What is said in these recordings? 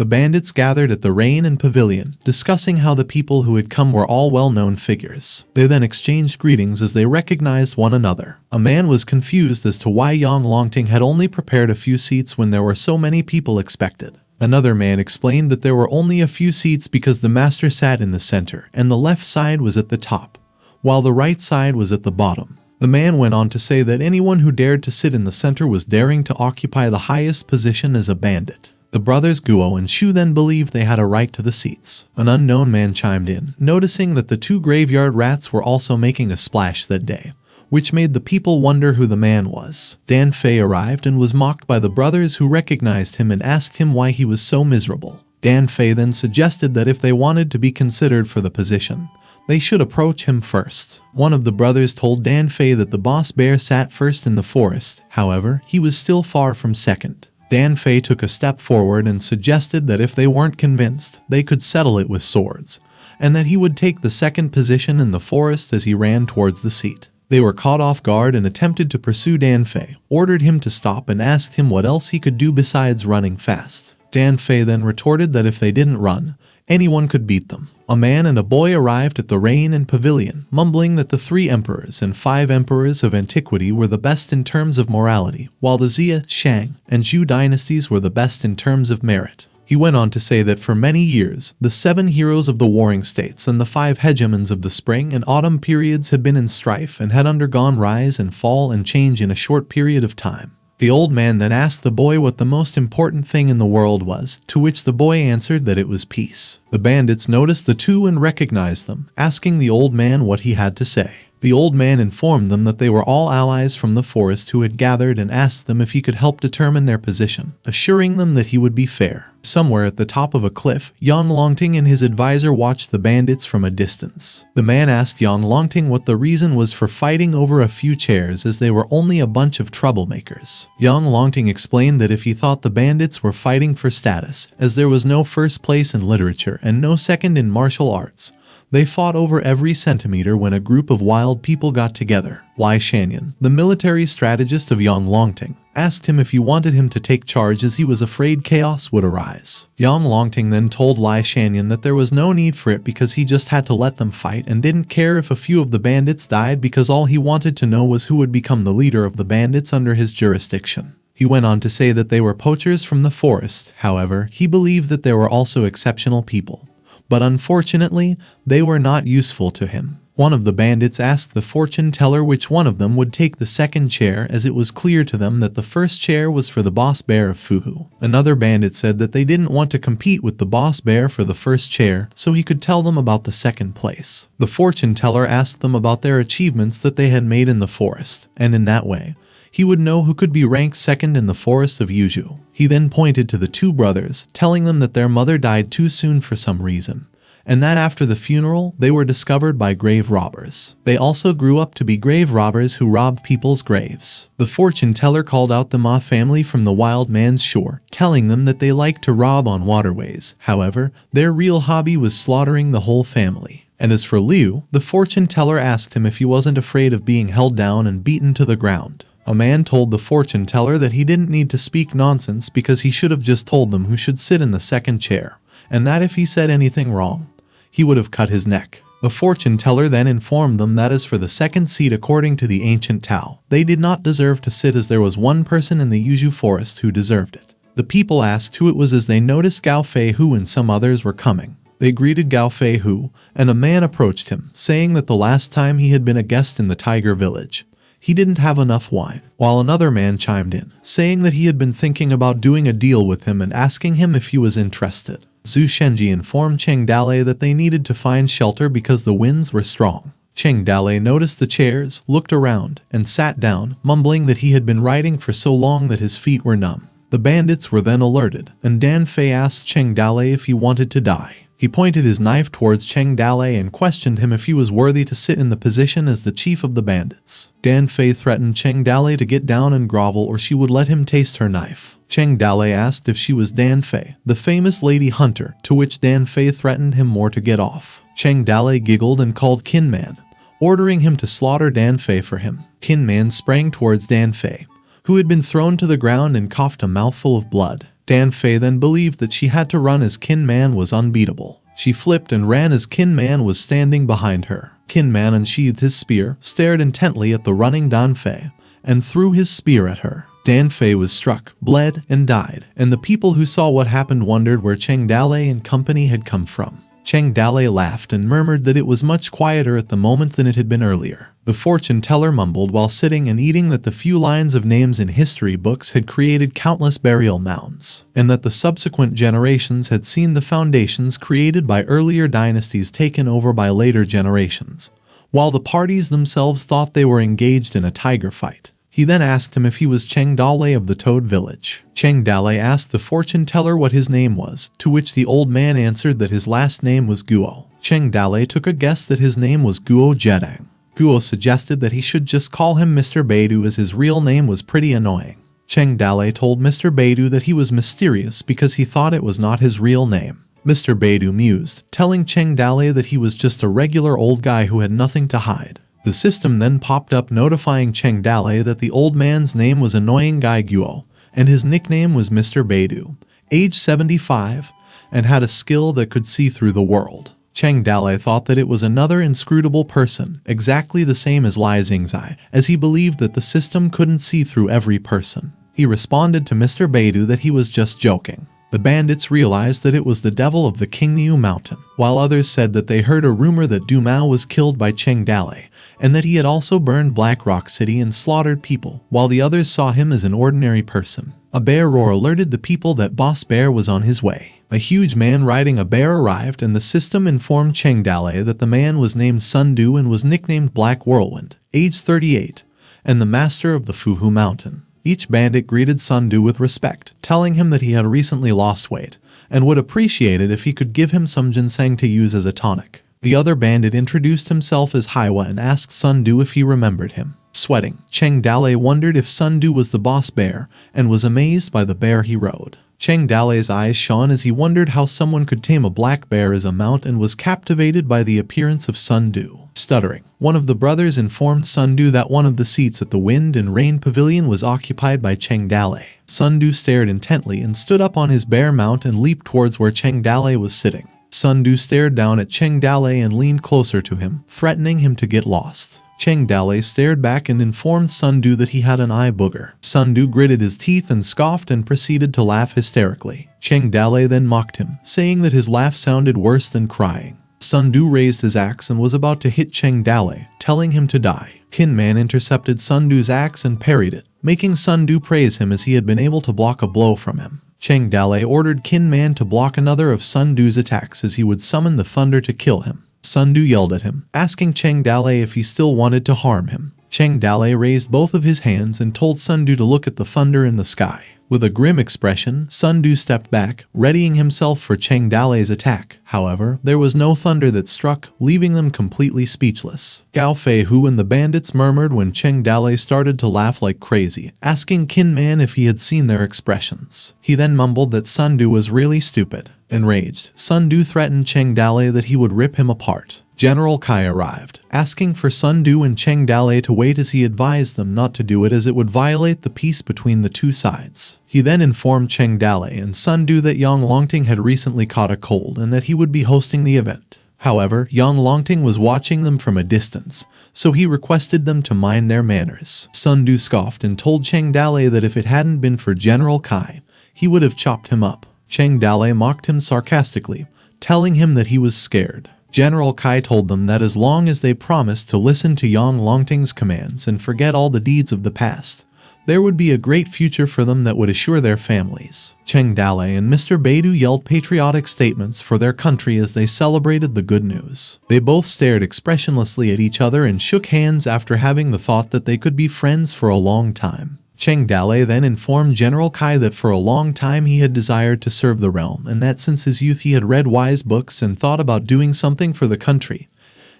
The bandits gathered at the Rain and Pavilion, discussing how the people who had come were all well-known figures. They then exchanged greetings as they recognized one another. A man was confused as to why Yang Longting had only prepared a few seats when there were so many people expected. Another man explained that there were only a few seats because the master sat in the center and the left side was at the top, while the right side was at the bottom. The man went on to say that anyone who dared to sit in the center was daring to occupy the highest position as a bandit. The brothers Guo and Shu then believed they had a right to the seats. An unknown man chimed in, noticing that the two graveyard rats were also making a splash that day, which made the people wonder who the man was. Dan Fei arrived and was mocked by the brothers, who recognized him and asked him why he was so miserable. Dan Fei then suggested that if they wanted to be considered for the position, they should approach him first. One of the brothers told Dan Fei that the boss bear sat first in the forest, however, he was still far from second. Dan Fei took a step forward and suggested that if they weren't convinced, they could settle it with swords, and that he would take the second position in the forest as he ran towards the seat. They were caught off guard and attempted to pursue Dan Fei, ordered him to stop and asked him what else he could do besides running fast. Dan Fei then retorted that if they didn't run, anyone could beat them. A man and a boy arrived at the Rain and Pavilion, mumbling that the 3 emperors and 5 emperors of antiquity were the best in terms of morality, while the Xia, Shang, and Zhou dynasties were the best in terms of merit. He went on to say that for many years, the 7 heroes of the warring states and the 5 hegemons of the spring and autumn periods had been in strife and had undergone rise and fall and change in a short period of time. The old man then asked the boy what the most important thing in the world was, to which the boy answered that it was peace. The bandits noticed the two and recognized them, asking the old man what he had to say. The old man informed them that they were all allies from the forest who had gathered and asked them if he could help determine their position, assuring them that he would be fair. Somewhere at the top of a cliff, Yang Longting and his advisor watched the bandits from a distance. The man asked Yang Longting what the reason was for fighting over a few chairs, as they were only a bunch of troublemakers. Yang Longting explained that if he thought the bandits were fighting for status, as there was no first place in literature and no second in martial arts, they fought over every centimeter when a group of wild people got together. Lai Shanyan, the military strategist of Yang Longting, asked him if he wanted him to take charge as he was afraid chaos would arise. Yang Longting then told Lai Shanyan that there was no need for it because he just had to let them fight and didn't care if a few of the bandits died, because all he wanted to know was who would become the leader of the bandits under his jurisdiction. He went on to say that they were poachers from the forest. However, he believed that there were also exceptional people, but unfortunately, they were not useful to him. One of the bandits asked the fortune teller which one of them would take the second chair, as it was clear to them that the first chair was for the boss bear of Fuhu. Another bandit said that they didn't want to compete with the boss bear for the first chair, so he could tell them about the second place. The fortune teller asked them about their achievements that they had made in the forest, and in that way, he would know who could be ranked second in the forest of Yuzhou. He then pointed to the 2 brothers, telling them that their mother died too soon for some reason, and that after the funeral, they were discovered by grave robbers. They also grew up to be grave robbers who robbed people's graves. The fortune teller called out the Ma family from the wild man's shore, telling them that they liked to rob on waterways. However, their real hobby was slaughtering the whole family. And as for Liu, the fortune teller asked him if he wasn't afraid of being held down and beaten to the ground. A man told the fortune teller that he didn't need to speak nonsense because he should have just told them who should sit in the second chair, and that if he said anything wrong, he would have cut his neck. The fortune teller then informed them that as for the second seat, according to the ancient Tao, they did not deserve to sit, as there was one person in the Yuzhou forest who deserved it. The people asked who it was as they noticed Gao Fei Hu and some others were coming. They greeted Gao Fei Hu, and a man approached him, saying that the last time he had been a guest in the Tiger Village, he didn't have enough wine, while another man chimed in, saying that he had been thinking about doing a deal with him and asking him if he was interested. Zhu Shenji informed Cheng Dalei that they needed to find shelter because the winds were strong. Cheng Dalei noticed the chairs, looked around, and sat down, mumbling that he had been riding for so long that his feet were numb. The bandits were then alerted, and Dan Fei asked Cheng Dalei if he wanted to die. He pointed his knife towards Cheng Dalei and questioned him if he was worthy to sit in the position as the chief of the bandits. Dan Fei threatened Cheng Dalei to get down and grovel or she would let him taste her knife. Cheng Dalei asked if she was Dan Fei, the famous lady hunter, to which Dan Fei threatened him more to get off. Cheng Dalei giggled and called Qin Man, ordering him to slaughter Dan Fei for him. Qin Man sprang towards Dan Fei, who had been thrown to the ground and coughed a mouthful of blood. Dan Fei then believed that she had to run as Qin Man was unbeatable. She flipped and ran as Qin Man was standing behind her. Qin Man unsheathed his spear, stared intently at the running Dan Fei, and threw his spear at her. Dan Fei was struck, bled, and died, and the people who saw what happened wondered where Cheng Dalei and company had come from. Cheng Dalei laughed and murmured that it was much quieter at the moment than it had been earlier. The fortune teller mumbled while sitting and eating that the few lines of names in history books had created countless burial mounds, and that the subsequent generations had seen the foundations created by earlier dynasties taken over by later generations, while the parties themselves thought they were engaged in a tiger fight. He then asked him if he was Cheng Dalei of the Toad Village. Cheng Dalei asked the fortune teller what his name was, to which the old man answered that his last name was Guo. Cheng Dalei took a guess that his name was Guo Jedang. Guo suggested that he should just call him Mr. Beidou as his real name was pretty annoying. Cheng Dalei told Mr. Beidou that he was mysterious because he thought it was not his real name. Mr. Beidou mused, telling Cheng Dalei that he was just a regular old guy who had nothing to hide. The system then popped up notifying Cheng Dalei that the old man's name was Annoying Guy Guo, and his nickname was Mr. Beidou, age 75, and had a skill that could see through the world. Cheng Dalei thought that it was another inscrutable person, exactly the same as Lai Xingzai, as he believed that the system couldn't see through every person. He responded to Mr. Beidou that he was just joking. The bandits realized that it was the devil of the Qingniu mountain, while others said that they heard a rumor that Du Mao was killed by Cheng Dalei, and that he had also burned Black Rock City and slaughtered people, while the others saw him as an ordinary person. A bear roar alerted the people that Boss Bear was on his way. A huge man riding a bear arrived, and the system informed Cheng Dalei that the man was named Sun Du and was nicknamed Black Whirlwind, age 38, and the master of the Fuhu Mountain. Each bandit greeted Sun Du with respect, telling him that he had recently lost weight, and would appreciate it if he could give him some ginseng to use as a tonic. The other bandit introduced himself as Haiwa and asked Sun Du if he remembered him. Sweating, Cheng Dalei wondered if Sun Du was the boss bear, and was amazed by the bear he rode. Cheng Dalei's eyes shone as he wondered how someone could tame a black bear as a mount, and was captivated by the appearance of Sun Du. Stuttering, one of the brothers informed Sun Du that one of the seats at the Wind and Rain Pavilion was occupied by Cheng Dalei. Sun Du stared intently and stood up on his bear mount and leaped towards where Cheng Dalei was sitting. Sun Du stared down at Cheng Dalei and leaned closer to him, threatening him to get lost. Cheng Dalei stared back and informed Sun Du that he had an eye booger. Sun Du gritted his teeth and scoffed and proceeded to laugh hysterically. Cheng Dalei then mocked him, saying that his laugh sounded worse than crying. Sun Du raised his axe and was about to hit Cheng Dalei, telling him to die. Qin Man intercepted Sun Du's axe and parried it, making Sun Du praise him as he had been able to block a blow from him. Cheng Dalei ordered Qin Man to block another of Sun Du's attacks as he would summon the thunder to kill him. Sun Du yelled at him, asking Cheng Dalei if he still wanted to harm him. Cheng Dalei raised both of his hands and told Sun Du to look at the thunder in the sky. With a grim expression, Sun Du stepped back, readying himself for Cheng Dalei's attack. However, there was no thunder that struck, leaving them completely speechless. Gao Fei Hu and the bandits murmured when Cheng Dalei started to laugh like crazy, asking Qin Man if he had seen their expressions. He then mumbled that Sun Du was really stupid. Enraged, Sun Du threatened Cheng Dalei that he would rip him apart. General Kai arrived, asking for Sun Du and Cheng Dalei to wait as he advised them not to do it as it would violate the peace between the two sides. He then informed Cheng Dalei and Sun Du that Yang Longting had recently caught a cold and that he would be hosting the event. However, Yang Longting was watching them from a distance, so he requested them to mind their manners. Sun Du scoffed and told Cheng Dalei that if it hadn't been for General Kai, he would have chopped him up. Cheng Dalei mocked him sarcastically, telling him that he was scared. General Kai told them that as long as they promised to listen to Yang Longting's commands and forget all the deeds of the past, there would be a great future for them that would assure their families. Cheng Dalei and Mr. Beidou yelled patriotic statements for their country as they celebrated the good news. They both stared expressionlessly at each other and shook hands after having the thought that they could be friends for a long time. Cheng Dalei then informed General Kai that for a long time he had desired to serve the realm, and that since his youth he had read wise books and thought about doing something for the country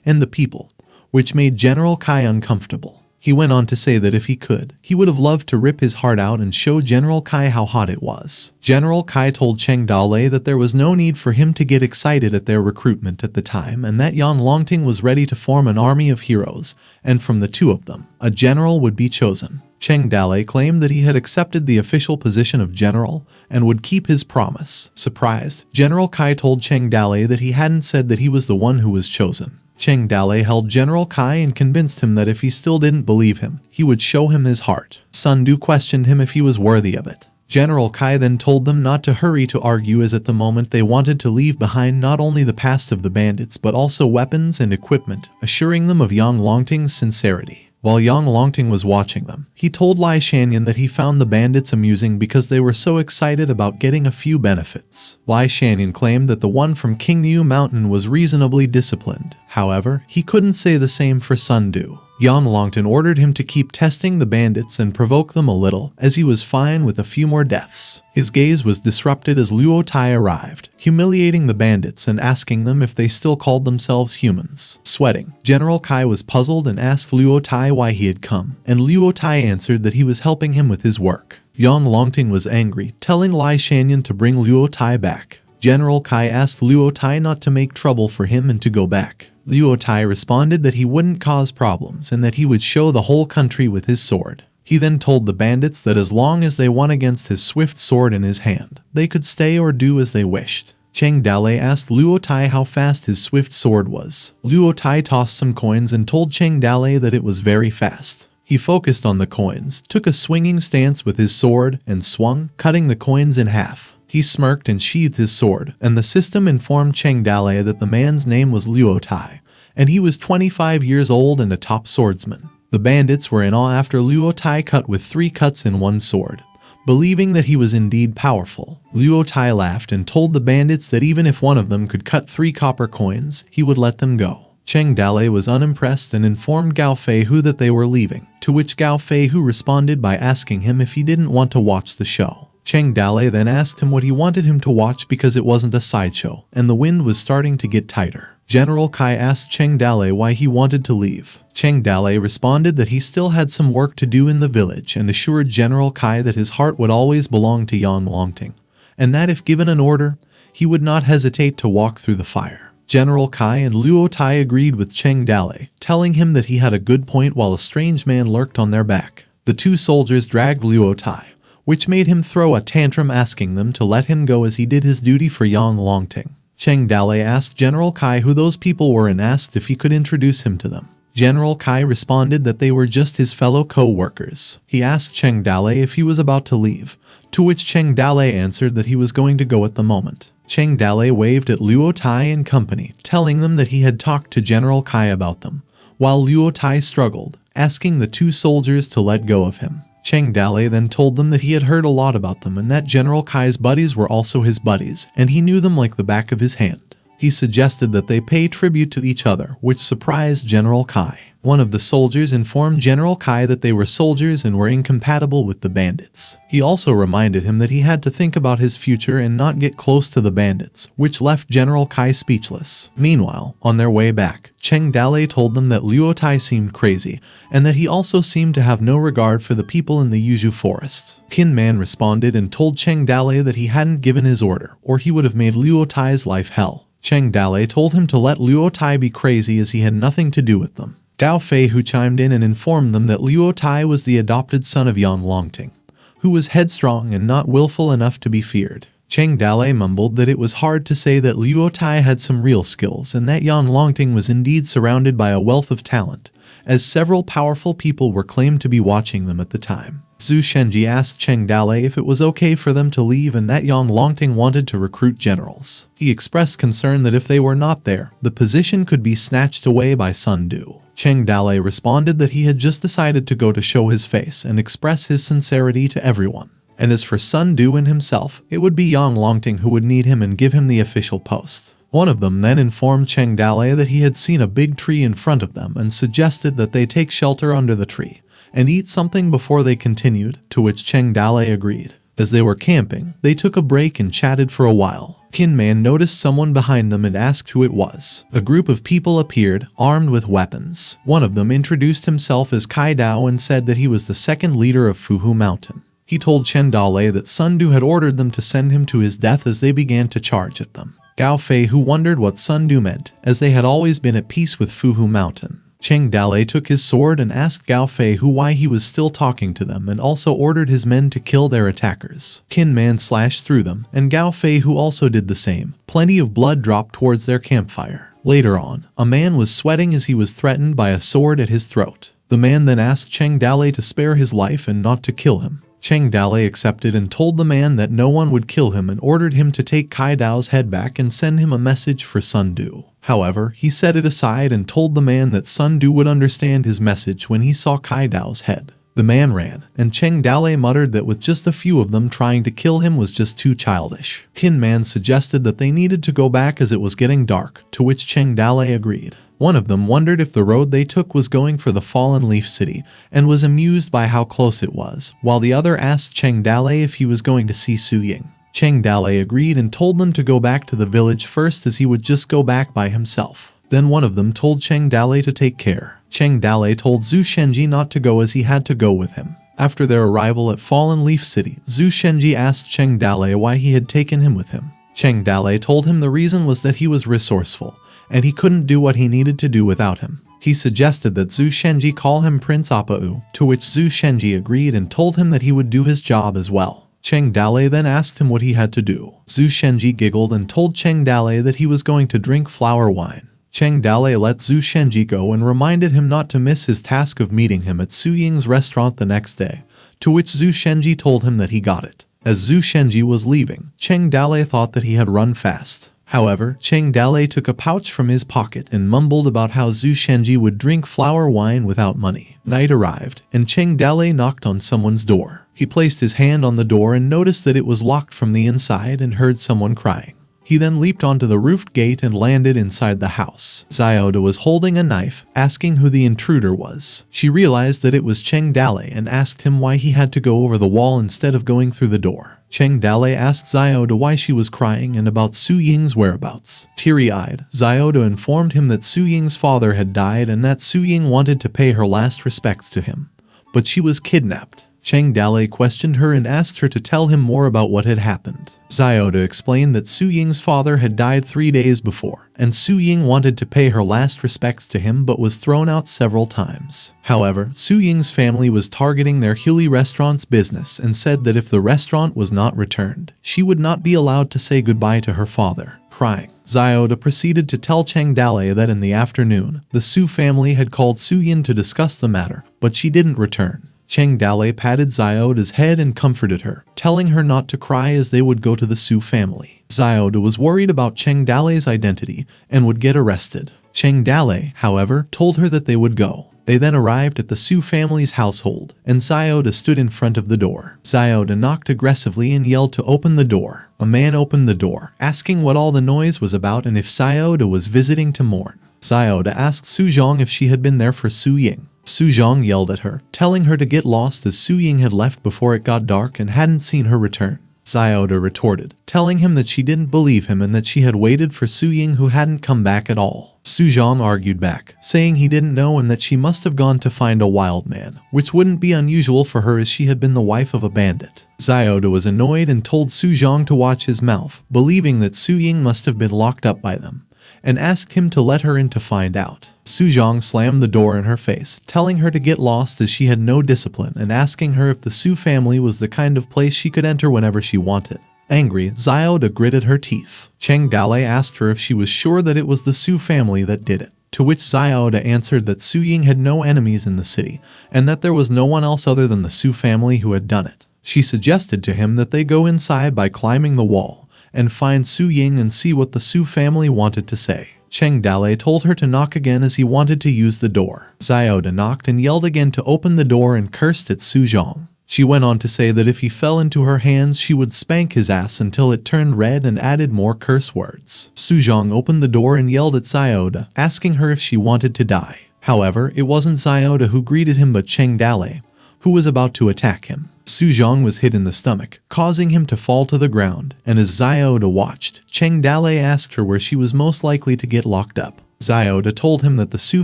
and the people, which made General Kai uncomfortable. He went on to say that if he could, he would have loved to rip his heart out and show General Kai how hot it was. General Kai told Cheng Dalei that there was no need for him to get excited at their recruitment at the time, and that Yang Longting was ready to form an army of heroes, and from the two of them, a general would be chosen. Cheng Dalei claimed that he had accepted the official position of general and would keep his promise. Surprised, General Kai told Cheng Dalei that he hadn't said that he was the one who was chosen. Cheng Dalei held General Kai and convinced him that if he still didn't believe him, he would show him his heart. Sun Du questioned him if he was worthy of it. General Kai then told them not to hurry to argue, as at the moment they wanted to leave behind not only the past of the bandits but also weapons and equipment, assuring them of Yang Longting's sincerity. While Yang Longting was watching them, he told Lai Shanyan that he found the bandits amusing because they were so excited about getting a few benefits. Lai Shanyan claimed that the one from King Niu Mountain was reasonably disciplined. However, he couldn't say the same for Sun Du. Yang Longting ordered him to keep testing the bandits and provoke them a little, as he was fine with a few more deaths. His gaze was disrupted as Luo Tai arrived, humiliating the bandits and asking them if they still called themselves humans. Sweating, General Kai was puzzled and asked Luo Tai why he had come, and Luo Tai answered that he was helping him with his work. Yang Longting was angry, telling Lai Shanyan to bring Luo Tai back. General Kai asked Luo Tai not to make trouble for him and to go back. Luo Tai responded that he wouldn't cause problems and that he would show the whole country with his sword. He then told the bandits that as long as they won against his swift sword in his hand, they could stay or do as they wished. Cheng Dalei asked Luo Tai how fast his swift sword was. Luo Tai tossed some coins and told Cheng Dalei that it was very fast. He focused on the coins, took a swinging stance with his sword, and swung, cutting the coins in half. He smirked and sheathed his sword, and the system informed Cheng Dalei that the man's name was Luo Tai, and he was 25 years old and a top swordsman. The bandits were in awe after Luo Tai cut with 3 cuts in one sword. Believing that he was indeed powerful, Luo Tai laughed and told the bandits that even if one of them could cut 3 copper coins, he would let them go. Cheng Dalei was unimpressed and informed Gao Feihu that they were leaving, to which Gao Feihu responded by asking him if he didn't want to watch the show. Cheng Dalei then asked him what he wanted him to watch because it wasn't a sideshow, and the wind was starting to get tighter. General Kai asked Cheng Dalei why he wanted to leave. Cheng Dalei responded that he still had some work to do in the village and assured General Kai that his heart would always belong to Yang Longting, and that if given an order, he would not hesitate to walk through the fire. General Kai and Luo Tai agreed with Cheng Dalei, telling him that he had a good point while a strange man lurked on their back. The 2 soldiers dragged Luo Tai, which made him throw a tantrum asking them to let him go as he did his duty for Yang Longting. Cheng Dalei asked General Kai who those people were and asked if he could introduce him to them. General Kai responded that they were just his fellow co-workers. He asked Cheng Dalei if he was about to leave, to which Cheng Dalei answered that he was going to go at the moment. Cheng Dalei waved at Luo Tai and company, telling them that he had talked to General Kai about them, while Luo Tai struggled, asking the 2 soldiers to let go of him. Cheng Dalei then told them that he had heard a lot about them and that General Kai's buddies were also his buddies, and he knew them like the back of his hand. He suggested that they pay tribute to each other, which surprised General Kai. One of the soldiers informed General Kai that they were soldiers and were incompatible with the bandits. He also reminded him that he had to think about his future and not get close to the bandits, which left General Kai speechless. Meanwhile, on their way back, Cheng Dalei told them that Luo Tai seemed crazy, and that he also seemed to have no regard for the people in the Yuzhu forests. Qin Man responded and told Cheng Dalei that he hadn't given his order, or he would have made Luo Tai's life hell. Cheng Dalei told him to let Luo Tai be crazy as he had nothing to do with them. Gao Feihu chimed in and informed them that Luo Tai was the adopted son of Yang Longting, who was headstrong and not willful enough to be feared. Cheng Dalei mumbled that it was hard to say that Luo Tai had some real skills and that Yang Longting was indeed surrounded by a wealth of talent, as several powerful people were claimed to be watching them at the time. Zhu Shenji asked Cheng Dalei if it was okay for them to leave and that Yang Longting wanted to recruit generals. He expressed concern that if they were not there, the position could be snatched away by Sun Du. Cheng Dalei responded that he had just decided to go to show his face and express his sincerity to everyone. And as for Sun Du and himself, it would be Yang Longting who would need him and give him the official post. One of them then informed Cheng Dalei that he had seen a big tree in front of them and suggested that they take shelter under the tree and eat something before they continued, to which Cheng Dalei agreed. As they were camping, they took a break and chatted for a while. Qin Man noticed someone behind them and asked who it was. A group of people appeared, armed with weapons. One of them introduced himself as Kai Dao and said that he was the second leader of Fuhu Mountain. He told Cheng Dalei that Sun Du had ordered them to send him to his death as they began to charge at them. Gao Feihu wondered what Sun Du meant, as they had always been at peace with Fuhu Mountain. Cheng Dalei took his sword and asked Gao Fei why he was still talking to them, and also ordered his men to kill their attackers. Qin Man slashed through them, and Gao Fei who also did the same. Plenty of blood dropped towards their campfire. Later on, a man was sweating as he was threatened by a sword at his throat. The man then asked Cheng Dalei to spare his life and not to kill him. Cheng Dalei accepted and told the man that no one would kill him and ordered him to take Kai Dao's head back and send him a message for Sun Du. However, he set it aside and told the man that Sun Du would understand his message when he saw Kai Dao's head. The man ran, and Cheng Dalei muttered that with just a few of them trying to kill him was just too childish. Qin Man suggested that they needed to go back as it was getting dark, to which Cheng Dalei agreed. One of them wondered if the road they took was going for the Fallen Leaf City, and was amused by how close it was, while the other asked Cheng Dalei if he was going to see Su Ying. Cheng Dalei agreed and told them to go back to the village first as he would just go back by himself. Then one of them told Cheng Dalei to take care. Cheng Dalei told Zhu Shenji not to go as he had to go with him. After their arrival at Fallen Leaf City, Zhu Shenji asked Cheng Dalei why he had taken him with him. Cheng Dalei told him the reason was that he was resourceful, and he couldn't do what he needed to do without him. He suggested that Zhu Shenji call him Prince Apa'u, to which Zhu Shenji agreed and told him that he would do his job as well. Cheng Dalei then asked him what he had to do. Zhu Shenji giggled and told Cheng Dalei that he was going to drink flower wine. Cheng Dalei let Zhu Shenji go and reminded him not to miss his task of meeting him at Su Ying's restaurant the next day, to which Zhu Shenji told him that he got it. As Zhu Shenji was leaving, Cheng Dalei thought that he had run fast. However, Cheng Dalei took a pouch from his pocket and mumbled about how Zhu Shenji would drink flower wine without money. Night arrived, and Cheng Dalei knocked on someone's door. He placed his hand on the door and noticed that it was locked from the inside and heard someone crying. He then leaped onto the roofed gate and landed inside the house. Xiaoda was holding a knife, asking who the intruder was. She realized that it was Cheng Dalei and asked him why he had to go over the wall instead of going through the door. Cheng Dalei asked Xiaoda why she was crying and about Su Ying's whereabouts. Teary-eyed, Xiaoda informed him that Su Ying's father had died and that Su Ying wanted to pay her last respects to him. But she was kidnapped. Cheng Dalei questioned her and asked her to tell him more about what had happened. Xiaoda explained that Su Ying's father had died 3 days before, and Su Ying wanted to pay her last respects to him but was thrown out several times. However, Su Ying's family was targeting their Huli restaurant's business and said that if the restaurant was not returned, she would not be allowed to say goodbye to her father. Crying, Xiaoda proceeded to tell Cheng Dalei that in the afternoon, the Su family had called Su Ying to discuss the matter, but she didn't return. Cheng Dalei patted Xiaoda's head and comforted her, telling her not to cry as they would go to the Su family. Xiaoda was worried about Cheng Dalei's identity and would get arrested. Cheng Dalei, however, told her that they would go. They then arrived at the Su family's household, and Xiaoda stood in front of the door. Xiaoda knocked aggressively and yelled to open the door. A man opened the door, asking what all the noise was about and if Xiaoda was visiting to mourn. Xiaoda asked Su Zhong if she had been there for Su Ying. Su Zhong yelled at her, telling her to get lost as Su Ying had left before it got dark and hadn't seen her return. Xiaoda retorted, telling him that she didn't believe him and that she had waited for Su Ying who hadn't come back at all. Su Zhong argued back, saying he didn't know and that she must have gone to find a wild man, which wouldn't be unusual for her as she had been the wife of a bandit. Xiaoda was annoyed and told Su Zhong to watch his mouth, believing that Su Ying must have been locked up by them, and asked him to let her in to find out. Su Zhong slammed the door in her face, telling her to get lost as she had no discipline and asking her if the Su family was the kind of place she could enter whenever she wanted. Angry, Xiaoda gritted her teeth. Cheng Dalei asked her if she was sure that it was the Su family that did it, to which Xiaoda answered that Su Ying had no enemies in the city, and that there was no one else other than the Su family who had done it. She suggested to him that they go inside by climbing the wall, and find Su Ying and see what the Su family wanted to say. Cheng Dalei told her to knock again as he wanted to use the door. Xiaoda knocked and yelled again to open the door and cursed at Su Zhong. She went on to say that if he fell into her hands she would spank his ass until it turned red and added more curse words. Su Zhong opened the door and yelled at Xiaoda, asking her if she wanted to die. However, it wasn't Xiaoda who greeted him but Cheng Dalei, who was about to attack him. Su Zhong was hit in the stomach, causing him to fall to the ground, and as Xiaoda watched, Cheng Dalei asked her where she was most likely to get locked up. Xiaoda told him that the Su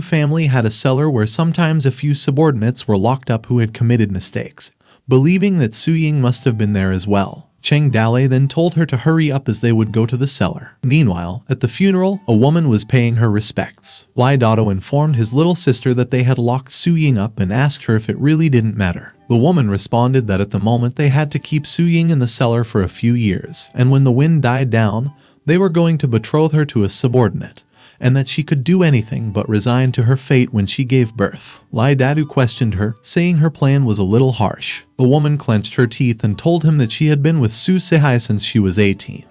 family had a cellar where sometimes a few subordinates were locked up who had committed mistakes, believing that Su Ying must have been there as well. Cheng Dalei then told her to hurry up as they would go to the cellar. Meanwhile, at the funeral, a woman was paying her respects. Lai Dado informed his little sister that they had locked Su Ying up and asked her if it really didn't matter. The woman responded that at the moment they had to keep Su Ying in the cellar for a few years, and when the wind died down, they were going to betroth her to a subordinate, and that she could do anything but resign to her fate when she gave birth. Lai Dadu questioned her, saying her plan was a little harsh. The woman clenched her teeth and told him that she had been with Su Sihai since she was 18.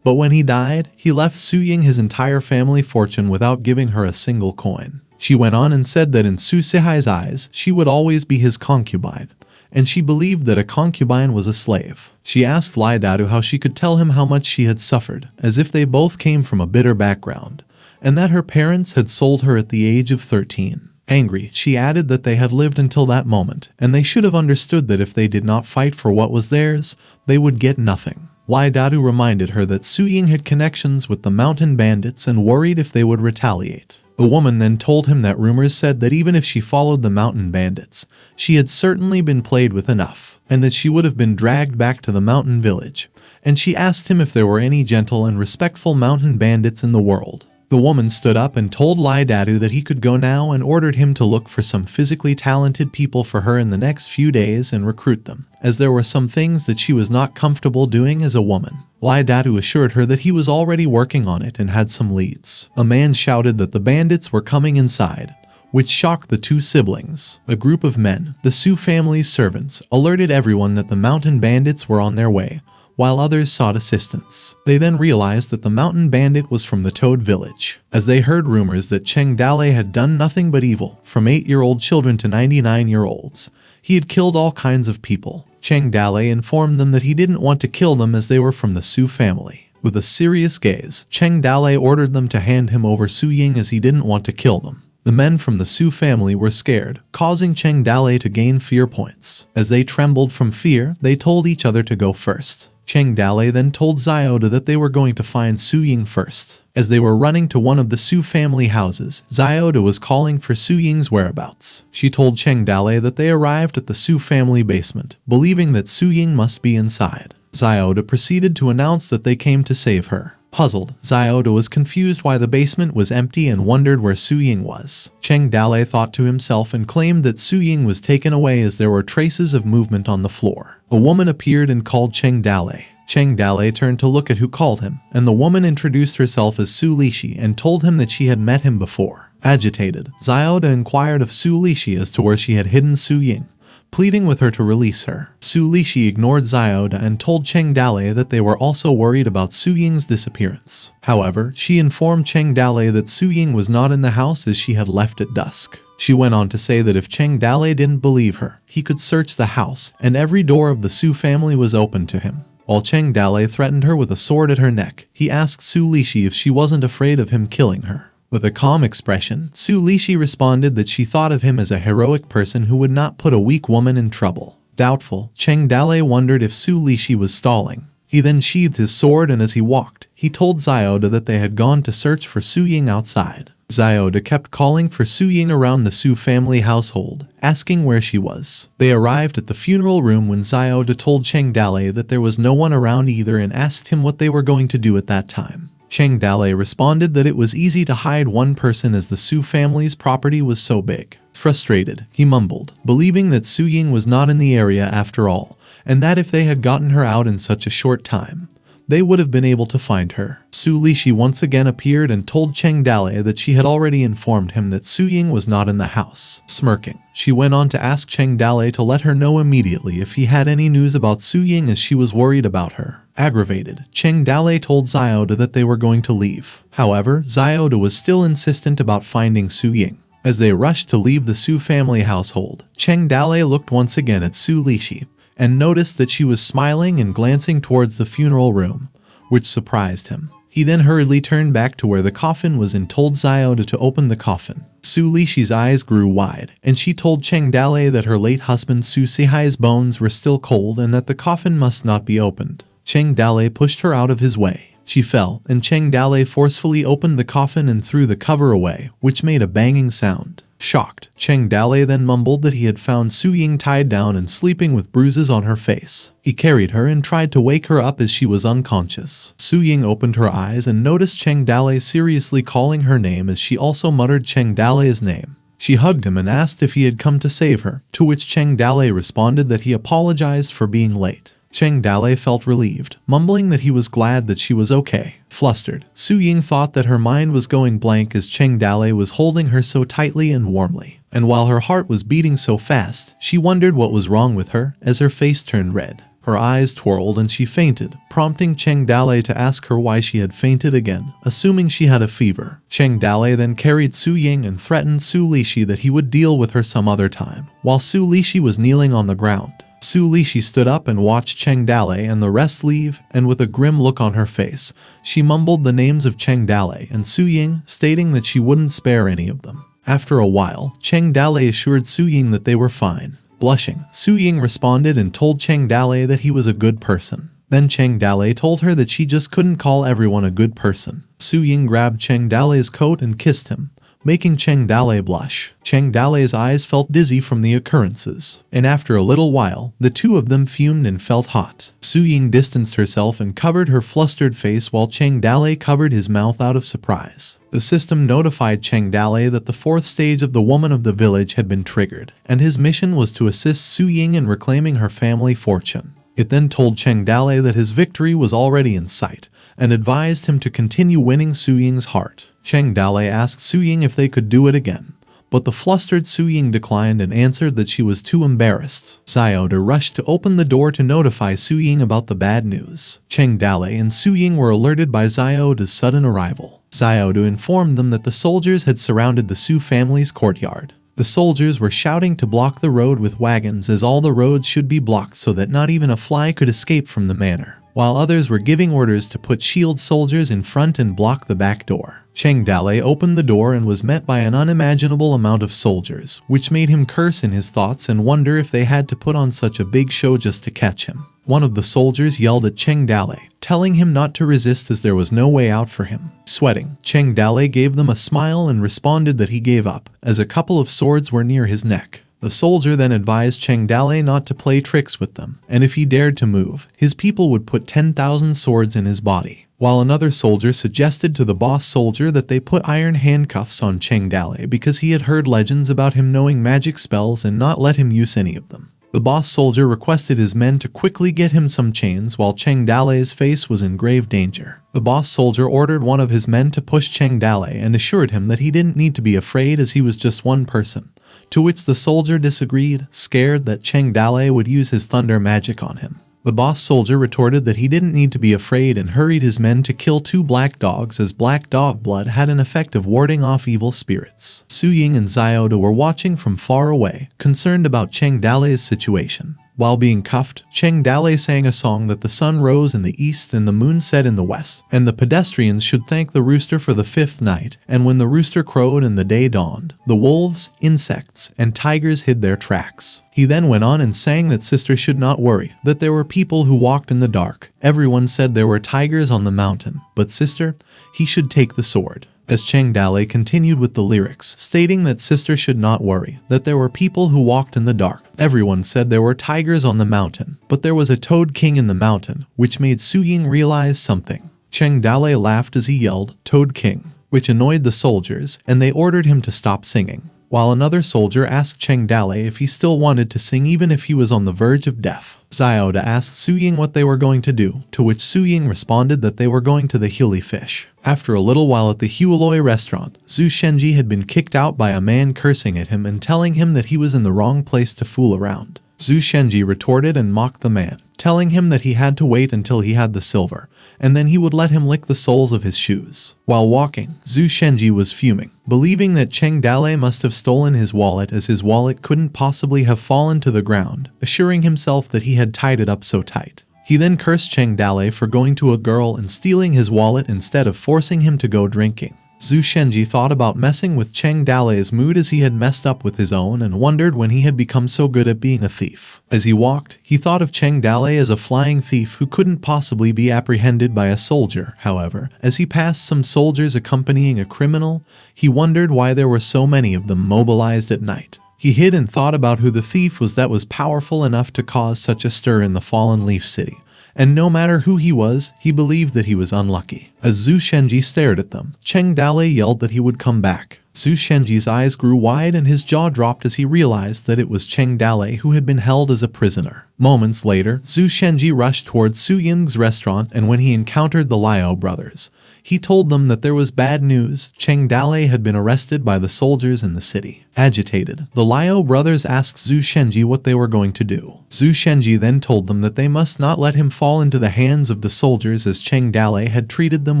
But when he died, he left Su Ying his entire family fortune without giving her a single coin. She went on and said that in Su Sihai's eyes, she would always be his concubine, and she believed that a concubine was a slave. She asked Lai Dadu how she could tell him how much she had suffered, as if they both came from a bitter background, and that her parents had sold her at the age of 13. Angry, she added that they had lived until that moment, and they should have understood that if they did not fight for what was theirs, they would get nothing. Lai Dadu reminded her that Su Ying had connections with the mountain bandits and worried if they would retaliate. The woman then told him that rumors said that even if she followed the mountain bandits, she had certainly been played with enough, and that she would have been dragged back to the mountain village, and she asked him if there were any gentle and respectful mountain bandits in the world. The woman stood up and told Lai Dadu that he could go now and ordered him to look for some physically talented people for her in the next few days and recruit them, as there were some things that she was not comfortable doing as a woman. Lai Dadu assured her that he was already working on it and had some leads. A man shouted that the bandits were coming inside, which shocked the two siblings. A group of men, the Su family's servants, alerted everyone that the mountain bandits were on their way, while others sought assistance. They then realized that the mountain bandit was from the Toad village, as they heard rumors that Cheng Dalei had done nothing but evil, from 8-year-old children to 99-year-olds. He had killed all kinds of people. Cheng Dalei informed them that he didn't want to kill them as they were from the Su family. With a serious gaze, Cheng Dalei ordered them to hand him over Su Ying as he didn't want to kill them. The men from the Su family were scared, causing Cheng Dalei to gain fear points. As they trembled from fear, they told each other to go first. Cheng Dalei then told Xiaoda that they were going to find Su Ying first. As they were running to one of the Su family houses, Xiaoda was calling for Su Ying's whereabouts. She told Cheng Dalei that they arrived at the Su family basement, believing that Su Ying must be inside. Xiaoda proceeded to announce that they came to save her. Puzzled, Xiaoda was confused why the basement was empty and wondered where Su Ying was. Cheng Dalei thought to himself and claimed that Su Ying was taken away as there were traces of movement on the floor. A woman appeared and called Cheng Dalei. Cheng Dalei turned to look at who called him, and the woman introduced herself as Su Lishi and told him that she had met him before. Agitated, Xiaoda inquired of Su Lishi as to where she had hidden Su Ying, pleading with her to release her. Su Lishi ignored Xiaoda and told Cheng Dalei that they were also worried about Su Ying's disappearance. However, she informed Cheng Dalei that Su Ying was not in the house as she had left at dusk. She went on to say that if Cheng Dalei didn't believe her, he could search the house, and every door of the Su family was open to him. While Cheng Dalei threatened her with a sword at her neck, he asked Su Lishi if she wasn't afraid of him killing her. With a calm expression, Su Lishi responded that she thought of him as a heroic person who would not put a weak woman in trouble. Doubtful, Cheng Dalei wondered if Su Lishi was stalling. He then sheathed his sword, and as he walked, he told Xiaoda that they had gone to search for Su Ying outside. Xiaoda kept calling for Su Ying around the Su family household, asking where she was. They arrived at the funeral room when Xiaoda told Cheng Dalei that there was no one around either and asked him what they were going to do at that time. Cheng Dalei responded that it was easy to hide one person as the Su family's property was so big. Frustrated, he mumbled, believing that Su Ying was not in the area after all, and that if they had gotten her out in such a short time, they would have been able to find her. Su Lishi once again appeared and told Cheng Dalei that she had already informed him that Su Ying was not in the house. Smirking, she went on to ask Cheng Dalei to let her know immediately if he had any news about Su Ying as she was worried about her. Aggravated, Cheng Dalei told Xiaoda that they were going to leave. However, Xiaoda was still insistent about finding Su Ying. As they rushed to leave the Su family household, Cheng Dalei looked once again at Su Lishi and noticed that she was smiling and glancing towards the funeral room, which surprised him. He then hurriedly turned back to where the coffin was and told Xiaoda to open the coffin. Su Lishi's eyes grew wide, and she told Cheng Dalei that her late husband Su Sihai's bones were still cold and that the coffin must not be opened. Cheng Dalei pushed her out of his way. She fell, and Cheng Dalei forcefully opened the coffin and threw the cover away, which made a banging sound. Shocked, Cheng Dalei then mumbled that he had found Su Ying tied down and sleeping with bruises on her face. He carried her and tried to wake her up as she was unconscious. Su Ying opened her eyes and noticed Cheng Dalei seriously calling her name as she also muttered Cheng Dalei's name. She hugged him and asked if he had come to save her, to which Cheng Dalei responded that he apologized for being late. Cheng Dalei felt relieved, mumbling that he was glad that she was okay. Flustered, Su Ying thought that her mind was going blank as Cheng Dalei was holding her so tightly and warmly. And while her heart was beating so fast, she wondered what was wrong with her as her face turned red. Her eyes twirled and she fainted, prompting Cheng Dalei to ask her why she had fainted again, assuming she had a fever. Cheng Dalei then carried Su Ying and threatened Su Lishi that he would deal with her some other time, while Su Lishi was kneeling on the ground. Su Lishi stood up and watched Cheng Dalei and the rest leave, and with a grim look on her face, she mumbled the names of Cheng Dalei and Su Ying, stating that she wouldn't spare any of them. After a while, Cheng Dalei assured Su Ying that they were fine. Blushing, Su Ying responded and told Cheng Dalei that he was a good person. Then Cheng Dalei told her that she just couldn't call everyone a good person. Su Ying grabbed Cheng Dalei's coat and kissed him, making Cheng Dalei blush. Cheng Dalei's eyes felt dizzy from the occurrences, and after a little while, the two of them fumed and felt hot. Su Ying distanced herself and covered her flustered face while Cheng Dalei covered his mouth out of surprise. The system notified Cheng Dalei that the fourth stage of the Woman of the Village had been triggered, and his mission was to assist Su Ying in reclaiming her family fortune. It then told Cheng Dalei that his victory was already in sight, and advised him to continue winning Su Ying's heart. Cheng Dalei asked Su Ying if they could do it again, but the flustered Su Ying declined and answered that she was too embarrassed. Xiaoda rushed to open the door to notify Su Ying about the bad news. Cheng Dalei and Su Ying were alerted by Xiaoda's sudden arrival. Xiaoda informed them that the soldiers had surrounded the Su family's courtyard. The soldiers were shouting to block the road with wagons as all the roads should be blocked so that not even a fly could escape from the manor, while others were giving orders to put shield soldiers in front and block the back door. Cheng Dalei opened the door and was met by an unimaginable amount of soldiers, which made him curse in his thoughts and wonder if they had to put on such a big show just to catch him. One of the soldiers yelled at Cheng Dalei, telling him not to resist as there was no way out for him. Sweating, Cheng Dalei gave them a smile and responded that he gave up, as a couple of swords were near his neck. The soldier then advised Cheng Dalei not to play tricks with them, and if he dared to move, his people would put 10,000 swords in his body. While another soldier suggested to the boss soldier that they put iron handcuffs on Cheng Dalei because he had heard legends about him knowing magic spells and not let him use any of them. The boss soldier requested his men to quickly get him some chains while Cheng Dalei's face was in grave danger. The boss soldier ordered one of his men to push Cheng Dalei and assured him that he didn't need to be afraid as he was just one person, to which the soldier disagreed, scared that Cheng Dalei would use his thunder magic on him. The boss soldier retorted that he didn't need to be afraid and hurried his men to kill 2 black dogs as black dog blood had an effect of warding off evil spirits. Su Ying and Xiaoda were watching from far away, concerned about Cheng Dalei's situation. While being cuffed, Cheng Dalei sang a song that the sun rose in the east and the moon set in the west, and the pedestrians should thank the rooster for the 5th night, and when the rooster crowed and the day dawned, the wolves, insects, and tigers hid their tracks. He then went on and sang that sister should not worry, that there were people who walked in the dark. Everyone said there were tigers on the mountain, but sister, he should take the sword. As Cheng Dalei continued with the lyrics, stating that sister should not worry, that there were people who walked in the dark. Everyone said there were tigers on the mountain, but there was a toad king in the mountain, which made Su Ying realize something. Cheng Dalei laughed as he yelled, "Toad King," which annoyed the soldiers, and they ordered him to stop singing. While another soldier asked Cheng Dalei if he still wanted to sing even if he was on the verge of death. Xiaoda asked Su Ying what they were going to do, to which Su Ying responded that they were going to the Huli Fish. After a little while at the Huoloi restaurant, Zhu Shenji had been kicked out by a man cursing at him and telling him that he was in the wrong place to fool around. Zhu Shenji retorted and mocked the man, telling him that he had to wait until he had the silver, and then he would let him lick the soles of his shoes. While walking, Zhu Shenji was fuming, believing that Cheng Dalei must have stolen his wallet as his wallet couldn't possibly have fallen to the ground, assuring himself that he had tied it up so tight. He then cursed Cheng Dalei for going to a girl and stealing his wallet instead of forcing him to go drinking. Zhu Shenji thought about messing with Cheng Dalei's mood as he had messed up with his own and wondered when he had become so good at being a thief. As he walked, he thought of Cheng Dalei as a flying thief who couldn't possibly be apprehended by a soldier. However, as he passed some soldiers accompanying a criminal, he wondered why there were so many of them mobilized at night. He hid and thought about who the thief was that was powerful enough to cause such a stir in the Fallen Leaf City. And no matter who he was, he believed that he was unlucky. As Zhu Shenji stared at them, Cheng Dalei yelled that he would come back. Zhu Shenji's eyes grew wide and his jaw dropped as he realized that it was Cheng Dalei who had been held as a prisoner. Moments later, Zhu Shenji rushed towards Su Ying's restaurant, and when he encountered the Liao brothers, he told them that there was bad news. Cheng Dalei had been arrested by the soldiers in the city. Agitated, the Liao brothers asked Zhu Shenji what they were going to do. Zhu Shenji then told them that they must not let him fall into the hands of the soldiers as Cheng Dalei had treated them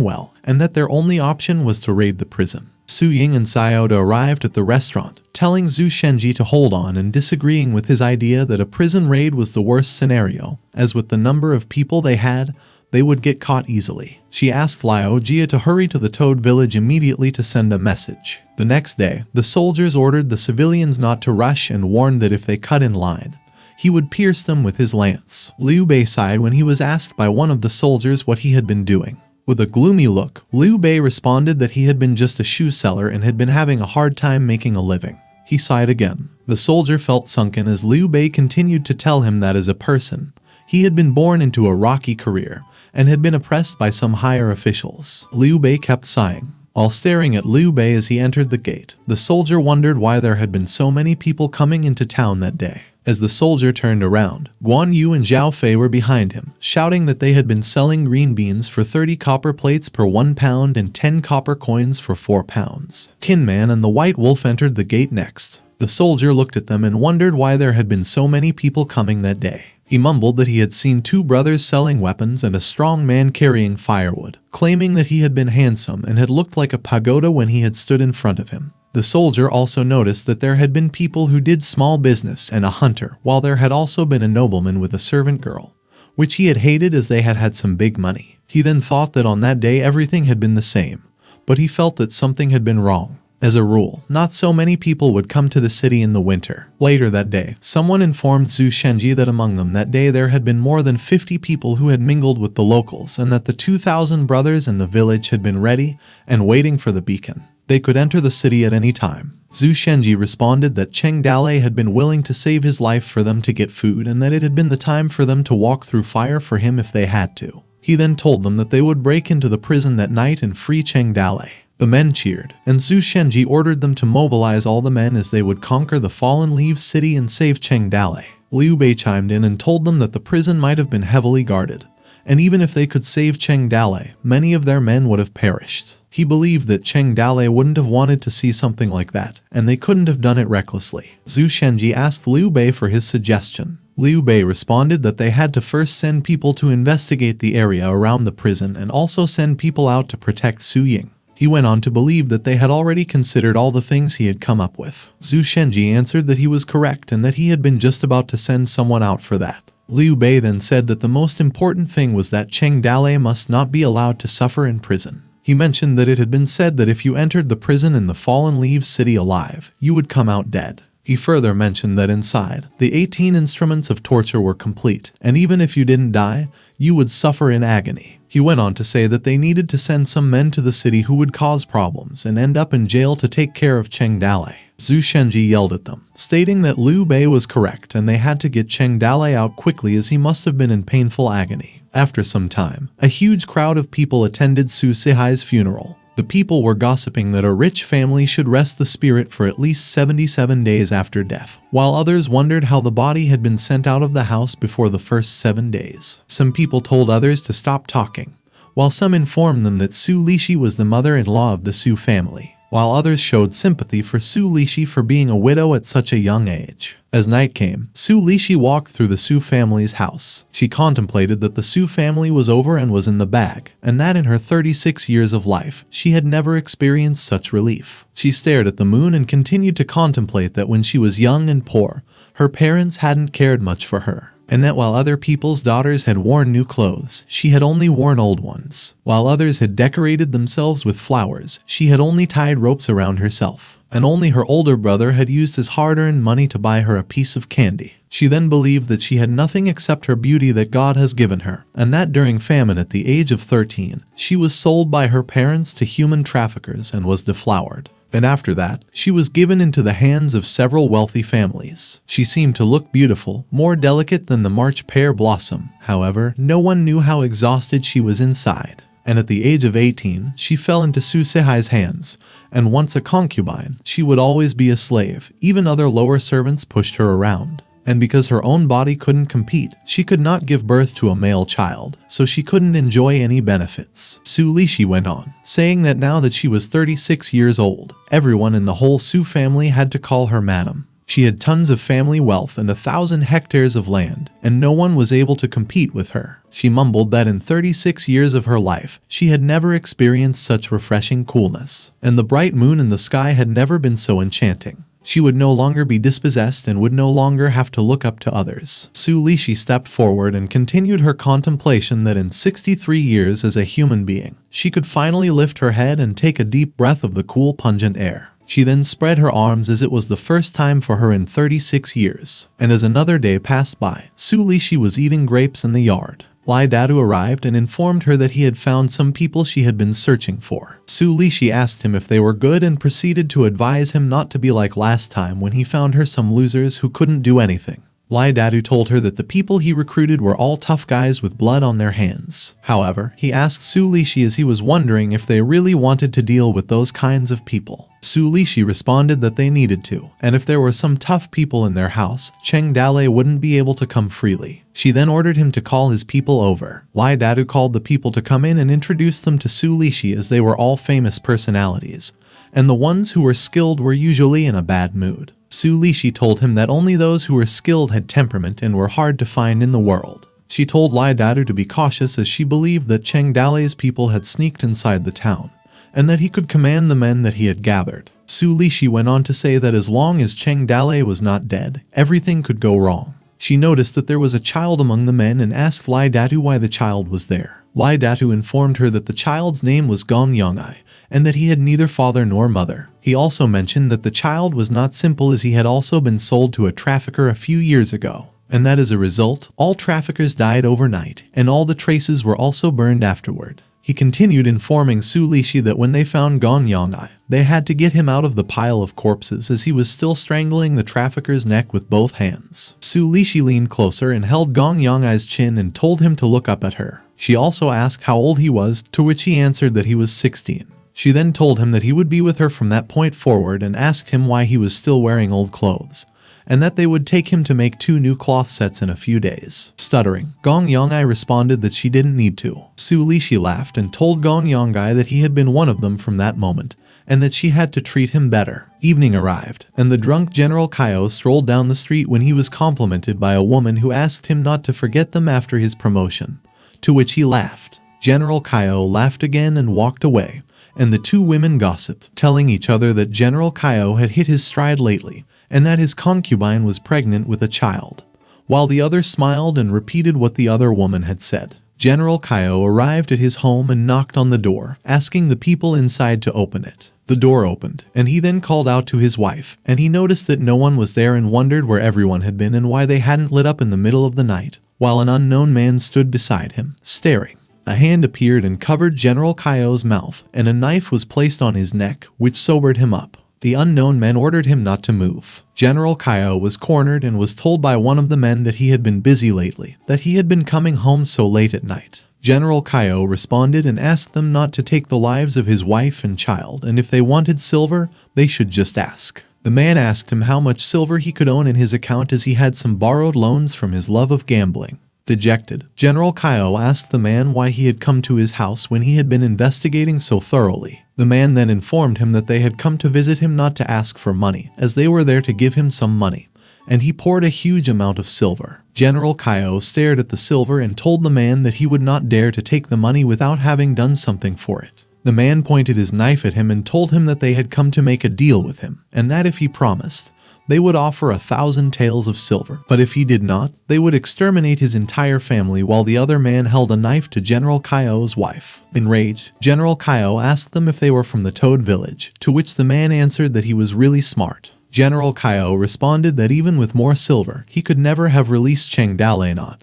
well, and that their only option was to raid the prison. Su Ying and Xiaoda arrived at the restaurant, telling Zhu Shenji to hold on and disagreeing with his idea that a prison raid was the worst scenario, as with the number of people they had, they would get caught easily. She asked Liao Jia to hurry to the Toad village immediately to send a message. The next day, the soldiers ordered the civilians not to rush and warned that if they cut in line, he would pierce them with his lance. Liu Bei sighed when he was asked by one of the soldiers what he had been doing. With a gloomy look, Liu Bei responded that he had been just a shoe seller and had been having a hard time making a living. He sighed again. The soldier felt sunken as Liu Bei continued to tell him that as a person, he had been born into a rocky career and had been oppressed by some higher officials. Liu Bei kept sighing. While staring at Liu Bei as he entered the gate, the soldier wondered why there had been so many people coming into town that day. As the soldier turned around, Guan Yu and Zhao Fei were behind him, shouting that they had been selling green beans for 30 copper plates per 1 pound and 10 copper coins for 4 pounds. Kinman and the White Wolf entered the gate next. The soldier looked at them and wondered why there had been so many people coming that day. He mumbled that he had seen 2 brothers selling weapons and a strong man carrying firewood, claiming that he had been handsome and had looked like a pagoda when he had stood in front of him. The soldier also noticed that there had been people who did small business and a hunter, while there had also been a nobleman with a servant girl, which he had hated as they had had some big money. He then thought that on that day everything had been the same, but he felt that something had been wrong. As a rule, not so many people would come to the city in the winter. Later that day, someone informed Zhu Shenji that among them that day there had been more than 50 people who had mingled with the locals and that the 2,000 brothers in the village had been ready and waiting for the beacon. They could enter the city at any time. Zhu Shenji responded that Cheng Dalei had been willing to save his life for them to get food and that it had been the time for them to walk through fire for him if they had to. He then told them that they would break into the prison that night and free Cheng Dalei. The men cheered, and Zhu Shenji ordered them to mobilize all the men as they would conquer the Fallen Leaves City and save Cheng Dalei. Liu Bei chimed in and told them that the prison might have been heavily guarded, and even if they could save Cheng Dalei, many of their men would have perished. He believed that Cheng Dalei wouldn't have wanted to see something like that, and they couldn't have done it recklessly. Zhu Shenji asked Liu Bei for his suggestion. Liu Bei responded that they had to first send people to investigate the area around the prison and also send people out to protect Su Ying. He went on to believe that they had already considered all the things he had come up with. Zhu Shenji answered that he was correct and that he had been just about to send someone out for that. Liu Bei then said that the most important thing was that Cheng Dalei must not be allowed to suffer in prison. He mentioned that it had been said that if you entered the prison in the Fallen Leaves City alive, you would come out dead. He further mentioned that inside, the 18 instruments of torture were complete, and even if you didn't die, you would suffer in agony. He went on to say that they needed to send some men to the city who would cause problems and end up in jail to take care of Cheng Dalei. Zhu Shenji yelled at them, stating that Liu Bei was correct and they had to get Cheng Dalei out quickly as he must have been in painful agony. After some time, a huge crowd of people attended Su Sihai's funeral. The people were gossiping that a rich family should rest the spirit for at least 77 days after death, while others wondered how the body had been sent out of the house before the first 7 days. Some people told others to stop talking, while some informed them that Su Lishi was the mother-in-law of the Su family, while others showed sympathy for Su Lishi for being a widow at such a young age. As night came, Su Lishi walked through the Su family's house. She contemplated that the Su family was over and was in the bag, and that in her 36 years of life, she had never experienced such relief. She stared at the moon and continued to contemplate that when she was young and poor, her parents hadn't cared much for her. and that while other people's daughters had worn new clothes, she had only worn old ones. While others had decorated themselves with flowers, she had only tied ropes around herself, and only her older brother had used his hard-earned money to buy her a piece of candy. She then believed that she had nothing except her beauty that God has given her, and that during famine at the age of 13, she was sold by her parents to human traffickers and was deflowered. And after that, she was given into the hands of several wealthy families. She seemed to look beautiful, more delicate than the March pear blossom. However, no one knew how exhausted she was inside. And at the age of 18, she fell into Susehai's hands, and once a concubine, she would always be a slave. Even other lower servants pushed her around. And because her own body couldn't compete, she could not give birth to a male child, so she couldn't enjoy any benefits. Su Lishi went on, saying that now that she was 36 years old, everyone in the whole Su family had to call her madam. She had tons of family wealth and 1,000 hectares of land, and no one was able to compete with her. She mumbled that in 36 years of her life, she had never experienced such refreshing coolness, and the bright moon in the sky had never been so enchanting. She would no longer be dispossessed and would no longer have to look up to others. Su Lishi stepped forward and continued her contemplation that in 63 years as a human being, she could finally lift her head and take a deep breath of the cool, pungent air. She then spread her arms as it was the first time for her in 36 years. And as another day passed by, Su Lishi was eating grapes in the yard. Lai Dadu arrived and informed her that he had found some people she had been searching for. Su Lishi asked him if they were good and proceeded to advise him not to be like last time when he found her some losers who couldn't do anything. Lai Dadu told her that the people he recruited were all tough guys with blood on their hands. However, he asked Su Lishi as he was wondering if they really wanted to deal with those kinds of people. Su Lishi responded that they needed to, and if there were some tough people in their house, Cheng Dalei wouldn't be able to come freely. She then ordered him to call his people over. Lai Dadu called the people to come in and introduced them to Su Lishi as they were all famous personalities, and the ones who were skilled were usually in a bad mood. Su Lishi told him that only those who were skilled had temperament and were hard to find in the world. She told Lai Dadu to be cautious as she believed that Cheng Dalei's people had sneaked inside the town, and that he could command the men that he had gathered. Su Lishi went on to say that as long as Cheng Dalei was not dead, everything could go wrong. She noticed that there was a child among the men and asked Lai Dadu why the child was there. Lai Dadu informed her that the child's name was Gong Yongai, and that he had neither father nor mother. He also mentioned that the child was not simple as he had also been sold to a trafficker a few years ago, and that as a result, all traffickers died overnight, and all the traces were also burned afterward. He continued informing Su Lishi that when they found Gong Yongai, they had to get him out of the pile of corpses as he was still strangling the trafficker's neck with both hands. Su Lishi leaned closer and held Gong Yongai's chin and told him to look up at her. She also asked how old he was, to which he answered that he was 16. She then told him that he would be with her from that point forward and asked him why he was still wearing old clothes, and that they would take him to make 2 new cloth sets in a few days. Stuttering, Gong Yongai responded that she didn't need to. Su Lishi laughed and told Gong Yongai that he had been one of them from that moment, and that she had to treat him better. Evening arrived, and the drunk General Kaio strolled down the street when he was complimented by a woman who asked him not to forget them after his promotion, to which he laughed. General Kaio laughed again and walked away, and the 2 women gossiped, telling each other that General Kaio had hit his stride lately, and that his concubine was pregnant with a child, while the other smiled and repeated what the other woman had said. General Kaio arrived at his home and knocked on the door, asking the people inside to open it. The door opened, and he then called out to his wife, and he noticed that no one was there and wondered where everyone had been and why they hadn't lit up in the middle of the night, while an unknown man stood beside him, staring. A hand appeared and covered General Kaio's mouth, and a knife was placed on his neck, which sobered him up. The unknown man ordered him not to move. General Kaio was cornered and was told by one of the men that he had been busy lately, that he had been coming home so late at night. General Kaio responded and asked them not to take the lives of his wife and child, and if they wanted silver, they should just ask. The man asked him how much silver he could own in his account as he had some borrowed loans from his love of gambling. Dejected, General Kaio asked the man why he had come to his house when he had been investigating so thoroughly. The man then informed him that they had come to visit him not to ask for money, as they were there to give him some money, and he poured a huge amount of silver. General Kaio stared at the silver and told the man that he would not dare to take the money without having done something for it. The man pointed his knife at him and told him that they had come to make a deal with him, and that if he promised, they would offer 1,000 taels of silver. But if he did not, they would exterminate his entire family, while the other man held a knife to General Kaio's wife. Enraged, General Kaio asked them if they were from the Toad Village, to which the man answered that he was really smart. General Kaio responded that even with more silver, he could never have released Cheng Dale,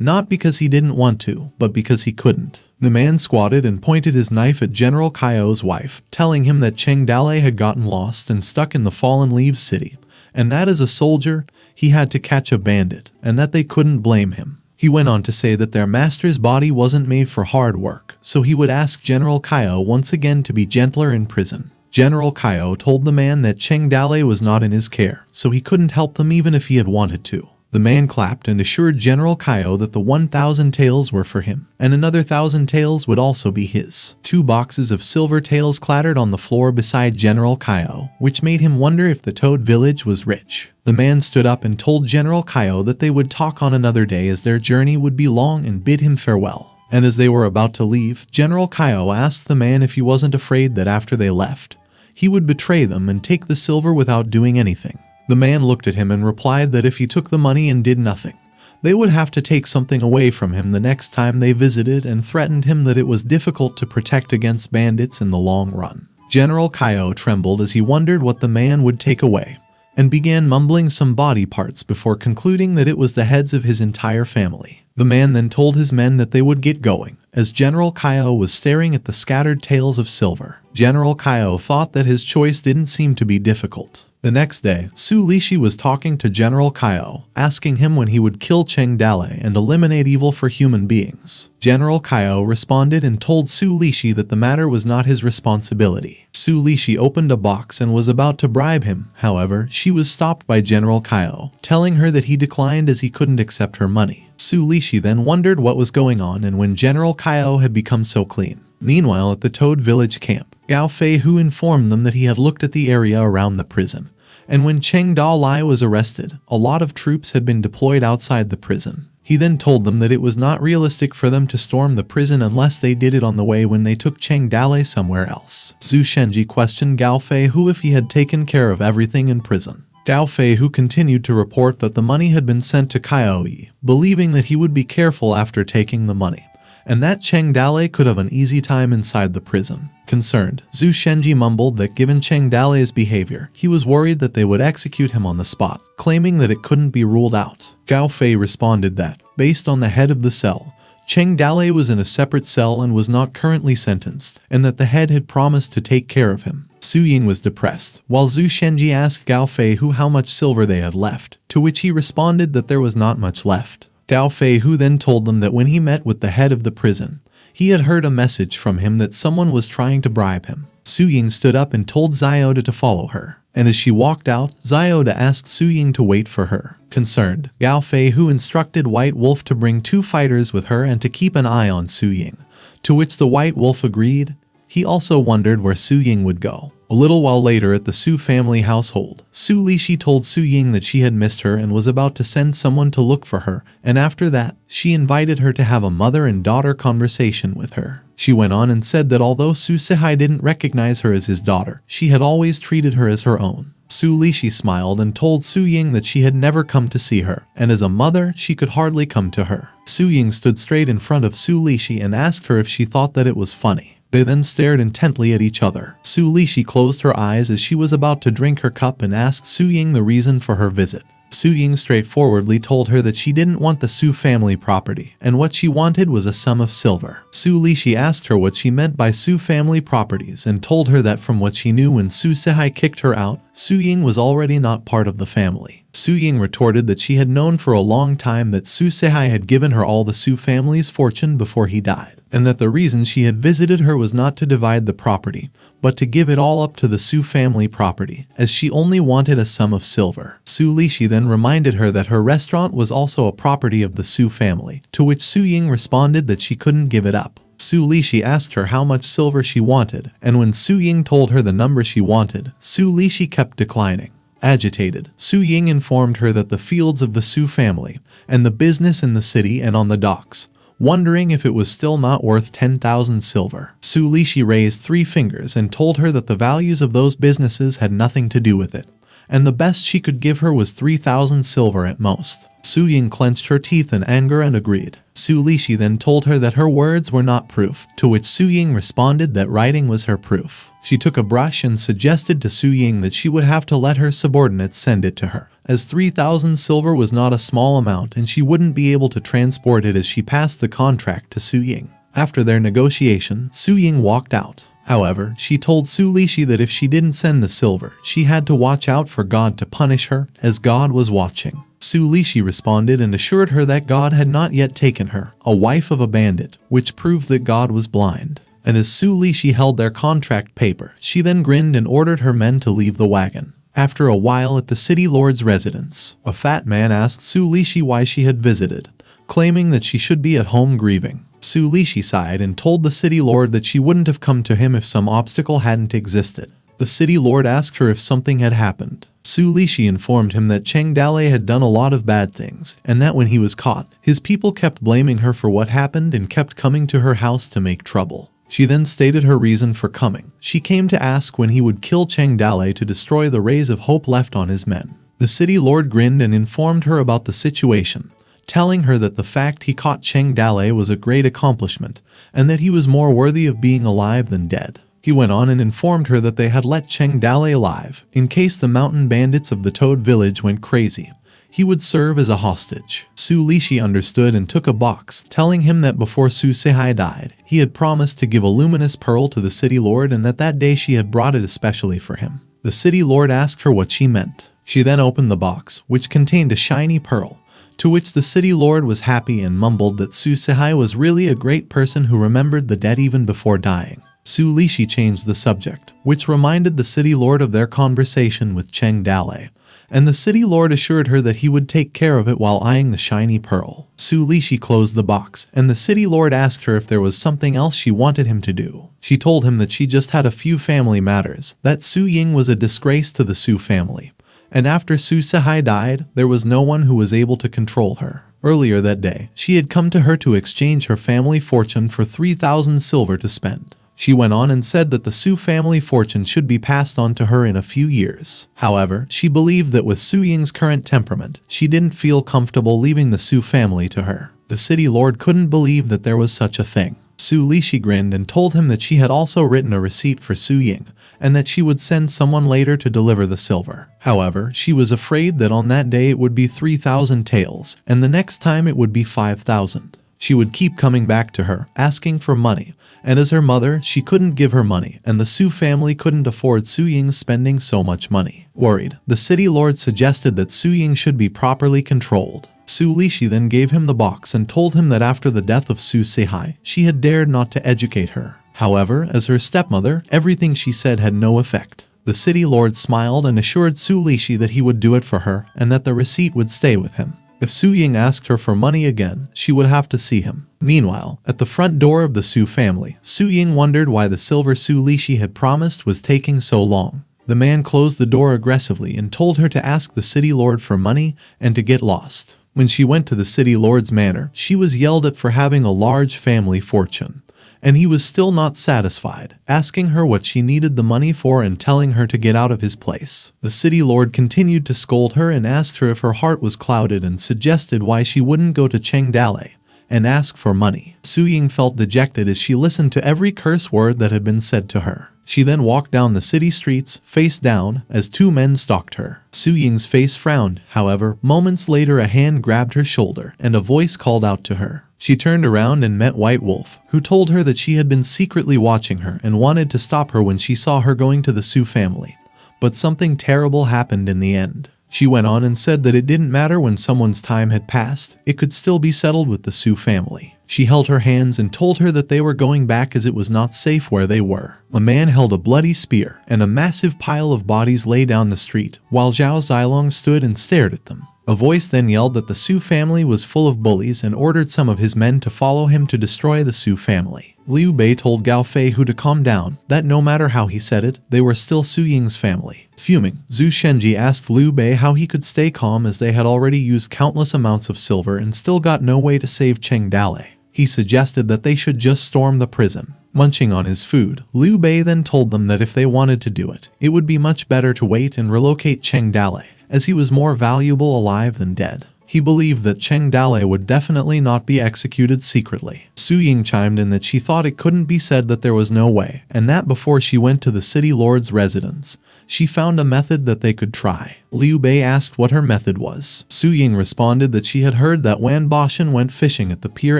not because he didn't want to, but because he couldn't. The man squatted and pointed his knife at General Kaio's wife, telling him that Cheng Dale had gotten lost and stuck in the Fallen Leaves city, and that as a soldier, he had to catch a bandit, and that they couldn't blame him. He went on to say that their master's body wasn't made for hard work, so he would ask General Kaio once again to be gentler in prison. General Kaio told the man that Cheng Dale was not in his care, so he couldn't help them even if he had wanted to. The man clapped and assured General Kaio that the 1,000 taels were for him, and another 1,000 taels would also be his. 2 boxes of silver taels clattered on the floor beside General Kaio, which made him wonder if the Toad Village was rich. The man stood up and told General Kaio that they would talk on another day as their journey would be long, and bid him farewell. And as they were about to leave, General Kaio asked the man if he wasn't afraid that after they left, he would betray them and take the silver without doing anything. The man looked at him and replied that if he took the money and did nothing, they would have to take something away from him the next time they visited, and threatened him that it was difficult to protect against bandits in the long run. General Kaio trembled as he wondered what the man would take away, and began mumbling some body parts before concluding that it was the heads of his entire family. The man then told his men that they would get going, as General Kaio was staring at the scattered taels of silver. General Kaio thought that his choice didn't seem to be difficult. The next day, Su Lishi was talking to General Kaio, asking him when he would kill Cheng Dale and eliminate evil for human beings. General Kaio responded and told Su Lishi that the matter was not his responsibility. Su Lishi opened a box and was about to bribe him. However, she was stopped by General Kaio, telling her that he declined as he couldn't accept her money. Su Lishi then wondered what was going on and when General Kaio had become so clean. Meanwhile, at the Toad Village camp, Gao Feihu informed them that he had looked at the area around the prison, and when Cheng Dao was arrested, a lot of troops had been deployed outside the prison. He then told them that it was not realistic for them to storm the prison unless they did it on the way when they took Cheng Dale somewhere else. Zhu Shenji questioned Gao Feihu if he had taken care of everything in prison. Gao Feihu continued to report that the money had been sent to Kaio, believing that he would be careful after taking the money, and that Cheng Dale could have an easy time inside the prison. Concerned, Zhu Shenji mumbled that given Cheng Dale's behavior, he was worried that they would execute him on the spot, claiming that it couldn't be ruled out. Gao Fei responded that, based on the head of the cell, Cheng Dale was in a separate cell and was not currently sentenced, and that the head had promised to take care of him. Su Ying was depressed, while Zhu Shenji asked Gao Feihu how much silver they had left, to which he responded that there was not much left. Gao Feihu then told them that when he met with the head of the prison, he had heard a message from him that someone was trying to bribe him. Su Ying stood up and told Xiaoda to follow her, and as she walked out, Xiaoda asked Su Ying to wait for her. Concerned, Gao Feihu instructed White Wolf to bring 2 fighters with her and to keep an eye on Su Ying, to which the White Wolf agreed. He also wondered where Su Ying would go. A little while later at the Su family household, Su Lishi told Su Ying that she had missed her and was about to send someone to look for her, and after that, she invited her to have a mother and daughter conversation with her. She went on and said that although Su Sihai didn't recognize her as his daughter, she had always treated her as her own. Su Lishi smiled and told Su Ying that she had never come to see her, and as a mother, she could hardly come to her. Su Ying stood straight in front of Su Lishi and asked her if she thought that it was funny. They then stared intently at each other. Su Lishi closed her eyes as she was about to drink her cup and asked Su Ying the reason for her visit. Su Ying straightforwardly told her that she didn't want the Su family property, and what she wanted was a sum of silver. Su Lishi asked her what she meant by Su family properties and told her that from what she knew when Su Sihai kicked her out, Su Ying was already not part of the family. Su Ying retorted that she had known for a long time that Su Sihai had given her all the Su family's fortune before he died, and that the reason she had visited her was not to divide the property, but to give it all up to the Su family property, as she only wanted a sum of silver. Su Lishi then reminded her that her restaurant was also a property of the Su family, to which Su Ying responded that she couldn't give it up. Su Lishi asked her how much silver she wanted, and when Su Ying told her the number she wanted, Su Lishi kept declining. Agitated, Su Ying informed her that the fields of the Su family, and the business in the city and on the docks, wondering if it was still not worth 10,000 silver. Su Lishi raised 3 fingers and told her that the values of those businesses had nothing to do with it, and the best she could give her was 3,000 silver at most. Su Ying clenched her teeth in anger and agreed. Su Lixi then told her that her words were not proof, to which Su Ying responded that writing was her proof. She took a brush and suggested to Su Ying that she would have to let her subordinates send it to her, as 3,000 silver was not a small amount and she wouldn't be able to transport it as she passed the contract to Su Ying. After their negotiation, Su Ying walked out. However, she told Su Lixi that if she didn't send the silver, she had to watch out for God to punish her, as God was watching. Su Lixi responded and assured her that God had not yet taken her, a wife of a bandit, which proved that God was blind. And as Su Lixi held their contract paper, she then grinned and ordered her men to leave the wagon. After a while at the city lord's residence, a fat man asked Su Lixi why she had visited, claiming that she should be at home grieving. Su Lixi sighed and told the city lord that she wouldn't have come to him if some obstacle hadn't existed. The city lord asked her if something had happened. Su Lixi informed him that Cheng Dalei had done a lot of bad things, and that when he was caught, his people kept blaming her for what happened and kept coming to her house to make trouble. She then stated her reason for coming. She came to ask when he would kill Cheng Dalei to destroy the rays of hope left on his men. The city lord grinned and informed her about the situation, telling her that the fact he caught Cheng Dalei was a great accomplishment, and that he was more worthy of being alive than dead. He went on and informed her that they had let Cheng Dalei alive, in case the mountain bandits of the Toad village went crazy. He would serve as a hostage. Su Lixi understood and took a box, telling him that before Su Sihai died, he had promised to give a luminous pearl to the city lord and that day she had brought it especially for him. The city lord asked her what she meant. She then opened the box, which contained a shiny pearl, to which the city lord was happy and mumbled that Su Sihai was really a great person who remembered the dead even before dying. Su Lixi changed the subject, which reminded the city lord of their conversation with Cheng Dalei, and the city lord assured her that he would take care of it while eyeing the shiny pearl. Su Lixi closed the box, and the city lord asked her if there was something else she wanted him to do. She told him that she just had a few family matters, that Su Ying was a disgrace to the Su family, and after Su Sihai died, there was no one who was able to control her. Earlier that day, she had come to her to exchange her family fortune for 3,000 silver to spend. She went on and said that the Su family fortune should be passed on to her in a few years. However, she believed that with Su Ying's current temperament, she didn't feel comfortable leaving the Su family to her. The city lord couldn't believe that there was such a thing. Su Lixi grinned and told him that she had also written a receipt for Su Ying, and that she would send someone later to deliver the silver. However, she was afraid that on that day it would be 3,000 taels, and the next time it would be 5,000. She would keep coming back to her, asking for money, and as her mother, she couldn't give her money, and the Su family couldn't afford Su Ying spending so much money. Worried, the city lord suggested that Su Ying should be properly controlled. Su Lixi then gave him the box and told him that after the death of Su Sihai, she had dared not to educate her. However, as her stepmother, everything she said had no effect. The city lord smiled and assured Su Lixi that he would do it for her, and that the receipt would stay with him. If Su Ying asked her for money again, she would have to see him. Meanwhile, at the front door of the Su family, Su Ying wondered why the silver Su Lixi had promised was taking so long. The man closed the door aggressively and told her to ask the city lord for money and to get lost. When she went to the city lord's manor, she was yelled at for having a large family fortune, and he was still not satisfied, asking her what she needed the money for and telling her to get out of his place. The city lord continued to scold her and asked her if her heart was clouded and suggested why she wouldn't go to Cheng Dalei and ask for money. Su Ying felt dejected as she listened to every curse word that had been said to her. She then walked down the city streets, face down, as two men stalked her. Su Ying's face frowned, however, moments later a hand grabbed her shoulder, and a voice called out to her. She turned around and met White Wolf, who told her that she had been secretly watching her and wanted to stop her when she saw her going to the Su family. But something terrible happened in the end. She went on and said that it didn't matter when someone's time had passed, it could still be settled with the Su family. She held her hands and told her that they were going back as it was not safe where they were. A man held a bloody spear, and a massive pile of bodies lay down the street, while Zhao Zilong stood and stared at them. A voice then yelled that the Su family was full of bullies and ordered some of his men to follow him to destroy the Su family. Liu Bei told Gao Feihu to calm down, that no matter how he said it, they were still Su Ying's family. Fuming, Zhu Shenji asked Liu Bei how he could stay calm as they had already used countless amounts of silver and still got no way to save Cheng Dalei. He suggested that they should just storm the prison. Munching on his food, Liu Bei then told them that if they wanted to do it, it would be much better to wait and relocate Cheng Dale, as he was more valuable alive than dead. He believed that Cheng Dale would definitely not be executed secretly. Su Ying chimed in that she thought it couldn't be said that there was no way, and that before she went to the city lord's residence, she found a method that they could try. Liu Bei asked what her method was. Su Ying responded that she had heard that Wan Boshan went fishing at the pier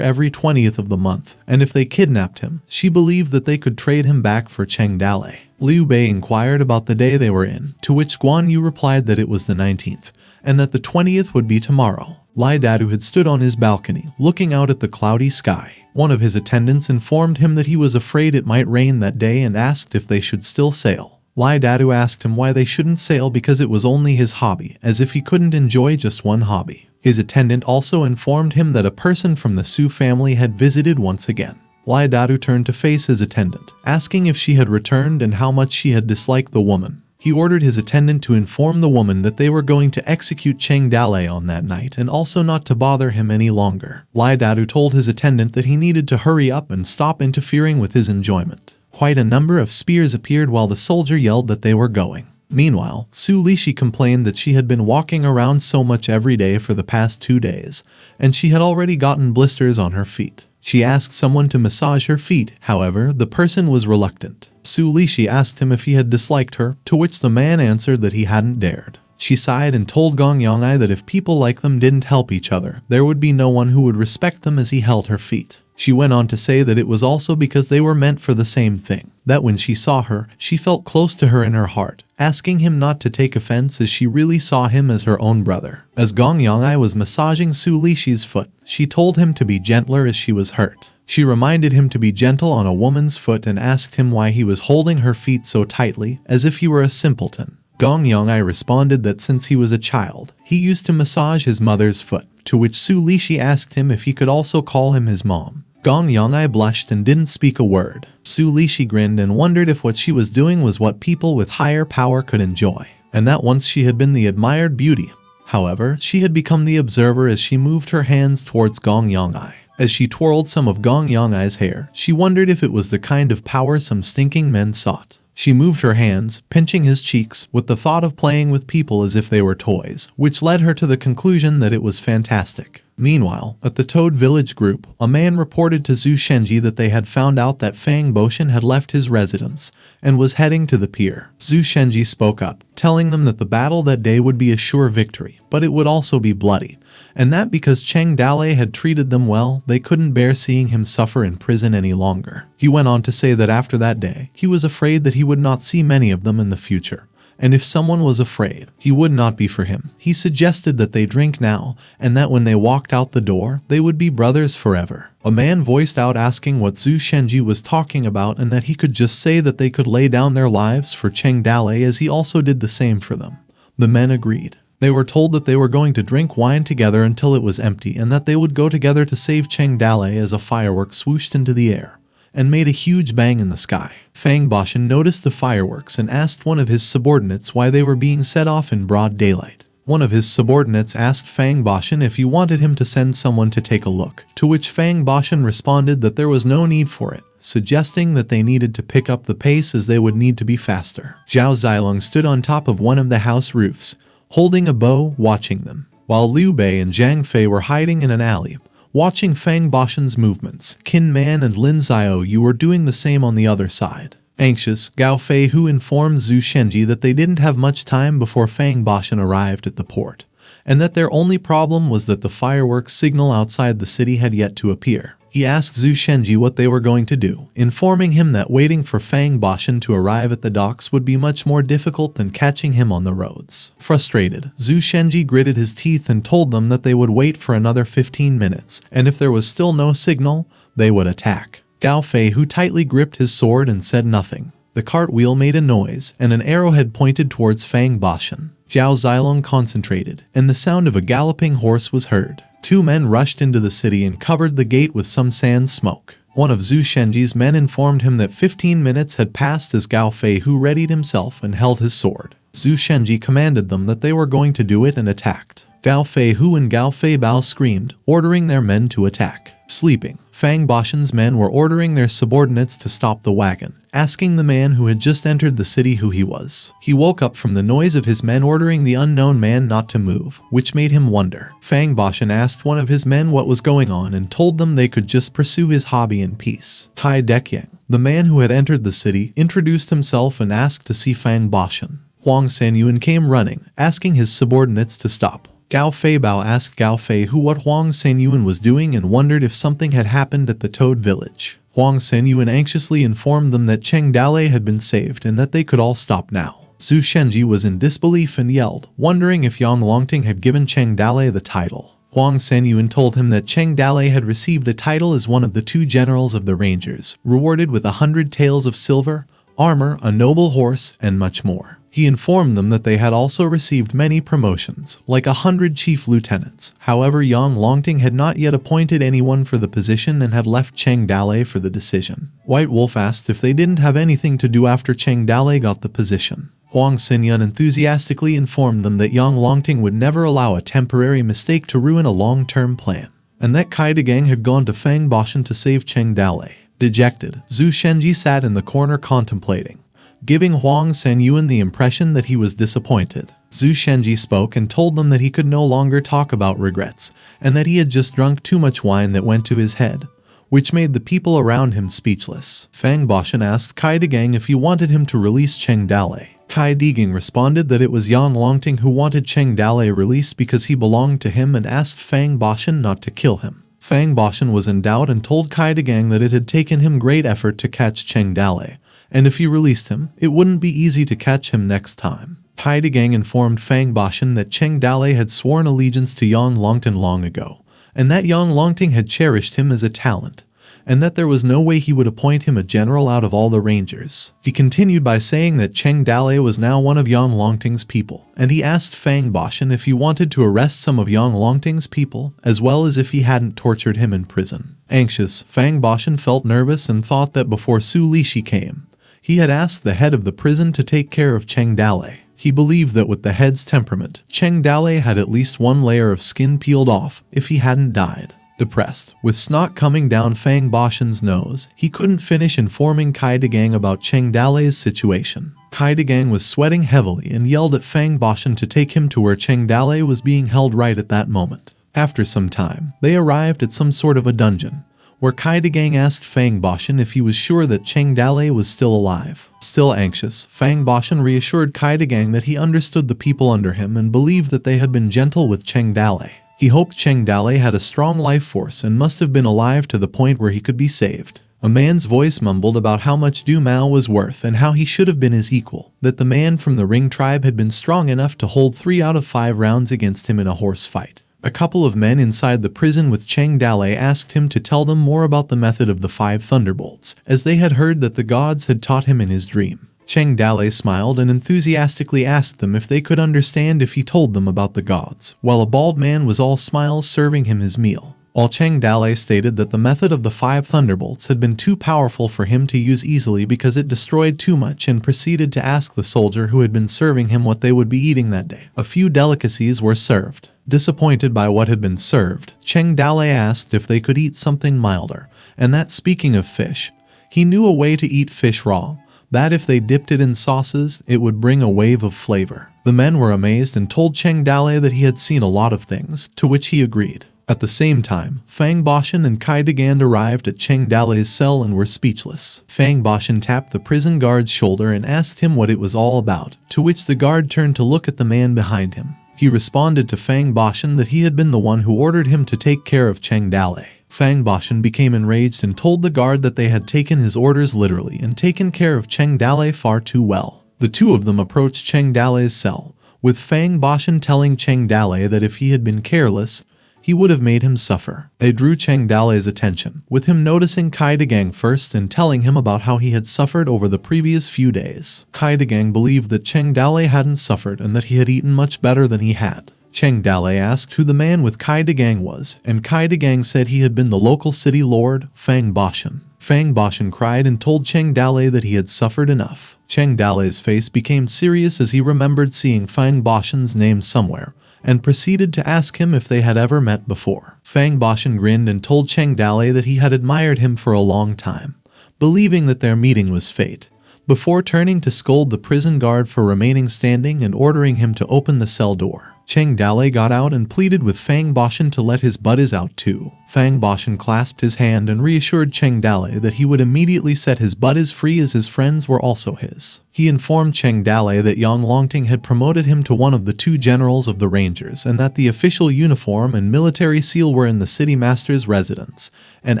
every 20th of the month, and if they kidnapped him, she believed that they could trade him back for Cheng Dale. Liu Bei inquired about the day they were in, to which Guan Yu replied that it was the 19th, and that the 20th would be tomorrow. Lai Dadu had stood on his balcony, looking out at the cloudy sky. One of his attendants informed him that he was afraid it might rain that day and asked if they should still sail. Lai Dadu asked him why they shouldn't sail because it was only his hobby, as if he couldn't enjoy just one hobby. His attendant also informed him that a person from the Su family had visited once again. Lai Dadu turned to face his attendant, asking if she had returned and how much she had disliked the woman. He ordered his attendant to inform the woman that they were going to execute Cheng Dale on that night and also not to bother him any longer. Lai Dadu told his attendant that he needed to hurry up and stop interfering with his enjoyment. Quite a number of spears appeared while the soldier yelled that they were going. Meanwhile, Su Lishi complained that she had been walking around so much every day for the past 2 days, and she had already gotten blisters on her feet. She asked someone to massage her feet, however, the person was reluctant. Su Lishi asked him if he had disliked her, to which the man answered that he hadn't dared. She sighed and told Gong Yong'ai that if people like them didn't help each other, there would be no one who would respect them as he held her feet. She went on to say that it was also because they were meant for the same thing, that when she saw her, she felt close to her in her heart, asking him not to take offense as she really saw him as her own brother. As Gong Yong'ai was massaging Su Lishi's foot, she told him to be gentler as she was hurt. She reminded him to be gentle on a woman's foot and asked him why he was holding her feet so tightly, as if he were a simpleton. Gong Yong'ai responded that since he was a child, he used to massage his mother's foot, to which Su Lishi asked him if he could also call him his mom. Gong Yong'ai blushed and didn't speak a word. Su Lishi grinned and wondered if what she was doing was what people with higher power could enjoy, and that once she had been the admired beauty. However, she had become the observer as she moved her hands towards Gong Yong'ai. As she twirled some of Gong Yong'ai's hair, she wondered if it was the kind of power some stinking men sought. She moved her hands, pinching his cheeks, with the thought of playing with people as if they were toys, which led her to the conclusion that it was fantastic. Meanwhile, at the Toad Village group, a man reported to Zhu Shenji that they had found out that Fang Boshan had left his residence and was heading to the pier. Zhu Shenji spoke up, telling them that the battle that day would be a sure victory, but it would also be bloody, and that because Cheng Dale had treated them well, they couldn't bear seeing him suffer in prison any longer. He went on to say that after that day, he was afraid that he would not see many of them in the future. And if someone was afraid, he would not be for him. He suggested that they drink now, and that when they walked out the door, they would be brothers forever. A man voiced out asking what Zhu Shenji was talking about and that he could just say that they could lay down their lives for Cheng Dale as he also did the same for them. The men agreed. They were told that they were going to drink wine together until it was empty and that they would go together to save Cheng Dale as a firework swooshed into the air and made a huge bang in the sky. Fang Boshan noticed the fireworks and asked one of his subordinates why they were being set off in broad daylight. One of his subordinates asked Fang Boshan if he wanted him to send someone to take a look, to which Fang Boshan responded that there was no need for it, suggesting that they needed to pick up the pace as they would need to be faster. Zhao Zilong stood on top of one of the house roofs, holding a bow, watching them, while Liu Bei and Zhang Fei were hiding in an alley, watching Fang Boshan's movements. Qin Man and Lin Xiaoyu were doing the same on the other side. Anxious, Gao Fei Hu informed Zhu Shenji that they didn't have much time before Fang Boshan arrived at the port, and that their only problem was that the fireworks signal outside the city had yet to appear. He asked Zhu Shenji what they were going to do, informing him that waiting for Fang Boshan to arrive at the docks would be much more difficult than catching him on the roads. Frustrated, Zhu Shenji gritted his teeth and told them that they would wait for another 15 minutes, and if there was still no signal, they would attack. Gao Fei Hu tightly gripped his sword and said nothing. The cartwheel made a noise, and an arrowhead pointed towards Fang Boshan. Zhao Zilong concentrated, and the sound of a galloping horse was heard. 2 men rushed into the city and covered the gate with some sand smoke. One of Zhu Shenji's men informed him that 15 minutes had passed as Gao Fei Hu readied himself and held his sword. Zhu Shenji commanded them that they were going to do it and attacked. Gao Fei Hu and Gao Fei Bao screamed, ordering their men to attack. Sleeping, Fang Bashan's men were ordering their subordinates to stop the wagon, asking the man who had just entered the city who he was. He woke up from the noise of his men ordering the unknown man not to move, which made him wonder. Fang Bashan asked one of his men what was going on and told them they could just pursue his hobby in peace. Kai Dekyang, the man who had entered the city, introduced himself and asked to see Fang Bashan. Huang Sanyuan came running, asking his subordinates to stop. Gao Feibao asked Gao Fei who what Huang Sanyuan was doing and wondered if something had happened at the Toad village. Huang Sanyuan anxiously informed them that Cheng Dalei had been saved and that they could all stop now. Zhu Shenji was in disbelief and yelled, wondering if Yang Longting had given Cheng Dalei the title. Huang Sanyuan told him that Cheng Dalei had received a title as one of the 2 generals of the Rangers, rewarded with 100 taels of silver, armor, a noble horse, and much more. He informed them that they had also received many promotions, like 100 chief lieutenants. However, Yang Longting had not yet appointed anyone for the position and had left Cheng Dalei for the decision. White Wolf asked if they didn't have anything to do after Cheng Dalei got the position. Huang Xinyan enthusiastically informed them that Yang Longting would never allow a temporary mistake to ruin a long-term plan, and that Kai Degang had gone to Fang Bashan to save Cheng Dalei. Dejected, Zhu Shenji sat in the corner contemplating, giving Huang Sanyuan the impression that he was disappointed. Zhu Shenji spoke and told them that he could no longer talk about regrets, and that he had just drunk too much wine that went to his head, which made the people around him speechless. Fang Bashan asked Kai Degang if he wanted him to release Cheng Dalei. Kai Degang responded that it was Yang Longting who wanted Cheng Dalei released because he belonged to him and asked Fang Bashan not to kill him. Fang Bashan was in doubt and told Kai Degang that it had taken him great effort to catch Cheng Dalei, and if he released him, it wouldn't be easy to catch him next time. Kai Degang informed Fang Bashan that Cheng Dalei had sworn allegiance to Yang Longting long ago, and that Yang Longting had cherished him as a talent, and that there was no way he would appoint him a general out of all the rangers. He continued by saying that Cheng Dalei was now one of Yang Longting's people, and he asked Fang Bashan if he wanted to arrest some of Yang Longting's people, as well as if he hadn't tortured him in prison. Anxious, Fang Bashan felt nervous and thought that before Su Lishi came, he had asked the head of the prison to take care of Cheng Dalei. He believed that with the head's temperament, Cheng Dalei had at least one layer of skin peeled off if he hadn't died. Depressed, with snot coming down Fang Bashan's nose, he couldn't finish informing Kai Degang about Cheng Dalei's situation. Kai Degang was sweating heavily and yelled at Fang Bashan to take him to where Cheng Dalei was being held right at that moment. After some time, they arrived at some sort of a dungeon, where Kai Degang asked Fang Bashan if he was sure that Cheng Dalei was still alive. Still anxious, Fang Bashan reassured Kai Degang that he understood the people under him and believed that they had been gentle with Cheng Dalei. He hoped Cheng Dalei had a strong life force and must have been alive to the point where he could be saved. A man's voice mumbled about how much Du Mao was worth and how he should have been his equal, that the man from the Ring tribe had been strong enough to hold 3 out of 5 rounds against him in a horse fight. A couple of men inside the prison with Cheng Dalei asked him to tell them more about the method of the 5 thunderbolts, as they had heard that the gods had taught him in his dream. Cheng Dalei smiled and enthusiastically asked them if they could understand if he told them about the gods, while a bald man was all smiles serving him his meal. While Cheng Dalei stated that the method of the 5 thunderbolts had been too powerful for him to use easily because it destroyed too much, and proceeded to ask the soldier who had been serving him what they would be eating that day. A few delicacies were served. Disappointed by what had been served, Cheng Dalei asked if they could eat something milder, and that speaking of fish, he knew a way to eat fish raw, that if they dipped it in sauces, it would bring a wave of flavor. The men were amazed and told Cheng Dalei that he had seen a lot of things, to which he agreed. At the same time, Fang Bashan and Kai Degang arrived at Cheng Dalei's cell and were speechless. Fang Bashan tapped the prison guard's shoulder and asked him what it was all about, to which the guard turned to look at the man behind him. He responded to Fang Bashan that he had been the one who ordered him to take care of Cheng Dalei. Fang Bashan became enraged and told the guard that they had taken his orders literally and taken care of Cheng Dalei far too well. The two of them approached Cheng Dalei's cell, with Fang Bashan telling Cheng Dalei that if he had been careless, he would have made him suffer. They drew Cheng Dalei's attention, with him noticing Kai Degang first and telling him about how he had suffered over the previous few days. Kai Degang believed that Cheng Dalei hadn't suffered and that he had eaten much better than he had. Cheng Dalei asked who the man with Kai Degang was, and Kai Degang said he had been the local city lord, Fang Bashan. Fang Bashan cried and told Cheng Dalei that he had suffered enough. Cheng Dalei's face became serious as he remembered seeing Fang Bashan's name somewhere, and proceeded to ask him if they had ever met before. Fang Bashan grinned and told Cheng Dalei that he had admired him for a long time, believing that their meeting was fate, before turning to scold the prison guard for remaining standing and ordering him to open the cell door. Cheng Dalei got out and pleaded with Fang Bashan to let his buddies out too. Fang Bashan clasped his hand and reassured Cheng Dalei that he would immediately set his buddies free as his friends were also his. He informed Cheng Dalei that Yang Longting had promoted him to one of the 2 generals of the Rangers and that the official uniform and military seal were in the city master's residence, and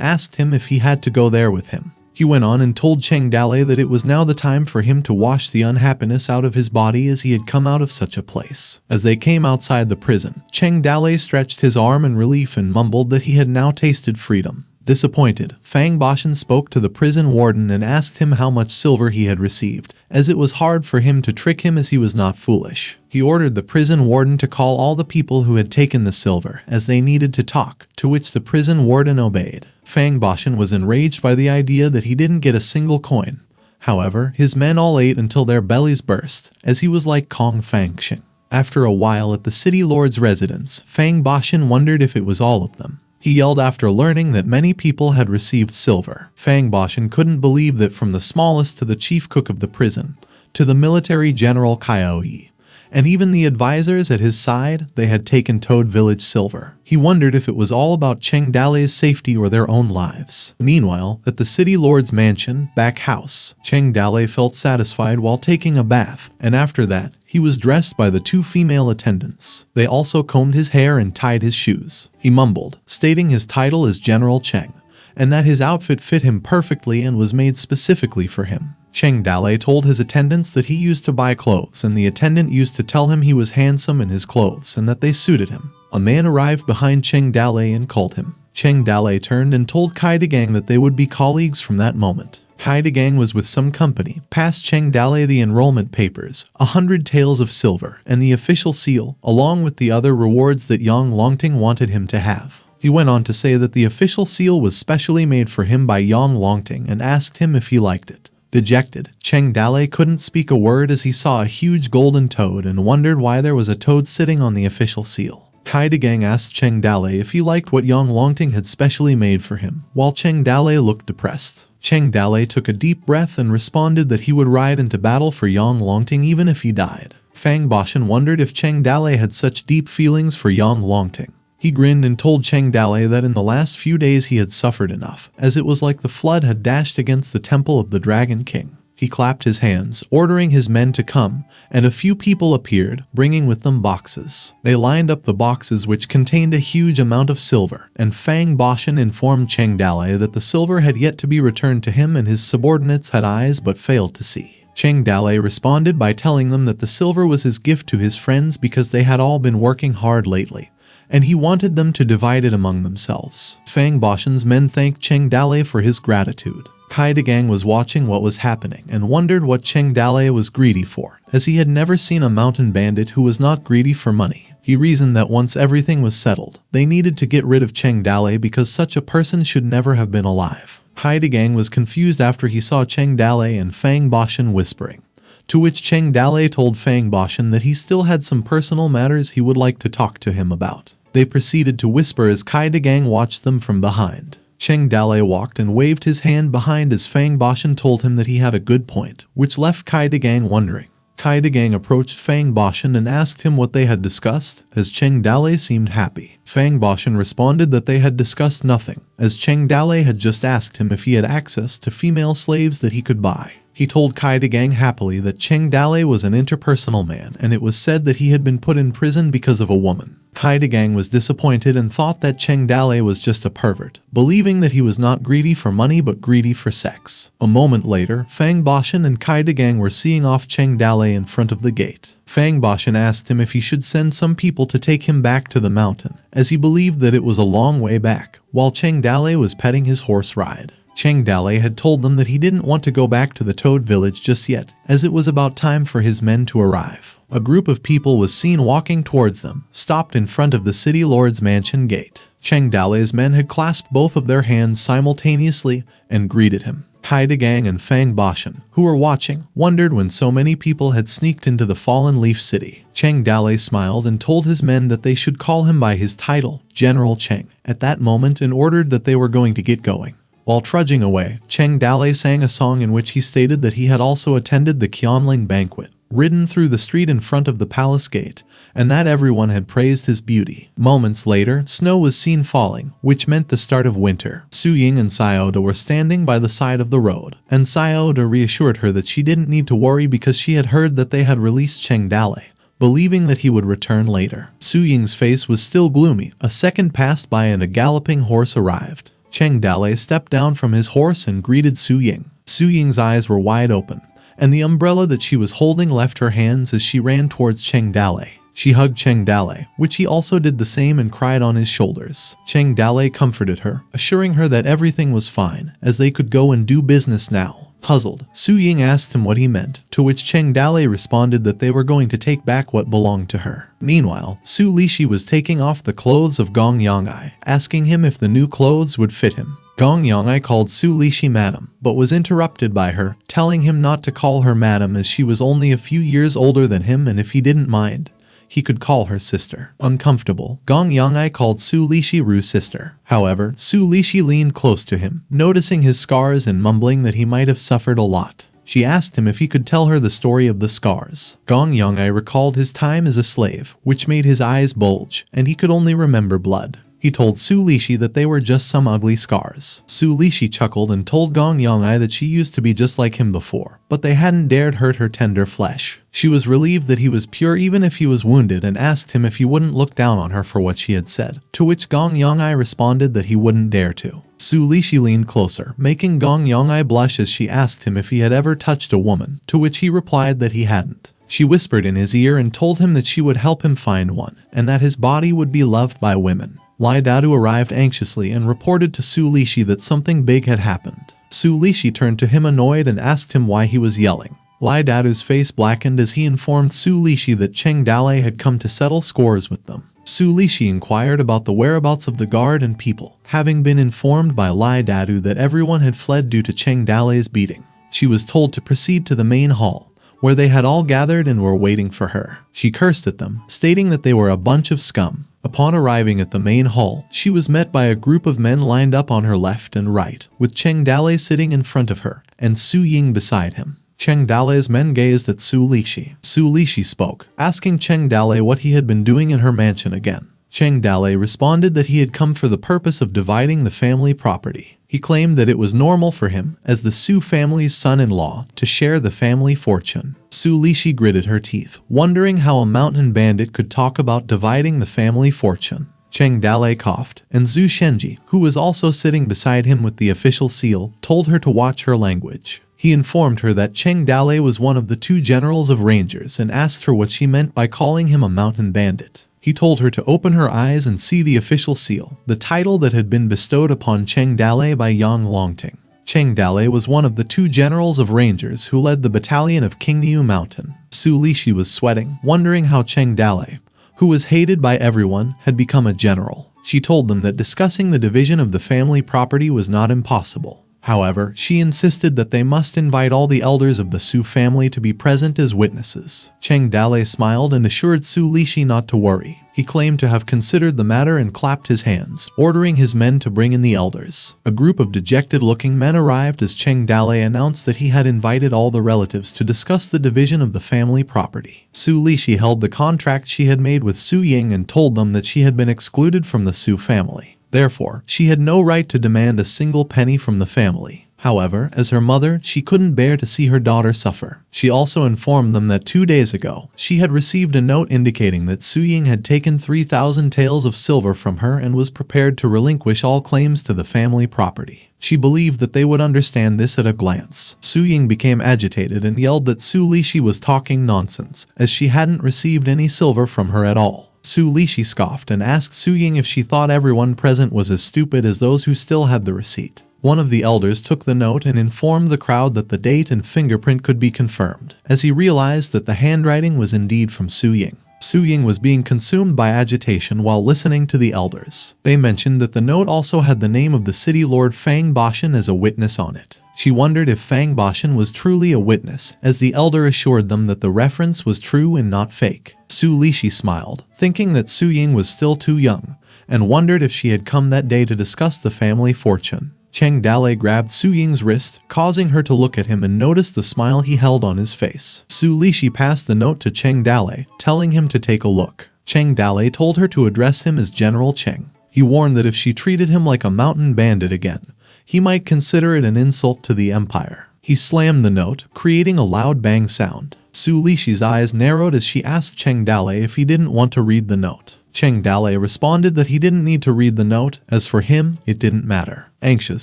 asked him if he had to go there with him. He went on and told Cheng Dalei that it was now the time for him to wash the unhappiness out of his body as he had come out of such a place. As they came outside the prison, Cheng Dalei stretched his arm in relief and mumbled that he had now tasted freedom. Disappointed, Fang Bashan spoke to the prison warden and asked him how much silver he had received, as it was hard for him to trick him as he was not foolish. He ordered the prison warden to call all the people who had taken the silver, as they needed to talk, to which the prison warden obeyed. Fang Bashan was enraged by the idea that he didn't get a single coin. However, his men all ate until their bellies burst, as he was like Kong Fangxing. After a while at the city lord's residence, Fang Bashan wondered if it was all of them. He yelled after learning that many people had received silver. Fang Bashan couldn't believe that from the smallest to the chief cook of the prison, to the military general Kaioi, and even the advisors at his side, they had taken Toad Village silver. He wondered if it was all about Cheng Dalei's safety or their own lives. Meanwhile, at the city lord's mansion, back house, Cheng Dalei felt satisfied while taking a bath, and after that, he was dressed by the 2 female attendants. They also combed his hair and tied his shoes. He mumbled, stating his title as General Cheng, and that his outfit fit him perfectly and was made specifically for him. Cheng Dalei told his attendants that he used to buy clothes, and the attendant used to tell him he was handsome in his clothes and that they suited him. A man arrived behind Cheng Dalei and called him. Cheng Dalei turned and told Kai Degang that they would be colleagues from that moment. Kai Degang was with some company, passed Cheng Dalei the enrollment papers, 100 taels of silver, and the official seal, along with the other rewards that Yang Longting wanted him to have. He went on to say that the official seal was specially made for him by Yang Longting and asked him if he liked it. Dejected, Cheng Dalei couldn't speak a word as he saw a huge golden toad and wondered why there was a toad sitting on the official seal. Kai Degang asked Cheng Dalei if he liked what Yang Longting had specially made for him, while Cheng Dalei looked depressed. Cheng Dalei took a deep breath and responded that he would ride into battle for Yang Longting even if he died. Fang Bashan wondered if Cheng Dalei had such deep feelings for Yang Longting. He grinned and told Cheng Dalei that in the last few days he had suffered enough, as it was like the flood had dashed against the temple of the Dragon King. He clapped his hands, ordering his men to come, and a few people appeared, bringing with them boxes. They lined up the boxes which contained a huge amount of silver, and Fang Bashan informed Cheng Dalei that the silver had yet to be returned to him and his subordinates had eyes but failed to see. Cheng Dalei responded by telling them that the silver was his gift to his friends because they had all been working hard lately, and he wanted them to divide it among themselves. Fang Bashan's men thanked Cheng Dalei for his gratitude. Kai Degang was watching what was happening and wondered what Cheng Dalei was greedy for, as he had never seen a mountain bandit who was not greedy for money. He reasoned that once everything was settled, they needed to get rid of Cheng Dalei because such a person should never have been alive. Kai Degang was confused after he saw Cheng Dalei and Fang Bashan whispering, to which Cheng Dalei told Fang Bashan that he still had some personal matters he would like to talk to him about. They proceeded to whisper as Kai Degang watched them from behind. Cheng Dalei walked and waved his hand behind as Fang Bashan told him that he had a good point, which left Kai Degang wondering. Kai Degang approached Fang Bashan and asked him what they had discussed, as Cheng Dalei seemed happy. Fang Bashan responded that they had discussed nothing, as Cheng Dalei had just asked him if he had access to female slaves that he could buy. He told Kai Degang happily that Cheng Dalei was an interpersonal man and it was said that he had been put in prison because of a woman. Kai Degang was disappointed and thought that Cheng Dalei was just a pervert, believing that he was not greedy for money but greedy for sex. A moment later, Fang Bashan and Kai Degang were seeing off Cheng Dalei in front of the gate. Fang Bashan asked him if he should send some people to take him back to the mountain, as he believed that it was a long way back, while Cheng Dalei was petting his horse ride. Cheng Dalei had told them that he didn't want to go back to the Toad Village just yet, as it was about time for his men to arrive. A group of people was seen walking towards them, stopped in front of the city lord's mansion gate. Cheng Dalei's men had clasped both of their hands simultaneously and greeted him. Haida Gang and Fang Bashan, who were watching, wondered when so many people had sneaked into the fallen Leaf City. Cheng Dalei smiled and told his men that they should call him by his title, General Cheng, at that moment, and ordered that they were going to get going. While trudging away, Cheng Dalei sang a song in which he stated that he had also attended the Qianling banquet, ridden through the street in front of the palace gate, and that everyone had praised his beauty. Moments later, snow was seen falling, which meant the start of winter. Su Ying and Sioda were standing by the side of the road, and Sioda reassured her that she didn't need to worry because she had heard that they had released Cheng Dalei, believing that he would return later. Su Ying's face was still gloomy. A second passed by and a galloping horse arrived. Cheng Dalei stepped down from his horse and greeted Su Ying. Su Ying's eyes were wide open, and the umbrella that she was holding left her hands as she ran towards Cheng Dalei. She hugged Cheng Dalei, which he also did the same, and cried on his shoulders. Cheng Dalei comforted her, assuring her that everything was fine, as they could go and do business now. Puzzled, Su Ying asked him what he meant, to which Cheng Dalei responded that they were going to take back what belonged to her. Meanwhile, Su Lishi was taking off the clothes of Gong Yangai, asking him if the new clothes would fit him. Gong Yangai called Su Lishi madam, but was interrupted by her, telling him not to call her madam as she was only a few years older than him, and if he didn't mind, he could call her sister. Uncomfortable, Gong Yangai called Su Lishi Ru's sister. However, Su Lishi leaned close to him, noticing his scars and mumbling that he might have suffered a lot. She asked him if he could tell her the story of the scars. Gong Yangai recalled his time as a slave, which made his eyes bulge, and he could only remember blood. He told Su Lishi that they were just some ugly scars. Su Lishi chuckled and told Gong Yangai that she used to be just like him before, but they hadn't dared hurt her tender flesh. She was relieved that he was pure even if he was wounded, and asked him if he wouldn't look down on her for what she had said, to which Gong Yangai responded that he wouldn't dare to. Su Lishi leaned closer, making Gong Yangai blush as she asked him if he had ever touched a woman, to which he replied that he hadn't. She whispered in his ear and told him that she would help him find one, and that his body would be loved by women. Lai Dadu arrived anxiously and reported to Su Lishi that something big had happened. Su Lishi turned to him annoyed and asked him why he was yelling. Lai Dadu's face blackened as he informed Su Lishi that Cheng Dalei had come to settle scores with them. Su Lishi inquired about the whereabouts of the guard and people, having been informed by Lai Dadu that everyone had fled due to Cheng Dalei's beating. She was told to proceed to the main hall, where they had all gathered and were waiting for her. She cursed at them, stating that they were a bunch of scum. Upon arriving at the main hall, she was met by a group of men lined up on her left and right, with Cheng Dalei sitting in front of her, and Su Ying beside him. Cheng Dalei's men gazed at Su Lishi. Su Lishi spoke, asking Cheng Dalei what he had been doing in her mansion again. Cheng Dalei responded that he had come for the purpose of dividing the family property. He claimed that it was normal for him, as the Su family's son-in-law, to share the family fortune. Su Lishi gritted her teeth, wondering how a mountain bandit could talk about dividing the family fortune. Cheng Dalei coughed, and Zhu Shenji, who was also sitting beside him with the official seal, told her to watch her language. He informed her that Cheng Dalei was one of the 2 generals of rangers and asked her what she meant by calling him a mountain bandit. He told her to open her eyes and see the official seal, the title that had been bestowed upon Cheng Dalei by Yang Longting. Cheng Dalei was one of the 2 generals of rangers who led the battalion of Qingniu Mountain. Su Lishi was sweating, wondering how Cheng Dalei, who was hated by everyone, had become a general. She told them that discussing the division of the family property was not impossible. However, she insisted that they must invite all the elders of the Su family to be present as witnesses. Cheng Dalei smiled and assured Su Lishi not to worry. He claimed to have considered the matter and clapped his hands, ordering his men to bring in the elders. A group of dejected-looking men arrived as Cheng Dalei announced that he had invited all the relatives to discuss the division of the family property. Su Lishi held the contract she had made with Su Ying and told them that she had been excluded from the Su family. Therefore, she had no right to demand a single penny from the family. However, as her mother, she couldn't bear to see her daughter suffer. She also informed them that 2 days ago, she had received a note indicating that Su Ying had taken 3,000 taels of silver from her and was prepared to relinquish all claims to the family property. She believed that they would understand this at a glance. Su Ying became agitated and yelled that Su Lishi was talking nonsense, as she hadn't received any silver from her at all. Su Lishi scoffed and asked Su Ying if she thought everyone present was as stupid as those who still had the receipt. One of the elders took the note and informed the crowd that the date and fingerprint could be confirmed, as he realized that the handwriting was indeed from Su Ying. Su Ying was being consumed by agitation while listening to the elders. They mentioned that the note also had the name of the city lord Fang Bashan as a witness on it. She wondered if Fang Bashan was truly a witness, as the elder assured them that the reference was true and not fake. Su Lishi smiled, thinking that Su Ying was still too young, and wondered if she had come that day to discuss the family fortune. Cheng Dalei grabbed Su Ying's wrist, causing her to look at him and notice the smile he held on his face. Su Lishi passed the note to Cheng Dalei, telling him to take a look. Cheng Dalei told her to address him as General Cheng. He warned that if she treated him like a mountain bandit again, he might consider it an insult to the empire. He slammed the note, creating a loud bang sound. Su Lishi's eyes narrowed as she asked Cheng Dalei if he didn't want to read the note. Cheng Dalei responded that he didn't need to read the note, as for him, it didn't matter. Anxious,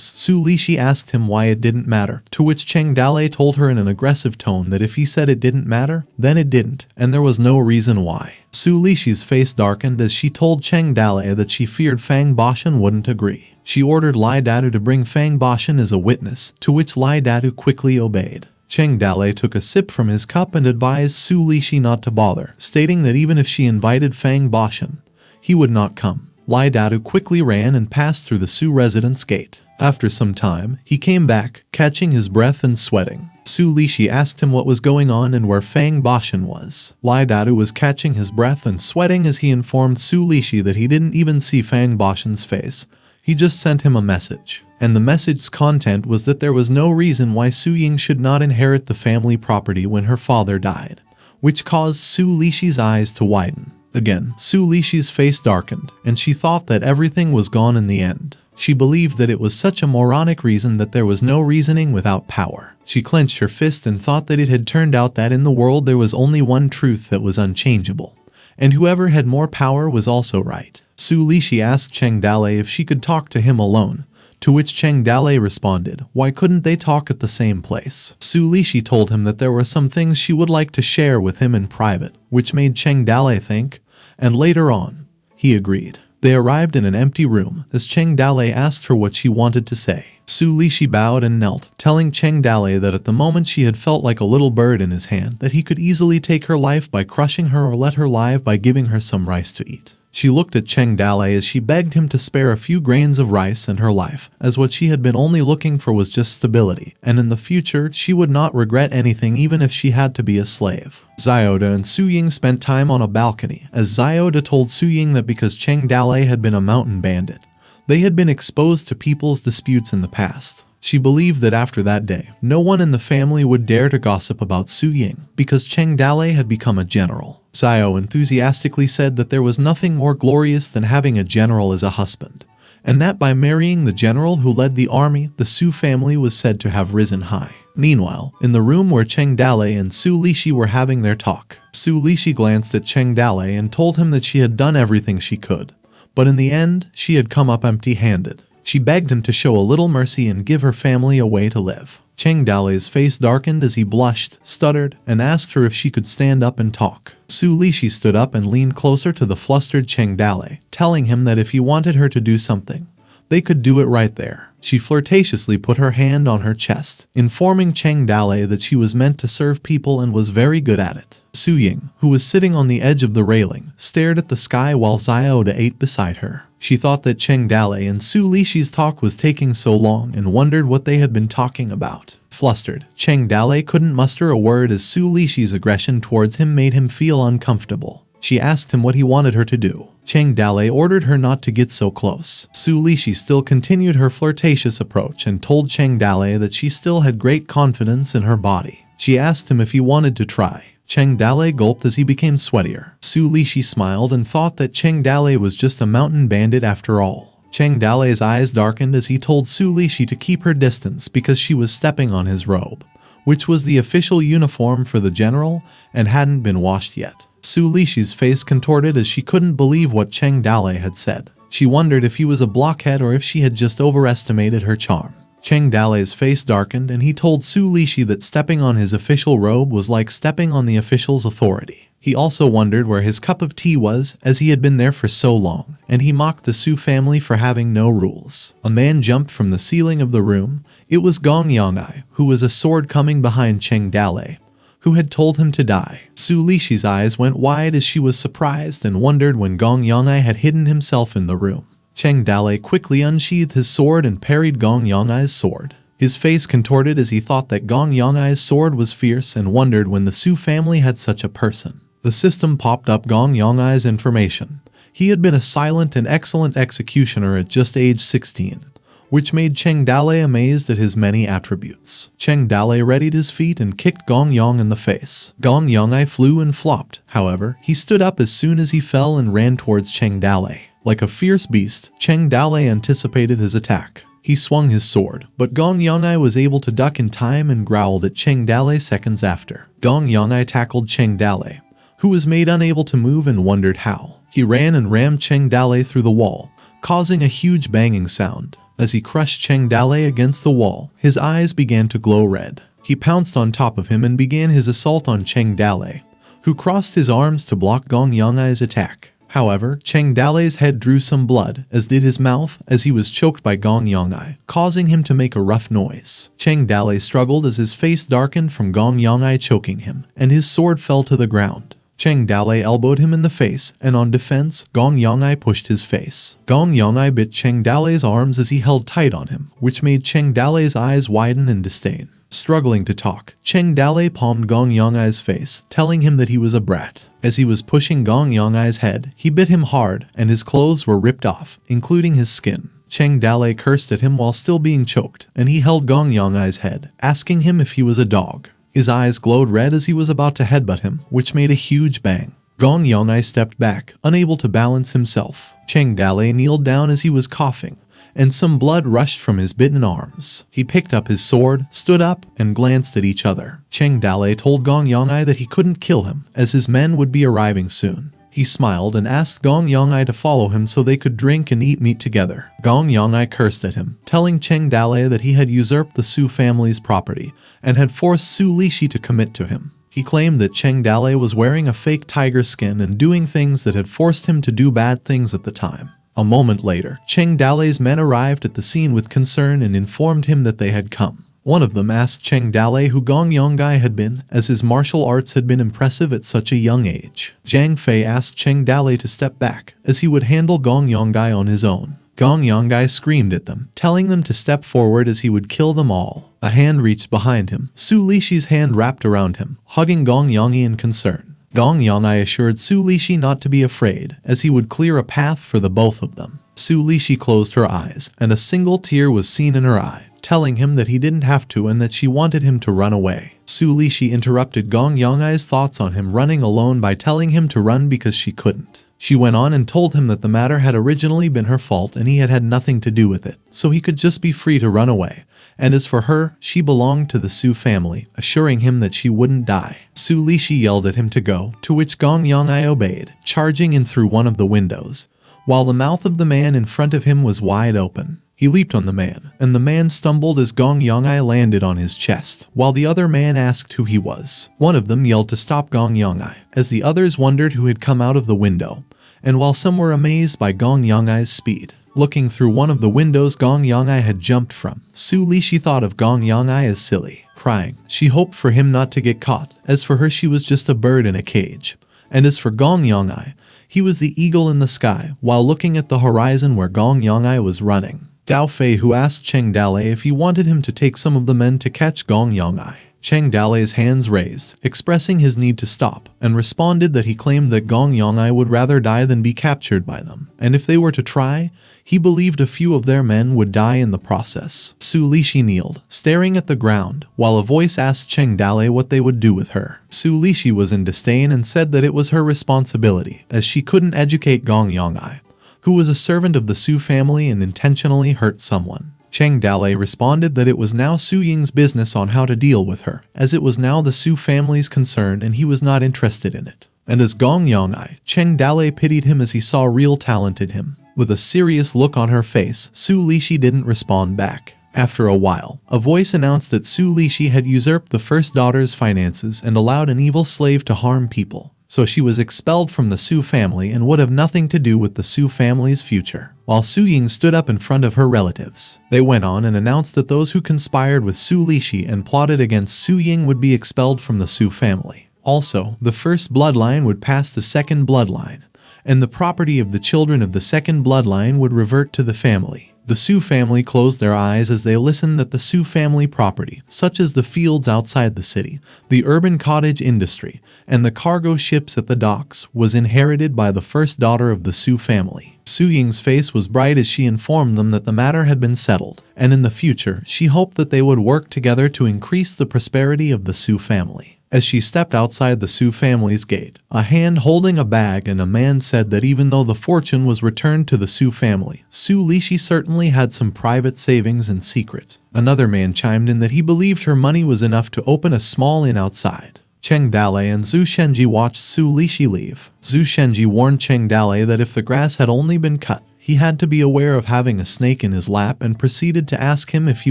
Su Lishi asked him why it didn't matter, to which Cheng Dalei told her in an aggressive tone that if he said it didn't matter, then it didn't, and there was no reason why. Su Lishi's face darkened as she told Cheng Dalei that she feared Fang Bashan wouldn't agree. She ordered Lai Dadu to bring Fang Bashan as a witness, to which Lai Dadu quickly obeyed. Cheng Dalei took a sip from his cup and advised Su Lishi not to bother, stating that even if she invited Fang Bashan, he would not come. Lai Dadu quickly ran and passed through the Su residence gate. After some time, he came back, catching his breath and sweating. Su Lishi asked him what was going on and where Fang Bashan was. Lai Dadu was catching his breath and sweating as he informed Su Lishi that he didn't even see Fang Bashan's face. He just sent him a message. And the message's content was that there was no reason why Su Ying should not inherit the family property when her father died, which caused Su Lishi's eyes to widen. Again, Su Lishi's face darkened, and she thought that everything was gone in the end. She believed that it was such a moronic reason that there was no reasoning without power. She clenched her fist and thought that it had turned out that in the world there was only one truth that was unchangeable, and whoever had more power was also right. Su Lishi asked Cheng Dalei if she could talk to him alone, to which Cheng Dalei responded, why couldn't they talk at the same place? Su Lishi told him that there were some things she would like to share with him in private, which made Cheng Dalei think, and later on, he agreed. They arrived in an empty room, as Cheng Dalei asked her what she wanted to say. Su Lishi bowed and knelt, telling Cheng Dalei that at the moment she had felt like a little bird in his hand, that he could easily take her life by crushing her or let her live by giving her some rice to eat. She looked at Cheng Dalei as she begged him to spare a few grains of rice and her life, as what she had been only looking for was just stability, and in the future she would not regret anything even if she had to be a slave. Xiaoda and Su Ying spent time on a balcony, as Xiaoda told Su Ying that because Cheng Dalei had been a mountain bandit, they had been exposed to people's disputes in the past. She believed that after that day, no one in the family would dare to gossip about Su Ying, because Cheng Dalei had become a general. Xiao enthusiastically said that there was nothing more glorious than having a general as a husband, and that by marrying the general who led the army, the Su family was said to have risen high. Meanwhile, in the room where Cheng Dalei and Su Lishi were having their talk, Su Lishi glanced at Cheng Dalei and told him that she had done everything she could, but in the end, she had come up empty-handed. She begged him to show a little mercy and give her family a way to live. Cheng Dalei's face darkened as he blushed, stuttered, and asked her if she could stand up and talk. Su Lishi stood up and leaned closer to the flustered Cheng Dalei, telling him that if he wanted her to do something, they could do it right there. She flirtatiously put her hand on her chest, informing Cheng Dalei that she was meant to serve people and was very good at it. Su Ying, who was sitting on the edge of the railing, stared at the sky while Xiaoda ate beside her. She thought that Cheng Dalei and Su Lishi's talk was taking so long and wondered what they had been talking about. Flustered, Cheng Dalei couldn't muster a word as Su Lishi's aggression towards him made him feel uncomfortable. She asked him what he wanted her to do. Cheng Dalei ordered her not to get so close. Su Lishi still continued her flirtatious approach and told Cheng Dalei that she still had great confidence in her body. She asked him if he wanted to try. Cheng Dalei gulped as he became sweatier. Su Lishi smiled and thought that Cheng Dalei was just a mountain bandit after all. Cheng Dalei's eyes darkened as he told Su Lishi to keep her distance because she was stepping on his robe, which was the official uniform for the general and hadn't been washed yet. Su Lishi's face contorted as she couldn't believe what Cheng Dalei had said. She wondered if he was a blockhead or if she had just overestimated her charm. Cheng Dalei's face darkened and he told Su Lishi that stepping on his official robe was like stepping on the official's authority. He also wondered where his cup of tea was, as he had been there for so long, and he mocked the Su family for having no rules. A man jumped from the ceiling of the room. It was Gong Yangai, who was a sword coming behind Cheng Dalei, who had told him to die. Su Lishi's eyes went wide as she was surprised and wondered when Gong Yangai had hidden himself in the room. Cheng Dalei quickly unsheathed his sword and parried Gong Yangai's sword. His face contorted as he thought that Gong Yongai's sword was fierce and wondered when the Su family had such a person. The system popped up Gong Yongai's information. He had been a silent and excellent executioner at just age 16, which made Cheng Dale amazed at his many attributes. Cheng Dale readied his feet and kicked Gong Yong in the face. Gong Yongai flew and flopped. However, he stood up as soon as he fell and ran towards Cheng Dale. Like a fierce beast, Cheng Dale anticipated his attack. He swung his sword, but Gong Yongai was able to duck in time and growled at Cheng Dale seconds after. Gong Yongai tackled Cheng Dale, who was made unable to move and wondered how. He ran and rammed Cheng Dale through the wall, causing a huge banging sound. As he crushed Cheng Dale against the wall, his eyes began to glow red. He pounced on top of him and began his assault on Cheng Dale, who crossed his arms to block Gong Yongai's attack. However, Cheng Dale's head drew some blood, as did his mouth, as he was choked by Gong Yongai, causing him to make a rough noise. Cheng Dale struggled as his face darkened from Gong Yongai choking him, and his sword fell to the ground. Cheng Dale elbowed him in the face, and on defense, Gong Yongai pushed his face. Gong Yongai bit Cheng Dale's arms as he held tight on him, which made Cheng Dale's eyes widen in disdain. Struggling to talk, Cheng Dale palmed Gong Yongai's face, telling him that he was a brat. As he was pushing Gong Yongai's head, he bit him hard, and his clothes were ripped off, including his skin. Cheng Dale cursed at him while still being choked, and he held Gong Yongai's head, asking him if he was a dog. His eyes glowed red as he was about to headbutt him, which made a huge bang. Gong Yongai stepped back, unable to balance himself. Cheng Dale kneeled down as he was coughing, and some blood rushed from his bitten arms. He picked up his sword, stood up, and glanced at each other. Cheng Dale told Gong Yongai that he couldn't kill him, as his men would be arriving soon. He smiled and asked Gong Yongai to follow him so they could drink and eat meat together. Gong Yongai cursed at him, telling Cheng Dale that he had usurped the Su family's property and had forced Su Lishi to commit to him. He claimed that Cheng Dale was wearing a fake tiger skin and doing things that had forced him to do bad things at the time. A moment later, Cheng Dale's men arrived at the scene with concern and informed him that they had come. One of them asked Cheng Dale who Gong Yongai had been, as his martial arts had been impressive at such a young age. Zhang Fei asked Cheng Dale to step back, as he would handle Gong Yongai on his own. Gong Yongai screamed at them, telling them to step forward as he would kill them all. A hand reached behind him. Su Lishi's hand wrapped around him, hugging Gong Yongai in concern. Gong Yongai assured Su Lishi not to be afraid, as he would clear a path for the both of them. Su Lishi closed her eyes, and a single tear was seen in her eye, telling him that he didn't have to and that she wanted him to run away. Su Lishi interrupted Gong Yongai's thoughts on him running alone by telling him to run because she couldn't. She went on and told him that the matter had originally been her fault and he had had nothing to do with it, so he could just be free to run away. And as for her, she belonged to the Su family, assuring him that she wouldn't die. Su Lishi yelled at him to go, to which Gong Yongai obeyed, charging in through one of the windows, while the mouth of the man in front of him was wide open. He leaped on the man, and the man stumbled as Gong Yongai landed on his chest, while the other man asked who he was. One of them yelled to stop Gong Yongai, as the others wondered who had come out of the window, and while some were amazed by Gong Yongai's speed. Looking through one of the windows Gong Yongai had jumped from, Su Lishi thought of Gong Yongai as silly. Crying, she hoped for him not to get caught, as for her she was just a bird in a cage. And as for Gong Yongai, he was the eagle in the sky, while looking at the horizon where Gong Yongai was running. Dao Fei who asked Cheng Dale if he wanted him to take some of the men to catch Gong Yongai. Cheng Dale's hands raised, expressing his need to stop, and responded that he claimed that Gong Yongai would rather die than be captured by them, and if they were to try, he believed a few of their men would die in the process. Su Lishi kneeled, staring at the ground, while a voice asked Cheng Dale what they would do with her. Su Lishi was in disdain and said that it was her responsibility, as she couldn't educate Gong Yongai, who was a servant of the Su family and intentionally hurt someone. Cheng Dale responded that it was now Su Ying's business on how to deal with her, as it was now the Su family's concern and he was not interested in it. And as Gong Yongai, Cheng Dale pitied him as he saw real talent in him. With a serious look on her face, Su Lishi didn't respond back. After a while, a voice announced that Su Lishi had usurped the first daughter's finances and allowed an evil slave to harm people. So she was expelled from the Su family and would have nothing to do with the Su family's future. While Su Ying stood up in front of her relatives, they went on and announced that those who conspired with Su Lishi and plotted against Su Ying would be expelled from the Su family. Also, the first bloodline would pass the second bloodline, and the property of the children of the second bloodline would revert to the family. The Su family closed their eyes as they listened that the Su family property, such as the fields outside the city, the urban cottage industry, and the cargo ships at the docks, was inherited by the first daughter of the Su family. Su Ying's face was bright as she informed them that the matter had been settled, and in the future, she hoped that they would work together to increase the prosperity of the Su family. As she stepped outside the Su family's gate, a hand holding a bag and a man said that even though the fortune was returned to the Su family, Su Lishi certainly had some private savings in secret. Another man chimed in that he believed her money was enough to open a small inn outside. Cheng Dalei and Zhu Shenji watched Su Lishi leave. Zhu Shenji warned Cheng Dalei that if the grass had only been cut, he had to be aware of having a snake in his lap and proceeded to ask him if he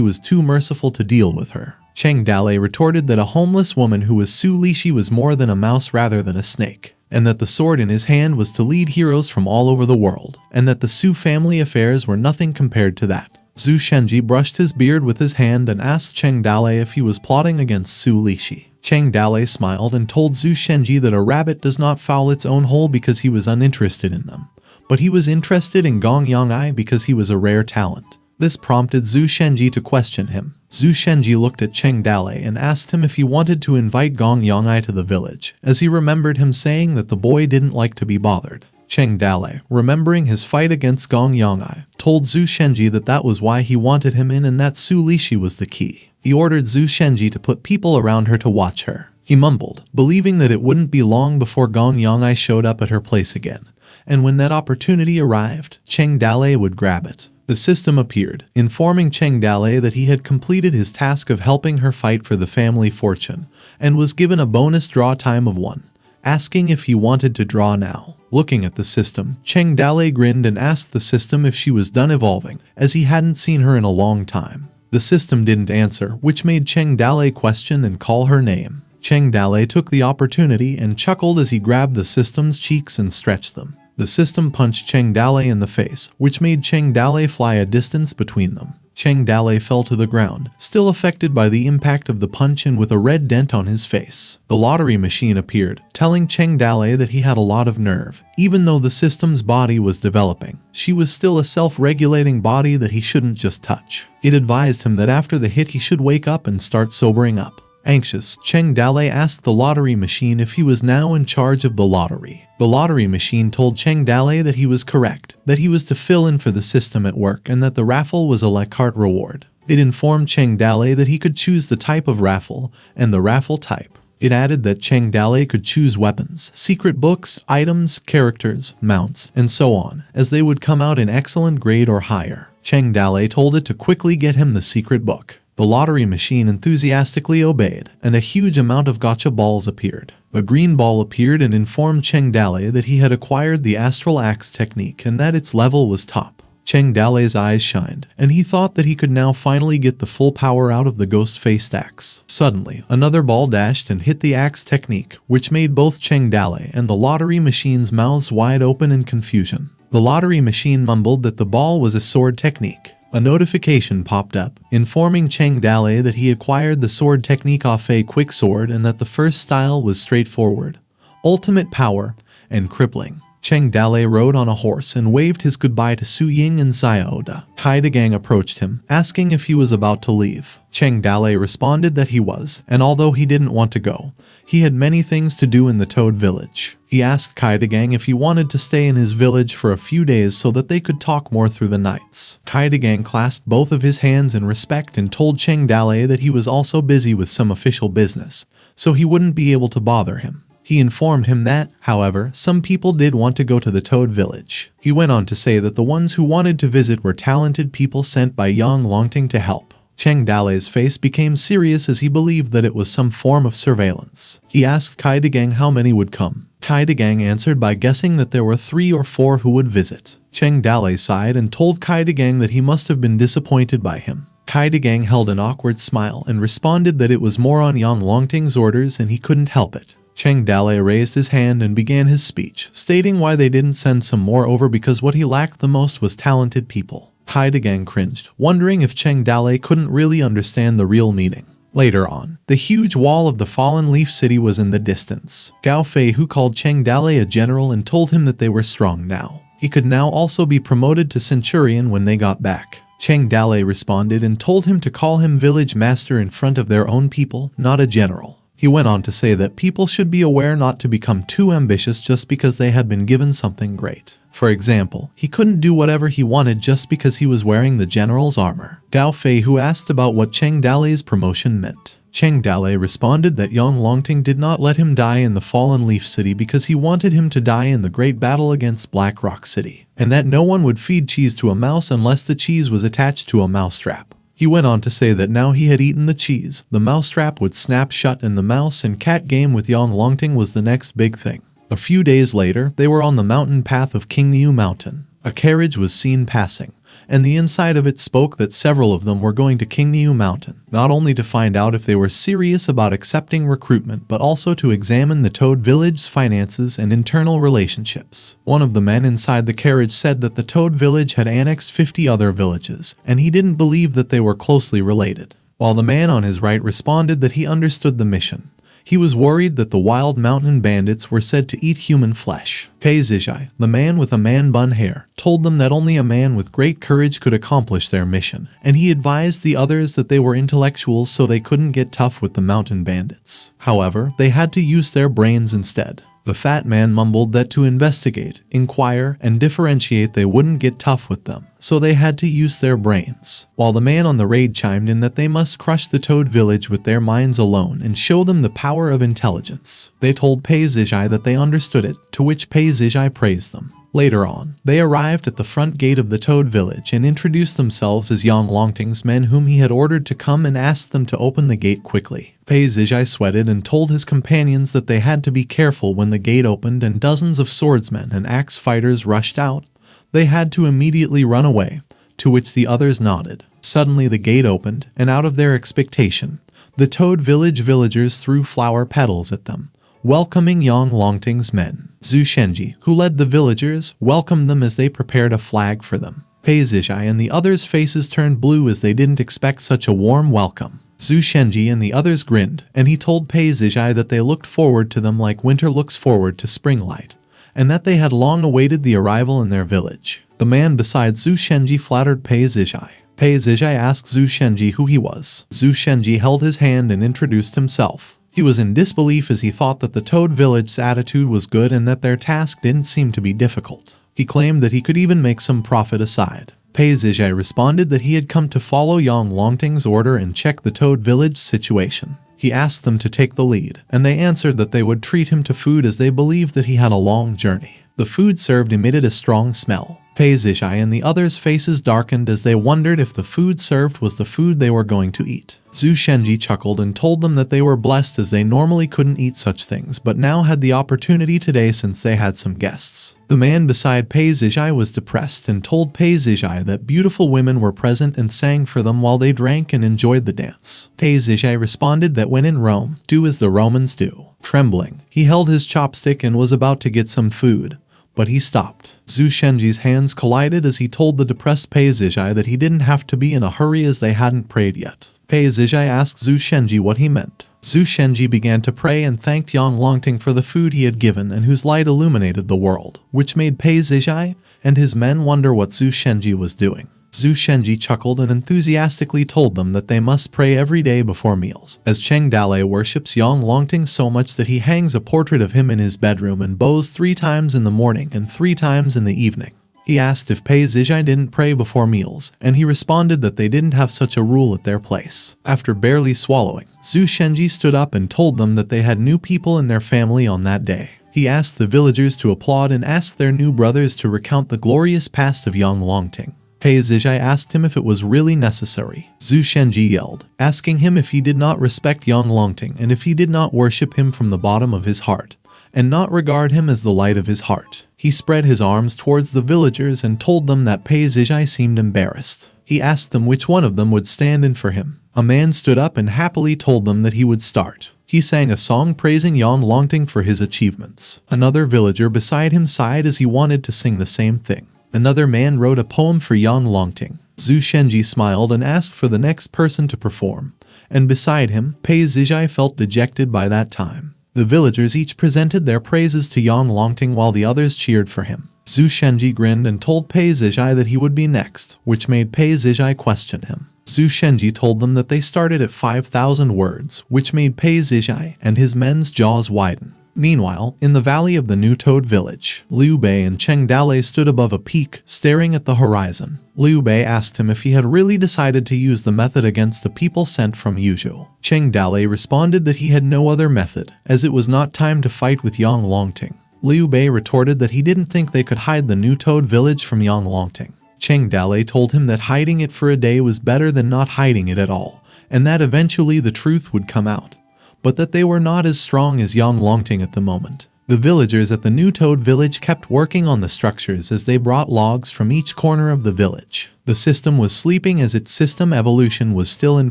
was too merciful to deal with her. Cheng Dalei retorted that a homeless woman who was Su Lishi was more than a mouse rather than a snake, and that the sword in his hand was to lead heroes from all over the world, and that the Su family affairs were nothing compared to that. Zhu Shenji brushed his beard with his hand and asked Cheng Dalei if he was plotting against Su Lishi. Cheng Dalei smiled and told Zhu Shenji that a rabbit does not foul its own hole because he was uninterested in them, but he was interested in Gong Yong'ai because he was a rare talent. This prompted Zhu Shenji to question him. Zhu Shenji looked at Cheng Dalei and asked him if he wanted to invite Gong Yong'ai to the village, as he remembered him saying that the boy didn't like to be bothered. Cheng Dalei, remembering his fight against Gong Yong'ai, told Zhu Shenji that that was why he wanted him in and that Su Lishi was the key. He ordered Zhu Shenji to put people around her to watch her. He mumbled, believing that it wouldn't be long before Gong Yong'ai showed up at her place again, and when that opportunity arrived, Cheng Dalei would grab it. The system appeared, informing Cheng Dalei that he had completed his task of helping her fight for the family fortune, and was given a bonus draw time of 1, asking if he wanted to draw now. Looking at the system, Cheng Dalei grinned and asked the system if she was done evolving, as he hadn't seen her in a long time. The system didn't answer, which made Cheng Dalei question and call her name. Cheng Dalei took the opportunity and chuckled as he grabbed the system's cheeks and stretched them. The system punched Cheng Dalei in the face, which made Cheng Dalei fly a distance between them. Cheng Dalei fell to the ground, still affected by the impact of the punch and with a red dent on his face. The lottery machine appeared, telling Cheng Dalei that he had a lot of nerve. Even though the system's body was developing, she was still a self-regulating body that he shouldn't just touch. It advised him that after the hit he should wake up and start sobering up. Anxious, Cheng Dalei asked the lottery machine if he was now in charge of the lottery. The lottery machine told Cheng Dalei that he was correct, that he was to fill in for the system at work and that the raffle was a la carte reward. It informed Cheng Dalei that he could choose the type of raffle and the raffle type. It added that Cheng Dalei could choose weapons, secret books, items, characters, mounts, and so on, as they would come out in excellent grade or higher. Cheng Dalei told it to quickly get him the secret book. The lottery machine enthusiastically obeyed, and a huge amount of gotcha balls appeared. A green ball appeared and informed Cheng Dalei that he had acquired the astral axe technique and that its level was top. Cheng Dalei's eyes shined, and he thought that he could now finally get the full power out of the ghost-faced axe. Suddenly, another ball dashed and hit the axe technique, which made both Cheng Dalei and the lottery machine's mouths wide open in confusion. The lottery machine mumbled that the ball was a sword technique. A notification popped up, informing Cheng Dalei that he acquired the sword technique off a quick sword and that the first style was straightforward, ultimate power, and crippling. Cheng Dalei rode on a horse and waved his goodbye to Su Ying and Xiaoda. Kai Gang approached him, asking if he was about to leave. Cheng Dalei responded that he was, and although he didn't want to go, he had many things to do in the Toad village. He asked Kai Gang if he wanted to stay in his village for a few days so that they could talk more through the nights. Kai Gang clasped both of his hands in respect and told Cheng Dalei that he was also busy with some official business, so he wouldn't be able to bother him. He informed him that, however, some people did want to go to the Toad village. He went on to say that the ones who wanted to visit were talented people sent by Yang Longting to help. Cheng Dalei's face became serious as he believed that it was some form of surveillance. He asked Kai Gang how many would come. Kai Gang answered by guessing that there were 3 or 4 who would visit. Cheng Dalei sighed and told Kai Gang that he must have been disappointed by him. Kai Gang held an awkward smile and responded that it was more on Yang Longting's orders and he couldn't help it. Cheng Dalei raised his hand and began his speech, stating why they didn't send some more over because what he lacked the most was talented people. Kai Gang cringed, wondering if Cheng Dalei couldn't really understand the real meaning. Later on, the huge wall of the fallen leaf city was in the distance. Gao Fei, who called Cheng Dalei a general and told him that they were strong now. He could now also be promoted to centurion when they got back. Cheng Dalei responded and told him to call him village master in front of their own people, not a general. He went on to say that people should be aware not to become too ambitious just because they had been given something great. For example, he couldn't do whatever he wanted just because he was wearing the general's armor. Gao Fei, who asked about what Cheng Dalei's promotion meant. Cheng Dalei responded that Yang Longting did not let him die in the Fallen Leaf City because he wanted him to die in the great battle against Black Rock City, and that no one would feed cheese to a mouse unless the cheese was attached to a mousetrap. He went on to say that now he had eaten the cheese, the mousetrap would snap shut and the mouse and cat game with Yang Longting was the next big thing. A few days later, they were on the mountain path of Qingniu Mountain. A carriage was seen passing, and the inside of it spoke that several of them were going to Qingniu Mountain, not only to find out if they were serious about accepting recruitment but also to examine the Toad Village's finances and internal relationships. One of the men inside the carriage said that the Toad Village had annexed 50 other villages, and he didn't believe that they were closely related, while the man on his right responded that he understood the mission. He was worried that the wild mountain bandits were said to eat human flesh. Pei Zizhai, the man with a man-bun hair, told them that only a man with great courage could accomplish their mission, and he advised the others that they were intellectuals so they couldn't get tough with the mountain bandits. However, they had to use their brains instead. The fat man mumbled that to investigate, inquire, and differentiate they wouldn't get tough with them, so they had to use their brains. While the man on the raid chimed in that they must crush the Toad Village with their minds alone and show them the power of intelligence. They told Pei Zizhai that they understood it, to which Pei Zizhai praised them. Later on, they arrived at the front gate of the Toad Village and introduced themselves as Yang Longting's men whom he had ordered to come and asked them to open the gate quickly. Pei Zizhai sweated and told his companions that they had to be careful when the gate opened and dozens of swordsmen and axe fighters rushed out. They had to immediately run away, to which the others nodded. Suddenly the gate opened, and out of their expectation, the Toad Village villagers threw flower petals at them, welcoming Yang Longting's men. Zhu Shenji, who led the villagers, welcomed them as they prepared a flag for them. Pei Zizhai and the others' faces turned blue as they didn't expect such a warm welcome. Zhu Shenji and the others grinned, and he told Pei Zizhai that they looked forward to them like winter looks forward to spring light, and that they had long awaited the arrival in their village. The man beside Zhu Shenji flattered Pei Zizhai. Pei Zizhai asked Zhu Shenji who he was. Zhu Shenji held his hand and introduced himself. He was in disbelief as he thought that the Toad Village's attitude was good and that their task didn't seem to be difficult. He claimed that he could even make some profit aside. Pei Zizhai responded that he had come to follow Yang Longting's order and check the Toad Village situation. He asked them to take the lead, and they answered that they would treat him to food as they believed that he had a long journey. The food served emitted a strong smell. Pei Zizhai and the others' faces darkened as they wondered if the food served was the food they were going to eat. Zhu Shenji chuckled and told them that they were blessed as they normally couldn't eat such things but now had the opportunity today since they had some guests. The man beside Pei Zizhai was depressed and told Pei Zizhai that beautiful women were present and sang for them while they drank and enjoyed the dance. Pei Zizhai responded that when in Rome, do as the Romans do. Trembling, he held his chopstick and was about to get some food, but he stopped. Zhu Shenji's hands collided as he told the depressed Pei Zizhai that he didn't have to be in a hurry as they hadn't prayed yet. Pei Zizhai asked Zhu Shenji what he meant. Zhu Shenji began to pray and thanked Yang Longting for the food he had given and whose light illuminated the world, which made Pei Zizhai and his men wonder what Zhu Shenji was doing. Zhu Shenji chuckled and enthusiastically told them that they must pray every day before meals, as Cheng Dalei worships Yang Longting so much that he hangs a portrait of him in his bedroom and bows 3 times in the morning and 3 times in the evening. He asked if Pei Zizhai didn't pray before meals, and he responded that they didn't have such a rule at their place. After barely swallowing, Zhu Shenji stood up and told them that they had new people in their family on that day. He asked the villagers to applaud and asked their new brothers to recount the glorious past of Yang Longting. Pei Zizhai asked him if it was really necessary. Zhu Shenji yelled, asking him if he did not respect Yang Longting and if he did not worship him from the bottom of his heart, and not regard him as the light of his heart. He spread his arms towards the villagers and told them that Pei Zizhai seemed embarrassed. He asked them which one of them would stand in for him. A man stood up and happily told them that he would start. He sang a song praising Yang Longting for his achievements. Another villager beside him sighed as he wanted to sing the same thing. Another man wrote a poem for Yang Longting. Zhu Shenji smiled and asked for the next person to perform, and beside him, Pei Zizhai felt dejected by that time. The villagers each presented their praises to Yang Longting while the others cheered for him. Zhu Shenji grinned and told Pei Zijai that he would be next, which made Pei Zijai question him. Zhu Shenji told them that they started at 5,000 words, which made Pei Zijai and his men's jaws widen. Meanwhile, in the valley of the New Toad village, Liu Bei and Cheng Dalei stood above a peak, staring at the horizon. Liu Bei asked him if he had really decided to use the method against the people sent from Yuzhou. Cheng Dalei responded that he had no other method, as it was not time to fight with Yang Longting. Liu Bei retorted that he didn't think they could hide the New Toad village from Yang Longting. Cheng Dalei told him that hiding it for a day was better than not hiding it at all, and that eventually the truth would come out, but that they were not as strong as Yang Longting at the moment. The villagers at the New Toad village kept working on the structures as they brought logs from each corner of the village. The system was sleeping as its system evolution was still in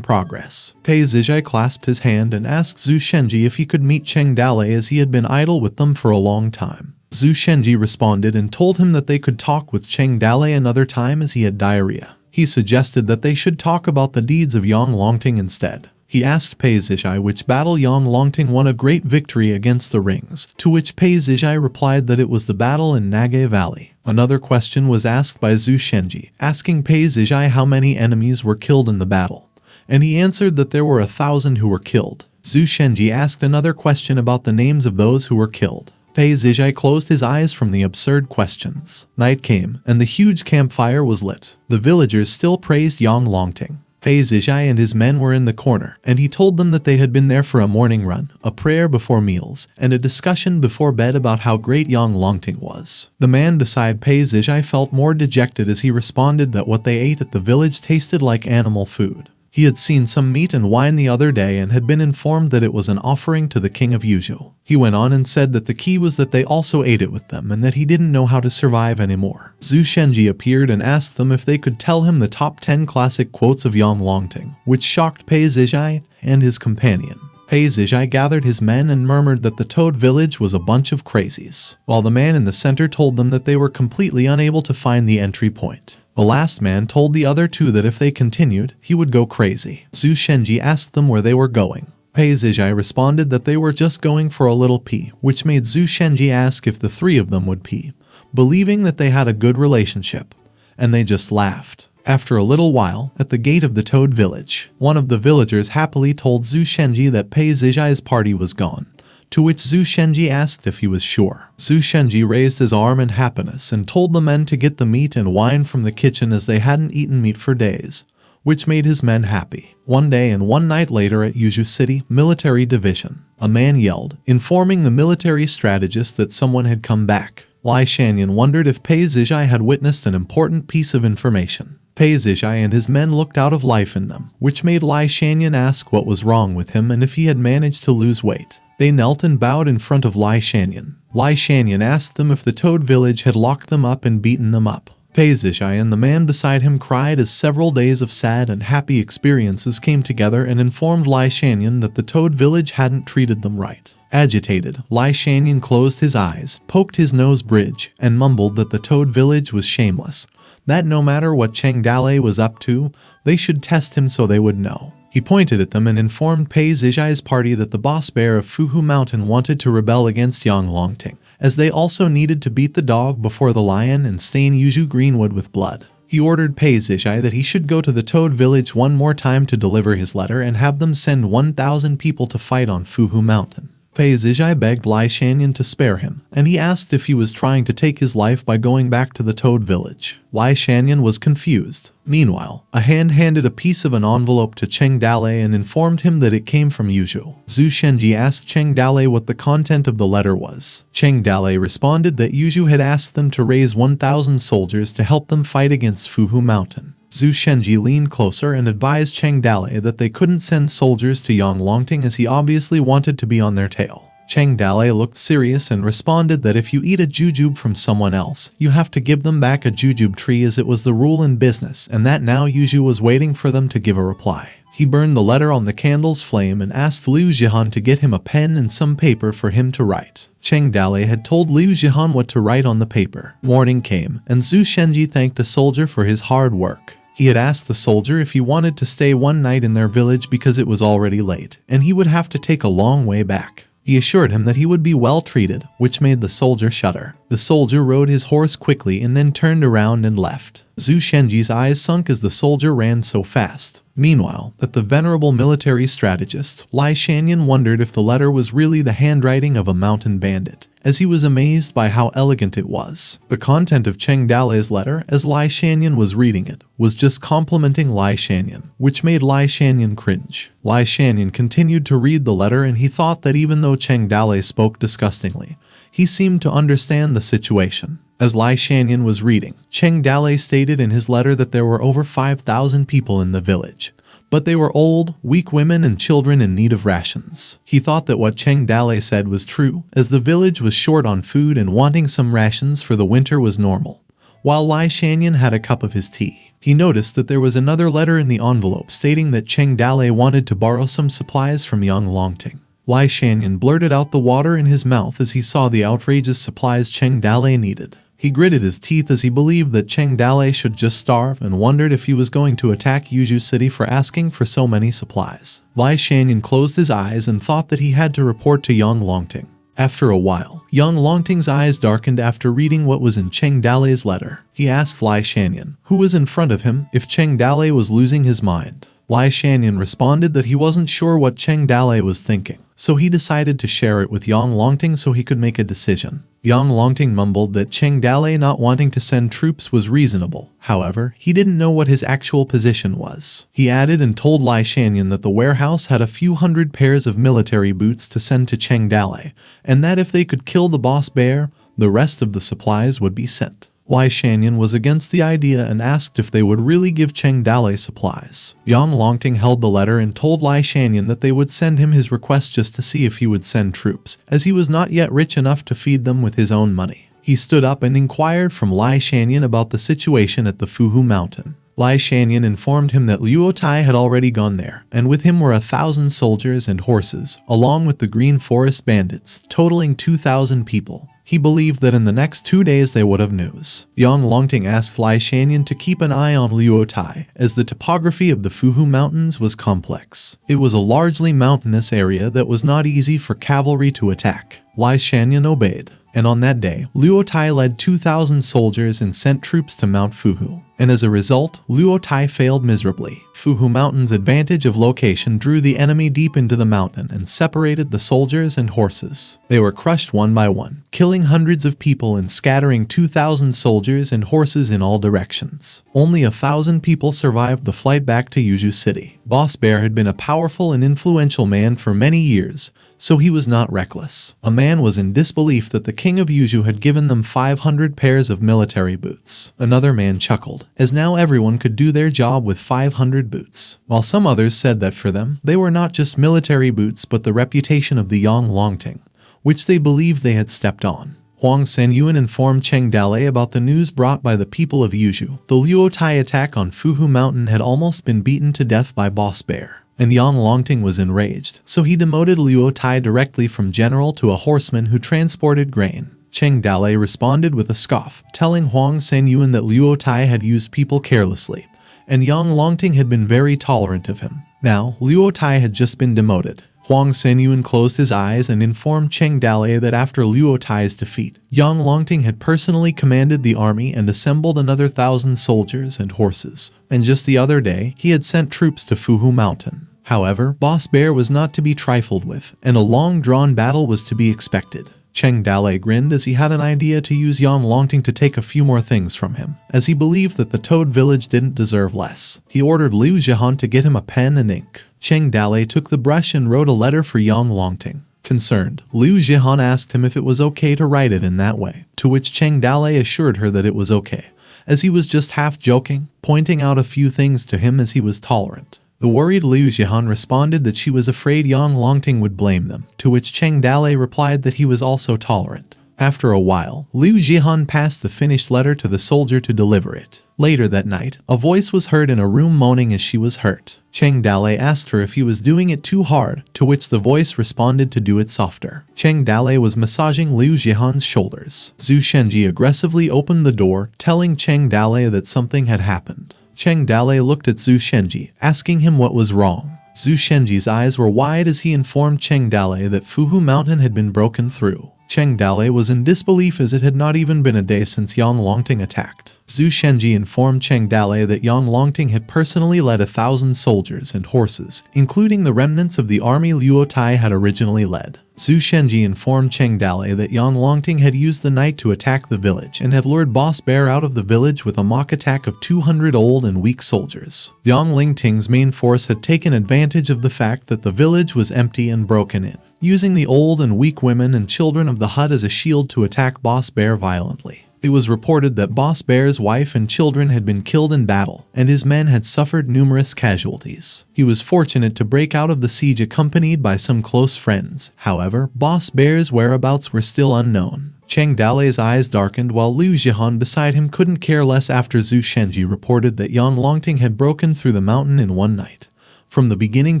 progress. Pei Zijai clasped his hand and asked Zhu Shenji if he could meet Cheng Dalei as he had been idle with them for a long time. Zhu Shenji responded and told him that they could talk with Cheng Dalei another time as he had diarrhea. He suggested that they should talk about the deeds of Yang Longting instead. He asked Pei Zijai which battle Yang Longting won a great victory against the Rings, to which Pei Zijai replied that it was the battle in Nage Valley. Another question was asked by Zhu Shenji, asking Pei Zijai how many enemies were killed in the battle, and he answered that there were 1,000 who were killed. Zhu Shenji asked another question about the names of those who were killed. Pei Zijai closed his eyes from the absurd questions. Night came, and the huge campfire was lit. The villagers still praised Yang Longting. Pei Zijai and his men were in the corner, and he told them that they had been there for a morning run, a prayer before meals, and a discussion before bed about how great Yang Longting was. The man beside Pei Zijai felt more dejected as he responded that what they ate at the village tasted like animal food. He had seen some meat and wine the other day and had been informed that it was an offering to the king of Yuzhou. He went on and said that the key was that they also ate it with them and that he didn't know how to survive anymore. Zhu Shenji appeared and asked them if they could tell him the top 10 classic quotes of Yang Longting, which shocked Pei Zijai and his companion. Pei Zijai gathered his men and murmured that the Toad village was a bunch of crazies, while the man in the center told them that they were completely unable to find the entry point. The last man told the other two that if they continued, he would go crazy. Zhu Shenji asked them where they were going. Pei Zijai responded that they were just going for a little pee, which made Zhu Shenji ask if the three of them would pee, believing that they had a good relationship, and they just laughed. After a little while, at the gate of the Toad village, one of the villagers happily told Zhu Shenji that Pei Zijai's party was gone, to which Zhu Shenji asked if he was sure. Zhu Shenji raised his arm in happiness and told the men to get the meat and wine from the kitchen as they hadn't eaten meat for days, which made his men happy. One day and one night later at Yuzhou City Military Division, a man yelled, informing the military strategist that someone had come back. Lai Shanyan wondered if Pei Zijai had witnessed an important piece of information. Pei Zijai and his men looked out of life in them, which made Lai Shanyan ask what was wrong with him and if he had managed to lose weight. They knelt and bowed in front of Lai Shanyan. Lai Shanyan asked them if the Toad village had locked them up and beaten them up. Pei Zijai and the man beside him cried as several days of sad and happy experiences came together and informed Lai Shanyan that the Toad village hadn't treated them right. Agitated, Lai Shanyan closed his eyes, poked his nose bridge, and mumbled that the Toad village was shameless, that no matter what Cheng Dalei was up to, they should test him so they would know. He pointed at them and informed Pei Zijai's party that the boss bear of Fuhu Mountain wanted to rebel against Yang Longting, as they also needed to beat the dog before the lion and stain Yuzhou Greenwood with blood. He ordered Pei Zijai that he should go to the Toad village one more time to deliver his letter and have them send 1,000 people to fight on Fuhu Mountain. Pei Zijai begged Lai Shanyan to spare him, and he asked if he was trying to take his life by going back to the Toad village. Lai Shanyan was confused. Meanwhile, a hand handed a piece of an envelope to Cheng Dalei and informed him that it came from Yuzhou. Zhu Shenji asked Cheng Dalei what the content of the letter was. Cheng Dalei responded that Yuzhou had asked them to raise 1,000 soldiers to help them fight against Fuhu Mountain. Zhu Shenji leaned closer and advised Cheng Dalei that they couldn't send soldiers to Yang Longting as he obviously wanted to be on their tail. Cheng Dalei looked serious and responded that if you eat a jujube from someone else, you have to give them back a jujube tree as it was the rule in business, and that now Yuzhou was waiting for them to give a reply. He burned the letter on the candle's flame and asked Liu Jihan to get him a pen and some paper for him to write. Cheng Dalei had told Liu Jihan what to write on the paper. Morning came, and Zhu Shenji thanked a soldier for his hard work. He had asked the soldier if he wanted to stay one night in their village because it was already late, and he would have to take a long way back. He assured him that he would be well treated, which made the soldier shudder. The soldier rode his horse quickly and then turned around and left. Zhu Shenji's eyes sunk as the soldier ran so fast. Meanwhile, that the venerable military strategist, Lai Shanyan, wondered if the letter was really the handwriting of a mountain bandit, as he was amazed by how elegant it was. The content of Cheng Dalei's letter, as Lai Shanyan was reading it, was just complimenting Lai Shanyan, which made Lai Shanyan cringe. Lai Shanyan continued to read the letter, and he thought that even though Cheng Dalei spoke disgustingly, he seemed to understand the situation. As Lai Shanyan was reading, Cheng Dalei stated in his letter that there were over 5,000 people in the village, but they were old, weak women and children in need of rations. He thought that what Cheng Dalei said was true, as the village was short on food and wanting some rations for the winter was normal. While Lai Shanyan had a cup of his tea, he noticed that there was another letter in the envelope stating that Cheng Dalei wanted to borrow some supplies from young Longting. Lai Shanyan blurted out the water in his mouth as he saw the outrageous supplies Cheng Dalei needed. He gritted his teeth as he believed that Cheng Dalei should just starve and wondered if he was going to attack Yuzhu City for asking for so many supplies. Lai Shanyan closed his eyes and thought that he had to report to young Longting. After a while, young Longting's eyes darkened after reading what was in Cheng Dalei's letter. He asked Lai Shanyan, who was in front of him, if Cheng Dalei was losing his mind. Lai Shanyan responded that he wasn't sure what Cheng Dalei was thinking, so he decided to share it with young Longting so he could make a decision. Young Longting mumbled that Cheng Dalei not wanting to send troops was reasonable. However, he didn't know what his actual position was. He added and told Lai Shanyan that the warehouse had a few hundred pairs of military boots to send to Cheng Dalei, and that if they could kill the boss bear, the rest of the supplies would be sent. Lai Shanyan was against the idea and asked if they would really give Cheng Dalei supplies. Yang Longting held the letter and told Lai Shanyan that they would send him his request just to see if he would send troops, as he was not yet rich enough to feed them with his own money. He stood up and inquired from Lai Shanyan about the situation at the Fuhu Mountain. Lai Shanyan informed him that Luo Tai had already gone there, and with him were 1,000 soldiers and horses, along with the Green Forest bandits, totaling 2,000 people. He believed that in the next 2 days they would have news. Yang Longting asked Lai Shanyan to keep an eye on Luo Tai, as the topography of the Fuhu Mountains was complex. It was a largely mountainous area that was not easy for cavalry to attack. Lai Shanyan obeyed, and on that day, Luo Tai led 2,000 soldiers and sent troops to Mount Fuhu. And as a result, Luo Tai failed miserably. Fuhu Mountain's advantage of location drew the enemy deep into the mountain and separated the soldiers and horses. They were crushed one by one, killing hundreds of people and scattering 2,000 soldiers and horses in all directions. Only 1,000 people survived the flight back to Yuzhu City. Boss Bear had been a powerful and influential man for many years, so he was not reckless. A man was in disbelief that the king of Yuzhu had given them 500 pairs of military boots. Another man chuckled, as now everyone could do their job with 500 boots. While some others said that for them, they were not just military boots but the reputation of the Yang Longting, which they believed they had stepped on. Huang Senyuan informed Cheng Dalei about the news brought by the people of Yuzhu. The Luo Tai attack on Fuhu Mountain had almost been beaten to death by Boss Bear, and Yang Longting was enraged, so he demoted Luo Tai directly from general to a horseman who transported grain. Cheng Dalei responded with a scoff, telling Huang Senyuan that Luo Tai had used people carelessly, and Yang Longting had been very tolerant of him. Now, Luo Tai had just been demoted. Huang Senyuan closed his eyes and informed Cheng Dalei that after Luo Tai's defeat, Yang Longting had personally commanded the army and assembled another 1,000 soldiers and horses, and just the other day, he had sent troops to Fuhu Mountain. However, Boss Bear was not to be trifled with, and a long-drawn battle was to be expected. Cheng Dalei grinned as he had an idea to use Yang Longting to take a few more things from him, as he believed that the Toad Village didn't deserve less. He ordered Liu Zhihan to get him a pen and ink. Cheng Dalei took the brush and wrote a letter for Yang Longting. Concerned, Liu Zhihan asked him if it was okay to write it in that way, to which Cheng Dalei assured her that it was okay, as he was just half joking, pointing out a few things to him as he was tolerant. The worried Liu Zhihan responded that she was afraid Yang Longting would blame them, to which Cheng Dalei replied that he was also tolerant. After a while, Liu Zhihan passed the finished letter to the soldier to deliver it. Later that night, a voice was heard in a room moaning as she was hurt. Cheng Dalei asked her if he was doing it too hard, to which the voice responded to do it softer. Cheng Dalei was massaging Liu Zhihan's shoulders. Zhu Shenji aggressively opened the door, telling Cheng Dalei that something had happened. Cheng Dalei looked at Zhu Shenji, asking him what was wrong. Zhu Shenji's eyes were wide as he informed Cheng Dale that Fuhu Mountain had been broken through. Cheng Dale was in disbelief as it had not even been a day since Yang Longting attacked. Zhu Shenji informed Cheng Dale that Yang Longting had personally led 1,000 soldiers and horses, including the remnants of the army Luo Tai had originally led. Zhu Shenji informed Cheng Dale that Yang Longting had used the night to attack the village and had lured Boss Bear out of the village with a mock attack of 200 old and weak soldiers. Yang Longting's main force had taken advantage of the fact that the village was empty and broken in, using the old and weak women and children of the hut as a shield to attack Boss Bear violently. It was reported that Boss Bear's wife and children had been killed in battle, and his men had suffered numerous casualties. He was fortunate to break out of the siege accompanied by some close friends. However, Boss Bear's whereabouts were still unknown. Cheng Dale's eyes darkened while Liu Jihan beside him couldn't care less after Zhu Shenji reported that Yang Longting had broken through the mountain in one night, from the beginning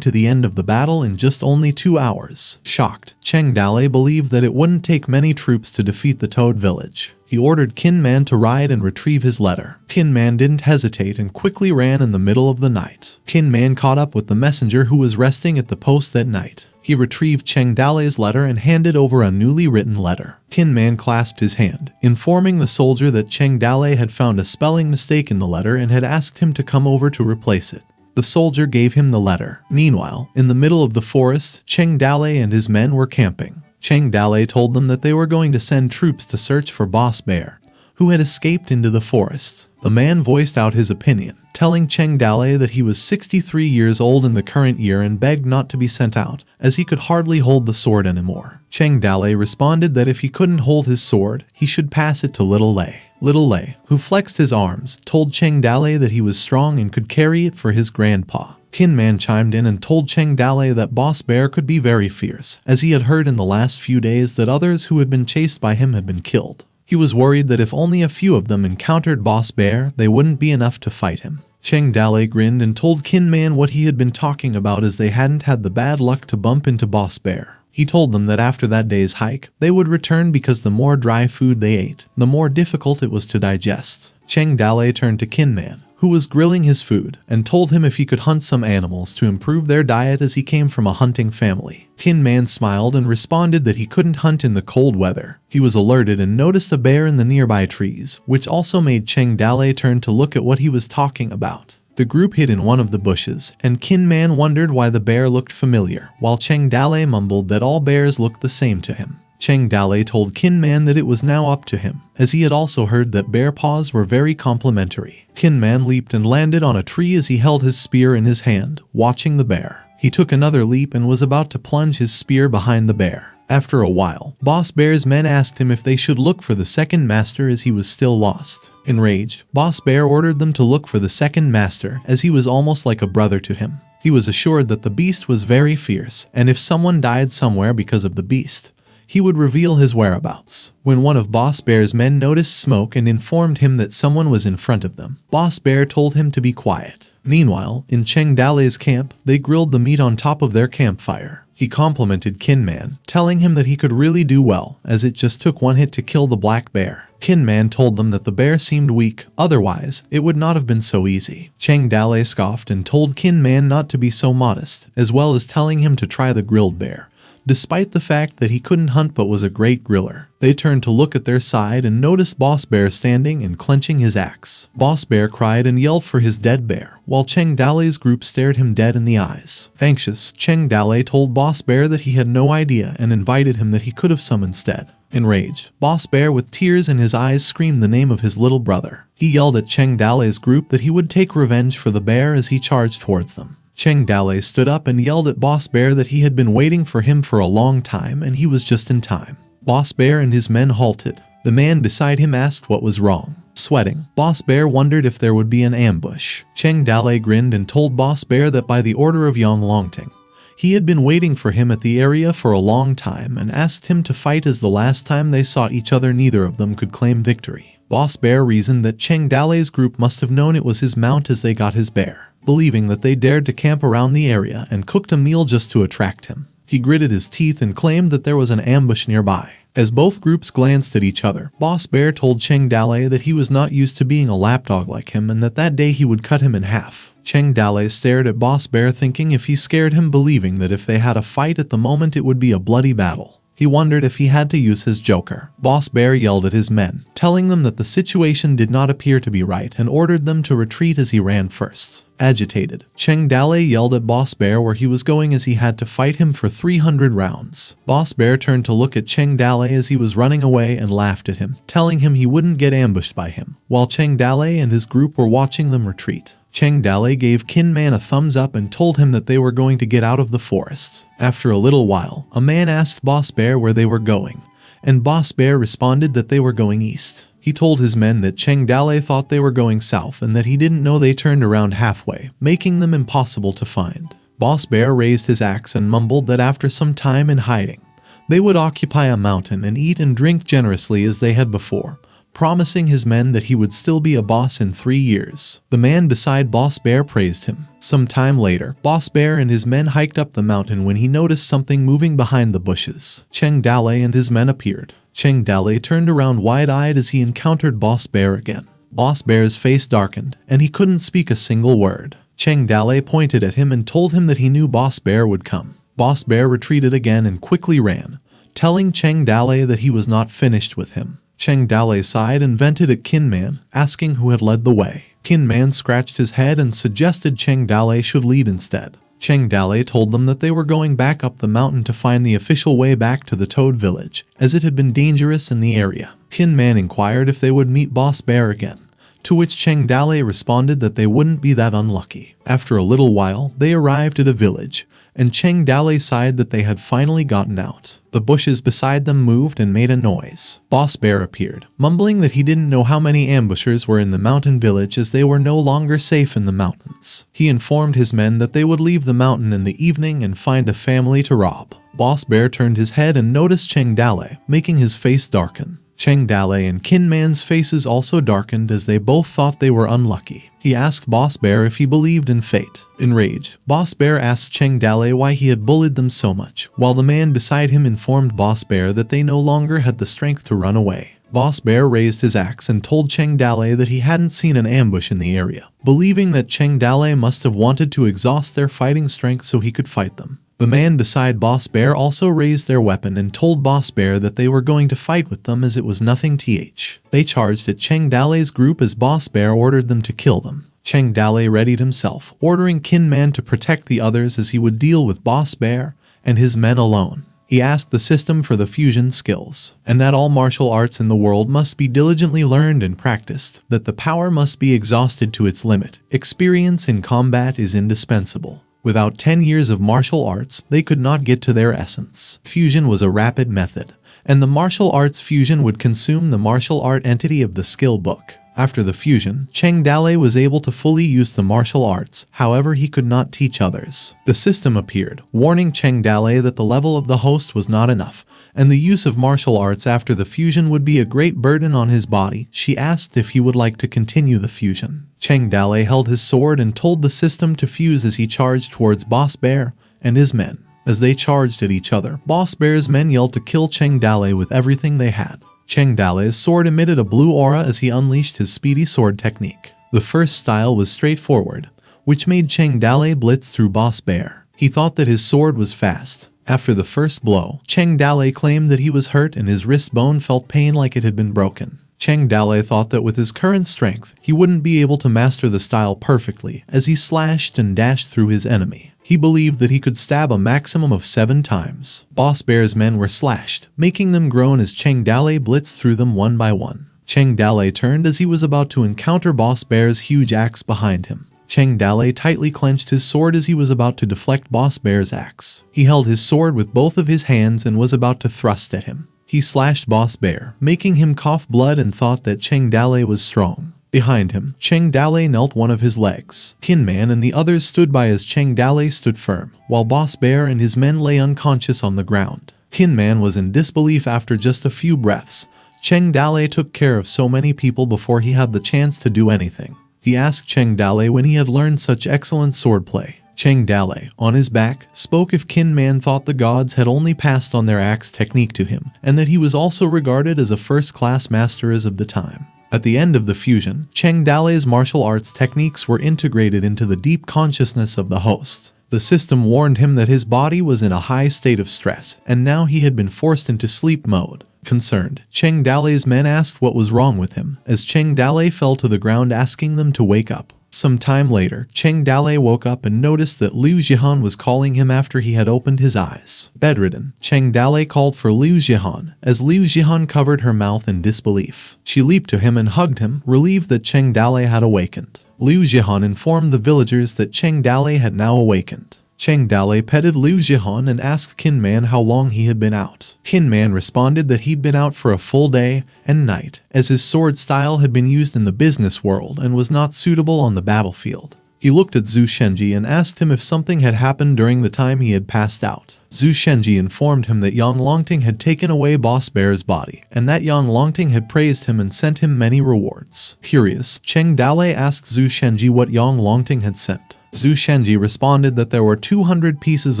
to the end of the battle in just only 2 hours. Shocked, Cheng Dale believed that it wouldn't take many troops to defeat the Toad village. He ordered Qin Man to ride and retrieve his letter. Qin Man didn't hesitate and quickly ran in the middle of the night. Qin Man caught up with the messenger who was resting at the post that night. He retrieved Cheng Dale's letter and handed over a newly written letter. Qin Man clasped his hand, informing the soldier that Cheng Dale had found a spelling mistake in the letter and had asked him to come over to replace it. The soldier gave him the letter. Meanwhile, in the middle of the forest, Cheng Dale and his men were camping. Cheng Dale told them that they were going to send troops to search for Boss Bear, who had escaped into the forest. The man voiced out his opinion, telling Cheng Dale that he was 63 years old in the current year and begged not to be sent out, as he could hardly hold the sword anymore. Cheng Dale responded that if he couldn't hold his sword, he should pass it to Little Lei. Little Lei, who flexed his arms, told Cheng Dale that he was strong and could carry it for his grandpa. Qin Man chimed in and told Cheng Dale that Boss Bear could be very fierce, as he had heard in the last few days that others who had been chased by him had been killed. He was worried that if only a few of them encountered Boss Bear, they wouldn't be enough to fight him. Cheng Dale grinned and told Qin Man what he had been talking about, as they hadn't had the bad luck to bump into Boss Bear. He told them that after that day's hike, they would return because the more dry food they ate, the more difficult it was to digest. Cheng Dale turned to Qin Man, who was grilling his food, and told him if he could hunt some animals to improve their diet, as he came from a hunting family. Qin Man smiled and responded that he couldn't hunt in the cold weather. He was alerted and noticed a bear in the nearby trees, which also made Cheng Dale turn to look at what he was talking about. The group hid in one of the bushes, and Qin Man wondered why the bear looked familiar, while Cheng Dale mumbled that all bears looked the same to him. Cheng Dale told Qin Man that it was now up to him, as he had also heard that bear paws were very complimentary. Qin Man leaped and landed on a tree as he held his spear in his hand, watching the bear. He took another leap and was about to plunge his spear behind the bear. After a while, Boss Bear's men asked him if they should look for the second master, as he was still lost. Enraged, Boss Bear ordered them to look for the second master, as he was almost like a brother to him. He was assured that the beast was very fierce, and if someone died somewhere because of the beast, he would reveal his whereabouts. When one of Boss Bear's men noticed smoke and informed him that someone was in front of them, Boss Bear told him to be quiet. Meanwhile, in Cheng Dale's camp, they grilled the meat on top of their campfire. He complimented Qin Man, telling him that he could really do well, as it just took one hit to kill the black bear. Qin Man told them that the bear seemed weak, otherwise, it would not have been so easy. Cheng Dale scoffed and told Qin Man not to be so modest, as well as telling him to try the grilled bear, despite the fact that he couldn't hunt but was a great griller. They turned to look at their side and noticed Boss Bear standing and clenching his axe. Boss Bear cried and yelled for his dead bear, while Cheng Dale's group stared him dead in the eyes. Anxious, Cheng Dale told Boss Bear that he had no idea and invited him that he could have some instead. Enraged, Boss Bear with tears in his eyes screamed the name of his little brother. He yelled at Cheng Dale's group that he would take revenge for the bear as he charged towards them. Cheng Dale stood up and yelled at Boss Bear that he had been waiting for him for a long time and he was just in time. Boss Bear and his men halted. The man beside him asked what was wrong. Sweating, Boss Bear wondered if there would be an ambush. Cheng Dale grinned and told Boss Bear that by the order of Yang Longting, he had been waiting for him at the area for a long time and asked him to fight, as the last time they saw each other neither of them could claim victory. Boss Bear reasoned that Cheng Dale's group must have known it was his mount as they got his bear, believing that they dared to camp around the area and cooked a meal just to attract him. He gritted his teeth and claimed that there was an ambush nearby. As both groups glanced at each other, Boss Bear told Cheng Dale that he was not used to being a lapdog like him and that day he would cut him in half. Cheng Dale stared at Boss Bear, thinking if he scared him, believing that if they had a fight at the moment it would be a bloody battle. He wondered if he had to use his joker. Boss Bear yelled at his men, telling them that the situation did not appear to be right, and ordered them to retreat as he ran first. Agitated, Cheng Dale yelled at Boss Bear where he was going as he had to fight him for 300 rounds. Boss Bear turned to look at Cheng Dale as he was running away and laughed at him, telling him he wouldn't get ambushed by him, while Cheng Dale and his group were watching them retreat. Cheng Dale gave Kin Man a thumbs up and told him that they were going to get out of the forest. After a little while, a man asked Boss Bear where they were going, and Boss Bear responded that they were going east. He told his men that Cheng Dale thought they were going south and that he didn't know they turned around halfway, making them impossible to find. Boss Bear raised his axe and mumbled that after some time in hiding, they would occupy a mountain and eat and drink generously as they had before, promising his men that he would still be a boss in 3 years. The man beside Boss Bear praised him. Some time later, Boss Bear and his men hiked up the mountain when he noticed something moving behind the bushes. Cheng Dale and his men appeared. Cheng Dale turned around wide-eyed as he encountered Boss Bear again. Boss Bear's face darkened, and he couldn't speak a single word. Cheng Dale pointed at him and told him that he knew Boss Bear would come. Boss Bear retreated again and quickly ran, telling Cheng Dale that he was not finished with him. Cheng Dale sighed and vented at Kin Man, asking who had led the way. Kin Man scratched his head and suggested Cheng Dale should lead instead. Cheng Dale told them that they were going back up the mountain to find the official way back to the Toad Village, as it had been dangerous in the area. Kin Man inquired if they would meet Boss Bear again, to which Cheng Dale responded that they wouldn't be that unlucky. After a little while, they arrived at a village, and Cheng Dale sighed that they had finally gotten out. The bushes beside them moved and made a noise. Boss Bear appeared, mumbling that he didn't know how many ambushers were in the mountain village as they were no longer safe in the mountains. He informed his men that they would leave the mountain in the evening and find a family to rob. Boss Bear turned his head and noticed Cheng Dale, making his face darken. Cheng Dale and Kin Man's faces also darkened as they both thought they were unlucky. He asked Boss Bear if he believed in fate. Enraged, Boss Bear asked Cheng Dale why he had bullied them so much, while the man beside him informed Boss Bear that they no longer had the strength to run away. Boss Bear raised his axe and told Cheng Dale that he hadn't seen an ambush in the area, believing that Cheng Dale must have wanted to exhaust their fighting strength so he could fight them. The man beside Boss Bear also raised their weapon and told Boss Bear that they were going to fight with them as it was nothing th. They charged at Cheng Dale's group as Boss Bear ordered them to kill them. Cheng Dale readied himself, ordering Kin Man to protect the others as he would deal with Boss Bear and his men alone. He asked the system for the fusion skills, and that all martial arts in the world must be diligently learned and practiced, that the power must be exhausted to its limit. Experience in combat is indispensable. Without 10 years of martial arts, they could not get to their essence. Fusion was a rapid method, and the martial arts fusion would consume the martial art entity of the skill book. After the fusion, Cheng Dale was able to fully use the martial arts, however he could not teach others. The system appeared, warning Cheng Dale that the level of the host was not enough, and the use of martial arts after the fusion would be a great burden on his body. She asked if he would like to continue the fusion. Cheng Dale held his sword and told the system to fuse as he charged towards Boss Bear and his men. As they charged at each other, Boss Bear's men yelled to kill Cheng Dale with everything they had. Cheng Dale's sword emitted a blue aura as he unleashed his speedy sword technique. The first style was straightforward, which made Cheng Dale blitz through Boss Bear. He thought that his sword was fast. After the first blow, Cheng Dale claimed that he was hurt and his wrist bone felt pain like it had been broken. Cheng Dale thought that with his current strength, he wouldn't be able to master the style perfectly as he slashed and dashed through his enemy. He believed that he could stab a maximum of 7 times. Boss Bear's men were slashed, making them groan as Cheng Dale blitzed through them one by one. Cheng Dale turned as he was about to encounter Boss Bear's huge axe behind him. Cheng Dale tightly clenched his sword as he was about to deflect Boss Bear's axe. He held his sword with both of his hands and was about to thrust at him. He slashed Boss Bear, making him cough blood, and thought that Cheng Dale was strong. Behind him, Cheng Dale knelt one of his legs. Kin Man and the others stood by as Cheng Dale stood firm, while Boss Bear and his men lay unconscious on the ground. Kin Man was in disbelief after just a few breaths. Cheng Dale took care of so many people before he had the chance to do anything. He asked Cheng Dale when he had learned such excellent swordplay. Cheng Dale, on his back, spoke if Kin Man thought the gods had only passed on their axe technique to him, and that he was also regarded as a first-class master as of the time. At the end of the fusion, Cheng Dalei's martial arts techniques were integrated into the deep consciousness of the host. The system warned him that his body was in a high state of stress, and now he had been forced into sleep mode. Concerned, Cheng Dalei's men asked what was wrong with him, as Cheng Dalei fell to the ground asking them to wake up. Some time later, Cheng Dalei woke up and noticed that Liu Jihan was calling him after he had opened his eyes. Bedridden, Cheng Dalei called for Liu Jihan, as Liu Jihan covered her mouth in disbelief. She leaped to him and hugged him, relieved that Cheng Dalei had awakened. Liu Jihan informed the villagers that Cheng Dalei had now awakened. Cheng Dalei petted Liu Jihan and asked Qin Man how long he had been out. Qin Man responded that he'd been out for a full day and night, as his sword style had been used in the business world and was not suitable on the battlefield. He looked at Zhu Shenji and asked him if something had happened during the time he had passed out. Zhu Shenji informed him that Yang Longting had taken away Boss Bear's body, and that Yang Longting had praised him and sent him many rewards. Curious, Cheng Dalei asked Zhu Shenji what Yang Longting had sent. Zhu Shenji responded that there were 200 pieces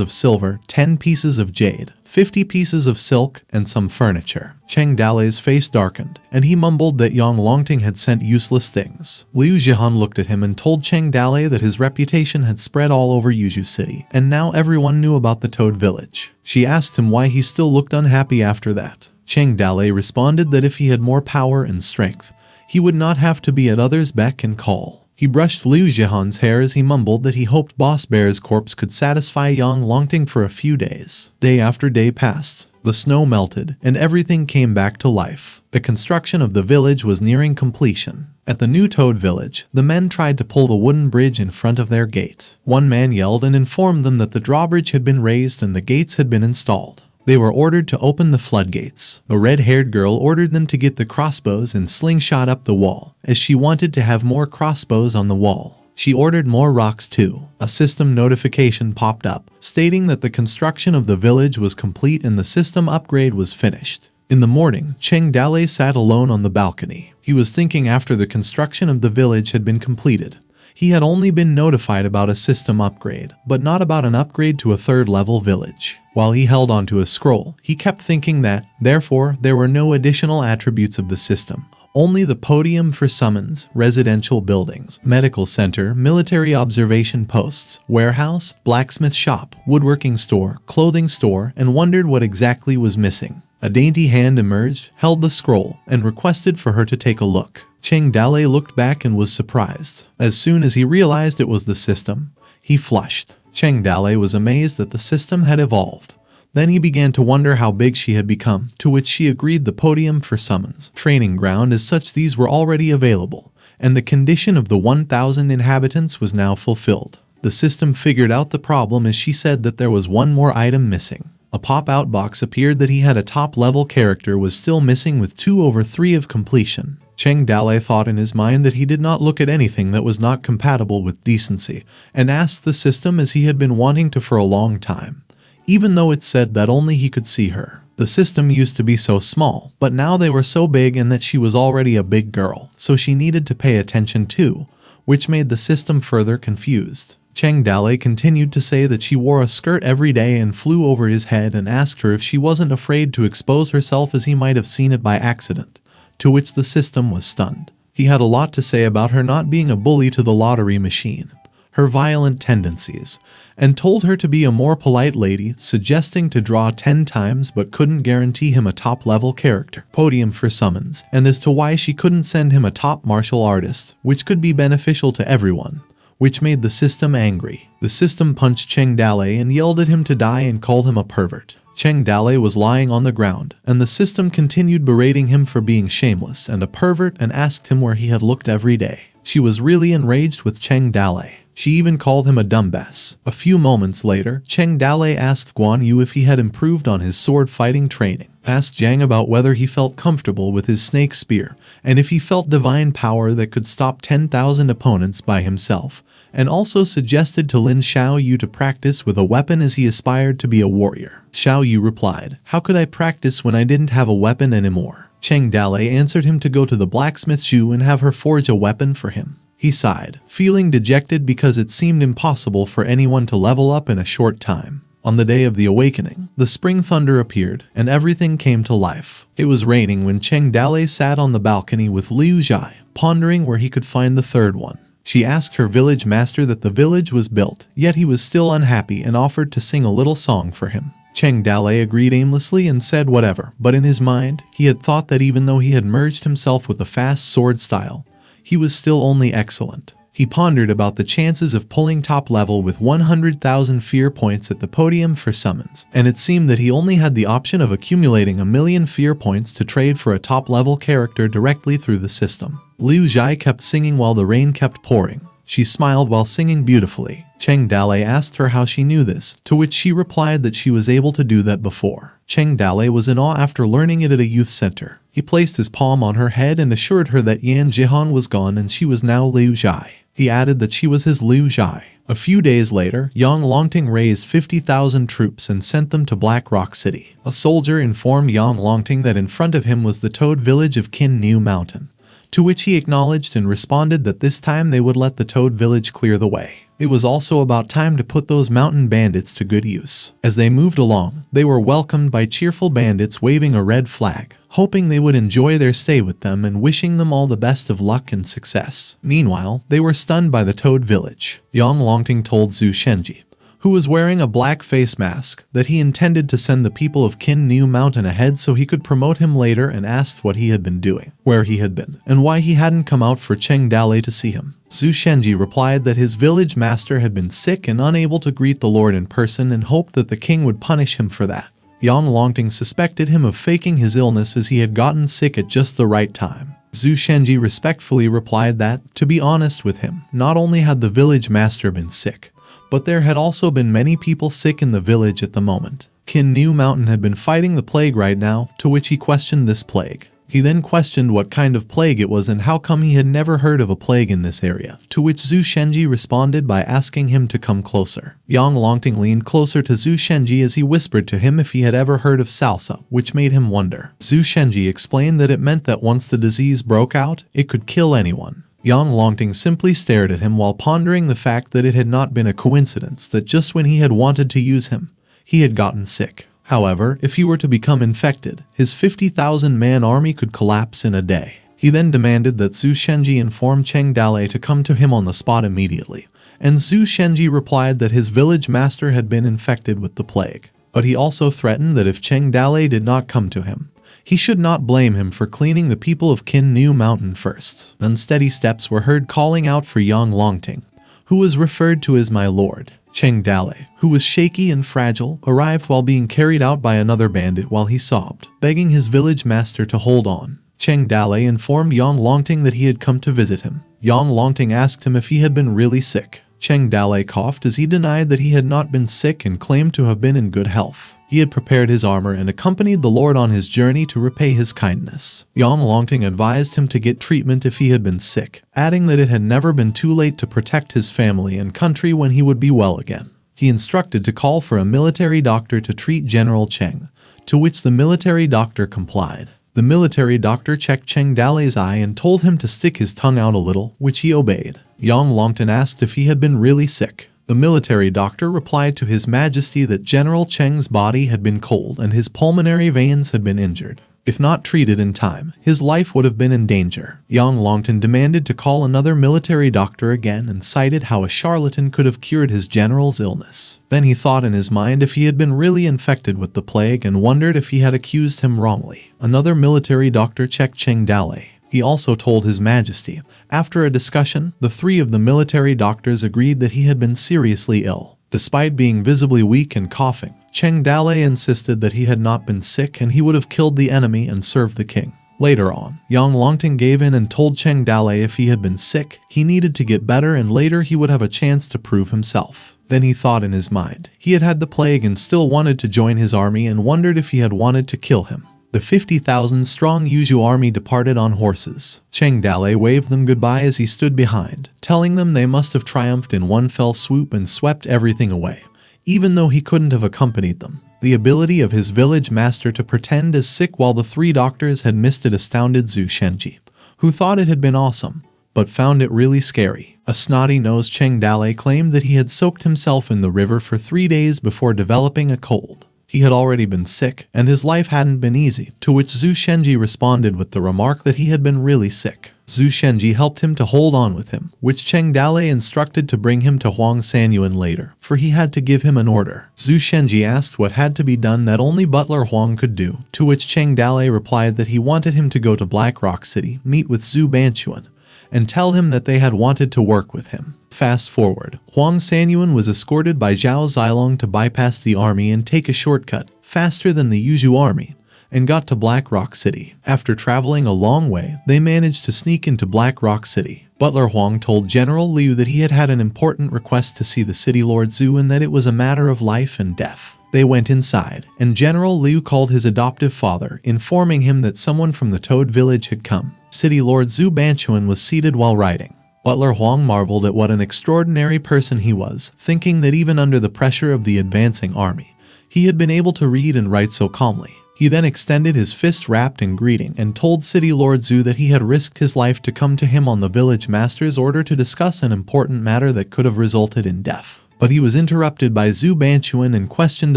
of silver, 10 pieces of jade, 50 pieces of silk, and some furniture. Cheng Dalei's face darkened, and he mumbled that Yang Longting had sent useless things. Liu Jihan looked at him and told Cheng Dalei that his reputation had spread all over Yuzhu City, and now everyone knew about the Toad Village. She asked him why he still looked unhappy after that. Cheng Dalei responded that if he had more power and strength, he would not have to be at others' beck and call. He brushed Liu Jihan's hair as he mumbled that he hoped Boss Bear's corpse could satisfy Yang Longting for a few days. Day after day passed. The snow melted, and everything came back to life. The construction of the village was nearing completion. At the new Toad Village, the men tried to pull the wooden bridge in front of their gate. One man yelled and informed them that the drawbridge had been raised and the gates had been installed. They were ordered to open the floodgates. The red-haired girl ordered them to get the crossbows and slingshot up the wall, as she wanted to have more crossbows on the wall. She ordered more rocks too. A system notification popped up, stating that the construction of the village was complete and the system upgrade was finished. In the morning, Cheng Dalei sat alone on the balcony. He was thinking after the construction of the village had been completed. He had only been notified about a system upgrade, but not about an upgrade to a third-level village. While he held onto a scroll, he kept thinking that, therefore, there were no additional attributes of the system. Only the podium for summons, residential buildings, medical center, military observation posts, warehouse, blacksmith shop, woodworking store, clothing store, and wondered what exactly was missing. A dainty hand emerged, held the scroll, and requested for her to take a look. Cheng Dalei looked back and was surprised. As soon as he realized it was the system, he flushed. Cheng Dalei was amazed that the system had evolved. Then he began to wonder how big she had become, to which she agreed the podium for summons, training ground as such these were already available, and the condition of the 1,000 inhabitants was now fulfilled. The system figured out the problem as she said that there was one more item missing. A pop-out box appeared that he had a top-level character was still missing with 2/3 of completion. Cheng Dalei thought in his mind that he did not look at anything that was not compatible with decency, and asked the system as he had been wanting to for a long time, even though it said that only he could see her. The system used to be so small, but now they were so big and that she was already a big girl, so she needed to pay attention too, which made the system further confused. Cheng Dalei continued to say that she wore a skirt every day and flew over his head and asked her if she wasn't afraid to expose herself as he might have seen it by accident, to which the system was stunned. He had a lot to say about her not being a bully to the lottery machine, her violent tendencies, and told her to be a more polite lady, suggesting to draw 10 times but couldn't guarantee him a top-level character, podium for summons, and as to why she couldn't send him a top martial artist, which could be beneficial to everyone, which made the system angry. The system punched Cheng Dalei and yelled at him to die and called him a pervert. Cheng Dalei was lying on the ground, and the system continued berating him for being shameless and a pervert and asked him where he had looked every day. She was really enraged with Cheng Dalei. She even called him a dumbass. A few moments later, Cheng Dalei asked Guan Yu if he had improved on his sword fighting training, asked Zhang about whether he felt comfortable with his snake spear, and if he felt divine power that could stop 10,000 opponents by himself, and also suggested to Lin Xiaoyu to practice with a weapon as he aspired to be a warrior. Xiaoyu replied, "How could I practice when I didn't have a weapon anymore?" Cheng Dalei answered him to go to the blacksmith Zhu and have her forge a weapon for him. He sighed, feeling dejected because it seemed impossible for anyone to level up in a short time. On the day of the awakening, the spring thunder appeared, and everything came to life. It was raining when Cheng Dalei sat on the balcony with Liu Zhai, pondering where he could find the third one. She asked her village master that the village was built, yet he was still unhappy and offered to sing a little song for him. Cheng Dalei agreed aimlessly and said whatever, but in his mind, he had thought that even though he had merged himself with a fast sword style, he was still only excellent. He pondered about the chances of pulling top level with 100,000 fear points at the podium for summons, and it seemed that he only had the option of accumulating 1,000,000 fear points to trade for a top level character directly through the system. Liu Zhai kept singing while the rain kept pouring. She smiled while singing beautifully. Cheng Dalei asked her how she knew this, to which she replied that she was able to do that before. Cheng Dalei was in awe after learning it at a youth center. He placed his palm on her head and assured her that Yan Jihan was gone and she was now Liu Zhai. He added that she was his Liu Zhai. A few days later, Yang Longting raised 50,000 troops and sent them to Black Rock City. A soldier informed Yang Longting that in front of him was the Toad village of Qin New Mountain, to which he acknowledged and responded that this time they would let the Toad village clear the way. It was also about time to put those mountain bandits to good use. As they moved along, they were welcomed by cheerful bandits waving a red flag, hoping they would enjoy their stay with them and wishing them all the best of luck and success. Meanwhile, they were stunned by the Toad village. Yang Longting told Zhu Shenji, who was wearing a black face mask, that he intended to send the people of Qin New Mountain ahead so he could promote him later, and asked what he had been doing, where he had been, and why he hadn't come out for Cheng Dalei to see him. Zhu Shenji replied that his village master had been sick and unable to greet the Lord in person and hoped that the king would punish him for that. Yang Longting suspected him of faking his illness as he had gotten sick at just the right time. Zhu Shenji respectfully replied that, to be honest with him, not only had the village master been sick, but there had also been many people sick in the village at the moment. Qin New Mountain had been fighting the plague right now, to which he questioned this plague. He then questioned what kind of plague it was and how come he had never heard of a plague in this area, to which Zhu Shenji responded by asking him to come closer. Yang Longting leaned closer to Zhu Shenji as he whispered to him if he had ever heard of salsa, which made him wonder. Zhu Shenji explained that it meant that once the disease broke out, it could kill anyone. Yang Longting simply stared at him while pondering the fact that it had not been a coincidence that just when he had wanted to use him, he had gotten sick. However, if he were to become infected, his 50,000-man army could collapse in a day. He then demanded that Zhu Shenji inform Cheng Dalei to come to him on the spot immediately, and Zhu Shenji replied that his village master had been infected with the plague. But he also threatened that if Cheng Dalei did not come to him, he should not blame him for cleaning the people of Qin New Mountain first. Unsteady steps were heard calling out for Yang Longting, who was referred to as my lord. Cheng Dalei, who was shaky and fragile, arrived while being carried out by another bandit while he sobbed, begging his village master to hold on. Cheng Dalei informed Yang Longting that he had come to visit him. Yang Longting asked him if he had been really sick. Cheng Dalei coughed as he denied that he had not been sick and claimed to have been in good health. He had prepared his armor and accompanied the Lord on his journey to repay his kindness. Yang Longting advised him to get treatment if he had been sick, adding that it had never been too late to protect his family and country when he would be well again. He instructed to call for a military doctor to treat General Cheng, to which the military doctor complied. The military doctor checked Cheng Dalei's eye and told him to stick his tongue out a little, which he obeyed. Yang Longting asked if he had been really sick. The military doctor replied to His Majesty that General Cheng's body had been cold and his pulmonary veins had been injured. If not treated in time, his life would have been in danger. Yang Longting demanded to call another military doctor again and cited how a charlatan could have cured his general's illness. Then he thought in his mind if he had been really infected with the plague and wondered if he had accused him wrongly. Another military doctor checked Cheng Dalei. He also told His Majesty. After a discussion, the three of the military doctors agreed that he had been seriously ill. Despite being visibly weak and coughing, Cheng Dalei insisted that he had not been sick and he would have killed the enemy and served the king. Later on, Yang Longting gave in and told Cheng Dalei if he had been sick, he needed to get better and later he would have a chance to prove himself. Then he thought in his mind, he had had the plague and still wanted to join his army and wondered if he had wanted to kill him. The 50,000-strong Yuzhu army departed on horses. Cheng Dalei waved them goodbye as he stood behind, telling them they must have triumphed in one fell swoop and swept everything away, even though he couldn't have accompanied them. The ability of his village master to pretend as sick while the three doctors had missed it astounded Zhu Shenji, who thought it had been awesome. but found it really scary. A snotty-nosed Cheng Dale claimed that he had soaked himself in the river for 3 days before developing a cold. He had already been sick, and his life hadn't been easy, to which Zhu Shenji responded with the remark that he had been really sick. Zhu Shenji helped him to hold on with him, which Cheng Dale instructed to bring him to Huang Sanyuan later, for he had to give him an order. Zhu Shenji asked what had to be done that only Butler Huang could do, to which Cheng Dale replied that he wanted him to go to Black Rock City, meet with Zhu Banquan, and tell him that they had wanted to work with him. Fast forward, Huang Sanyuan was escorted by Zhao Zilong to bypass the army and take a shortcut, faster than the Yuzhu army, and got to Black Rock City. After traveling a long way, they managed to sneak into Black Rock City. Butler Huang told General Liu that he had had an important request to see the city Lord Zhu and that it was a matter of life and death. They went inside, and General Liu called his adoptive father, informing him that someone from the Toad village had come. City Lord Zhu Banquan was seated while writing. Butler Huang marveled at what an extraordinary person he was, thinking that even under the pressure of the advancing army, he had been able to read and write so calmly. He then extended his fist wrapped in greeting and told City Lord Zhu that he had risked his life to come to him on the village master's order to discuss an important matter that could have resulted in death. But he was interrupted by Zhu Banquan and questioned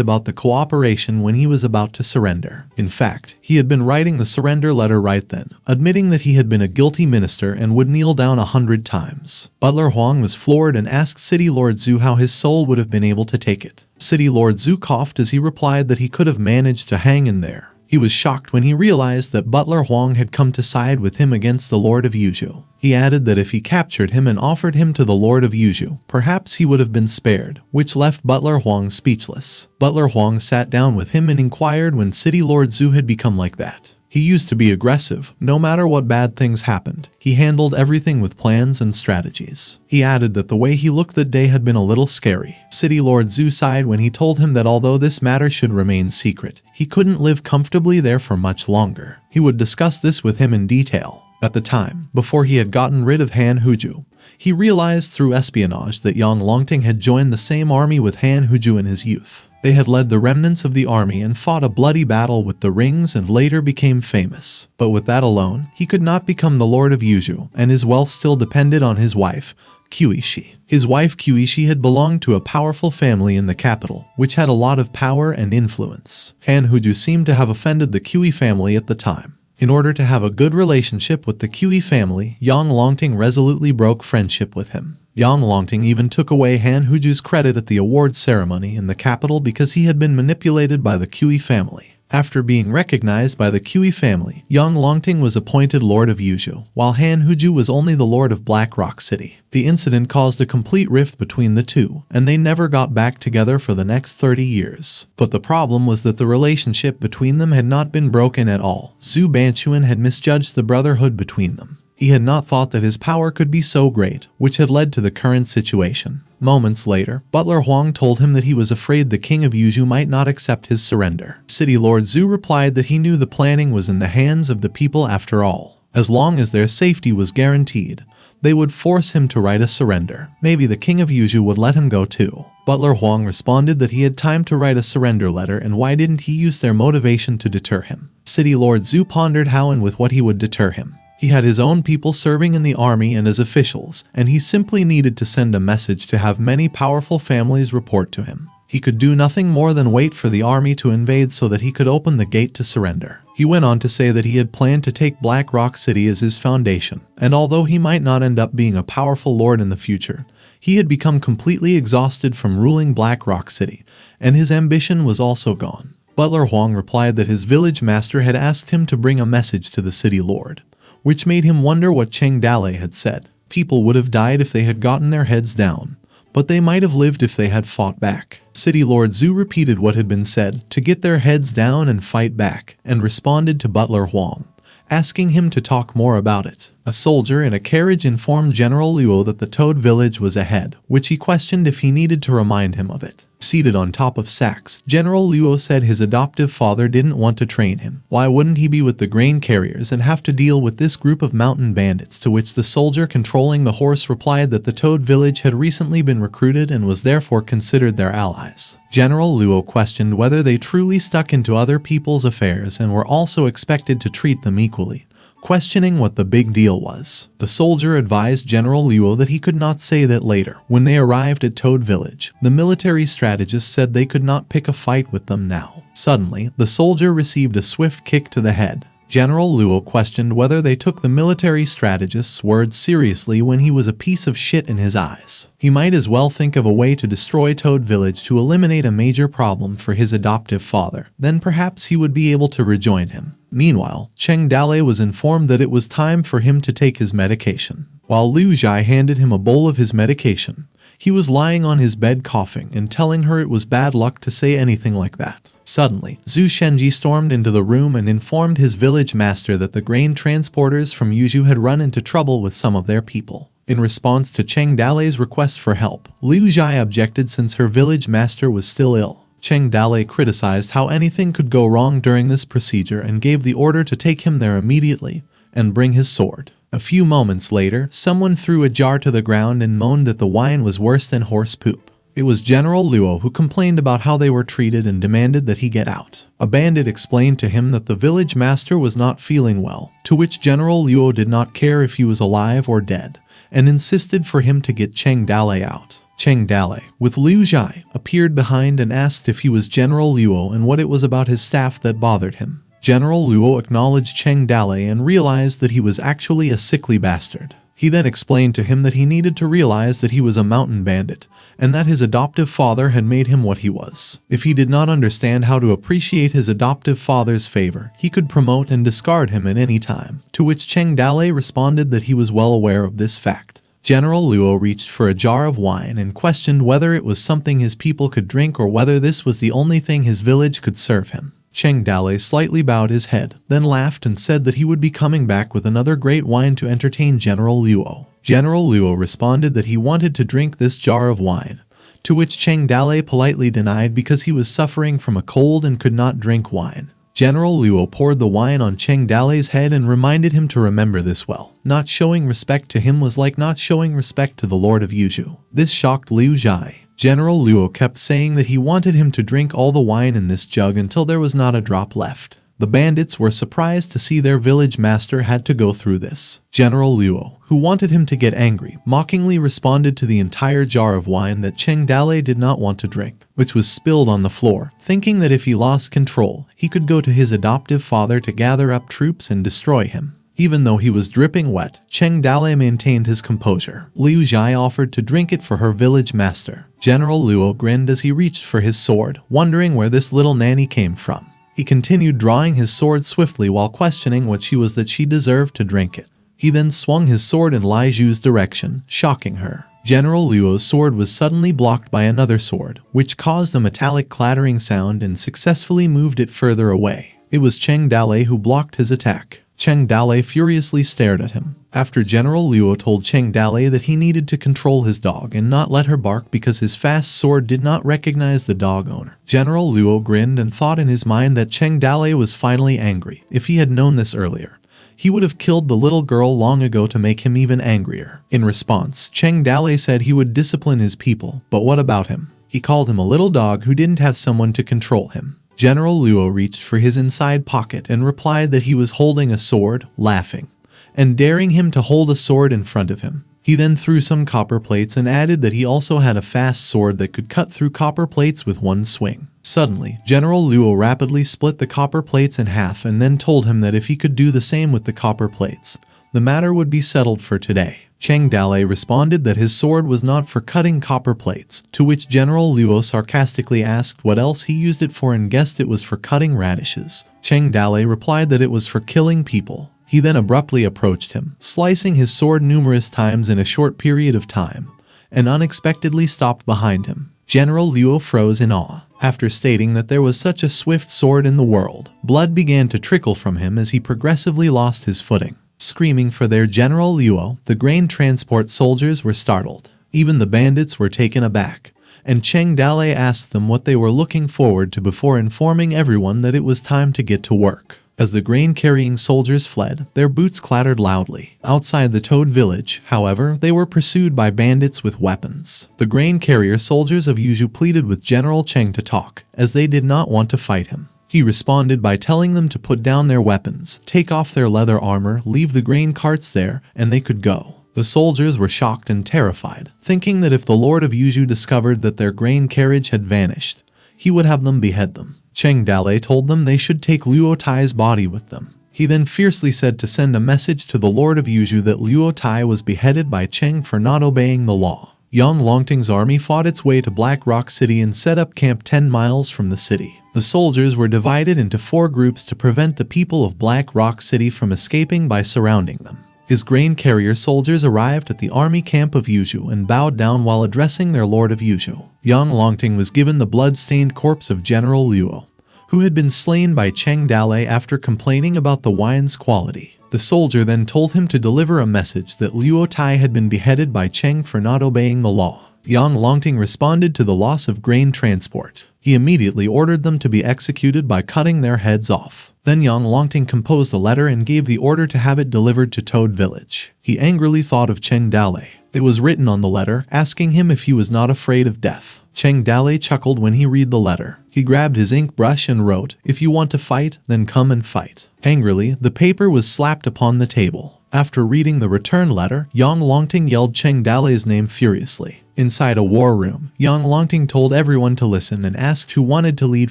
about the cooperation when he was about to surrender. In fact, he had been writing the surrender letter right then, admitting that he had been a guilty minister and would kneel down 100 times. Butler Huang was floored and asked City Lord Zhu how his soul would have been able to take it. City Lord Zhu coughed as he replied that he could have managed to hang in there. He was shocked when he realized that Butler Huang had come to side with him against the Lord of Yuzhu. He added that if he captured him and offered him to the Lord of Yuzhu, perhaps he would have been spared, which left Butler Huang speechless. Butler Huang sat down with him and inquired when City Lord Zhu had become like that. He used to be aggressive. No matter what bad things happened, he handled everything with plans and strategies. He added that the way he looked that day had been a little scary. City Lord Zhu sighed when he told him that although this matter should remain secret, he couldn't live comfortably there for much longer. He would discuss this with him in detail. At the time, before he had gotten rid of Han Huju, he realized through espionage that Yang Longting had joined the same army with Han Huju in his youth. They had led the remnants of the army and fought a bloody battle with the rings and later became famous. But with that alone, he could not become the Lord of Yuzhu, and his wealth still depended on his wife, Qiuishi. His wife Qiuishi had belonged to a powerful family in the capital, which had a lot of power and influence. Han Huju seemed to have offended the Qi family at the time. In order to have a good relationship with the Qi family, Yang Longting resolutely broke friendship with him. Yang Longting even took away Han Huju's credit at the awards ceremony in the capital because he had been manipulated by the Qi family. After being recognized by the Qi family, Yang Longting was appointed Lord of Yuzhu, while Han Huju was only the Lord of Black Rock City. The incident caused a complete rift between the two, and they never got back together for the next 30 years. But the problem was that the relationship between them had not been broken at all. Zhu Banquan had misjudged the brotherhood between them. He had not thought that his power could be so great, which had led to the current situation. Moments later, Butler Huang told him that he was afraid the king of Yuzhu might not accept his surrender. City Lord Zhu replied that he knew the planning was in the hands of the people after all. As long as their safety was guaranteed, they would force him to write a surrender. Maybe the king of Yuzhu would let him go too. Butler Huang responded that he had time to write a surrender letter and why didn't he use their motivation to deter him. City Lord Zhu pondered how and with what he would deter him. He had his own people serving in the army and as officials, and he simply needed to send a message to have many powerful families report to him. He could do nothing more than wait for the army to invade so that he could open the gate to surrender. He went on to say that he had planned to take Black Rock City as his foundation, and although he might not end up being a powerful lord in the future, he had become completely exhausted from ruling Black Rock City, and his ambition was also gone. Butler Huang replied that his village master had asked him to bring a message to the city lord, which made him wonder what Cheng Dale had said. People would have died if they had gotten their heads down, but they might have lived if they had fought back. City Lord Zhu repeated what had been said, to get their heads down and fight back, and responded to Butler Huang, asking him to talk more about it. A soldier in a carriage informed General Luo that the Toad village was ahead, which he questioned if he needed to remind him of it. Seated on top of sacks, General Luo said his adoptive father didn't want to train him. Why wouldn't he be with the grain carriers and have to deal with this group of mountain bandits? To which the soldier controlling the horse replied that the Toad village had recently been recruited and was therefore considered their allies. General Luo questioned whether they truly stuck into other people's affairs and were also expected to treat them equally. questioning what the big deal was. The soldier advised General Luo that he could not say that later. When they arrived at Toad Village, the military strategist said they could not pick a fight with them now. Suddenly, the soldier received a swift kick to the head. General Luo questioned whether they took the military strategist's words seriously when he was a piece of shit in his eyes. He might as well think of a way to destroy Toad Village to eliminate a major problem for his adoptive father. Then perhaps he would be able to rejoin him. Meanwhile, Cheng Dale was informed that it was time for him to take his medication. While Liu Zhai handed him a bowl of his medication, he was lying on his bed coughing and telling her it was bad luck to say anything like that. Suddenly, Zhu Shenji stormed into the room and informed his village master that the grain transporters from Yuzhou had run into trouble with some of their people. In response to Cheng Dale's request for help, Liu Zhai objected since her village master was still ill. Cheng Dale criticized how anything could go wrong during this procedure and gave the order to take him there immediately and bring his sword. A few moments later, someone threw a jar to the ground and moaned that the wine was worse than horse poop. It was General Luo who complained about how they were treated and demanded that he get out. A bandit explained to him that the village master was not feeling well, to which General Luo did not care if he was alive or dead, and insisted for him to get Cheng Dale out. Cheng Dale, with Liu Zhai, appeared behind and asked if he was General Luo and what it was about his staff that bothered him. General Luo acknowledged Cheng Dale and realized that he was actually a sickly bastard. He then explained to him that he needed to realize that he was a mountain bandit, and that his adoptive father had made him what he was. If he did not understand how to appreciate his adoptive father's favor, he could promote and discard him at any time, to which Cheng Dale responded that he was well aware of this fact. General Luo reached for a jar of wine and questioned whether it was something his people could drink or whether this was the only thing his village could serve him. Cheng Dale slightly bowed his head, then laughed and said that he would be coming back with another great wine to entertain General Luo. General Luo responded that he wanted to drink this jar of wine, to which Cheng Dale politely denied because he was suffering from a cold and could not drink wine. General Luo poured the wine on Cheng Dale's head and reminded him to remember this well. Not showing respect to him was like not showing respect to the Lord of Yuzhou. This shocked Liu Zhai. General Luo kept saying that he wanted him to drink all the wine in this jug until there was not a drop left. The bandits were surprised to see their village master had to go through this. General Luo, who wanted him to get angry, mockingly responded to the entire jar of wine that Cheng Dale did not want to drink, which was spilled on the floor, thinking that if he lost control, he could go to his adoptive father to gather up troops and destroy him. Even though he was dripping wet, Cheng Dale maintained his composure. Liu Zhai offered to drink it for her village master. General Luo grinned as he reached for his sword, wondering where this little nanny came from. He continued drawing his sword swiftly while questioning what she was that she deserved to drink it. He then swung his sword in Lai Zhu's direction, shocking her. General Luo's sword was suddenly blocked by another sword, which caused a metallic clattering sound and successfully moved it further away. It was Cheng Dale who blocked his attack. Cheng Dale furiously stared at him. After General Luo told Cheng Dale that he needed to control his dog and not let her bark because his fast sword did not recognize the dog owner, General Luo grinned and thought in his mind that Cheng Dale was finally angry. If he had known this earlier, he would have killed the little girl long ago to make him even angrier. In response, Cheng Dale said he would discipline his people, but what about him? He called him a little dog who didn't have someone to control him. General Luo reached for his inside pocket and replied that he was holding a sword, laughing, and daring him to hold a sword in front of him. He then threw some copper plates and added that he also had a fast sword that could cut through copper plates with one swing. Suddenly, General Luo rapidly split the copper plates in half and then told him that if he could do the same with the copper plates, the matter would be settled for today. Cheng Dale responded that his sword was not for cutting copper plates, to which General Luo sarcastically asked what else he used it for and guessed it was for cutting radishes. Cheng Dale replied that it was for killing people. He then abruptly approached him, slicing his sword numerous times in a short period of time, and unexpectedly stopped behind him. General Luo froze in awe. After stating that there was such a swift sword in the world, blood began to trickle from him as he progressively lost his footing. Screaming for their General Luo, the grain transport soldiers were startled. Even the bandits were taken aback, and Cheng Dale asked them what they were looking forward to before informing everyone that it was time to get to work. As the grain-carrying soldiers fled, their boots clattered loudly. Outside the Toad village, however, they were pursued by bandits with weapons. The grain carrier soldiers of Yuzhou pleaded with General Cheng to talk, as they did not want to fight him. He responded by telling them to put down their weapons, take off their leather armor, leave the grain carts there, and they could go. The soldiers were shocked and terrified, thinking that if the Lord of Yuzhu discovered that their grain carriage had vanished, he would have them behead them. Cheng Dalei told them they should take Luo Tai's body with them. He then fiercely said to send a message to the Lord of Yuzhu that Luo Tai was beheaded by Cheng for not obeying the law. Yang Longting's army fought its way to Black Rock City and set up camp 10 miles from the city. The soldiers were divided into 4 groups to prevent the people of Black Rock City from escaping by surrounding them. His grain carrier soldiers arrived at the army camp of Yuzhu and bowed down while addressing their Lord of Yuzhu. Yang Longting was given the blood-stained corpse of General Luo, who had been slain by Cheng Dalei after complaining about the wine's quality. The soldier then told him to deliver a message that Luo Tai had been beheaded by Cheng for not obeying the law. Yang Longting responded to the loss of grain transport. He immediately ordered them to be executed by cutting their heads off. Then Yang Longting composed a letter and gave the order to have it delivered to Toad Village. He angrily thought of Cheng Dalei. It was written on the letter, asking him if he was not afraid of death. Cheng Dalei chuckled when he read the letter. He grabbed his ink brush and wrote, "If you want to fight, then come and fight." Angrily, the paper was slapped upon the table. After reading the return letter, Yang Longting yelled Cheng Dalei's name furiously. Inside a war room, Yang Longting told everyone to listen and asked who wanted to lead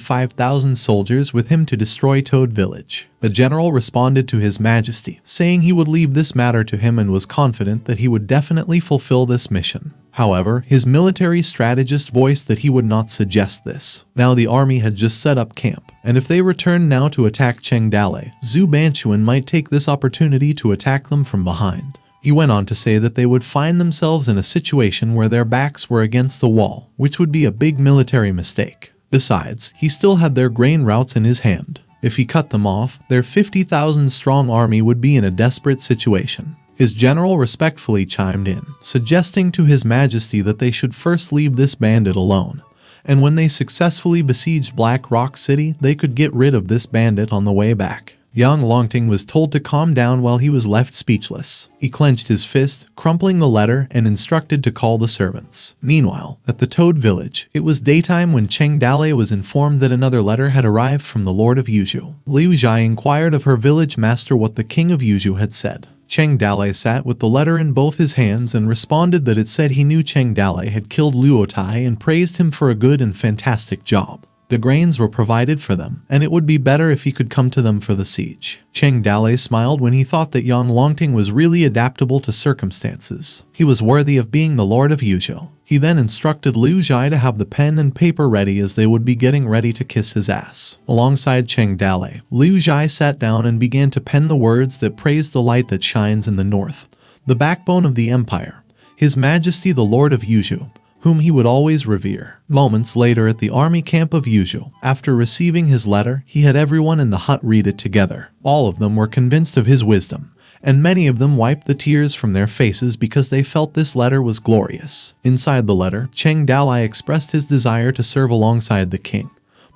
5,000 soldiers with him to destroy Toad Village. The general responded to His Majesty, saying he would leave this matter to him and was confident that he would definitely fulfill this mission. However, his military strategist voiced that he would not suggest this. Now the army had just set up camp, and if they returned now to attack Cheng Dalei, Zhu Banquan might take this opportunity to attack them from behind. He went on to say that they would find themselves in a situation where their backs were against the wall, which would be a big military mistake. Besides, he still had their grain routes in his hand. If he cut them off, their 50,000 strong army would be in a desperate situation. His general respectfully chimed in, suggesting to His Majesty that they should first leave this bandit alone, and when they successfully besieged Black Rock City, they could get rid of this bandit on the way back. Yang Longting was told to calm down while he was left speechless. He clenched his fist, crumpling the letter, and instructed to call the servants. Meanwhile, at the Toad Village, it was daytime when Cheng Dalei was informed that another letter had arrived from the Lord of Yuzhu. Liu Zhai inquired of her village master what the king of Yuzhu had said. Cheng Dalei sat with the letter in both his hands and responded that it said he knew Cheng Dalei had killed Luo Tai and praised him for a good and fantastic job. The grains were provided for them, and it would be better if he could come to them for the siege. Cheng Dalei smiled when he thought that Yang Longting was really adaptable to circumstances. He was worthy of being the Lord of Yuzhou. He then instructed Liu Zhai to have the pen and paper ready as they would be getting ready to kiss his ass. Alongside Cheng Dalei, Liu Zhai sat down and began to pen the words that praised the light that shines in the north, the backbone of the empire, His Majesty the Lord of Yuzhou, whom he would always revere. Moments later at the army camp of Yuzhou, after receiving his letter, he had everyone in the hut read it together. All of them were convinced of his wisdom, and many of them wiped the tears from their faces because they felt this letter was glorious. Inside the letter, Cheng Dalei expressed his desire to serve alongside the king,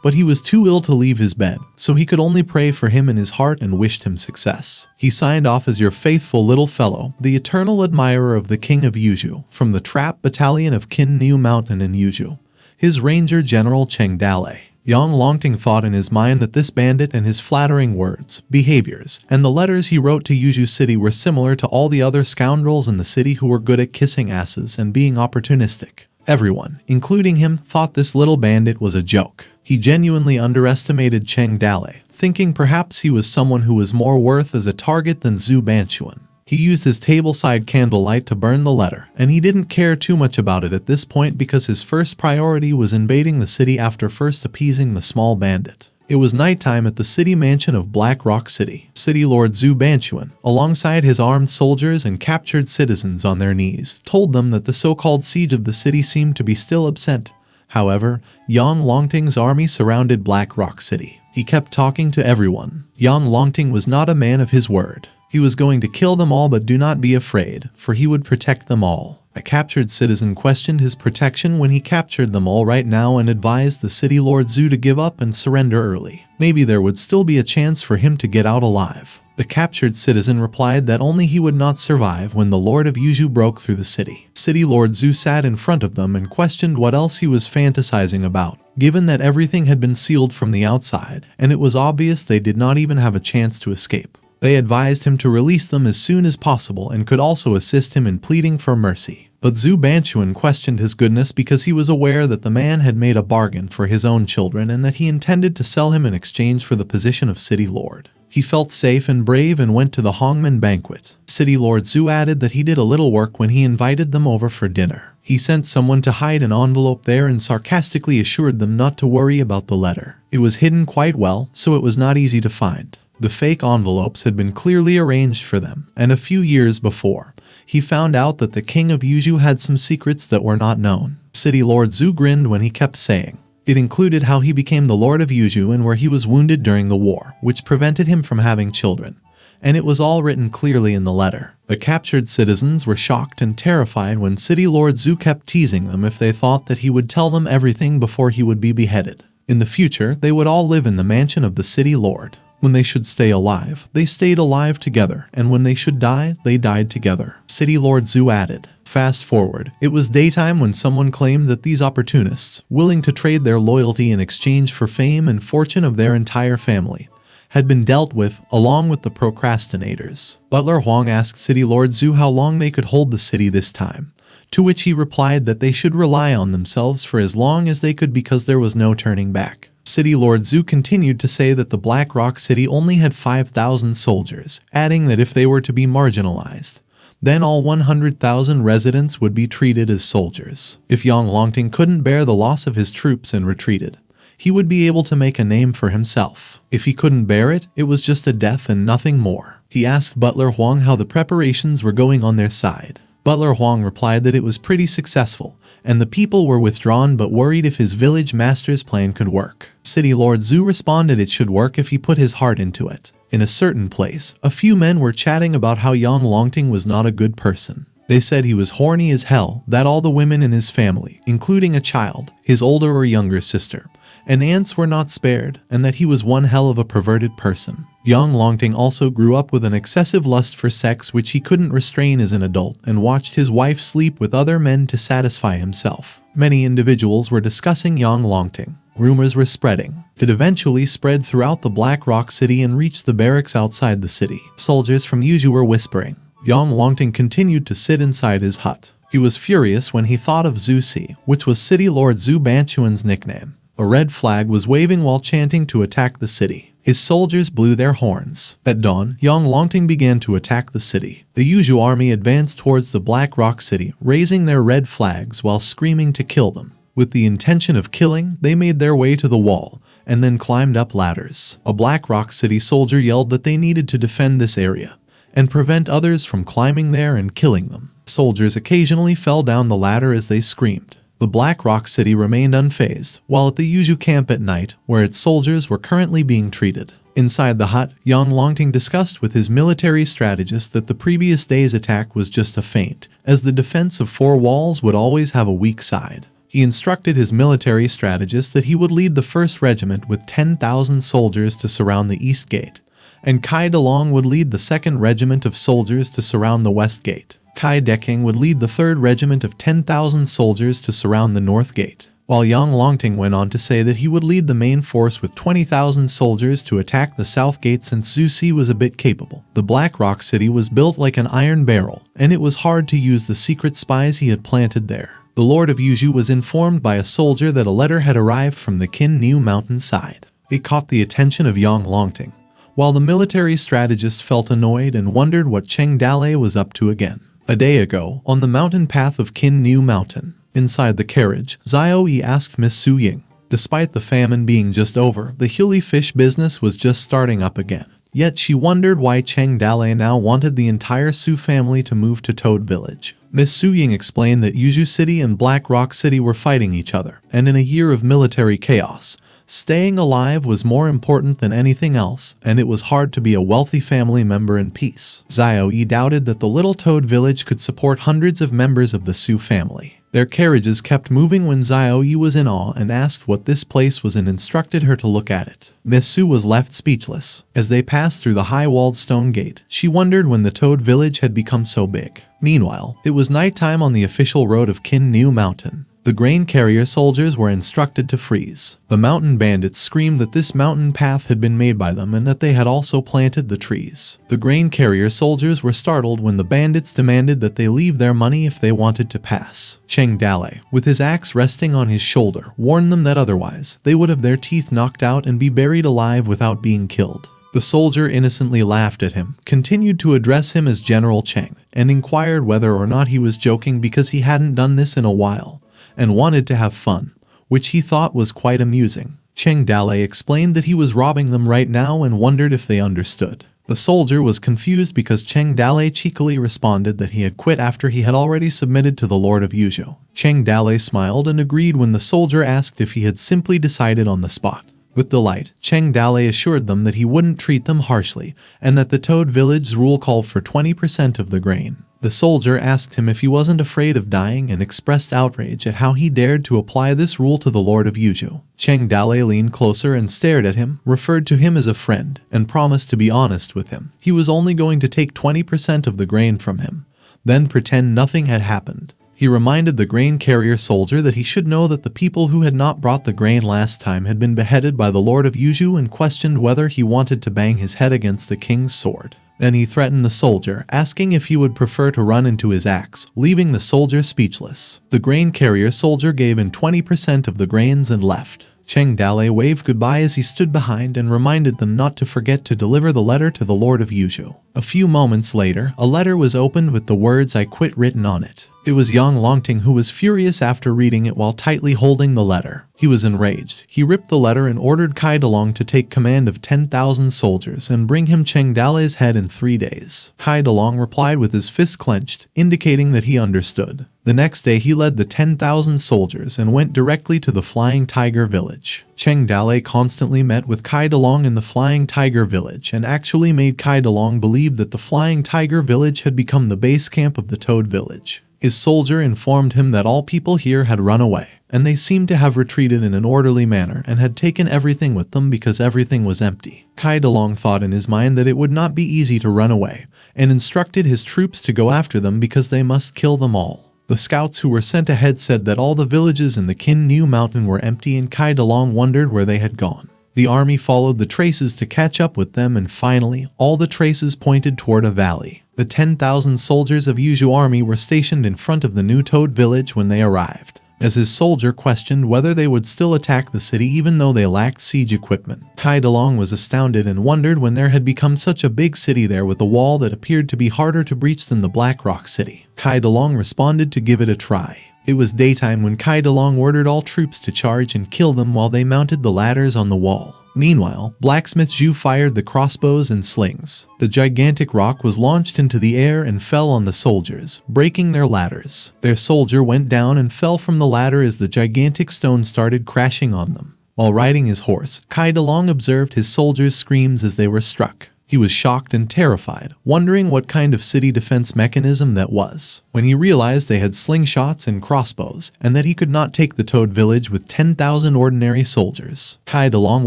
but he was too ill to leave his bed, so he could only pray for him in his heart and wished him success. He signed off as your faithful little fellow, the eternal admirer of the king of Yuzhou, from the trap battalion of Qin New Mountain in Yuzhou, his ranger general Cheng Dalei. Yang Longting thought in his mind that this bandit and his flattering words, behaviors, and the letters he wrote to Yuzhou City were similar to all the other scoundrels in the city who were good at kissing asses and being opportunistic. Everyone, including him, thought this little bandit was a joke. He genuinely underestimated Cheng Dalei, thinking perhaps he was someone who was more worth as a target than Zhu Banquan. He used his tableside candlelight to burn the letter, and he didn't care too much about it at this point because his first priority was invading the city after first appeasing the small bandit. It was nighttime at the city mansion of Black Rock City. City Lord Zhu Banquan, alongside his armed soldiers and captured citizens on their knees, told them that the so-called siege of the city seemed to be still absent. However, Yang Longting's army surrounded Black Rock City. He kept talking to everyone. Yang Longting was not a man of his word. He was going to kill them all, but do not be afraid, for he would protect them all. A captured citizen questioned his protection when he captured them all right now and advised the city lord Zhu to give up and surrender early. Maybe there would still be a chance for him to get out alive. The captured citizen replied that only he would not survive when the Lord of Yuju broke through the city. City Lord Zhu sat in front of them and questioned what else he was fantasizing about, given that everything had been sealed from the outside, and it was obvious they did not even have a chance to escape. They advised him to release them as soon as possible and could also assist him in pleading for mercy. But Zhu Banchuan questioned his goodness because he was aware that the man had made a bargain for his own children and that he intended to sell him in exchange for the position of city lord. He felt safe and brave and went to the Hongmen banquet. City Lord Zhu added that he did a little work when he invited them over for dinner. He sent someone to hide an envelope there and sarcastically assured them not to worry about the letter. It was hidden quite well, so it was not easy to find. The fake envelopes had been clearly arranged for them, and a few years before, he found out that the king of Yuju had some secrets that were not known. City Lord Zhu grinned when he kept saying, it included how he became the Lord of Yuju and where he was wounded during the war, which prevented him from having children. And it was all written clearly in the letter. The captured citizens were shocked and terrified when City Lord Zhu kept teasing them if they thought that he would tell them everything before he would be beheaded. In the future, they would all live in the mansion of the city lord. When they should stay alive, they stayed alive together, and when they should die, they died together. City Lord Zhu added. Fast forward, it was daytime when someone claimed that these opportunists, willing to trade their loyalty in exchange for fame and fortune of their entire family, had been dealt with, along with the procrastinators. Butler Huang asked City Lord Zhu how long they could hold the city this time, to which he replied that they should rely on themselves for as long as they could because there was no turning back. City Lord Zhu continued to say that the Black Rock City only had 5,000 soldiers, adding that if they were to be marginalized, then all 100,000 residents would be treated as soldiers. If Yang Longting couldn't bear the loss of his troops and retreated, he would be able to make a name for himself. If he couldn't bear it, it was just a death and nothing more. He asked Butler Huang how the preparations were going on their side. Butler Huang replied that it was pretty successful, and the people were withdrawn but worried if his village master's plan could work. City Lord Zhu responded it should work if he put his heart into it. In a certain place, a few men were chatting about how Yang Longting was not a good person. They said he was horny as hell, that all the women in his family, including a child, his older or younger sister, and aunts were not spared, and that he was one hell of a perverted person. Yang Longting also grew up with an excessive lust for sex which he couldn't restrain as an adult and watched his wife sleep with other men to satisfy himself. Many individuals were discussing Yang Longting. Rumors were spreading. It eventually spread throughout the Black Rock City and reached the barracks outside the city. Soldiers from Yuju were whispering. Yang Longting continued to sit inside his hut. He was furious when he thought of Zhu Si, which was City Lord Zhu Banchuan's nickname. A red flag was waving while chanting to attack the city. His soldiers blew their horns. At dawn, Yang Longting began to attack the city. The Yuju army advanced towards the Black Rock City, raising their red flags while screaming to kill them. With the intention of killing, they made their way to the wall, and then climbed up ladders. A Black Rock City soldier yelled that they needed to defend this area, and prevent others from climbing there and killing them. Soldiers occasionally fell down the ladder as they screamed. The Black Rock City remained unfazed, while at the Yuju camp at night, where its soldiers were currently being treated. Inside the hut, Yang Longting discussed with his military strategist that the previous day's attack was just a feint, as the defense of four walls would always have a weak side. He instructed his military strategist that he would lead the 1st Regiment with 10,000 soldiers to surround the East Gate, and Kai Delong would lead the 2nd Regiment of soldiers to surround the West Gate. Kai Deking would lead the 3rd Regiment of 10,000 soldiers to surround the North Gate, while Yang Longting went on to say that he would lead the main force with 20,000 soldiers to attack the South Gate since Zhu Si was a bit capable. The Black Rock City was built like an iron barrel, and it was hard to use the secret spies he had planted there. The Lord of Yuju was informed by a soldier that a letter had arrived from the Qin Niu mountain side. It caught the attention of Yang Longting, while the military strategist felt annoyed and wondered what Cheng Dalei was up to again. A day ago, on the mountain path of Qin Niu Mountain, inside the carriage, Xiao Yi asked Miss Su Ying. Despite the famine being just over, the Huli fish business was just starting up again. Yet she wondered why Cheng Dalei now wanted the entire Su family to move to Toad Village. Miss Su Ying explained that Yuju City and Black Rock City were fighting each other, and in a year of military chaos, staying alive was more important than anything else, and it was hard to be a wealthy family member in peace. Xiao Yi doubted that the little Toad Village could support hundreds of members of the Su family. Their carriages kept moving when Xiao Yi was in awe and asked what this place was and instructed her to look at it. Miss Su was left speechless. As they passed through the high-walled stone gate, she wondered when the Toad village had become so big. Meanwhile, it was nighttime on the official road of Kin New Mountain. The grain carrier soldiers were instructed to freeze. The mountain bandits screamed that this mountain path had been made by them and that they had also planted the trees. The grain carrier soldiers were startled when the bandits demanded that they leave their money if they wanted to pass. Cheng Dale, with his axe resting on his shoulder, warned them that otherwise they would have their teeth knocked out and be buried alive without being killed. The soldier innocently laughed at him, continued to address him as General Cheng, and inquired whether or not he was joking because he hadn't done this in a while and wanted to have fun, which he thought was quite amusing. Cheng Dale explained that he was robbing them right now and wondered if they understood. The soldier was confused because Cheng Dale cheekily responded that he had quit after he had already submitted to the Lord of Yuzhou. Cheng Dale smiled and agreed when the soldier asked if he had simply decided on the spot. With delight, Cheng Dale assured them that he wouldn't treat them harshly and that the Toad Village's rule called for 20% of the grain. The soldier asked him if he wasn't afraid of dying and expressed outrage at how he dared to apply this rule to the Lord of Yuzhou. Cheng Dale leaned closer and stared at him, referred to him as a friend, and promised to be honest with him. He was only going to take 20% of the grain from him, then pretend nothing had happened. He reminded the grain carrier soldier that he should know that the people who had not brought the grain last time had been beheaded by the Lord of Yuzhou and questioned whether he wanted to bang his head against the king's sword. Then he threatened the soldier, asking if he would prefer to run into his axe, leaving the soldier speechless. The grain carrier soldier gave in 20% of the grains and left. Cheng Dale waved goodbye as he stood behind and reminded them not to forget to deliver the letter to the Lord of Yuzhou. A few moments later, a letter was opened with the words "I quit" written on it. It was Yang Longting who was furious after reading it while tightly holding the letter. He was enraged. He ripped the letter and ordered Kai Dalong to take command of 10,000 soldiers and bring him Cheng Dale's head in 3 days. Kai Dalong replied with his fist clenched, indicating that he understood. The next day he led the 10,000 soldiers and went directly to the Flying Tiger village. Cheng Dale constantly met with Kai Dalong in the Flying Tiger village and actually made Kai Dalong believe that the Flying Tiger village had become the base camp of the Toad village. His soldier informed him that all people here had run away, and they seemed to have retreated in an orderly manner and had taken everything with them because everything was empty. Kai Dalong thought in his mind that it would not be easy to run away, and instructed his troops to go after them because they must kill them all. The scouts who were sent ahead said that all the villages in the Kin New Mountain were empty and Kai Dalong wondered where they had gone. The army followed the traces to catch up with them and finally, all the traces pointed toward a valley. The 10,000 soldiers of Yuzhou army were stationed in front of the new Toad village when they arrived. As his soldier questioned whether they would still attack the city even though they lacked siege equipment, Kai Dalong was astounded and wondered when there had become such a big city there with a wall that appeared to be harder to breach than the Black Rock city. Kai Dalong responded to give it a try. It was daytime when Kai Dalong ordered all troops to charge and kill them while they mounted the ladders on the wall. Meanwhile, Blacksmith Zhu fired the crossbows and slings. The gigantic rock was launched into the air and fell on the soldiers, breaking their ladders. Their soldier went down and fell from the ladder as the gigantic stone started crashing on them. While riding his horse, Kai Dalong observed his soldiers' screams as they were struck. He was shocked and terrified, wondering what kind of city defense mechanism that was. When he realized they had slingshots and crossbows, and that he could not take the Toad village with 10,000 ordinary soldiers, Kai Dalong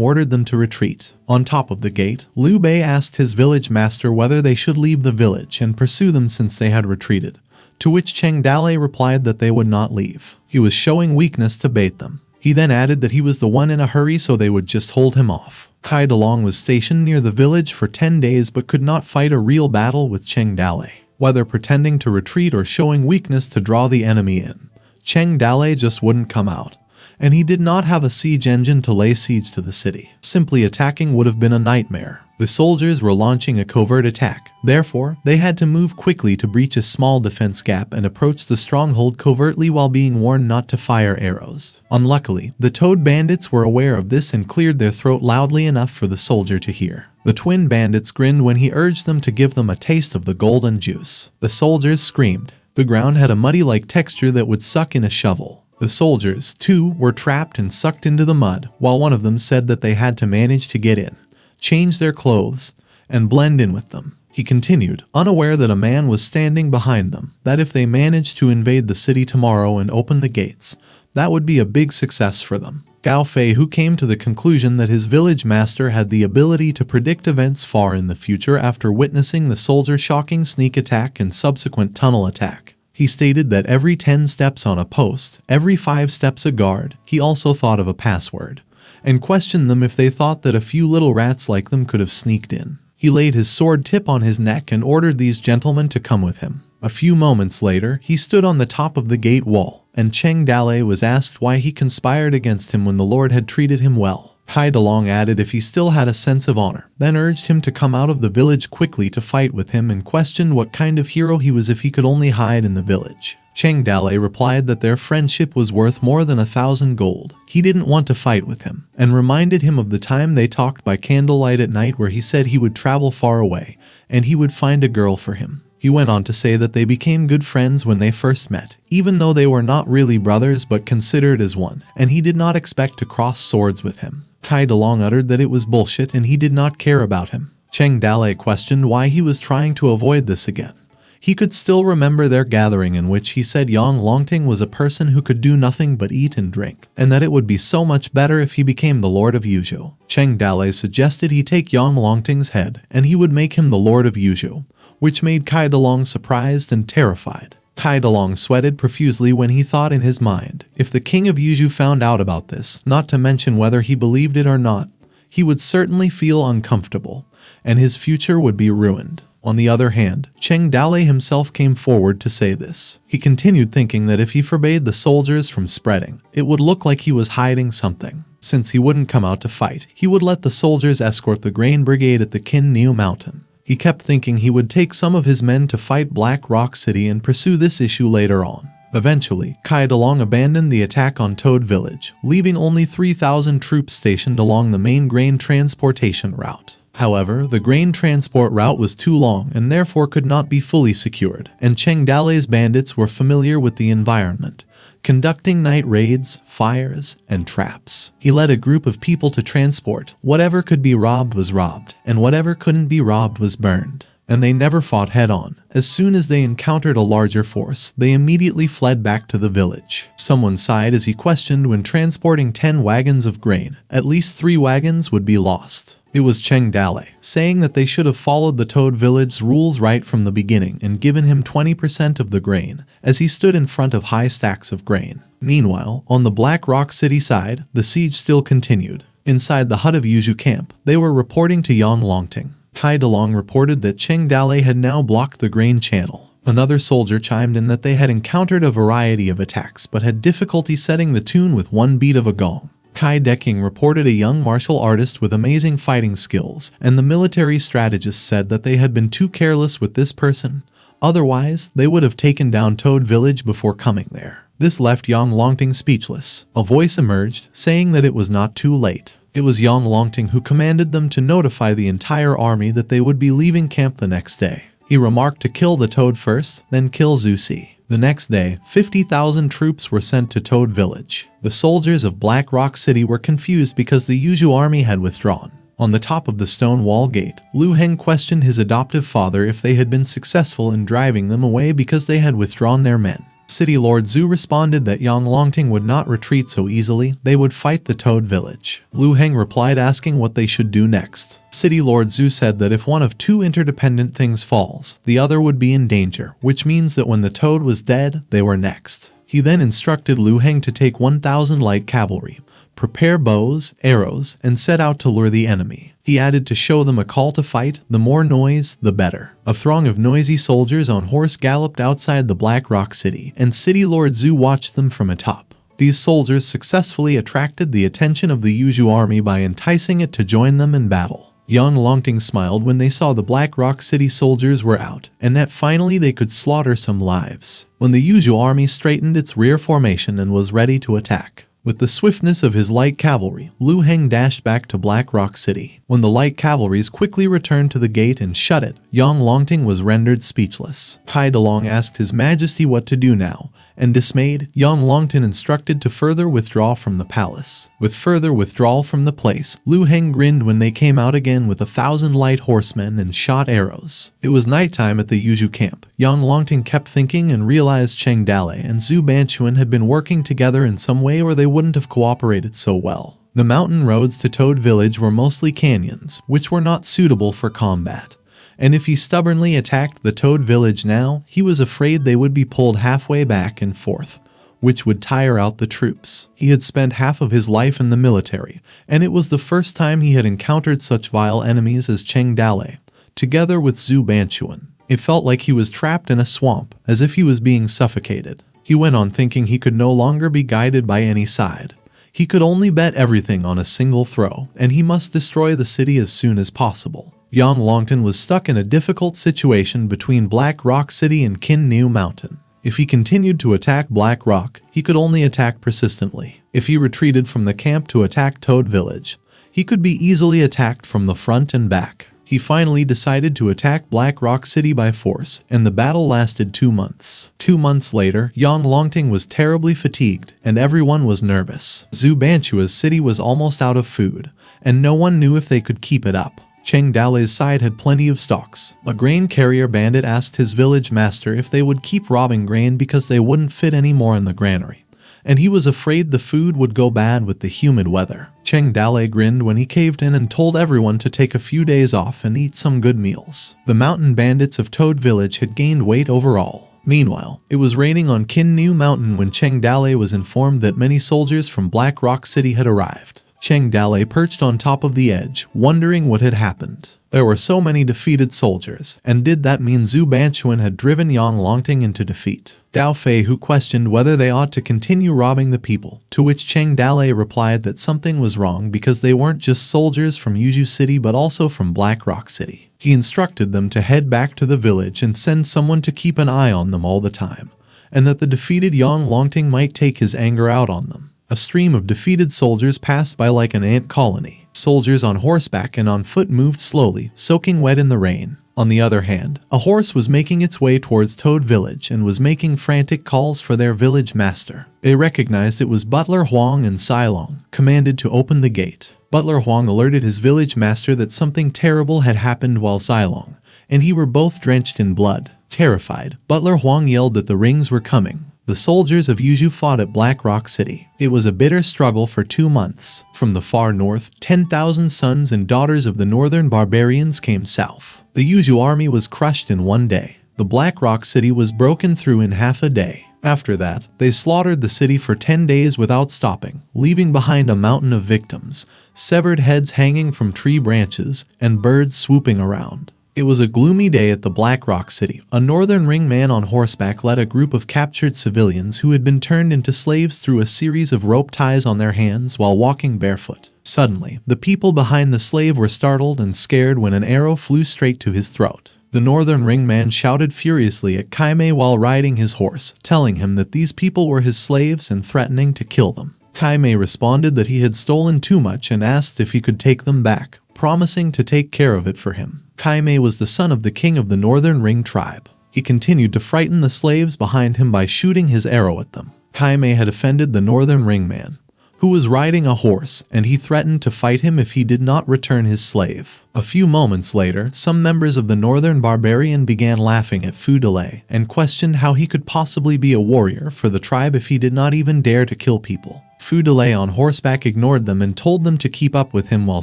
ordered them to retreat. On top of the gate, Liu Bei asked his village master whether they should leave the village and pursue them since they had retreated, to which Cheng Dale replied that they would not leave. He was showing weakness to bait them. He then added that he was the one in a hurry so they would just hold him off. Kai Dalong was stationed near the village for 10 days but could not fight a real battle with Cheng Dale, whether pretending to retreat or showing weakness to draw the enemy in. Cheng Dale just wouldn't come out, and he did not have a siege engine to lay siege to the city. Simply attacking would have been a nightmare. The soldiers were launching a covert attack. Therefore, they had to move quickly to breach a small defense gap and approach the stronghold covertly while being warned not to fire arrows. Unluckily, the Toad bandits were aware of this and cleared their throat loudly enough for the soldier to hear. The twin bandits grinned when he urged them to give them a taste of the golden juice. The soldiers screamed. The ground had a muddy-like texture that would suck in a shovel. The soldiers, too, were trapped and sucked into the mud, while one of them said that they had to manage to get in, change their clothes, and blend in with them. He continued, unaware that a man was standing behind them, that if they managed to invade the city tomorrow and open the gates, that would be a big success for them. Gao Fei, who came to the conclusion that his village master had the ability to predict events far in the future after witnessing the soldier's shocking sneak attack and subsequent tunnel attack. He stated that every 10 steps on a post, every 5 steps a guard. He also thought of a password, and questioned them if they thought that a few little rats like them could have sneaked in. He laid his sword tip on his neck and ordered these gentlemen to come with him. A few moments later, he stood on the top of the gate wall, and Cheng Dalei was asked why he conspired against him when the Lord had treated him well. Kai Dalong added if he still had a sense of honor, then urged him to come out of the village quickly to fight with him and questioned what kind of hero he was if he could only hide in the village. Cheng Dalei replied that their friendship was worth more than 1,000 gold. He didn't want to fight with him, and reminded him of the time they talked by candlelight at night where he said he would travel far away, and he would find a girl for him. He went on to say that they became good friends when they first met, even though they were not really brothers but considered as one, and he did not expect to cross swords with him. Kai Dalong uttered that it was bullshit and he did not care about him. Cheng Dalei questioned why he was trying to avoid this again. He could still remember their gathering in which he said Yang Longting was a person who could do nothing but eat and drink, and that it would be so much better if he became the Lord of Yuzhou. Cheng Dalei suggested he take Yang Longting's head, and he would make him the Lord of Yuzhou, which made Kai Dalong surprised and terrified. Kai Dalong sweated profusely when he thought in his mind, if the king of Yuzhou found out about this, not to mention whether he believed it or not, he would certainly feel uncomfortable, and his future would be ruined. On the other hand, Cheng Dalei himself came forward to say this. He continued thinking that if he forbade the soldiers from spreading, it would look like he was hiding something. Since he wouldn't come out to fight, he would let the soldiers escort the grain brigade at the Kin Niu mountain. He kept thinking he would take some of his men to fight Black Rock City and pursue this issue later on. Eventually, Kai Dalong abandoned the attack on Toad Village, leaving only 3,000 troops stationed along the main grain transportation route. However, the grain transport route was too long and therefore could not be fully secured, and Cheng Dalei's bandits were familiar with the environment, conducting night raids, fires, and traps. He led a group of people to transport. Whatever could be robbed was robbed, and whatever couldn't be robbed was burned. And they never fought head-on. As soon as they encountered a larger force, they immediately fled back to the village. Someone sighed as he questioned when transporting 10 wagons of grain, at least 3 wagons would be lost. It was Cheng Dalei, saying that they should have followed the Toad Village's rules right from the beginning and given him 20% of the grain, as he stood in front of high stacks of grain. Meanwhile, on the Black Rock City side, the siege still continued. Inside the hut of Yuzhou camp, they were reporting to Yang Longting. Kai Dalong reported that Cheng Dalei had now blocked the grain channel. Another soldier chimed in that they had encountered a variety of attacks but had difficulty setting the tune with one beat of a gong. Kai Deking reported a young martial artist with amazing fighting skills, and the military strategist said that they had been too careless with this person. Otherwise, they would have taken down Toad Village before coming there. This left Yang Longting speechless. A voice emerged, saying that it was not too late. It was Yang Longting who commanded them to notify the entire army that they would be leaving camp the next day. He remarked to kill the Toad first, then kill Zhu Si. The next day, 50,000 troops were sent to Toad Village. The soldiers of Black Rock City were confused because the Yuzhou army had withdrawn. On the top of the stone wall gate, Lu Heng questioned his adoptive father if they had been successful in driving them away because they had withdrawn their men. City Lord Zhu responded that Yang Longting would not retreat so easily, they would fight the Toad Village. Lu Heng replied asking what they should do next. City Lord Zhu said that if one of 2 interdependent things falls, the other would be in danger, which means that when the Toad was dead, they were next. He then instructed Lu Heng to take 1,000 light cavalry, prepare bows, arrows, and set out to lure the enemy. He added to show them a call to fight, the more noise, the better. A throng of noisy soldiers on horse galloped outside the Black Rock City, and City Lord Zhu watched them from atop. These soldiers successfully attracted the attention of the Yuzhou army by enticing it to join them in battle. Yang Longting smiled when they saw the Black Rock City soldiers were out, and that finally they could slaughter some lives. When the Yuzhou army straightened its rear formation and was ready to attack, with the swiftness of his light cavalry, Lu Heng dashed back to Black Rock City. When the light cavalries quickly returned to the gate and shut it, Yang Longting was rendered speechless. Kai Dalong asked His Majesty what to do now, and dismayed, young Longton instructed to further withdraw from the palace. With further withdrawal from the place, Lu Heng grinned when they came out again with 1,000 light horsemen and shot arrows. It was nighttime at the Yuju camp. Young Longton kept thinking and realized Cheng Dale and Zhu Banchuan had been working together in some way or they wouldn't have cooperated so well. The mountain roads to Toad Village were mostly canyons, which were not suitable for combat. And if he stubbornly attacked the Toad Village now, he was afraid they would be pulled halfway back and forth, which would tire out the troops. He had spent half of his life in the military, and it was the first time he had encountered such vile enemies as Cheng Dale, together with Zhu Banchuan. It felt like he was trapped in a swamp, as if he was being suffocated. He went on thinking he could no longer be guided by any side. He could only bet everything on a single throw, and he must destroy the city as soon as possible. Young Longton was stuck in a difficult situation between Black Rock City and Kin New Mountain. If he continued to attack Black Rock, he could only attack persistently. If he retreated from the camp to attack Toad Village, he could be easily attacked from the front and back. He finally decided to attack Black Rock City by force, and the battle lasted 2 months. 2 months later, Young Longting was terribly fatigued, and everyone was nervous. Zhu Banchua's city was almost out of food, and no one knew if they could keep it up. Cheng Dale's side had plenty of stocks. A grain carrier bandit asked his village master if they would keep robbing grain because they wouldn't fit anymore in the granary, and he was afraid the food would go bad with the humid weather. Cheng Dale grinned when he caved in and told everyone to take a few days off and eat some good meals. The mountain bandits of Toad Village had gained weight overall. Meanwhile, it was raining on Kin New Mountain when Cheng Dale was informed that many soldiers from Black Rock City had arrived. Cheng Dale perched on top of the edge, wondering what had happened. There were so many defeated soldiers, and did that mean Zhu Banchuan had driven Yang Longting into defeat? Dao Fei who questioned whether they ought to continue robbing the people, to which Cheng Dale replied that something was wrong because they weren't just soldiers from Yuju City but also from Black Rock City. He instructed them to head back to the village and send someone to keep an eye on them all the time, and that the defeated Yang Longting might take his anger out on them. A stream of defeated soldiers passed by like an ant colony. Soldiers on horseback and on foot moved slowly, soaking wet in the rain. On the other hand, a horse was making its way towards Toad Village and was making frantic calls for their village master. They recognized it was Butler Huang and Silong, commanded to open the gate. Butler Huang alerted his village master that something terrible had happened while Silong and he were both drenched in blood. Terrified, Butler Huang yelled that the rings were coming. The soldiers of Yuju fought at Black Rock City. It was a bitter struggle for 2 months. From the far north, 10,000 sons and daughters of the northern barbarians came south. The Yuju army was crushed in 1 day. The Black Rock City was broken through in half a day. After that, they slaughtered the city for 10 days without stopping, leaving behind a mountain of victims, severed heads hanging from tree branches, and birds swooping around. It was a gloomy day at the Black Rock City. A northern ring man on horseback led a group of captured civilians who had been turned into slaves through a series of rope ties on their hands while walking barefoot. Suddenly, the people behind the slave were startled and scared when an arrow flew straight to his throat. The northern ring man shouted furiously at Kaimei while riding his horse, telling him that these people were his slaves and threatening to kill them. Kaimei responded that he had stolen too much and asked if he could take them back, promising to take care of it for him. Kaimei was the son of the king of the Northern Ring tribe. He continued to frighten the slaves behind him by shooting his arrow at them. Kaimei had offended the Northern Ring man, who was riding a horse, and he threatened to fight him if he did not return his slave. A few moments later, some members of the Northern Barbarian began laughing at Fu Delay and questioned how he could possibly be a warrior for the tribe if he did not even dare to kill people. Fu Delay on horseback ignored them and told them to keep up with him while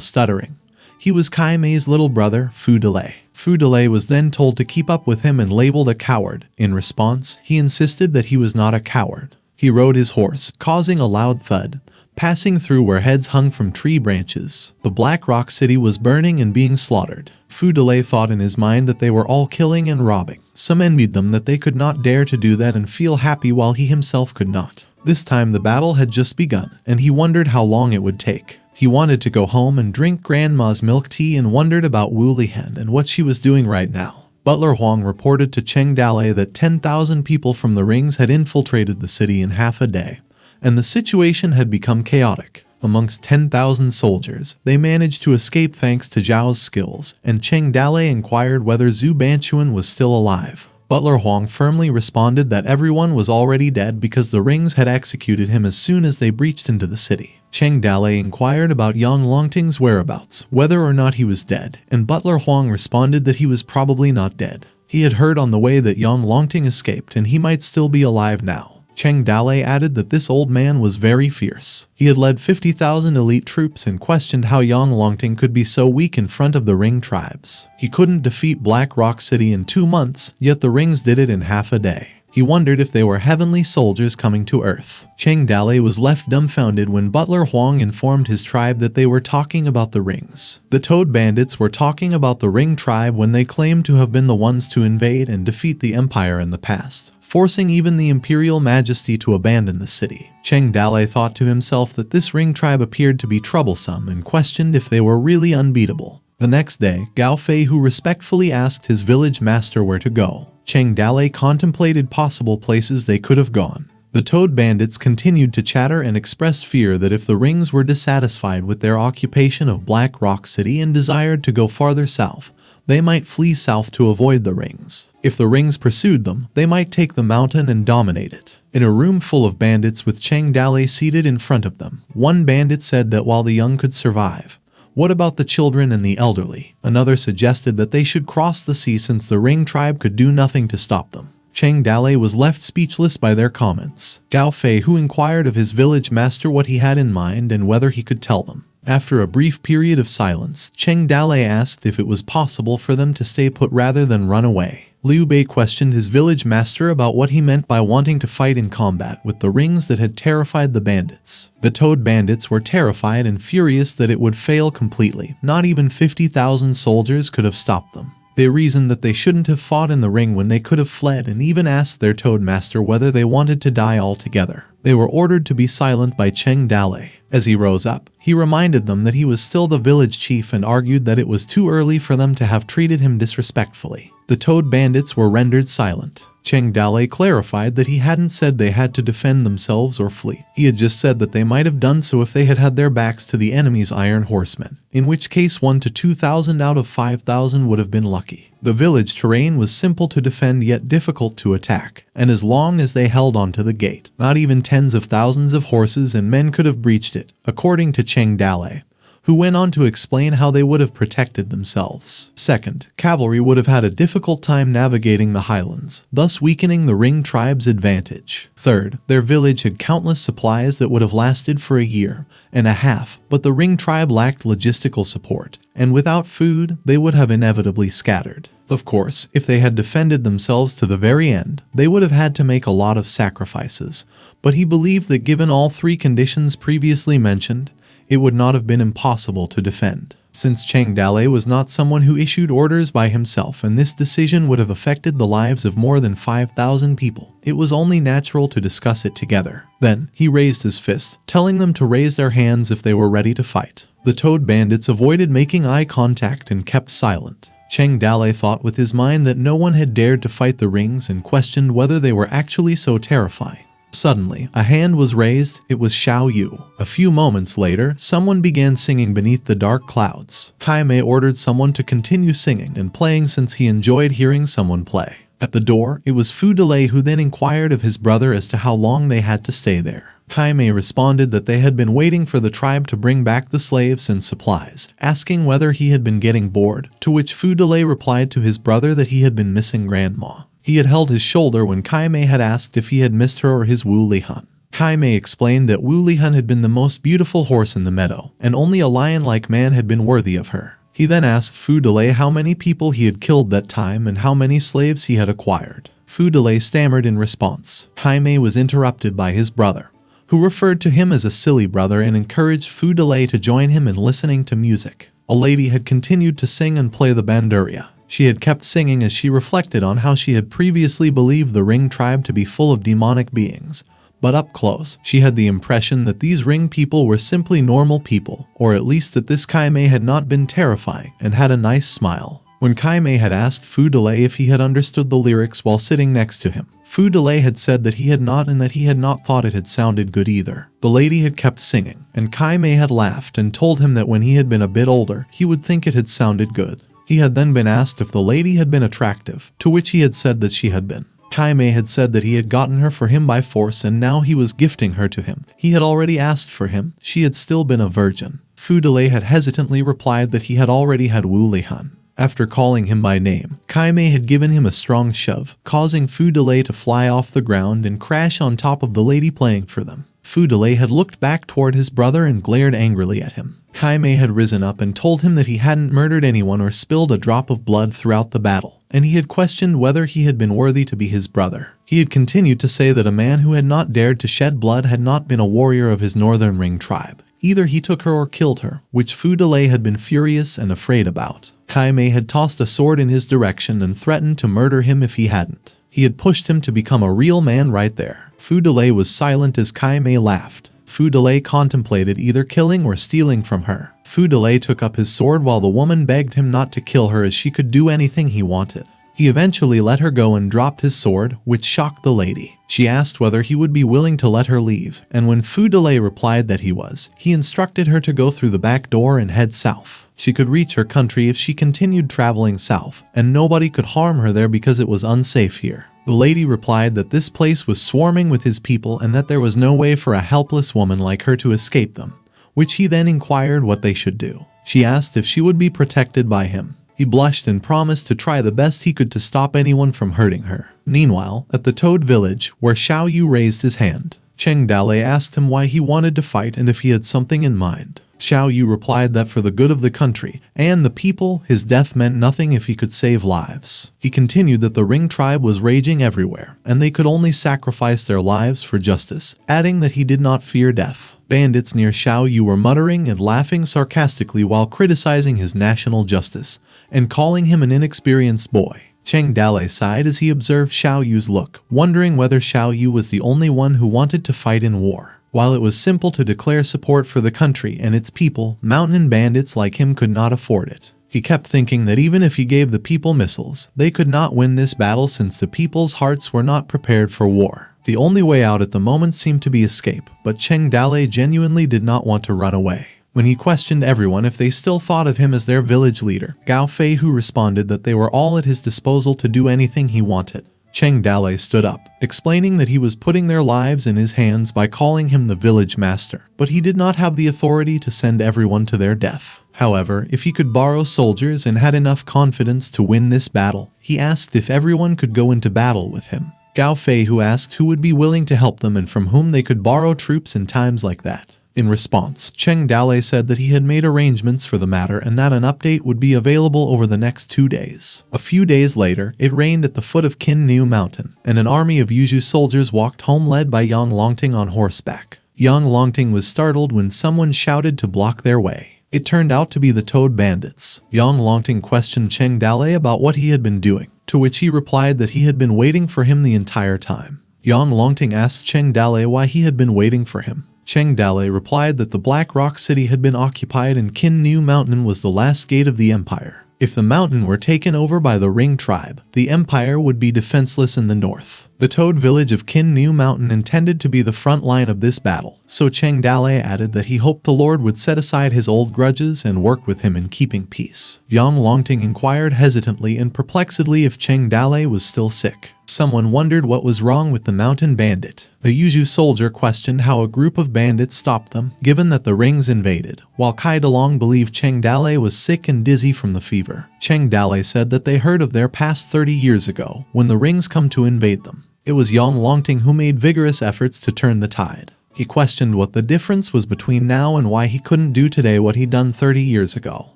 stuttering. He was Kaimei's little brother, Fu Delay. Fu Delay was then told to keep up with him and labeled a coward. In response, he insisted that he was not a coward. He rode his horse, causing a loud thud, passing through where heads hung from tree branches. The Black Rock City was burning and being slaughtered. Fu Delay thought in his mind that they were all killing and robbing. Some envied them that they could not dare to do that and feel happy while he himself could not. This time the battle had just begun, and he wondered how long it would take. He wanted to go home and drink Grandma's milk tea and wondered about Wu Lihen and what she was doing right now. Butler Huang reported to Cheng Dale that 10,000 people from the rings had infiltrated the city in half a day, and the situation had become chaotic. Amongst 10,000 soldiers, they managed to escape thanks to Zhao's skills, and Cheng Dale inquired whether Zhu Banchuan was still alive. Butler Huang firmly responded that everyone was already dead because the rings had executed him as soon as they breached into the city. Cheng Dalei inquired about Yang Longting's whereabouts, whether or not he was dead, and Butler Huang responded that he was probably not dead. He had heard on the way that Yang Longting escaped and he might still be alive now. Cheng Dalei added that this old man was very fierce. He had led 50,000 elite troops and questioned how Yang Longting could be so weak in front of the Ring tribes. He couldn't defeat Black Rock City in 2 months, yet the Rings did it in half a day. He wondered if they were heavenly soldiers coming to Earth. Cheng Dalei was left dumbfounded when Butler Huang informed his tribe that they were talking about the Rings. The Toad Bandits were talking about the Ring tribe when they claimed to have been the ones to invade and defeat the Empire in the past, forcing even the Imperial Majesty to abandon the city. Cheng Dalei thought to himself that this Ring tribe appeared to be troublesome and questioned if they were really unbeatable. The next day, Gao Fei, who respectfully asked his village master where to go. Cheng Dalei contemplated possible places they could have gone. The Toad Bandits continued to chatter and express fear that if the Rings were dissatisfied with their occupation of Black Rock City and desired to go farther south, they might flee south to avoid the Rings. If the Rings pursued them, they might take the mountain and dominate it. In a room full of bandits with Cheng Dalei seated in front of them, one bandit said that while the young could survive, what about the children and the elderly? Another suggested that they should cross the sea since the Ring tribe could do nothing to stop them. Cheng Dalei was left speechless by their comments. Gao Fei, who inquired of his village master what he had in mind and whether he could tell them. After a brief period of silence, Cheng Dalei asked if it was possible for them to stay put rather than run away. Liu Bei questioned his village master about what he meant by wanting to fight in combat with the Rings that had terrified the bandits. The Toad Bandits were terrified and furious that it would fail completely. Not even 50,000 soldiers could have stopped them. They reasoned that they shouldn't have fought in the ring when they could have fled and even asked their Toad Master whether they wanted to die altogether. They were ordered to be silent by Cheng Dalei. As he rose up, he reminded them that he was still the village chief and argued that it was too early for them to have treated him disrespectfully. The Toad Bandits were rendered silent. Cheng Dalei clarified that he hadn't said they had to defend themselves or flee. He had just said that they might have done so if they had had their backs to the enemy's Iron Horsemen, in which case 1 to 2,000 out of 5,000 would have been lucky. The village terrain was simple to defend yet difficult to attack, and as long as they held onto the gate, not even tens of thousands of horses and men could have breached it, according to Cheng Dalei, who went on to explain how they would have protected themselves. Second, cavalry would have had a difficult time navigating the highlands, thus weakening the Ring tribe's advantage. Third, their village had countless supplies that would have lasted for a year and a half, but the Ring tribe lacked logistical support, and without food, they would have inevitably scattered. Of course, if they had defended themselves to the very end, they would have had to make a lot of sacrifices, but he believed that given all 3 conditions previously mentioned, it would not have been impossible to defend. Since Cheng Dalei was not someone who issued orders by himself and this decision would have affected the lives of more than 5,000 people, it was only natural to discuss it together. Then, he raised his fist, telling them to raise their hands if they were ready to fight. The Toad Bandits avoided making eye contact and kept silent. Cheng Dalei thought with his mind that no one had dared to fight the Rings and questioned whether they were actually so terrifying. Suddenly, a hand was raised. It was Xiao Yu. A few moments later, someone began singing beneath the dark clouds. Kai Mei ordered someone to continue singing and playing since he enjoyed hearing someone play. At the door, it was Fu Delay who then inquired of his brother as to how long they had to stay there. Kai Mei responded that they had been waiting for the tribe to bring back the slaves and supplies, asking whether he had been getting bored, to which Fu Delay replied to his brother that he had been missing Grandma. He had held his shoulder when Kai Mei had asked if he had missed her or his Wu Lihan. Kai Mei explained that Wu Lihan had been the most beautiful horse in the meadow, and only a lion-like man had been worthy of her. He then asked Fu Delay how many people he had killed that time and how many slaves he had acquired. Fu Delay stammered in response. Kai Mei was interrupted by his brother, who referred to him as a silly brother and encouraged Fu Delay to join him in listening to music. A lady had continued to sing and play the bandurria. She had kept singing as she reflected on how she had previously believed the Ring tribe to be full of demonic beings. But up close, she had the impression that these Ring people were simply normal people, or at least that this Kai Mei had not been terrifying and had a nice smile. When Kai Mei had asked Fu Delay if he had understood the lyrics while sitting next to him, Fu Delay had said that he had not and that he had not thought it had sounded good either. The lady had kept singing, and Kai Mei had laughed and told him that when he had been a bit older, he would think it had sounded good. He had then been asked if the lady had been attractive, to which he had said that she had been. Kai Mei had said that he had gotten her for him by force and now he was gifting her to him. He had already asked for him, she had still been a virgin. Fu Delay had hesitantly replied that he had already had Wu Lihan. After calling him by name, Kai Mei had given him a strong shove, causing Fu Delay to fly off the ground and crash on top of the lady playing for them. Fu Delay had looked back toward his brother and glared angrily at him. Kai Mei had risen up and told him that he hadn't murdered anyone or spilled a drop of blood throughout the battle, and he had questioned whether he had been worthy to be his brother. He had continued to say that a man who had not dared to shed blood had not been a warrior of his northern ring tribe. Either he took her or killed her, which Fu Delay had been furious and afraid about. Kai Mei had tossed a sword in his direction and threatened to murder him if he hadn't. He had pushed him to become a real man right there. Fu Delay was silent as Kai Mei laughed. Fu Delay contemplated either killing or stealing from her. Fu Delay took up his sword while the woman begged him not to kill her as she could do anything he wanted. He eventually let her go and dropped his sword, which shocked the lady. She asked whether he would be willing to let her leave, and when Fu Delay replied that he was, he instructed her to go through the back door and head south. She could reach her country if she continued traveling south, and nobody could harm her there because it was unsafe here. The lady replied that this place was swarming with his people and that there was no way for a helpless woman like her to escape them, which he then inquired what they should do. She asked if she would be protected by him. He blushed and promised to try the best he could to stop anyone from hurting her. Meanwhile, at the Toad village, where Xiao Yu raised his hand, Cheng Dalei asked him why he wanted to fight and if he had something in mind. Xiao Yu replied that for the good of the country and the people, his death meant nothing if he could save lives. He continued that the Ring tribe was raging everywhere, and they could only sacrifice their lives for justice, adding that he did not fear death. Bandits near Xiao Yu were muttering and laughing sarcastically while criticizing his national justice, and calling him an inexperienced boy. Cheng Dalei sighed as he observed Xiao Yu's look, wondering whether Xiao Yu was the only one who wanted to fight in war. While it was simple to declare support for the country and its people, mountain bandits like him could not afford it. He kept thinking that even if he gave the people missiles, they could not win this battle since the people's hearts were not prepared for war. The only way out at the moment seemed to be escape, but Cheng Dalei genuinely did not want to run away. When he questioned everyone if they still thought of him as their village leader, Gao Feihu responded that they were all at his disposal to do anything he wanted. Cheng Dalei stood up, explaining that he was putting their lives in his hands by calling him the village master, but he did not have the authority to send everyone to their death. However, if he could borrow soldiers and had enough confidence to win this battle, he asked if everyone could go into battle with him. Gao Feihu asked who would be willing to help them and from whom they could borrow troops in times like that. In response, Cheng Dalei said that he had made arrangements for the matter and that an update would be available over the next 2 days. A few days later, it rained at the foot of Qin Niu Mountain, and an army of Yuzhu soldiers walked home led by Yang Longting on horseback. Yang Longting was startled when someone shouted to block their way. It turned out to be the Toad bandits. Yang Longting questioned Cheng Dalei about what he had been doing, to which he replied that he had been waiting for him the entire time. Yang Longting asked Cheng Dalei why he had been waiting for him. Cheng Dalei replied that the Black Rock City had been occupied and Qin Niu Mountain was the last gate of the empire. If the mountain were taken over by the Ring tribe, the empire would be defenseless in the north. The Toad village of Qin Niu Mountain intended to be the front line of this battle, so Cheng Dalei added that he hoped the Lord would set aside his old grudges and work with him in keeping peace. Yang Longting inquired hesitantly and perplexedly if Cheng Dalei was still sick. Someone wondered what was wrong with the mountain bandit. The Yuzhu soldier questioned how a group of bandits stopped them, given that the Rings invaded, while Kai Dalong believed Cheng Dalei was sick and dizzy from the fever. Cheng Dalei said that they heard of their past 30 years ago, when the Rings come to invade them. It was Yang Longting who made vigorous efforts to turn the tide. He questioned what the difference was between now and why he couldn't do today what he'd done 30 years ago.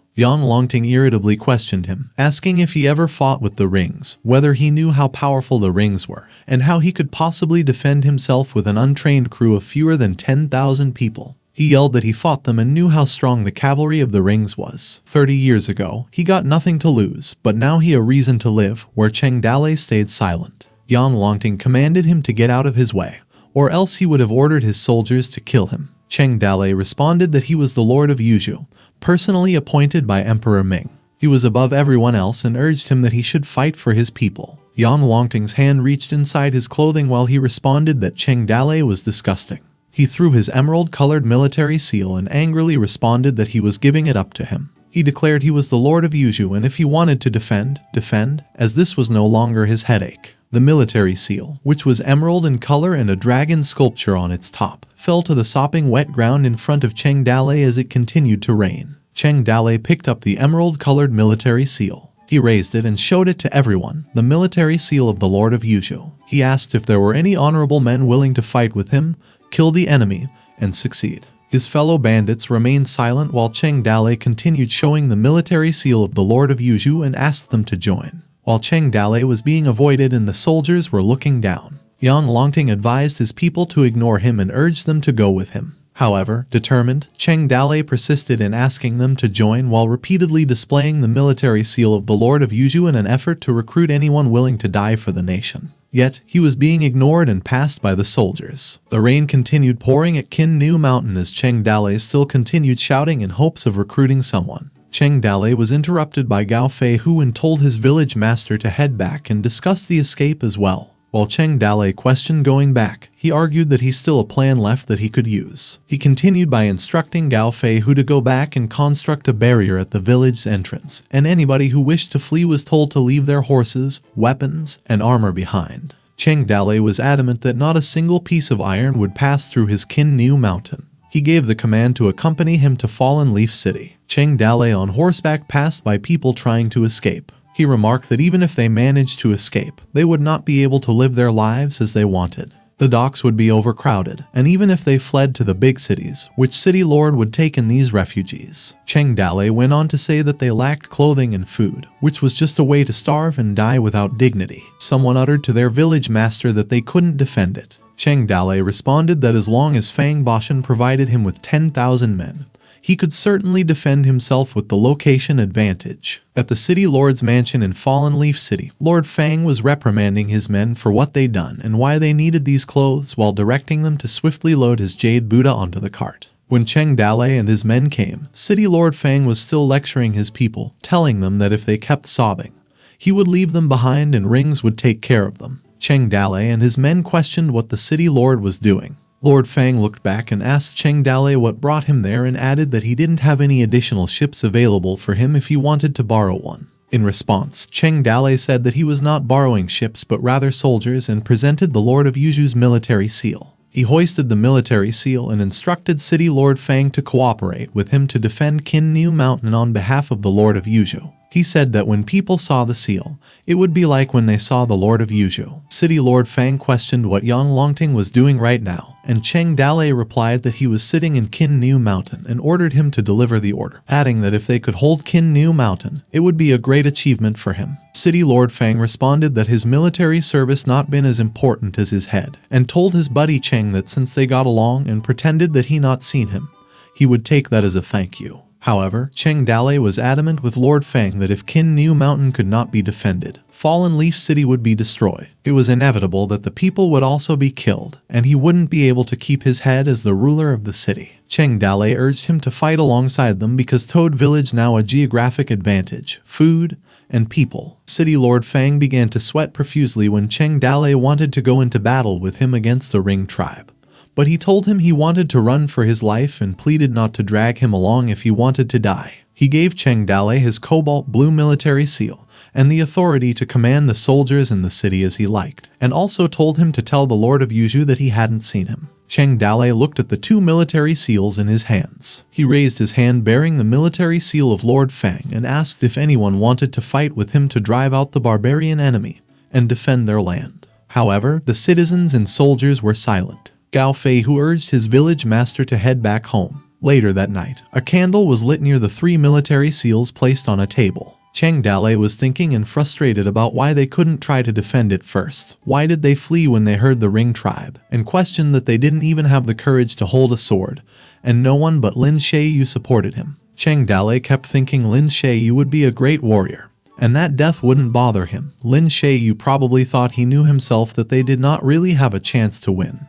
Yang Longting irritably questioned him, asking if he ever fought with the Rings, whether he knew how powerful the Rings were, and how he could possibly defend himself with an untrained crew of fewer than 10,000 people. He yelled that he fought them and knew how strong the cavalry of the Rings was. 30 years ago, he got nothing to lose, but now he had a reason to live, where Cheng Dalei stayed silent. Yang Longting commanded him to get out of his way, or else he would have ordered his soldiers to kill him. Cheng Dalei responded that he was the Lord of Yuzhu, personally appointed by Emperor Ming. He was above everyone else and urged him that he should fight for his people. Yang Longting's hand reached inside his clothing while he responded that Cheng Dalei was disgusting. He threw his emerald-colored military seal and angrily responded that he was giving it up to him. He declared he was the Lord of Yuzhou, and if he wanted to defend, as this was no longer his headache. The military seal, which was emerald in color and a dragon sculpture on its top, fell to the sopping wet ground in front of Cheng Dalei as it continued to rain. Cheng Dalei picked up the emerald-colored military seal. He raised it and showed it to everyone, the military seal of the Lord of Yuzhou. He asked if there were any honorable men willing to fight with him, kill the enemy, and succeed. His fellow bandits remained silent while Cheng Dalei continued showing the military seal of the Lord of Yuzhou and asked them to join. While Cheng Dalei was being avoided and the soldiers were looking down, Yang Longting advised his people to ignore him and urged them to go with him. However, determined, Cheng Dalei persisted in asking them to join while repeatedly displaying the military seal of the Lord of Yuzhou in an effort to recruit anyone willing to die for the nation. Yet, he was being ignored and passed by the soldiers. The rain continued pouring at Qin Nu Mountain as Cheng Dalei still continued shouting in hopes of recruiting someone. Cheng Dalei was interrupted by Gao Fei Hu and told his village master to head back and discuss the escape as well. While Cheng Dalei questioned going back, he argued that he's still a plan left that he could use. He continued by instructing Gao Fei Hu to go back and construct a barrier at the village's entrance, and anybody who wished to flee was told to leave their horses, weapons, and armor behind. Cheng Dalei was adamant that not a single piece of iron would pass through his Qin Nu Mountain. He gave the command to accompany him to Fallen Leaf City. Cheng Dalei on horseback passed by people trying to escape. He remarked that even if they managed to escape, they would not be able to live their lives as they wanted. The docks would be overcrowded, and even if they fled to the big cities, which city lord would take in these refugees? Cheng Dalei went on to say that they lacked clothing and food, which was just a way to starve and die without dignity. Someone uttered to their village master that they couldn't defend it. Cheng Dalei responded that as long as Fang Bashan provided him with 10,000 men, he could certainly defend himself with the location advantage. At the city lord's mansion in Fallen Leaf City, Lord Fang was reprimanding his men for what they'd done and why they needed these clothes while directing them to swiftly load his jade Buddha onto the cart. When Cheng Dalei and his men came, City Lord Fang was still lecturing his people, telling them that if they kept sobbing, he would leave them behind and rings would take care of them. Cheng Dalei and his men questioned what the city lord was doing. Lord Fang looked back and asked Cheng Dalei what brought him there and added that he didn't have any additional ships available for him if he wanted to borrow one. In response, Cheng Dalei said that he was not borrowing ships but rather soldiers and presented the Lord of Yuzhou's military seal. He hoisted the military seal and instructed City Lord Fang to cooperate with him to defend Qin Nu Mountain on behalf of the Lord of Yuzhou. He said that when people saw the seal, it would be like when they saw the Lord of Yuzhou. City Lord Fang questioned what Yang Longting was doing right now, and Cheng Dalei replied that he was sitting in Qin Nu Mountain and ordered him to deliver the order, adding that if they could hold Qin Nu Mountain, it would be a great achievement for him. City Lord Fang responded that his military service not been as important as his head, and told his buddy Cheng that since they got along and pretended that he not seen him, he would take that as a thank you. However, Cheng Dalei was adamant with Lord Fang that if Qin Nu Mountain could not be defended, Fallen Leaf City would be destroyed. It was inevitable that the people would also be killed, and he wouldn't be able to keep his head as the ruler of the city. Cheng Dalei urged him to fight alongside them because Toad Village now a geographic advantage, food, and people. City Lord Fang began to sweat profusely when Cheng Dalei wanted to go into battle with him against the Ring tribe. But he told him he wanted to run for his life and pleaded not to drag him along if he wanted to die. He gave Cheng Dalei his cobalt blue military seal and the authority to command the soldiers in the city as he liked, and also told him to tell the Lord of Yuzhou that he hadn't seen him. Cheng Dalei looked at the two military seals in his hands. He raised his hand bearing the military seal of Lord Fang and asked if anyone wanted to fight with him to drive out the barbarian enemy and defend their land. However, the citizens and soldiers were silent. Gao Fei Hu urged his village master to head back home. Later that night, a candle was lit near the three military seals placed on a table. Cheng Dalei was thinking and frustrated about why they couldn't try to defend it first. Why did they flee when they heard the Ring tribe? And questioned that they didn't even have the courage to hold a sword, and no one but Lin Shui supported him. Cheng Dalei kept thinking Lin Shui would be a great warrior, and that death wouldn't bother him. Lin Shui probably thought he knew himself that they did not really have a chance to win.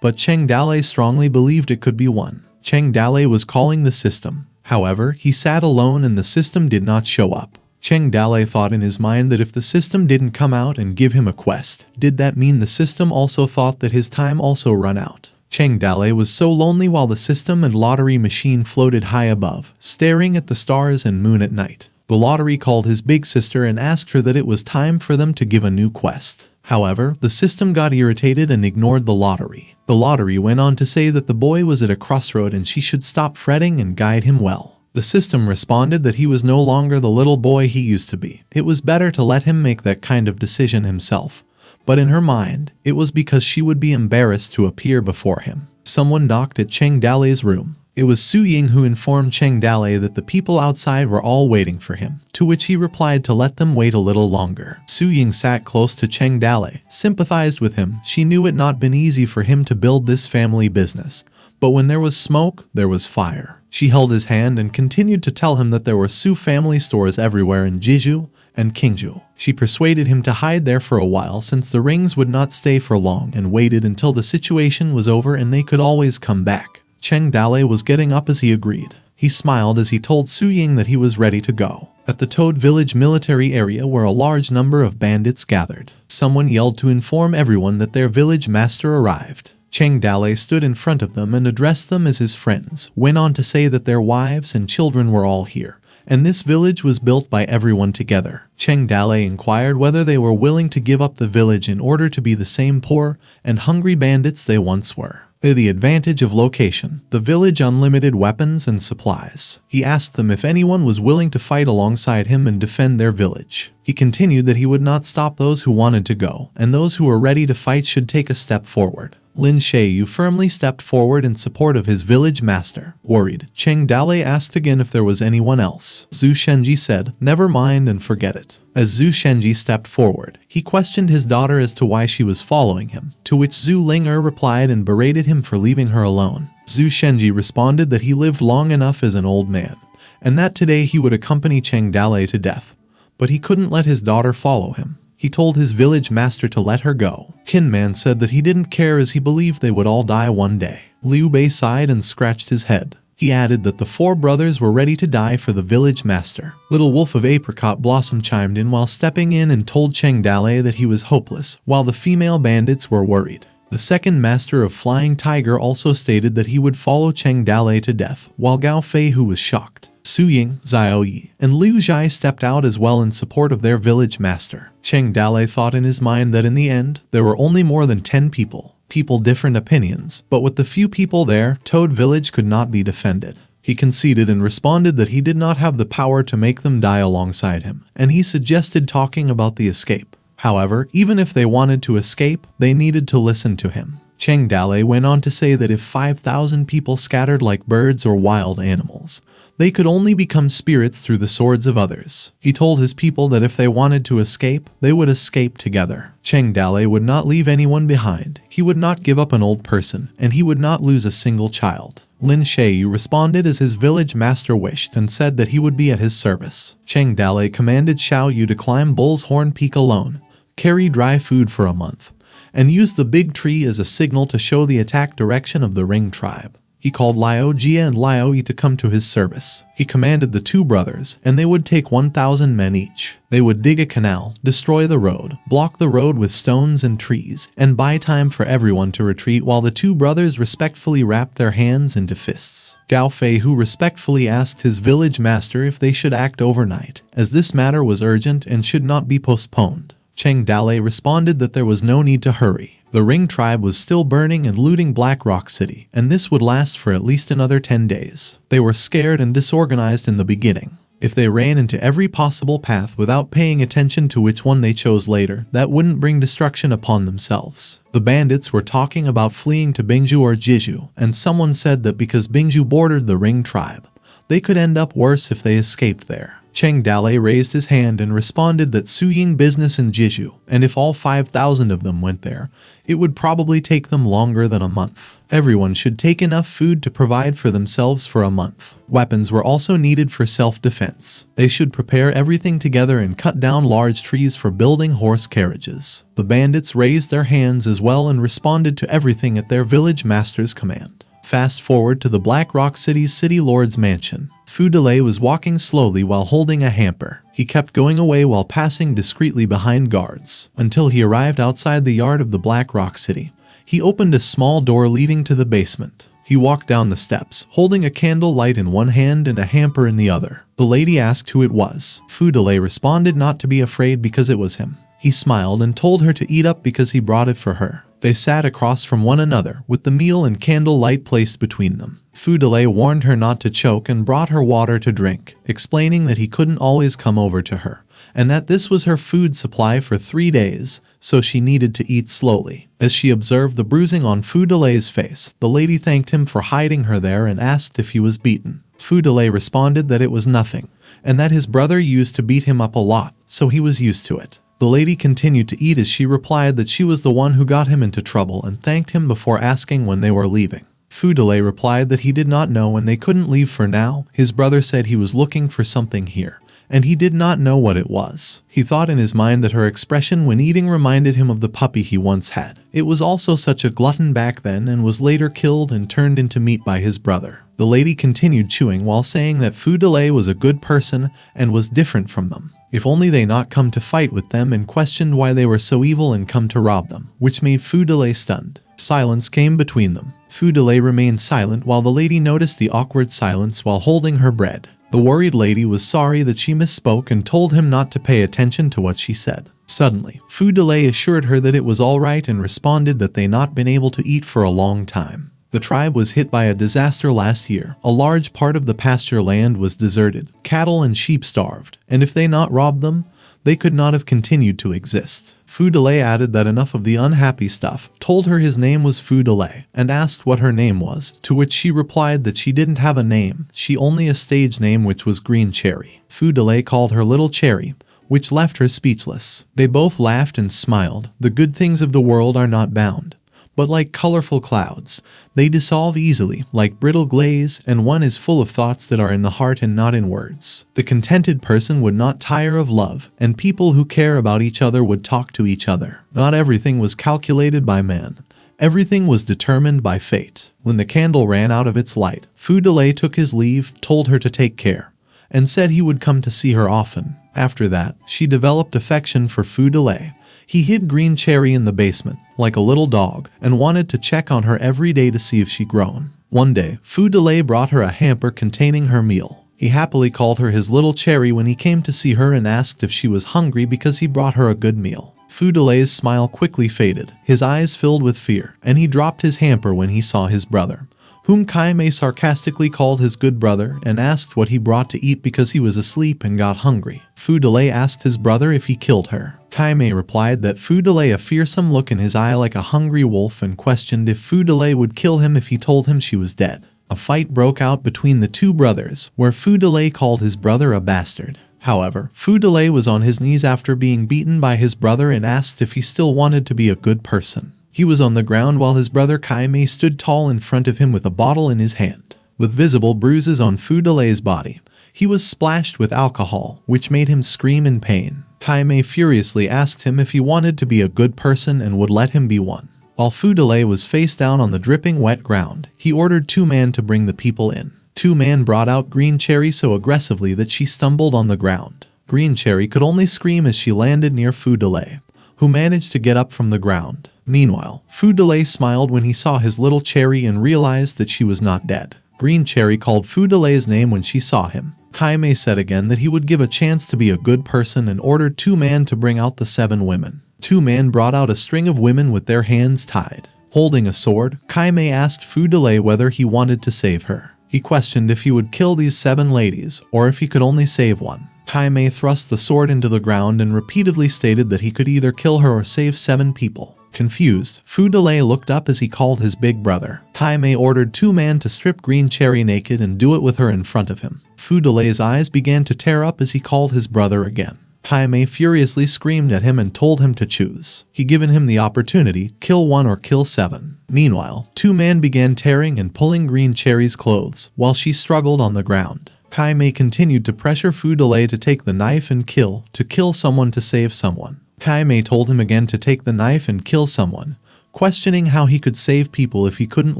But Cheng Dalei strongly believed it could be won. Cheng Dalei was calling the system. However, he sat alone and the system did not show up. Cheng Dalei thought in his mind that if the system didn't come out and give him a quest, did that mean the system also thought that his time also run out? Cheng Dale was so lonely while the system and lottery machine floated high above, staring at the stars and moon at night. The lottery called his big sister and asked her that it was time for them to give a new quest. However, the system got irritated and ignored the lottery. The lottery went on to say that the boy was at a crossroad and she should stop fretting and guide him well. The system responded that he was no longer the little boy he used to be. It was better to let him make that kind of decision himself. But in her mind, it was because she would be embarrassed to appear before him. Someone knocked at Cheng Dale's room. It was Su Ying who informed Cheng Dale that the people outside were all waiting for him, to which he replied to let them wait a little longer. Su Ying sat close to Cheng Dale, sympathized with him. She knew it not been easy for him to build this family business. But when there was smoke, there was fire. She held his hand and continued to tell him that there were Su family stores everywhere in Jeju and Kingju. She persuaded him to hide there for a while since the rings would not stay for long and waited until the situation was over and they could always come back. Cheng Dale was getting up as he agreed. He smiled as he told Su Ying that he was ready to go. At the Toad Village military area where a large number of bandits gathered, someone yelled to inform everyone that their village master arrived. Cheng Dale stood in front of them and addressed them as his friends, went on to say that their wives and children were all here, and this village was built by everyone together. Cheng Dale inquired whether they were willing to give up the village in order to be the same poor and hungry bandits they once were. The advantage of location, the village unlimited weapons and supplies. He asked them if anyone was willing to fight alongside him and defend their village. He continued that he would not stop those who wanted to go, and those who were ready to fight should take a step forward. Lin Shayu firmly stepped forward in support of his village master. Worried, Cheng Dale asked again if there was anyone else. Zhu Shenji said, "Never mind and forget it." As Zhu Shenji stepped forward, he questioned his daughter as to why she was following him, to which Zhu Ling'er replied and berated him for leaving her alone. Zhu Shenji responded that he lived long enough as an old man, and that today he would accompany Cheng Dale to death. But he couldn't let his daughter follow him. He told his village master to let her go. Kinman said that he didn't care as he believed they would all die one day. Liu Bei sighed and scratched his head. He added that the four brothers were ready to die for the village master. Little Wolf of Apricot Blossom chimed in while stepping in and told Cheng Dale that he was hopeless, while the female bandits were worried. The second master of Flying Tiger also stated that he would follow Cheng Dale to death, while Gao Fei, who was shocked. Su Ying, Xiao Yi, and Liu Zhai stepped out as well in support of their village master. Cheng Dale thought in his mind that in the end, there were only more than 10 people different opinions, but with the few people there, Toad Village could not be defended. He conceded and responded that he did not have the power to make them die alongside him, and he suggested talking about the escape. However, even if they wanted to escape, they needed to listen to him. Cheng Dale went on to say that if 5,000 people scattered like birds or wild animals, they could only become spirits through the swords of others. He told his people that if they wanted to escape, they would escape together. Cheng Dale would not leave anyone behind. He would not give up an old person, and he would not lose a single child. Lin Shayu responded as his village master wished and said that he would be at his service. Cheng Dale commanded Xiao Yu to climb Bull's Horn Peak alone, carry dry food for a month, and use the big tree as a signal to show the attack direction of the Ring tribe. He called Liao Jia and Liao Yi to come to his service. He commanded the two brothers, and they would take 1,000 men each. They would dig a canal, destroy the road, block the road with stones and trees, and buy time for everyone to retreat while the two brothers respectfully wrapped their hands into fists. Gao Fei, who respectfully asked his village master if they should act overnight, as this matter was urgent and should not be postponed. Cheng Dale responded that there was no need to hurry. The Ring tribe was still burning and looting Black Rock City, and this would last for at least another 10 days. They were scared and disorganized in the beginning. If they ran into every possible path without paying attention to which one they chose later, that wouldn't bring destruction upon themselves. The bandits were talking about fleeing to Bingju or Jeju, and someone said that because Bingju bordered the Ring tribe, they could end up worse if they escaped there. Cheng Dale raised his hand and responded that Su Ying business in Jeju, and if all 5,000 of them went there, it would probably take them longer than a month. Everyone should take enough food to provide for themselves for a month. Weapons were also needed for self-defense. They should prepare everything together and cut down large trees for building horse carriages. The bandits raised their hands as well and responded to everything at their village master's command. Fast forward to the Black Rock City's City Lord's mansion. Fu Delay was walking slowly while holding a hamper. He kept going away while passing discreetly behind guards, until he arrived outside the yard of the Black Rock City. He opened a small door leading to the basement. He walked down the steps, holding a candle light in one hand and a hamper in the other. The lady asked who it was. Fu Delay responded not to be afraid because it was him. He smiled and told her to eat up because he brought it for her. They sat across from one another, with the meal and candle light placed between them. Fu Delay warned her not to choke and brought her water to drink, explaining that he couldn't always come over to her, and that this was her food supply for 3 days, so she needed to eat slowly. As she observed the bruising on Fu Delay's face, the lady thanked him for hiding her there and asked if he was beaten. Fu Delay responded that it was nothing, and that his brother used to beat him up a lot, so he was used to it. The lady continued to eat as she replied that she was the one who got him into trouble and thanked him before asking when they were leaving. Fu Delay replied that he did not know and they couldn't leave for now. His brother said he was looking for something here, and he did not know what it was. He thought in his mind that her expression when eating reminded him of the puppy he once had. It was also such a glutton back then and was later killed and turned into meat by his brother. The lady continued chewing while saying that Fu Delay was a good person and was different from them. If only they not come to fight with them, and questioned why they were so evil and come to rob them, which made Fu Delay stunned. Silence came between them. Fu Delay remained silent while the lady noticed the awkward silence while holding her bread. The worried lady was sorry that she misspoke and told him not to pay attention to what she said. Suddenly, Fu Delay assured her that it was all right and responded that they not been able to eat for a long time. The tribe was hit by a disaster last year. A large part of the pasture land was deserted. Cattle and sheep starved, and if they not robbed them, they could not have continued to exist. Fu Delay added that enough of the unhappy stuff, told her his name was Fu Delay, and asked what her name was, to which she replied that she didn't have a name, she only a stage name which was Green Cherry. Fu Delay called her Little Cherry, which left her speechless. They both laughed and smiled. The good things of the world are not bound, but like colorful clouds, they dissolve easily, like brittle glaze, and one is full of thoughts that are in the heart and not in words. The contented person would not tire of love, and people who care about each other would talk to each other. Not everything was calculated by man. Everything was determined by fate. When the candle ran out of its light, Fu Delay took his leave, told her to take care, and said he would come to see her often. After that, she developed affection for Fu Delay. He hid Green Cherry in the basement, like a little dog, and wanted to check on her every day to see if she'd grown. One day, Fu Delay brought her a hamper containing her meal. He happily called her his Little Cherry when he came to see her and asked if she was hungry because he brought her a good meal. Fu Delay's smile quickly faded, his eyes filled with fear, and he dropped his hamper when he saw his brother, whom Kai Mei sarcastically called his good brother, and asked what he brought to eat because he was asleep and got hungry. Fu Delay asked his brother if he killed her. Kai Mei replied that Fu Delay a fearsome look in his eye like a hungry wolf and questioned if Fu Delay would kill him if he told him she was dead. A fight broke out between the two brothers, where Fu Delay called his brother a bastard. However, Fu Delay was on his knees after being beaten by his brother and asked if he still wanted to be a good person. He was on the ground while his brother Kai Mei stood tall in front of him with a bottle in his hand. With visible bruises on Fu Delay's body, he was splashed with alcohol, which made him scream in pain. Kai Mei furiously asked him if he wanted to be a good person and would let him be one. While Fu Delay was face down on the dripping wet ground, he ordered two men to bring the people in. Two men brought out Green Cherry so aggressively that she stumbled on the ground. Green Cherry could only scream as she landed near Fu Delay, who managed to get up from the ground. Meanwhile, Fu Delay smiled when he saw his Little Cherry and realized that she was not dead. Green Cherry called Fu Delay's name when she saw him. Kai Mei said again that he would give a chance to be a good person and ordered two men to bring out the 7 women. Two men brought out a string of women with their hands tied. Holding a sword, Kai Mei asked Fu Delay whether he wanted to save her. He questioned if he would kill these 7 ladies, or if he could only save one. Kai Mei thrust the sword into the ground and repeatedly stated that he could either kill her or save 7 people. Confused, Fu Delay looked up as he called his big brother. Kai Mei ordered two men to strip Green Cherry naked and do it with her in front of him. Fu Delay's eyes began to tear up as he called his brother again. Kai Mei furiously screamed at him and told him to choose. He given him the opportunity, kill 1 or kill 7. Meanwhile, two men began tearing and pulling Green Cherry's clothes while she struggled on the ground. Kai Mei continued to pressure Fu Delay to take the knife and kill someone to save someone. Kai Mei told him again to take the knife and kill someone, questioning how he could save people if he couldn't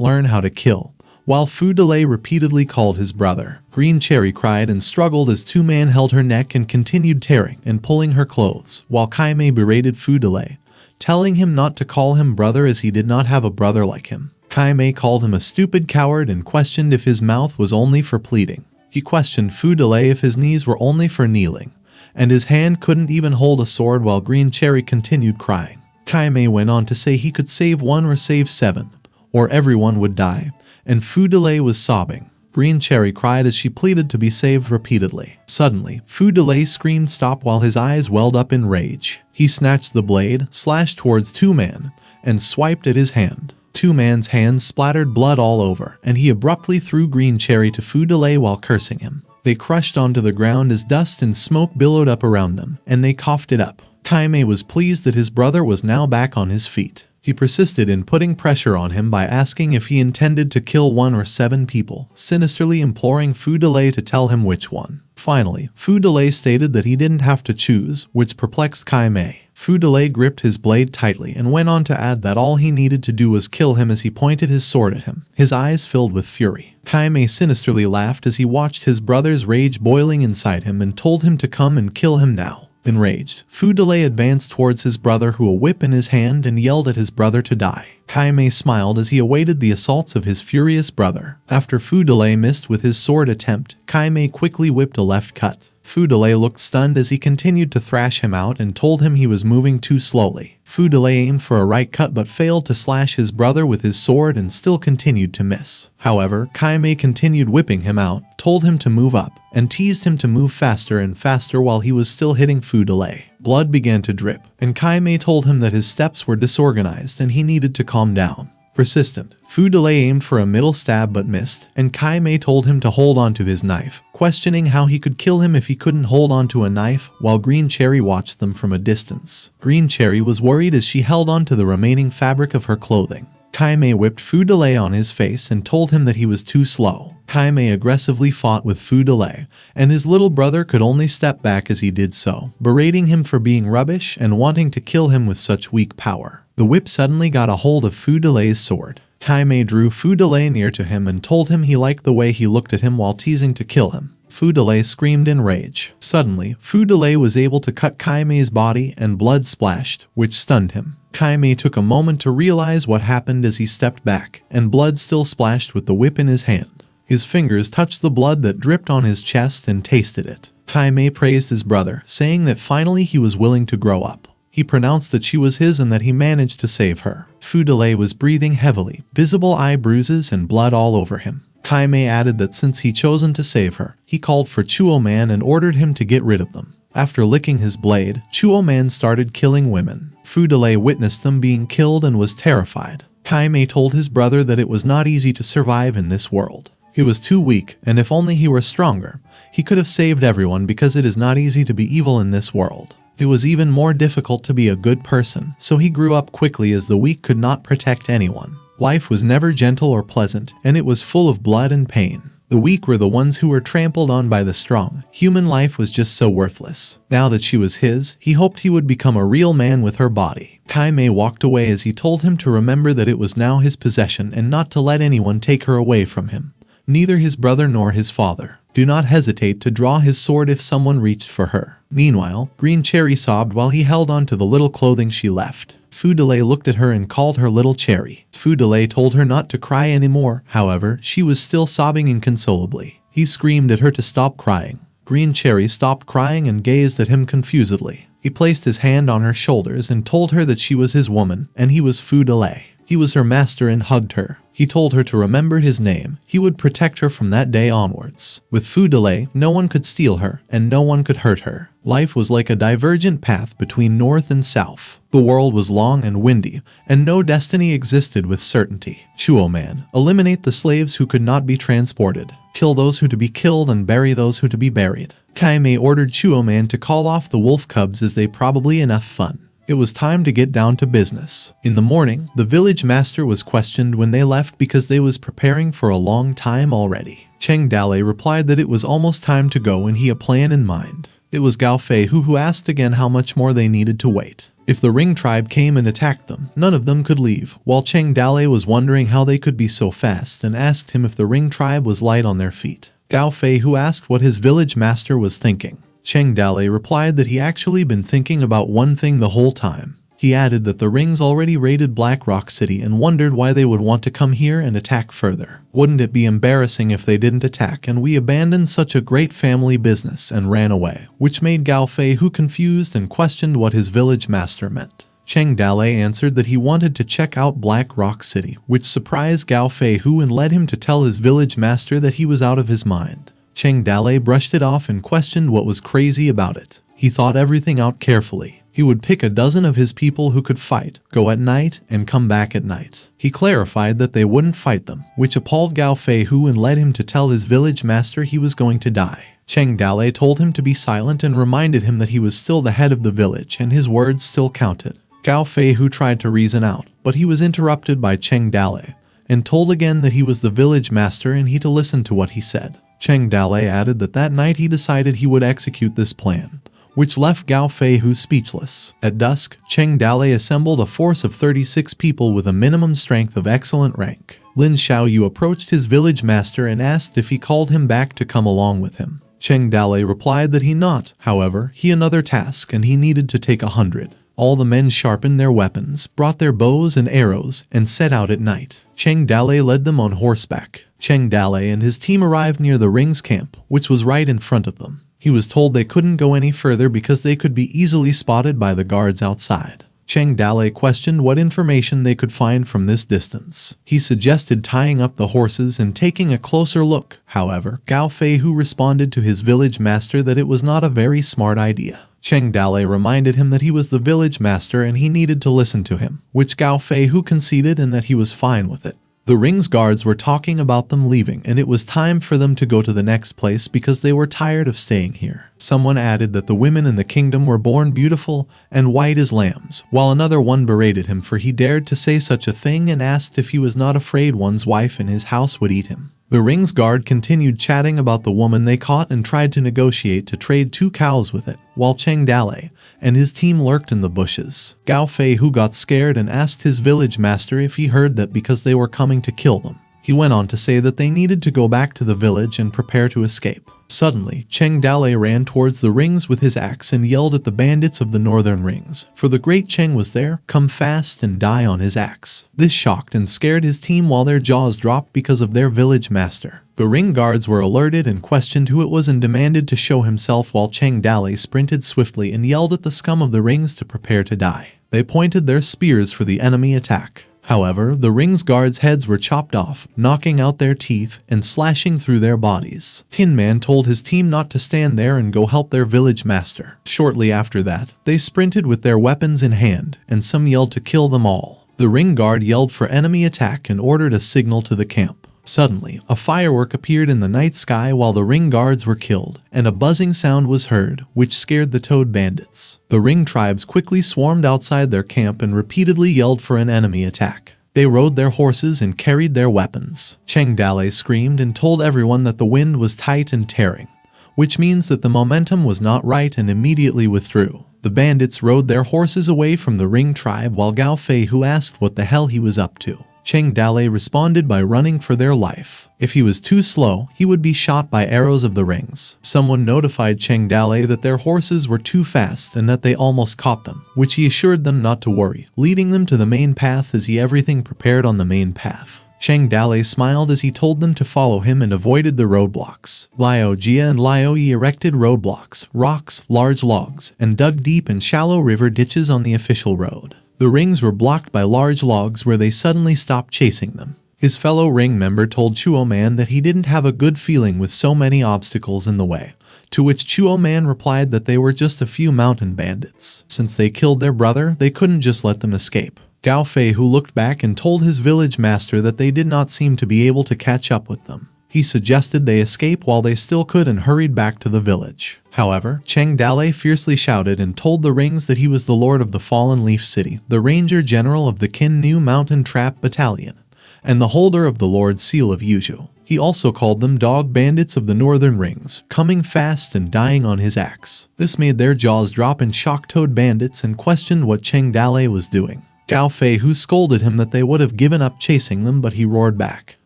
learn how to kill, while Fu Delay repeatedly called his brother. Green Cherry cried and struggled as two men held her neck and continued tearing and pulling her clothes, while Kai Mei berated Fu Delay, telling him not to call him brother as he did not have a brother like him. Kai Mei called him a stupid coward and questioned if his mouth was only for pleading. He questioned Fu Delay if his knees were only for kneeling, and his hand couldn't even hold a sword while Green Cherry continued crying. Kai Mei went on to say he could save one or save seven, or everyone would die, and Fu Delay was sobbing. Green Cherry cried as she pleaded to be saved repeatedly. Suddenly, Fu Delay screamed stop while his eyes welled up in rage. He snatched the blade, slashed towards Two Man, and swiped at his hand. Two Man's hands splattered blood all over, and he abruptly threw Green Cherry to Fu Delay while cursing him. They crushed onto the ground as dust and smoke billowed up around them, and they coughed it up. Kai Mei was pleased that his brother was now back on his feet. He persisted in putting pressure on him by asking if he intended to kill 1 or 7 people, sinisterly imploring Fu Delay to tell him which one. Finally, Fu Delay stated that he didn't have to choose, which perplexed Kai Mei. Fu Delay gripped his blade tightly and went on to add that all he needed to do was kill him as he pointed his sword at him, his eyes filled with fury. Kai Mei sinisterly laughed as he watched his brother's rage boiling inside him and told him to come and kill him now. Enraged, Fu Delay advanced towards his brother who a whip in his hand and yelled at his brother to die. Kai Mei smiled as he awaited the assaults of his furious brother. After Fu Delay missed with his sword attempt, Kai Mei quickly whipped a left cut. Fu Delay looked stunned as he continued to thrash him out and told him he was moving too slowly. Fu Delay aimed for a right cut but failed to slash his brother with his sword and still continued to miss. However, Kai Mei continued whipping him out, told him to move up, and teased him to move faster and faster while he was still hitting Fu Delay. Blood began to drip, and Kai Mei told him that his steps were disorganized and he needed to calm down. Persistent, Fu Delay aimed for a middle stab but missed, and Kai Mei told him to hold on to his knife, questioning how he could kill him if he couldn't hold on to a knife, while Green Cherry watched them from a distance. Green Cherry was worried as she held on to the remaining fabric of her clothing. Kai Mei whipped Fu Delay on his face and told him that he was too slow. Kai Mei aggressively fought with Fu Delay, and his little brother could only step back as he did so, berating him for being rubbish and wanting to kill him with such weak power. The whip suddenly got a hold of Fu Delay's sword. Kai Mei drew Fu Delay near to him and told him he liked the way he looked at him while teasing to kill him. Fu Delay screamed in rage. Suddenly, Fu Delay was able to cut Kai Mei's body and blood splashed, which stunned him. Kai Mei took a moment to realize what happened as he stepped back, and blood still splashed with the whip in his hand. His fingers touched the blood that dripped on his chest and tasted it. Kai Mei praised his brother, saying that finally he was willing to grow up. He pronounced that she was his and that he managed to save her. Fu Delay was breathing heavily, visible eye bruises and blood all over him. Kai Mei added that since he chosen to save her, he called for Chuo Man and ordered him to get rid of them. After licking his blade, Chuo Man started killing women. Fu Delay witnessed them being killed and was terrified. Kai Mei told his brother that it was not easy to survive in this world. He was too weak, and if only he were stronger, he could have saved everyone because it is not easy to be evil in this world. It was even more difficult to be a good person, so he grew up quickly as the weak could not protect anyone. Life was never gentle or pleasant, and it was full of blood and pain. The weak were the ones who were trampled on by the strong. Human life was just so worthless. Now that she was his, he hoped he would become a real man with her body. Kai Mei walked away as he told him to remember that it was now his possession and not to let anyone take her away from him. Neither his brother nor his father. Do not hesitate to draw his sword if someone reached for her. Meanwhile, Green Cherry sobbed while he held on to the little clothing she left. Fu Delay looked at her and called her Little Cherry. Fu Delay told her not to cry anymore, however, she was still sobbing inconsolably. He screamed at her to stop crying. Green Cherry stopped crying and gazed at him confusedly. He placed his hand on her shoulders and told her that she was his woman, and he was Fu Delay. He was her master and hugged her. He told her to remember his name. He would protect her from that day onwards. With Fu Delay, no one could steal her, and no one could hurt her. Life was like a divergent path between north and south. The world was long and windy, and no destiny existed with certainty. Chuo Man, eliminate the slaves who could not be transported. Kill those who to be killed and bury those who to be buried. Kai Mei ordered Chuo Man to call off the wolf cubs as they probably enough fun. It was time to get down to business. In the morning, the village master was questioned when they left because they was preparing for a long time already. Cheng Dalei replied that it was almost time to go and he had a plan in mind. It was Gao Fei who asked again how much more they needed to wait. If the Ring tribe came and attacked them, none of them could leave, while Cheng Dalei was wondering how they could be so fast and asked him if the Ring tribe was light on their feet. Gao Fei asked what his village master was thinking. Cheng Dalei replied that he actually been thinking about one thing the whole time. He added that the rings already raided Black Rock City and wondered why they would want to come here and attack further. Wouldn't it be embarrassing if they didn't attack and we abandoned such a great family business and ran away? Which made Gao Feihu confused and questioned what his village master meant. Cheng Dalei answered that he wanted to check out Black Rock City, which surprised Gao Feihu and led him to tell his village master that he was out of his mind. Cheng Dalei brushed it off and questioned what was crazy about it. He thought everything out carefully. He would pick a dozen of his people who could fight, go at night, and come back at night. He clarified that they wouldn't fight them, which appalled Gao Feihu and led him to tell his village master he was going to die. Cheng Dalei told him to be silent and reminded him that he was still the head of the village and his words still counted. Gao Feihu tried to reason out, but he was interrupted by Cheng Dalei, and told again that he was the village master and he to listen to what he said. Cheng Dalei added that night he decided he would execute this plan, which left Gao Feihu speechless. At dusk, Cheng Dalei assembled a force of 36 people with a minimum strength of excellent rank. Lin Xiaoyu approached his village master and asked if he called him back to come along with him. Cheng Dalei replied that he not, however, he another task and he needed to take 100. All the men sharpened their weapons, brought their bows and arrows, and set out at night. Cheng Dalei led them on horseback. Cheng Dalei and his team arrived near the Ring's camp, which was right in front of them. He was told they couldn't go any further because they could be easily spotted by the guards outside. Cheng Dalei questioned what information they could find from this distance. He suggested tying up the horses and taking a closer look. However, Gao Feihu responded to his village master that it was not a very smart idea. Cheng Dalei reminded him that he was the village master and he needed to listen to him, which Gao Feihu conceded and that he was fine with it. The Ring's guards were talking about them leaving and it was time for them to go to the next place because they were tired of staying here. Someone added that the women in the kingdom were born beautiful and white as lambs, while another one berated him for he dared to say such a thing and asked if he was not afraid one's wife in his house would eat him. The Ring's guard continued chatting about the woman they caught and tried to negotiate to trade 2 cows with it, while Cheng Dalei and his team lurked in the bushes. Gao Feihu got scared and asked his village master if he heard that because they were coming to kill them. He went on to say that they needed to go back to the village and prepare to escape. Suddenly, Cheng Dalei ran towards the Rings with his axe and yelled at the bandits of the northern Rings, for the great Cheng was there, come fast and die on his axe. This shocked and scared his team while their jaws dropped because of their village master. The Ring guards were alerted and questioned who it was and demanded to show himself while Cheng Dalei sprinted swiftly and yelled at the scum of the Rings to prepare to die. They pointed their spears for the enemy attack. However, the Ring's guards' heads were chopped off, knocking out their teeth and slashing through their bodies. Tin Man told his team not to stand there and go help their village master. Shortly after that, they sprinted with their weapons in hand, and some yelled to kill them all. The Ring guard yelled for enemy attack and ordered a signal to the camp. Suddenly, a firework appeared in the night sky while the Ring guards were killed, and a buzzing sound was heard, which scared the Toad bandits. The Ring tribes quickly swarmed outside their camp and repeatedly yelled for an enemy attack. They rode their horses and carried their weapons. Cheng Dalei screamed and told everyone that the wind was tight and tearing, which means that the momentum was not right, and immediately withdrew. The bandits rode their horses away from the Ring tribe while Gao Feihu asked what the hell he was up to. Cheng Dalei responded by running for their life. If he was too slow, he would be shot by arrows of the Rings. Someone notified Cheng Dalei that their horses were too fast and that they almost caught them, which he assured them not to worry, leading them to the main path as he everything prepared on the main path. Cheng Dalei smiled as he told them to follow him and avoided the roadblocks. Liao Jia and Liao Yi erected roadblocks, rocks, large logs, and dug deep and shallow river ditches on the official road. The Rings were blocked by large logs where they suddenly stopped chasing them. His fellow Ring member told Chuo Man that he didn't have a good feeling with so many obstacles in the way, to which Chuo Man replied that they were just a few mountain bandits. Since they killed their brother, they couldn't just let them escape. Gao Feihu looked back and told his village master that they did not seem to be able to catch up with them. He suggested they escape while they still could and hurried back to the village. However, Cheng Dalei fiercely shouted and told the Rings that he was the lord of the Fallen Leaf City, the ranger general of the Kin Nu Mountain Trap Battalion, and the holder of the Lord Seal of Yuzhou. He also called them dog bandits of the northern Rings, coming fast and dying on his axe. This made their jaws drop and shocked Toad bandits and questioned what Cheng Dalei was doing. Gao Feihu scolded him that they would have given up chasing them, but he roared back.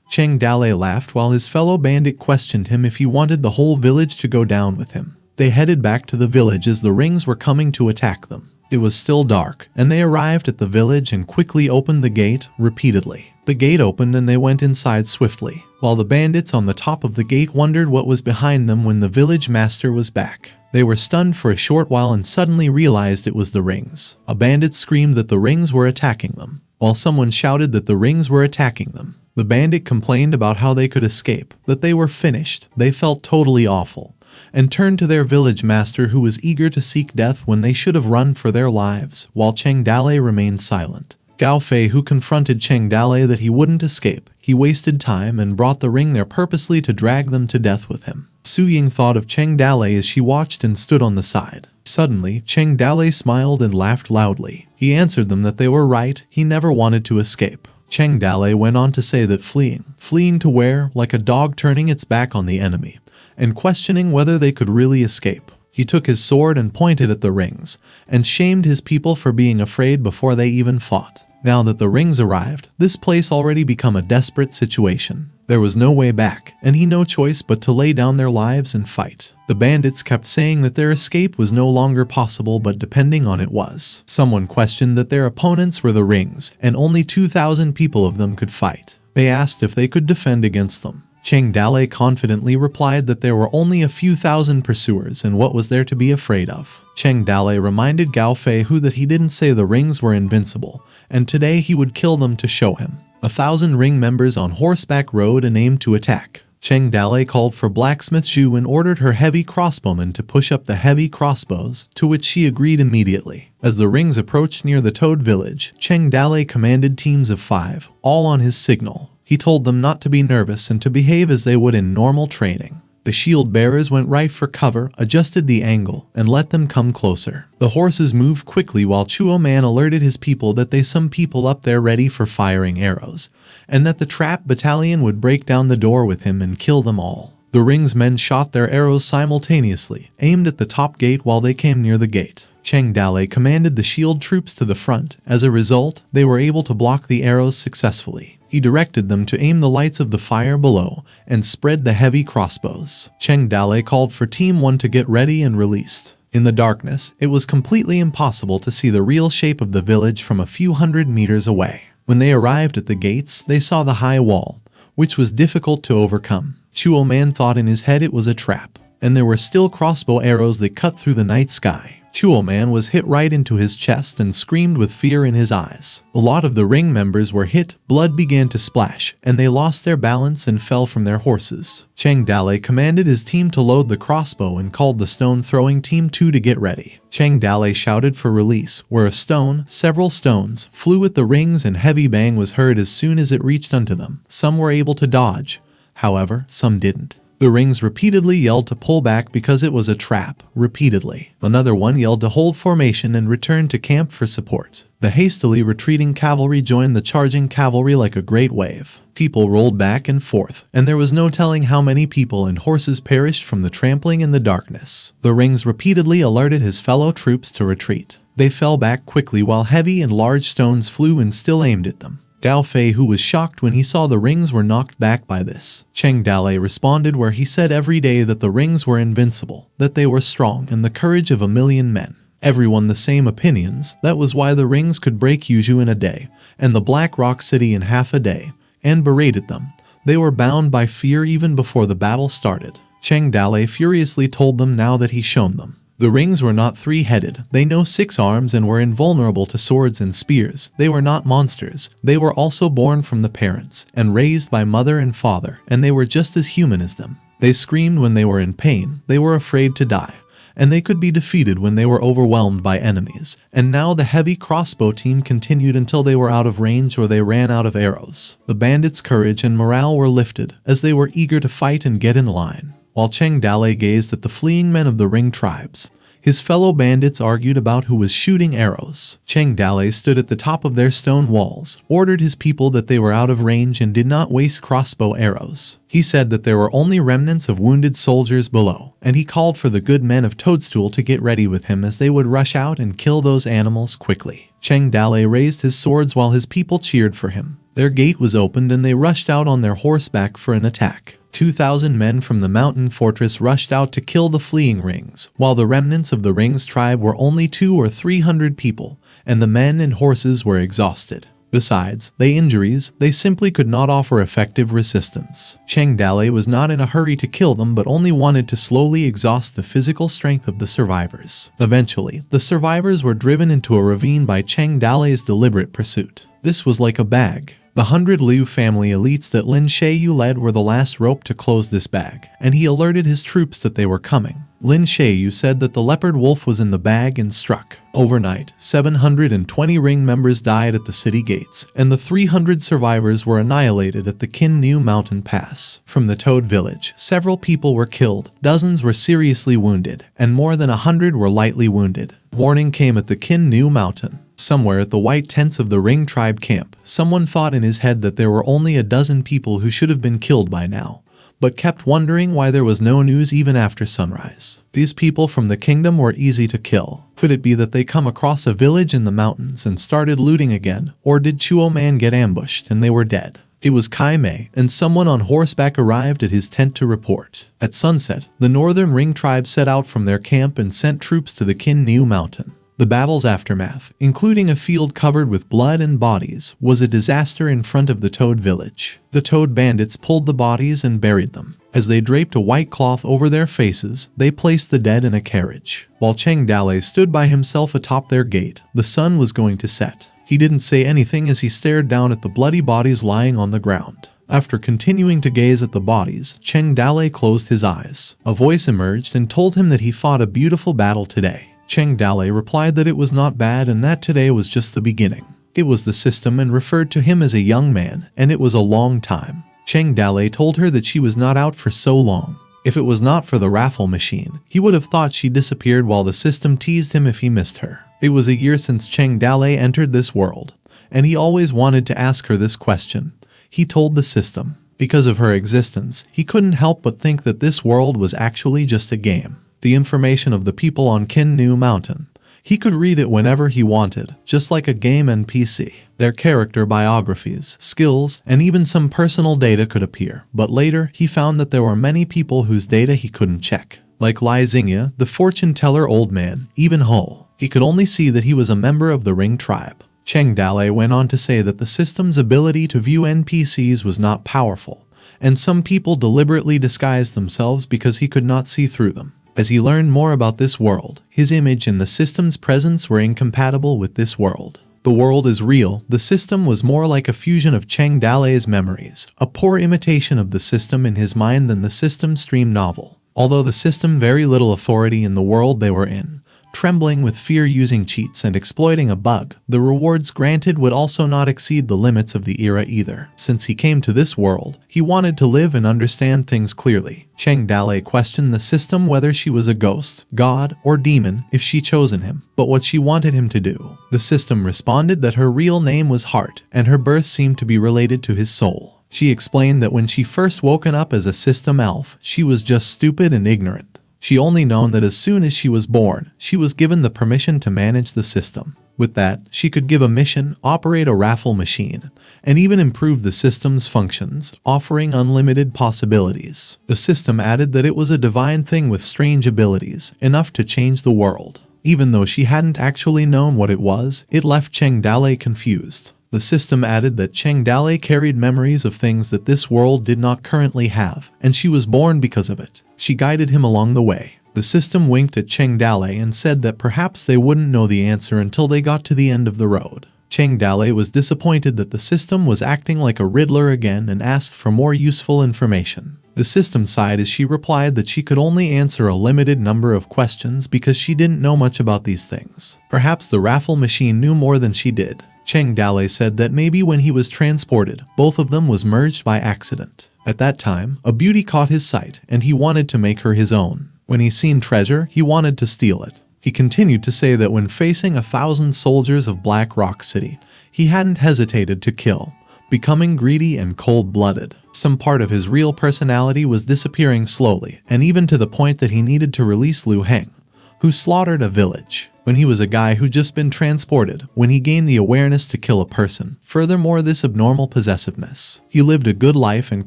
Cheng Dalei laughed while his fellow bandit questioned him if he wanted the whole village to go down with him. They headed back to the village as the Rings were coming to attack them. It was still dark, and they arrived at the village and quickly opened the gate repeatedly. The gate opened and they went inside swiftly, while the bandits on the top of the gate wondered what was behind them when the village master was back. They were stunned for a short while and suddenly realized it was the rings. A bandit screamed that the rings were attacking them, while someone shouted that the rings were attacking them. The bandit complained about how they could escape, that they were finished. They felt totally awful, and turned to their village master who was eager to seek death when they should have run for their lives, while Cheng Dale remained silent. Gao Fei, who confronted Cheng Dale that he wouldn't escape, he wasted time and brought the ring there purposely to drag them to death with him. Su Ying thought of Cheng Dale as she watched and stood on the side. Suddenly, Cheng Dale smiled and laughed loudly. He answered them that they were right, he never wanted to escape. Cheng Dale went on to say that fleeing to where, like a dog turning its back on the enemy, and questioning whether they could really escape. He took his sword and pointed at the rings, and shamed his people for being afraid before they even fought. Now that the rings arrived, this place already become a desperate situation. There was no way back, and he no choice but to lay down their lives and fight. The bandits kept saying that their escape was no longer possible, but depending on it was. Someone questioned that their opponents were the rings, and only 2,000 people of them could fight. They asked if they could defend against them. Cheng Dale confidently replied that there were only a few thousand pursuers and what was there to be afraid of. Cheng Dale reminded Gao Fei that he didn't say the rings were invincible, and today he would kill them to show him. 1,000 ring members on horseback rode and aimed to attack. Cheng Dale called for blacksmith Zhu and ordered her heavy crossbowmen to push up the heavy crossbows, to which she agreed immediately. As the rings approached near the Toad village, Cheng Dale commanded teams of 5, all on his signal. He told them not to be nervous and to behave as they would in normal training. The shield bearers went right for cover, adjusted the angle, and let them come closer. The horses moved quickly while Chuo Man alerted his people that some people up there ready for firing arrows, and that the trap battalion would break down the door with him and kill them all. The rings men shot their arrows simultaneously, aimed at the top gate while they came near the gate. Cheng Dale commanded the shield troops to the front. As a result, they were able to block the arrows successfully. He directed them to aim the lights of the fire below and spread the heavy crossbows. Cheng Dale called for Team 1 to get ready and released. In the darkness, it was completely impossible to see the real shape of the village from a few hundred meters away. When they arrived at the gates, they saw the high wall, which was difficult to overcome. Chuo Man thought in his head it was a trap, and there were still crossbow arrows that cut through the night sky. Chuo Man was hit right into his chest and screamed with fear in his eyes. A lot of the ring members were hit, blood began to splash, and they lost their balance and fell from their horses. Cheng Dale commanded his team to load the crossbow and called the stone-throwing team 2 to get ready. Cheng Dale shouted for release, where several stones, flew at the rings and heavy bang was heard as soon as it reached unto them. Some were able to dodge, however, some didn't. The rings repeatedly yelled to pull back because it was a trap, repeatedly. Another one yelled to hold formation and return to camp for support. The hastily retreating cavalry joined the charging cavalry like a great wave. People rolled back and forth, and there was no telling how many people and horses perished from the trampling in the darkness. The rings repeatedly alerted his fellow troops to retreat. They fell back quickly while heavy and large stones flew and still aimed at them. Gao Fei, who was shocked when he saw the rings were knocked back by this. Cheng Dale responded where he said every day that the rings were invincible, that they were strong and the courage of 1,000,000 men. Everyone the same opinions, that was why the rings could break Yuzhou in a day, and the Black Rock City in half a day, and berated them. They were bound by fear even before the battle started. Cheng Dale furiously told them now that he's shown them. The rings were not 3-headed, they know 6 arms and were invulnerable to swords and spears. They were not monsters, they were also born from the parents, and raised by mother and father, and they were just as human as them. They screamed when they were in pain, they were afraid to die, and they could be defeated when they were overwhelmed by enemies. And now the heavy crossbow team continued until they were out of range or they ran out of arrows. The bandits' courage and morale were lifted, as they were eager to fight and get in line. While Cheng Dale gazed at the fleeing men of the ring tribes, his fellow bandits argued about who was shooting arrows. Cheng Dale stood at the top of their stone walls, ordered his people that they were out of range and did not waste crossbow arrows. He said that there were only remnants of wounded soldiers below, and he called for the good men of Toadstool to get ready with him as they would rush out and kill those animals quickly. Cheng Dale raised his swords while his people cheered for him. Their gate was opened and they rushed out on their horseback for an attack. 2,000 men from the mountain fortress rushed out to kill the fleeing Rings, while the remnants of the Rings tribe were only 200 or 300 people, and the men and horses were exhausted. Besides the injuries, they simply could not offer effective resistance. Cheng Dalei was not in a hurry to kill them but only wanted to slowly exhaust the physical strength of the survivors. Eventually, the survivors were driven into a ravine by Cheng Dalei's deliberate pursuit. This was like a bag. The 100 Liu family elites that Lin Xiaoyu led were the last rope to close this bag, and he alerted his troops that they were coming. Lin Xiaoyu said that the leopard wolf was in the bag and struck. Overnight, 720 Ring members died at the city gates, and the 300 survivors were annihilated at the Qin New Mountain Pass. From the Toad village, several people were killed, dozens were seriously wounded, and more than 100 were lightly wounded. Warning came at the Qin New Mountain. Somewhere at the white tents of the Ring tribe camp, someone thought in his head that there were only a dozen people who should have been killed by now, but kept wondering why there was no news even after sunrise. These people from the kingdom were easy to kill. Could it be that they come across a village in the mountains and started looting again, or did Chuo Man get ambushed and they were dead? It was Kai Mei, and someone on horseback arrived at his tent to report. At sunset, the northern Ring tribe set out from their camp and sent troops to the Qin New Mountain. The battle's aftermath, including a field covered with blood and bodies, was a disaster in front of the Toad village. The Toad bandits pulled the bodies and buried them. As they draped a white cloth over their faces, they placed the dead in a carriage. While Cheng Dalei stood by himself atop their gate, the sun was going to set. He didn't say anything as he stared down at the bloody bodies lying on the ground. After continuing to gaze at the bodies, Cheng Dalei closed his eyes. A voice emerged and told him that he fought a beautiful battle today. Cheng Dalei replied that it was not bad and that today was just the beginning. It was the system and referred to him as a young man, and it was a long time. Cheng Dalei told her that she was not out for so long. If it was not for the raffle machine, he would have thought she disappeared while the system teased him if he missed her. It was a year since Cheng Dalei entered this world, and he always wanted to ask her this question. He told the system. Because of her existence, he couldn't help but think that this world was actually just a game. The information of the people on Qin New Mountain. He could read it whenever he wanted, just like a game NPC. Their character biographies, skills, and even some personal data could appear, but later he found that there were many people whose data he couldn't check. Like Lai Xingye, the fortune teller old man, even Hull. He could only see that he was a member of the Ring tribe. Cheng Dalei went on to say that the system's ability to view NPCs was not powerful, and some people deliberately disguised themselves because he could not see through them. As he learned more about this world, his image and the system's presence were incompatible with this world. The world is real. The system was more like a fusion of Cheng Dalei's memories, a poor imitation of the system in his mind than the system's stream novel. Although the system very little authority in the world they were in, trembling with fear using cheats and exploiting a bug, the rewards granted would also not exceed the limits of the era either. Since he came to this world, he wanted to live and understand things clearly. Cheng Dalei questioned the system whether she was a ghost, god, or demon if she chosen him, but what she wanted him to do. The system responded that her real name was Heart, and her birth seemed to be related to his soul. She explained that when she first woken up as a system elf, she was just stupid and ignorant. She only known that as soon as she was born, she was given the permission to manage the system. With that, she could give a mission, operate a raffle machine, and even improve the system's functions, offering unlimited possibilities. The system added that it was a divine thing with strange abilities, enough to change the world. Even though she hadn't actually known what it was, it left Cheng Dalei confused. The system added that Cheng Dalei carried memories of things that this world did not currently have, and she was born because of it. She guided him along the way. The system winked at Cheng Dalei and said that perhaps they wouldn't know the answer until they got to the end of the road. Cheng Dalei was disappointed that the system was acting like a riddler again and asked for more useful information. The system sighed as she replied that she could only answer a limited number of questions because she didn't know much about these things. Perhaps the raffle machine knew more than she did. Cheng Dalei said that maybe when he was transported, both of them was merged by accident. At that time, a beauty caught his sight, and he wanted to make her his own. When he seen treasure, he wanted to steal it. He continued to say that when facing 1,000 soldiers of Black Rock City, he hadn't hesitated to kill, becoming greedy and cold-blooded. Some part of his real personality was disappearing slowly, and even to the point that he needed to release Liu Heng, who slaughtered a village when he was a guy who just been transported when he gained the awareness to kill a person. Furthermore, this abnormal possessiveness. He lived a good life and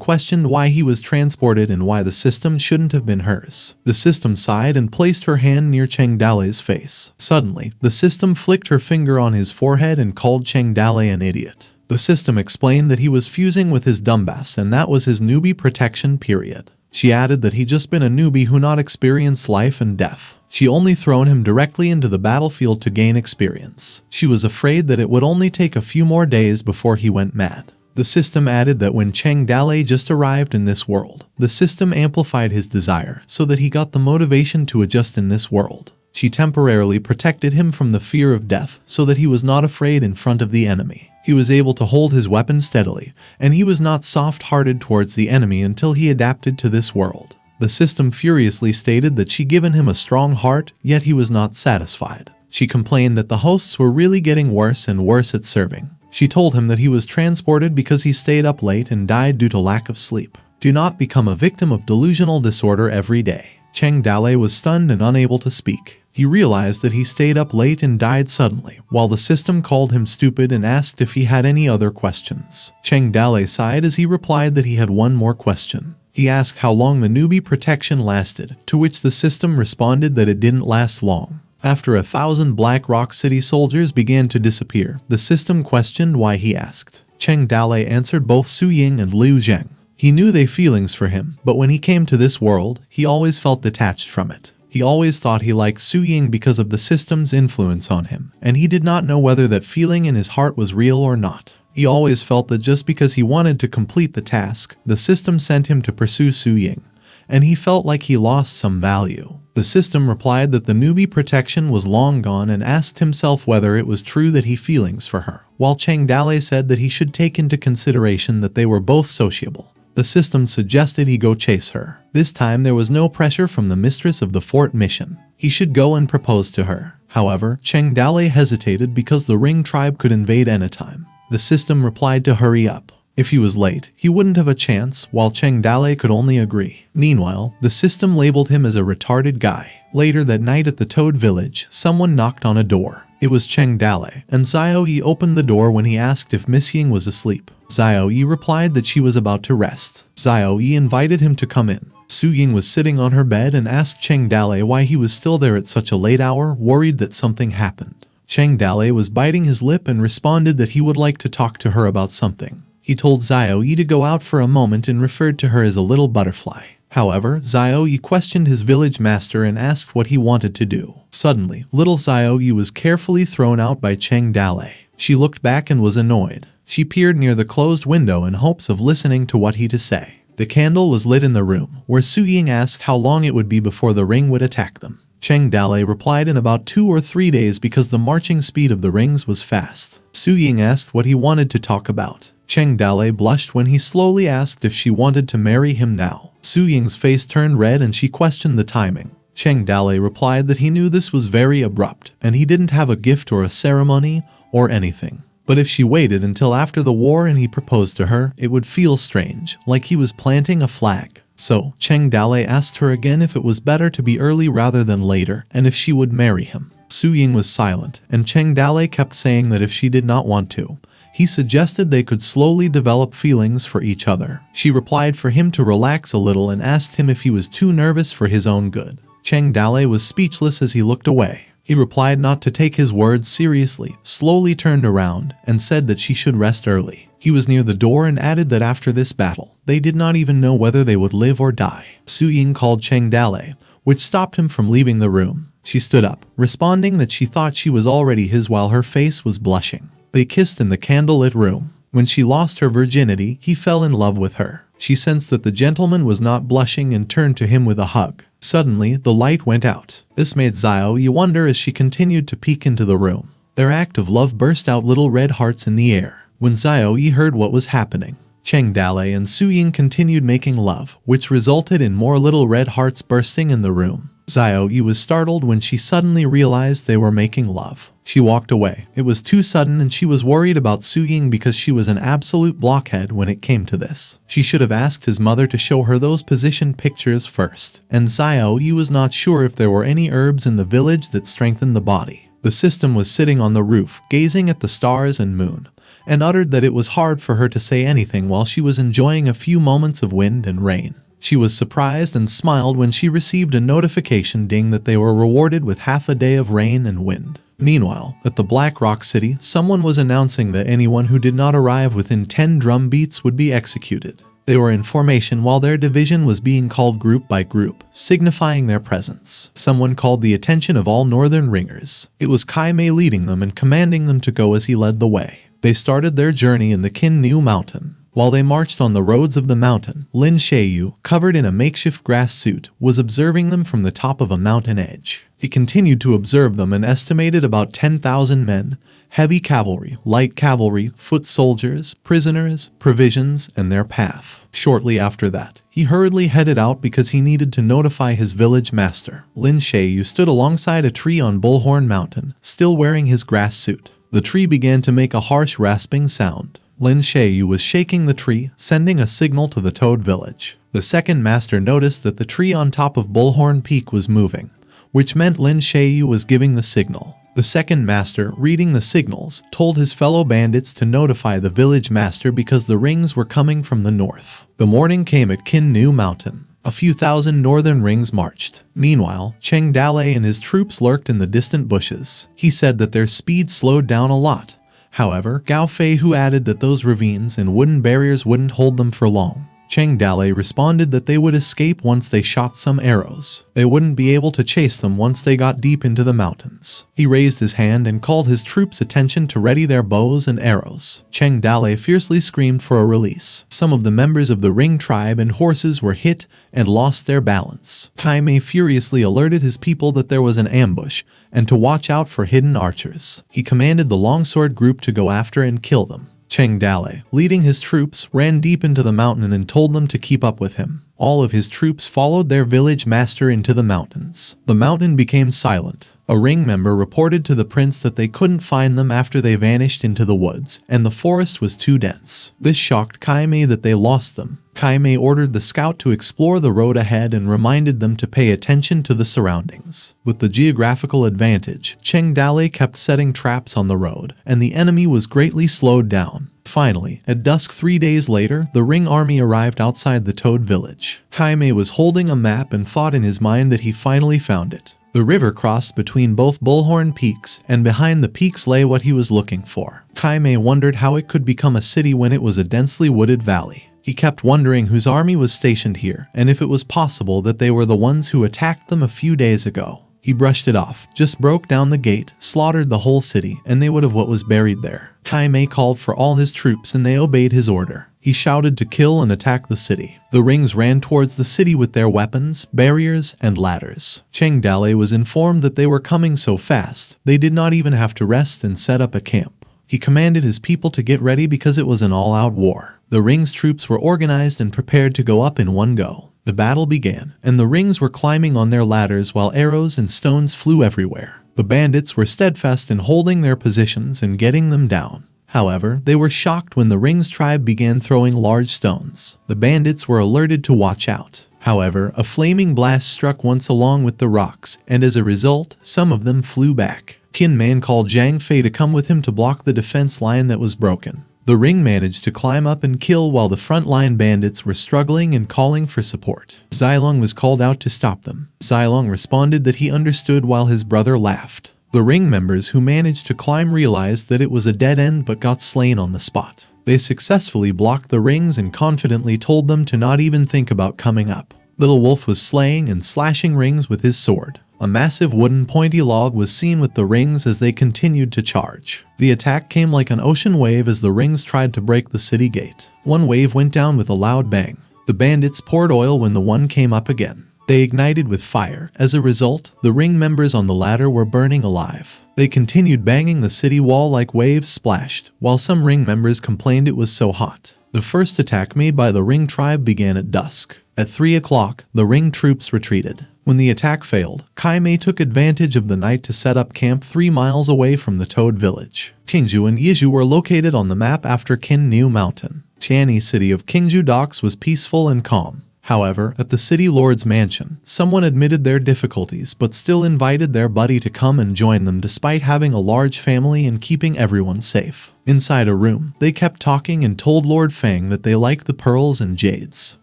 questioned why he was transported and why the system shouldn't have been hers. The system sighed and placed her hand near Cheng Dale's face. Suddenly, the system flicked her finger on his forehead and called Cheng Dale an idiot. The system explained that he was fusing with his dumbass and that was his newbie protection period. She added that he'd just been a newbie who not experienced life and death. She only thrown him directly into the battlefield to gain experience. She was afraid that it would only take a few more days before he went mad. The system added that when Cheng Dale just arrived in this world, the system amplified his desire so that he got the motivation to adjust in this world. She temporarily protected him from the fear of death so that he was not afraid in front of the enemy. He was able to hold his weapon steadily, and he was not soft-hearted towards the enemy until he adapted to this world. The system furiously stated that she given him a strong heart, yet he was not satisfied. She complained that the hosts were really getting worse and worse at serving. She told him that he was transported because he stayed up late and died due to lack of sleep. Do not become a victim of delusional disorder every day. Cheng Dale was stunned and unable to speak. He realized that he stayed up late and died suddenly, while the system called him stupid and asked if he had any other questions. Cheng Dale sighed as he replied that he had one more question. He asked how long the newbie protection lasted, to which the system responded that it didn't last long. After 1,000 Black Rock City soldiers began to disappear, the system questioned why he asked. Cheng Dale answered both Su Ying and Liu Zheng. He knew they feelings for him, but when he came to this world, he always felt detached from it. He always thought he liked Su Ying because of the system's influence on him, and he did not know whether that feeling in his heart was real or not. He always felt that just because he wanted to complete the task, the system sent him to pursue Su Ying, and he felt like he lost some value. The system replied that the newbie protection was long gone and asked himself whether it was true that he feelings for her, while Cheng Dale said that he should take into consideration that they were both sociable. The system suggested he go chase her. This time there was no pressure from the mistress of the fort mission. He should go and propose to her. However, Cheng Dale hesitated because the Ring tribe could invade anytime. The system replied to hurry up. If he was late, he wouldn't have a chance, while Cheng Dale could only agree. Meanwhile, the system labeled him as a retarded guy. Later that night at the Toad Village, someone knocked on a door. It was Cheng Dale, and Xiao Yi opened the door when he asked if Miss Ying was asleep. Xiao Yi replied that she was about to rest. Xiao Yi invited him to come in. Su Ying was sitting on her bed and asked Cheng Dale why he was still there at such a late hour, worried that something happened. Cheng Dale was biting his lip and responded that he would like to talk to her about something. He told Xiao Yi to go out for a moment and referred to her as a little butterfly. However, Xiao Yi questioned his village master and asked what he wanted to do. Suddenly, little Xiao Yi was carefully thrown out by Cheng Dale. She looked back and was annoyed. She peered near the closed window in hopes of listening to what he to say. The candle was lit in the room, where Su Ying asked how long it would be before the ring would attack them. Cheng Dale replied in about 2 or 3 days because the marching speed of the rings was fast. Su Ying asked what he wanted to talk about. Cheng Dale blushed when he slowly asked if she wanted to marry him now. Su Ying's face turned red and she questioned the timing. Cheng Dale replied that he knew this was very abrupt, and he didn't have a gift or a ceremony or anything. But if she waited until after the war and he proposed to her, it would feel strange, like he was planting a flag. So, Cheng Dale asked her again if it was better to be early rather than later, and if she would marry him. Su Ying was silent, and Cheng Dale kept saying that if she did not want to, he suggested they could slowly develop feelings for each other. She replied for him to relax a little and asked him if he was too nervous for his own good. Cheng Dale was speechless as he looked away. He replied not to take his words seriously, slowly turned around, and said that she should rest early. He was near the door and added that after this battle, they did not even know whether they would live or die. Su Ying called Cheng Dale, which stopped him from leaving the room. She stood up, responding that she thought she was already his while her face was blushing. They kissed in the candlelit room. When she lost her virginity, he fell in love with her. She sensed that the gentleman was not blushing and turned to him with a hug. Suddenly, the light went out. This made Xiao Yi wonder as she continued to peek into the room. Their act of love burst out little red hearts in the air. When Xiao Yi heard what was happening, Cheng Dale and Su Ying continued making love, which resulted in more little red hearts bursting in the room. Xiao Yu was startled when she suddenly realized they were making love. She walked away. It was too sudden and she was worried about Su Ying because she was an absolute blockhead when it came to this. She should have asked his mother to show her those position pictures first. And Xiao Yu was not sure if there were any herbs in the village that strengthened the body. The system was sitting on the roof, gazing at the stars and moon, and uttered that it was hard for her to say anything while she was enjoying a few moments of wind and rain. She was surprised and smiled when she received a notification ding that they were rewarded with half a day of rain and wind. Meanwhile, at the Black Rock City, someone was announcing that anyone who did not arrive within 10 drum beats would be executed. They were in formation while their division was being called group by group, signifying their presence. Someone called the attention of all northern ringers. It was Kai Mei leading them and commanding them to go as he led the way. They started their journey in the Qin Nu Mountain. While they marched on the roads of the mountain, Lin Sheiyu, covered in a makeshift grass suit, was observing them from the top of a mountain edge. He continued to observe them and estimated about 10,000 men, heavy cavalry, light cavalry, foot soldiers, prisoners, provisions, and their path. Shortly after that, he hurriedly headed out because he needed to notify his village master. Lin Sheiyu stood alongside a tree on Bullhorn Mountain, still wearing his grass suit. The tree began to make a harsh rasping sound. Lin Sheiyu was shaking the tree, sending a signal to the Toad village. The second master noticed that the tree on top of Bullhorn Peak was moving, which meant Lin Sheiyu was giving the signal. The second master, reading the signals, told his fellow bandits to notify the village master because the rings were coming from the north. The morning came at Qin Nu Mountain. A few thousand northern rings marched. Meanwhile, Cheng Dalei and his troops lurked in the distant bushes. He said that their speed slowed down a lot. However, Gao Fei who added that those ravines and wooden barriers wouldn't hold them for long. Cheng Dalei responded that they would escape once they shot some arrows. They wouldn't be able to chase them once they got deep into the mountains. He raised his hand and called his troops' attention to ready their bows and arrows. Cheng Dalei fiercely screamed for a release. Some of the members of the Ring tribe and horses were hit and lost their balance. Kai Mei furiously alerted his people that there was an ambush and to watch out for hidden archers. He commanded the longsword group to go after and kill them. Cheng Dalei, leading his troops, ran deep into the mountain and told them to keep up with him. All of his troops followed their village master into the mountains. The mountain became silent. A ring member reported to the prince that they couldn't find them after they vanished into the woods, and the forest was too dense. This shocked Kai Mei that they lost them. Kai Mei ordered the scout to explore the road ahead and reminded them to pay attention to the surroundings. With the geographical advantage, Cheng Dalei kept setting traps on the road, and the enemy was greatly slowed down. Finally, at dusk 3 days later, the Ring army arrived outside the Toad village. Kai Mei was holding a map and thought in his mind that he finally found it. The river crossed between both Bullhorn peaks, and behind the peaks lay what he was looking for. Kai Mei wondered how it could become a city when it was a densely wooded valley. He kept wondering whose army was stationed here, and if it was possible that they were the ones who attacked them a few days ago. He brushed it off, just broke down the gate, slaughtered the whole city, and they would have what was buried there. Kai Mei called for all his troops and they obeyed his order. He shouted to kill and attack the city. The rings ran towards the city with their weapons, barriers, and ladders. Cheng Dalei was informed that they were coming so fast, they did not even have to rest and set up a camp. He commanded his people to get ready because it was an all-out war. The Ring's troops were organized and prepared to go up in one go. The battle began, and the Rings were climbing on their ladders while arrows and stones flew everywhere. The bandits were steadfast in holding their positions and getting them down. However, they were shocked when the Rings tribe began throwing large stones. The bandits were alerted to watch out. However, a flaming blast struck once along with the rocks, and as a result, some of them flew back. Qin Man called Zhang Fei to come with him to block the defense line that was broken. The Ring managed to climb up and kill while the frontline bandits were struggling and calling for support. Xilong was called out to stop them. Xilong responded that he understood while his brother laughed. The Ring members who managed to climb realized that it was a dead end but got slain on the spot. They successfully blocked the Rings and confidently told them to not even think about coming up. Little Wolf was slaying and slashing Rings with his sword. A massive wooden pointy log was seen with the Rings as they continued to charge. The attack came like an ocean wave as the Rings tried to break the city gate. One wave went down with a loud bang. The bandits poured oil when the one came up again. They ignited with fire. As a result, the Ring members on the ladder were burning alive. They continued banging the city wall like waves splashed, while some Ring members complained it was so hot. The first attack made by the Ring tribe began at dusk. At 3 o'clock, the Ring troops retreated. When the attack failed, Kai Mei took advantage of the night to set up camp 3 miles away from the Toad village. Qingju and Yizhu were located on the map after Qinniu Mountain. Tianyi city of Qingju docks was peaceful and calm. However, at the city lord's mansion, someone admitted their difficulties but still invited their buddy to come and join them despite having a large family and keeping everyone safe. Inside a room, they kept talking and told Lord Fang that they liked the pearls and jades.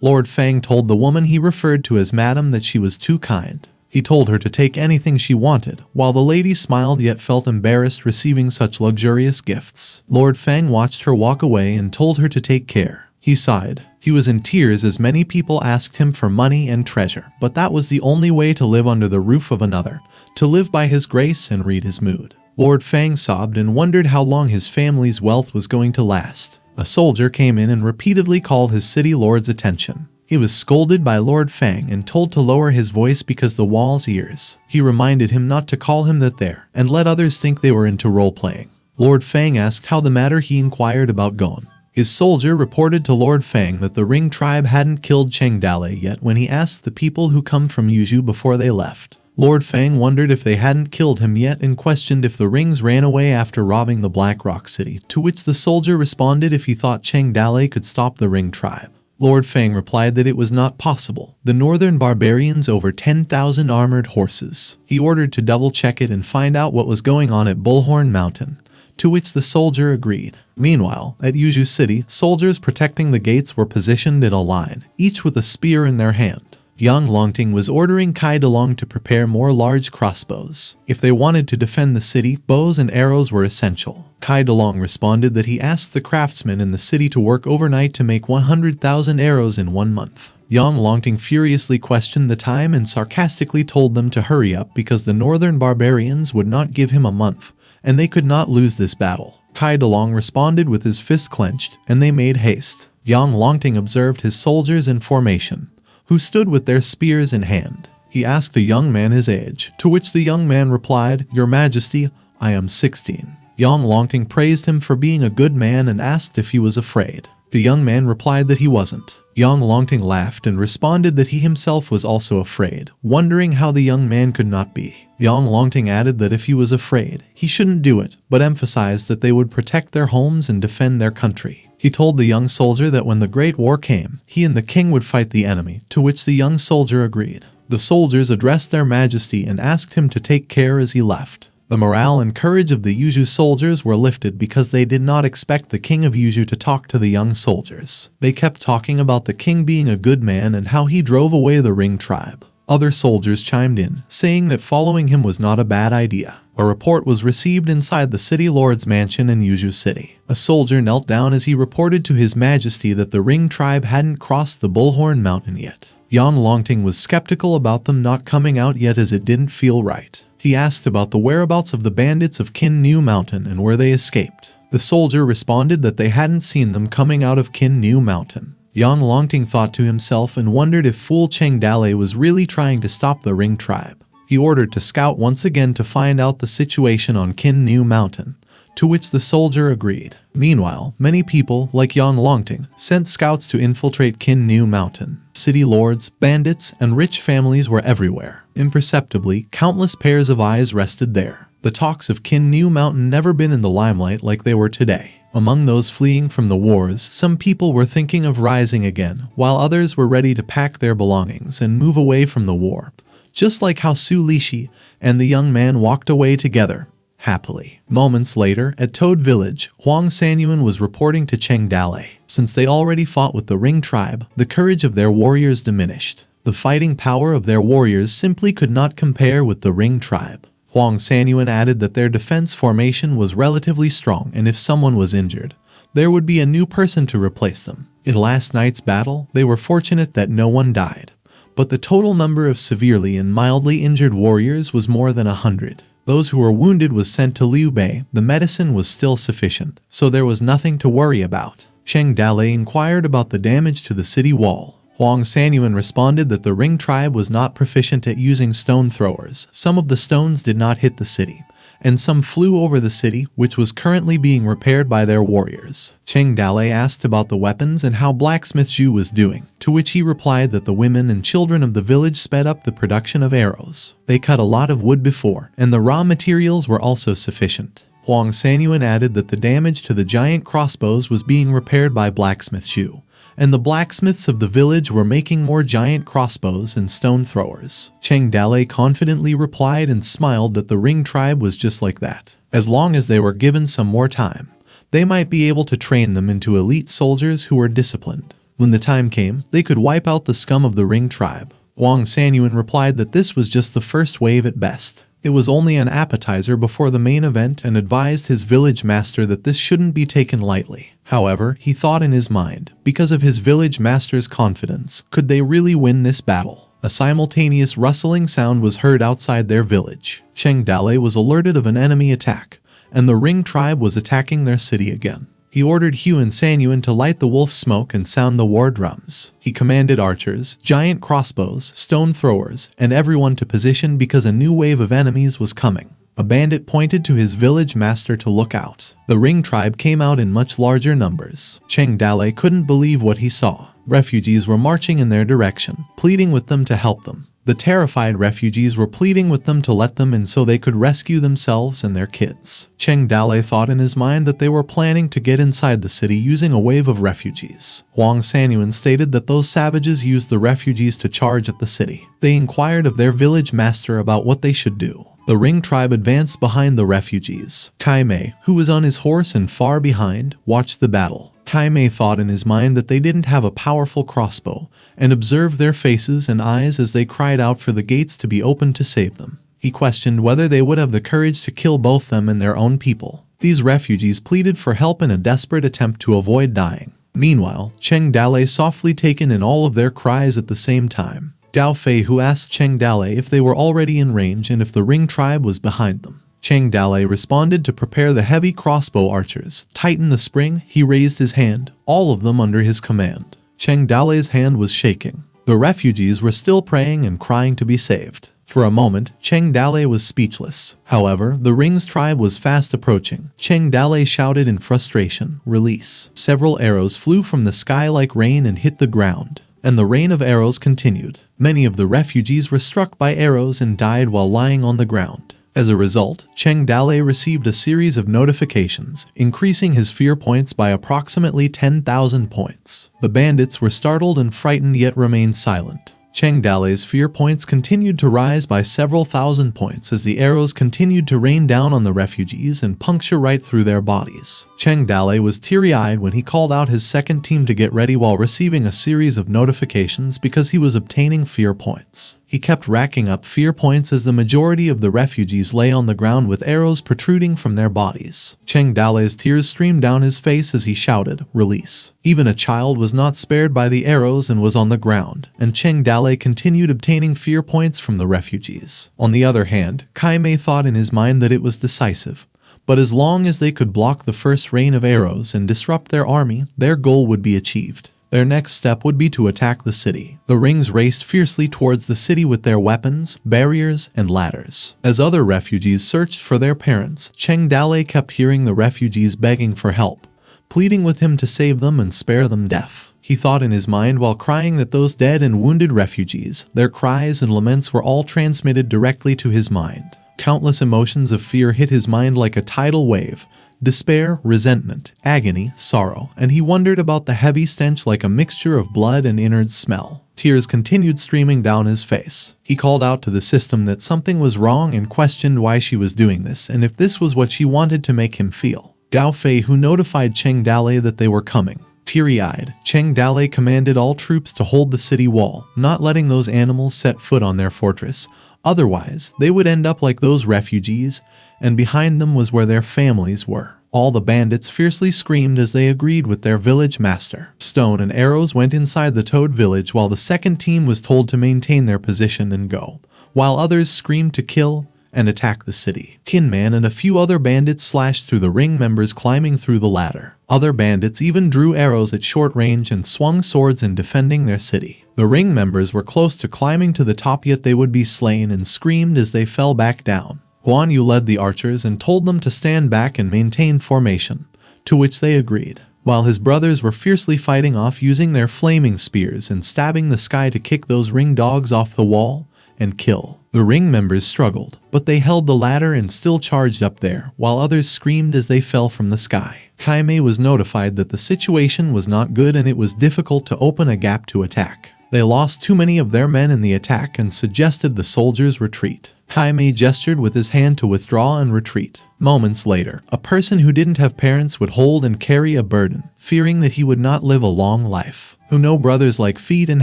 Lord Fang told the woman he referred to as Madam that she was too kind. He told her to take anything she wanted, while the lady smiled yet felt embarrassed receiving such luxurious gifts. Lord Fang watched her walk away and told her to take care. He sighed. He was in tears as many people asked him for money and treasure, but that was the only way to live under the roof of another, to live by his grace and read his mood. Lord Fang sobbed and wondered how long his family's wealth was going to last. A soldier came in and repeatedly called his city lord's attention. He was scolded by Lord Fang and told to lower his voice because the wall's ears. He reminded him not to call him that there, and let others think they were into role-playing. Lord Fang asked how the matter. He inquired about Gon. His soldier reported to Lord Fang that the Ring tribe hadn't killed Cheng Dale yet when he asked the people who come from Yuzhou before they left. Lord Fang wondered if they hadn't killed him yet and questioned if the Rings ran away after robbing the Black Rock City, to which the soldier responded if he thought Cheng Dale could stop the Ring tribe. Lord Fang replied that it was not possible. The northern barbarians over 10,000 armored horses. He ordered to double-check it and find out what was going on at Bullhorn Mountain, to which the soldier agreed. Meanwhile, at Yuzhou City, soldiers protecting the gates were positioned in a line, each with a spear in their hand. Yang Longting was ordering Kai Dalong to prepare more large crossbows. If they wanted to defend the city, bows and arrows were essential. Kai Dalong responded that he asked the craftsmen in the city to work overnight to make 100,000 arrows in 1 month. Yang Longting furiously questioned the time and sarcastically told them to hurry up because the northern barbarians would not give him a month, and they could not lose this battle. Kai Dalong responded with his fist clenched, and they made haste. Yang Longting observed his soldiers in formation, who stood with their spears in hand. He asked the young man his age, to which the young man replied, "Your Majesty, I am 16. Yang Longting praised him for being a good man and asked if he was afraid. The young man replied that he wasn't. Yang Longting laughed and responded that he himself was also afraid, wondering how the young man could not be. Yang Longting added that if he was afraid, he shouldn't do it, but emphasized that they would protect their homes and defend their country. He told the young soldier that when the Great War came, he and the king would fight the enemy, to which the young soldier agreed. The soldiers addressed their majesty and asked him to take care as he left. The morale and courage of the Yuzhou soldiers were lifted because they did not expect the king of Yuzhou to talk to the young soldiers. They kept talking about the king being a good man and how he drove away the Ring tribe. Other soldiers chimed in, saying that following him was not a bad idea. A report was received inside the city lord's mansion in Yuzhou City. A soldier knelt down as he reported to his majesty that the Ring tribe hadn't crossed the Bullhorn Mountain yet. Yang Longting was skeptical about them not coming out yet as it didn't feel right. He asked about the whereabouts of the bandits of Qinniu Mountain and where they escaped. The soldier responded that they hadn't seen them coming out of Qinniu Mountain. Yang Longting thought to himself and wondered if fool Cheng Dale was really trying to stop the Ring tribe. He ordered to scout once again to find out the situation on Qinniu Mountain, to which the soldier agreed. Meanwhile, many people, like Yang Longting, sent scouts to infiltrate Qinniu Mountain. City lords, bandits, and rich families were everywhere. Imperceptibly, countless pairs of eyes rested there. The talks of Qinniu Mountain never been in the limelight like they were today. Among those fleeing from the wars, some people were thinking of rising again, while others were ready to pack their belongings and move away from the war. Just like how Su Lishi and the young man walked away together, happily. Moments later, at Toad Village, Huang Sanyuan was reporting to Cheng Dale. Since they already fought with the Ring tribe, the courage of their warriors diminished. The fighting power of their warriors simply could not compare with the Ring tribe. Huang Sanyuan added that their defense formation was relatively strong and if someone was injured, there would be a new person to replace them. In last night's battle, they were fortunate that no one died, but the total number of severely and mildly injured warriors was more than 100. Those who were wounded was sent to Liu Bei. The medicine was still sufficient, so there was nothing to worry about. Cheng Dale inquired about the damage to the city wall. Huang Sanyuan responded that the Ring tribe was not proficient at using stone throwers. Some of the stones did not hit the city, and some flew over the city, which was currently being repaired by their warriors. Cheng Dale asked about the weapons and how blacksmith Zhu was doing, to which he replied that the women and children of the village sped up the production of arrows. They cut a lot of wood before, and the raw materials were also sufficient. Huang Sanyuan added that the damage to the giant crossbows was being repaired by blacksmith Zhu, and the blacksmiths of the village were making more giant crossbows and stone throwers. Cheng Dale confidently replied and smiled that the Ring tribe was just like that. As long as they were given some more time, they might be able to train them into elite soldiers who were disciplined. When the time came, they could wipe out the scum of the Ring tribe. Huang Sanyuan replied that this was just the first wave at best. It was only an appetizer before the main event, and advised his village master that this shouldn't be taken lightly. However, he thought in his mind, because of his village master's confidence, could they really win this battle? A simultaneous rustling sound was heard outside their village. Cheng Dale was alerted of an enemy attack, and the Ring tribe was attacking their city again. He ordered Hugh and Sanyuan to light the wolf smoke and sound the war drums. He commanded archers, giant crossbows, stone throwers, and everyone to position because a new wave of enemies was coming. A bandit pointed to his village master to look out. The Ring tribe came out in much larger numbers. Cheng Dale couldn't believe what he saw. Refugees were marching in their direction, pleading with them to help them. The terrified refugees were pleading with them to let them in so they could rescue themselves and their kids. Cheng Dale thought in his mind that they were planning to get inside the city using a wave of refugees. Huang Sanyuan stated that those savages used the refugees to charge at the city. They inquired of their village master about what they should do. The Ring tribe advanced behind the refugees. Kai Mei, who was on his horse and far behind, watched the battle. Kai Mei thought in his mind that they didn't have a powerful crossbow, and observed their faces and eyes as they cried out for the gates to be opened to save them. He questioned whether they would have the courage to kill both them and their own people. These refugees pleaded for help in a desperate attempt to avoid dying. Meanwhile, Cheng Dale softly taken in all of their cries at the same time. Dao Fei, who asked Cheng Dale if they were already in range and if the Ring tribe was behind them. Cheng Dale responded to prepare the heavy crossbow archers. Tighten the spring, he raised his hand, all of them under his command. Cheng Dale's hand was shaking. The refugees were still praying and crying to be saved. For a moment, Cheng Dale was speechless. However, the Ring's tribe was fast approaching. Cheng Dale shouted in frustration, "Release!" Several arrows flew from the sky like rain and hit the ground, and the rain of arrows continued. Many of the refugees were struck by arrows and died while lying on the ground. As a result, Cheng Dale received a series of notifications, increasing his fear points by approximately 10,000 points. The bandits were startled and frightened yet remained silent. Cheng Dale's fear points continued to rise by several thousand points as the arrows continued to rain down on the refugees and puncture right through their bodies. Cheng Dale was teary-eyed when he called out his second team to get ready while receiving a series of notifications because he was obtaining fear points. He kept racking up fear points as the majority of the refugees lay on the ground with arrows protruding from their bodies. Cheng Dale's tears streamed down his face as he shouted, "Release!" Even a child was not spared by the arrows and was on the ground, and Cheng Dale continued obtaining fear points from the refugees. On the other hand, Kai Mei thought in his mind that it was decisive, but as long as they could block the first rain of arrows and disrupt their army, their goal would be achieved. Their next step would be to attack the city. The Rings raced fiercely towards the city with their weapons, barriers, and ladders. As other refugees searched for their parents, Cheng Dale kept hearing the refugees begging for help, pleading with him to save them and spare them death. He thought in his mind while crying that those dead and wounded refugees, their cries and laments were all transmitted directly to his mind. Countless emotions of fear hit his mind like a tidal wave. Despair, resentment, agony, sorrow, and he wondered about the heavy stench like a mixture of blood and innards smell. Tears continued streaming down his face. He called out to the system that something was wrong and questioned why she was doing this and if this was what she wanted to make him feel. Dao Fei, who notified Cheng Dale that they were coming. Teary-eyed, Cheng Dale commanded all troops to hold the city wall, not letting those animals set foot on their fortress. Otherwise, they would end up like those refugees, and behind them was where their families were. All the bandits fiercely screamed as they agreed with their village master. Stone and arrows went inside the Toad village while the second team was told to maintain their position and go, while others screamed to kill and attack the city. Kinman and a few other bandits slashed through the Ring members climbing through the ladder. Other bandits even drew arrows at short range and swung swords in defending their city. The Ring members were close to climbing to the top, yet they would be slain and screamed as they fell back down. Guan Yu led the archers and told them to stand back and maintain formation, to which they agreed, while his brothers were fiercely fighting off using their flaming spears and stabbing the sky to kick those ring dogs off the wall and kill. The ring members struggled, but they held the ladder and still charged up there, while others screamed as they fell from the sky. Kai Mei was notified that the situation was not good and it was difficult to open a gap to attack. They lost too many of their men in the attack and suggested the soldiers retreat. Kai Mei gestured with his hand to withdraw and retreat. Moments later, a person who didn't have parents would hold and carry a burden, fearing that he would not live a long life. Who know brothers like feet and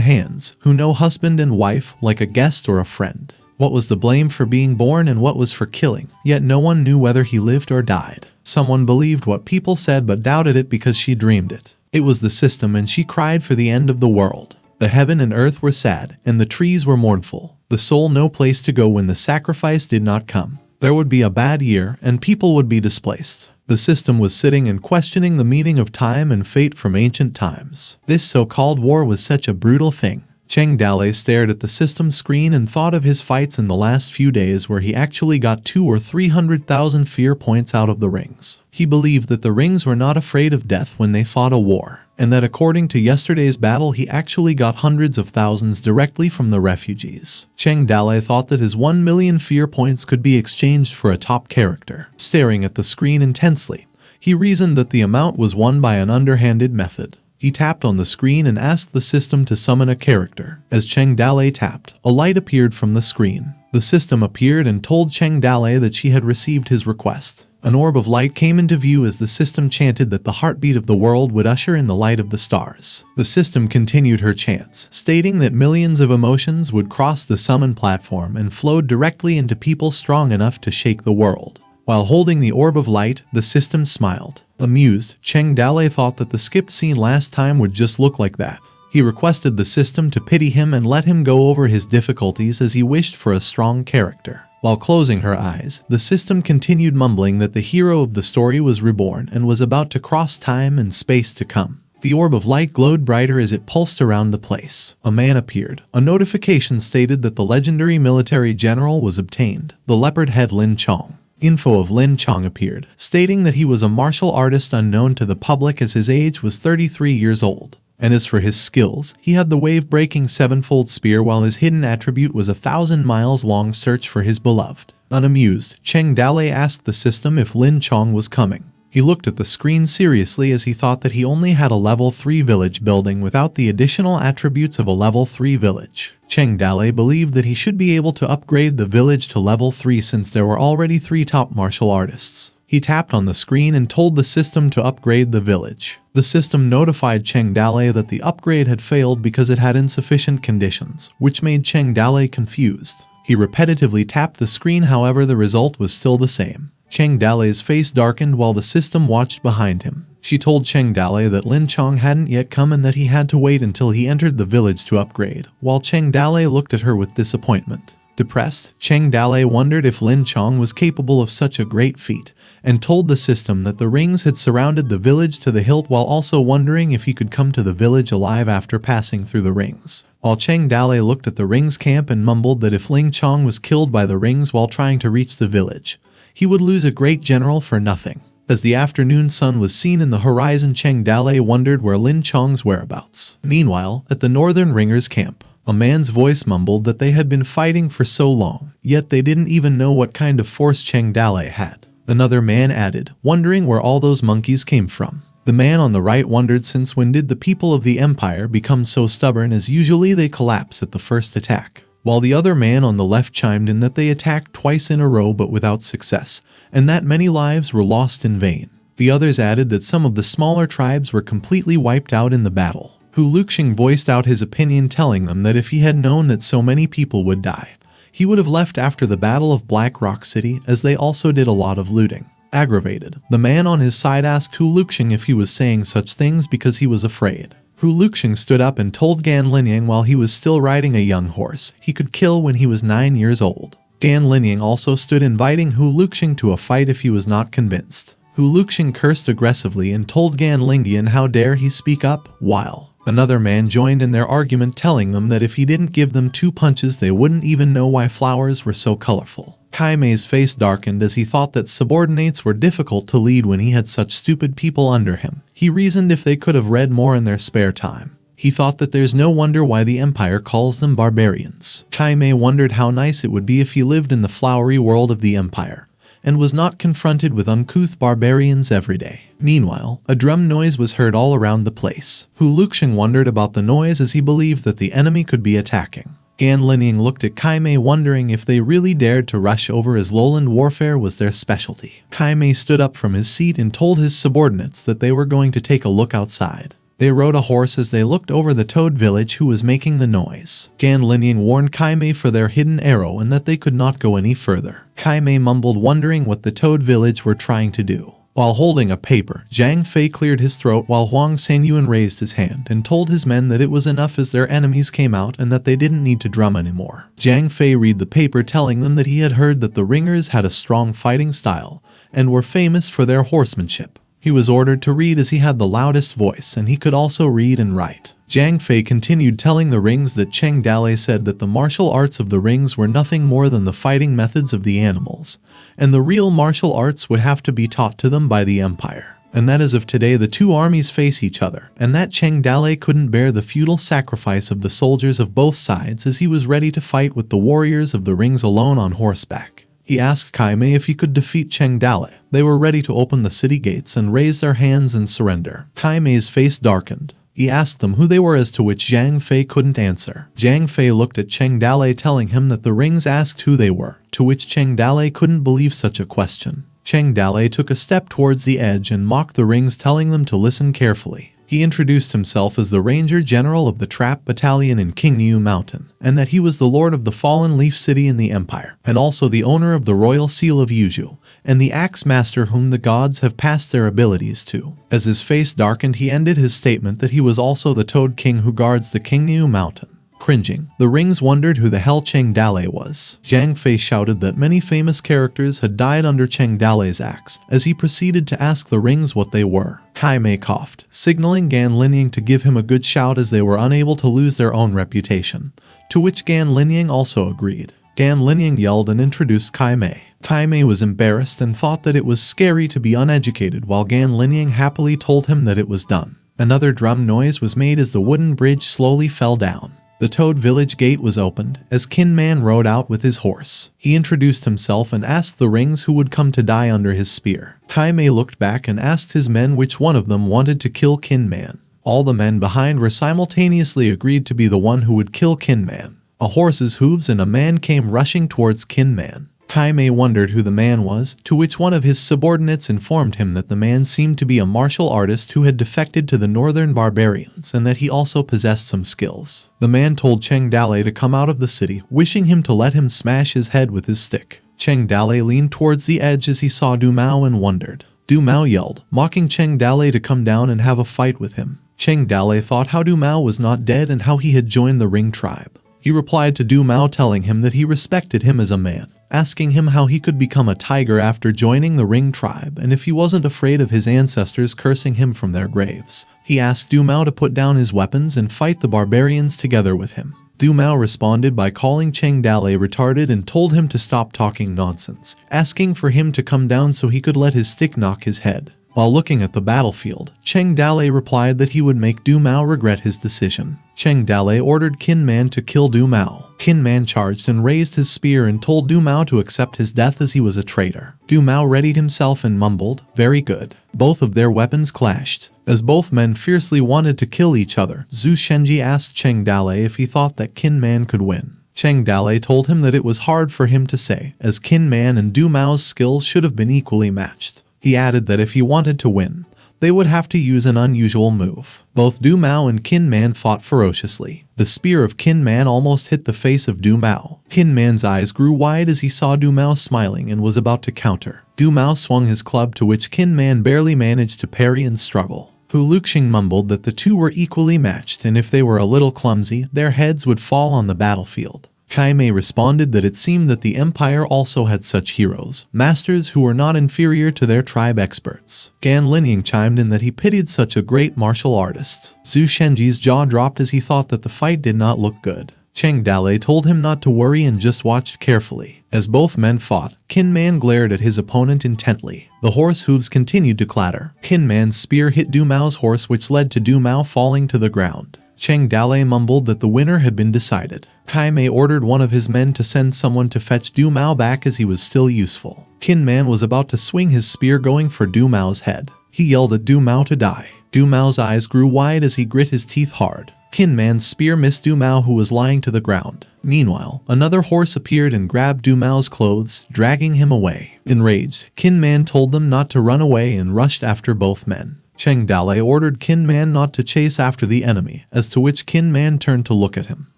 hands, who know husband and wife like a guest or a friend. What was the blame for being born and what was for killing? Yet no one knew whether he lived or died. Someone believed what people said but doubted it because she dreamed it. It was the system and she cried for the end of the world. The heaven and earth were sad, and the trees were mournful. The soul no place to go when the sacrifice did not come. There would be a bad year, and people would be displaced. The system was sitting and questioning the meaning of time and fate from ancient times. This so-called war was such a brutal thing. Cheng Dalei stared at the system screen and thought of his fights in the last few days where he actually got 200,000 or 300,000 fear points out of the rings. He believed that the rings were not afraid of death when they fought a war, and that according to yesterday's battle he actually got hundreds of thousands directly from the refugees. Cheng Dalei thought that his 1 million fear points could be exchanged for a top character. Staring at the screen intensely, he reasoned that the amount was won by an underhanded method. He tapped on the screen and asked the system to summon a character. As Cheng Dalei tapped, a light appeared from the screen. The system appeared and told Cheng Dalei that she had received his request. An orb of light came into view as the system chanted that the heartbeat of the world would usher in the light of the stars. The system continued her chants, stating that millions of emotions would cross the summon platform and flowed directly into people strong enough to shake the world. While holding the orb of light, the system smiled. Amused, Cheng Dalei thought that the skipped scene last time would just look like that. He requested the system to pity him and let him go over his difficulties as he wished for a strong character. While closing her eyes, the system continued mumbling that the hero of the story was reborn and was about to cross time and space to come. The orb of light glowed brighter as it pulsed around the place. A man appeared. A notification stated that the legendary military general was obtained, the leopard head Lin Chong. Info of Lin Chong appeared, stating that he was a martial artist unknown to the public as his age was 33 years old. And as for his skills, he had the wave-breaking sevenfold spear while his hidden attribute was a 1,000-mile-long search for his beloved. Unamused, Cheng Dalei asked the system if Lin Chong was coming. He looked at the screen seriously as he thought that he only had a level 3 village building without the additional attributes of a level 3 village. Cheng Dalei believed that he should be able to upgrade the village to level 3 since there were already 3 top martial artists. He tapped on the screen and told the system to upgrade the village. The system notified Cheng Dalei that the upgrade had failed because it had insufficient conditions, which made Cheng Dalei confused. He repetitively tapped the screen, however the result was still the same. Cheng Dalei's face darkened while the system watched behind him. She told Cheng Dalei that Lin Chong hadn't yet come and that he had to wait until he entered the village to upgrade, while Cheng Dalei looked at her with disappointment. Depressed, Cheng Dalei wondered if Lin Chong was capable of such a great feat, and told the system that the rings had surrounded the village to the hilt while also wondering if he could come to the village alive after passing through the rings. While Cheng Dalei looked at the rings camp and mumbled that if Lin Chong was killed by the rings while trying to reach the village, he would lose a great general for nothing. As the afternoon sun was seen in the horizon, Cheng Dalei wondered where Lin Chong's whereabouts. Meanwhile, at the northern ringers' camp, a man's voice mumbled that they had been fighting for so long, yet they didn't even know what kind of force Cheng Dalei had. Another man added, wondering where all those monkeys came from. The man on the right wondered since when did the people of the empire become so stubborn as usually they collapse at the first attack. While the other man on the left chimed in that they attacked twice in a row but without success, and that many lives were lost in vain. The others added that some of the smaller tribes were completely wiped out in the battle. Hu Luxing voiced out his opinion, telling them that if he had known that so many people would die, he would have left after the Battle of Black Rock City, as they also did a lot of looting. Aggravated, the man on his side asked Hu Luxing if he was saying such things because he was afraid. Hu Luxing stood up and told Gan Linyang while he was still riding a young horse he could kill when he was 9 years old. Gan Linyang also stood inviting Hu Luxing to a fight if he was not convinced. Hu Luxing cursed aggressively and told Gan Lingdian how dare he speak up, while another man joined in their argument, telling them that if he didn't give them 2 punches they wouldn't even know why flowers were so colorful. Kai Mei's face darkened as he thought that subordinates were difficult to lead when he had such stupid people under him. He reasoned if they could have read more in their spare time. He thought that there's no wonder why the Empire calls them barbarians. Kai Mei wondered how nice it would be if he lived in the flowery world of the Empire, and was not confronted with uncouth barbarians every day. Meanwhile, a drum noise was heard all around the place. Hu Luxing wondered about the noise as he believed that the enemy could be attacking. Gan Linying looked at Kai Mei wondering if they really dared to rush over as lowland warfare was their specialty. Kai Mei stood up from his seat and told his subordinates that they were going to take a look outside. They rode a horse as they looked over the Toad village who was making the noise. Gan Linying warned Kai Mei for their hidden arrow and that they could not go any further. Kai Mei mumbled wondering what the Toad village were trying to do. While holding a paper, Zhang Fei cleared his throat while Huang Sanyuan raised his hand and told his men that it was enough as their enemies came out and that they didn't need to drum anymore. Zhang Fei read the paper telling them that he had heard that the Ringers had a strong fighting style and were famous for their horsemanship. He was ordered to read as he had the loudest voice and he could also read and write. Zhang Fei continued telling the Rings that Cheng Dalei said that the martial arts of the Rings were nothing more than the fighting methods of the animals, and the real martial arts would have to be taught to them by the Empire. And that as of today the two armies face each other, and that Cheng Dalei couldn't bear the futile sacrifice of the soldiers of both sides as he was ready to fight with the warriors of the Rings alone on horseback. He asked Kai Mei if he could defeat Cheng Dalei. They were ready to open the city gates and raise their hands in surrender. Kai Mei's face darkened. He asked them who they were, as to which Zhang Fei couldn't answer. Zhang Fei looked at Cheng Dalei telling him that the Rings asked who they were, to which Cheng Dalei couldn't believe such a question. Cheng Dalei took a step towards the edge and mocked the Rings, telling them to listen carefully. He introduced himself as the Ranger General of the Trap Battalion in Qingniu Mountain, and that he was the Lord of the Fallen Leaf City in the Empire, and also the owner of the Royal Seal of Yuzhou, and the Axe Master whom the gods have passed their abilities to. As his face darkened, he ended his statement that he was also the Toad King who guards the Qingniu Mountain. Cringing, the Rings wondered who the hell Cheng Dalei was. Zhang Fei shouted that many famous characters had died under Cheng Dalei's axe, as he proceeded to ask the Rings what they were. Kai Mei coughed, signaling Gan Linying to give him a good shout as they were unable to lose their own reputation, to which Gan Linying also agreed. Gan Linying yelled and introduced Kai Mei. Kai Mei was embarrassed and thought that it was scary to be uneducated, while Gan Linying happily told him that it was done. Another drum noise was made as the wooden bridge slowly fell down. The Toad village gate was opened as Kin Man rode out with his horse. He introduced himself and asked the Rings who would come to die under his spear. Kai Mei looked back and asked his men which one of them wanted to kill Kin Man. All the men behind were simultaneously agreed to be the one who would kill Kin Man. A horse's hooves and a man came rushing towards Kin Man. Kai Mei wondered who the man was, to which one of his subordinates informed him that the man seemed to be a martial artist who had defected to the northern barbarians and that he also possessed some skills. The man told Cheng Dalei to come out of the city, wishing him to let him smash his head with his stick. Cheng Dalei leaned towards the edge as he saw Du Mao and wondered. Du Mao yelled, mocking Cheng Dalei to come down and have a fight with him. Cheng Dalei thought how Du Mao was not dead and how he had joined the Ring tribe. He replied to Du Mao telling him that he respected him as a man, asking him how he could become a tiger after joining the Ring tribe and if he wasn't afraid of his ancestors cursing him from their graves. He asked Du Mao to put down his weapons and fight the barbarians together with him. Du Mao responded by calling Cheng Dalei retarded and told him to stop talking nonsense, asking for him to come down so he could let his stick knock his head. While looking at the battlefield, Cheng Dalei replied that he would make Du Mao regret his decision. Cheng Dalei ordered Kin Man to kill Du Mao. Kin Man charged and raised his spear and told Du Mao to accept his death as he was a traitor. Du Mao readied himself and mumbled, "Very good." Both of their weapons clashed. As both men fiercely wanted to kill each other, Zhu Shenji asked Cheng Dalei if he thought that Kin Man could win. Cheng Dalei told him that it was hard for him to say, as Kin Man and Du Mao's skills should have been equally matched. He added that if he wanted to win, they would have to use an unusual move. Both Du Mao and Kin Man fought ferociously. The spear of Kin Man almost hit the face of Du Mao. Kin Man's eyes grew wide as he saw Du Mao smiling and was about to counter. Du Mao swung his club, to which Kin Man barely managed to parry and struggle. Hu Luxing mumbled that the two were equally matched and if they were a little clumsy, their heads would fall on the battlefield. Kai Mei responded that it seemed that the Empire also had such heroes, masters who were not inferior to their tribe experts. Gan Linying chimed in that he pitied such a great martial artist. Zhu Shenji's jaw dropped as he thought that the fight did not look good. Cheng Dalei told him not to worry and just watched carefully. As both men fought, Qin Man glared at his opponent intently. The horse hooves continued to clatter. Qin Man's spear hit Du Mao's horse, which led to Du Mao falling to the ground. Cheng Dalei mumbled that the winner had been decided. Kai Mei ordered one of his men to send someone to fetch Du Mao back as he was still useful. Qin Man was about to swing his spear going for Du Mao's head. He yelled at Du Mao to die. Du Mao's eyes grew wide as he grit his teeth hard. Qin Man's spear missed Du Mao, who was lying to the ground. Meanwhile, another horse appeared and grabbed Du Mao's clothes, dragging him away. Enraged, Qin Man told them not to run away and rushed after both men. Cheng Dalei ordered Qin Man not to chase after the enemy, as to which Qin Man turned to look at him.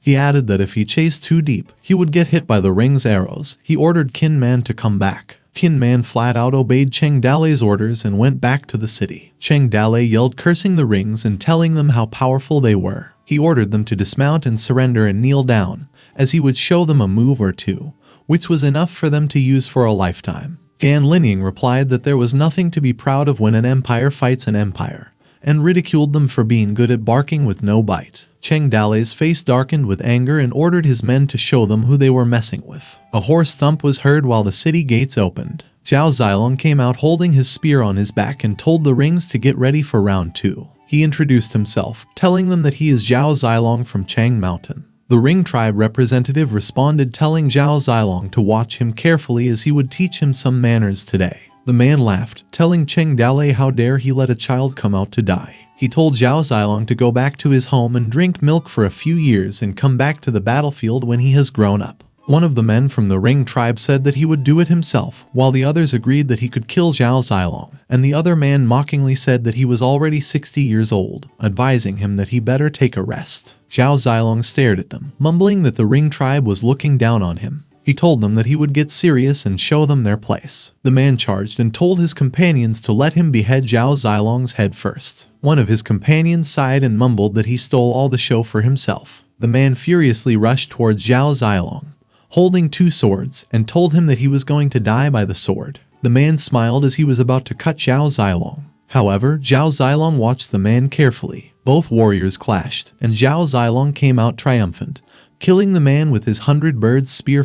He added that if he chased too deep, he would get hit by the ring's arrows. He ordered Qin Man to come back. Qin Man flat out obeyed Cheng Dalei's orders and went back to the city. Cheng Dalei yelled, cursing the rings and telling them how powerful they were. He ordered them to dismount and surrender and kneel down, as he would show them a move or two, which was enough for them to use for a lifetime. Gan Lining replied that there was nothing to be proud of when an empire fights an empire, and ridiculed them for being good at barking with no bite. Cheng Dalei's face darkened with anger and ordered his men to show them who they were messing with. A horse thump was heard while the city gates opened. Zhao Zilong came out holding his spear on his back and told the rings to get ready for round 2. He introduced himself, telling them that he is Zhao Zilong from Chang Mountain. The Ring tribe representative responded, telling Zhao Zilong to watch him carefully as he would teach him some manners today. The man laughed, telling Cheng Dalei how dare he let a child come out to die. He told Zhao Zilong to go back to his home and drink milk for a few years and come back to the battlefield when he has grown up. One of the men from the Ring tribe said that he would do it himself, while the others agreed that he could kill Zhao Zilong, and the other man mockingly said that he was already 60 years old, advising him that he better take a rest. Zhao Zilong stared at them, mumbling that the Ring tribe was looking down on him. He told them that he would get serious and show them their place. The man charged and told his companions to let him behead Zhao Zilong's head first. One of his companions sighed and mumbled that he stole all the show for himself. The man furiously rushed towards Zhao Zilong, holding 2 swords, and told him that he was going to die by the sword. The man smiled as he was about to cut Zhao Zilong. However, Zhao Zilong watched the man carefully. Both warriors clashed, and Zhao Zilong came out triumphant, killing the man with his 100 birds spear.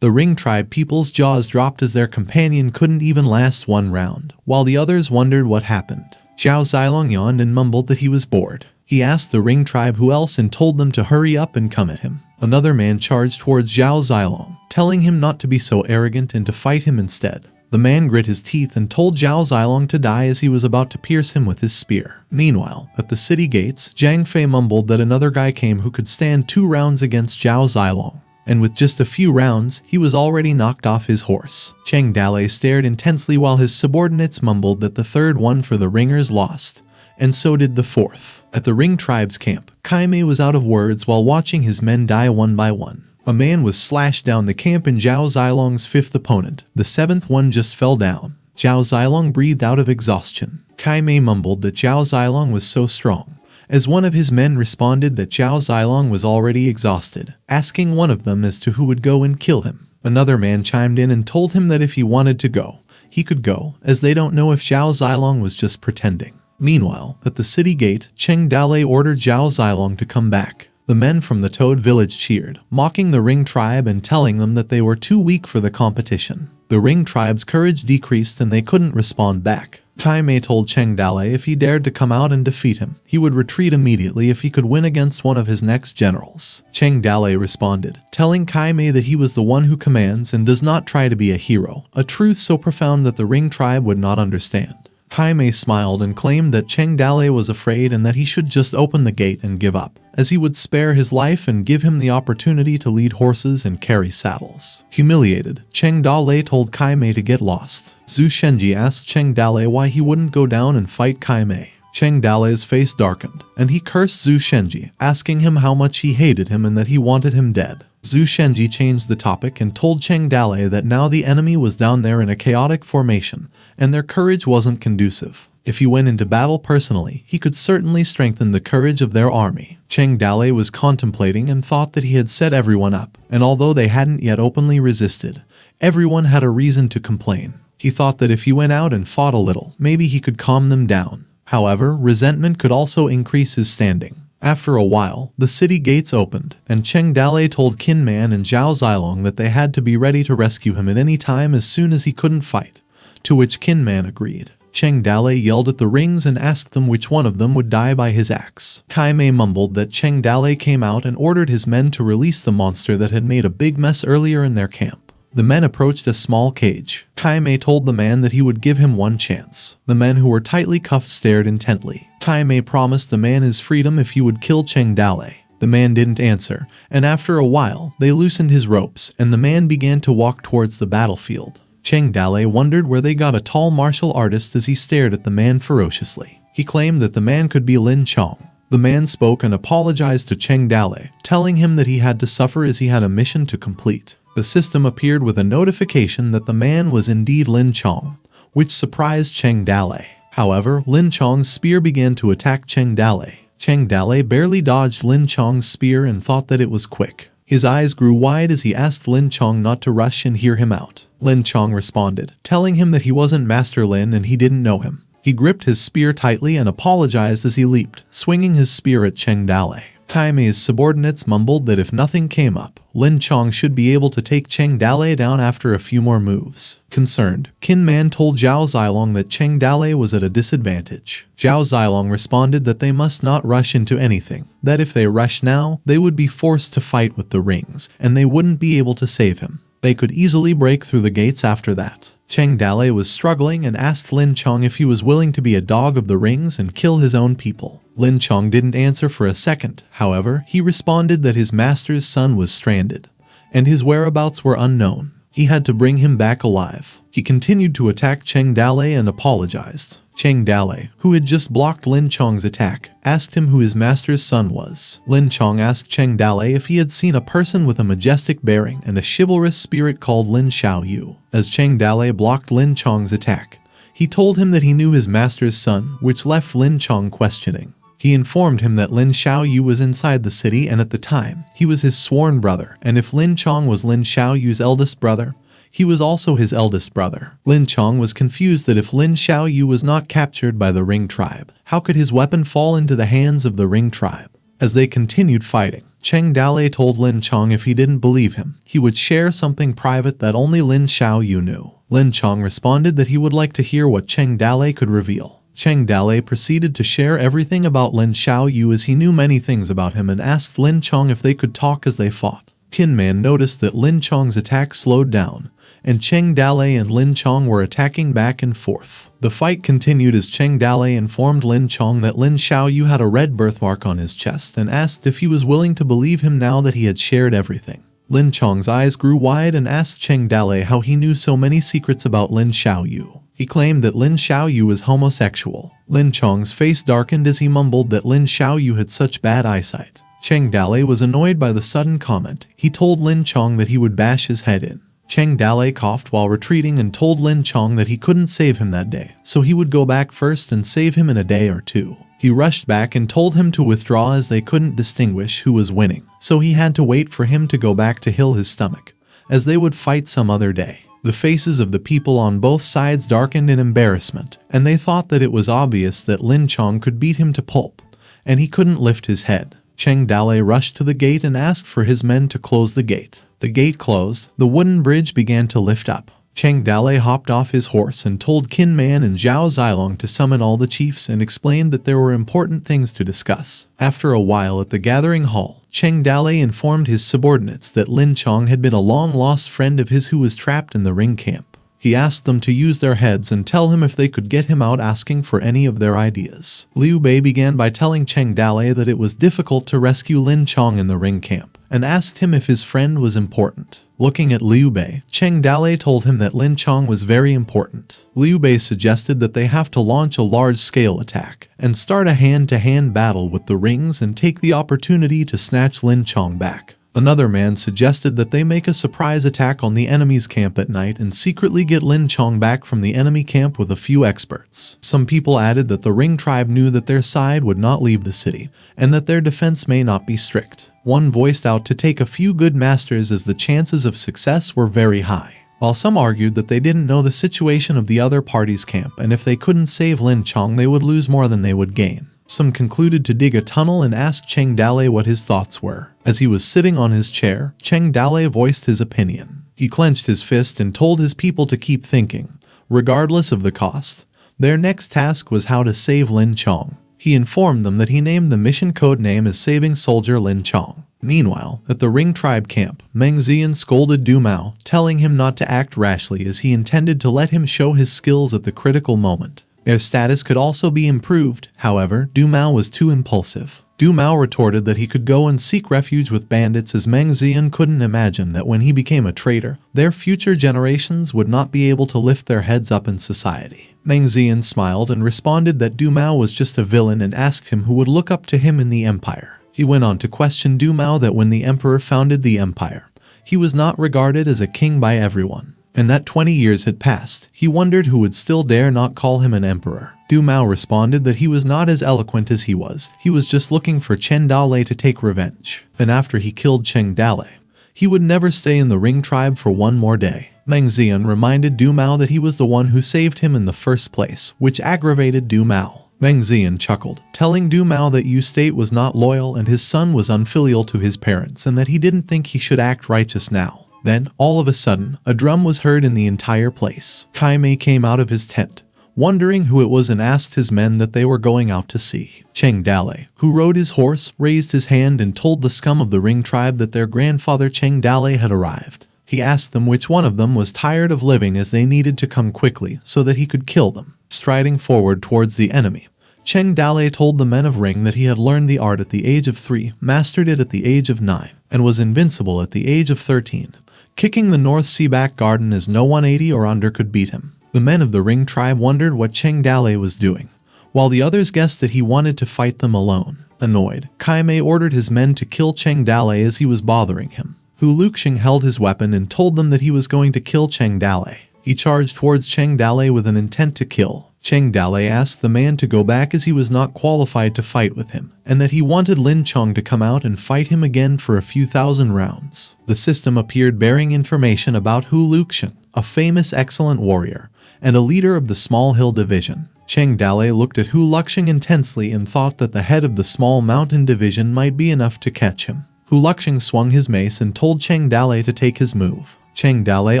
The Ring tribe people's jaws dropped as their companion couldn't even last 1 round, while the others wondered what happened. Zhao Zilong yawned and mumbled that he was bored. He asked the Ring tribe who else and told them to hurry up and come at him. Another man charged towards Zhao Zilong, telling him not to be so arrogant and to fight him instead. The man grit his teeth and told Zhao Zilong to die as he was about to pierce him with his spear. Meanwhile, at the city gates, Zhang Fei mumbled that another guy came who could stand 2 rounds against Zhao Zilong, and with just a few rounds, he was already knocked off his horse. Cheng Dalei stared intensely while his subordinates mumbled that the 3rd one for the Ringers lost, and so did the 4th. At the Ring tribe's camp, Kai Mei was out of words while watching his men die one by one. A man was slashed down the camp in Zhao Zilong's 5th opponent. The 7th one just fell down. Zhao Zilong breathed out of exhaustion. Kai Mei mumbled that Zhao Zilong was so strong, as one of his men responded that Zhao Zilong was already exhausted, asking one of them as to who would go and kill him. Another man chimed in and told him that if he wanted to go, he could go, as they don't know if Zhao Zilong was just pretending. Meanwhile, at the city gate, Cheng Dalei ordered Zhao Zilong to come back. The men from the Toad village cheered, mocking the Ring tribe and telling them that they were too weak for the competition. The Ring tribe's courage decreased and they couldn't respond back. Kai Mei told Cheng Dalei if he dared to come out and defeat him, he would retreat immediately if he could win against one of his next generals. Cheng Dalei responded, telling Kai Mei that he was the one who commands and does not try to be a hero, a truth so profound that the Ring tribe would not understand. Kai Mei smiled and claimed that Cheng Dalei was afraid and that he should just open the gate and give up, as he would spare his life and give him the opportunity to lead horses and carry saddles. Humiliated, Cheng Dalei told Kai Mei to get lost. Zhu Shenji asked Cheng Dalei why he wouldn't go down and fight Kai Mei. Cheng Dalei's face darkened, and he cursed Zhu Shenji, asking him how much he hated him and that he wanted him dead. Zhu Shenji changed the topic and told Cheng Dalei that now the enemy was down there in a chaotic formation, and their courage wasn't conducive. If he went into battle personally, he could certainly strengthen the courage of their army. Cheng Dalei was contemplating and thought that he had set everyone up, and although they hadn't yet openly resisted, everyone had a reason to complain. He thought that if he went out and fought a little, maybe he could calm them down. However, resentment could also increase his standing. After a while, the city gates opened, and Cheng Dalei told Qin Man and Zhao Zilong that they had to be ready to rescue him at any time as soon as he couldn't fight, to which Qin Man agreed. Cheng Dalei yelled at the rings and asked them which one of them would die by his axe. Kai Mei mumbled that Cheng Dalei came out and ordered his men to release the monster that had made a big mess earlier in their camp. The men approached a small cage. Kai Mei told the man that he would give him one chance. The men who were tightly cuffed stared intently. Kai Mei promised the man his freedom if he would kill Cheng Dalei. The man didn't answer, and after a while, they loosened his ropes, and the man began to walk towards the battlefield. Cheng Dalei wondered where they got a tall martial artist as he stared at the man ferociously. He claimed that the man could be Lin Chong. The man spoke and apologized to Cheng Dalei, telling him that he had to suffer as he had a mission to complete. The system appeared with a notification that the man was indeed Lin Chong, which surprised Cheng Dalei. However, Lin Chong's spear began to attack Cheng Dalei. Cheng Dalei barely dodged Lin Chong's spear and thought that it was quick. His eyes grew wide as he asked Lin Chong not to rush and hear him out. Lin Chong responded, telling him that he wasn't Master Lin and he didn't know him. He gripped his spear tightly and apologized as he leaped, swinging his spear at Cheng Dalei. Kai Mei's subordinates mumbled that if nothing came up, Lin Chong should be able to take Cheng Dalei down after a few more moves. Concerned, Qin Man told Zhao Zilong that Cheng Dalei was at a disadvantage. Zhao Zilong responded that they must not rush into anything, that if they rush now, they would be forced to fight with the rings, and they wouldn't be able to save him. They could easily break through the gates after that. Cheng Dalei was struggling and asked Lin Chong if he was willing to be a dog of the rings and kill his own people. Lin Chong didn't answer for a second. However, he responded that his master's son was stranded, and his whereabouts were unknown. He had to bring him back alive. He continued to attack Cheng Dalei and apologized. Cheng Dalei, who had just blocked Lin Chong's attack, asked him who his master's son was. Lin Chong asked Cheng Dalei if he had seen a person with a majestic bearing and a chivalrous spirit called Lin Xiaoyu. As Cheng Dalei blocked Lin Chong's attack, he told him that he knew his master's son, which left Lin Chong questioning. He informed him that Lin Xiaoyu was inside the city and at the time, he was his sworn brother, and if Lin Chong was Lin Xiaoyu's eldest brother, he was also his eldest brother. Lin Chong was confused that if Lin Xiaoyu was not captured by the Ring tribe, how could his weapon fall into the hands of the Ring tribe? As they continued fighting, Cheng Dalei told Lin Chong if he didn't believe him, he would share something private that only Lin Xiaoyu knew. Lin Chong responded that he would like to hear what Cheng Dalei could reveal. Cheng Dalei proceeded to share everything about Lin Xiaoyu as he knew many things about him and asked Lin Chong if they could talk as they fought. Qin Man noticed that Lin Chong's attack slowed down, and Cheng Dalei and Lin Chong were attacking back and forth. The fight continued as Cheng Dalei informed Lin Chong that Lin Xiaoyu had a red birthmark on his chest and asked if he was willing to believe him now that he had shared everything. Lin Chong's eyes grew wide and asked Cheng Dalei how he knew so many secrets about Lin Xiaoyu. He claimed that Lin Xiaoyu was homosexual. Lin Chong's face darkened as he mumbled that Lin Xiaoyu had such bad eyesight. Cheng Dalei was annoyed by the sudden comment. He told Lin Chong that he would bash his head in. Cheng Dalei coughed while retreating and told Lin Chong that he couldn't save him that day, so he would go back first and save him in a day or two. He rushed back and told him to withdraw as they couldn't distinguish who was winning, so he had to wait for him to go back to heal his stomach, as they would fight some other day. The faces of the people on both sides darkened in embarrassment, and they thought that it was obvious that Lin Chong could beat him to pulp, and he couldn't lift his head. Cheng Dalei rushed to the gate and asked for his men to close the gate. The gate closed, the wooden bridge began to lift up. Cheng Dalei hopped off his horse and told Qin Man and Zhao Zilong to summon all the chiefs and explained that there were important things to discuss. After a while at the gathering hall, Cheng Dalei informed his subordinates that Lin Chong had been a long-lost friend of his who was trapped in the Ring camp. He asked them to use their heads and tell him if they could get him out, asking for any of their ideas. Liu Bei began by telling Cheng Dalei that it was difficult to rescue Lin Chong in the Ring camp, and asked him if his friend was important. Looking at Liu Bei, Cheng Dalei told him that Lin Chong was very important. Liu Bei suggested that they have to launch a large-scale attack, and start a hand-to-hand battle with the rings and take the opportunity to snatch Lin Chong back. Another man suggested that they make a surprise attack on the enemy's camp at night and secretly get Lin Chong back from the enemy camp with a few experts. Some people added that the Ring tribe knew that their side would not leave the city, and that their defense may not be strict. One voiced out to take a few good masters as the chances of success were very high, while some argued that they didn't know the situation of the other party's camp and if they couldn't save Lin Chong they would lose more than they would gain. Some concluded to dig a tunnel and asked Cheng Dale what his thoughts were. As he was sitting on his chair, Cheng Dale voiced his opinion. He clenched his fist and told his people to keep thinking, regardless of the cost. Their next task was how to save Lin Chong. He informed them that he named the mission code name as Saving Soldier Lin Chong. Meanwhile, at the Ring Tribe camp, Meng Zian scolded Du Mao, telling him not to act rashly as he intended to let him show his skills at the critical moment. Their status could also be improved, however, Du Mao was too impulsive. Du Mao retorted that he could go and seek refuge with bandits as Meng Zian couldn't imagine that when he became a traitor, their future generations would not be able to lift their heads up in society. Meng Zian smiled and responded that Du Mao was just a villain and asked him who would look up to him in the empire. He went on to question Du Mao that when the emperor founded the empire, he was not regarded as a king by everyone, and that 20 years had passed. He wondered who would still dare not call him an emperor. Du Mao responded that he was not as eloquent as he was just looking for Cheng Dale to take revenge. And after he killed Cheng Dale, he would never stay in the Ring Tribe for one more day. Meng Zian reminded Du Mao that he was the one who saved him in the first place, which aggravated Du Mao. Meng Zian chuckled, telling Du Mao that Yu State was not loyal and his son was unfilial to his parents and that he didn't think he should act righteous now. Then, all of a sudden, a drum was heard in the entire place. Kai Mei came out of his tent, wondering who it was, and asked his men that they were going out to sea. Cheng Dale, who rode his horse, raised his hand and told the scum of the Ring Tribe that their grandfather Cheng Dale had arrived. He asked them which one of them was tired of living as they needed to come quickly so that he could kill them. Striding forward towards the enemy, Cheng Dale told the men of Ring that he had learned the art at the age of 3, mastered it at the age of 9, and was invincible at the age of 13, kicking the North Sea back garden as no 180 or under could beat him. The men of the Ring Tribe wondered what Cheng Dale was doing, while the others guessed that he wanted to fight them alone. Annoyed, Kai Mei ordered his men to kill Cheng Dale as he was bothering him. Hu Luxing held his weapon and told them that he was going to kill Cheng Dale. He charged towards Cheng Dale with an intent to kill. Cheng Dale asked the man to go back as he was not qualified to fight with him, and that he wanted Lin Chong to come out and fight him again for a few thousand rounds. The system appeared bearing information about Hu Luxing, a famous excellent warrior, and a leader of the Small Hill Division. Cheng Dale looked at Hu Luxing intensely and thought that the head of the Small Mountain Division might be enough to catch him. Hu Luxing swung his mace and told Cheng Dale to take his move. Cheng Dale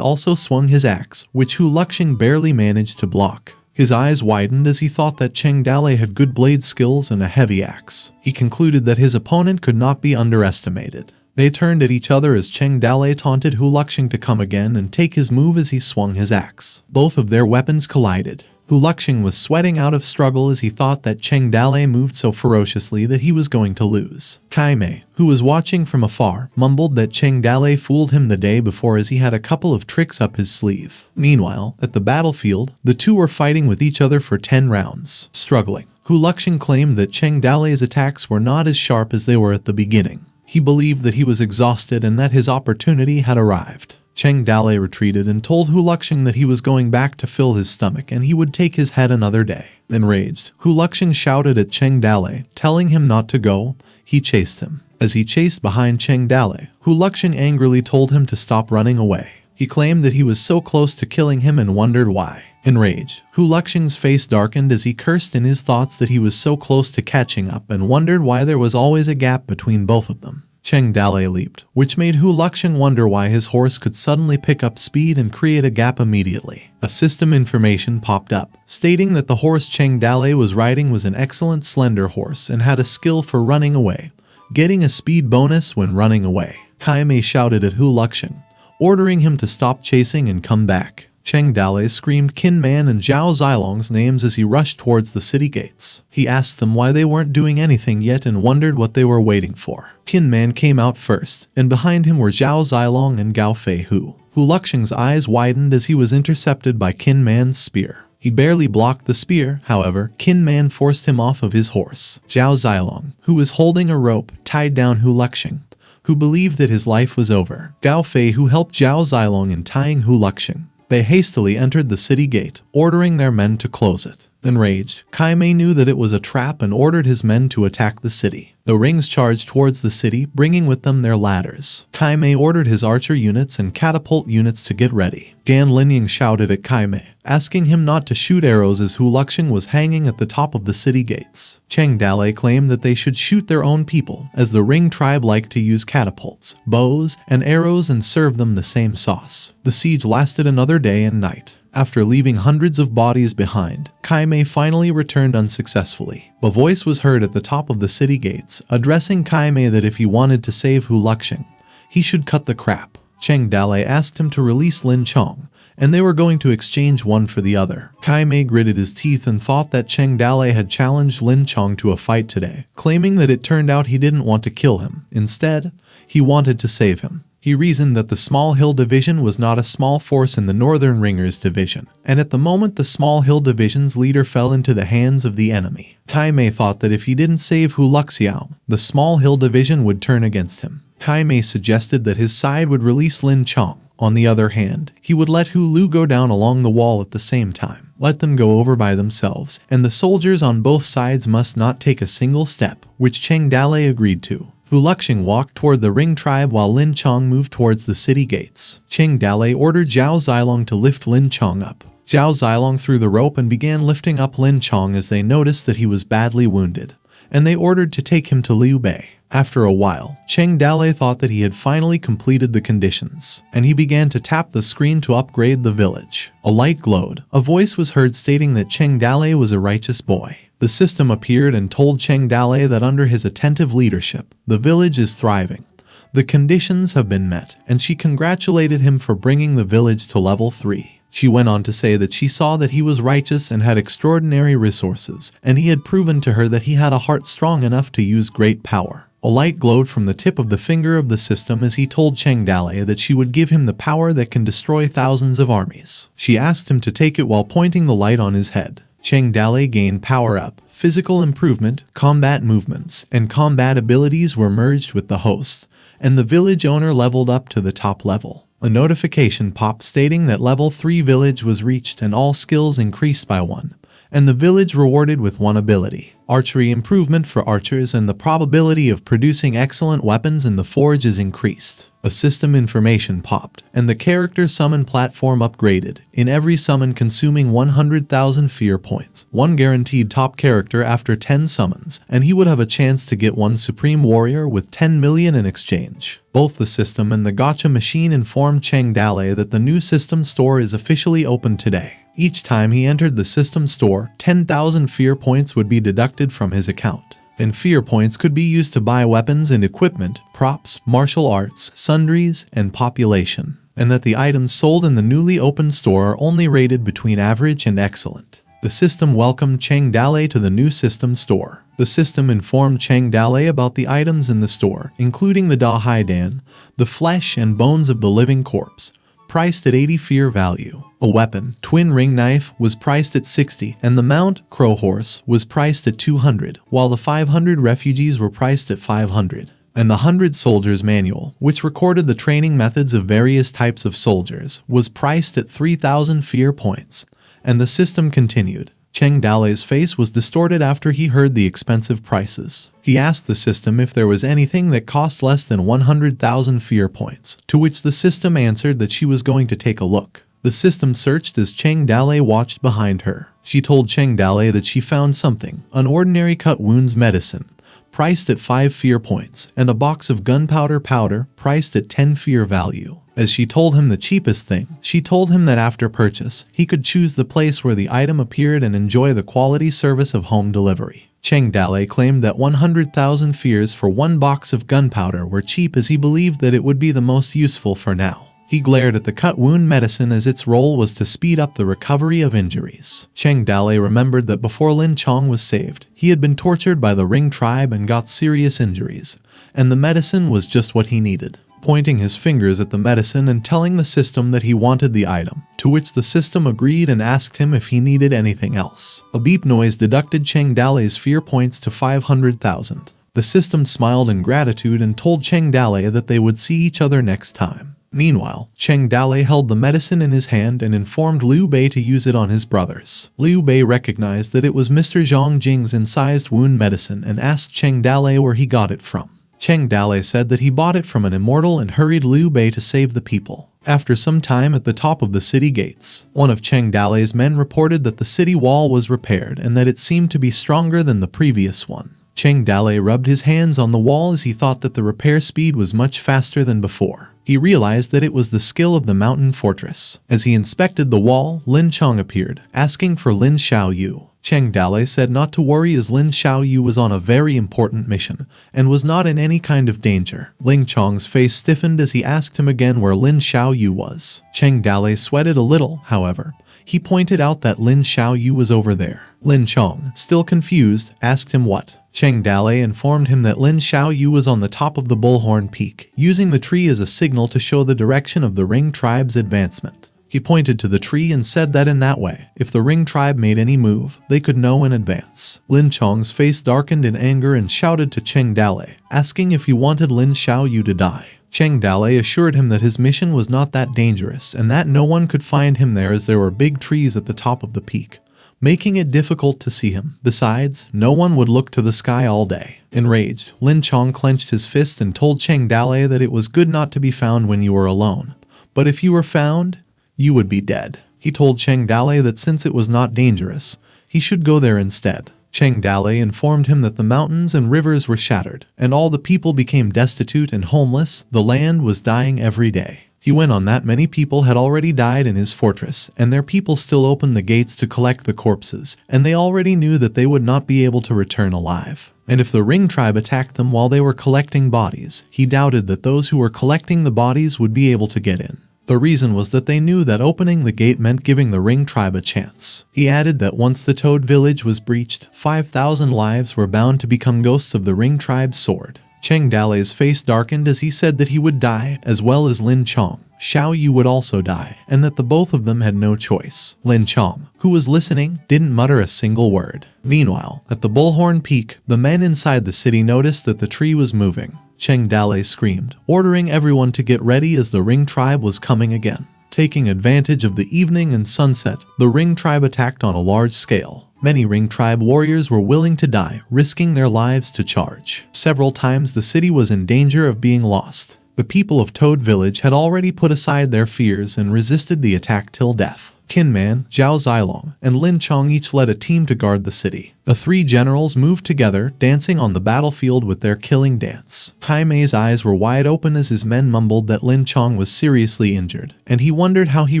also swung his axe, which Hu Luxing barely managed to block. His eyes widened as he thought that Cheng Dale had good blade skills and a heavy axe. He concluded that his opponent could not be underestimated. They turned at each other as Cheng Dale taunted Hu Luxing to come again and take his move as he swung his axe. Both of their weapons collided. Hu Luxing was sweating out of struggle as he thought that Cheng Dale moved so ferociously that he was going to lose. Kai Mei, who was watching from afar, mumbled that Cheng Dale fooled him the day before as he had a couple of tricks up his sleeve. Meanwhile, at the battlefield, the two were fighting with each other for 10 rounds. Struggling, Hu Luxing claimed that Cheng Dale's attacks were not as sharp as they were at the beginning. He believed that he was exhausted and that his opportunity had arrived. Cheng Dale retreated and told Hu Luxing that he was going back to fill his stomach and he would take his head another day. Enraged, Hu Luxing shouted at Cheng Dale, telling him not to go. He chased him. As he chased behind Cheng Dale, Hu Luxing angrily told him to stop running away. He claimed that he was so close to killing him and wondered why. Enraged, Hu Luxing's face darkened as he cursed in his thoughts that he was so close to catching up and wondered why there was always a gap between both of them. Cheng Dale leaped, which made Hu Luxing wonder why his horse could suddenly pick up speed and create a gap immediately. A system information popped up, stating that the horse Cheng Dale was riding was an excellent slender horse and had a skill for running away, getting a speed bonus when running away. Kai Mei shouted at Hu Luxing, ordering him to stop chasing and come back. Cheng Dale screamed Qin Man and Zhao Zilong's names as he rushed towards the city gates. He asked them why they weren't doing anything yet and wondered what they were waiting for. Qin Man came out first, and behind him were Zhao Zilong and Gao Fei Hu. Hu Luxing's eyes widened as he was intercepted by Qin Man's spear. He barely blocked the spear, however, Qin Man forced him off of his horse. Zhao Zilong, who was holding a rope, tied down Hu Luxing, who believed that his life was over. Gao Fei Hu helped Zhao Zilong in tying Hu Luxing. They hastily entered the city gate, ordering their men to close it. Enraged, Kaimei knew that it was a trap and ordered his men to attack the city. The rings charged towards the city, bringing with them their ladders. Kaimei ordered his archer units and catapult units to get ready. Gan Linying shouted at Kaimei, asking him not to shoot arrows as Hu Luxing was hanging at the top of the city gates. Cheng Dalei claimed that they should shoot their own people, as the Ring tribe liked to use catapults, bows, and arrows and serve them the same sauce. The siege lasted another day and night. After leaving hundreds of bodies behind, Kaimei finally returned unsuccessfully. A voice was heard at the top of the city gates, addressing Kaimei that if he wanted to save Hu Luxing, he should cut the crap. Cheng Dalei asked him to release Lin Chong, and they were going to exchange one for the other. Kaimei gritted his teeth and thought that Cheng Dalei had challenged Lin Chong to a fight today, claiming that it turned out he didn't want to kill him. Instead, he wanted to save him. He reasoned that the Small Hill Division was not a small force in the Northern Ringers Division, and at the moment the Small Hill Division's leader fell into the hands of the enemy. Kaimei thought that if he didn't save Hu Luxiao, the Small Hill Division would turn against him. Kaimei suggested that his side would release Lin Chong. On the other hand, he would let Hu Lu go down along the wall at the same time. Let them go over by themselves, and the soldiers on both sides must not take a single step, which Cheng Dalei agreed to. Hu Luxing walked toward the Ring tribe while Lin Chong moved towards the city gates. Cheng Dalei ordered Zhao Zilong to lift Lin Chong up. Zhao Zilong threw the rope and began lifting up Lin Chong as they noticed that he was badly wounded, and they ordered to take him to Liu Bei. After a while, Cheng Dalei thought that he had finally completed the conditions, and he began to tap the screen to upgrade the village. A light glowed. A voice was heard stating that Cheng Dalei was a righteous boy. The system appeared and told Cheng Dalei that under his attentive leadership, the village is thriving. The conditions have been met, and she congratulated him for bringing the village to level 3. She went on to say that she saw that he was righteous and had extraordinary resources, and he had proven to her that he had a heart strong enough to use great power. A light glowed from the tip of the finger of the system as he told Cheng Dalei that she would give him the power that can destroy thousands of armies. She asked him to take it while pointing the light on his head. Cheng Dalei gained power-up, physical improvement, combat movements, and combat abilities were merged with the host, and the village owner leveled up to the top level. A notification popped stating that level 3 village was reached and all skills increased by 1, and the village rewarded with 1 ability. Archery improvement for archers and the probability of producing excellent weapons in the forge is increased. A system information popped, and the character summon platform upgraded, in every summon consuming 100,000 fear points. 1 guaranteed top character after 10 summons, and he would have a chance to get 1 supreme warrior with 10 million in exchange. Both the system and the gacha machine informed Cheng Dalei that the new system store is officially open today. Each time he entered the system store, 10,000 fear points would be deducted from his account. And fear points could be used to buy weapons and equipment, props, martial arts, sundries, and population. And that the items sold in the newly opened store are only rated between average and excellent. The system welcomed Cheng Dalei to the new system store. The system informed Cheng Dalei about the items in the store, including the Da Haidan, the flesh and bones of the living corpse, priced at 80 fear value. A weapon, twin ring knife, was priced at 60, and the mount, crow horse, was priced at 200, while the 500 refugees were priced at 500. And the 100 soldiers manual, which recorded the training methods of various types of soldiers, was priced at 3,000 fear points. And the system continued. Cheng Dalei's face was distorted after he heard the expensive prices. He asked the system if there was anything that cost less than 100,000 fear points, to which the system answered that she was going to take a look. The system searched as Cheng Dalei watched behind her. She told Cheng Dalei that she found something, an ordinary cut wounds medicine, priced at 5 fear points, and a box of gunpowder powder, priced at 10 fear value. As she told him the cheapest thing, she told him that after purchase, he could choose the place where the item appeared and enjoy the quality service of home delivery. Cheng Dalei claimed that 100,000 fears for 1 box of gunpowder were cheap as he believed that it would be the most useful for now. He glared at the cut wound medicine as its role was to speed up the recovery of injuries. Cheng Dalei remembered that before Lin Chong was saved, he had been tortured by the Ring tribe and got serious injuries, and the medicine was just what he needed. Pointing his fingers at the medicine and telling the system that he wanted the item, to which the system agreed and asked him if he needed anything else. A beep noise deducted Cheng Dalei's fear points to 500,000. The system smiled in gratitude and told Cheng Dalei that they would see each other next time. Meanwhile, Cheng Dalei held the medicine in his hand and informed Liu Bei to use it on his brothers. Liu Bei recognized that it was Mr. Zhang Jing's incised wound medicine and asked Cheng Dalei where he got it from. Cheng Dalei said that he bought it from an immortal and hurried Liu Bei to save the people. After some time at the top of the city gates, one of Cheng Dalei's men reported that the city wall was repaired and that it seemed to be stronger than the previous one. Cheng Dalei rubbed his hands on the wall as he thought that the repair speed was much faster than before. He realized that it was the skill of the mountain fortress. As he inspected the wall, Lin Chong appeared, asking for Lin Xiaoyu. Cheng Dalei said not to worry as Lin Xiaoyu was on a very important mission and was not in any kind of danger. Lin Chong's face stiffened as he asked him again where Lin Xiaoyu was. Cheng Dalei sweated a little, however. He pointed out that Lin Xiaoyu was over there. Lin Chong, still confused, asked him what. Cheng Dalei informed him that Lin Xiaoyu was on the top of the Bullhorn Peak, using the tree as a signal to show the direction of the Ring tribe's advancement. He pointed to the tree and said that in that way, if the Ring tribe made any move, they could know in advance. Lin Chong's face darkened in anger and shouted to Cheng Dalei, asking if he wanted Lin Xiaoyu to die. Cheng Dalei assured him that his mission was not that dangerous and that no one could find him there as there were big trees at the top of the peak, making it difficult to see him. Besides, no one would look to the sky all day. Enraged, Lin Chong clenched his fist and told Cheng Dalei that it was good not to be found when you were alone, but if you were found, you would be dead. He told Cheng Dalei that since it was not dangerous, he should go there instead. Cheng Dalei informed him that the mountains and rivers were shattered, and all the people became destitute and homeless. The land was dying every day. He went on that many people had already died in his fortress, and their people still opened the gates to collect the corpses, and they already knew that they would not be able to return alive. And if the Ring tribe attacked them while they were collecting bodies, he doubted that those who were collecting the bodies would be able to get in. The reason was that they knew that opening the gate meant giving the Ring tribe a chance. He added that once the Toad village was breached, 5,000 lives were bound to become ghosts of the Ring tribe's sword. Cheng Dalei's face darkened as he said that he would die, as well as Lin Chong. Xiaoyu would also die, and that the both of them had no choice. Lin Chong, who was listening, didn't mutter a single word. Meanwhile, at the Bullhorn Peak, the men inside the city noticed that the tree was moving. Cheng Dalei screamed, ordering everyone to get ready as the Ring tribe was coming again. Taking advantage of the evening and sunset, the Ring tribe attacked on a large scale. Many Ring tribe warriors were willing to die, risking their lives to charge. Several times the city was in danger of being lost. The people of Toad Village had already put aside their fears and resisted the attack till death. Qin Man, Zhao Zilong, and Lin Chong each led a team to guard the city. The three generals moved together, dancing on the battlefield with their killing dance. Kai Mei's eyes were wide open as his men mumbled that Lin Chong was seriously injured, and he wondered how he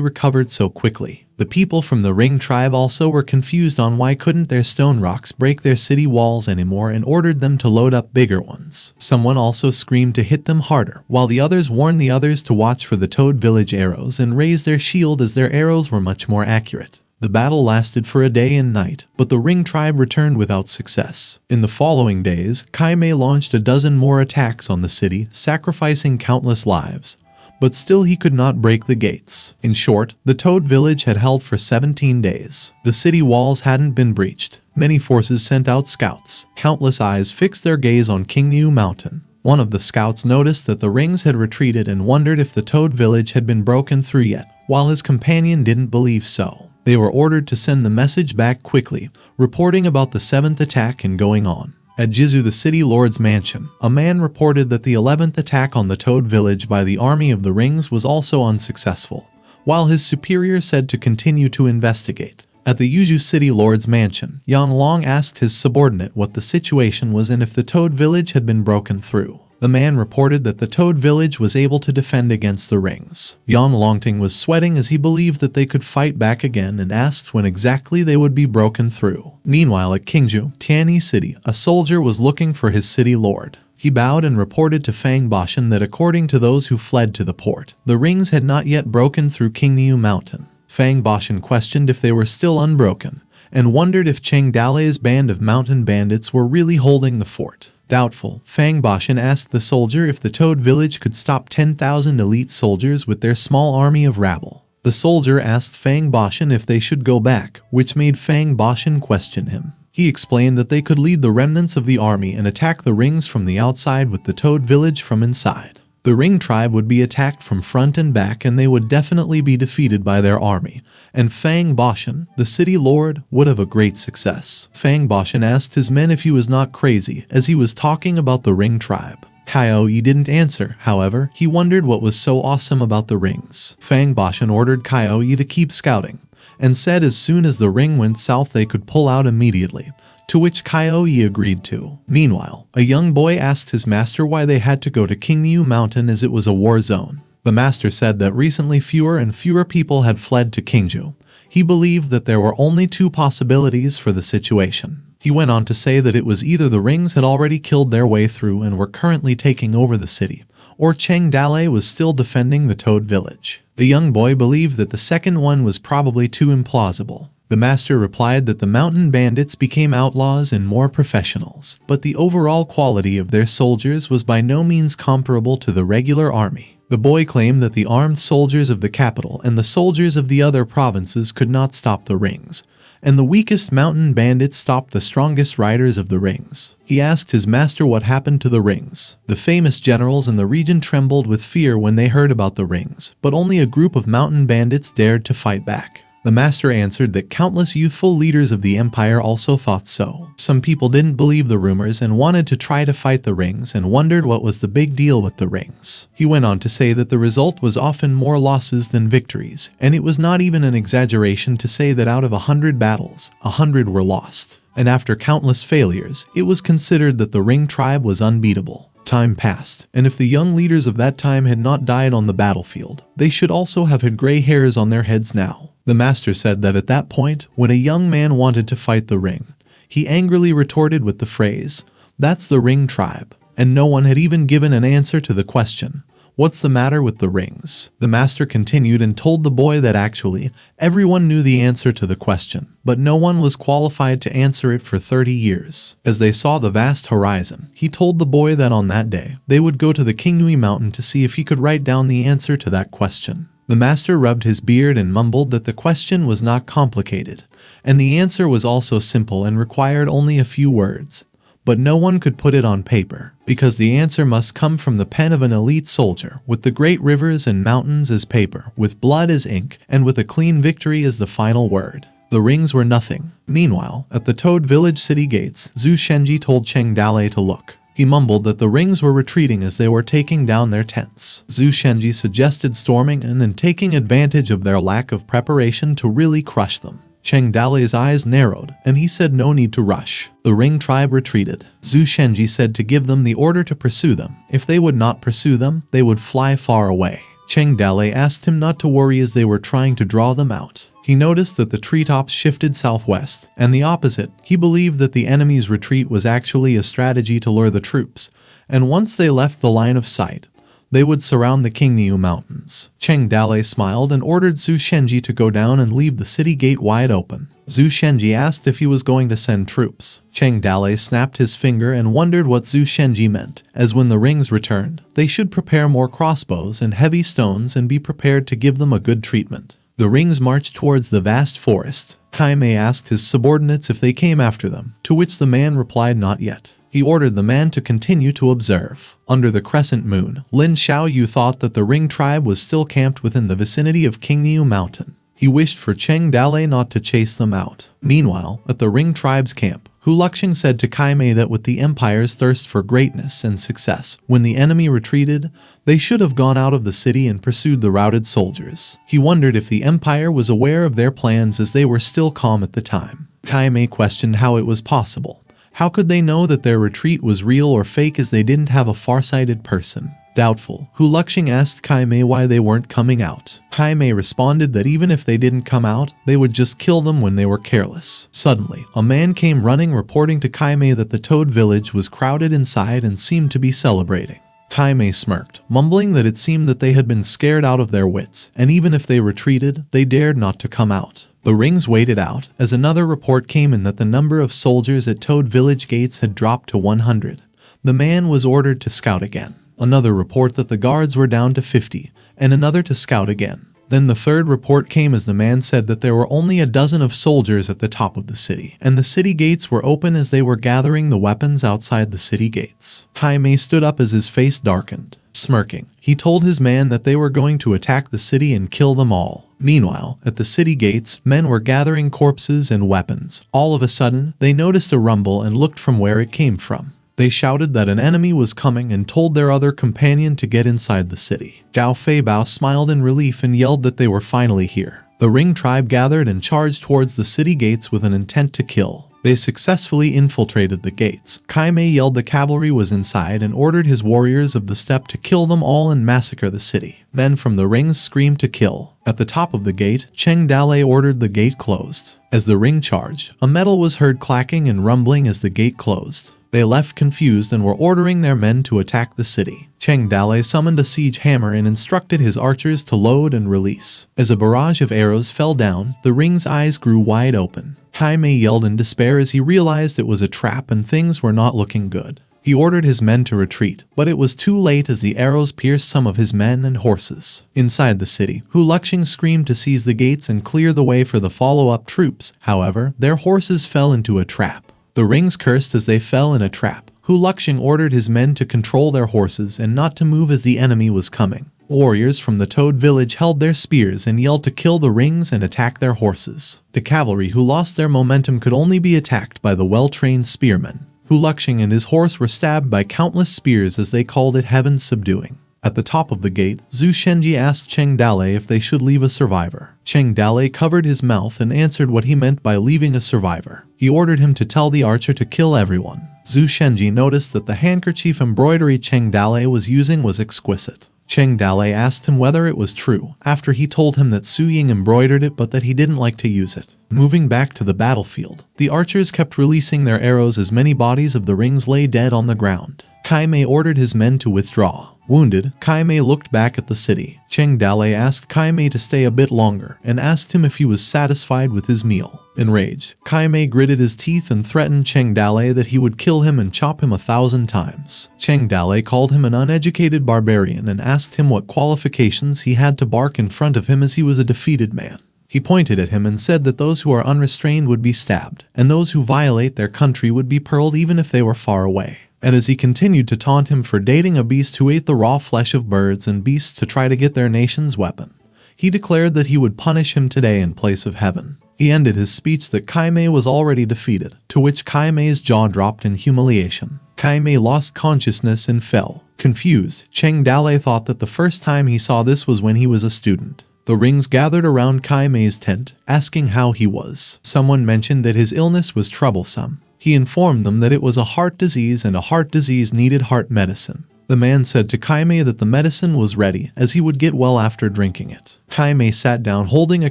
recovered so quickly. The people from the Ring tribe also were confused on why couldn't their stone rocks break their city walls anymore and ordered them to load up bigger ones. Someone also screamed to hit them harder, while the others warned the others to watch for the Toad Village arrows and raise their shield as their arrows were much more accurate. The battle lasted for a day and night, but the Ring tribe returned without success. In the following days, Kai Mei launched a dozen more attacks on the city, sacrificing countless lives. But still he could not break the gates. In short, the Toad village had held for 17 days. The city walls hadn't been breached. Many forces sent out scouts. Countless eyes fixed their gaze on Qingyu Mountain. One of the scouts noticed that the rings had retreated and wondered if the Toad village had been broken through yet, while his companion didn't believe so. They were ordered to send the message back quickly, reporting about the 7th attack and going on. At Jizu, the city lord's mansion, a man reported that the 11th attack on the Toad village by the army of the rings was also unsuccessful, while his superior said to continue to investigate. At the Yuzhu city lord's mansion, Yang Long asked his subordinate what the situation was and if the Toad village had been broken through. The man reported that the Toad village was able to defend against the rings. Yang Longting was sweating as he believed that they could fight back again and asked when exactly they would be broken through. Meanwhile at Qingzhou, Tianyi City, a soldier was looking for his city lord. He bowed and reported to Fang Bashan that according to those who fled to the port, the rings had not yet broken through Qingniu Mountain. Fang Bashan questioned if they were still unbroken, and wondered if Cheng Dalei's band of mountain bandits were really holding the fort. Doubtful, Fang Bashan asked the soldier if the Toad village could stop 10,000 elite soldiers with their small army of rabble. The soldier asked Fang Bashan if they should go back, which made Fang Bashan question him. He explained that they could lead the remnants of the army and attack the rings from the outside with the Toad village from inside. The Ring tribe would be attacked from front and back, and they would definitely be defeated by their army, and Fang Boshan, the city lord, would have a great success. Fang Boshan asked his men if he was not crazy as he was talking about the Ring tribe. Kaioi didn't answer, however, he wondered what was so awesome about the rings. Fang Boshan ordered Kaioi to keep scouting, and said as soon as the ring went south they could pull out immediately, to which Kaioi agreed to. Meanwhile, a young boy asked his master why they had to go to Kingniu Mountain as it was a war zone. The master said that recently fewer and fewer people had fled to Kingju. He believed that there were only two possibilities for the situation. He went on to say that it was either the rings had already killed their way through and were currently taking over the city, or Cheng Dale was still defending the Toad village. The young boy believed that the second one was probably too implausible. The master replied that the mountain bandits became outlaws and more professionals, but the overall quality of their soldiers was by no means comparable to the regular army. The boy claimed that the armed soldiers of the capital and the soldiers of the other provinces could not stop the rings, and the weakest mountain bandits stopped the strongest riders of the rings. He asked his master what happened to the rings. The famous generals in the region trembled with fear when they heard about the rings, but only a group of mountain bandits dared to fight back. The master answered that countless youthful leaders of the empire also thought so. Some people didn't believe the rumors and wanted to try to fight the rings and wondered what was the big deal with the rings. He went on to say that the result was often more losses than victories, and it was not even an exaggeration to say that out of 100 battles, 100 were lost. And after countless failures, it was considered that the Ring tribe was unbeatable. Time passed, and if the young leaders of that time had not died on the battlefield, they should also have had gray hairs on their heads now. The master said that at that point, when a young man wanted to fight the Ring, he angrily retorted with the phrase, "That's the Ring tribe," and no one had even given an answer to the question, "What's the matter with the rings?" The master continued and told the boy that actually, everyone knew the answer to the question, but no one was qualified to answer it for 30 years. As they saw the vast horizon, he told the boy that on that day, they would go to the Kingui Mountain to see if he could write down the answer to that question. The master rubbed his beard and mumbled that the question was not complicated, and the answer was also simple and required only a few words. But no one could put it on paper, because the answer must come from the pen of an elite soldier, with the great rivers and mountains as paper, with blood as ink, and with a clean victory as the final word. The rings were nothing. Meanwhile, at the Toad village city gates, Zhu Shenji told Cheng Dale to look. He mumbled that the rings were retreating as they were taking down their tents. Zhu Shenji suggested storming and then taking advantage of their lack of preparation to really crush them. Cheng Dale's eyes narrowed, and he said no need to rush. The Ring tribe retreated. Zhu Shenji said to give them the order to pursue them. If they would not pursue them, they would fly far away. Cheng Dale asked him not to worry as they were trying to draw them out. He noticed that the treetops shifted southwest, and the opposite. He believed that the enemy's retreat was actually a strategy to lure the troops, and once they left the line of sight, they would surround the Kingniu Mountains. Cheng Dale smiled and ordered Zhu Shenji to go down and leave the city gate wide open. Zhu Shenji asked if he was going to send troops. Cheng Dale snapped his finger and wondered what Zhu Shenji meant, as when the rings returned, they should prepare more crossbows and heavy stones and be prepared to give them a good treatment. The rings marched towards the vast forest. Kaimei asked his subordinates if they came after them, to which the man replied not yet. He ordered the man to continue to observe. Under the crescent moon, Lin Xiaoyu thought that the Ring tribe was still camped within the vicinity of Kingniu Mountain. He wished for Cheng Dale not to chase them out. Meanwhile, at the Ring tribe's camp, Hu Luxing said to Kaimei that with the empire's thirst for greatness and success, when the enemy retreated, they should have gone out of the city and pursued the routed soldiers. He wondered if the empire was aware of their plans as they were still calm at the time. Kaimei questioned how it was possible. How could they know that their retreat was real or fake as they didn't have a far-sighted person? Doubtful, Hu Luxing asked Kaimei why they weren't coming out. Kaimei responded that even if they didn't come out, they would just kill them when they were careless. Suddenly, a man came running reporting to Kaimei that the Toad village was crowded inside and seemed to be celebrating. Kaimei smirked, mumbling that it seemed that they had been scared out of their wits, and even if they retreated, they dared not to come out. The rings waited out, as another report came in that the number of soldiers at Toad village gates had dropped to 100. The man was ordered to scout again. Another report that the guards were down to 50, and another to scout again. Then the third report came as the man said that there were only a dozen of soldiers at the top of the city, and the city gates were open as they were gathering the weapons outside the city gates. Kaimei stood up as his face darkened. Smirking, he told his man that they were going to attack the city and kill them all. Meanwhile, at the city gates, men were gathering corpses and weapons. All of a sudden, they noticed a rumble and looked from where it came from. They shouted that an enemy was coming and told their other companion to get inside the city. Zhao Feibao smiled in relief and yelled that they were finally here. The Ring tribe gathered and charged towards the city gates with an intent to kill. They successfully infiltrated the gates. Kai Mei yelled the cavalry was inside and ordered his warriors of the steppe to kill them all and massacre the city. Men from the rings screamed to kill. At the top of the gate, Cheng Dalei ordered the gate closed. As the ring charged, a metal was heard clacking and rumbling as the gate closed. They left confused and were ordering their men to attack the city. Cheng Dalei summoned a siege hammer and instructed his archers to load and release. As a barrage of arrows fell down, the ring's eyes grew wide open. Kai Mei yelled in despair as he realized it was a trap and things were not looking good. He ordered his men to retreat, but it was too late as the arrows pierced some of his men and horses. Inside the city, Hu Luxing screamed to seize the gates and clear the way for the follow-up troops. However, their horses fell into a trap. The rings cursed as they fell in a trap. Hu Luxing ordered his men to control their horses and not to move as the enemy was coming. Warriors from the Toad village held their spears and yelled to kill the rings and attack their horses. The cavalry who lost their momentum could only be attacked by the well-trained spearmen. Hu Luxing and his horse were stabbed by countless spears as they called it heaven's subduing. At the top of the gate, Zhu Shenji asked Cheng Dalei if they should leave a survivor. Cheng Dalei covered his mouth and answered what he meant by leaving a survivor. He ordered him to tell the archer to kill everyone. Zhu Shenji noticed that the handkerchief embroidery Cheng Dalei was using was exquisite. Cheng Dalei asked him whether it was true, after he told him that Su Ying embroidered it but that he didn't like to use it. Moving back to the battlefield, the archers kept releasing their arrows as many bodies of the rings lay dead on the ground. Kai Mei ordered his men to withdraw. Wounded, Kai Mei looked back at the city. Cheng Dalei asked Kai Mei to stay a bit longer and asked him if he was satisfied with his meal. Enraged, Kai Mei gritted his teeth and threatened Cheng Dalei that he would kill him and chop him 1,000 times. Cheng Dalei called him an uneducated barbarian and asked him what qualifications he had to bark in front of him as he was a defeated man. He pointed at him and said that those who are unrestrained would be stabbed, and those who violate their country would be pearled even if they were far away. And as he continued to taunt him for dating a beast who ate the raw flesh of birds and beasts to try to get their nation's weapon, he declared that he would punish him today in place of heaven. He ended his speech that Kai Mei was already defeated, to which Kai Mei's jaw dropped in humiliation. Kai Mei lost consciousness and fell. Confused, Cheng Dalei thought that the first time he saw this was when he was a student. The rings gathered around Kai Mei's tent, asking how he was. Someone mentioned that his illness was troublesome. He informed them that it was a heart disease and a heart disease needed heart medicine. The man said to Kai Mei that the medicine was ready, as he would get well after drinking it. Kai Mei sat down holding a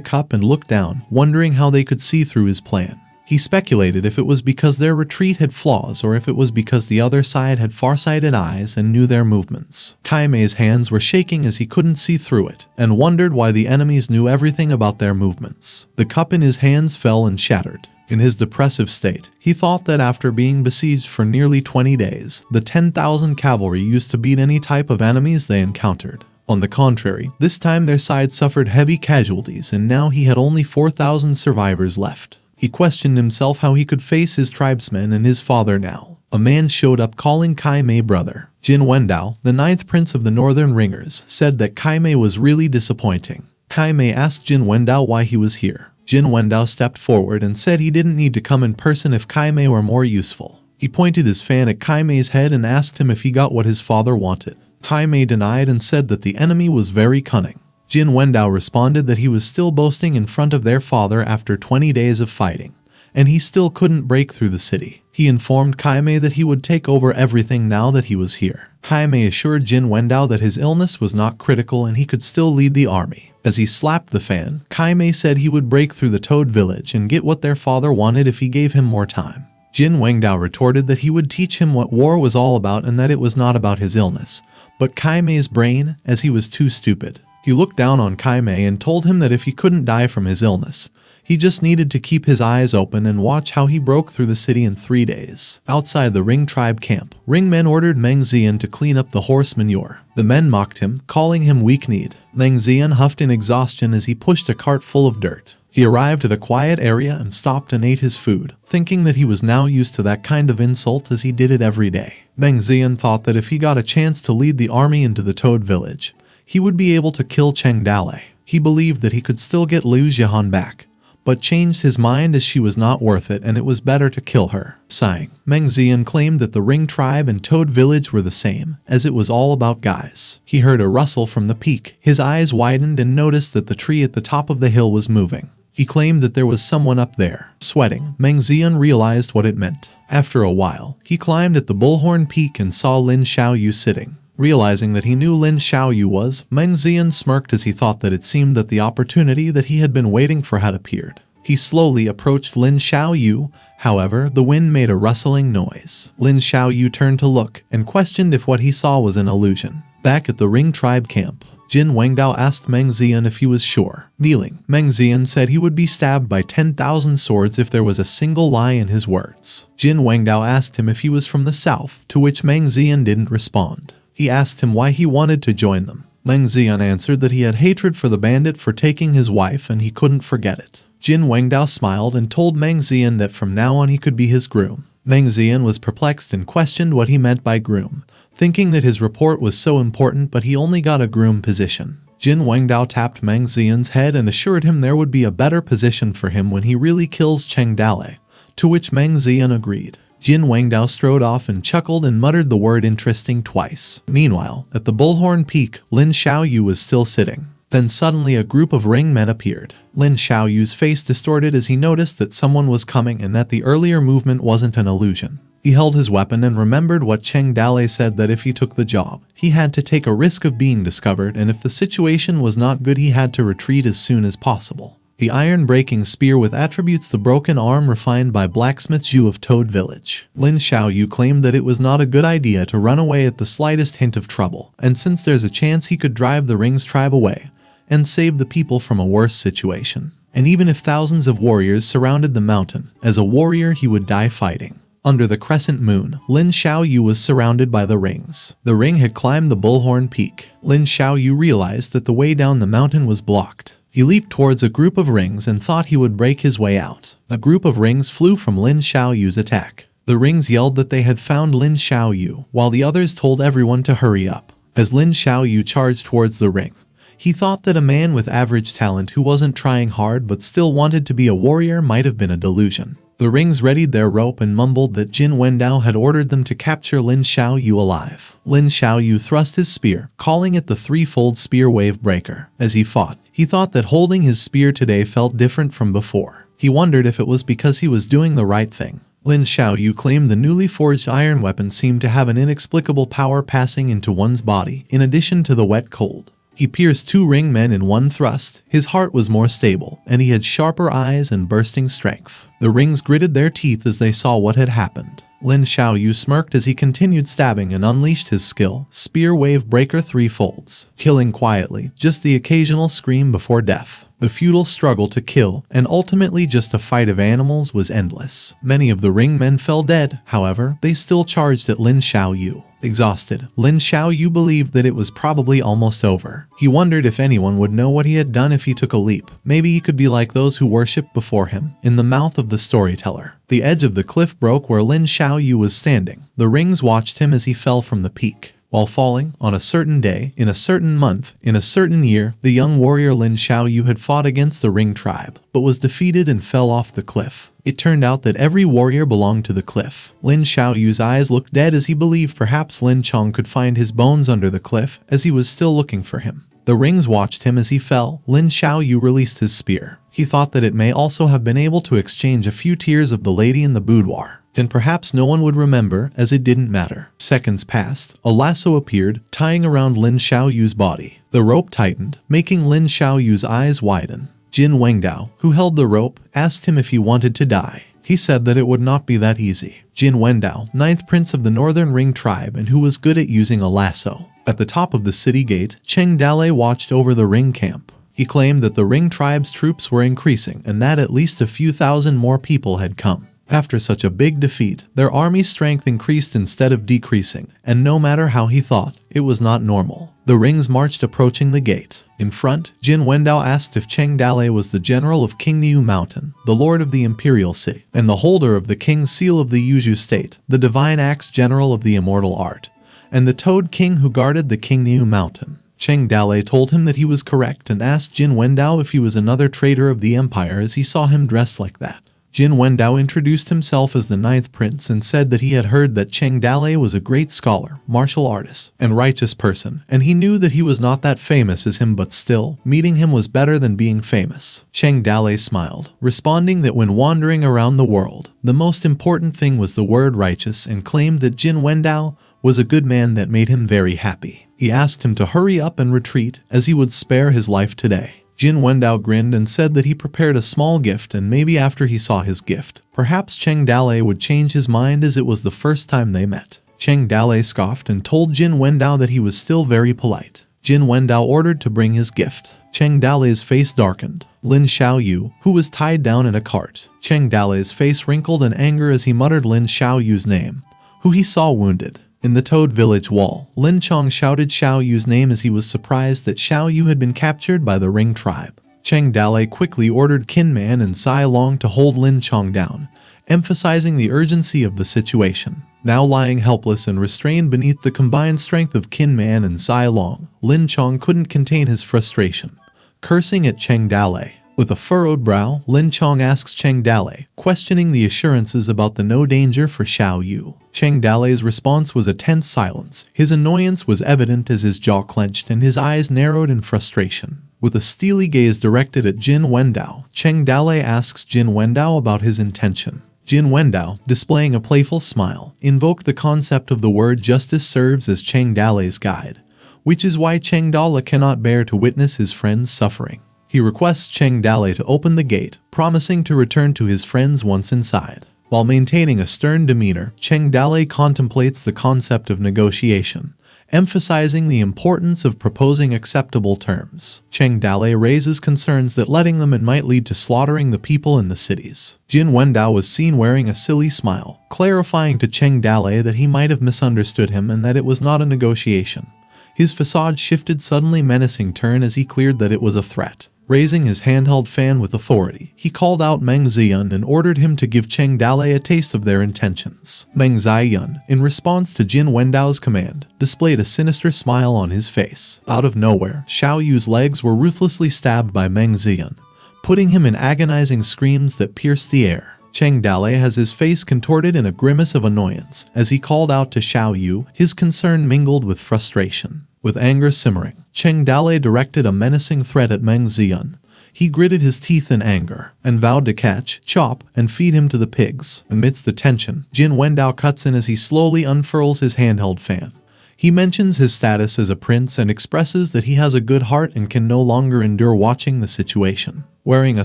cup and looked down, wondering how they could see through his plan. He speculated if it was because their retreat had flaws or if it was because the other side had farsighted eyes and knew their movements. Kai Mei's hands were shaking as he couldn't see through it, and wondered why the enemies knew everything about their movements. The cup in his hands fell and shattered. In his depressive state, he thought that after being besieged for nearly 20 days, the 10,000 cavalry used to beat any type of enemies they encountered. On the contrary, this time their side suffered heavy casualties and now he had only 4,000 survivors left. He questioned himself how he could face his tribesmen and his father now. A man showed up calling Kai Mei brother. Jin Wendao, the 9th prince of the Northern Ringers, said that Kai Mei was really disappointing. Kai Mei asked Jin Wendao why he was here. Jin Wendao stepped forward and said he didn't need to come in person if Kai Mei were more useful. He pointed his fan at Kai Mei's head and asked him if he got what his father wanted. Kai Mei denied and said that the enemy was very cunning. Jin Wendao responded that he was still boasting in front of their father after 20 days of fighting, and he still couldn't break through the city. He informed Kai Mei that he would take over everything now that he was here. Kai Mei assured Jin Wendao that his illness was not critical and he could still lead the army. As he slapped the fan, Kai Mei said he would break through the Toad village and get what their father wanted if he gave him more time. Jin Wendao retorted that he would teach him what war was all about and that it was not about his illness, but Kai Mei's brain, as he was too stupid. He looked down on Kai Mei and told him that if he couldn't die from his illness, he just needed to keep his eyes open and watch how he broke through the city in 3 days. Outside the Ring tribe camp, Ring men ordered Meng Zian to clean up the horse manure. The men mocked him, calling him weak-kneed. Meng Zian huffed in exhaustion as he pushed a cart full of dirt. He arrived at a quiet area and stopped and ate his food, thinking that he was now used to that kind of insult as he did it every day. Meng Zian thought that if he got a chance to lead the army into the Toad village, he would be able to kill Cheng Dale. He believed that he could still get Liu Jihan back, but changed his mind as she was not worth it and it was better to kill her. Sighing, Meng Zian claimed that the Ring tribe and Toad village were the same, as it was all about guys. He heard a rustle from the peak. His eyes widened and noticed that the tree at the top of the hill was moving. He claimed that there was someone up there. Sweating, Meng Zian realized what it meant. After a while, he climbed at the Bullhorn Peak and saw Lin Xiaoyu sitting. Realizing that he knew Lin Xiaoyu was, Meng Zian smirked as he thought that it seemed that the opportunity that he had been waiting for had appeared. He slowly approached Lin Xiaoyu, however, the wind made a rustling noise. Lin Xiaoyu turned to look and questioned if what he saw was an illusion. Back at the Ring tribe camp, Jin Wengdao asked Meng Zian if he was sure. Kneeling, Meng Zian said he would be stabbed by 10,000 swords if there was a single lie in his words. Jin Wengdao asked him if he was from the south, to which Meng Zian didn't respond. He asked him why he wanted to join them. Meng Zian answered that he had hatred for the bandit for taking his wife and he couldn't forget it. Jin Wengdao smiled and told Meng Zian that from now on he could be his groom. Meng Zian was perplexed and questioned what he meant by groom, thinking that his report was so important but he only got a groom position. Jin Wengdao tapped Meng Zian's head and assured him there would be a better position for him when he really kills Cheng Dale, to which Meng Zian agreed. Jin Wengdao strode off and chuckled and muttered the word interesting twice. Meanwhile, at the Bullhorn Peak, Lin Xiaoyu was still sitting. Then suddenly a group of ring men appeared. Lin Xiaoyu's face distorted as he noticed that someone was coming and that the earlier movement wasn't an illusion. He held his weapon and remembered what Cheng Dale said, that if he took the job, he had to take a risk of being discovered, and if the situation was not good he had to retreat as soon as possible. The iron-breaking spear with attributes the broken arm refined by blacksmith Zhu of Toad Village. Lin Xiaoyu claimed that it was not a good idea to run away at the slightest hint of trouble, and since there's a chance he could drive the Ring's tribe away and save the people from a worse situation. And even if thousands of warriors surrounded the mountain, as a warrior he would die fighting. Under the crescent moon, Lin Xiaoyu was surrounded by the rings. The ring had climbed the Bullhorn Peak. Lin Xiaoyu realized that the way down the mountain was blocked. He leaped towards a group of rings and thought he would break his way out. A group of rings flew from Lin Xiaoyu's attack. The rings yelled that they had found Lin Xiaoyu, while the others told everyone to hurry up. As Lin Xiaoyu charged towards the ring, he thought that a man with average talent who wasn't trying hard but still wanted to be a warrior might have been a delusion. The rings readied their rope and mumbled that Jin Wengdao had ordered them to capture Lin Xiaoyu alive. Lin Xiaoyu thrust his spear, calling it the threefold spear wave breaker. As he fought, he thought that holding his spear today felt different from before. He wondered if it was because he was doing the right thing. Lin Xiaoyu claimed the newly forged iron weapon seemed to have an inexplicable power passing into one's body, in addition to the wet cold. He pierced 2 ring men in one thrust. His heart was more stable, and he had sharper eyes and bursting strength. The rings gritted their teeth as they saw what had happened. Lin Xiaoyu smirked as he continued stabbing and unleashed his skill, Spear Wave Breaker threefolds, killing quietly, just the occasional scream before death. The futile struggle to kill, and ultimately just a fight of animals, was endless. Many of the ring men fell dead, however, they still charged at Lin Xiaoyu. Exhausted, Lin Xiaoyu believed that it was probably almost over. He wondered if anyone would know what he had done if he took a leap. Maybe he could be like those who worshipped before him. In the mouth of the storyteller, the edge of the cliff broke where Lin Xiaoyu was standing. The rings watched him as he fell from the peak. While falling, on a certain day, in a certain month, in a certain year, the young warrior Lin Xiaoyu had fought against the Ring tribe, but was defeated and fell off the cliff. It turned out that every warrior belonged to the cliff. Lin Xiaoyu's eyes looked dead as he believed perhaps Lin Chong could find his bones under the cliff, as he was still looking for him. The rings watched him as he fell. Lin Xiaoyu released his spear. He thought that it may also have been able to exchange a few tears of the lady in the boudoir. And perhaps no one would remember, as it didn't matter. Seconds passed. A lasso appeared, tying around Lin Xiaoyu's body. The rope tightened, making Lin Xiaoyu's eyes widen. Jin Wengdao, who held the rope, asked him if he wanted to die. He said that it would not be that easy. Jin Wengdao, 9th prince of the Northern Ring tribe and who was good at using a lasso. At the top of the city gate, Cheng Dale watched over the Ring camp. He claimed that the Ring tribe's troops were increasing and that at least a few thousand more people had come. After such a big defeat, their army strength increased instead of decreasing, and no matter how he thought, it was not normal. The rings marched approaching the gate. In front, Jin Wendao asked if Cheng Dalei was the general of King Niu Mountain, the lord of the imperial city, and the holder of the king's seal of the Yuzhu state, the divine axe general of the immortal art, and the Toad King who guarded the King Niu Mountain. Cheng Dalei told him that he was correct and asked Jin Wendao if he was another traitor of the empire as he saw him dressed like that. Jin Wendao introduced himself as the ninth prince and said that he had heard that Cheng Dalei was a great scholar, martial artist, and righteous person, and he knew that he was not that famous as him, but still, meeting him was better than being famous. Cheng Dalei smiled, responding that when wandering around the world, the most important thing was the word righteous, and claimed that Jin Wendao was a good man that made him very happy. He asked him to hurry up and retreat, as he would spare his life today. Jin Wendao grinned and said that he prepared a small gift, and maybe after he saw his gift, perhaps Cheng Dalei would change his mind as it was the first time they met. Cheng Dalei scoffed and told Jin Wendao that he was still very polite. Jin Wendao ordered to bring his gift. Cheng Dalei's face darkened. Lin Xiaoyu, who was tied down in a cart. Cheng Dalei's face wrinkled in anger as he muttered Lin Xiaoyu's name, who he saw wounded. In the Toad Village wall, Lin Chong shouted Xiaoyu's name as he was surprised that Xiaoyu had been captured by the Ring tribe. Cheng Dalei quickly ordered Qin Man and Sai Long to hold Lin Chong down, emphasizing the urgency of the situation. Now lying helpless and restrained beneath the combined strength of Qin Man and Sai Long, Lin Chong couldn't contain his frustration, cursing at Cheng Dalei. With a furrowed brow, Lin Chong asks Cheng Dalei, questioning the assurances about the no danger for Xiaoyu. Cheng Dalei's response was a tense silence. His annoyance was evident as his jaw clenched and his eyes narrowed in frustration. With a steely gaze directed at Jin Wendao, Cheng Dalei asks Jin Wendao about his intention. Jin Wendao, displaying a playful smile, invoked the concept of the word justice serves as Cheng Dalei's guide, which is why Cheng Dalei cannot bear to witness his friend's suffering. He requests Cheng Dalei to open the gate, promising to return to his friends once inside. While maintaining a stern demeanor, Cheng Dalei contemplates the concept of negotiation, emphasizing the importance of proposing acceptable terms. Cheng Dalei raises concerns that letting them in might lead to slaughtering the people in the cities. Jin Wendao was seen wearing a silly smile, clarifying to Cheng Dalei that he might have misunderstood him and that it was not a negotiation. His facade shifted suddenly menacing turn as he cleared that it was a threat. Raising his handheld fan with authority, he called out Meng Ziyun and ordered him to give Cheng Dalei a taste of their intentions. Meng Ziyun, in response to Jin Wendao's command, displayed a sinister smile on his face. Out of nowhere, Xiaoyu's legs were ruthlessly stabbed by Meng Ziyun, putting him in agonizing screams that pierced the air. Cheng Dalei has his face contorted in a grimace of annoyance as he called out to Xiaoyu, his concern mingled with frustration. With anger simmering, Cheng Dalei directed a menacing threat at Meng Ziyun. He gritted his teeth in anger and vowed to catch, chop, and feed him to the pigs. Amidst the tension, Jin Wendao cuts in as he slowly unfurls his handheld fan. He mentions his status as a prince and expresses that he has a good heart and can no longer endure watching the situation. Wearing a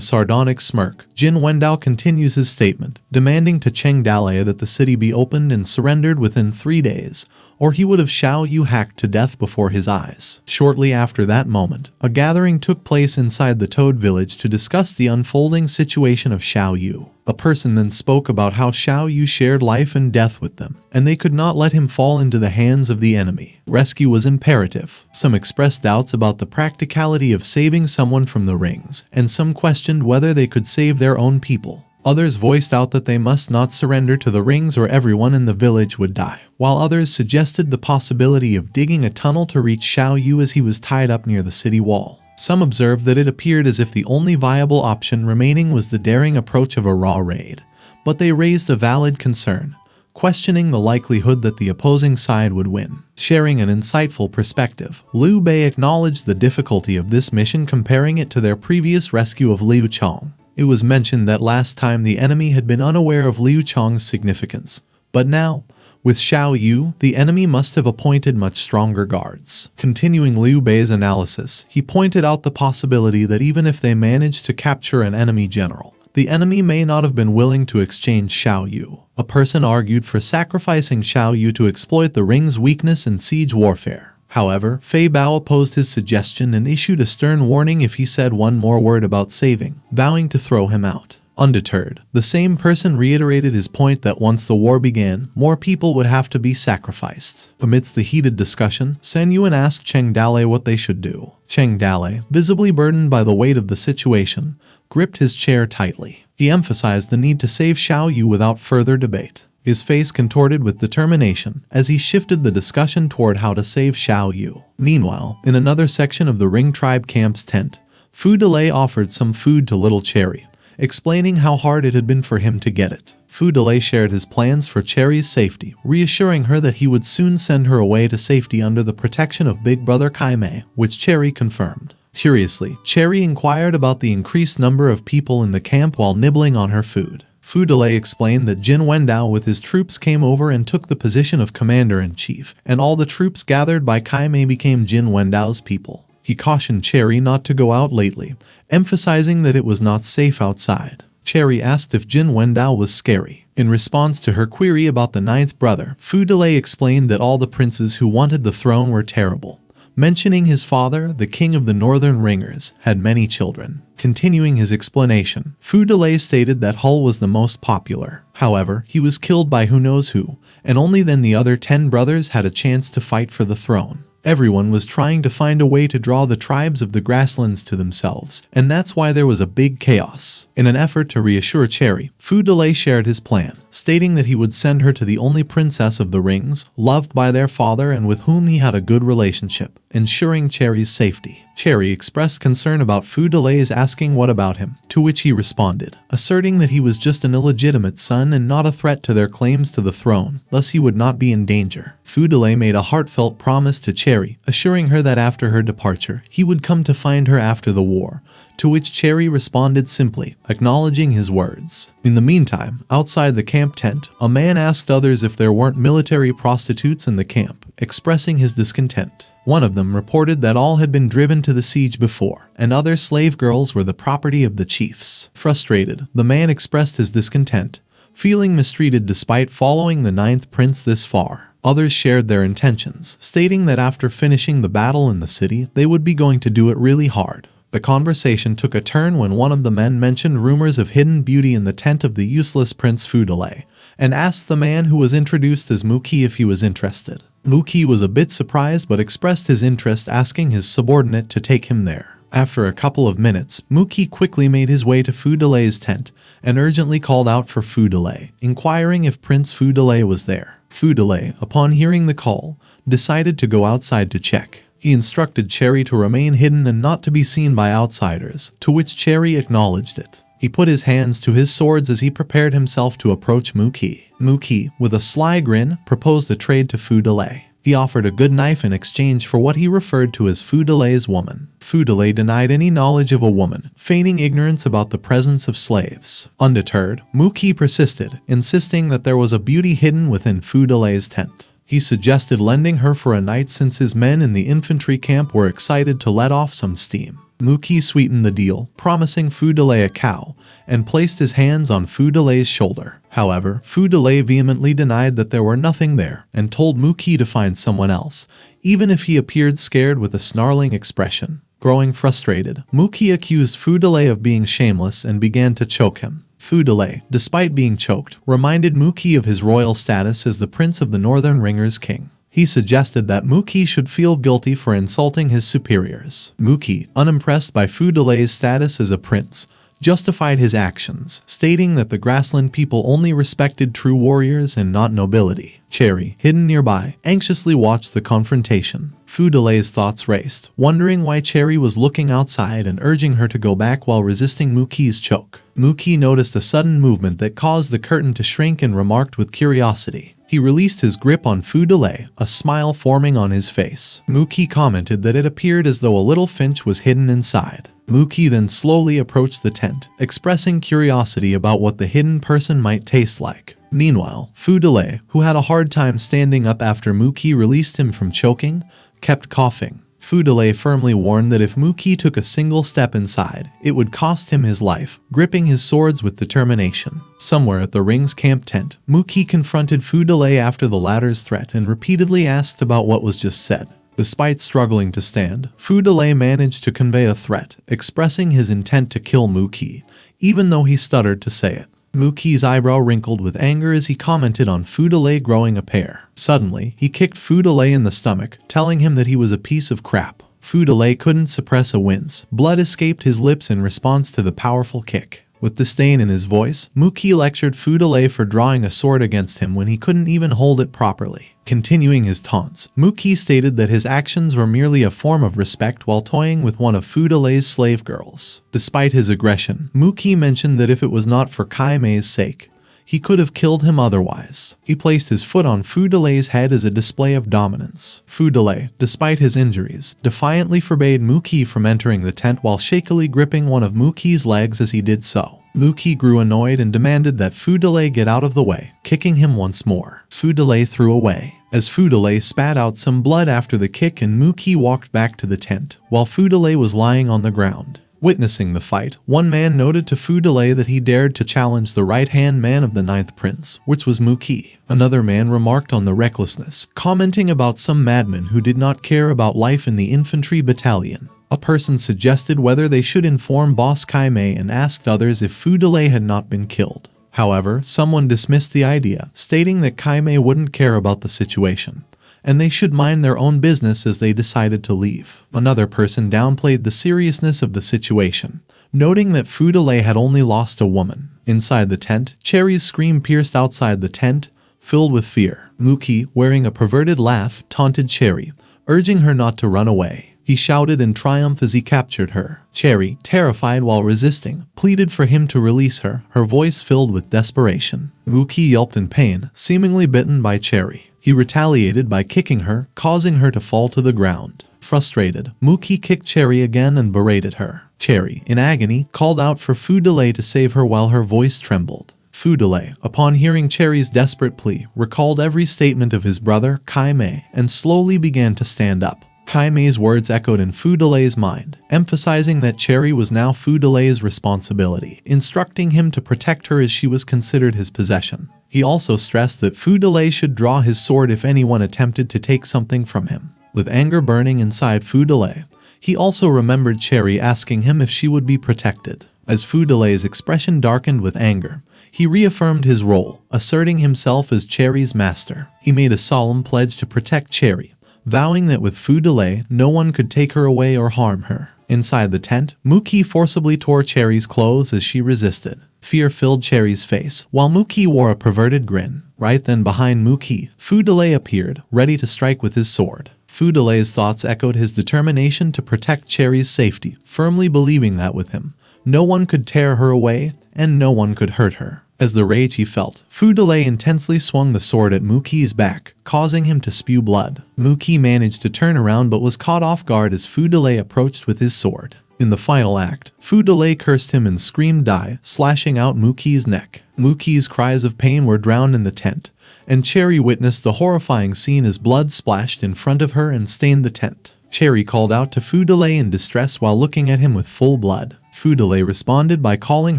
sardonic smirk, Jin Wendao continues his statement, demanding to Cheng Dalei that the city be opened and surrendered within 3 days, or he would have Xiaoyu hacked to death before his eyes. Shortly after that moment, a gathering took place inside the Toad Village to discuss the unfolding situation of Xiaoyu. A person then spoke about how Xiaoyu shared life and death with them, and they could not let him fall into the hands of the enemy. Rescue was imperative. Some expressed doubts about the practicality of saving someone from the rings, and some questioned whether they could save their own people. Others voiced out that they must not surrender to the rings or everyone in the village would die, while others suggested the possibility of digging a tunnel to reach Xiaoyu as he was tied up near the city wall. Some observed that it appeared as if the only viable option remaining was the daring approach of a raw raid, but they raised a valid concern, questioning the likelihood that the opposing side would win. Sharing an insightful perspective, Liu Bei acknowledged the difficulty of this mission, comparing it to their previous rescue of Liu Chong. It was mentioned that last time the enemy had been unaware of Liu Chong's significance, but now, with Xiaoyu, the enemy must have appointed much stronger guards. Continuing Liu Bei's analysis, he pointed out the possibility that even if they managed to capture an enemy general, the enemy may not have been willing to exchange Xiaoyu. A person argued for sacrificing Xiaoyu to exploit the ring's weakness in siege warfare. However, Fei Bao opposed his suggestion and issued a stern warning if he said one more word about saving, vowing to throw him out. Undeterred, the same person reiterated his point that once the war began, more people would have to be sacrificed. Amidst the heated discussion, San Yuan asked Cheng Dale what they should do. Cheng Dale, visibly burdened by the weight of the situation, gripped his chair tightly. He emphasized the need to save Xiao Yu without further debate. His face contorted with determination as he shifted the discussion toward how to save Xiao Yu. Meanwhile, in another section of the Ring Tribe camp's tent, Fu Delay offered some food to Little Cherry, explaining how hard it had been for him to get it. Fu Delay shared his plans for Cherry's safety, reassuring her that he would soon send her away to safety under the protection of Big Brother Kai Mei, which Cherry confirmed. Curiously, Cherry inquired about the increased number of people in the camp while nibbling on her food. Fu Delay explained that Jin Wendao with his troops came over and took the position of commander-in-chief, and all the troops gathered by Kai Mei became Jin Wendao's people. He cautioned Cherry not to go out lately, emphasizing that it was not safe outside. Cherry asked if Jin Wendao was scary. In response to her query about the ninth brother, Fu Delay explained that all the princes who wanted the throne were terrible, mentioning his father, the king of the Northern Ringers, had many children. Continuing his explanation, Fu Delay stated that Hull was the most popular. However, he was killed by who knows who, and only then the other 10 brothers had a chance to fight for the throne. Everyone was trying to find a way to draw the tribes of the grasslands to themselves, and that's why there was a big chaos. In an effort to reassure Cherry, Fu Delay shared his plan, stating that he would send her to the only princess of the rings, loved by their father and with whom he had a good relationship, ensuring Cherry's safety. Cherry expressed concern about Fu Delay's asking what about him, to which he responded, asserting that he was just an illegitimate son and not a threat to their claims to the throne, thus he would not be in danger. Fu Delay made a heartfelt promise to Cherry, assuring her that after her departure, he would come to find her after the war, to which Cherry responded simply, acknowledging his words. In the meantime, outside the camp tent, a man asked others if there weren't military prostitutes in the camp, expressing his discontent. One of them reported that all had been driven to the siege before, and other slave girls were the property of the chiefs. Frustrated, the man expressed his discontent, feeling mistreated despite following the ninth prince this far. Others shared their intentions, stating that after finishing the battle in the city, they would be going to do it really hard. The conversation took a turn when one of the men mentioned rumors of hidden beauty in the tent of the useless Prince Fu Delay, and asked the man who was introduced as Muki if he was interested. Muki was a bit surprised but expressed his interest, asking his subordinate to take him there. After a couple of minutes, Muki quickly made his way to Fu Delay's tent and urgently called out for Fu Delay, inquiring if Prince Fu Delay was there. Fu Delay, upon hearing the call, decided to go outside to check. He instructed Cherry to remain hidden and not to be seen by outsiders, to which Cherry acknowledged it. He put his hands to his swords as he prepared himself to approach Muki. Muki, with a sly grin, proposed a trade to Fu Delay. He offered a good knife in exchange for what he referred to as Fu Delay's woman. Fu Delay denied any knowledge of a woman, feigning ignorance about the presence of slaves. Undeterred, Muki persisted, insisting that there was a beauty hidden within Fu Delay's tent. He suggested lending her for a night since his men in the infantry camp were excited to let off some steam. Muki sweetened the deal, promising Fu Delay a cow, and placed his hands on Fu Delay's shoulder. However, Fu Delay vehemently denied that there were nothing there, and told Muki to find someone else, even if he appeared scared with a snarling expression. Growing frustrated, Muki accused Fu Delay of being shameless and began to choke him. Fu Delay, despite being choked, reminded Muki of his royal status as the Prince of the Northern Ringers King. He suggested that Muki should feel guilty for insulting his superiors. Muki, unimpressed by Fu Delay's status as a prince, justified his actions, stating that the grassland people only respected true warriors and not nobility. Cherry, hidden nearby, anxiously watched the confrontation. Fu Delay's thoughts raced, wondering why Cherry was looking outside and urging her to go back while resisting Muki's choke. Muki noticed a sudden movement that caused the curtain to shrink and remarked with curiosity. He released his grip on Fu Delay, a smile forming on his face. Muki commented that it appeared as though a little finch was hidden inside. Muki then slowly approached the tent, expressing curiosity about what the hidden person might taste like. Meanwhile, Fu Delay, who had a hard time standing up after Muki released him from choking, kept coughing. Fu Delay firmly warned that if Muki took a single step inside, it would cost him his life, gripping his swords with determination. Somewhere at the Ring's camp tent, Muki confronted Fu Delay after the latter's threat and repeatedly asked about what was just said. Despite struggling to stand, Fu Delay managed to convey a threat, expressing his intent to kill Muki, even though he stuttered to say it. Muki's eyebrow wrinkled with anger as he commented on Fu Delay growing a pair. Suddenly, he kicked Fu Delay in the stomach, telling him that he was a piece of crap. Fu Delay couldn't suppress a wince. Blood escaped his lips in response to the powerful kick. With disdain in his voice, Muki lectured Fu Delay for drawing a sword against him when he couldn't even hold it properly. Continuing his taunts, Muki stated that his actions were merely a form of respect while toying with one of Fu Delay's slave girls. Despite his aggression, Muki mentioned that if it was not for Kai Mei's sake, he could have killed him otherwise. He placed his foot on Fu Delay's head as a display of dominance. Fu Delay, despite his injuries, defiantly forbade Muki from entering the tent while shakily gripping one of Muki's legs as he did so. Muki grew annoyed and demanded that Fu Delay get out of the way, kicking him once more. Fu Delay threw away, as Fu Delay spat out some blood after the kick and Muki walked back to the tent, while Fu Delay was lying on the ground. Witnessing the fight, one man noted to Fu Delay that he dared to challenge the right-hand man of the 9th prince, which was Muki. Another man remarked on the recklessness, commenting about some madmen who did not care about life in the infantry battalion. A person suggested whether they should inform boss Kai Mei and asked others if Fu Delay had not been killed. However, someone dismissed the idea, stating that Kai Mei wouldn't care about the situation, and they should mind their own business as they decided to leave. Another person downplayed the seriousness of the situation, noting that Fu Delay had only lost a woman. Inside the tent, Cherry's scream pierced outside the tent, filled with fear. Muki, wearing a perverted laugh, taunted Cherry, urging her not to run away. He shouted in triumph as he captured her. Cherry, terrified while resisting, pleaded for him to release her, her voice filled with desperation. Muki yelped in pain, seemingly bitten by Cherry. He retaliated by kicking her, causing her to fall to the ground. Frustrated, Muki kicked Cherry again and berated her. Cherry, in agony, called out for Fu Delay to save her while her voice trembled. Fu Delay, upon hearing Cherry's desperate plea, recalled every statement of his brother, Kai Mei, and slowly began to stand up. Kai Mei's words echoed in Fu Delay's mind, emphasizing that Cherry was now Fu Delay's responsibility, instructing him to protect her as she was considered his possession. He also stressed that Fu Delay should draw his sword if anyone attempted to take something from him. With anger burning inside Fu Delay, he also remembered Cherry asking him if she would be protected. As Fu Delay's expression darkened with anger, he reaffirmed his role, asserting himself as Cherry's master. He made a solemn pledge to protect Cherry, vowing that with Fu Delay, no one could take her away or harm her. Inside the tent, Muki forcibly tore Cherry's clothes as she resisted. Fear filled Cherry's face, while Muki wore a perverted grin. Right then behind Muki, Fu Delay appeared, ready to strike with his sword. Fu Delay's thoughts echoed his determination to protect Cherry's safety, firmly believing that with him, no one could tear her away, and no one could hurt her. As the rage he felt, Fu Delay intensely swung the sword at Muki's back, causing him to spew blood. Muki managed to turn around but was caught off guard as Fu Delay approached with his sword. In the final act, Fu Delay cursed him and screamed die, slashing out Muki's neck. Muki's cries of pain were drowned in the tent, and Cherry witnessed the horrifying scene as blood splashed in front of her and stained the tent. Cherry called out to Fu Delay in distress while looking at him with full blood. Fu Delay responded by calling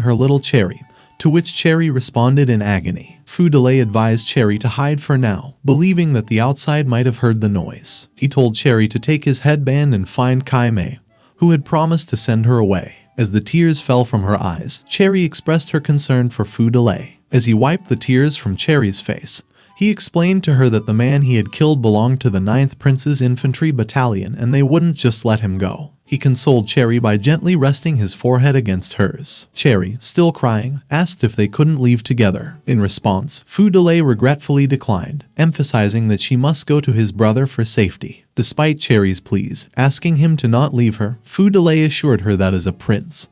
her little Cherry, to which Cherry responded in agony. Fu Delay advised Cherry to hide for now, believing that the outside might have heard the noise. He told Cherry to take his headband and find Kai Mei, who had promised to send her away. As the tears fell from her eyes, Cherry expressed her concern for Fu Delay. As he wiped the tears from Cherry's face, he explained to her that the man he had killed belonged to the 9th Prince's infantry battalion and they wouldn't just let him go. He consoled Cherry by gently resting his forehead against hers. Cherry, still crying, asked if they couldn't leave together. In response, Fu Delay regretfully declined, emphasizing that she must go to his brother for safety. Despite Cherry's pleas, asking him to not leave her, Fu Delay assured her that as a prince,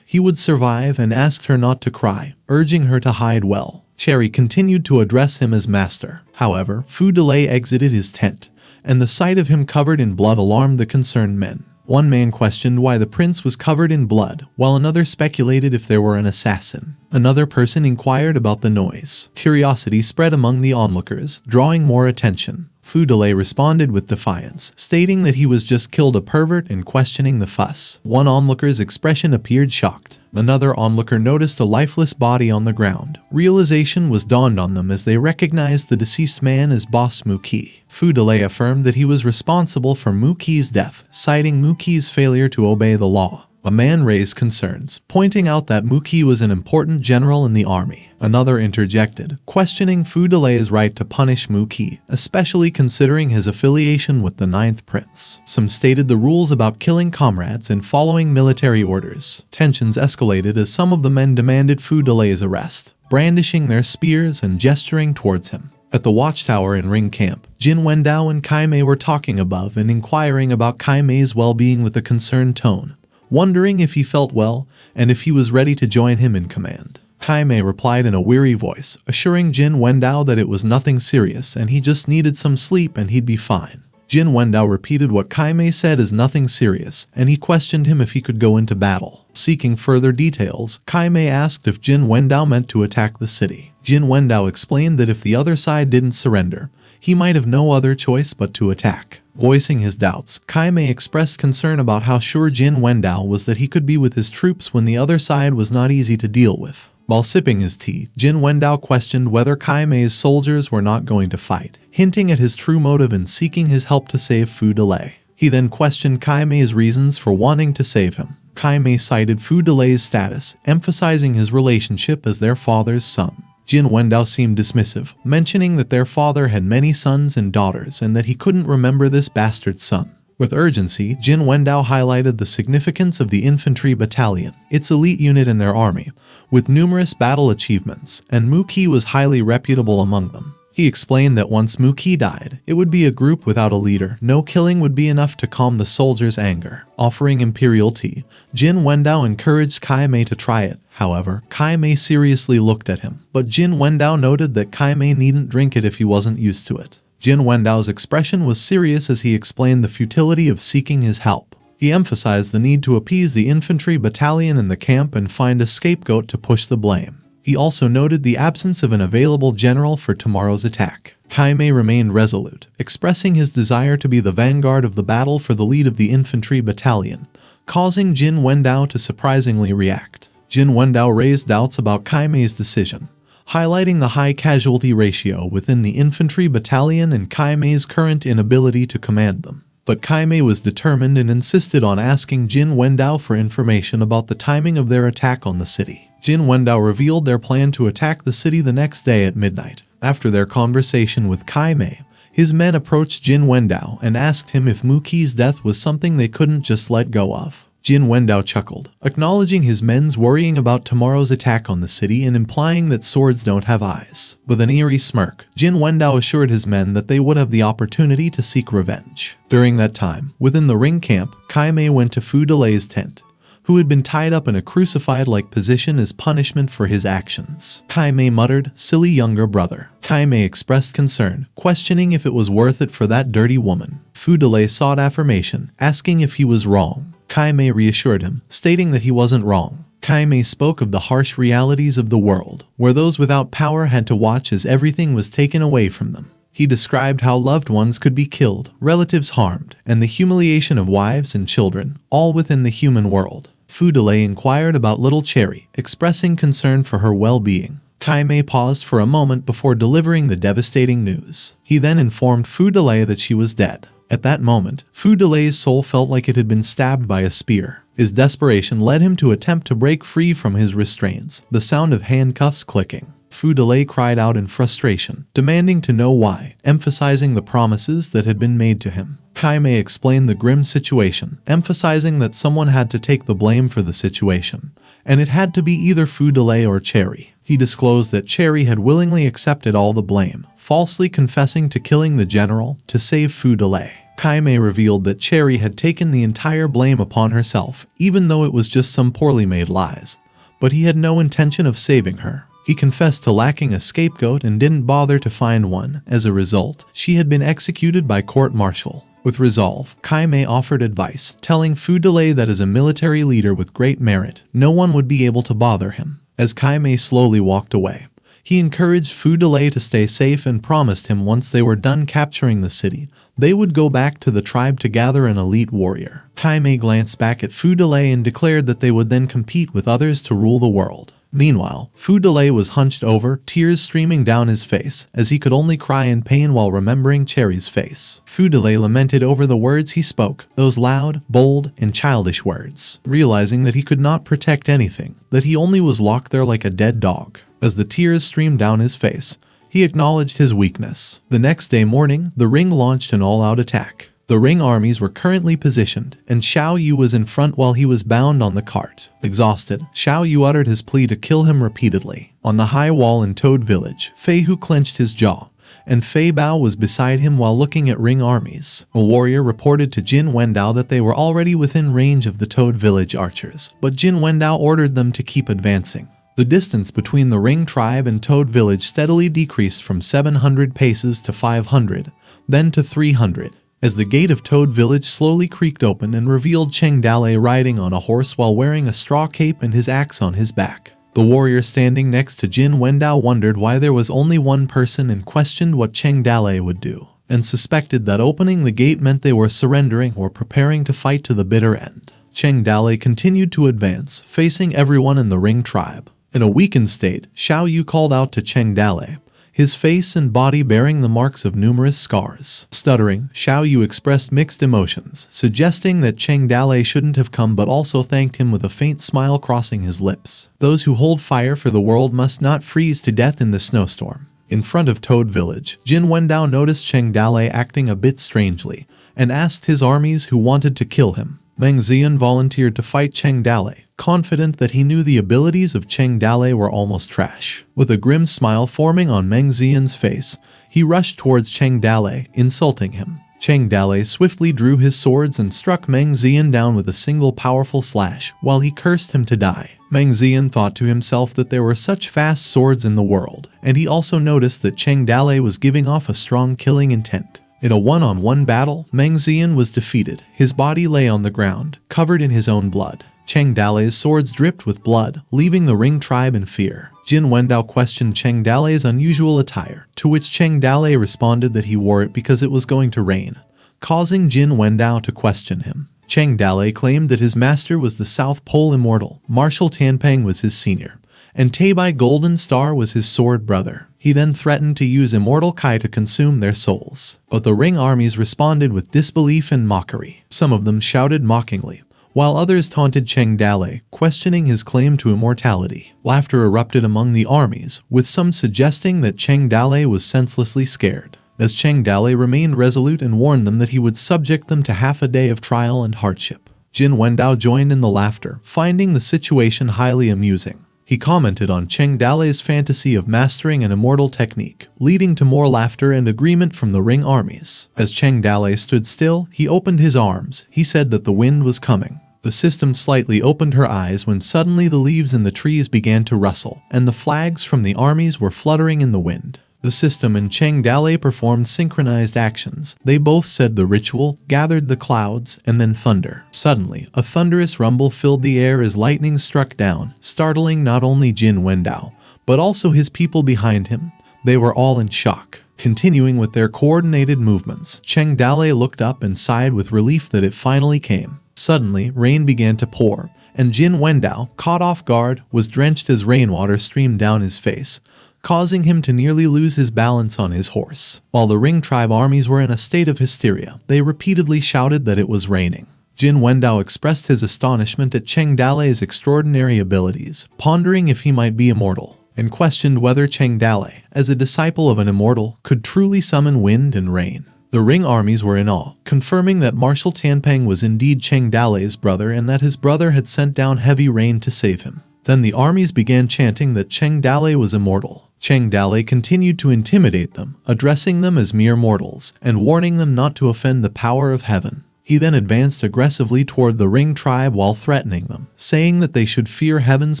he would survive and asked her not to cry, urging her to hide well. Cherry continued to address him as master. However, Fu Delay exited his tent, and the sight of him covered in blood alarmed the concerned men. One man questioned why the prince was covered in blood, while another speculated if there were an assassin. Another person inquired about the noise. Curiosity spread among the onlookers, drawing more attention. Fu Delay responded with defiance, stating that he was just killed a pervert and questioning the fuss. One onlooker's expression appeared shocked. Another onlooker noticed a lifeless body on the ground. Realization was dawned on them as they recognized the deceased man as Boss Muki. Fu Delay affirmed that he was responsible for Muki's death, citing Muki's failure to obey the law. A man raised concerns, pointing out that Muki was an important general in the army. Another interjected, questioning Fu Delay's right to punish Muki, especially considering his affiliation with the Ninth Prince. Some stated the rules about killing comrades and following military orders. Tensions escalated as some of the men demanded Fu Delay's arrest, brandishing their spears and gesturing towards him. At the watchtower in Ring Camp, Jin Wendao and Kai Mei were talking above and inquiring about Kai Mei's well-being with a concerned tone, wondering if he felt well and if he was ready to join him in command. Kai Mei replied in a weary voice, assuring Jin Wendao that it was nothing serious and he just needed some sleep and he'd be fine. Jin Wendao repeated what Kai Mei said as nothing serious, and he questioned him if he could go into battle. Seeking further details, Kai Mei asked if Jin Wendao meant to attack the city. Jin Wendao explained that if the other side didn't surrender, he might have no other choice but to attack. Voicing his doubts, Kai Mei expressed concern about how sure Jin Wendao was that he could be with his troops when the other side was not easy to deal with. While sipping his tea, Jin Wendao questioned whether Kai Mei's soldiers were not going to fight, hinting at his true motive in seeking his help to save Fu Delay. He then questioned Kai Mei's reasons for wanting to save him. Kai Mei cited Fu Delay's status, emphasizing his relationship as their father's son. Jin Wendao seemed dismissive, mentioning that their father had many sons and daughters and that he couldn't remember this bastard son. With urgency, Jin Wendao highlighted the significance of the infantry battalion, its elite unit in their army, with numerous battle achievements, and Muki was highly reputable among them. He explained that once Muki died, it would be a group without a leader. No killing would be enough to calm the soldiers' anger. Offering imperial tea, Jin Wendao encouraged Kai Mei to try it. However, Kai Mei seriously looked at him, but Jin Wendao noted that Kai Mei needn't drink it if he wasn't used to it. Jin Wendao's expression was serious as he explained the futility of seeking his help. He emphasized the need to appease the infantry battalion in the camp and find a scapegoat to push the blame. He also noted the absence of an available general for tomorrow's attack. Kai Mei remained resolute, expressing his desire to be the vanguard of the battle for the lead of the infantry battalion, causing Jin Wendao to surprisingly react. Jin Wendao raised doubts about Kai Mei's decision, highlighting the high casualty ratio within the infantry battalion and Kai Mei's current inability to command them. But Kai Mei was determined and insisted on asking Jin Wendao for information about the timing of their attack on the city. Jin Wendao revealed their plan to attack the city the next day at midnight. After their conversation with Kai Mei, his men approached Jin Wendao and asked him if Muki's death was something they couldn't just let go of. Jin Wendao chuckled, acknowledging his men's worrying about tomorrow's attack on the city and implying that swords don't have eyes. With an eerie smirk, Jin Wendao assured his men that they would have the opportunity to seek revenge. During that time, within the Ring Camp, Kai Mei went to Fu Delay's tent, who had been tied up in a crucified-like position as punishment for his actions. Kai Mei muttered, "Silly younger brother." Kai Mei expressed concern, questioning if it was worth it for that dirty woman. Fu Delay sought affirmation, asking if he was wrong. Kai Mei reassured him, stating that he wasn't wrong. Kai Mei spoke of the harsh realities of the world, where those without power had to watch as everything was taken away from them. He described how loved ones could be killed, relatives harmed, and the humiliation of wives and children, all within the human world. Fu Delay inquired about little Cherry, expressing concern for her well-being. Kai Mei paused for a moment before delivering the devastating news. He then informed Fu Delay that she was dead. At that moment, Fu Delay's soul felt like it had been stabbed by a spear. His desperation led him to attempt to break free from his restraints, the sound of handcuffs clicking. Fu Delay cried out in frustration, demanding to know why, emphasizing the promises that had been made to him. Kai Mei explained the grim situation, emphasizing that someone had to take the blame for the situation, and it had to be either Fu Delay or Cherry. He disclosed that Cherry had willingly accepted all the blame, falsely confessing to killing the general to save Fu Delay. Kai Mei revealed that Cherry had taken the entire blame upon herself, even though it was just some poorly made lies. But he had no intention of saving her. He confessed to lacking a scapegoat and didn't bother to find one. As a result, she had been executed by court-martial. With resolve, Kai Mei offered advice, telling Fu Delay that as a military leader with great merit, no one would be able to bother him. As Kai Mei slowly walked away, He encouraged Fu Delay to stay safe and promised him once they were done capturing the city, they would go back to the tribe to gather an elite warrior. Tai Mei glanced back at Fu Delay and declared that they would then compete with others to rule the world. Meanwhile, Fu Delay was hunched over, tears streaming down his face, as he could only cry in pain while remembering Cherry's face. Fu Delay lamented over the words he spoke, those loud, bold, and childish words, realizing that he could not protect anything, that he only was locked there like a dead dog. As the tears streamed down his face, he acknowledged his weakness. The next day morning, the Ring launched an all-out attack. The Ring armies were currently positioned, and Xiao Yu was in front while he was bound on the cart. Exhausted, Xiao Yu uttered his plea to kill him repeatedly. On the high wall in Toad Village, Fei Hu clenched his jaw, and Fei Bao was beside him while looking at Ring armies. A warrior reported to Jin Wendao that they were already within range of the Toad Village archers, but Jin Wendao ordered them to keep advancing. The distance between the Ring tribe and Toad Village steadily decreased from 700 paces to 500, then to 300. As the gate of Toad Village slowly creaked open and revealed Cheng Dalei riding on a horse while wearing a straw cape and his axe on his back. The warrior standing next to Jin Wendao wondered why there was only one person and questioned what Cheng Dalei would do, and suspected that opening the gate meant they were surrendering or preparing to fight to the bitter end. Cheng Dalei continued to advance, facing everyone in the Ring tribe. In a weakened state, Xiao Yu called out to Cheng Dalei, his face and body bearing the marks of numerous scars. Stuttering, Xiao Yu expressed mixed emotions, suggesting that Cheng Dalei shouldn't have come but also thanked him with a faint smile crossing his lips. Those who hold fire for the world must not freeze to death in the snowstorm. In front of Toad Village, Jin Wendao noticed Cheng Dalei acting a bit strangely, and asked his armies who wanted to kill him. Meng Zian volunteered to fight Cheng Dalei, confident that he knew the abilities of Cheng Dalei were almost trash. With a grim smile forming on Meng Zian's face, he rushed towards Cheng Dalei, insulting him. Cheng Dalei swiftly drew his swords and struck Meng Zian down with a single powerful slash, while he cursed him to die. Meng Zian thought to himself that there were such fast swords in the world, and he also noticed that Cheng Dalei was giving off a strong killing intent. In a one-on-one battle, Meng Zian was defeated. His body lay on the ground, covered in his own blood. Cheng Dalei's swords dripped with blood, leaving the Ring tribe in fear. Jin Wendao questioned Cheng Dalei's unusual attire, to which Cheng Dalei responded that he wore it because it was going to rain, causing Jin Wendao to question him. Cheng Dalei claimed that his master was the South Pole Immortal, Marshal Tianpeng was his senior, and Teibai Golden Star was his sword brother. He then threatened to use Immortal Kai to consume their souls. But the Ring armies responded with disbelief and mockery. Some of them shouted mockingly, while others taunted Cheng Dalei, questioning his claim to immortality. Laughter erupted among the armies, with some suggesting that Cheng Dalei was senselessly scared, as Cheng Dalei remained resolute and warned them that he would subject them to half a day of trial and hardship. Jin Wendao joined in the laughter, finding the situation highly amusing. He commented on Cheng Dalei's fantasy of mastering an immortal technique, leading to more laughter and agreement from the Ring armies. As Cheng Dalei stood still, he opened his arms. He said that the wind was coming. The system slightly opened her eyes when suddenly the leaves in the trees began to rustle, and the flags from the armies were fluttering in the wind. The system and Cheng Dalei performed synchronized actions. They both said the ritual, gathered the clouds, and then thunder. Suddenly, a thunderous rumble filled the air as lightning struck down, startling not only Jin Wendao, but also his people behind him. They were all in shock. Continuing with their coordinated movements, Cheng Dalei looked up and sighed with relief that it finally came. Suddenly, rain began to pour, and Jin Wendao, caught off guard, was drenched as rainwater streamed down his face, causing him to nearly lose his balance on his horse. While the Ring tribe armies were in a state of hysteria, they repeatedly shouted that it was raining. Jin Wendao expressed his astonishment at Cheng Dalei's extraordinary abilities, pondering if he might be immortal, and questioned whether Cheng Dalei, as a disciple of an immortal, could truly summon wind and rain. The Ring armies were in awe, confirming that Marshal Tianpeng was indeed Cheng Dalei's brother and that his brother had sent down heavy rain to save him. Then the armies began chanting that Cheng Dalei was immortal. Cheng Dalei continued to intimidate them, addressing them as mere mortals, and warning them not to offend the power of heaven. He then advanced aggressively toward the Ring tribe while threatening them, saying that they should fear heaven's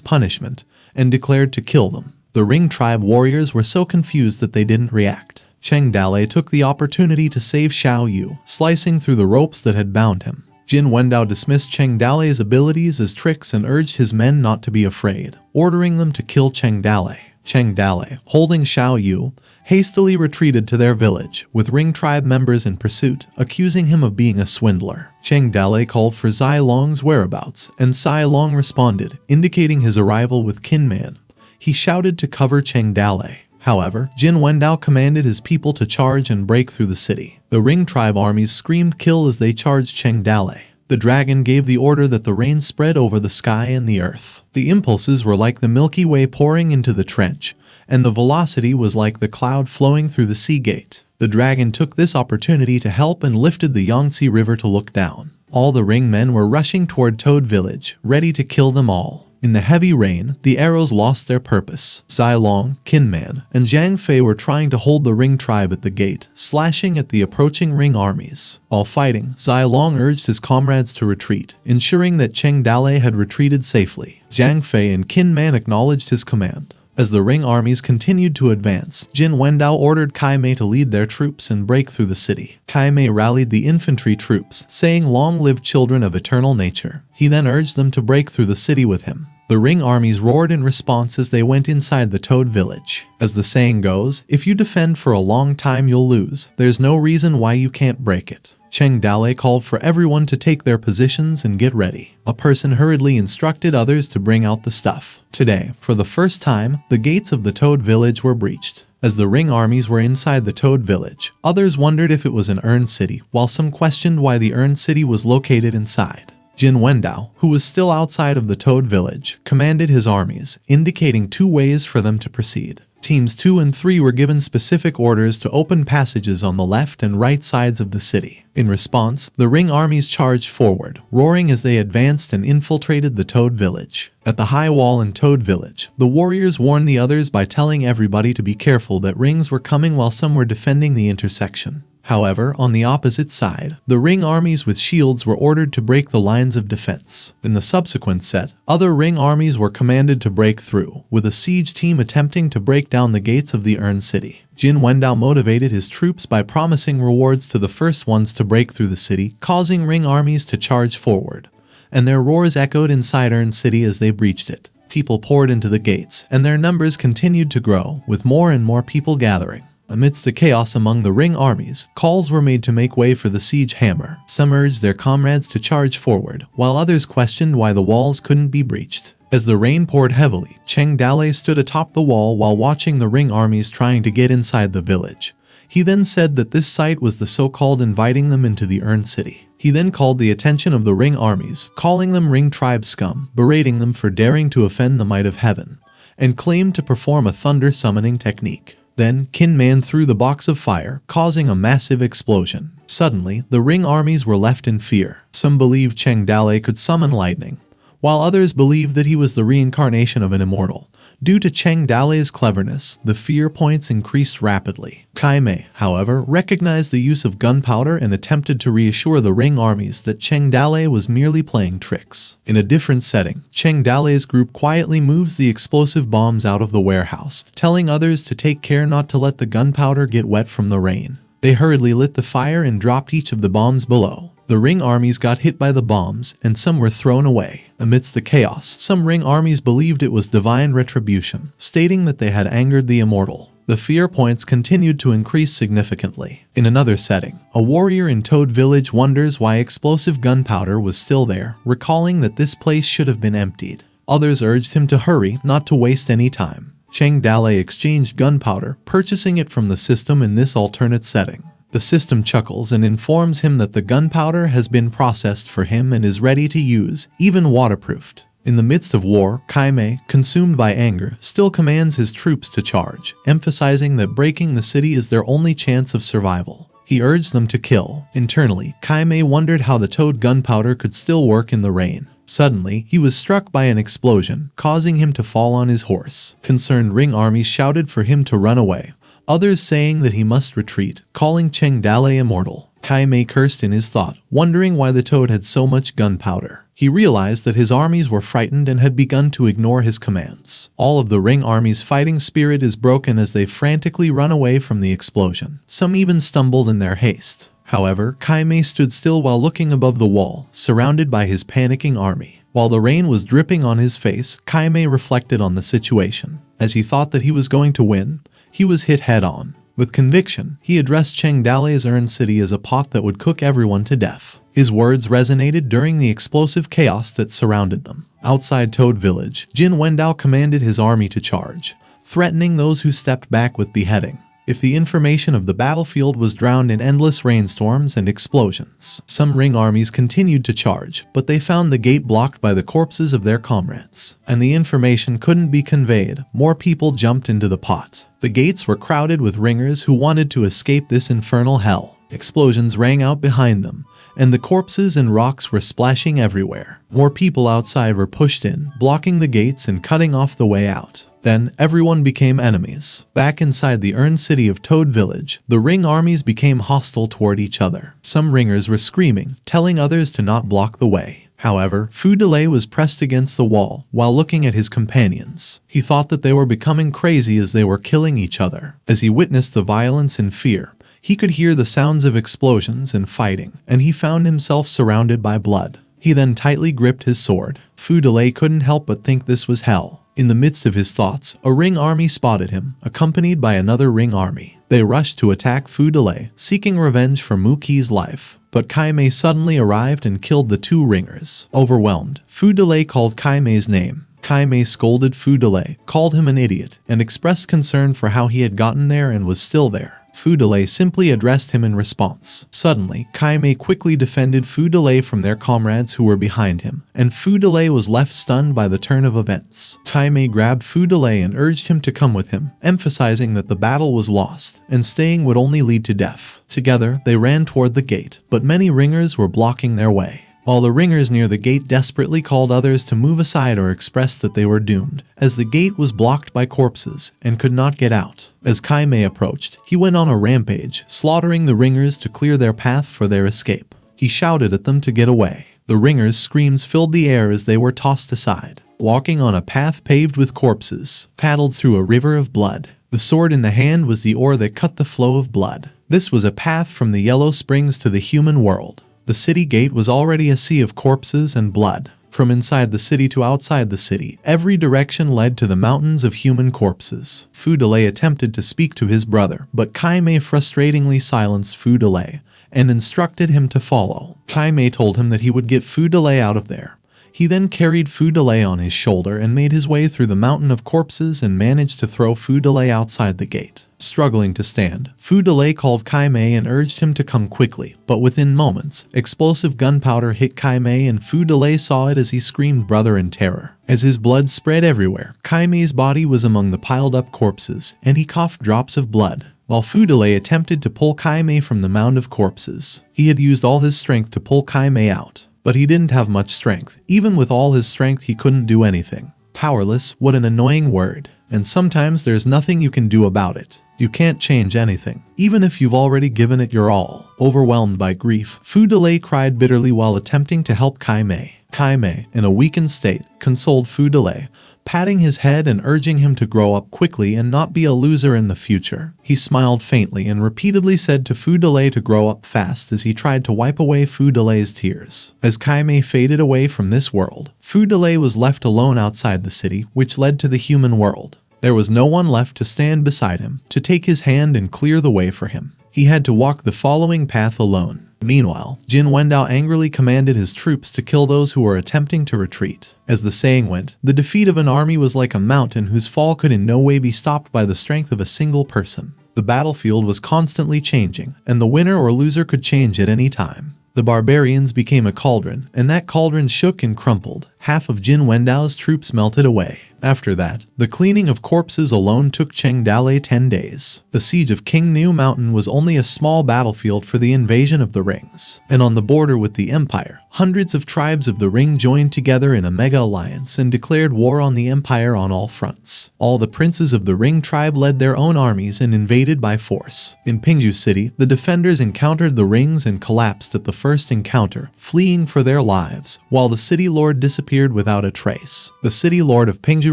punishment, and declared to kill them. The Ring tribe warriors were so confused that they didn't react. Cheng Dalei took the opportunity to save Xiao Yu, slicing through the ropes that had bound him. Jin Wendao dismissed Cheng Dalei's abilities as tricks and urged his men not to be afraid, ordering them to kill Cheng Dalei. Cheng Dale, holding Xiao Yu, hastily retreated to their village, with Ring tribe members in pursuit, accusing him of being a swindler. Cheng Dale called for Zai Long's whereabouts, and Zai Long responded, indicating his arrival with Qin Man. He shouted to cover Cheng Dale. However, Jin Wendao commanded his people to charge and break through the city. The Ring tribe armies screamed kill as they charged Cheng Dale. The dragon gave the order that the rain spread over the sky and the earth. The impulses were like the Milky Way pouring into the trench, and the velocity was like the cloud flowing through the sea gate. The dragon took this opportunity to help and lifted the Yangtze River to look down. All the Ring men were rushing toward Toad Village, ready to kill them all. In the heavy rain, the arrows lost their purpose. Zai Long, Qin Man, and Zhang Fei were trying to hold the Ring tribe at the gate, slashing at the approaching Ring armies. While fighting, Zai Long urged his comrades to retreat, ensuring that Cheng Dale had retreated safely. Zhang Fei and Qin Man acknowledged his command. As the Ring armies continued to advance, Jin Wendao ordered Kai Mei to lead their troops and break through the city. Kai Mei rallied the infantry troops, saying, "Long live children of eternal nature." He then urged them to break through the city with him. The Ring armies roared in response as they went inside the Toad Village. As the saying goes, if you defend for a long time you'll lose. There's no reason why you can't break it. Cheng Dale called for everyone to take their positions and get ready. A person hurriedly instructed others to bring out the stuff. Today, for the first time, the gates of the Toad Village were breached. As the Ring armies were inside the Toad Village, others wondered if it was an Urn City, while some questioned why the Urn City was located inside. Jin Wendao, who was still outside of the Toad Village, commanded his armies, indicating 2 ways for them to proceed. Teams 2 and 3 were given specific orders to open passages on the left and right sides of the city. In response, the Ring armies charged forward, roaring as they advanced and infiltrated the Toad Village. At the high wall in Toad Village, the warriors warned the others by telling everybody to be careful that Rings were coming while some were defending the intersection. However, on the opposite side, the Ring armies with shields were ordered to break the lines of defense. In the subsequent set, other Ring armies were commanded to break through, with a siege team attempting to break down the gates of the Urn City. Jin Wendao motivated his troops by promising rewards to the first ones to break through the city, causing Ring armies to charge forward. And their roars echoed inside Urn City as they breached it. People poured into the gates, and their numbers continued to grow, with more and more people gathering. Amidst the chaos among the Ring armies, calls were made to make way for the siege hammer. Some urged their comrades to charge forward, while others questioned why the walls couldn't be breached. As the rain poured heavily, Cheng Dale stood atop the wall while watching the Ring armies trying to get inside the village. He then said that this site was the so-called inviting them into the Urn City. He then called the attention of the Ring armies, calling them Ring tribe scum, berating them for daring to offend the might of heaven, and claimed to perform a thunder summoning technique. Then, Qin Man threw the box of fire, causing a massive explosion. Suddenly, the Ring armies were left in fear. Some believed Cheng Dale could summon lightning, while others believed that he was the reincarnation of an immortal. Due to Cheng Dale's cleverness, the fear points increased rapidly. Kai Mei, however, recognized the use of gunpowder and attempted to reassure the Ring armies that Cheng Dale was merely playing tricks. In a different setting, Cheng Dale's group quietly moves the explosive bombs out of the warehouse, telling others to take care not to let the gunpowder get wet from the rain. They hurriedly lit the fire and dropped each of the bombs below. The Ring armies got hit by the bombs, and some were thrown away. Amidst the chaos, some Ring armies believed it was divine retribution, stating that they had angered the immortal. The fear points continued to increase significantly. In another setting, a warrior in Toad Village wonders why explosive gunpowder was still there, recalling that this place should have been emptied. Others urged him to hurry, not to waste any time. Cheng Dale exchanged gunpowder, purchasing it from the system in this alternate setting. The system chuckles and informs him that the gunpowder has been processed for him and is ready to use, even waterproofed. In the midst of war, Kai Mei, consumed by anger, still commands his troops to charge, emphasizing that breaking the city is their only chance of survival. He urged them to kill. Internally, Kai Mei wondered how the Toad gunpowder could still work in the rain. Suddenly, he was struck by an explosion, causing him to fall on his horse. Concerned Ring armies shouted for him to run away, others saying that he must retreat, calling Cheng Dale immortal. Kai Mei cursed in his thought, wondering why the Toad had so much gunpowder. He realized that his armies were frightened and had begun to ignore his commands. All of the Ring army's fighting spirit is broken as they frantically run away from the explosion. Some even stumbled in their haste. However, Kai Mei stood still while looking above the wall, surrounded by his panicking army. While the rain was dripping on his face, Kai Mei reflected on the situation. As he thought that he was going to win, he was hit head-on. With conviction, he addressed Cheng Dali's Earn City as a pot that would cook everyone to death. His words resonated during the explosive chaos that surrounded them. Outside Toad Village, Jin Wendao commanded his army to charge, threatening those who stepped back with beheading. If the information of the battlefield was drowned in endless rainstorms and explosions. Some ring armies continued to charge, but they found the gate blocked by the corpses of their comrades. And the information couldn't be conveyed. More people jumped into the pot. The gates were crowded with ringers who wanted to escape this infernal hell. Explosions rang out behind them, and the corpses and rocks were splashing everywhere. More people outside were pushed in, blocking the gates and cutting off the way out. Then, everyone became enemies. Back inside the Earn City of Toad Village, the ring armies became hostile toward each other. Some ringers were screaming, telling others to not block the way. However, Fu Delay was pressed against the wall while looking at his companions. He thought that they were becoming crazy as they were killing each other. As he witnessed the violence and fear, he could hear the sounds of explosions and fighting, and he found himself surrounded by blood. He then tightly gripped his sword. Fu Delay couldn't help but think this was hell. In the midst of his thoughts, a ring army spotted him, accompanied by another ring army. They rushed to attack Fu Delay, seeking revenge for Mu Qi's life. But Kai Mei suddenly arrived and killed the two ringers. Overwhelmed, Fu Delay called Kai Mei's name. Kai Mei scolded Fu Delay, called him an idiot, and expressed concern for how he had gotten there and was still there. Fu Delay simply addressed him in response. Suddenly, Kai Mei quickly defended Fu Delay from their comrades who were behind him, and Fu Delay was left stunned by the turn of events. Kai Mei grabbed Fu Delay and urged him to come with him, emphasizing that the battle was lost, and staying would only lead to death. Together, they ran toward the gate, but many ringers were blocking their way. While the ringers near the gate desperately called others to move aside or expressed that they were doomed, as the gate was blocked by corpses and could not get out. As Kai Mei approached, he went on a rampage, slaughtering the ringers to clear their path for their escape. He shouted at them to get away. The ringers' screams filled the air as they were tossed aside. Walking on a path paved with corpses, paddled through a river of blood. The sword in the hand was the oar that cut the flow of blood. This was a path from the Yellow Springs to the human world. The city gate was already a sea of corpses and blood. From inside the city to outside the city, every direction led to the mountains of human corpses. Fu Delay attempted to speak to his brother, but Kai Mei frustratingly silenced Fu Delay and instructed him to follow. Kai Mei told him that he would get Fu Delay out of there. He then carried Fu Delay on his shoulder and made his way through the mountain of corpses and managed to throw Fu Delay outside the gate. Struggling to stand, Fu Delay called Kai Mei and urged him to come quickly, but within moments, explosive gunpowder hit Kai Mei and Fu Delay saw it as he screamed brother in terror. As his blood spread everywhere, Kai Mei's body was among the piled up corpses, and he coughed drops of blood. While Fu Delay attempted to pull Kai Mei from the mound of corpses, he had used all his strength to pull Kai Mei out. But he didn't have much strength. Even with all his strength, he couldn't do anything. Powerless, what an annoying word. And sometimes there's nothing you can do about it. You can't change anything, even if you've already given it your all. Overwhelmed by grief, Fu Delay cried bitterly while attempting to help Kai Mei. Kai Mei, in a weakened state, consoled Fu Delay, patting his head and urging him to grow up quickly and not be a loser in the future. He smiled faintly and repeatedly said to Fu Delay to grow up fast as he tried to wipe away Fu Delay's tears. As Kai Mei faded away from this world, Fu Delay was left alone outside the city, which led to the human world. There was no one left to stand beside him, to take his hand and clear the way for him. He had to walk the following path alone. Meanwhile, Jin Wendao angrily commanded his troops to kill those who were attempting to retreat. As the saying went, the defeat of an army was like a mountain whose fall could in no way be stopped by the strength of a single person. The battlefield was constantly changing, and the winner or loser could change at any time. The barbarians became a cauldron, and that cauldron shook and crumpled. Half of Jin Wendao's troops melted away. After that, the cleaning of corpses alone took Cheng Dale 10 days. The siege of King New Mountain was only a small battlefield for the invasion of the rings. And on the border with the empire, hundreds of tribes of the ring joined together in a mega alliance and declared war on the empire on all fronts. All the princes of the ring tribe led their own armies and invaded by force. In Pingju City, the defenders encountered the rings and collapsed at the first encounter, fleeing for their lives, while the city lord disappeared without a trace. The city lord of Pingju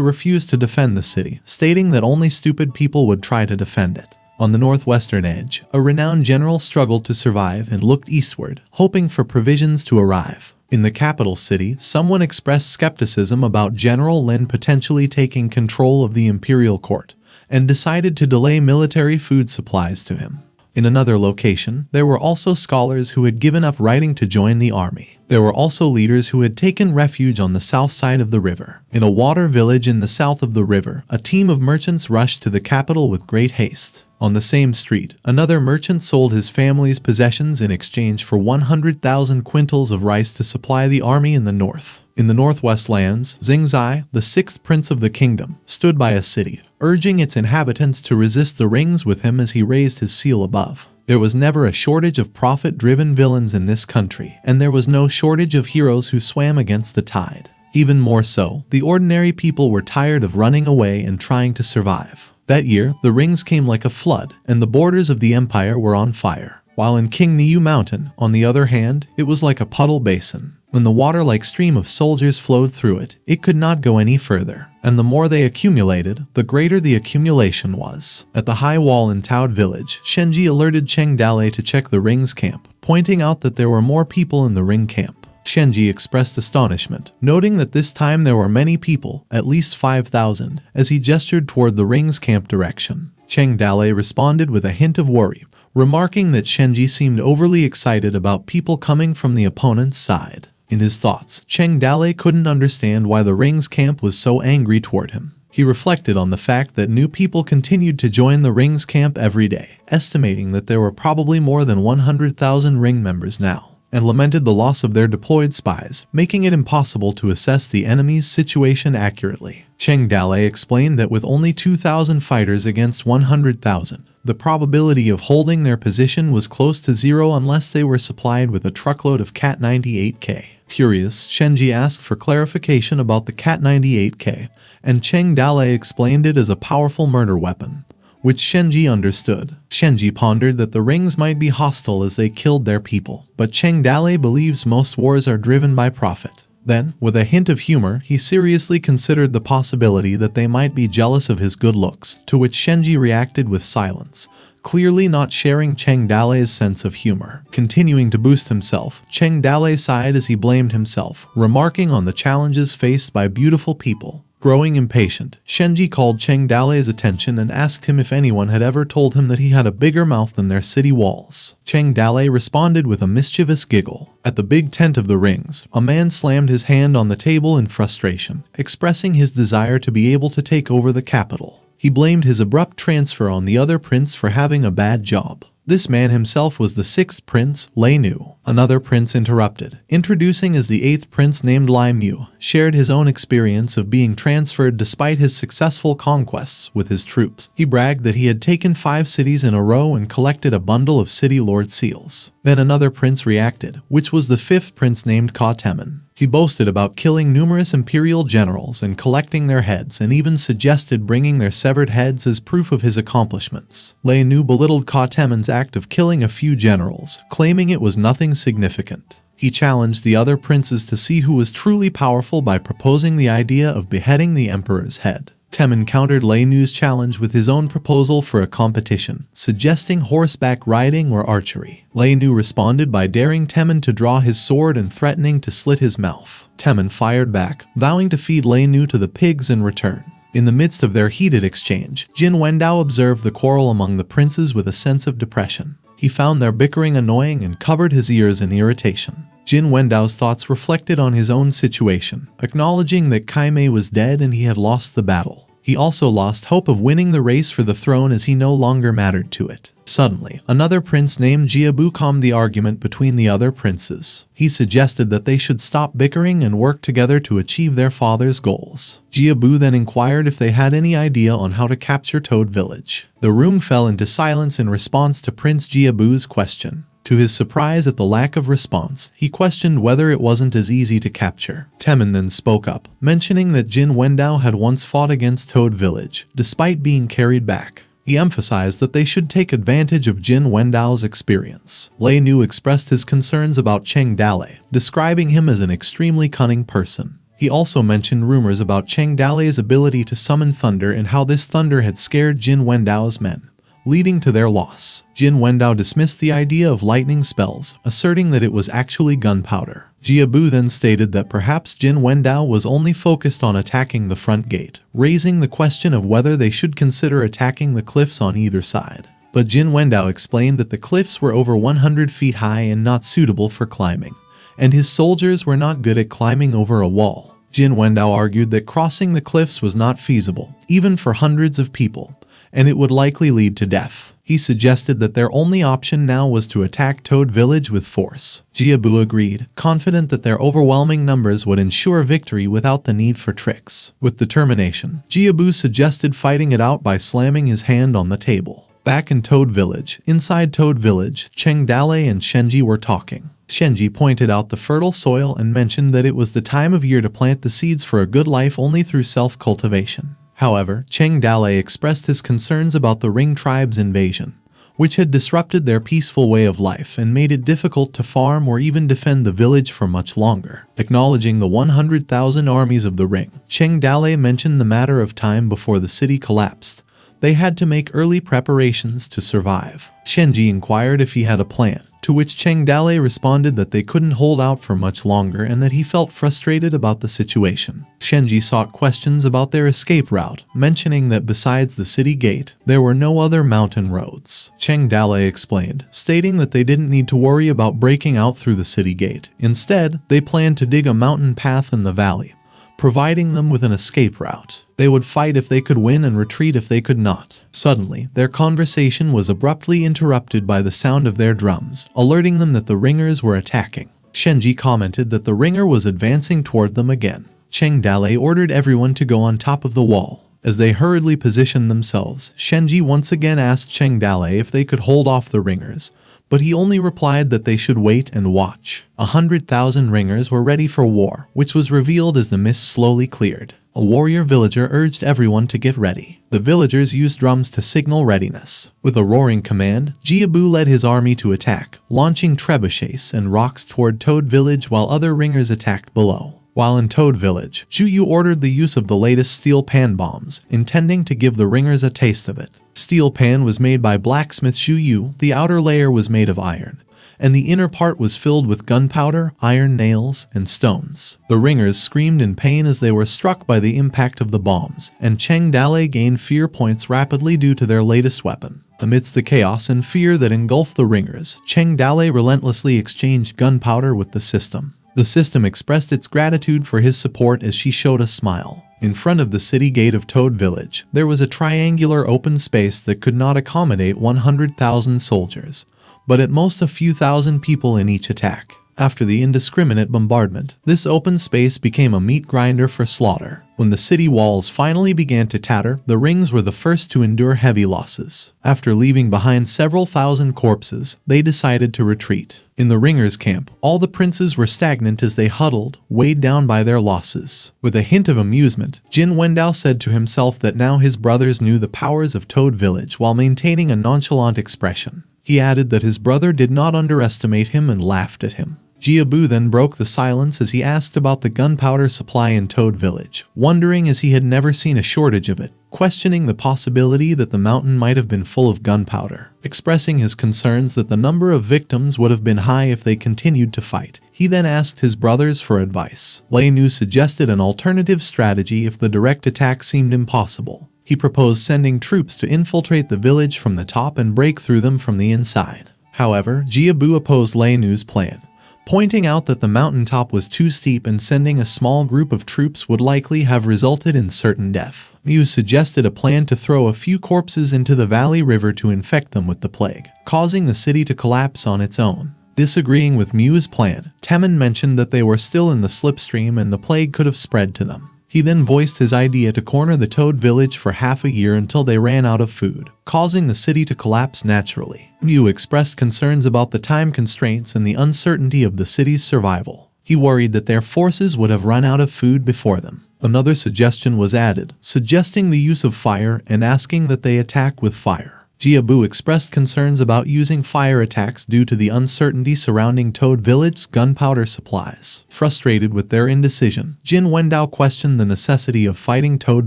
refused to defend the city, stating that only stupid people would try to defend it. On the northwestern edge, a renowned general struggled to survive and looked eastward, hoping for provisions to arrive. In the capital city, someone expressed skepticism about General Lin potentially taking control of the imperial court, and decided to delay military food supplies to him. In another location, there were also scholars who had given up writing to join the army. There were also leaders who had taken refuge on the south side of the river. In a water village in the south of the river, a team of merchants rushed to the capital with great haste. On the same street, another merchant sold his family's possessions in exchange for 100,000 quintals of rice to supply the army in the north. In the northwest lands, Xingzai, the sixth prince of the kingdom, stood by a city, urging its inhabitants to resist the rings with him as he raised his seal above. There was never a shortage of profit-driven villains in this country, and there was no shortage of heroes who swam against the tide. Even more so, the ordinary people were tired of running away and trying to survive. That year, the rings came like a flood, and the borders of the empire were on fire. While in King Niu Mountain, on the other hand, it was like a puddle basin. When the water-like stream of soldiers flowed through it, it could not go any further, and the more they accumulated, the greater the accumulation was. At the high wall in Taoed village, Shenji alerted Cheng Dale to check the ring's camp, pointing out that there were more people in the ring camp. Shenji expressed astonishment, noting that this time there were many people, at least 5,000, as he gestured toward the ring's camp direction. Cheng Dale responded with a hint of worry, remarking that Shenji seemed overly excited about people coming from the opponent's side. In his thoughts, Cheng Dale couldn't understand why the ring's camp was so angry toward him. He reflected on the fact that new people continued to join the ring's camp every day, estimating that there were probably more than 100,000 ring members now, and lamented the loss of their deployed spies, making it impossible to assess the enemy's situation accurately. Cheng Dale explained that with only 2,000 fighters against 100,000, the probability of holding their position was close to zero unless they were supplied with a truckload of Cat 98K. Curious, Shenji asked for clarification about the Cat 98K, and Cheng Dale explained it as a powerful murder weapon, which Shenji understood. Shenji pondered that the rings might be hostile as they killed their people, but Cheng Dale believes most wars are driven by profit. Then, with a hint of humor, he seriously considered the possibility that they might be jealous of his good looks, to which Shenji reacted with silence, clearly not sharing Cheng Dale's sense of humor. Continuing to boost himself, Cheng Dale sighed as he blamed himself, remarking on the challenges faced by beautiful people. Growing impatient, Shenji called Cheng Dale's attention and asked him if anyone had ever told him that he had a bigger mouth than their city walls. Cheng Dale responded with a mischievous giggle. At the big tent of the rings, a man slammed his hand on the table in frustration, expressing his desire to be able to take over the capital. He blamed his abrupt transfer on the other prince for having a bad job. This man himself was the sixth prince, Lei Nu. Another prince interrupted, introducing as the eighth prince named Lai Mu, shared his own experience of being transferred despite his successful conquests with his troops. He bragged that he had taken 5 cities in a row and collected a bundle of city lord seals. Then another prince reacted, which was the fifth prince named Ka Temin. He boasted about killing numerous imperial generals and collecting their heads, and even suggested bringing their severed heads as proof of his accomplishments. Lei Nu belittled Ka Temin's act of killing a few generals, claiming it was nothing significant. He challenged the other princes to see who was truly powerful by proposing the idea of beheading the emperor's head. Temin countered Lei Nu's challenge with his own proposal for a competition, suggesting horseback riding or archery. Lei Nu responded by daring Temin to draw his sword and threatening to slit his mouth. Temin fired back, vowing to feed Lei Nu to the pigs in return. In the midst of their heated exchange, Jin Wendao observed the quarrel among the princes with a sense of depression. He found their bickering annoying and covered his ears in irritation. Jin Wendao's thoughts reflected on his own situation, acknowledging that Kai Mei was dead and he had lost the battle. He also lost hope of winning the race for the throne as he no longer mattered to it. Suddenly, another prince named Jiabu calmed the argument between the other princes. He suggested that they should stop bickering and work together to achieve their father's goals. Jiabu then inquired if they had any idea on how to capture Toad Village. The room fell into silence in response to Prince Jiabu's question. To his surprise at the lack of response, he questioned whether it wasn't as easy to capture. Temin then spoke up, mentioning that Jin Wendao had once fought against Toad Village, despite being carried back. He emphasized that they should take advantage of Jin Wendao's experience. Lei Nu expressed his concerns about Cheng Dale, describing him as an extremely cunning person. He also mentioned rumors about Cheng Dale's ability to summon thunder and how this thunder had scared Jin Wendao's men, leading to their loss. Jin Wendao dismissed the idea of lightning spells, asserting that it was actually gunpowder. Jiabu then stated that perhaps Jin Wendao was only focused on attacking the front gate, raising the question of whether they should consider attacking the cliffs on either side. But Jin Wendao explained that the cliffs were over 100 feet high and not suitable for climbing, and his soldiers were not good at climbing over a wall. Jin Wendao argued that crossing the cliffs was not feasible, even for hundreds of people, and it would likely lead to death. He suggested that their only option now was to attack Toad Village with force. Jiabu agreed, confident that their overwhelming numbers would ensure victory without the need for tricks. With determination, Jiabu suggested fighting it out by slamming his hand on the table. Back in Toad Village, inside Toad Village, Cheng Dale and Shenji were talking. Shenji pointed out the fertile soil and mentioned that it was the time of year to plant the seeds for a good life only through self-cultivation. However, Cheng Dale expressed his concerns about the Ring tribe's invasion, which had disrupted their peaceful way of life and made it difficult to farm or even defend the village for much longer. Acknowledging the 100,000 armies of the Ring, Cheng Dale mentioned the matter of time before the city collapsed. They had to make early preparations to survive. Shenji inquired if he had a plan, to which Cheng Dale responded that they couldn't hold out for much longer and that he felt frustrated about the situation. Shenji sought questions about their escape route, mentioning that besides the city gate, there were no other mountain roads. Cheng Dale explained, stating that they didn't need to worry about breaking out through the city gate. Instead, they planned to dig a mountain path in the valley, providing them with an escape route. They would fight if they could win and retreat if they could not. Suddenly, their conversation was abruptly interrupted by the sound of their drums, alerting them that the ringers were attacking. Shenji commented that the ringer was advancing toward them again. Cheng Dale ordered everyone to go on top of the wall. As they hurriedly positioned themselves, Shenji once again asked Cheng Dale if they could hold off the ringers, but he only replied that they should wait and watch. 100,000 ringers were ready for war, which was revealed as the mist slowly cleared. A warrior villager urged everyone to get ready. The villagers used drums to signal readiness. With a roaring command, Jiabu led his army to attack, launching trebuchets and rocks toward Toad Village while other ringers attacked below. While in Toad Village, Zhu ordered the use of the latest steel pan bombs, intending to give the ringers a taste of it. Steel pan was made by blacksmith Zhu. The outer layer was made of iron, and the inner part was filled with gunpowder, iron nails, and stones. The ringers screamed in pain as they were struck by the impact of the bombs, and Cheng Dale gained fear points rapidly due to their latest weapon. Amidst the chaos and fear that engulfed the ringers, Cheng Dale relentlessly exchanged gunpowder with the system. The system expressed its gratitude for his support as she showed a smile. In front of the city gate of Toad Village, there was a triangular open space that could not accommodate 100,000 soldiers, but at most a few thousand people in each attack. After the indiscriminate bombardment, this open space became a meat grinder for slaughter. When the city walls finally began to tatter, the rings were the first to endure heavy losses. After leaving behind several thousand corpses, they decided to retreat. In the ringers' camp, all the princes were stagnant as they huddled, weighed down by their losses. With a hint of amusement, Jin Wendao said to himself that now his brothers knew the powers of Toad Village while maintaining a nonchalant expression. He added that his brother did not underestimate him and laughed at him. Jiabu then broke the silence as he asked about the gunpowder supply in Toad Village, wondering as he had never seen a shortage of it, questioning the possibility that the mountain might have been full of gunpowder. Expressing his concerns that the number of victims would have been high if they continued to fight, he then asked his brothers for advice. Lei Nu suggested an alternative strategy if the direct attack seemed impossible. He proposed sending troops to infiltrate the village from the top and break through them from the inside. However, Jiabu opposed Lei Nu's plan, pointing out that the mountaintop was too steep and sending a small group of troops would likely have resulted in certain death. Mu suggested a plan to throw a few corpses into the valley river to infect them with the plague, causing the city to collapse on its own. Disagreeing with Mu's plan, Temin mentioned that they were still in the slipstream and the plague could have spread to them. He then voiced his idea to corner the Toad Village for half a year until they ran out of food, causing the city to collapse naturally. Mu expressed concerns about the time constraints and the uncertainty of the city's survival. He worried that their forces would have run out of food before them. Another suggestion was added, suggesting the use of fire and asking that they attack with fire. Jiabu expressed concerns about using fire attacks due to the uncertainty surrounding Toad Village's gunpowder supplies. Frustrated with their indecision, Jin Wendao questioned the necessity of fighting Toad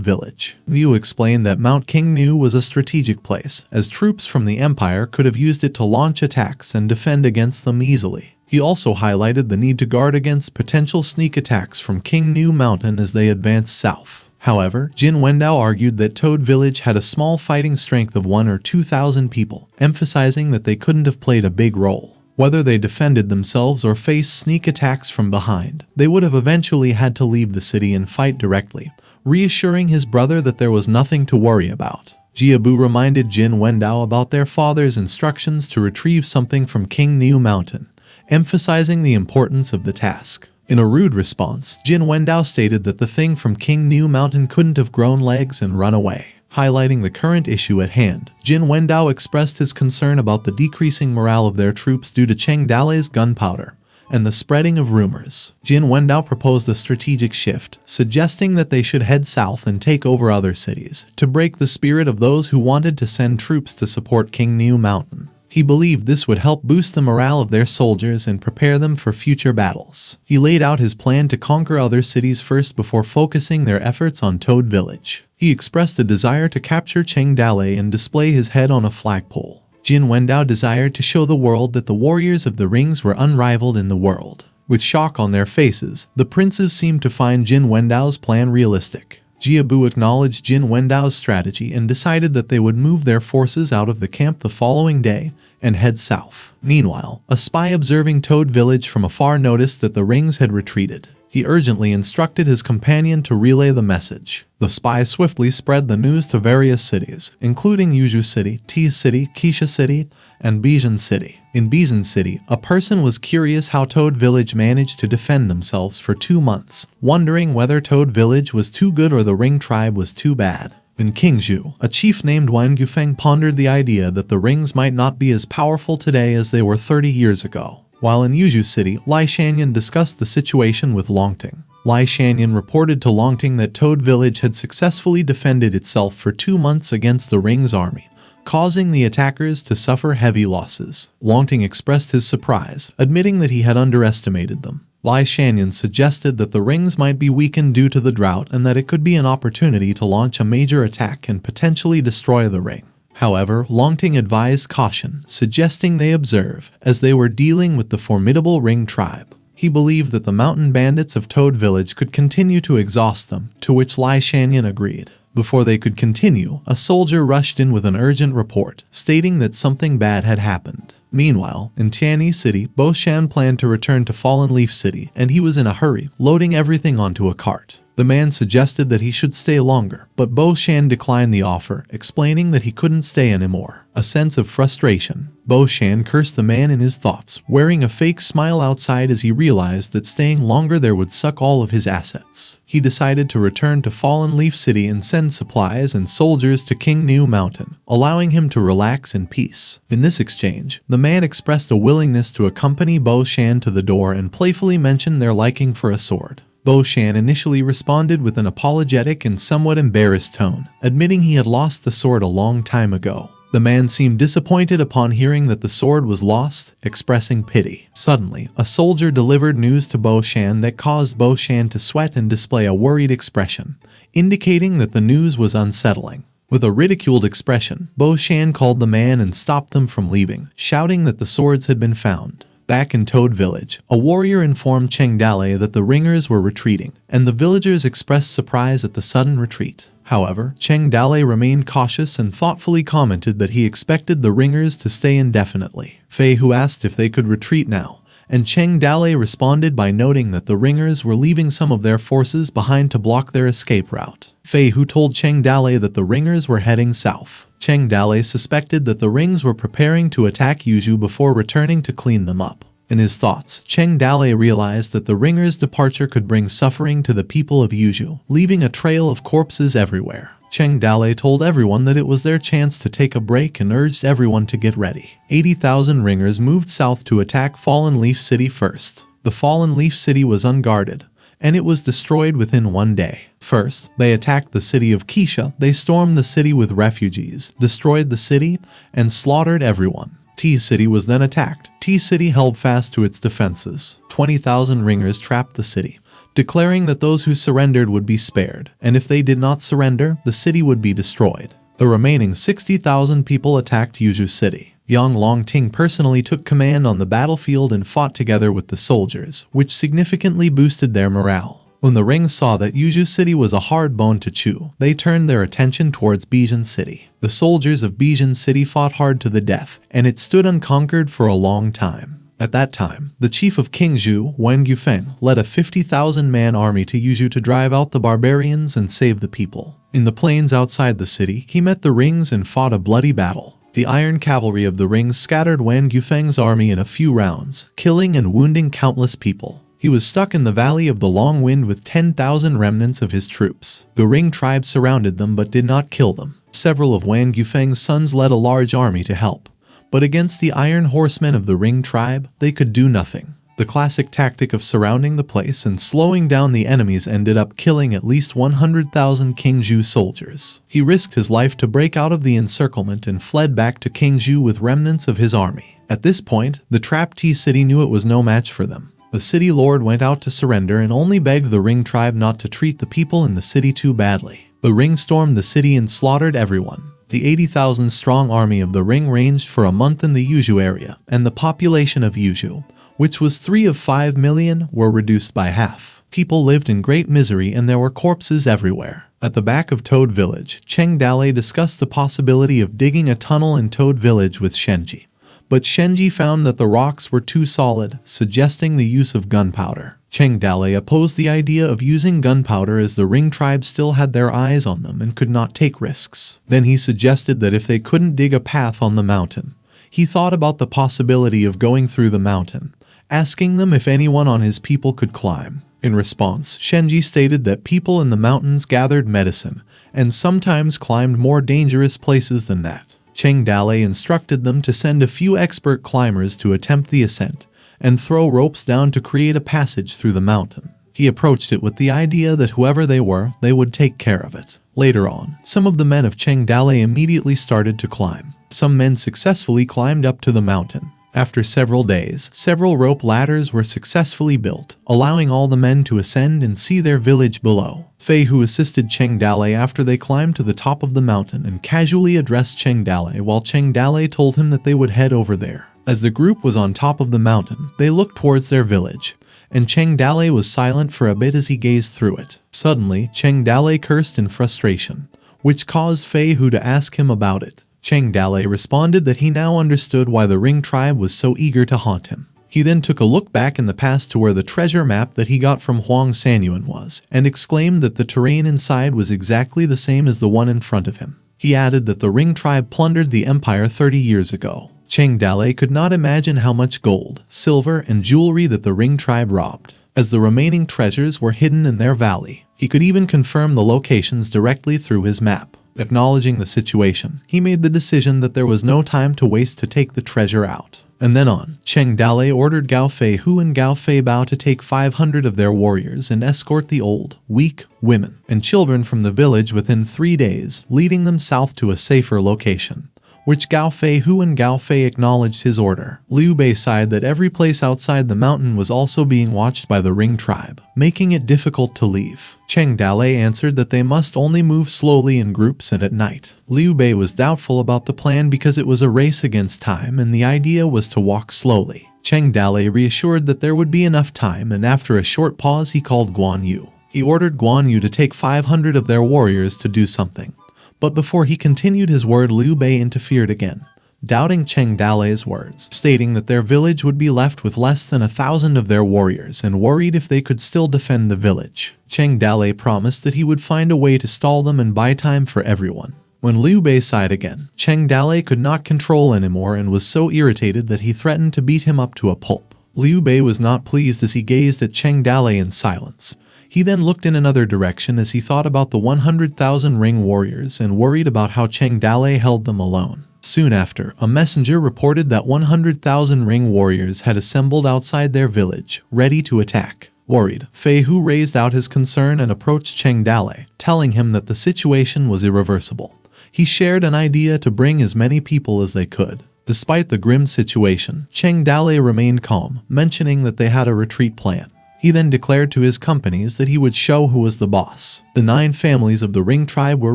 Village. Liu explained that Mount Qingnu was a strategic place, as troops from the Empire could have used it to launch attacks and defend against them easily. He also highlighted the need to guard against potential sneak attacks from Qingnu Mountain as they advanced south. However, Jin Wendao argued that Toad Village had a small fighting strength of 1,000 or 2,000 people, emphasizing that they couldn't have played a big role. Whether they defended themselves or faced sneak attacks from behind, they would have eventually had to leave the city and fight directly, reassuring his brother that there was nothing to worry about. Jiabu reminded Jin Wendao about their father's instructions to retrieve something from Qingnu Mountain, emphasizing the importance of the task. In a rude response, Jin Wendao stated that the thing from Qingnu Mountain couldn't have grown legs and run away. Highlighting the current issue at hand, Jin Wendao expressed his concern about the decreasing morale of their troops due to Cheng Dale's gunpowder and the spreading of rumors. Jin Wendao proposed a strategic shift, suggesting that they should head south and take over other cities, to break the spirit of those who wanted to send troops to support Qingnu Mountain. He believed this would help boost the morale of their soldiers and prepare them for future battles. He laid out his plan to conquer other cities first before focusing their efforts on Toad Village. He expressed a desire to capture Cheng Dale and display his head on a flagpole. Jin Wendao desired to show the world that the warriors of the rings were unrivaled in the world. With shock on their faces, the princes seemed to find Jin Wendao's plan realistic. Jiabu acknowledged Jin Wendao's strategy and decided that they would move their forces out of the camp the following day and head south. Meanwhile, a spy observing Toad Village from afar noticed that the rings had retreated. He urgently instructed his companion to relay the message. The spy swiftly spread the news to various cities, including Yuzhou City, T City, Qixia City, and Bijan City. In Bijan City, a person was curious how Toad Village managed to defend themselves for 2 months, wondering whether Toad Village was too good or the Ring tribe was too bad. In Qingzhou, a chief named Wang Yufeng pondered the idea that the rings might not be as powerful today as they were 30 years ago. While in Yuzhou City, Lai Shanyan discussed the situation with Longting. Lai Shanyan reported to Longting that Toad Village had successfully defended itself for 2 months against the Ring's army, causing the attackers to suffer heavy losses. Longting expressed his surprise, admitting that he had underestimated them. Lai Shanyan suggested that the rings might be weakened due to the drought and that it could be an opportunity to launch a major attack and potentially destroy the ring. However, Longting advised caution, suggesting they observe, as they were dealing with the formidable Ring tribe. He believed that the mountain bandits of Toad Village could continue to exhaust them, to which Lai Shanyan agreed. Before they could continue, a soldier rushed in with an urgent report, stating that something bad had happened. Meanwhile, in Tianyi City, Bo Shan planned to return to Fallen Leaf City, and he was in a hurry, loading everything onto a cart. The man suggested that he should stay longer, but Bo Shan declined the offer, explaining that he couldn't stay anymore. A sense of frustration, Bo Shan cursed the man in his thoughts, wearing a fake smile outside as he realized that staying longer there would suck all of his assets. He decided to return to Fallen Leaf City and send supplies and soldiers to Qingnu Mountain, allowing him to relax in peace. In this exchange, the man expressed a willingness to accompany Bo Shan to the door and playfully mentioned their liking for a sword. Bo Shan initially responded with an apologetic and somewhat embarrassed tone, admitting he had lost the sword a long time ago. The man seemed disappointed upon hearing that the sword was lost, expressing pity. Suddenly, a soldier delivered news to Bo Shan that caused Bo Shan to sweat and display a worried expression, indicating that the news was unsettling. With a ridiculed expression, Bo Shan called the man and stopped them from leaving, shouting that the swords had been found. Back in Toad Village, a warrior informed Cheng Dale that the ringers were retreating, and the villagers expressed surprise at the sudden retreat. However, Cheng Dale remained cautious and thoughtfully commented that he expected the ringers to stay indefinitely. Fei Hu asked if they could retreat now, and Cheng Dale responded by noting that the ringers were leaving some of their forces behind to block their escape route. Fei Hu told Cheng Dale that the ringers were heading south. Cheng Dale suspected that the rings were preparing to attack Yuzhou before returning to clean them up. In his thoughts, Cheng Dale realized that the ringers' departure could bring suffering to the people of Yuzhou, leaving a trail of corpses everywhere. Cheng Dale told everyone that it was their chance to take a break and urged everyone to get ready. 80,000 ringers moved south to attack Fallen Leaf City first. The Fallen Leaf City was unguarded, and it was destroyed within one day. First, they attacked the city of Kisha. They stormed the city with refugees, destroyed the city, and slaughtered everyone. T-City was then attacked. T-City held fast to its defenses. 20,000 ringers trapped the city, declaring that those who surrendered would be spared, and if they did not surrender, the city would be destroyed. The remaining 60,000 people attacked Yuzhou City. Yang Longting personally took command on the battlefield and fought together with the soldiers, which significantly boosted their morale. When the Ring saw that Yuzhou City was a hard bone to chew, they turned their attention towards Bijin City. The soldiers of Bijin City fought hard to the death, and it stood unconquered for a long time. At that time, the chief of Qingzhou, Wen Yufeng, led a 50,000-man army to Yuzhou to drive out the barbarians and save the people. In the plains outside the city, he met the Rings and fought a bloody battle. The iron cavalry of the Rings scattered Wen Yufeng's army in a few rounds, killing and wounding countless people. He was stuck in the Valley of the Long Wind with 10,000 remnants of his troops. The Ring tribe surrounded them but did not kill them. Several of Wen Yufeng's sons led a large army to help, but against the Iron Horsemen of the Ring tribe, they could do nothing. The classic tactic of surrounding the place and slowing down the enemies ended up killing at least 100,000 Qingzhou soldiers. He risked his life to break out of the encirclement and fled back to Qingzhou with remnants of his army. At this point, the trapped T-City knew it was no match for them. The city lord went out to surrender and only begged the Ring tribe not to treat the people in the city too badly. The Ring stormed the city and slaughtered everyone. The 80,000-strong army of the Ring ranged for a month in the Yuzhou area, and the population of Yuzhou, which was 3 of 5 million, were reduced by half. People lived in great misery and there were corpses everywhere. At the back of Toad Village, Cheng Dalei discussed the possibility of digging a tunnel in Toad Village with Shenji. But Shenji found that the rocks were too solid, suggesting the use of gunpowder. Cheng Dalei opposed the idea of using gunpowder as the Ring tribe still had their eyes on them and could not take risks. Then he suggested that if they couldn't dig a path on the mountain, he thought about the possibility of going through the mountain, asking them if anyone on his people could climb. In response, Shenji stated that people in the mountains gathered medicine and sometimes climbed more dangerous places than that. Cheng Dalei instructed them to send a few expert climbers to attempt the ascent and throw ropes down to create a passage through the mountain. He approached it with the idea that whoever they were, they would take care of it. Later on, some of the men of Cheng Dalei immediately started to climb. Some men successfully climbed up to the mountain. After several days, several rope ladders were successfully built, allowing all the men to ascend and see their village below. Fei Hu assisted Cheng Dalei after they climbed to the top of the mountain and casually addressed Cheng Dalei while Cheng Dalei told him that they would head over there. As the group was on top of the mountain, they looked towards their village, and Cheng Dalei was silent for a bit as he gazed through it. Suddenly, Cheng Dalei cursed in frustration, which caused Fei Hu to ask him about it. Cheng Dalei responded that he now understood why the Ring tribe was so eager to haunt him. He then took a look back in the past to where the treasure map that he got from Huang Sanyuan was, and exclaimed that the terrain inside was exactly the same as the one in front of him. He added that the Ring tribe plundered the empire 30 years ago. Cheng Dalei could not imagine how much gold, silver, and jewelry that the Ring tribe robbed, as the remaining treasures were hidden in their valley. He could even confirm the locations directly through his map. Acknowledging the situation, he made the decision that there was no time to waste to take the treasure out. And then on, Cheng Dalei ordered Gao Fei Hu and Gao Fei Bao to take 500 of their warriors and escort the old, weak, women, and children from the village within 3 days, leading them south to a safer location, which Gao Fei Hu and Gao Fei acknowledged his order. Liu Bei sighed that every place outside the mountain was also being watched by the Ring tribe, making it difficult to leave. Cheng Dalei answered that they must only move slowly in groups and at night. Liu Bei was doubtful about the plan because it was a race against time and the idea was to walk slowly. Cheng Dalei reassured that there would be enough time, and after a short pause he called Guan Yu. He ordered Guan Yu to take 500 of their warriors to do something. But before he continued his word, Liu Bei interfered again, doubting Cheng Dalei's words, stating that their village would be left with less than 1,000 of their warriors and worried if they could still defend the village. Cheng Dalei promised that he would find a way to stall them and buy time for everyone. When Liu Bei sighed again, Cheng Dalei could not control anymore and was so irritated that he threatened to beat him up to a pulp. Liu Bei was not pleased as he gazed at Cheng Dalei in silence. He then looked in another direction as he thought about the 100,000 Ring warriors and worried about how Cheng Dalei held them alone. Soon after, a messenger reported that 100,000 Ring warriors had assembled outside their village, ready to attack. Worried, Fei Hu raised out his concern and approached Cheng Dale, telling him that the situation was irreversible. He shared an idea to bring as many people as they could. Despite the grim situation, Cheng Dale remained calm, mentioning that they had a retreat plan. He then declared to his companies that he would show who was the boss. The 9 families of the Ring tribe were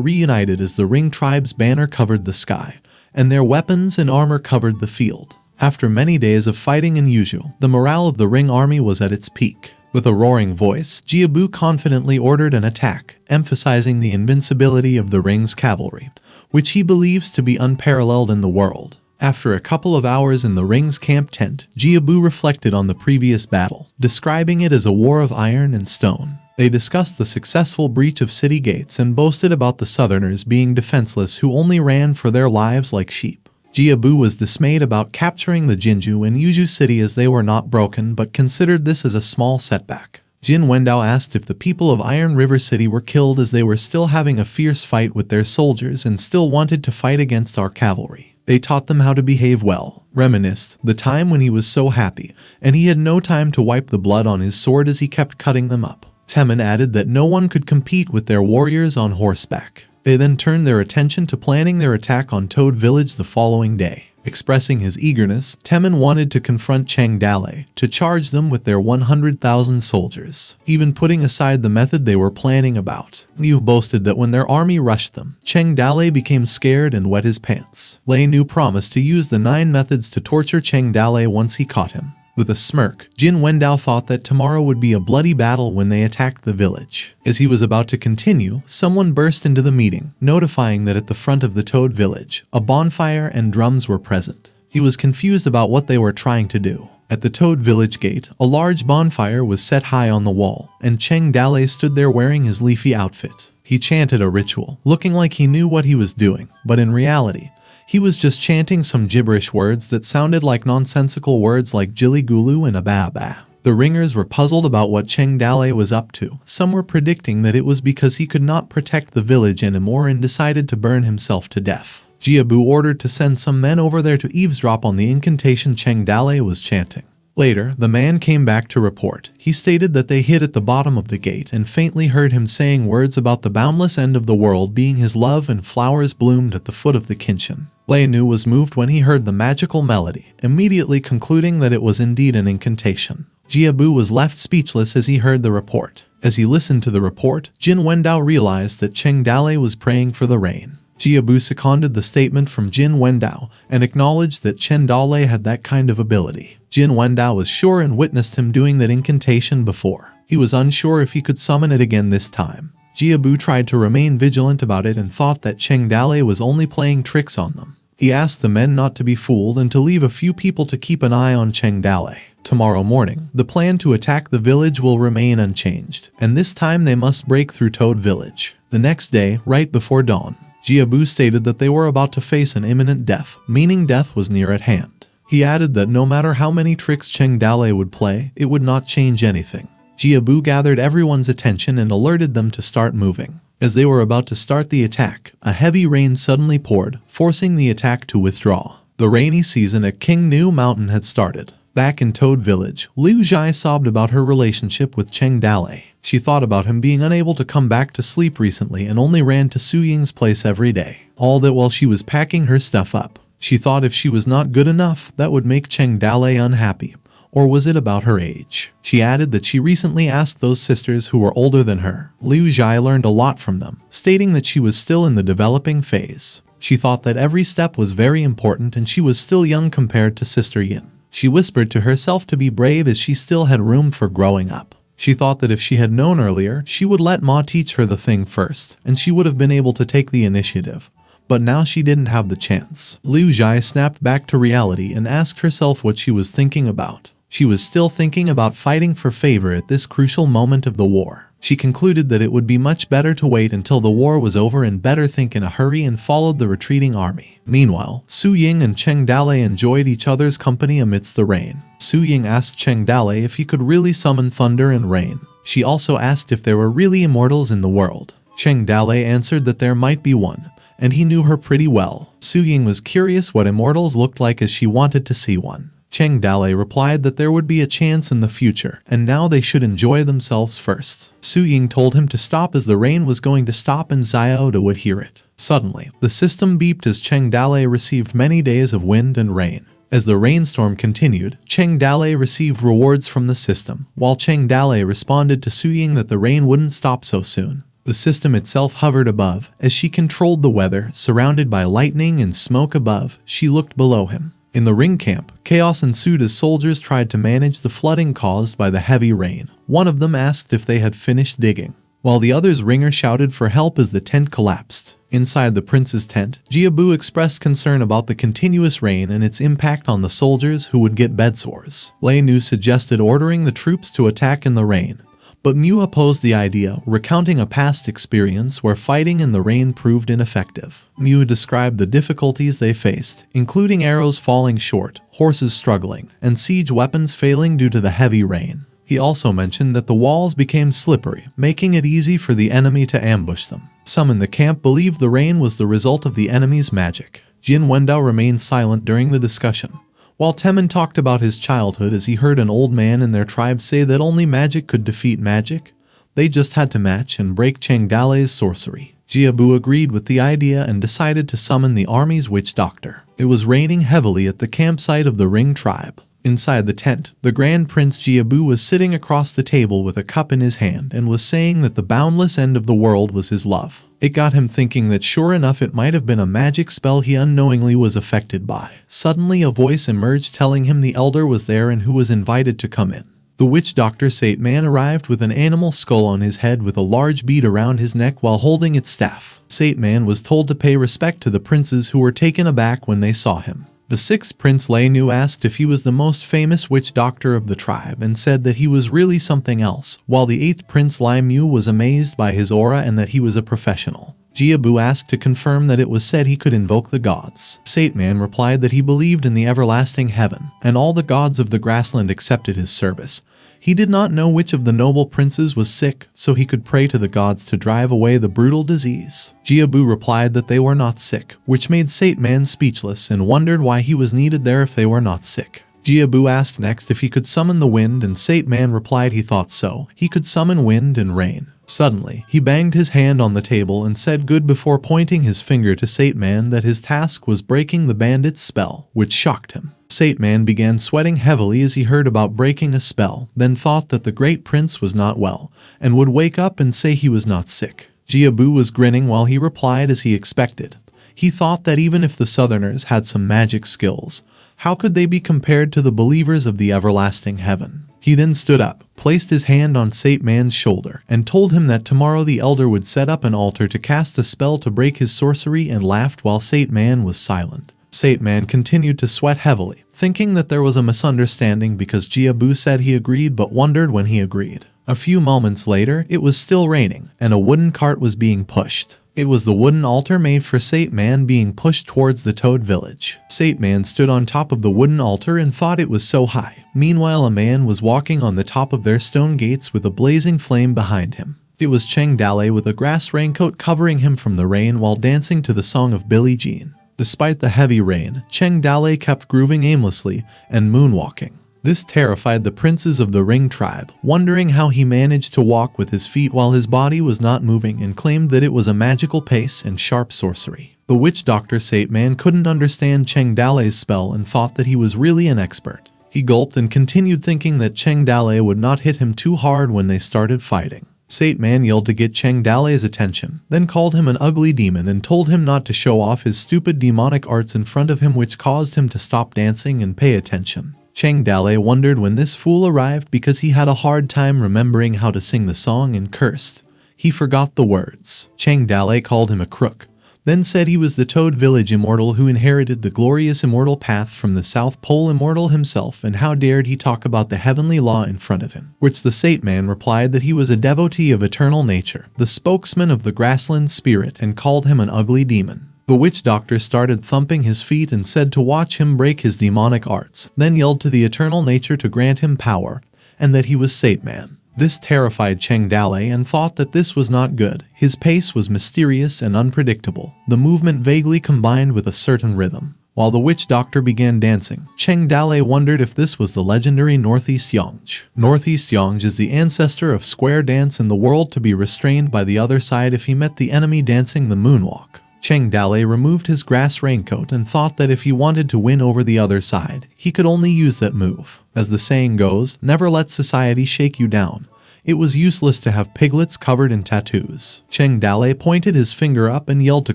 reunited as the Ring tribe's banner covered the sky, and their weapons and armor covered the field. After many days of fighting and usual, the morale of the Ring army was at its peak. With a roaring voice, Jiabu confidently ordered an attack, emphasizing the invincibility of the Ring's cavalry, which he believes to be unparalleled in the world. After a couple of hours in the Ring's camp tent, Jiabu reflected on the previous battle, describing it as a war of iron and stone. They discussed the successful breach of city gates and boasted about the Southerners being defenseless who only ran for their lives like sheep. Jiabu was dismayed about capturing the Jinju and Yuju city as they were not broken but considered this as a small setback. Jin Wendao asked if the people of Iron River City were killed as they were still having a fierce fight with their soldiers and still wanted to fight against our cavalry. They taught them how to behave well. Reminisced the time when he was so happy, and he had no time to wipe the blood on his sword as he kept cutting them up. Temin added that no one could compete with their warriors on horseback. They then turned their attention to planning their attack on Toad Village the following day. Expressing his eagerness, Temin wanted to confront Cheng Dale, to charge them with their 100,000 soldiers, even putting aside the method they were planning about. Liu boasted that when their army rushed them, Cheng Dale became scared and wet his pants. Lei Nu promised to use the 9 methods to torture Cheng Dale once he caught him. With a smirk, Jin Wendao thought that tomorrow would be a bloody battle when they attacked the village. As he was about to continue, someone burst into the meeting, notifying that at the front of the Toad Village, a bonfire and drums were present. He was confused about what they were trying to do. At the Toad Village gate, a large bonfire was set high on the wall, and Cheng Dale stood there wearing his leafy outfit. He chanted a ritual, looking like he knew what he was doing, but in reality, he was just chanting some gibberish words that sounded like nonsensical words like Jilly Gulu and Ababa. The ringers were puzzled about what Cheng Dale was up to. Some were predicting that it was because he could not protect the village anymore and decided to burn himself to death. Jiabu ordered to send some men over there to eavesdrop on the incantation Cheng Dale was chanting. Later, the man came back to report. He stated that they hid at the bottom of the gate and faintly heard him saying words about the boundless end of the world being his love and flowers bloomed at the foot of the Kinshin. Lei Nu was moved when he heard the magical melody, immediately concluding that it was indeed an incantation. Jiabu was left speechless as he heard the report. As he listened to the report, Jin Wendao realized that Cheng Dale was praying for the rain. Jiabu seconded the statement from Jin Wendao and acknowledged that Cheng Dale had that kind of ability. Jin Wendao was sure and witnessed him doing that incantation before. He was unsure if he could summon it again this time. Jiabu tried to remain vigilant about it and thought that Cheng Dale was only playing tricks on them. He asked the men not to be fooled and to leave a few people to keep an eye on Cheng Dale. Tomorrow morning, the plan to attack the village will remain unchanged, and this time they must break through Toad Village. The next day, right before dawn, Jiabu stated that they were about to face an imminent death, meaning death was near at hand. He added that no matter how many tricks Cheng Dale would play, it would not change anything. Jiabu gathered everyone's attention and alerted them to start moving. As they were about to start the attack, a heavy rain suddenly poured, forcing the attack to withdraw. The rainy season at King Nu Mountain had started. Back in Toad Village, Liu Zhai sobbed about her relationship with Cheng Dale. She thought about him being unable to come back to sleep recently and only ran to Su Ying's place every day. All that while she was packing her stuff up. She thought if she was not good enough, that would make Cheng Dale unhappy. Or was it about her age? She added that she recently asked those sisters who were older than her. Liu Zhai learned a lot from them, stating that she was still in the developing phase. She thought that every step was very important and she was still young compared to Sister Yin. She whispered to herself to be brave as she still had room for growing up. She thought that if she had known earlier, she would let Ma teach her the thing first, and she would have been able to take the initiative. But now she didn't have the chance. Liu Zhai snapped back to reality and asked herself what she was thinking about. She was still thinking about fighting for favor at this crucial moment of the war. She concluded that it would be much better to wait until the war was over and better think in a hurry and followed the retreating army. Meanwhile, Su Ying and Cheng Dale enjoyed each other's company amidst the rain. Su Ying asked Cheng Dale if he could really summon thunder and rain. She also asked if there were really immortals in the world. Cheng Dale answered that there might be one, and he knew her pretty well. Su Ying was curious what immortals looked like as she wanted to see one. Cheng Dalei replied that there would be a chance in the future, and now they should enjoy themselves first. Su Ying told him to stop as the rain was going to stop and Xiao would hear it. Suddenly, the system beeped as Cheng Dalei received many days of wind and rain. As the rainstorm continued, Cheng Dalei received rewards from the system, while Cheng Dalei responded to Su Ying that the rain wouldn't stop so soon. The system itself hovered above. As she controlled the weather, surrounded by lightning and smoke above, she looked below him. In the ring camp, chaos ensued as soldiers tried to manage the flooding caused by the heavy rain. One of them asked if they had finished digging, while the other's ringer shouted for help as the tent collapsed. Inside the prince's tent, Jiabu expressed concern about the continuous rain and its impact on the soldiers who would get bedsores. Lei Nu suggested ordering the troops to attack in the rain, but Mu opposed the idea, recounting a past experience where fighting in the rain proved ineffective. Mu described the difficulties they faced, including arrows falling short, horses struggling, and siege weapons failing due to the heavy rain. He also mentioned that the walls became slippery, making it easy for the enemy to ambush them. Some in the camp believed the rain was the result of the enemy's magic. Jin Wendao remained silent during the discussion, while Temin talked about his childhood as he heard an old man in their tribe say that only magic could defeat magic. They just had to match and break Cheng Dalei's sorcery. Jiabu agreed with the idea and decided to summon the army's witch doctor. It was raining heavily at the campsite of the Ring tribe. Inside the tent, the Grand Prince Jiabu was sitting across the table with a cup in his hand and was saying that the boundless end of the world was his love. It got him thinking that sure enough it might have been a magic spell he unknowingly was affected by. Suddenly a voice emerged telling him the elder was there and who was invited to come in. The witch doctor Sate Man arrived with an animal skull on his head with a large bead around his neck while holding its staff. Sate Man was told to pay respect to the princes who were taken aback when they saw him. The sixth prince Lei Nu asked if he was the most famous witch doctor of the tribe and said that he was really something else, while the eighth prince Lai Mu was amazed by his aura and that he was a professional. Jiabu asked to confirm that it was said he could invoke the gods. Sate Man replied that he believed in the everlasting heaven, and all the gods of the grassland accepted his service. He did not know which of the noble princes was sick, so he could pray to the gods to drive away the brutal disease. Jiabu replied that they were not sick, which made Sate Man speechless and wondered why he was needed there if they were not sick. Jiabu asked next if he could summon the wind and Sate Man replied he thought so. He could summon wind and rain. Suddenly, he banged his hand on the table and said good before pointing his finger to Sate Man that his task was breaking the bandit's spell, which shocked him. Sate Man began sweating heavily as he heard about breaking a spell, then thought that the great prince was not well, and would wake up and say he was not sick. Jiabu was grinning while he replied as he expected. He thought that even if the southerners had some magic skills, how could they be compared to the believers of the everlasting heaven? He then stood up, placed his hand on Sate Man's shoulder, and told him that tomorrow the elder would set up an altar to cast a spell to break his sorcery and laughed while Sate Man was silent. Sate Man continued to sweat heavily, thinking that there was a misunderstanding because Jiabu said he agreed but wondered when he agreed. A few moments later, it was still raining, and a wooden cart was being pushed. It was the wooden altar made for Sate Man being pushed towards the Toad village. Sate Man stood on top of the wooden altar and thought it was so high. Meanwhile, a man was walking on the top of their stone gates with a blazing flame behind him. It was Cheng Dalei with a grass raincoat covering him from the rain while dancing to the song of Billie Jean. Despite the heavy rain, Cheng Dalei kept grooving aimlessly and moonwalking. This terrified the princes of the Ring tribe, wondering how he managed to walk with his feet while his body was not moving and claimed that it was a magical pace and sharp sorcery. The witch doctor Sate Man couldn't understand Cheng Dalei's spell and thought that he was really an expert. He gulped and continued thinking that Cheng Dalei would not hit him too hard when they started fighting. Sate Man yelled to get Cheng Dalei's attention, then called him an ugly demon and told him not to show off his stupid demonic arts in front of him, which caused him to stop dancing and pay attention. Cheng Dalei wondered when this fool arrived because he had a hard time remembering how to sing the song and cursed. He forgot the words. Cheng Dalei called him a crook, then said he was the Toad Village immortal who inherited the glorious immortal path from the South Pole immortal himself, and how dared he talk about the heavenly law in front of him. Which the Sate Man replied that he was a devotee of eternal nature, the spokesman of the grassland spirit, and called him an ugly demon. The witch doctor started thumping his feet and said to watch him break his demonic arts, then yelled to the eternal nature to grant him power, and that he was Sate Man. This terrified Cheng Dalei and thought that this was not good. His pace was mysterious and unpredictable, the movement vaguely combined with a certain rhythm. While the witch doctor began dancing, Cheng Dalei wondered if this was the legendary Northeast Yonge. Northeast Yonge is the ancestor of square dance in the world, to be restrained by the other side if he met the enemy dancing the moonwalk. Cheng Dalei removed his grass raincoat and thought that if he wanted to win over the other side, he could only use that move. As the saying goes, never let society shake you down. It was useless to have piglets covered in tattoos. Cheng Dalei pointed his finger up and yelled to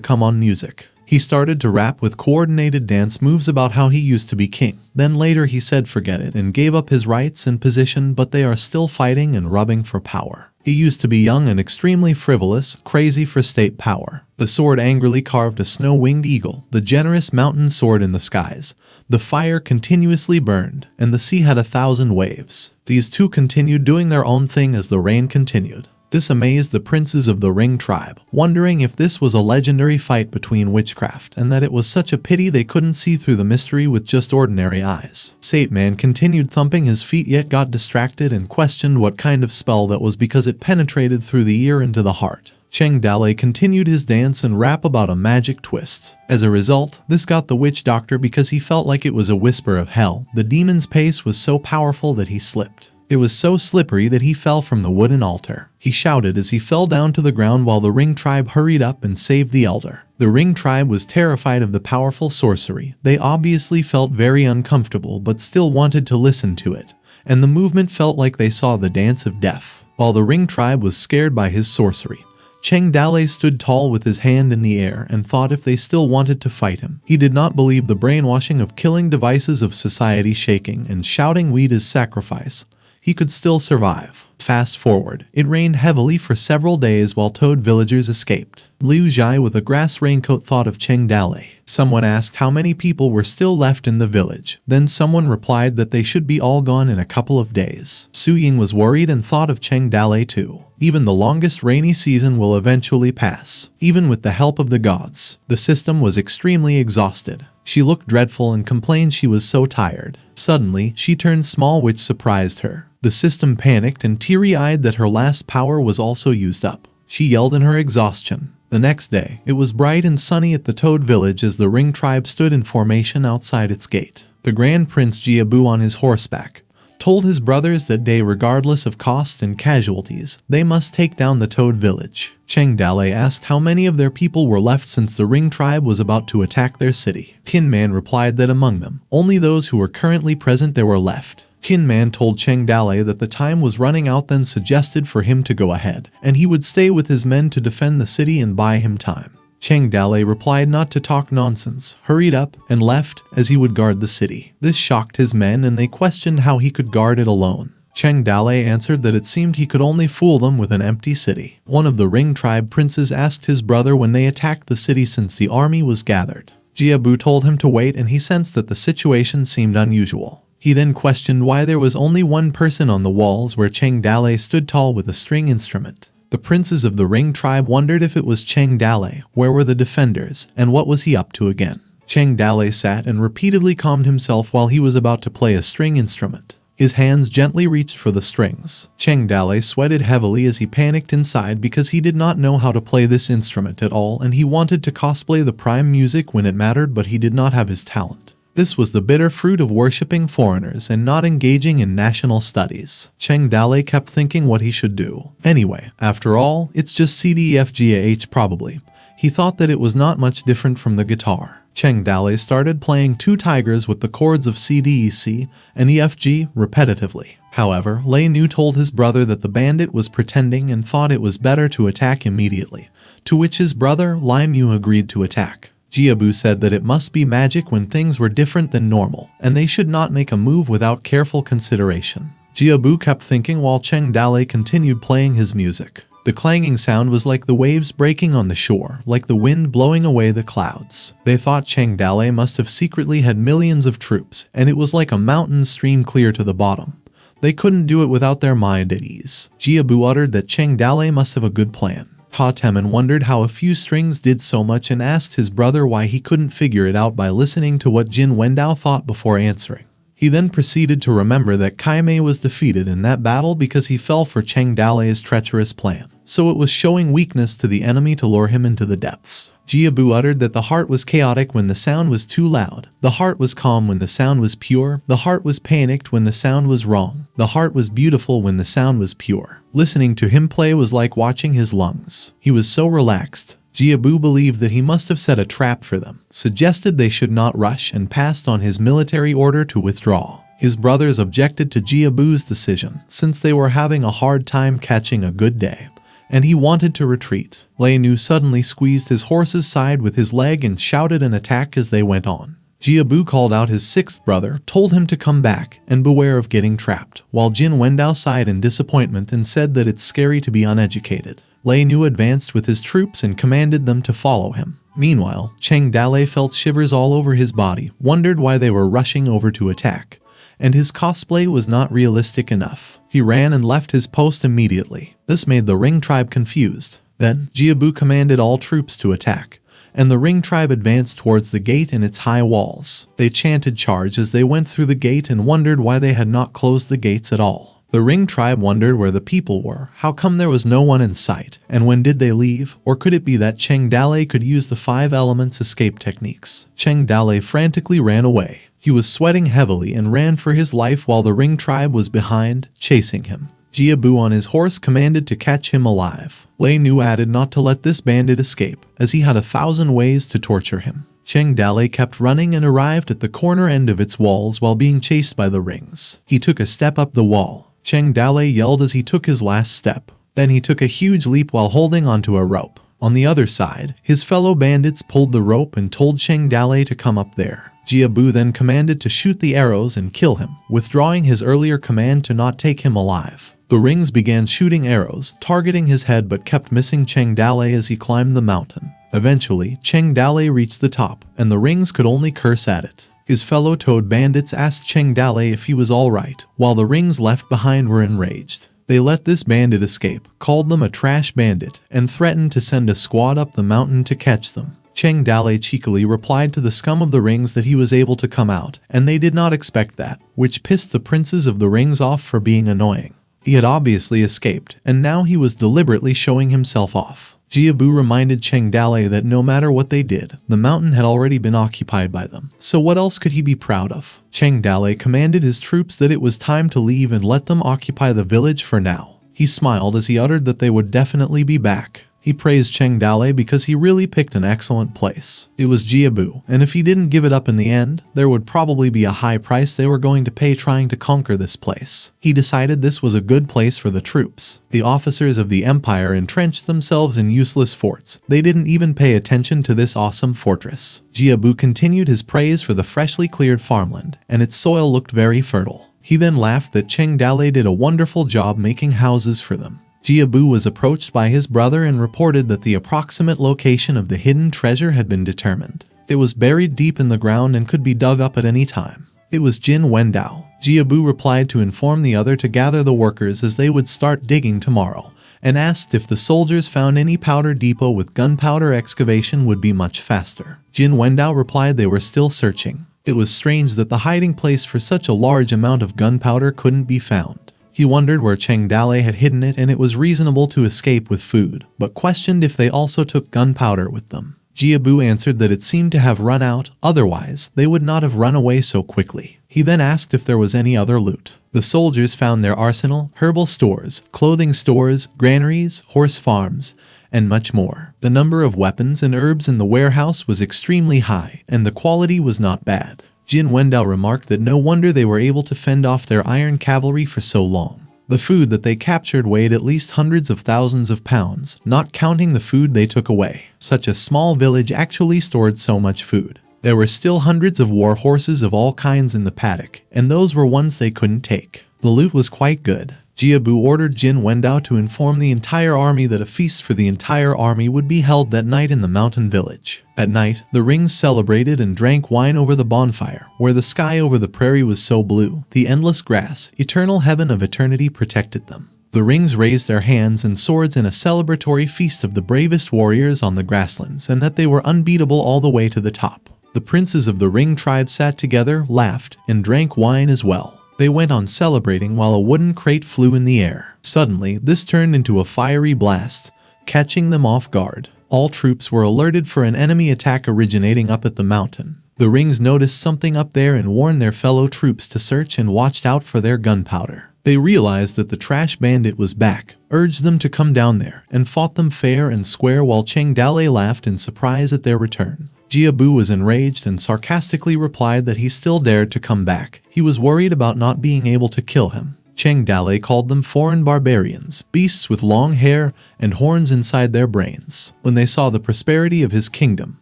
come on music. He started to rap with coordinated dance moves about how he used to be king. Then later he said forget it and gave up his rights and position, but they are still fighting and rubbing for power. He used to be young and extremely frivolous, crazy for state power. The sword angrily carved a snow-winged eagle, the generous mountain soared in the skies. The fire continuously burned, and the sea had 1,000 waves. These two continued doing their own thing as the rain continued. This amazed the princes of the Ring tribe, wondering if this was a legendary fight between witchcraft and that it was such a pity they couldn't see through the mystery with just ordinary eyes. Sateman continued thumping his feet yet got distracted and questioned what kind of spell that was because it penetrated through the ear into the heart. Cheng Dalei continued his dance and rap about a magic twist. As a result, this got the witch doctor because he felt like it was a whisper of hell. The demon's pace was so powerful that he slipped. It was so slippery that he fell from the wooden altar. He shouted as he fell down to the ground while the Ring tribe hurried up and saved the elder. The Ring tribe was terrified of the powerful sorcery. They obviously felt very uncomfortable but still wanted to listen to it, and the movement felt like they saw the dance of death. While the Ring tribe was scared by his sorcery, Cheng Dalei stood tall with his hand in the air and thought if they still wanted to fight him. He did not believe the brainwashing of killing devices of society shaking and shouting weed is sacrifice. He could still survive. Fast forward, it rained heavily for several days while Toad villagers escaped. Liu Zhai with a grass raincoat thought of Cheng Dalei. Someone asked how many people were still left in the village. Then someone replied that they should be all gone in a couple of days. Su Ying was worried and thought of Cheng Dalei too. Even the longest rainy season will eventually pass, even with the help of the gods. The system was extremely exhausted. She looked dreadful and complained she was so tired. Suddenly, she turned small, which surprised her. The system panicked and teary-eyed that her last power was also used up. She yelled in her exhaustion. The next day, it was bright and sunny at the Toad village as the Ring tribe stood in formation outside its gate. The Grand Prince Jiabu on his horseback told his brothers that day, regardless of cost and casualties, they must take down the Toad village. Cheng Dalei asked how many of their people were left since the Ring tribe was about to attack their city. Tin Man replied that among them, only those who were currently present there were left. Tin Man told Cheng Dalei that the time was running out, then suggested for him to go ahead, and he would stay with his men to defend the city and buy him time. Cheng Dalei replied not to talk nonsense, hurried up, and left, as he would guard the city. This shocked his men and they questioned how he could guard it alone. Cheng Dalei answered that it seemed he could only fool them with an empty city. One of the Ring tribe princes asked his brother when they attacked the city since the army was gathered. Jiabu told him to wait and he sensed that the situation seemed unusual. He then questioned why there was only one person on the walls where Cheng Dalei stood tall with a string instrument. The princes of the Ring tribe wondered if it was Cheng Dalei, where were the defenders, and what was he up to again? Cheng Dalei sat and repeatedly calmed himself while he was about to play a string instrument. His hands gently reached for the strings. Cheng Dalei sweated heavily as he panicked inside because he did not know how to play this instrument at all, and he wanted to cosplay the prime music when it mattered, but he did not have his talent. This was the bitter fruit of worshipping foreigners and not engaging in national studies. Cheng Dalei kept thinking what he should do. Anyway, after all, it's just CDEFGAH probably. He thought that it was not much different from the guitar. Cheng Dalei started playing two tigers with the chords of CDEC and EFG repetitively. However, Lei Nu told his brother that the bandit was pretending and thought it was better to attack immediately, to which his brother Lai Mu agreed to attack. Jiabu said that it must be magic when things were different than normal, and they should not make a move without careful consideration. Jiabu kept thinking while Cheng Dalei continued playing his music. The clanging sound was like the waves breaking on the shore, like the wind blowing away the clouds. They thought Cheng Dalei must have secretly had millions of troops, and it was like a mountain stream clear to the bottom. They couldn't do it without their mind at ease. Jiabu uttered that Cheng Dalei must have a good plan. Pa Temin wondered how a few strings did so much and asked his brother why he couldn't figure it out by listening to what Jin Wendao thought before answering. He then proceeded to remember that Kai Mei was defeated in that battle because he fell for Cheng Dalei's treacherous plan. so it was showing weakness to the enemy to lure him into the depths. Jiabu uttered that the heart was chaotic when the sound was too loud. The heart was calm when the sound was pure. The heart was panicked when the sound was wrong. The heart was beautiful when the sound was pure. Listening to him play was like watching his lungs. He was so relaxed. Jiabu believed that he must have set a trap for them, suggested they should not rush, and passed on his military order to withdraw. His brothers objected to Jiabu's decision, since they were having a hard time catching a good day, and he wanted to retreat. Lei Nu suddenly squeezed his horse's side with his leg and shouted an attack as they went on. Jiabu called out his sixth brother, told him to come back, and beware of getting trapped, while Jin Wendao sighed in disappointment and said that it's scary to be uneducated. Lei Nu advanced with his troops and commanded them to follow him. Meanwhile, Cheng Dalei felt shivers all over his body, wondered why they were rushing over to attack, and his cosplay was not realistic enough. He ran and left his post immediately. This made the Ring tribe confused. Then, Jiabu commanded all troops to attack, and the Ring tribe advanced towards the gate and its high walls. They chanted charge as they went through the gate and wondered why they had not closed the gates at all. The Ring tribe wondered where the people were, how come there was no one in sight, and when did they leave, or could it be that Cheng Dalei could use the 5 elements escape techniques? Cheng Dalei frantically ran away. He was sweating heavily and ran for his life while the Ring tribe was behind, chasing him. Jiabu on his horse commanded to catch him alive. Lei Nu added not to let this bandit escape, as he had 1,000 ways to torture him. Cheng Dalei kept running and arrived at the corner end of its walls while being chased by the rings. He took a step up the wall. Cheng Dalei yelled as he took his last step. Then he took a huge leap while holding onto a rope. On the other side, his fellow bandits pulled the rope and told Cheng Dalei to come up there. Jiabu then commanded to shoot the arrows and kill him, withdrawing his earlier command to not take him alive. The rings began shooting arrows, targeting his head, but kept missing Cheng Dalei as he climbed the mountain. Eventually, Cheng Dalei reached the top, and the rings could only curse at it. His fellow toad bandits asked Cheng Dalei if he was alright, while the rings left behind were enraged. They let this bandit escape, called them a trash bandit, and threatened to send a squad up the mountain to catch them. Cheng Dalei cheekily replied to the scum of the rings that he was able to come out, and they did not expect that, which pissed the princes of the rings off for being annoying. He had obviously escaped, and now he was deliberately showing himself off. Jiabu reminded Cheng Dalei that no matter what they did, the mountain had already been occupied by them, so what else could he be proud of? Cheng Dalei commanded his troops that it was time to leave and let them occupy the village for now. He smiled as he uttered that they would definitely be back. He praised Cheng Dalei because he really picked an excellent place. It was Jiabu, and if he didn't give it up in the end, there would probably be a high price they were going to pay trying to conquer this place. He decided this was a good place for the troops. The officers of the empire entrenched themselves in useless forts. They didn't even pay attention to this awesome fortress. Jiabu continued his praise for the freshly cleared farmland, and its soil looked very fertile. He then laughed that Cheng Dalei did a wonderful job making houses for them. Jiabu was approached by his brother and reported that the approximate location of the hidden treasure had been determined. It was buried deep in the ground and could be dug up at any time. It was Jin Wendao. Jiabu replied to inform the other to gather the workers as they would start digging tomorrow, and asked if the soldiers found any powder depot with gunpowder excavation would be much faster. Jin Wendao replied they were still searching. It was strange that the hiding place for such a large amount of gunpowder couldn't be found. He wondered where Cheng Dalei had hidden it, and it was reasonable to escape with food, but questioned if they also took gunpowder with them. Jiabu answered that it seemed to have run out, otherwise they would not have run away so quickly. He then asked if there was any other loot. The soldiers found their arsenal, herbal stores, clothing stores, granaries, horse farms, and much more. The number of weapons and herbs in the warehouse was extremely high, and the quality was not bad. Jin Wendao remarked that no wonder they were able to fend off their iron cavalry for so long. The food that they captured weighed at least hundreds of thousands of pounds, not counting the food they took away. Such a small village actually stored so much food. There were still hundreds of war horses of all kinds in the paddock, and those were ones they couldn't take. The loot was quite good. Jiabu ordered Jin Wendao to inform the entire army that a feast for the entire army would be held that night in the mountain village. At night, the rings celebrated and drank wine over the bonfire, where the sky over the prairie was so blue, the endless grass, eternal heaven of eternity protected them. The rings raised their hands and swords in a celebratory feast of the bravest warriors on the grasslands, and that they were unbeatable all the way to the top. The princes of the Ring tribe sat together, laughed, and drank wine as well. They went on celebrating while a wooden crate flew in the air. Suddenly, this turned into a fiery blast, catching them off guard. All troops were alerted for an enemy attack originating up at the mountain. The rings noticed something up there and warned their fellow troops to search and watched out for their gunpowder. They realized that the trash bandit was back, urged them to come down there, and fought them fair and square while Cheng Dale laughed in surprise at their return. Jiabu was enraged and sarcastically replied that he still dared to come back. He was worried about not being able to kill him. Cheng Dale called them foreign barbarians, beasts with long hair and horns inside their brains. When they saw the prosperity of his kingdom,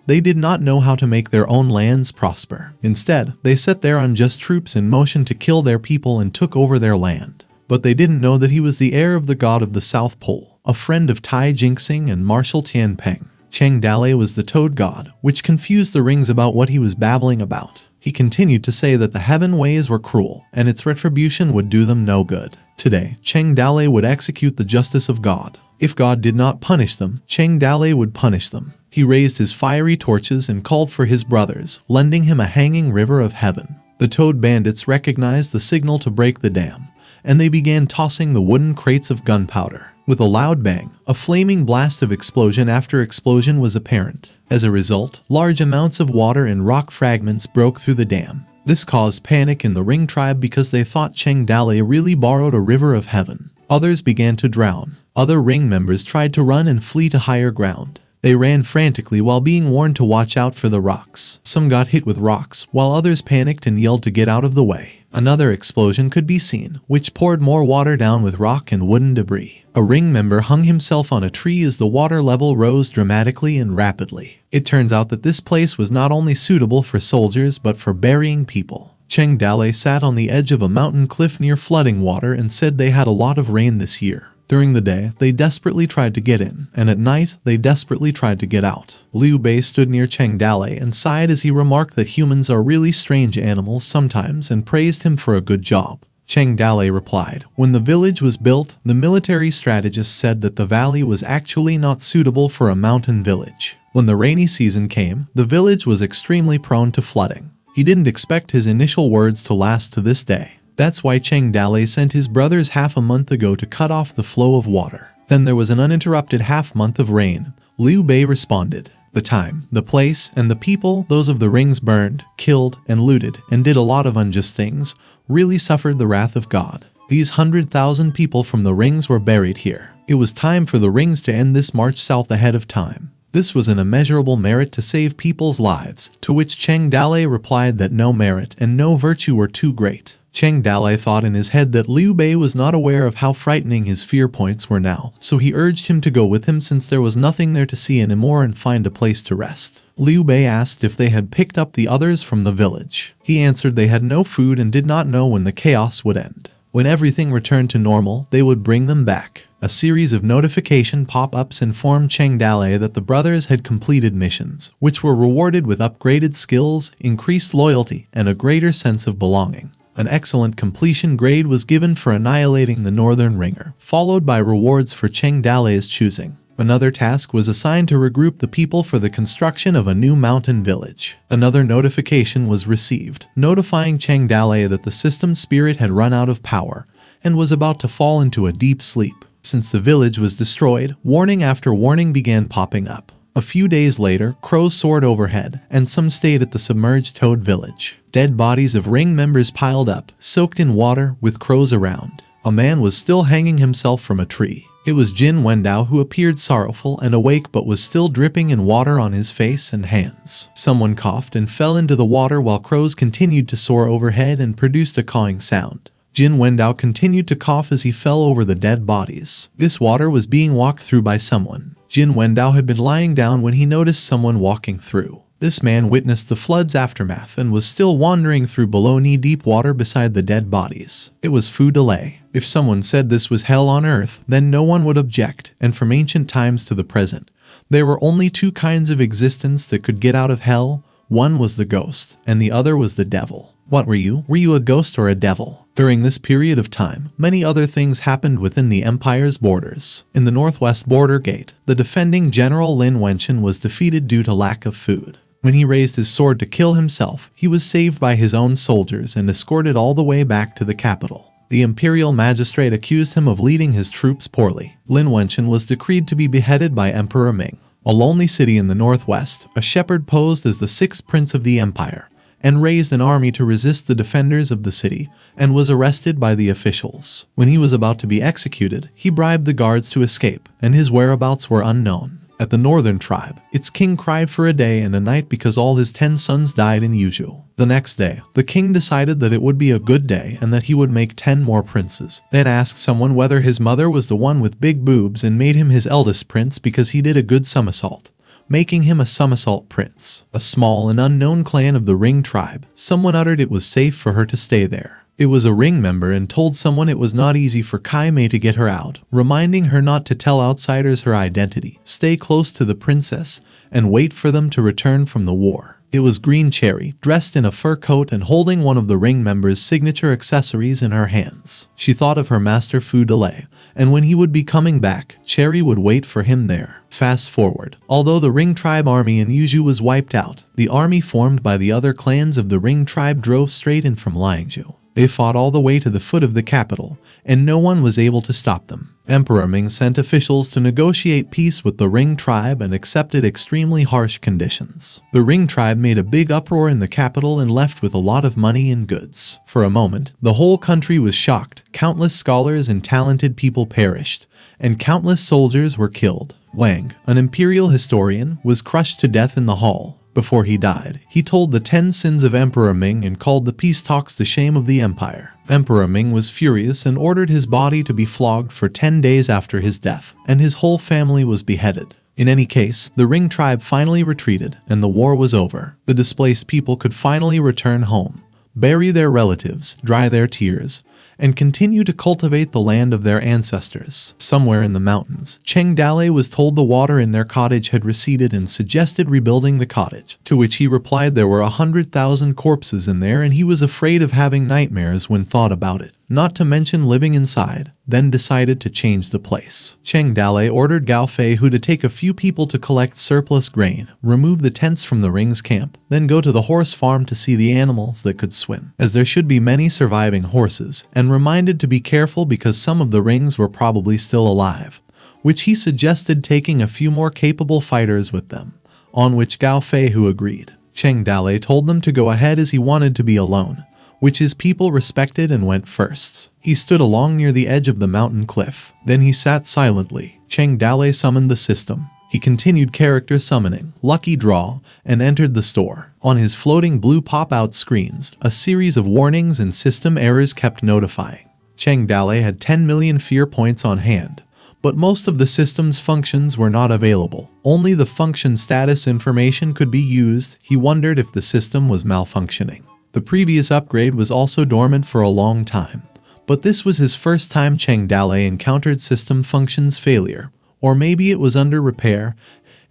they did not know how to make their own lands prosper. Instead, they set their unjust troops in motion to kill their people and took over their land. But they didn't know that he was the heir of the god of the South Pole, a friend of Tai Jingxing and Marshal Tianpeng. Cheng Dale was the toad god, which confused the rings about what he was babbling about. He continued to say that the heaven ways were cruel, and its retribution would do them no good. Today, Cheng Dale would execute the justice of God. If God did not punish them, Cheng Dale would punish them. He raised his fiery torches and called for his brothers, lending him a hanging river of heaven. The toad bandits recognized the signal to break the dam, and they began tossing the wooden crates of gunpowder. With a loud bang, a flaming blast of explosion after explosion was apparent. As a result, large amounts of water and rock fragments broke through the dam. This caused panic in the Ring tribe because they thought Cheng Dale really borrowed a river of heaven. Others began to drown. Other Ring members tried to run and flee to higher ground. They ran frantically while being warned to watch out for the rocks. Some got hit with rocks, while others panicked and yelled to get out of the way. Another explosion could be seen, which poured more water down with rock and wooden debris. A Ring member hung himself on a tree as the water level rose dramatically and rapidly. It turns out that this place was not only suitable for soldiers but for burying people. Cheng Dale sat on the edge of a mountain cliff near flooding water and said they had a lot of rain this year. During the day, they desperately tried to get in, and at night, they desperately tried to get out. Liu Bei stood near Cheng Dale and sighed as he remarked that humans are really strange animals sometimes and praised him for a good job. Cheng Dale replied, when the village was built, the military strategist said that the valley was actually not suitable for a mountain village. When the rainy season came, the village was extremely prone to flooding. He didn't expect his initial words to last to this day. That's why Cheng Dale sent his brothers half a month ago to cut off the flow of water. Then there was an uninterrupted half month of rain. Liu Bei responded. The time, the place, and the people, those of the rings burned, killed, and looted, and did a lot of unjust things, really suffered the wrath of God. These 100,000 people from the rings were buried here. It was time for the rings to end this march south ahead of time. This was an immeasurable merit to save people's lives, to which Cheng Dale replied that no merit and no virtue were too great. Cheng Dale thought in his head that Liu Bei was not aware of how frightening his fear points were now, so he urged him to go with him since there was nothing there to see anymore and find a place to rest. Liu Bei asked if they had picked up the others from the village. He answered they had no food and did not know when the chaos would end. When everything returned to normal, they would bring them back. A series of notification pop-ups informed Cheng Dale that the brothers had completed missions, which were rewarded with upgraded skills, increased loyalty, and a greater sense of belonging. An excellent completion grade was given for annihilating the Northern Ringer, followed by rewards for Cheng Dale's choosing. Another task was assigned to regroup the people for the construction of a new mountain village. Another notification was received, notifying Cheng Dale that the system spirit had run out of power and was about to fall into a deep sleep. Since the village was destroyed, warning after warning began popping up. A few days later, crows soared overhead, and some stayed at the submerged toad village. Dead bodies of ring members piled up, soaked in water, with crows around. A man was still hanging himself from a tree. It was Jin Wendao who appeared sorrowful and awake but was still dripping in water on his face and hands. Someone coughed and fell into the water while crows continued to soar overhead and produced a cawing sound. Jin Wendao continued to cough as he fell over the dead bodies. This water was being walked through by someone. Jin Wendao had been lying down when he noticed someone walking through. This man witnessed the flood's aftermath and was still wandering through below knee-deep water beside the dead bodies. It was Fu Delay. If someone said this was hell on earth, then no one would object, and from ancient times to the present, there were only two kinds of existence that could get out of hell. One was the ghost, and the other was the devil. What were you? Were you a ghost or a devil? During this period of time, many other things happened within the empire's borders. In the northwest border gate, the defending General Lin Wenchen was defeated due to lack of food. When he raised his sword to kill himself, he was saved by his own soldiers and escorted all the way back to the capital. The imperial magistrate accused him of leading his troops poorly. Lin Wenchen was decreed to be beheaded by Emperor Ming. A lonely city in the northwest, a shepherd posed as the sixth prince of the empire, and raised an army to resist the defenders of the city, and was arrested by the officials. When he was about to be executed, he bribed the guards to escape, and his whereabouts were unknown. At the northern tribe, its king cried for a day and a night because all his 10 sons died in Yuzhou. The next day, the king decided that it would be a good day and that he would make 10 more princes. Then asked someone whether his mother was the one with big boobs and made him his eldest prince because he did a good somersault, making him a somersault prince. A small and unknown clan of the Ring tribe, someone uttered it was safe for her to stay there. It was a Ring member and told someone it was not easy for Kai Mei to get her out, reminding her not to tell outsiders her identity, stay close to the princess, and wait for them to return from the war. It was Green Cherry, dressed in a fur coat and holding one of the Ring members' signature accessories in her hands. She thought of her master Fu Delay, and when he would be coming back, Cherry would wait for him there. Fast forward. Although the Ring tribe army in Yuzhou was wiped out, the army formed by the other clans of the Ring tribe drove straight in from Liangzhou. They fought all the way to the foot of the capital, and no one was able to stop them. Emperor Ming sent officials to negotiate peace with the Ring tribe and accepted extremely harsh conditions. The Ring tribe made a big uproar in the capital and left with a lot of money and goods. For a moment, the whole country was shocked. Countless scholars and talented people perished, and countless soldiers were killed. Wang, an imperial historian, was crushed to death in the hall. Before he died, he told the 10 sins of Emperor Ming and called the peace talks the shame of the empire. Emperor Ming was furious and ordered his body to be flogged for 10 days after his death, and his whole family was beheaded. In any case, the Ring tribe finally retreated, and the war was over. The displaced people could finally return home, bury their relatives, dry their tears, and continue to cultivate the land of their ancestors. Somewhere in the mountains, Cheng Dalei was told the water in their cottage had receded and suggested rebuilding the cottage, to which he replied there were 100,000 corpses in there and he was afraid of having nightmares when thought about it, not to mention living inside, then decided to change the place. Cheng Dalei ordered Gao Feihu to take a few people to collect surplus grain, remove the tents from the Ring's camp, then go to the horse farm to see the animals that could swim, as there should be many surviving horses, and reminded to be careful because some of the Rings were probably still alive, which he suggested taking a few more capable fighters with them, on which Gao Feihu agreed. Cheng Dalei told them to go ahead as he wanted to be alone, which his people respected and went first. He stood along near the edge of the mountain cliff. Then he sat silently. Cheng Dalei summoned the system. He continued character summoning, lucky draw, and entered the store. On his floating blue pop-out screens, a series of warnings and system errors kept notifying. Cheng Dalei had 10 million fear points on hand, but most of the system's functions were not available. Only the function status information could be used. He wondered if the system was malfunctioning. The previous upgrade was also dormant for a long time, but this was his first time Cheng Dalei encountered system functions failure. Or maybe it was under repair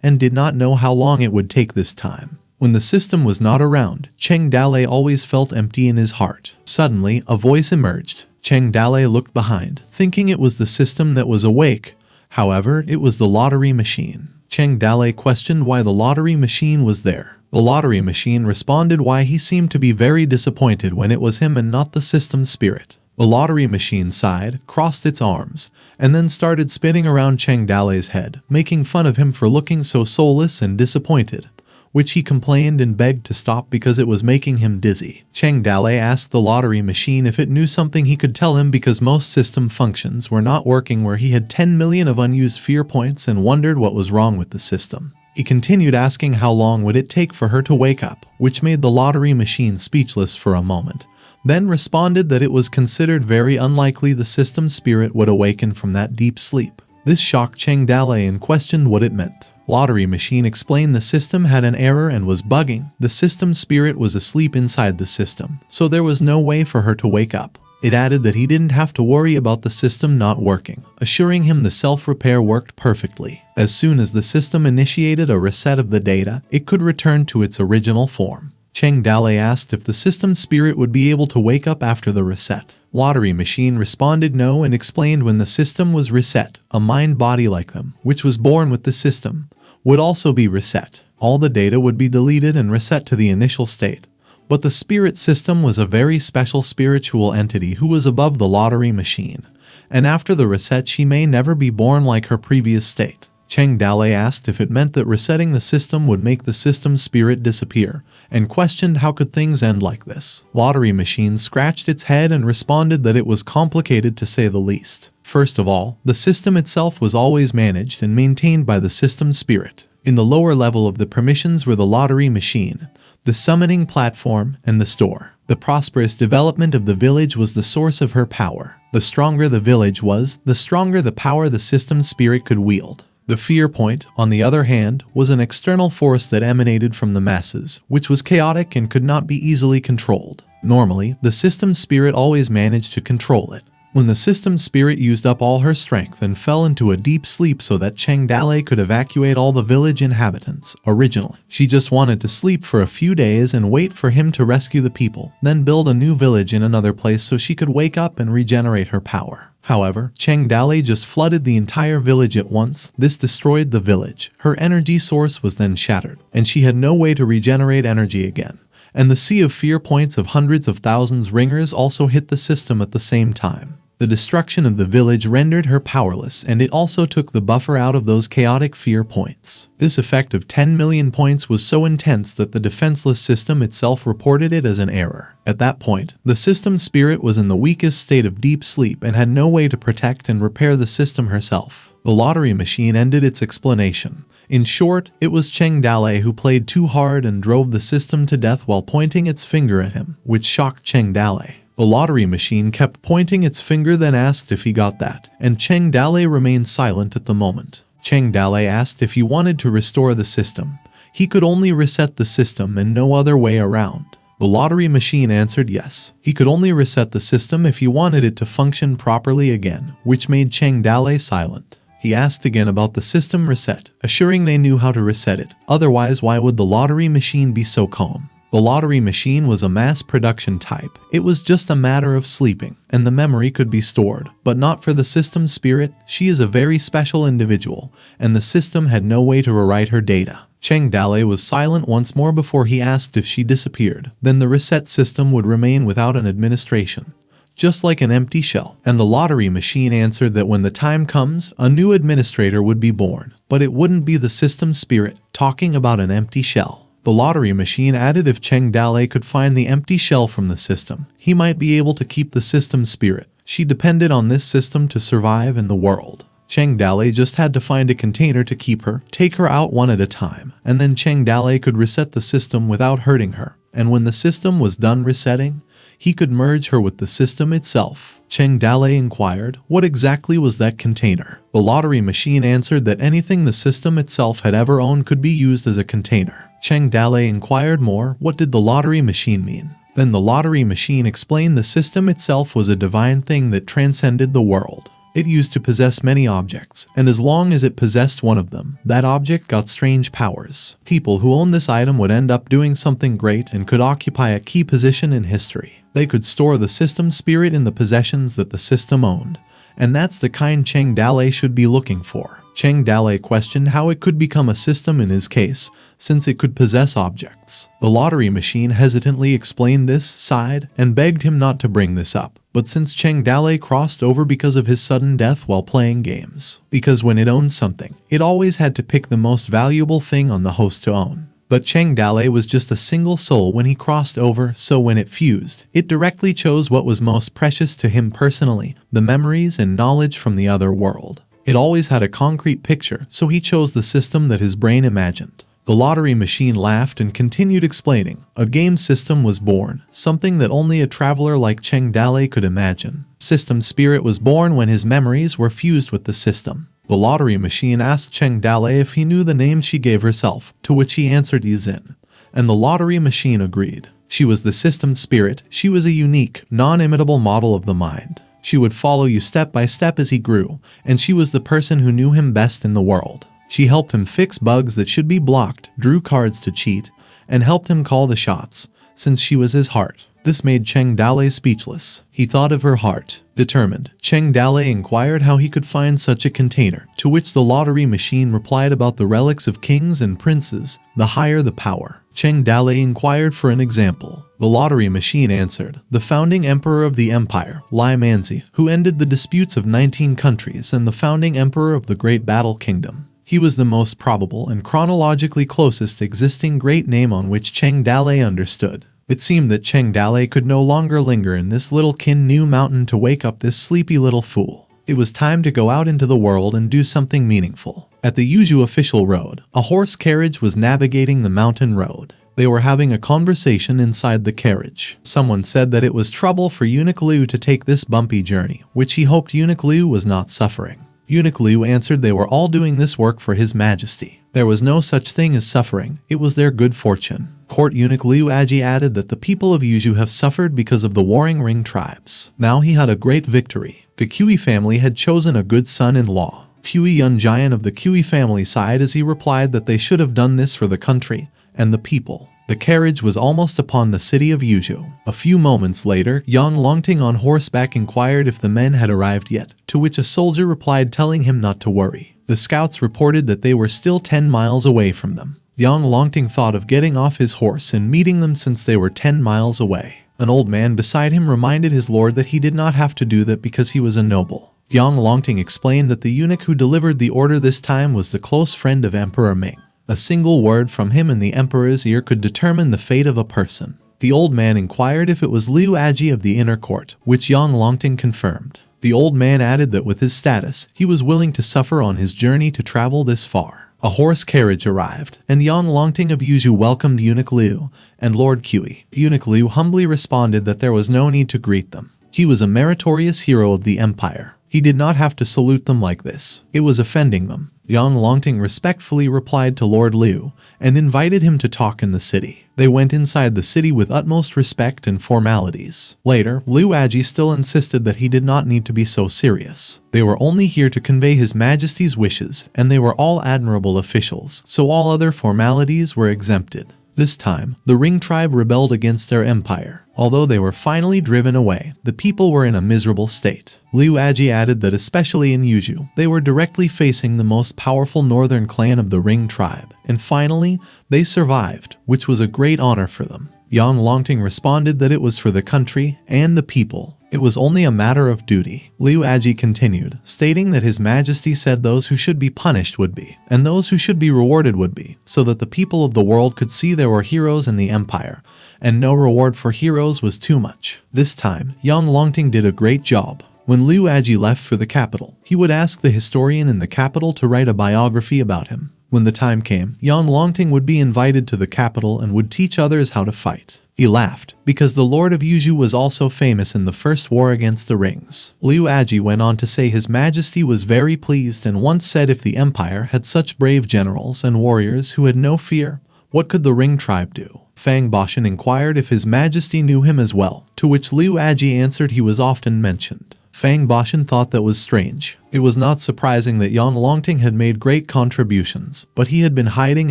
and did not know how long it would take this time. When the system was not around, Cheng Dalei always felt empty in his heart. Suddenly, a voice emerged. Cheng Dalei looked behind, thinking it was the system that was awake. However, it was the lottery machine. Cheng Dalei questioned why the lottery machine was there. The lottery machine responded why he seemed to be very disappointed when it was him and not the system spirit. The lottery machine sighed, crossed its arms, and then started spinning around Cheng Dalei's head, making fun of him for looking so soulless and disappointed, which he complained and begged to stop because it was making him dizzy. Cheng Dalei asked the lottery machine if it knew something he could tell him because most system functions were not working where he had 10 million of unused fear points and wondered what was wrong with the system. He continued asking how long would it take for her to wake up, which made the lottery machine speechless for a moment. Then responded that it was considered very unlikely the system spirit would awaken from that deep sleep. This shocked Cheng Dalei and questioned what it meant. Lottery machine explained the system had an error and was bugging. The system spirit was asleep inside the system, so there was no way for her to wake up. It added that he didn't have to worry about the system not working, assuring him the self-repair worked perfectly. As soon as the system initiated a reset of the data, it could return to its original form. Cheng Dalei asked if the system spirit would be able to wake up after the reset. Lottery machine responded no and explained when the system was reset, a mind-body like them, which was born with the system, would also be reset. all the data would be deleted and reset to the initial state. But the spirit system was a very special spiritual entity who was above the lottery machine, and after the reset she may never be born like her previous state. Cheng Dalei asked if it meant that resetting the system would make the system's spirit disappear, and questioned how could things end like this. Lottery machine scratched its head and responded that it was complicated to say the least. First of all, the system itself was always managed and maintained by the system's spirit. In the lower level of the permissions were the lottery machine, the summoning platform, and the store. The prosperous development of the village was the source of her power. The stronger the village was, the stronger the power the system's spirit could wield. The fear point, on the other hand, was an external force that emanated from the masses, which was chaotic and could not be easily controlled. Normally, the system's spirit always managed to control it. When the system's spirit used up all her strength and fell into a deep sleep so that Cheng Dalei could evacuate all the village inhabitants, originally, she just wanted to sleep for a few days and wait for him to rescue the people, then build a new village in another place so she could wake up and regenerate her power. However, Cheng Dalei just flooded the entire village at once. This destroyed the village. Her energy source was then shattered, and she had no way to regenerate energy again. And the sea of fear points of hundreds of thousands ringers also hit the system at the same time. The destruction of the village rendered her powerless, and it also took the buffer out of those chaotic fear points. This effect of 10 million points was so intense that the defenseless system itself reported it as an error. At that point, the system's spirit was in the weakest state of deep sleep and had no way to protect and repair the system herself. The lottery machine ended its explanation. In short, it was Cheng Dalei who played too hard and drove the system to death while pointing its finger at him, which shocked Cheng Dalei. The lottery machine kept pointing its finger, then asked if he got that, and Cheng Dalei remained silent at the moment. Cheng Dalei asked if he wanted to restore the system. He could only reset the system and no other way around. The lottery machine answered yes. He could only reset the system if he wanted it to function properly again, which made Cheng Dalei silent. He asked again about the system reset, assuring they knew how to reset it. Otherwise, why would the lottery machine be so calm? The lottery machine was a mass production type. It was just a matter of sleeping, and the memory could be stored, but not for the system's spirit. She is a very special individual, and the system had no way to rewrite her data. Cheng Dalei was silent once more before he asked if she disappeared. Then the reset system would remain without an administration, just like an empty shell. And the lottery machine answered that when the time comes, a new administrator would be born, but it wouldn't be the system's spirit, talking about an empty shell. The lottery machine added if Cheng Dalei could find the empty shell from the system, he might be able to keep the system's spirit. She depended on this system to survive in the world. Cheng Dalei just had to find a container to keep her, take her out one at a time, and then Cheng Dalei could reset the system without hurting her. And when the system was done resetting, he could merge her with the system itself. Cheng Dalei inquired, what exactly was that container? The lottery machine answered that anything the system itself had ever owned could be used as a container. Cheng Dalei inquired more, what did the lottery machine mean? Then the lottery machine explained the system itself was a divine thing that transcended the world. It used to possess many objects, and as long as it possessed one of them, that object got strange powers. People who owned this item would end up doing something great and could occupy a key position in history. They could store the system's spirit in the possessions that the system owned, and that's the kind Cheng Dalei should be looking for. Cheng Dalei questioned how it could become a system in his case, since it could possess objects. The lottery machine hesitantly explained this, sighed, and begged him not to bring this up. But since Cheng Dalei crossed over because of his sudden death while playing games, because when it owned something, it always had to pick the most valuable thing on the host to own. But Cheng Dalei was just a single soul when he crossed over, so when it fused, it directly chose what was most precious to him personally, the memories and knowledge from the other world. It always had a concrete picture, so he chose the system that his brain imagined. The lottery machine laughed and continued explaining. A game system was born, something that only a traveler like Cheng Dalei could imagine. System spirit was born when his memories were fused with the system. The lottery machine asked Cheng Dalei if he knew the name she gave herself, to which he answered Yizin. And the lottery machine agreed. She was the system spirit. She was a unique, non-imitable model of the mind. She would follow you step by step as he grew, and she was the person who knew him best in the world. She helped him fix bugs that should be blocked, drew cards to cheat, and helped him call the shots. since she was his heart. This made Cheng Dalei speechless. He thought of her heart. Determined, Cheng Dalei inquired how he could find such a container, to which the lottery machine replied about the relics of kings and princes, the higher the power. Cheng Dalei inquired for an example. The lottery machine answered, the founding emperor of the empire, Lai Manzi, who ended the disputes of 19 countries and the founding emperor of the Great Battle Kingdom. He was the most probable and chronologically closest existing great name on which Cheng Dalei understood. It seemed that Cheng Dalei could no longer linger in this little Kin Nu mountain to wake up this sleepy little fool. It was time to go out into the world and do something meaningful. At the Yuzhu official road, a horse carriage was navigating the mountain road. They were having a conversation inside the carriage. Someone said that it was trouble for Eunuch Liu to take this bumpy journey, which he hoped Eunuch Liu was not suffering. Eunuch Liu answered they were all doing this work for His Majesty. There was no such thing as suffering, it was their good fortune. Court Eunuch Liu Aji added that the people of Yuzhu have suffered because of the warring Ring tribes. Now he had a great victory. The Kui family had chosen a good son-in-law. Kui Yun Jian of the Kui family sighed as he replied that they should have done this for the country and the people. The carriage was almost upon the city of Yuzhu. A few moments later, Yang Longting on horseback inquired if the men had arrived yet, to which a soldier replied telling him not to worry. The scouts reported that they were still 10 miles away from them. Yang Longting thought of getting off his horse and meeting them since they were 10 miles away. An old man beside him reminded his lord that he did not have to do that because he was a noble. Yang Longting explained that the eunuch who delivered the order this time was the close friend of Emperor Ming. A single word from him in the emperor's ear could determine the fate of a person. The old man inquired if it was Liu Aji of the inner court, which Yang Longting confirmed. The old man added that with his status, he was willing to suffer on his journey to travel this far. A horse carriage arrived, and Yang Longting of Yuzhu welcomed Eunuch Liu and Lord Kui. Eunuch Liu humbly responded that there was no need to greet them. He was a meritorious hero of the empire. He did not have to salute them like this. It was offending them. Yang Longting respectfully replied to Lord Liu and invited him to talk in the city. They went inside the city with utmost respect and formalities. Later, Liu Aji still insisted that he did not need to be so serious. They were only here to convey His Majesty's wishes, and they were all admirable officials, so all other formalities were exempted. This time, the Ring tribe rebelled against their empire. Although they were finally driven away, the people were in a miserable state. Liu Aji added that especially in Yuzhu, they were directly facing the most powerful northern clan of the Ring tribe. And finally, they survived, which was a great honor for them. Yang Longting responded that it was for the country and the people. It was only a matter of duty. Liu Aji continued, stating that His Majesty said those who should be punished would be, and those who should be rewarded would be, so that the people of the world could see there were heroes in the empire, and no reward for heroes was too much. This time, Yang Longting did a great job. When Liu Aji left for the capital, he would ask the historian in the capital to write a biography about him. When the time came, Yang Longting would be invited to the capital and would teach others how to fight. He laughed, because the Lord of Yuzhu was also famous in the first war against the Rings. Liu Aji went on to say His Majesty was very pleased and once said if the empire had such brave generals and warriors who had no fear, what could the Ring tribe do? Fang Boshan inquired if His Majesty knew him as well, to which Liu Aji answered he was often mentioned. Fang Boshan thought that was strange. It was not surprising that Yang Longting had made great contributions, but he had been hiding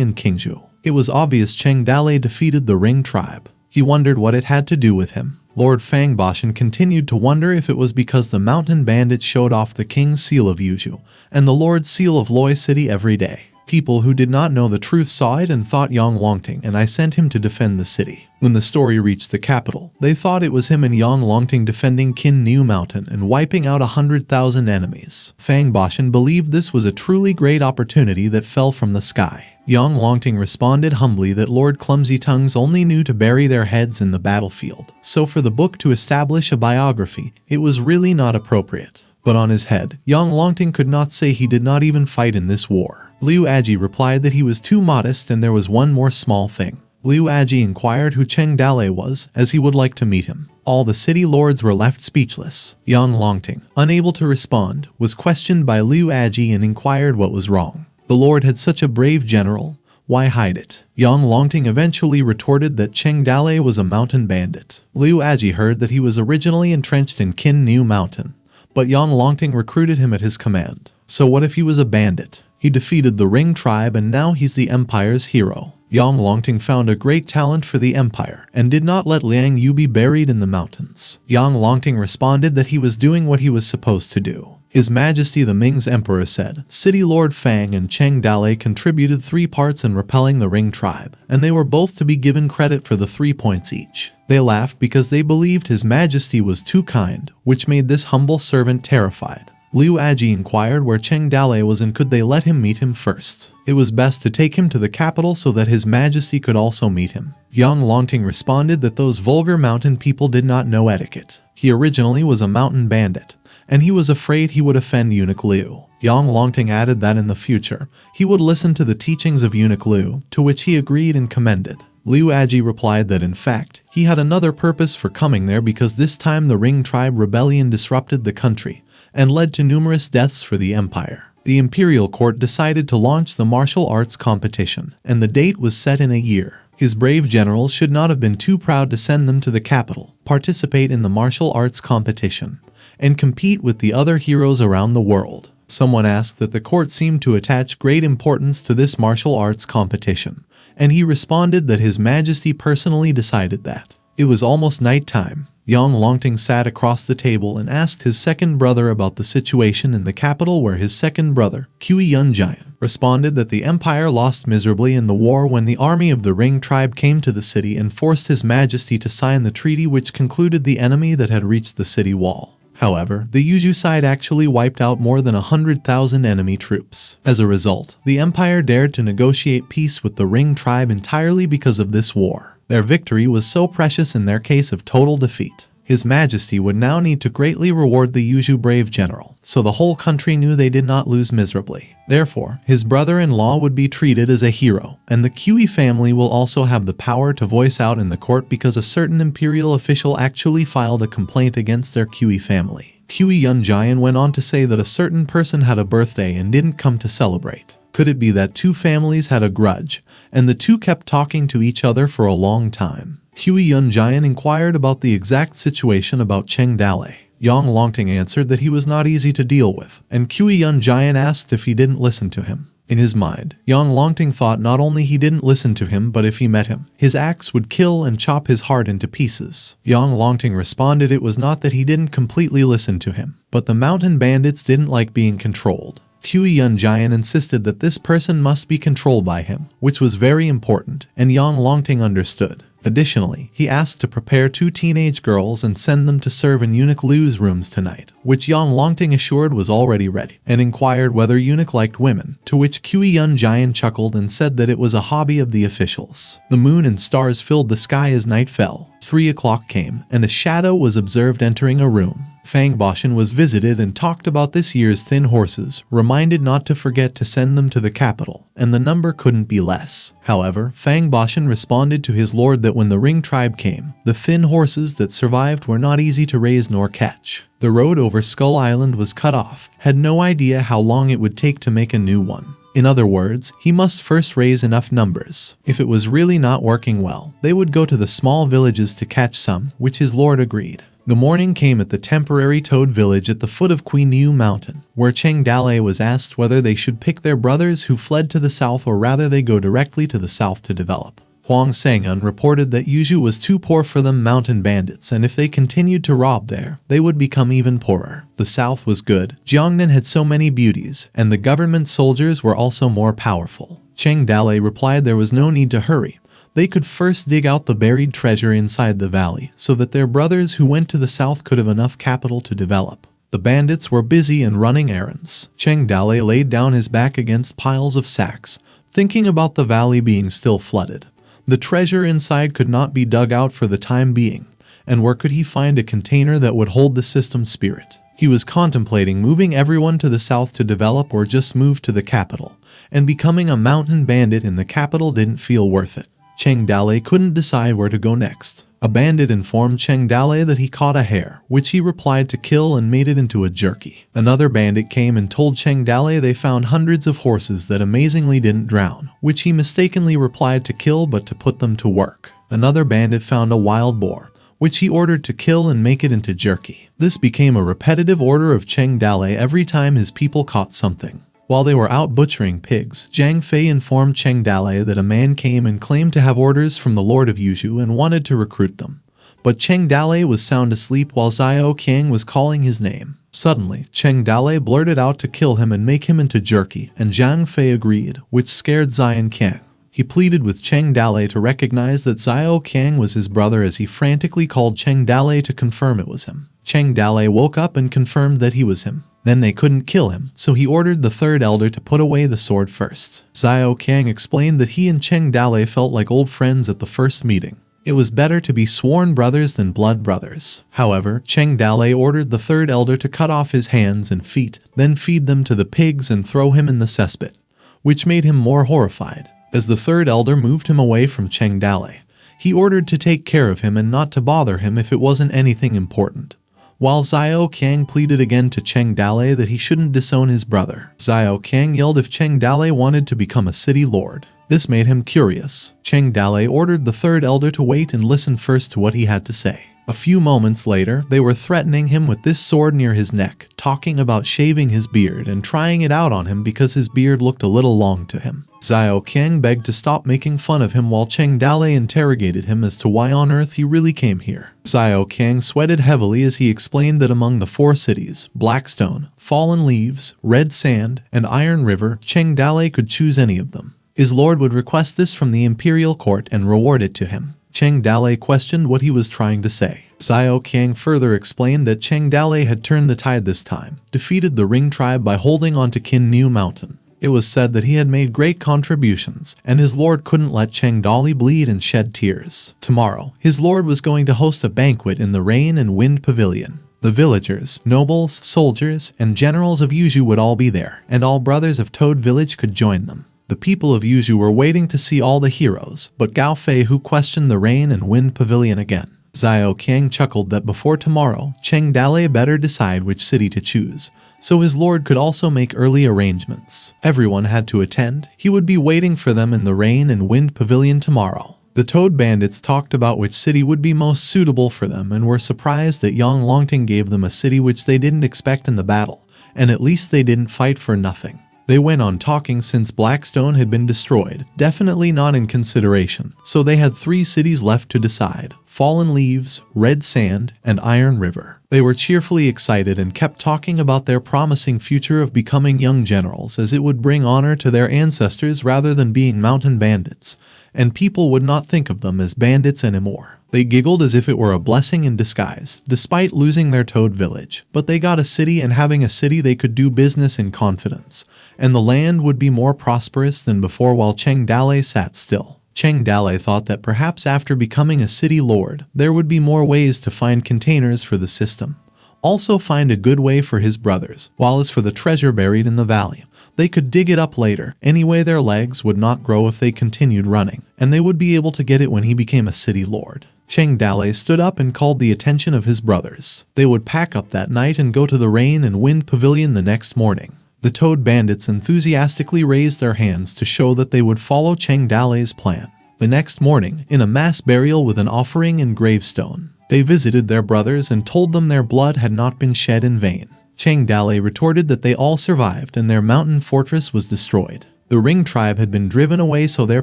in Qingzhou. It was obvious Cheng Dalei defeated the Ring tribe. He wondered what it had to do with him. Lord Fang Boshan continued to wonder if it was because the mountain bandits showed off the king's seal of Yuzhu and the lord's seal of Loi City every day. People who did not know the truth saw it and thought Yang Longting and I sent him to defend the city. When the story reached the capital, they thought it was him and Yang Longting defending Qin Nu Mountain and wiping out 100,000 enemies. Fang Boshan believed this was a truly great opportunity that fell from the sky. Yang Longting responded humbly that Lord Clumsy Tongues only knew to bury their heads in the battlefield, so for the book to establish a biography, it was really not appropriate. But on his head, Yang Longting could not say he did not even fight in this war. Liu Aji replied that he was too modest and there was one more small thing. Liu Aji inquired who Cheng Dalei was, as he would like to meet him. All the city lords were left speechless. Yang Longting, unable to respond, was questioned by Liu Aji and inquired what was wrong. The lord had such a brave general, why hide it? Yang Longting eventually retorted that Cheng Dalei was a mountain bandit. Liu Aji heard that he was originally entrenched in Qin Nu Mountain, but Yang Longting recruited him at his command. So what if he was a bandit? He defeated the Ring tribe and now he's the empire's hero. Yang Longting found a great talent for the empire and did not let Liang Yu be buried in the mountains. Yang Longting responded that he was doing what he was supposed to do. His Majesty the Ming's Emperor said, City Lord Fang and Cheng Dalei contributed 3 parts in repelling the Ring tribe, and they were both to be given credit for the 3 points each. They laughed because they believed His Majesty was too kind, which made this humble servant terrified. Liu Aji inquired where Cheng Dalei was and could they let him meet him first. It was best to take him to the capital so that His Majesty could also meet him. Yang Longting responded that those vulgar mountain people did not know etiquette. He originally was a mountain bandit, and he was afraid he would offend Eunuch Liu. Yang Longting added that in the future, he would listen to the teachings of Eunuch Liu, to which he agreed and commended. Liu Aji replied that in fact, he had another purpose for coming there because this time the Ring tribe rebellion disrupted the country and led to numerous deaths for the empire. The imperial court decided to launch the martial arts competition, and the date was set in a year. His brave generals should not have been too proud to send them to the capital, participate in the martial arts competition, and compete with the other heroes around the world. Someone asked that the court seemed to attach great importance to this martial arts competition, and he responded that His Majesty personally decided that. It was almost night time. Yang Longting sat across the table and asked his second brother about the situation in the capital, where his second brother, Kui Yunjian, responded that the empire lost miserably in the war when the army of the Ring tribe came to the city and forced His Majesty to sign the treaty which concluded the enemy that had reached the city wall. However, the Yuzhu side actually wiped out more than 100,000 enemy troops. As a result, the empire dared to negotiate peace with the Ring tribe entirely because of this war. Their victory was so precious in their case of total defeat. His Majesty would now need to greatly reward the Yuzhu brave general, so the whole country knew they did not lose miserably. Therefore, his brother-in-law would be treated as a hero, and the Kui family will also have the power to voice out in the court because a certain imperial official actually filed a complaint against their Kui family. Kui Yunjian went on to say that a certain person had a birthday and didn't come to celebrate. Could it be that 2 families had a grudge, and the 2 kept talking to each other for a long time? Kui Yunjian inquired about the exact situation about Cheng Dalei. Yang Longting answered that he was not easy to deal with, and Kui Yunjian asked if he didn't listen to him. In his mind, Yang Longting thought not only he didn't listen to him, but if he met him, his axe would kill and chop his heart into pieces. Yang Longting responded it was not that he didn't completely listen to him, but the mountain bandits didn't like being controlled. Kui Yunjian insisted that this person must be controlled by him, which was very important, and Yang Longting understood. Additionally, he asked to prepare 2 teenage girls and send them to serve in Eunuch Liu's rooms tonight, which Yang Longting assured was already ready, and inquired whether Eunuch liked women, to which Kui Yunjian chuckled and said that it was a hobby of the officials. The moon and stars filled the sky as night fell. 3 o'clock came, and a shadow was observed entering a room. Fang Boshan was visited and talked about this year's thin horses, reminded not to forget to send them to the capital, and the number couldn't be less. However, Fang Boshan responded to his lord that when the Ring tribe came, the thin horses that survived were not easy to raise nor catch. The road over Skull Island was cut off, had no idea how long it would take to make a new one. In other words, he must first raise enough numbers. If it was really not working well, they would go to the small villages to catch some, which his lord agreed. The morning came at the temporary Toad village at the foot of Queen Yu Mountain, where Cheng Dalei was asked whether they should pick their brothers who fled to the south or rather they go directly to the south to develop. Huang Sangun reported that Yuzhu was too poor for them mountain bandits, and if they continued to rob there, they would become even poorer. The south was good, Jiangnan had so many beauties, and the government soldiers were also more powerful. Cheng Dalei replied there was no need to hurry. They could first dig out the buried treasure inside the valley, so that their brothers who went to the south could have enough capital to develop. The bandits were busy and running errands. Cheng Dalei laid down his back against piles of sacks, thinking about the valley being still flooded. The treasure inside could not be dug out for the time being, and where could he find a container that would hold the system spirit? He was contemplating moving everyone to the south to develop or just move to the capital, and becoming a mountain bandit in the capital didn't feel worth it. Cheng Dalei couldn't decide where to go next. A bandit informed Cheng Dalei that he caught a hare, which he replied to kill and made it into a jerky. Another bandit came and told Cheng Dalei they found hundreds of horses that amazingly didn't drown, which he mistakenly replied to kill but to put them to work. Another bandit found a wild boar, which he ordered to kill and make it into jerky. This became a repetitive order of Cheng Dalei every time his people caught something. While they were out butchering pigs, Zhang Fei informed Cheng Dalei that a man came and claimed to have orders from the Lord of Yuzhou and wanted to recruit them. But Cheng Dalei was sound asleep while Xiao Qiang was calling his name. Suddenly, Cheng Dalei blurted out to kill him and make him into jerky, and Zhang Fei agreed, which scared Xiao Qiang. He pleaded with Cheng Dalei to recognize that Xiao Qiang was his brother as he frantically called Cheng Dalei to confirm it was him. Cheng Dalei woke up and confirmed that he was him. Then they couldn't kill him, so he ordered the third elder to put away the sword first. Xiao Qiang explained that he and Cheng Dalei felt like old friends at the first meeting. It was better to be sworn brothers than blood brothers. However, Cheng Dalei ordered the third elder to cut off his hands and feet, then feed them to the pigs and throw him in the cesspit, which made him more horrified. As the third elder moved him away from Cheng Dalei, he ordered to take care of him and not to bother him if it wasn't anything important. While Xiao Qiang pleaded again to Cheng Dalei that he shouldn't disown his brother, Xiao Qiang yelled if Cheng Dalei wanted to become a city lord. This made him curious. Cheng Dalei ordered the third elder to wait and listen first to what he had to say. A few moments later, they were threatening him with this sword near his neck, talking about shaving his beard and trying it out on him because his beard looked a little long to him. Xiao Qiang begged to stop making fun of him while Cheng Dalei interrogated him as to why on earth he really came here. Xiao Qiang sweated heavily as he explained that among the 4 cities, Blackstone, Fallen Leaves, Red Sand, and Iron River, Cheng Dalei could choose any of them. His lord would request this from the imperial court and reward it to him. Cheng Dalei questioned what he was trying to say. Xiao Qiang further explained that Cheng Dalei had turned the tide this time, defeated the Ring tribe by holding on to Qin New Mountain. It was said that he had made great contributions, and his lord couldn't let Cheng Dalei bleed and shed tears. Tomorrow, his lord was going to host a banquet in the Rain and Wind Pavilion. The villagers, nobles, soldiers, and generals of Yuzhou would all be there, and all brothers of Toad Village could join them. The people of Yuzhou were waiting to see all the heroes, but Gao Fei who questioned the Rain and Wind Pavilion again. Xiao Qiang chuckled that before tomorrow, Cheng Dalei better decide which city to choose, so his lord could also make early arrangements. Everyone had to attend. He would be waiting for them in the Rain and Wind Pavilion tomorrow. The Toad Bandits talked about which city would be most suitable for them and were surprised that Yang Longting gave them a city which they didn't expect in the battle, and at least they didn't fight for nothing. They went on talking since Blackstone had been destroyed, definitely not in consideration, so they had 3 cities left to decide: Fallen Leaves, Red Sand, and Iron River. They were cheerfully excited and kept talking about their promising future of becoming young generals, as it would bring honor to their ancestors rather than being mountain bandits, and people would not think of them as bandits anymore. They giggled as if it were a blessing in disguise, despite losing their Toad Village. But they got a city, and having a city they could do business in confidence, and the land would be more prosperous than before while Cheng Dalei sat still. Cheng Dalei thought that perhaps after becoming a city lord, there would be more ways to find containers for the system. Also find a good way for his brothers, while as for the treasure buried in the valley, they could dig it up later. Anyway, their legs would not grow if they continued running, and they would be able to get it when he became a city lord. Cheng Dalei stood up and called the attention of his brothers. They would pack up that night and go to the Rain and Wind Pavilion the next morning. The Toad Bandits enthusiastically raised their hands to show that they would follow Cheng Dalei's plan. The next morning, in a mass burial with an offering and gravestone, they visited their brothers and told them their blood had not been shed in vain. Cheng Dalei retorted that they all survived and their mountain fortress was destroyed. The Ring tribe had been driven away so their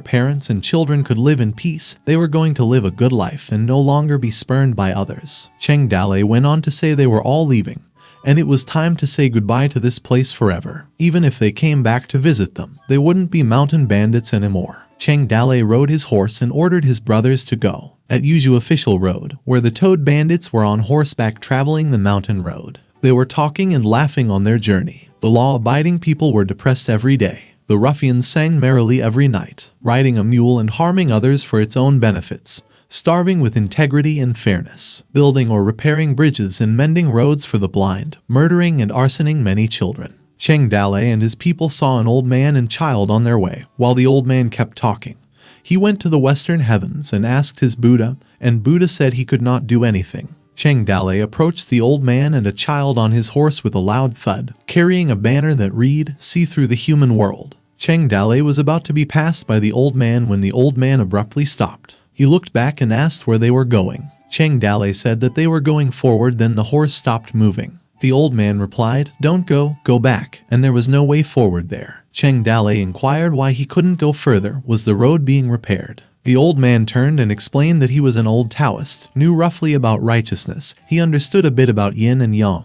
parents and children could live in peace. They were going to live a good life and no longer be spurned by others. Cheng Dalei went on to say they were all leaving, and it was time to say goodbye to this place forever. Even if they came back to visit them, they wouldn't be mountain bandits anymore. Cheng Dalei rode his horse and ordered his brothers to go. At Yuzhou Official Road, where the Toad Bandits were on horseback traveling the mountain road. They were talking and laughing on their journey. The law-abiding people were depressed every day. The ruffians sang merrily every night, riding a mule and harming others for its own benefits, starving with integrity and fairness, building or repairing bridges and mending roads for the blind, murdering and arsoning many children. Cheng Dalei and his people saw an old man and child on their way. While the old man kept talking, he went to the western heavens and asked his Buddha, and Buddha said he could not do anything. Cheng Dalei approached the old man and a child on his horse with a loud thud, carrying a banner that read, "See through the human world." Cheng Dalei was about to be passed by the old man when the old man abruptly stopped. He looked back and asked where they were going. Cheng Dalei said that they were going forward, then the horse stopped moving. The old man replied, "Don't go, go back," and there was no way forward there. Cheng Dalei inquired why he couldn't go further. Was the road being repaired? The old man turned and explained that he was an old Taoist, knew roughly about righteousness. He understood a bit about yin and yang.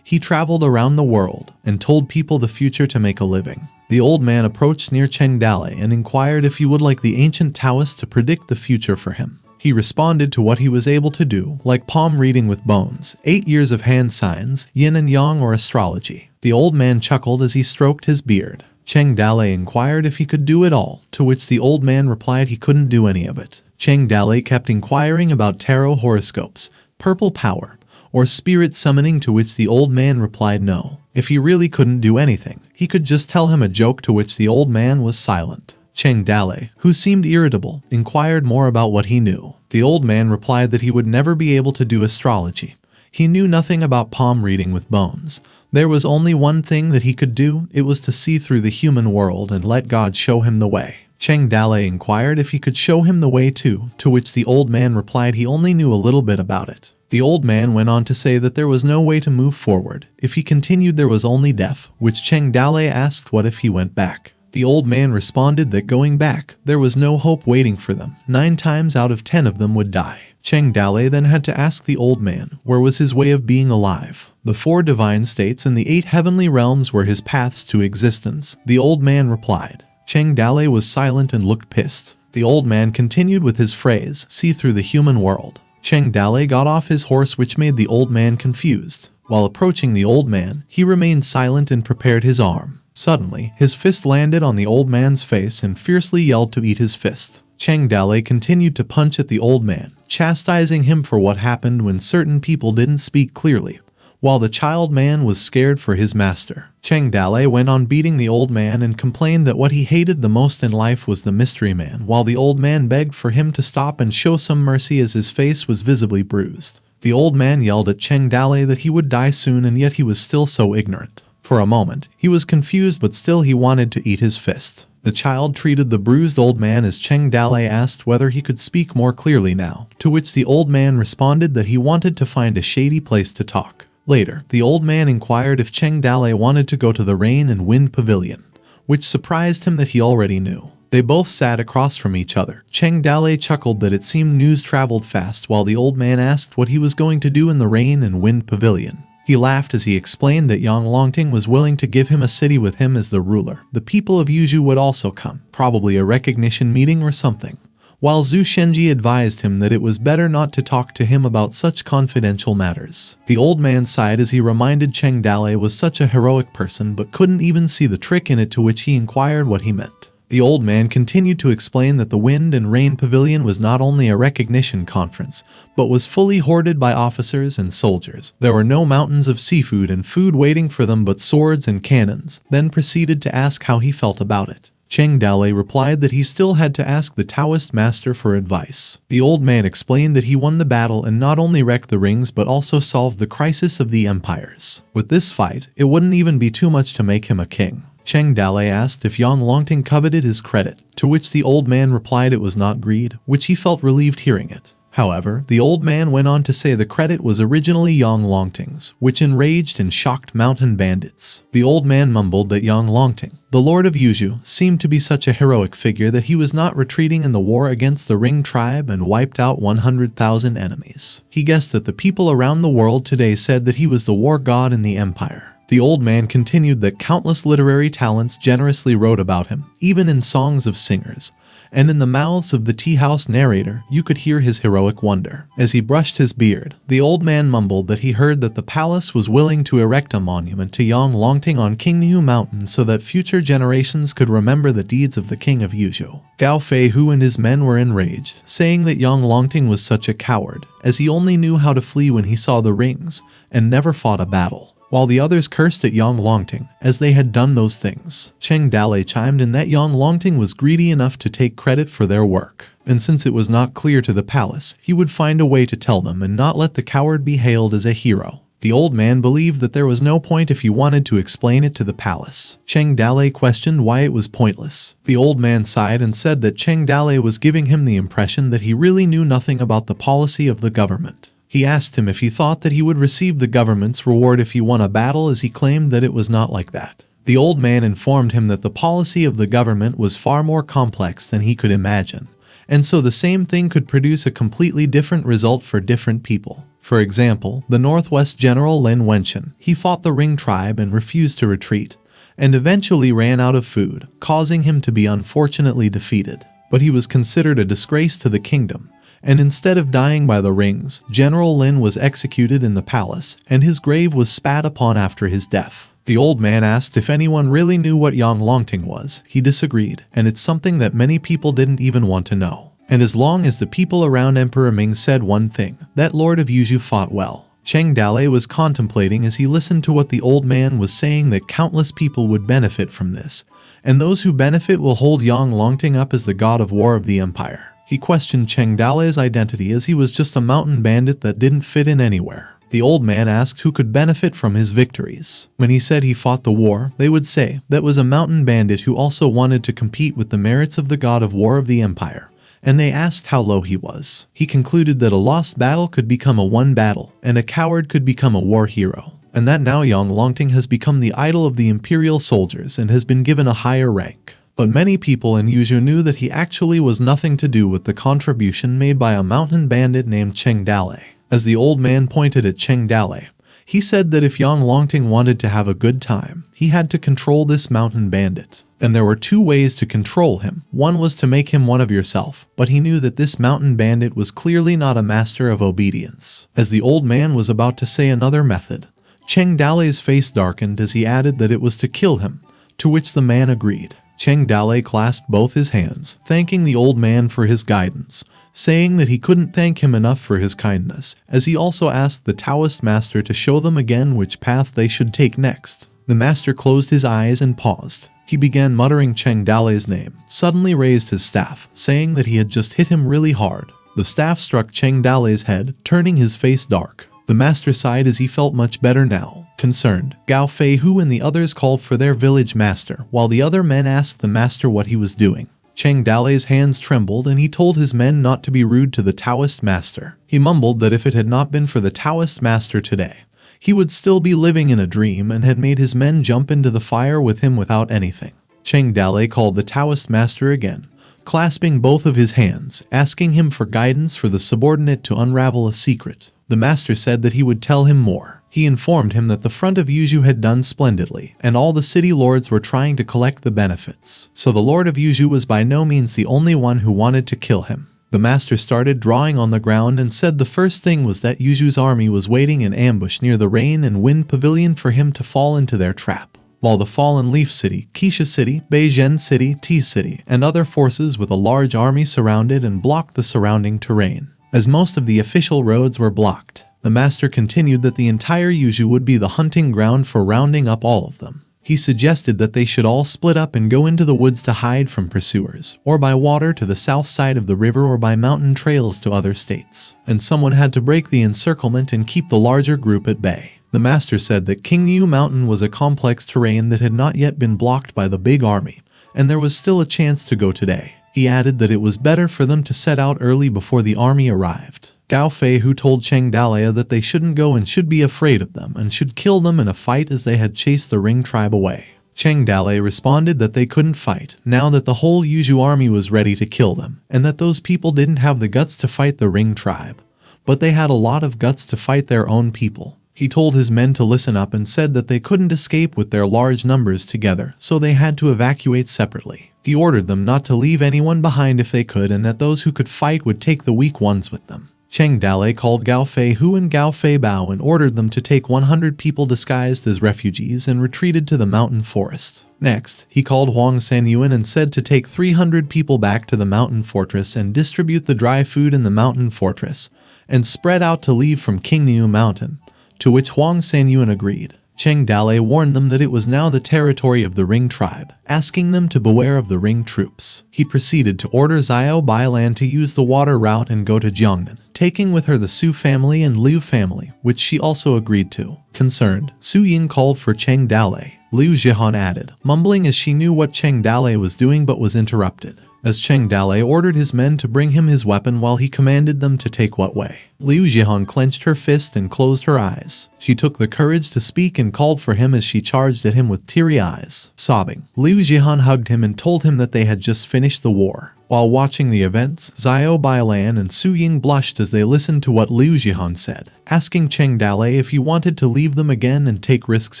He traveled around the world and told people the future to make a living. The old man approached near Cheng Dalei and inquired if he would like the ancient Taoist to predict the future for him. He responded to what he was able to do, like palm reading with bones, 8 years of hand signs, yin and yang, or astrology. The old man chuckled as he stroked his beard. Cheng Dalei inquired if he could do it all, to which the old man replied he couldn't do any of it. Cheng Dalei kept inquiring about tarot horoscopes, purple power, or spirit summoning, to which the old man replied no. If he really couldn't do anything, he could just tell him a joke, to which the old man was silent. Cheng Dalei, who seemed irritable, inquired more about what he knew. The old man replied that he would never be able to do astrology. He knew nothing about palm reading with bones. There was only one thing that he could do. It was to see through the human world and let God show him the way. Cheng Dalei inquired if he could show him the way too, to which the old man replied he only knew a little bit about it. The old man went on to say that there was no way to move forward. If he continued, there was only death, which Cheng Dalei asked what if he went back. The old man responded that going back, there was no hope waiting for them. 9 times out of 10 of them would die. Cheng Dalei then had to ask the old man where was his way of being alive. The 4 divine states and the 8 heavenly realms were his paths to existence. The old man replied. Cheng Dalei was silent and looked pissed. The old man continued with his phrase, see through the human world. Cheng Dalei got off his horse, which made the old man confused. While approaching the old man, he remained silent and prepared his arm. Suddenly, his fist landed on the old man's face and fiercely yelled to eat his fist. Cheng Dalei continued to punch at the old man, chastising him for what happened when certain people didn't speak clearly, while the child man was scared for his master. Cheng Dalei went on beating the old man and complained that what he hated the most in life was the mystery man, while the old man begged for him to stop and show some mercy as his face was visibly bruised. The old man yelled at Cheng Dalei that he would die soon, and yet he was still so ignorant. For a moment, he was confused, but still he wanted to eat his fist. The child treated the bruised old man as Cheng Dalei asked whether he could speak more clearly now, to which the old man responded that he wanted to find a shady place to talk. Later, the old man inquired if Cheng Dalei wanted to go to the Rain and Wind Pavilion, which surprised him that he already knew. They both sat across from each other. Cheng Dalei chuckled that it seemed news traveled fast, while the old man asked what he was going to do in the Rain and Wind Pavilion. He laughed as he explained that Yang Longting was willing to give him a city with him as the ruler. The people of Yuzhou would also come, probably a recognition meeting or something, while Zhu Shenji advised him that it was better not to talk to him about such confidential matters. The old man sighed as he reminded Cheng Dalei was such a heroic person but couldn't even see the trick in it, to which he inquired what he meant. The old man continued to explain that the Wind and Rain Pavilion was not only a recognition conference, but was fully hoarded by officers and soldiers. There were no mountains of seafood and food waiting for them, but swords and cannons, then proceeded to ask how he felt about it. Cheng Dalei replied that he still had to ask the Taoist master for advice. The old man explained that he won the battle and not only wrecked the rings but also solved the crisis of the empires. With this fight, it wouldn't even be too much to make him a king. Cheng Dalei asked if Yang Longting coveted his credit, to which the old man replied it was not greed, which he felt relieved hearing it. However, the old man went on to say the credit was originally Yang Longting's, which enraged and shocked mountain bandits. The old man mumbled that Yang Longting, the lord of Yuzhou, seemed to be such a heroic figure that he was not retreating in the war against the Ring tribe and wiped out 100,000 enemies. He guessed that the people around the world today said that he was the war god in the empire. The old man continued that countless literary talents generously wrote about him, even in songs of singers, and in the mouths of the tea-house narrator you could hear his heroic wonder. As he brushed his beard, the old man mumbled that he heard that the palace was willing to erect a monument to Yang Longting on Qingniu Mountain so that future generations could remember the deeds of the king of Yuzhou. Gao Feihu and his men were enraged, saying that Yang Longting was such a coward, as he only knew how to flee when he saw the rings, and never fought a battle. While the others cursed at Yang Longting, as they had done those things. Cheng Dalei chimed in that Yang Longting was greedy enough to take credit for their work, and since it was not clear to the palace, he would find a way to tell them and not let the coward be hailed as a hero. The old man believed that there was no point if he wanted to explain it to the palace. Cheng Dalei questioned why it was pointless. The old man sighed and said that Cheng Dalei was giving him the impression that he really knew nothing about the policy of the government. He asked him if he thought that he would receive the government's reward if he won a battle, as he claimed that it was not like that. The old man informed him that the policy of the government was far more complex than he could imagine, and so the same thing could produce a completely different result for different people. For example, the Northwest General Lin Wenchen, he fought the Ring tribe and refused to retreat, and eventually ran out of food, causing him to be unfortunately defeated. But he was considered a disgrace to the kingdom, and instead of dying by the rings, General Lin was executed in the palace, and his grave was spat upon after his death. The old man asked if anyone really knew what Yang Longting was. He disagreed, and it's something that many people didn't even want to know. And as long as the people around Emperor Ming said one thing, that Lord of Yuzhu fought well. Cheng Dalei was contemplating as he listened to what the old man was saying, that countless people would benefit from this, and those who benefit will hold Yang Longting up as the god of war of the empire. He questioned Cheng Dalei's identity, as he was just a mountain bandit that didn't fit in anywhere. The old man asked who could benefit from his victories. When he said he fought the war, they would say that was a mountain bandit who also wanted to compete with the merits of the god of war of the empire. And they asked how low he was. He concluded that a lost battle could become a won battle, and a coward could become a war hero, and that now Yang Longting has become the idol of the imperial soldiers and has been given a higher rank. But many people in Yuzhu knew that he actually was nothing to do with the contribution made by a mountain bandit named Cheng Dalei. As the old man pointed at Cheng Dalei, he said that if Yang Longting wanted to have a good time, he had to control this mountain bandit. And there were two ways to control him. One was to make him one of yourself, but he knew that this mountain bandit was clearly not a master of obedience. As the old man was about to say another method, Cheng Dalei's face darkened as he added that it was to kill him, to which the man agreed. Cheng Dalei clasped both his hands, thanking the old man for his guidance, saying that he couldn't thank him enough for his kindness, as he also asked the Taoist master to show them again which path they should take next. The master closed his eyes and paused. He began muttering Cheng Dalei's name, suddenly raised his staff, saying that he had just hit him really hard. The staff struck Cheng Dalei's head, turning his face dark. The master sighed as he felt much better now. Concerned, Gao Fei Hu and the others called for their village master, while the other men asked the master what he was doing. Cheng Dalei's hands trembled and he told his men not to be rude to the Taoist master. He mumbled that if it had not been for the Taoist master today, he would still be living in a dream, and had made his men jump into the fire with him without anything. Cheng Dalei called the Taoist master again, clasping both of his hands, asking him for guidance for the subordinate to unravel a secret. The master said that he would tell him more. He informed him that the front of Yuzhu had done splendidly, and all the city lords were trying to collect the benefits. So the lord of Yuzhu was by no means the only one who wanted to kill him. The master started drawing on the ground and said the first thing was that Yuzhu's army was waiting in ambush near the Rain and Wind Pavilion for him to fall into their trap. While the Fallen Leaf City, Keisha City, Beizhen City, Tea City, and other forces with a large army surrounded and blocked the surrounding terrain. As most of the official roads were blocked, the master continued that the entire Yuzhu would be the hunting ground for rounding up all of them. He suggested that they should all split up and go into the woods to hide from pursuers, or by water to the south side of the river, or by mountain trails to other states. And someone had to break the encirclement and keep the larger group at bay. The master said that Qingyu Mountain was a complex terrain that had not yet been blocked by the big army, and there was still a chance to go today. He added that it was better for them to set out early before the army arrived. Gao Fei Hu told Cheng Dalei that they shouldn't go and should be afraid of them and should kill them in a fight, as they had chased the Ring tribe away. Cheng Dalei responded that they couldn't fight, now that the whole Yuzhu army was ready to kill them, and that those people didn't have the guts to fight the Ring tribe. But they had a lot of guts to fight their own people. He told his men to listen up and said that they couldn't escape with their large numbers together, so they had to evacuate separately. He ordered them not to leave anyone behind if they could, and that those who could fight would take the weak ones with them. Cheng Dalei called Gao Fei Hu and Gao Fei Bao and ordered them to take 100 people disguised as refugees and retreated to the mountain forest. Next, he called Huang Sanyuan and said to take 300 people back to the mountain fortress and distribute the dry food in the mountain fortress, and spread out to leave from Qingyu Mountain, to which Huang Sanyuan agreed. Cheng Dalei warned them that it was now the territory of the Ring tribe, asking them to beware of the Ring troops. He proceeded to order Xiao Bailan to use the water route and go to Jiangnan, taking with her the Su family and Liu family, which she also agreed to. Concerned, Su Ying called for Cheng Dalei. Liu Zhihan added, mumbling as she knew what Cheng Dalei was doing but was interrupted. as Cheng Dalei ordered his men to bring him his weapon while he commanded them to take what way. Liu Jihan clenched her fist and closed her eyes. She took the courage to speak and called for him as she charged at him with teary eyes. Sobbing, Liu Jihan hugged him and told him that they had just finished the war. While watching the events, Xiao Bailan and Su Ying blushed as they listened to what Liu Jihan said, asking Cheng Dalei if he wanted to leave them again and take risks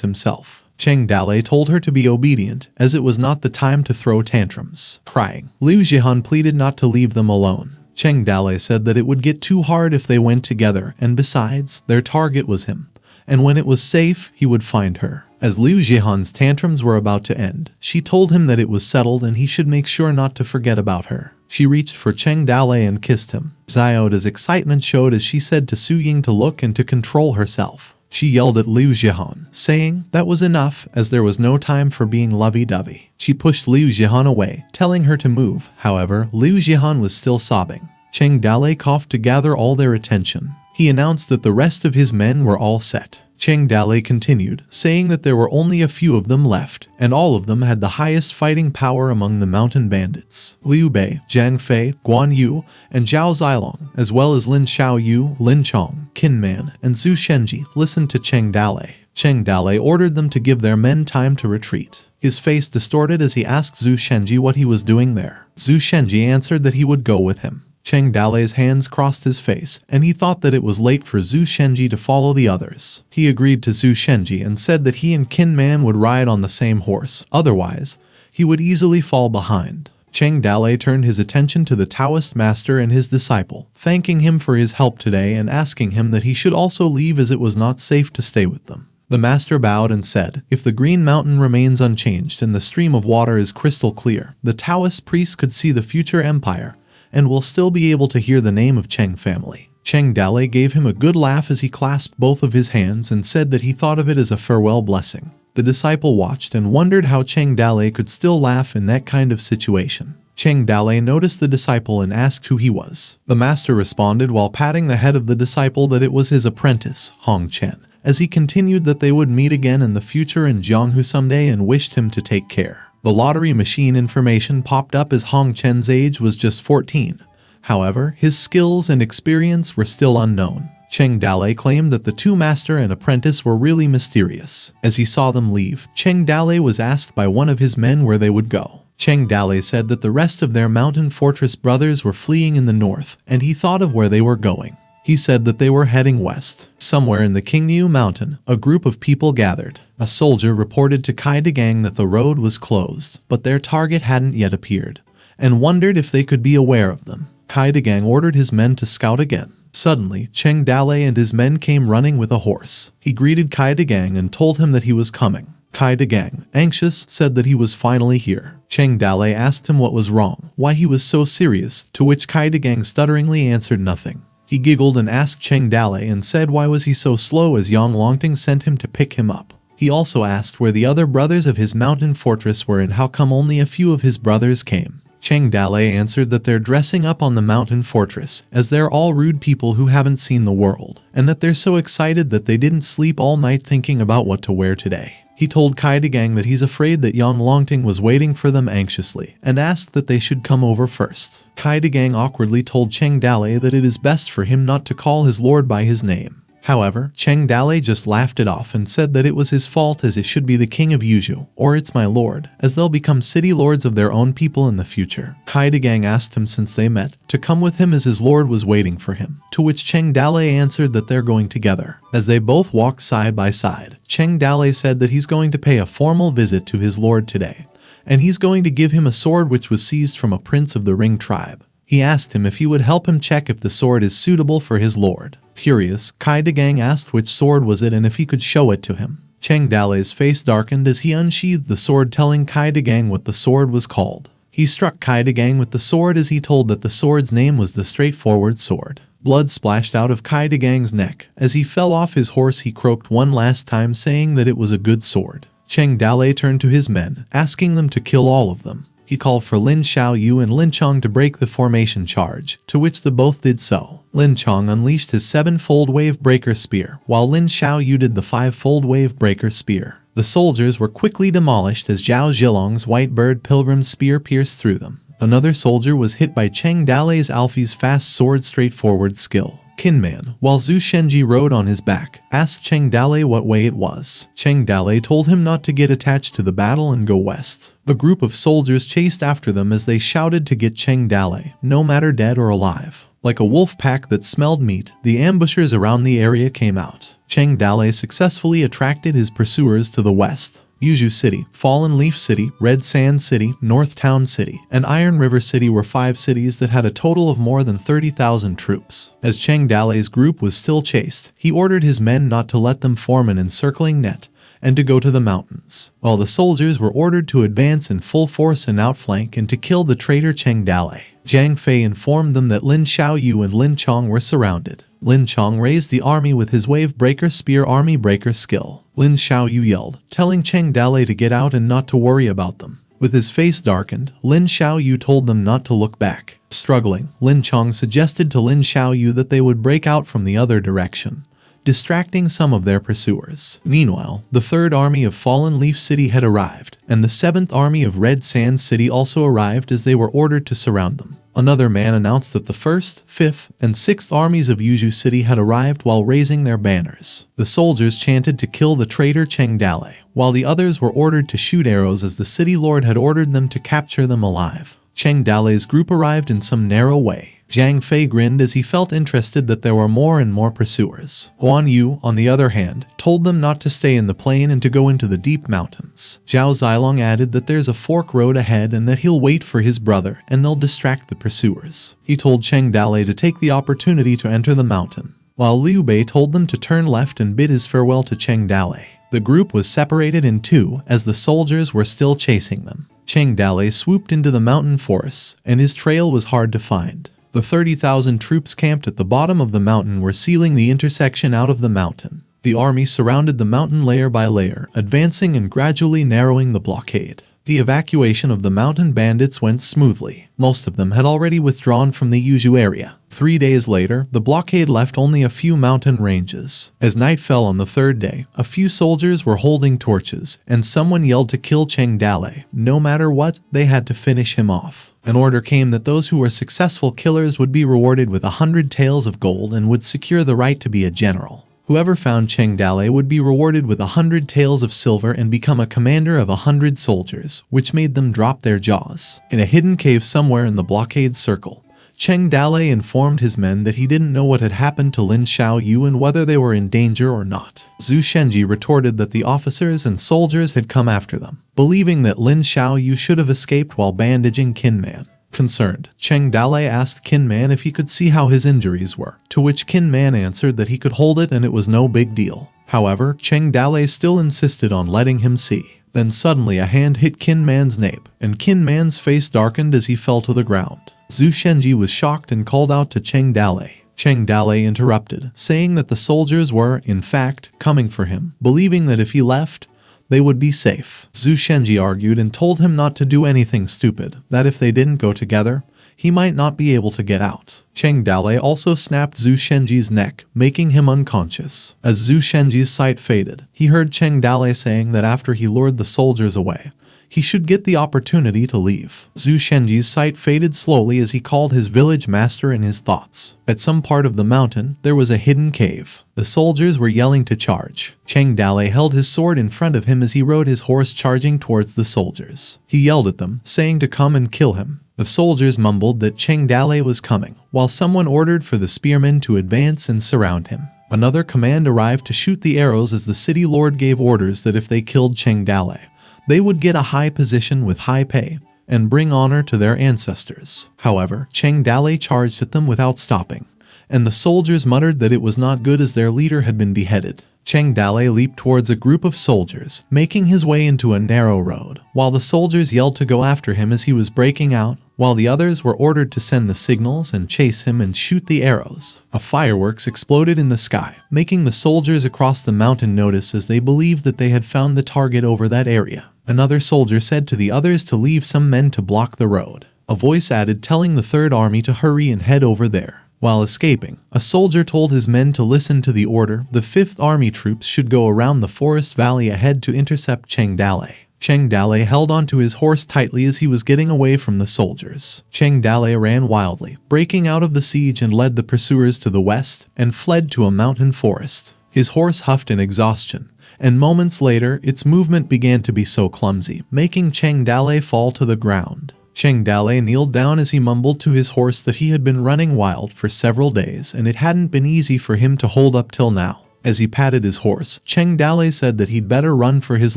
himself. Cheng Dalei told her to be obedient, as it was not the time to throw tantrums. Crying, Liu Jihan pleaded not to leave them alone. Cheng Dalei said that it would get too hard if they went together, and besides, their target was him. And when it was safe, he would find her. As Liu Jihan's tantrums were about to end, she told him that it was settled and he should make sure not to forget about her. She reached for Cheng Dalei and kissed him. Xiaoda's excitement showed as she said to Su Ying to look and to control herself. She yelled at Liu Jihan, saying that was enough, as there was no time for being lovey-dovey. She pushed Liu Jihan away, telling her to move. However, Liu Jihan was still sobbing. Cheng Dalei coughed to gather all their attention. He announced that the rest of his men were all set. Cheng Dalei continued, saying that there were only a few of them left, and all of them had the highest fighting power among the mountain bandits. Liu Bei, Zhang Fei, Guan Yu, and Zhao Zilong, as well as Lin Xiaoyu, Lin Chong, Qin Man, and Zhu Shenji, listened to Cheng Dalei. Cheng Dalei ordered them to give their men time to retreat. His face distorted as he asked Zhu Shenji what he was doing there. Zhu Shenji answered that he would go with him. Cheng Dalei's hands crossed his face, and he thought that it was late for Zhu Shenji to follow the others. He agreed to Zhu Shenji and said that he and Qin Man would ride on the same horse, otherwise, he would easily fall behind. Cheng Dalei turned his attention to the Taoist master and his disciple, thanking him for his help today and asking him that he should also leave as it was not safe to stay with them. The master bowed and said, "If the Green Mountain remains unchanged and the stream of water is crystal clear, the Taoist priest could see the future empire, and will still be able to hear the name of Cheng family." Cheng Dalei gave him a good laugh as he clasped both of his hands and said that he thought of it as a farewell blessing. The disciple watched and wondered how Cheng Dalei could still laugh in that kind of situation. Cheng Dalei noticed the disciple and asked who he was. The master responded while patting the head of the disciple that it was his apprentice, Hong Chen, as he continued that they would meet again in the future in Jianghu someday and wished him to take care. The lottery machine information popped up as Hong Chen's age was just 14. However, his skills and experience were still unknown. Cheng Dalei claimed that the two master and apprentice were really mysterious. As he saw them leave, Cheng Dalei was asked by one of his men where they would go. Cheng Dalei said that the rest of their mountain fortress brothers were fleeing in the north, and he thought of where they were going. He said that they were heading west. Somewhere in the Qingniu mountain, a group of people gathered. A soldier reported to Kai Degang that the road was closed, but their target hadn't yet appeared, and wondered if they could be aware of them. Kai Degang ordered his men to scout again. Suddenly, Cheng Dalei and his men came running with a horse. He greeted Kai Degang and told him that he was coming. Kai Degang, anxious, said that he was finally here. Cheng Dalei asked him what was wrong, why he was so serious, to which Kai Degang stutteringly answered nothing. He giggled and asked Cheng Dalei and said why was he so slow as Yang Longting sent him to pick him up. He also asked where the other brothers of his mountain fortress were and how come only a few of his brothers came. Cheng Dalei answered that they're dressing up on the mountain fortress, as they're all rude people who haven't seen the world, and that they're so excited that they didn't sleep all night thinking about what to wear today. He told Kai Degang that he's afraid that Yang Longting was waiting for them anxiously, and asked that they should come over first. Kai Degang awkwardly told Cheng Dalei that it is best for him not to call his lord by his name. However, Cheng Dalei just laughed it off and said that it was his fault as it should be the king of Yuzhou, or it's my lord, as they'll become city lords of their own people in the future. Kai Degang asked him since they met, to come with him as his lord was waiting for him, to which Cheng Dalei answered that they're going together. As they both walked side by side, Cheng Dalei said that he's going to pay a formal visit to his lord today, and he's going to give him a sword which was seized from a prince of the Ring tribe. He asked him if he would help him check if the sword is suitable for his lord. Curious, Kai Degang asked which sword was it and if he could show it to him. Cheng Dalei's face darkened as he unsheathed the sword, telling Kai Degang what the sword was called. He struck Kai Degang with the sword as he told that the sword's name was the Straightforward Sword. Blood splashed out of Kai Degang's neck. As he fell off his horse he croaked one last time, saying that it was a good sword. Cheng Dalei turned to his men, asking them to kill all of them. He called for Lin Xiaoyu and Lin Chong to break the formation charge, to which the both did so. Lin Chong unleashed his 7-fold wave breaker spear, while Lin Xiaoyu did the 5-fold wave breaker spear. The soldiers were quickly demolished as Zhao Zhilong's white bird pilgrim spear pierced through them. Another soldier was hit by Cheng Dalei's Alfie's fast sword straightforward skill. Kinman, while Zhu Shenji rode on his back, asked Cheng Dalei what way it was. Cheng Dalei told him not to get attached to the battle and go west. A group of soldiers chased after them as they shouted to get Cheng Dalei, no matter dead or alive. Like a wolf pack that smelled meat, the ambushers around the area came out. Cheng Dalei successfully attracted his pursuers to the west. Yuzhu City, Fallen Leaf City, Red Sand City, North Town City, and Iron River City were 5 cities that had a total of more than 30,000 troops. As Cheng Dalei's group was still chased, he ordered his men not to let them form an encircling net and to go to the mountains, while the soldiers were ordered to advance in full force and outflank and to kill the traitor Cheng Dalei. Zhang Fei informed them that Lin Xiaoyu and Lin Chong were surrounded. Lin Chong raised the army with his wave breaker spear army breaker skill. Lin Xiaoyu yelled, telling Cheng Dalei to get out and not to worry about them. With his face darkened, Lin Xiaoyu told them not to look back. Struggling, Lin Chong suggested to Lin Xiaoyu that they would break out from the other direction, distracting some of their pursuers. Meanwhile, the 3rd Army of Fallen Leaf City had arrived, and the 7th Army of Red Sand City also arrived as they were ordered to surround them. Another man announced that the 1st, 5th, and 6th armies of Yuzhu City had arrived while raising their banners. The soldiers chanted to kill the traitor Cheng Dalei, while the others were ordered to shoot arrows as the city lord had ordered them to capture them alive. Cheng Dalei's group arrived in some narrow way. Zhang Fei grinned as he felt interested that there were more and more pursuers. Huan Yu, on the other hand, told them not to stay in the plain and to go into the deep mountains. Zhao Zilong added that there's a fork road ahead and that he'll wait for his brother and they'll distract the pursuers. He told Cheng Dalei to take the opportunity to enter the mountain, while Liu Bei told them to turn left and bid his farewell to Cheng Dalei. The group was separated in 2 as the soldiers were still chasing them. Cheng Dalei swooped into the mountain forests, and his trail was hard to find. The 30,000 troops camped at the bottom of the mountain were sealing the intersection out of the mountain. The army surrounded the mountain layer by layer, advancing and gradually narrowing the blockade. The evacuation of the mountain bandits went smoothly. Most of them had already withdrawn from the Yuzhu area. 3 days later, the blockade left only a few mountain ranges. As night fell on the 3rd day, a few soldiers were holding torches, and someone yelled to kill Cheng Dalei. No matter what, they had to finish him off. An order came that those who were successful killers would be rewarded with 100 taels of gold and would secure the right to be a general. Whoever found Cheng Dalei would be rewarded with 100 taels of silver and become a commander of 100 soldiers, which made them drop their jaws. In a hidden cave somewhere in the blockade circle, Cheng Dalei informed his men that he didn't know what had happened to Lin Xiaoyu and whether they were in danger or not. Zhu Shenji retorted that the officers and soldiers had come after them, believing that Lin Xiaoyu should have escaped while bandaging Kinman. Concerned, Cheng Dalei asked Kinman if he could see how his injuries were, to which Kinman answered that he could hold it and it was no big deal. However, Cheng Dalei still insisted on letting him see. Then suddenly a hand hit Kinman's nape, and Kinman's face darkened as he fell to the ground. Zhu Shenji was shocked and called out to Cheng Dalei. Cheng Dalei interrupted, saying that the soldiers were, in fact, coming for him, believing that if he left, they would be safe. Zhu Shenji argued and told him not to do anything stupid, that if they didn't go together, he might not be able to get out. Cheng Dalei also snapped Zhu Shenji's neck, making him unconscious. As Zhu Shenji's sight faded, he heard Cheng Dalei saying that after he lured the soldiers away, he should get the opportunity to leave. Zhu Shenji's sight faded slowly as he called his village master in his thoughts. At some part of the mountain, there was a hidden cave. The soldiers were yelling to charge. Cheng Dalei held his sword in front of him as he rode his horse charging towards the soldiers. He yelled at them, saying to come and kill him. The soldiers mumbled that Cheng Dalei was coming, while someone ordered for the spearmen to advance and surround him. Another command arrived to shoot the arrows as the city lord gave orders that if they killed Cheng Dalei, they would get a high position with high pay and bring honor to their ancestors. However, Cheng Dalei charged at them without stopping, and the soldiers muttered that it was not good as their leader had been beheaded. Cheng Dalei leaped towards a group of soldiers, making his way into a narrow road, while the soldiers yelled to go after him as he was breaking out, while the others were ordered to send the signals and chase him and shoot the arrows. A fireworks exploded in the sky, making the soldiers across the mountain notice as they believed that they had found the target over that area. Another soldier said to the others to leave some men to block the road. A voice added telling the 3rd Army to hurry and head over there. While escaping, a soldier told his men to listen to the order. The 5th Army troops should go around the forest valley ahead to intercept Cheng Dalei. Cheng Dale held onto his horse tightly as he was getting away from the soldiers. Cheng Dale ran wildly, breaking out of the siege, and led the pursuers to the west and fled to a mountain forest. His horse huffed in exhaustion, and moments later its movement began to be so clumsy, making Cheng Dale fall to the ground. Cheng Dale kneeled down as he mumbled to his horse that he had been running wild for several days and it hadn't been easy for him to hold up till now. As he patted his horse, Cheng Dale said that he'd better run for his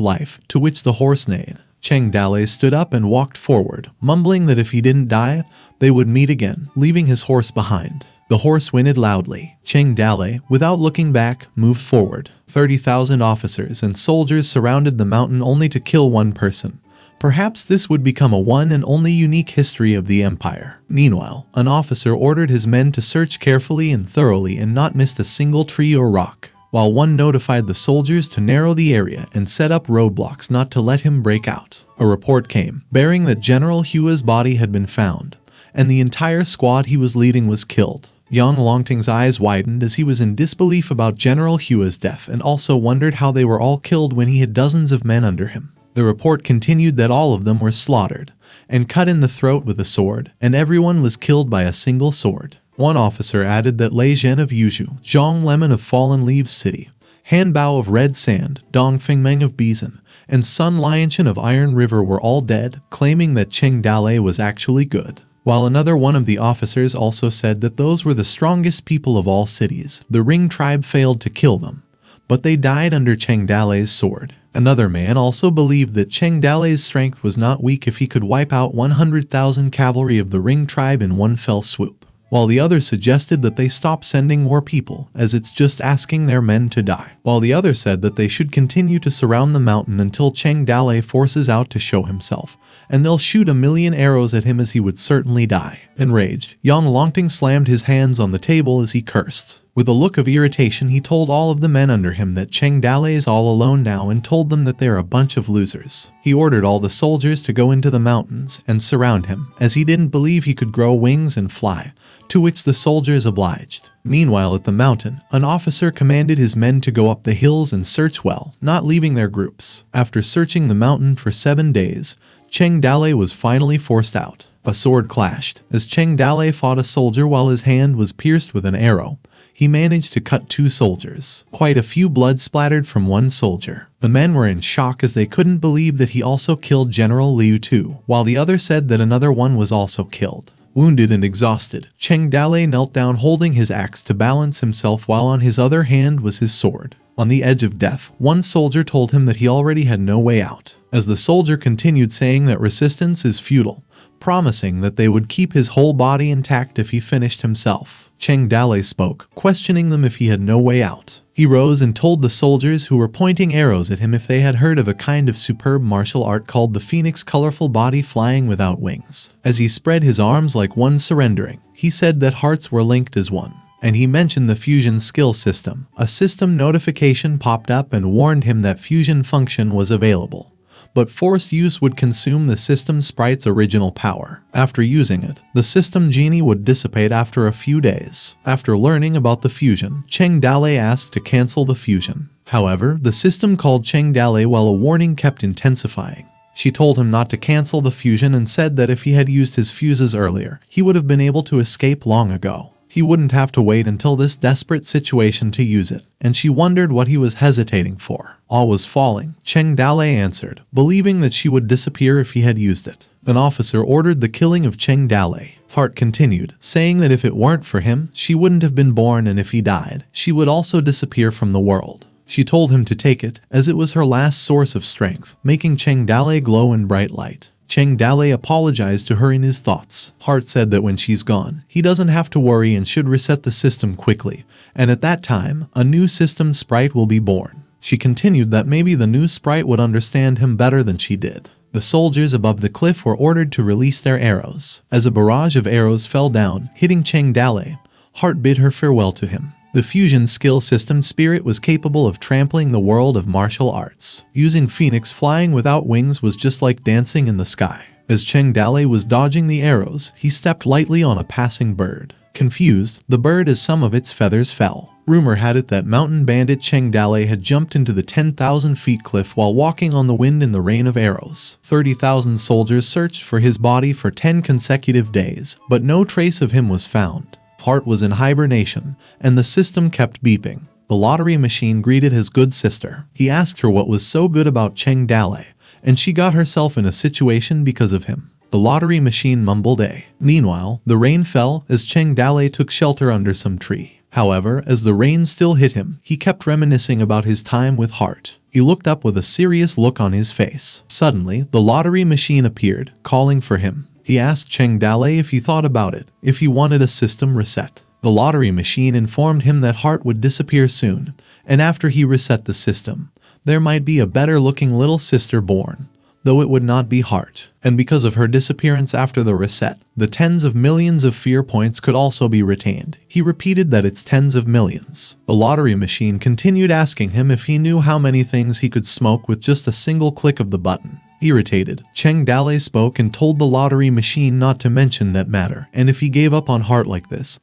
life, to which the horse neighed. Cheng Dale stood up and walked forward, mumbling that if he didn't die, they would meet again, leaving his horse behind. The horse whinnied loudly. Cheng Dale, without looking back, moved forward. 30,000 officers and soldiers surrounded the mountain only to kill one person. Perhaps this would become a one and only unique history of the empire. Meanwhile, an officer ordered his men to search carefully and thoroughly and not miss a single tree or rock, while one notified the soldiers to narrow the area and set up roadblocks not to let him break out. A report came, bearing that General Hua's body had been found, and the entire squad he was leading was killed. Yang Longting's eyes widened as he was in disbelief about General Hua's death and also wondered how they were all killed when he had dozens of men under him. The report continued that all of them were slaughtered and cut in the throat with a sword, and everyone was killed by a single sword. One officer added that Lei Zhen of Yuzhou, Zhang Lemon of Fallen Leaves City, Han Bao of Red Sand, Dong Fengmeng of Bizan, and Sun Lianshan of Iron River were all dead, claiming that Cheng Dale was actually good. While another one of the officers also said that those were the strongest people of all cities, the Ring tribe failed to kill them, but they died under Cheng Dale's sword. Another man also believed that Cheng Dale's strength was not weak if he could wipe out 100,000 cavalry of the Ring tribe in one fell swoop, while the other suggested that they stop sending more people, as it's just asking their men to die. While the other said that they should continue to surround the mountain until Cheng Dale forces out to show himself, and they'll shoot 1,000,000 arrows at him as he would certainly die. Enraged, Yang Longting slammed his hands on the table as he cursed. With a look of irritation, he told all of the men under him that Cheng Dale is all alone now and told them that they're a bunch of losers. He ordered all the soldiers to go into the mountains and surround him, as he didn't believe he could grow wings and fly, to which the soldiers obliged. Meanwhile at the mountain, an officer commanded his men to go up the hills and search well, not leaving their groups. After searching the mountain for 7 days, Cheng Dale was finally forced out. A sword clashed, as Cheng Dale fought a soldier while his hand was pierced with an arrow. He managed to cut 2 soldiers. Quite a few blood splattered from one soldier. The men were in shock as they couldn't believe that he also killed General Liu too, while the other said that another one was also killed. Wounded and exhausted, Cheng Dale knelt down holding his axe to balance himself while on his other hand was his sword. On the edge of death, one soldier told him that he already had no way out, as the soldier continued saying that resistance is futile, promising that they would keep his whole body intact if he finished himself. Cheng Dale spoke, questioning them if he had no way out. He rose and told the soldiers who were pointing arrows at him if they had heard of a kind of superb martial art called the Phoenix, colorful body flying without wings. As he spread his arms like one surrendering, he said that hearts were linked as one. And he mentioned the fusion skill system. A system notification popped up and warned him that fusion function was available, but forced use would consume the system sprite's original power. After using it, the system genie would dissipate after a few days. After learning about the fusion, Cheng Dale asked to cancel the fusion. However, the system called Cheng Dale while a warning kept intensifying. She told him not to cancel the fusion and said that if he had used his fuses earlier, he would have been able to escape long ago. He wouldn't have to wait until this desperate situation to use it, and she wondered what he was hesitating for. All was falling, Cheng Dale answered, believing that she would disappear if he had used it. An officer ordered the killing of Cheng Dale. Hart continued, saying that if it weren't for him, she wouldn't have been born, and if he died, she would also disappear from the world. She told him to take it, as it was her last source of strength, making Cheng Dale glow in bright light. Cheng Dale apologized to her in his thoughts. Hart said that when she's gone, he doesn't have to worry and should reset the system quickly, and at that time, a new system sprite will be born. She continued that maybe the new sprite would understand him better than she did. The soldiers above the cliff were ordered to release their arrows. As a barrage of arrows fell down, hitting Cheng Dale, Hart bid her farewell to him. The fusion skill system spirit was capable of trampling the world of martial arts. Using Phoenix flying without wings was just like dancing in the sky. As Cheng Dale was dodging the arrows, he stepped lightly on a passing bird. Confused, the bird as some of its feathers fell. Rumor had it that mountain bandit Cheng Dale had jumped into the 10,000 feet cliff while walking on the wind in the rain of arrows. 30,000 soldiers searched for his body for 10 consecutive days, but no trace of him was found. Hart was in hibernation, and the system kept beeping. The lottery machine greeted his good sister. He asked her what was so good about Cheng Dale, and she got herself in a situation because of him. The lottery machine mumbled A. Meanwhile, the rain fell as Cheng Dale took shelter under some tree. However, as the rain still hit him, he kept reminiscing about his time with Hart. He looked up with a serious look on his face. Suddenly, the lottery machine appeared, calling for him. He asked Cheng Dale if he thought about it, if he wanted a system reset. The lottery machine informed him that Hart would disappear soon, and after he reset the system, there might be a better-looking little sister born, though it would not be Hart. And because of her disappearance after the reset, the tens of millions of fear points could also be retained. He repeated that it's tens of millions. The lottery machine continued asking him if he knew how many things he could smoke with just a single click of the button. Irritated, Cheng Dale spoke and told the lottery machine not to mention that matter, and if he gave up on Hart like this,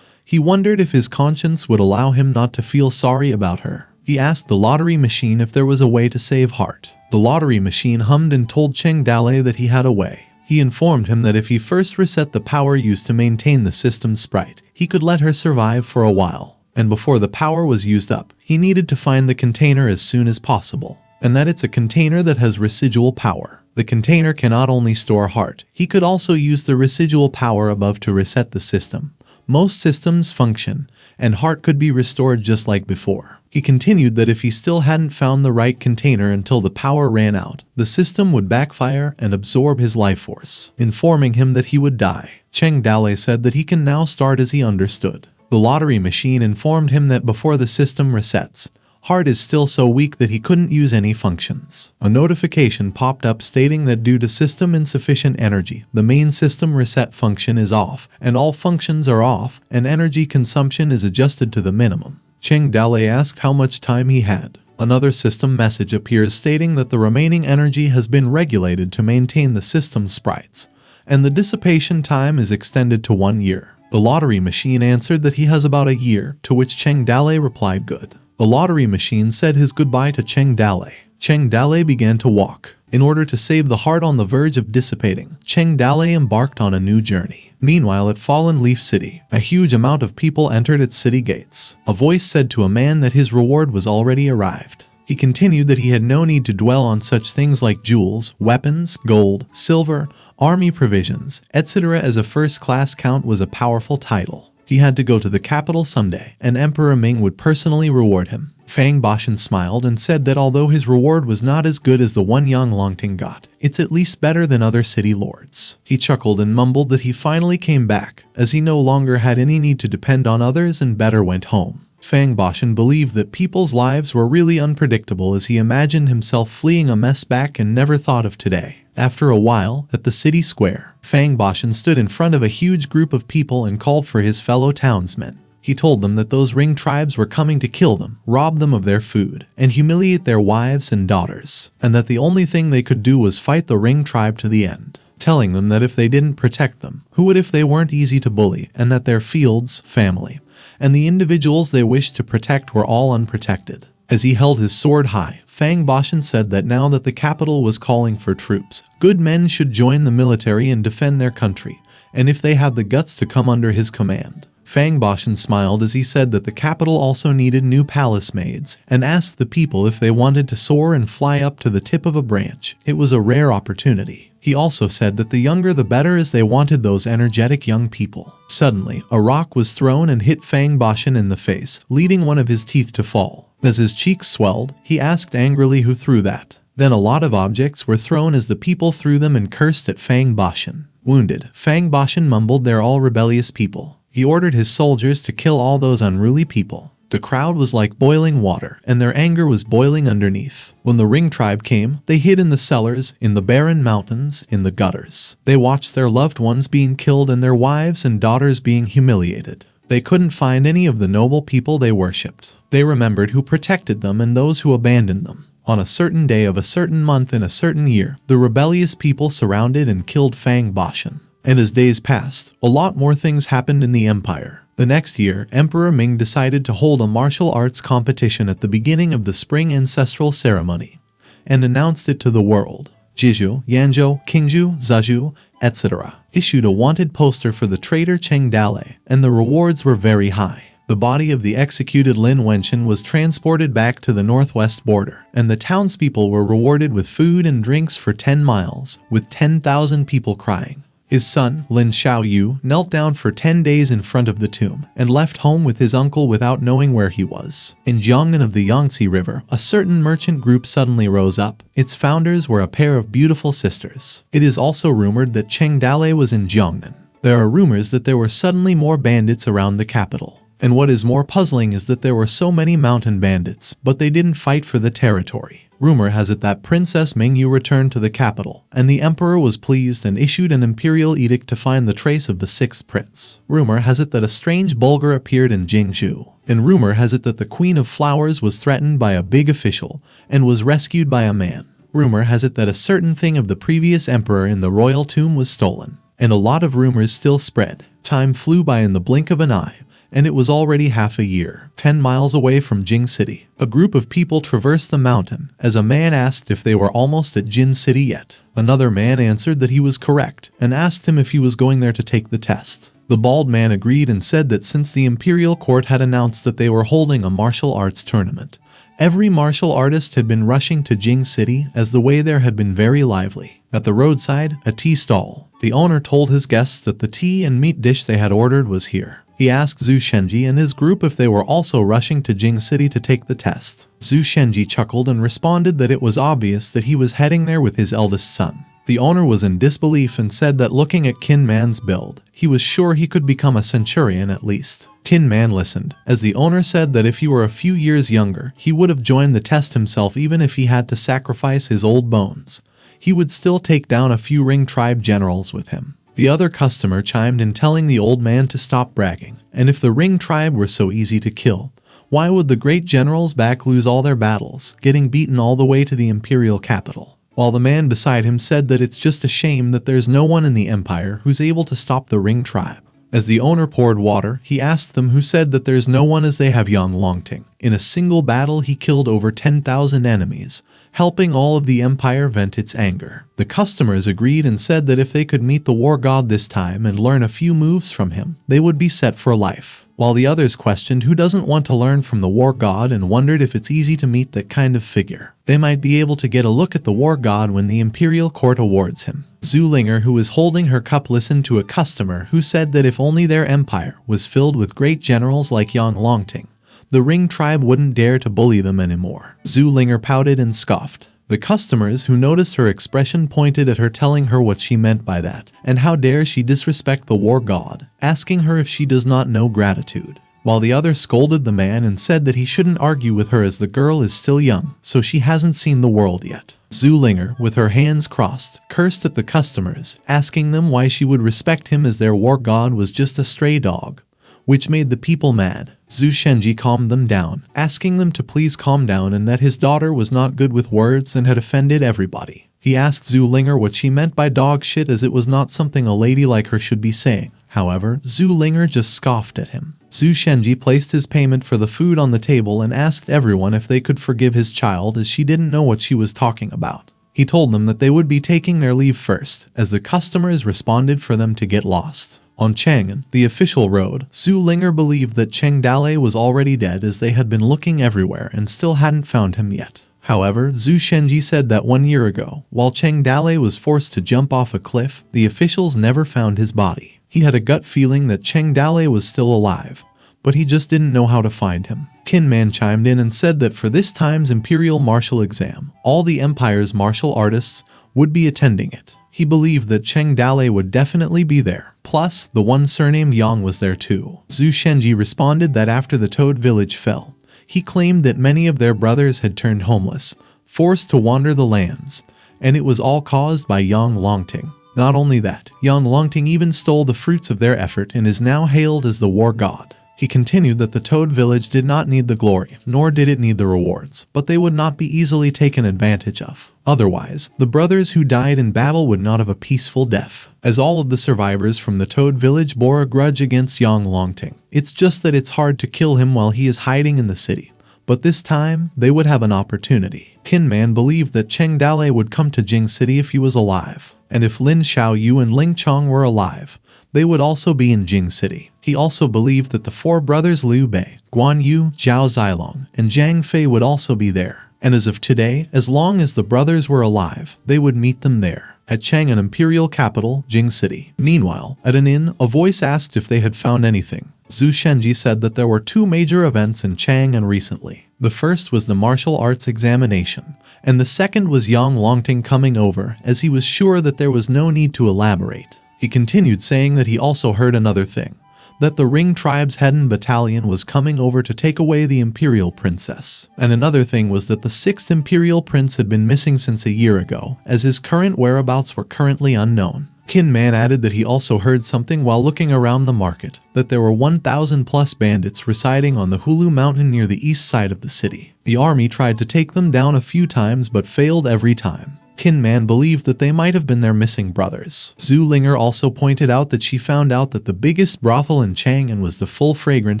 he wondered if his conscience would allow him not to feel sorry about her. He asked the lottery machine if there was a way to save Hart. The lottery machine hummed and told Cheng Dale that he had a way. He informed him that if he first reset the power used to maintain the system's sprite, he could let her survive for a while. And before the power was used up, he needed to find the container as soon as possible. And that it's a container that has residual power. The container cannot only store Hart, he could also use the residual power above to reset the system. Most systems function, and Hart could be restored just like before. He continued that if he still hadn't found the right container until the power ran out, the system would backfire and absorb his life force, informing him that he would die. Cheng Dale said that he can now start as he understood. The lottery machine informed him that before the system resets, Hart is still so weak that he couldn't use any functions. A notification popped up stating that due to system insufficient energy, the main system reset function is off, and all functions are off, and energy consumption is adjusted to the minimum. Cheng Dale asked how much time he had. Another system message appears stating that the remaining energy has been regulated to maintain the system's sprites, and the dissipation time is extended to 1 year. The lottery machine answered that he has about a year, to which Cheng Dale replied good. The lottery machine said his goodbye to Cheng Dale. Cheng Dale began to walk. In order to save the Hart on the verge of dissipating, Cheng Dale embarked on a new journey. Meanwhile, at Fallen Leaf City, a huge amount of people entered its city gates. A voice said to a man that his reward was already arrived. He continued that he had no need to dwell on such things like jewels, weapons, gold, silver, army provisions, etc., as a first-class count was a powerful title. He had to go to the capital someday, and Emperor Ming would personally reward him. Fang Bashan smiled and said that although his reward was not as good as the one Yang Longting got, it's at least better than other city lords. He chuckled and mumbled that he finally came back, as he no longer had any need to depend on others and better went home. Fang Bashan believed that people's lives were really unpredictable as he imagined himself fleeing a mess back and never thought of today. After a while, at the city square, Fang Bashan stood in front of a huge group of people and called for his fellow townsmen. He told them that those ring tribes were coming to kill them, rob them of their food, and humiliate their wives and daughters, and that the only thing they could do was fight the ring tribe to the end, telling them that if they didn't protect them, who would if they weren't easy to bully, and that their fields, family, and the individuals they wished to protect were all unprotected. As he held his sword high, Fang Bashan said that now that the capital was calling for troops, good men should join the military and defend their country, and if they had the guts to come under his command. Fang Bashan smiled as he said that the capital also needed new palace maids, and asked the people if they wanted to soar and fly up to the tip of a branch. It was a rare opportunity. He also said that the younger the better as they wanted those energetic young people. Suddenly, a rock was thrown and hit Fang Bashan in the face, leading one of his teeth to fall. As his cheeks swelled, he asked angrily who threw that. Then a lot of objects were thrown as the people threw them and cursed at Fang Bashan. Wounded, Fang Bashan mumbled, "They're all rebellious people." He ordered his soldiers to kill all those unruly people. The crowd was like boiling water, and their anger was boiling underneath. When the ring tribe came, they hid in the cellars, in the barren mountains, in the gutters. They watched their loved ones being killed and their wives and daughters being humiliated. They couldn't find any of the noble people they worshipped. They remembered who protected them and those who abandoned them. On a certain day of a certain month in a certain year, the rebellious people surrounded and killed Fang Bashan. And as days passed, a lot more things happened in the empire. The next year, Emperor Ming decided to hold a martial arts competition at the beginning of the spring ancestral ceremony, and announced it to the world. Jizhou, Yanzhou, Qingzhou, Zhezhou, etc. issued a wanted poster for the traitor Cheng Dalei, and the rewards were very high. The body of the executed Lin Wenchen was transported back to the northwest border, and the townspeople were rewarded with food and drinks for 10 miles, with 10,000 people crying. His son, Lin Xiaoyu, knelt down for 10 days in front of the tomb, and left home with his uncle without knowing where he was. In Jiangnan of the Yangtze River, a certain merchant group suddenly rose up. Its founders were a pair of beautiful sisters. It is also rumored that Cheng Dalei was in Jiangnan. There are rumors that there were suddenly more bandits around the capital. And what is more puzzling is that there were so many mountain bandits, but they didn't fight for the territory. Rumor has it that Princess Mingyu returned to the capital, and the emperor was pleased and issued an imperial edict to find the trace of the sixth prince. Rumor has it that a strange bulgur appeared in Jingzhou, and rumor has it that the Queen of Flowers was threatened by a big official and was rescued by a man. Rumor has it that a certain thing of the previous emperor in the royal tomb was stolen, and a lot of rumors still spread. Time flew by in the blink of an eye, and it was already half a year. 10 miles away from Jing City, a group of people traversed the mountain, as a man asked if they were almost at Jin City yet. Another man answered that he was correct, and asked him if he was going there to take the test. The bald man agreed and said that since the imperial court had announced that they were holding a martial arts tournament, every martial artist had been rushing to Jing City, as the way there had been very lively. At the roadside, a tea stall, the owner told his guests that the tea and meat dish they had ordered was here. He asked Zhu Shenji and his group if they were also rushing to Jing City to take the test. Zhu Shenji chuckled and responded that it was obvious that he was heading there with his eldest son. The owner was in disbelief and said that looking at Qin Man's build, he was sure he could become a centurion at least. Qin Man listened, as the owner said that if he were a few years younger, he would have joined the test himself even if he had to sacrifice his old bones. He would still take down a few Ring tribe generals with him. The other customer chimed in telling the old man to stop bragging, and if the Ring tribe were so easy to kill, why would the great generals back lose all their battles, getting beaten all the way to the imperial capital? While the man beside him said that it's just a shame that there's no one in the empire who's able to stop the Ring tribe. As the owner poured water, he asked them who said that there's no one, as they have Yang Longting. In a single battle he killed over 10,000 enemies, helping all of the empire vent its anger. The customers agreed and said that if they could meet the war god this time and learn a few moves from him, they would be set for life. While the others questioned who doesn't want to learn from the war god and wondered if it's easy to meet that kind of figure. They might be able to get a look at the war god when the imperial court awards him. Zhu Linger, who was holding her cup, listened to a customer who said that if only their empire was filled with great generals like Yang Longting, the Ring tribe wouldn't dare to bully them anymore. Zhu Linger pouted and scoffed. The customers who noticed her expression pointed at her, telling her what she meant by that, and how dare she disrespect the war god, asking her if she does not know gratitude. While the other scolded the man and said that he shouldn't argue with her as the girl is still young, so she hasn't seen the world yet. Zhu Linger, with her hands crossed, cursed at the customers, asking them why she would respect him as their war god was just a stray dog, which made the people mad. Zhu Shenji calmed them down, asking them to please calm down and that his daughter was not good with words and had offended everybody. He asked Zhu Linger what she meant by dog shit, as it was not something a lady like her should be saying. However, Zhu Linger just scoffed at him. Zhu Shenji placed his payment for the food on the table and asked everyone if they could forgive his child, as she didn't know what she was talking about. He told them that they would be taking their leave first, as the customers responded for them to get lost. On Chang'an, the official road, Zhu Linger believed that Cheng Dalei was already dead, as they had been looking everywhere and still hadn't found him yet. However, Zhu Shenji said that 1 year ago, while Cheng Dalei was forced to jump off a cliff, the officials never found his body. He had a gut feeling that Cheng Dalei was still alive, but he just didn't know how to find him. Qin Man chimed in and said that for this time's imperial martial exam, all the empire's martial artists would be attending it. He believed that Cheng Dalei would definitely be there. Plus, the one surnamed Yang was there too. Zhu Shenji responded that after the Toad village fell, he claimed that many of their brothers had turned homeless, forced to wander the lands, and it was all caused by Yang Longting. Not only that, Yang Longting even stole the fruits of their effort and is now hailed as the war god. He continued that the Toad village did not need the glory, nor did it need the rewards, but they would not be easily taken advantage of. Otherwise, the brothers who died in battle would not have a peaceful death, as all of the survivors from the Toad village bore a grudge against Yang Longting. It's just that it's hard to kill him while he is hiding in the city. But this time, they would have an opportunity. Kinman believed that Cheng Dale would come to Jing City if he was alive. And if Lin Xiaoyu and Ling Chong were alive, they would also be in Jing City. He also believed that the four brothers Liu Bei, Guan Yu, Zhao Zilong, and Zhang Fei would also be there. And as of today, as long as the brothers were alive, they would meet them there, at Chang'an imperial capital, Jing City. Meanwhile, at an inn, a voice asked if they had found anything. Zhu Shenji said that there were two major events in Chang'an recently. The first was the martial arts examination, and the second was Yang Longting coming over, as he was sure that there was no need to elaborate. He continued saying that he also heard another thing, that the Ring tribe's Hedan battalion was coming over to take away the imperial princess. And another thing was that the 6th imperial prince had been missing since a year ago, as his current whereabouts were currently unknown. Kinman added that he also heard something while looking around the market, that there were 1,000 plus bandits residing on the Hulu Mountain near the east side of the city. The army tried to take them down a few times but failed every time. Kinman believed that they might have been their missing brothers. Zhu Linger also pointed out that she found out that the biggest brothel in Chang'an was the Full Fragrant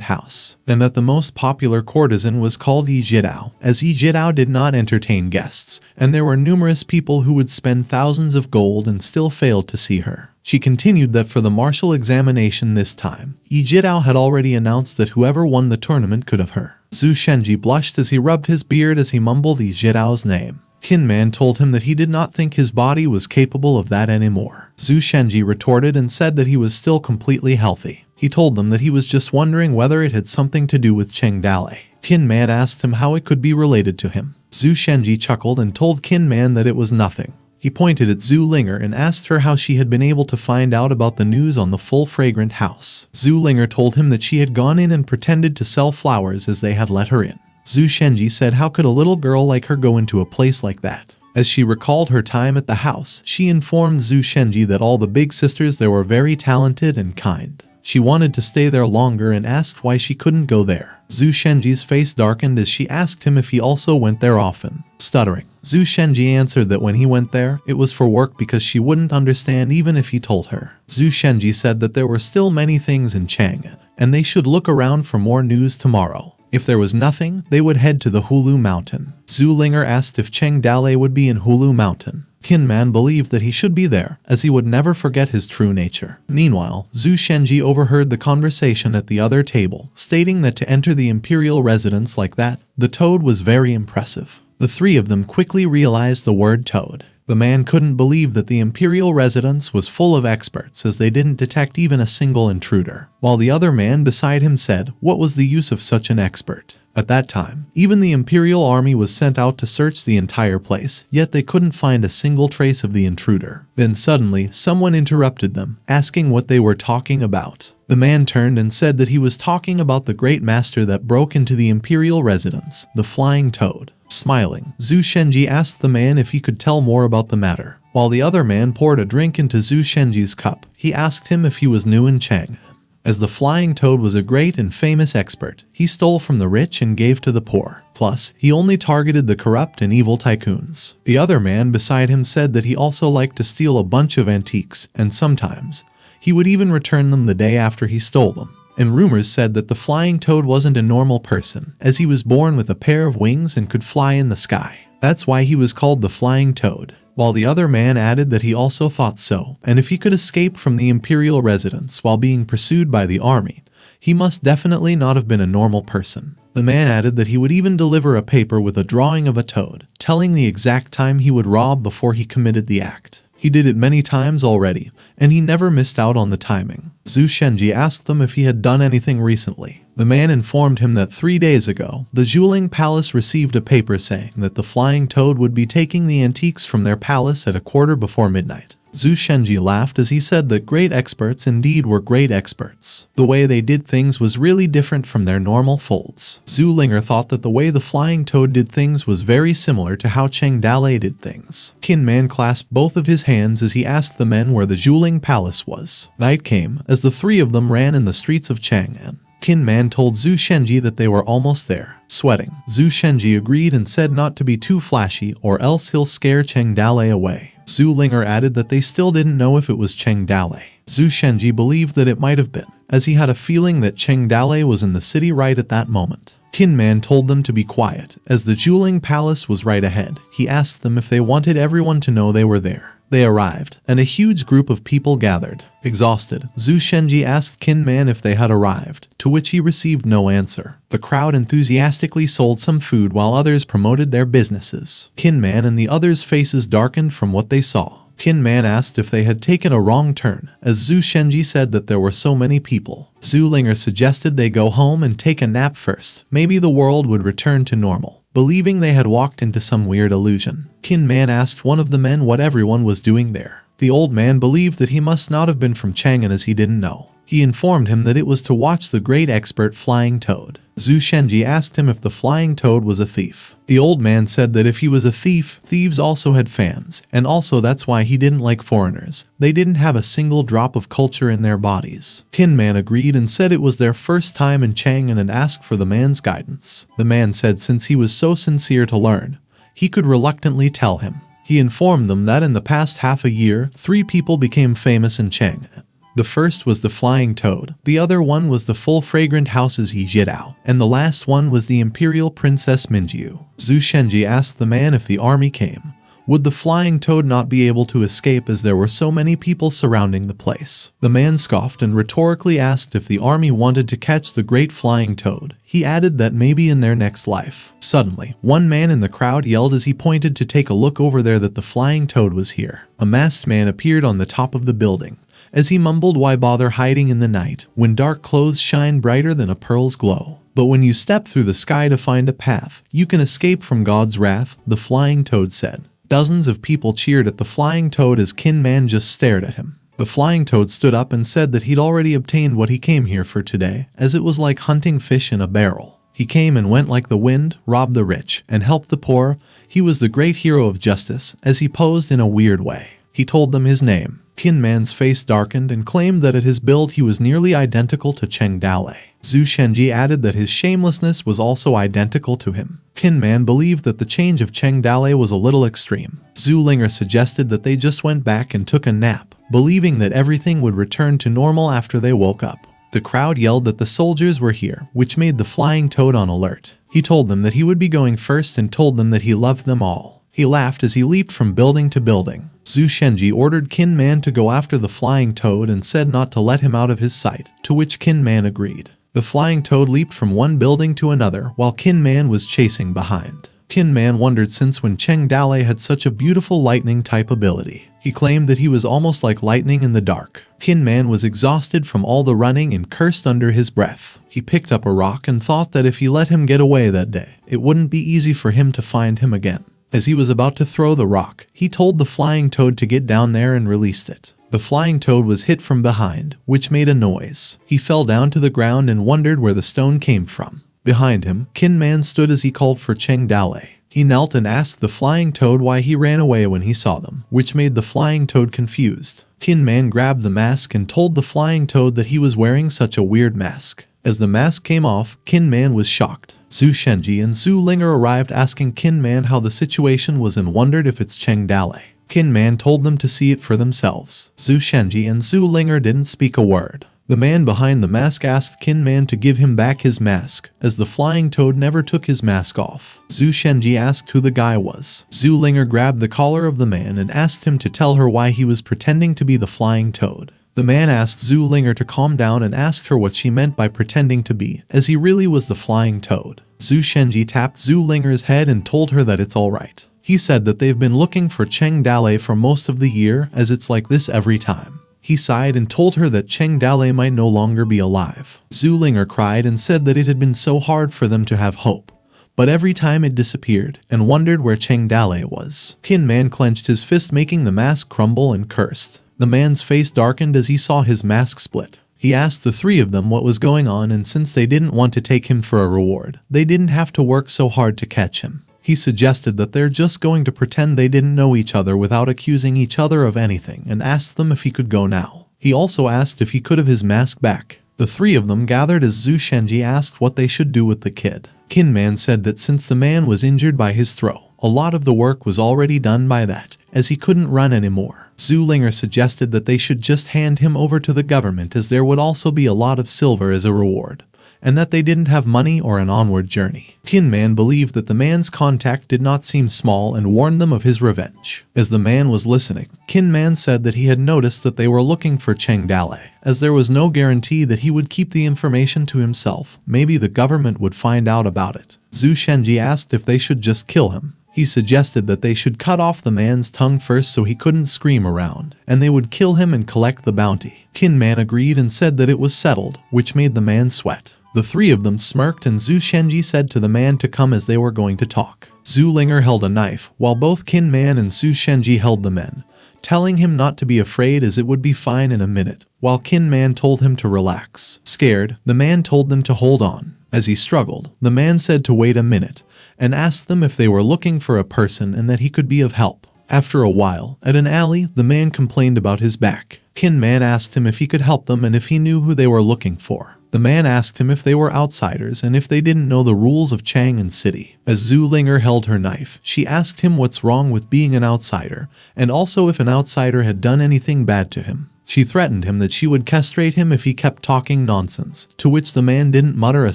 House, and that the most popular courtesan was called Yi Jidao, as Yi Jidao did not entertain guests, and there were numerous people who would spend thousands of gold and still failed to see her. She continued that for the martial examination this time, Yi Jidao had already announced that whoever won the tournament could have her. Zhu Shenji blushed as he rubbed his beard as he mumbled Yi Jidao's name. Kinman told him that he did not think his body was capable of that anymore. Zhu Shenji retorted and said that he was still completely healthy. He told them that he was just wondering whether it had something to do with Cheng Dale. Kinman asked him how it could be related to him. Zhu Shenji chuckled and told Kinman that it was nothing. He pointed at Zhu Linger and asked her how she had been able to find out about the news on the Full Fragrant House. Zhu Linger told him that she had gone in and pretended to sell flowers as they had let her in. Zhu Shenji said how could a little girl like her go into a place like that? As she recalled her time at the house, she informed Zhu Shenji that all the big sisters there were very talented and kind. She wanted to stay there longer and asked why she couldn't go there. Zhu Shenji's face darkened as she asked him if he also went there often. Stuttering, Zhu Shenji answered that when he went there, it was for work because she wouldn't understand even if he told her. Zhu Shenji said that there were still many things in Chang'an, and they should look around for more news tomorrow. If there was nothing, they would head to the Hulu Mountain. Zhu Linger asked if Cheng Dale would be in Hulu Mountain. Kinman believed that he should be there, as he would never forget his true nature. Meanwhile, Zhu Shenji overheard the conversation at the other table, stating that to enter the imperial residence like that, the toad was very impressive. The three of them quickly realized the word toad. The man couldn't believe that the imperial residence was full of experts, as they didn't detect even a single intruder. While the other man beside him said, what was the use of such an expert? At that time, even the imperial army was sent out to search the entire place, yet they couldn't find a single trace of the intruder. Then suddenly, someone interrupted them, asking what they were talking about. The man turned and said that he was talking about the great master that broke into the imperial residence, the Flying Toad. Smiling, Zhu Shenji asked the man if he could tell more about the matter. While the other man poured a drink into Zhu Shenji's cup, he asked him if he was new in Chang'an. As the Flying Toad was a great and famous expert, he stole from the rich and gave to the poor. Plus, he only targeted the corrupt and evil tycoons. The other man beside him said that he also liked to steal a bunch of antiques, and sometimes, he would even return them the day after he stole them. And rumors said that the Flying Toad wasn't a normal person, as he was born with a pair of wings and could fly in the sky. That's why he was called the Flying Toad. While the other man added that he also thought so, and if he could escape from the imperial residence while being pursued by the army, he must definitely not have been a normal person. The man added that he would even deliver a paper with a drawing of a toad, telling the exact time he would rob before he committed the act. He did it many times already, and he never missed out on the timing. Zhu Shenji asked them if he had done anything recently. The man informed him that 3 days ago, the Zhuling Palace received a paper saying that the Flying Toad would be taking the antiques from their palace at 1:15 midnight. Zhu Shenji laughed as he said that great experts indeed were great experts. The way they did things was really different from their normal folds. Zhu Linger thought that the way the Flying Toad did things was very similar to how Cheng Dale did things. Kinman clasped both of his hands as he asked the men where the Zhuling Palace was. Night came as the three of them ran in the streets of Chang'an. Kinman told Zhu Shenji that they were almost there. Sweating, Zhu Shenji agreed and said not to be too flashy or else he'll scare Cheng Dale away. Zhu Linger added that they still didn't know if it was Cheng Dale. Zhu Shenji believed that it might have been. as he had a feeling that Cheng Dale was in the city right at that moment. Tin Man told them to be quiet, as the jeweling palace was right ahead. He asked them if they wanted everyone to know they were there. They arrived, and a huge group of people gathered. Exhausted, Zhu Shenji asked Qin Man if they had arrived, to which he received no answer. The crowd enthusiastically sold some food while others promoted their businesses. Qin Man and the others' faces darkened from what they saw. Qin Man asked if they had taken a wrong turn, as Zhu Shenji said that there were so many people. Zhu Linger suggested they go home and take a nap first. Maybe the world would return to normal, believing they had walked into some weird illusion. Qin Man asked one of the men what everyone was doing there. The old man believed that he must not have been from Chang'an, as he didn't know. He informed him that it was to watch the great expert flying toad. Zhu Shenji asked him if the flying toad was a thief. The old man said that if he was a thief, thieves also had fans, and also that's why he didn't like foreigners. They didn't have a single drop of culture in their bodies. Tin Man agreed and said it was their first time in Chang'an and asked for the man's guidance. The man said since he was so sincere to learn, he could reluctantly tell him. He informed them that in the past half a year, 3 people became famous in Chang'an. The first was the flying toad, the other one was the full fragrant houses He Jidao, and the last one was the imperial princess Minjiu. Zhu Shenji asked the man if the army came, would the flying toad not be able to escape as there were so many people surrounding the place? The man scoffed and rhetorically asked if the army wanted to catch the great flying toad. He added that maybe in their next life. Suddenly, one man in the crowd yelled as he pointed to take a look over there that the flying toad was here. A masked man appeared on the top of the building. As he mumbled, why bother hiding in the night, when dark clothes shine brighter than a pearl's glow? But when you step through the sky to find a path, you can escape from God's wrath, the flying toad said. Dozens of people cheered at the flying toad as Qin Man just stared at him. The flying toad stood up and said that he'd already obtained what he came here for today, as it was like hunting fish in a barrel. He came and went like the wind, robbed the rich, and helped the poor. He was the great hero of justice, as he posed in a weird way. He told them his name. Qin Man's face darkened and claimed that at his build he was nearly identical to Cheng Dale. Zhu Shenji added that his shamelessness was also identical to him. Qin Man believed that the change of Cheng Dale was a little extreme. Zhu Linger suggested that they just went back and took a nap, believing that everything would return to normal after they woke up. The crowd yelled that the soldiers were here, which made the flying toad on alert. He told them that he would be going first and told them that he loved them all. He laughed as he leaped from building to building. Zhu Shenji ordered Qin Man to go after the flying toad and said not to let him out of his sight, to which Qin Man agreed. The flying toad leaped from one building to another while Qin Man was chasing behind. Qin Man wondered since when Cheng Dale had such a beautiful lightning-type ability. He claimed that he was almost like lightning in the dark. Qin Man was exhausted from all the running and cursed under his breath. He picked up a rock and thought that if he let him get away that day, it wouldn't be easy for him to find him again. As he was about to throw the rock, he told the flying toad to get down there and released it. The flying toad was hit from behind, which made a noise. He fell down to the ground and wondered where the stone came from. Behind him, Qin Man stood as he called for Cheng Dale. He knelt and asked the flying toad why he ran away when he saw them, which made the flying toad confused. Qin Man grabbed the mask and told the flying toad that he was wearing such a weird mask. As the mask came off, Qin Man was shocked. Zhu Shenji and Zhu Linger arrived asking Qin Man how the situation was and wondered if it's Cheng Dale. Qin Man told them to see it for themselves. Zhu Shenji and Zhu Linger didn't speak a word. The man behind the mask asked Qin Man to give him back his mask, as the flying toad never took his mask off. Zhu Shenji asked who the guy was. Zhu Linger grabbed the collar of the man and asked him to tell her why he was pretending to be the flying toad. The man asked Zhu Linger to calm down and asked her what she meant by pretending to be, as he really was the flying toad. Zhu Shenji tapped Zhu Linger's head and told her that it's alright. He said that they've been looking for Cheng Dale for most of the year, as it's like this every time. He sighed and told her that Cheng Dale might no longer be alive. Zhu Linger cried and said that it had been so hard for them to have hope, but every time it disappeared, and wondered where Cheng Dale was. Qin Man clenched his fist, making the mask crumble, and cursed. The man's face darkened as he saw his mask split. He asked the 3 of them what was going on, and since they didn't want to take him for a reward, they didn't have to work so hard to catch him. He suggested that they're just going to pretend they didn't know each other without accusing each other of anything, and asked them if he could go now. He also asked if he could have his mask back. The 3 of them gathered as Zhu Shenji asked what they should do with the kid. Qin Man said that since the man was injured by his throw, a lot of the work was already done by that, as he couldn't run anymore. Zulinger suggested that they should just hand him over to the government, as there would also be a lot of silver as a reward, and that they didn't have money or an onward journey. Tin Man believed that the man's contact did not seem small and warned them of his revenge. As the man was listening, Tin Man said that he had noticed that they were looking for Cheng Dale. As there was no guarantee that he would keep the information to himself, maybe the government would find out about it. Zhu Shenji asked if they should just kill him. He suggested that they should cut off the man's tongue first so he couldn't scream around, and they would kill him and collect the bounty. Tin Man agreed and said that it was settled, which made the man sweat. The three of them smirked, and Zhu Shenji said to the man to come as they were going to talk. Zulinger held a knife, while both Tin Man and Zhu Shenji held the men, telling him not to be afraid as it would be fine in a minute, while Tin Man told him to relax. Scared, the man told them to hold on. As he struggled, the man said to wait a minute, and asked them if they were looking for a person and that he could be of help. After a while, at an alley, the man complained about his back. Tin Man asked him if he could help them and if he knew who they were looking for. The man asked him if they were outsiders and if they didn't know the rules of Chang'an City. As Zulinger held her knife, she asked him what's wrong with being an outsider, and also if an outsider had done anything bad to him. She threatened him that she would castrate him if he kept talking nonsense, to which the man didn't mutter a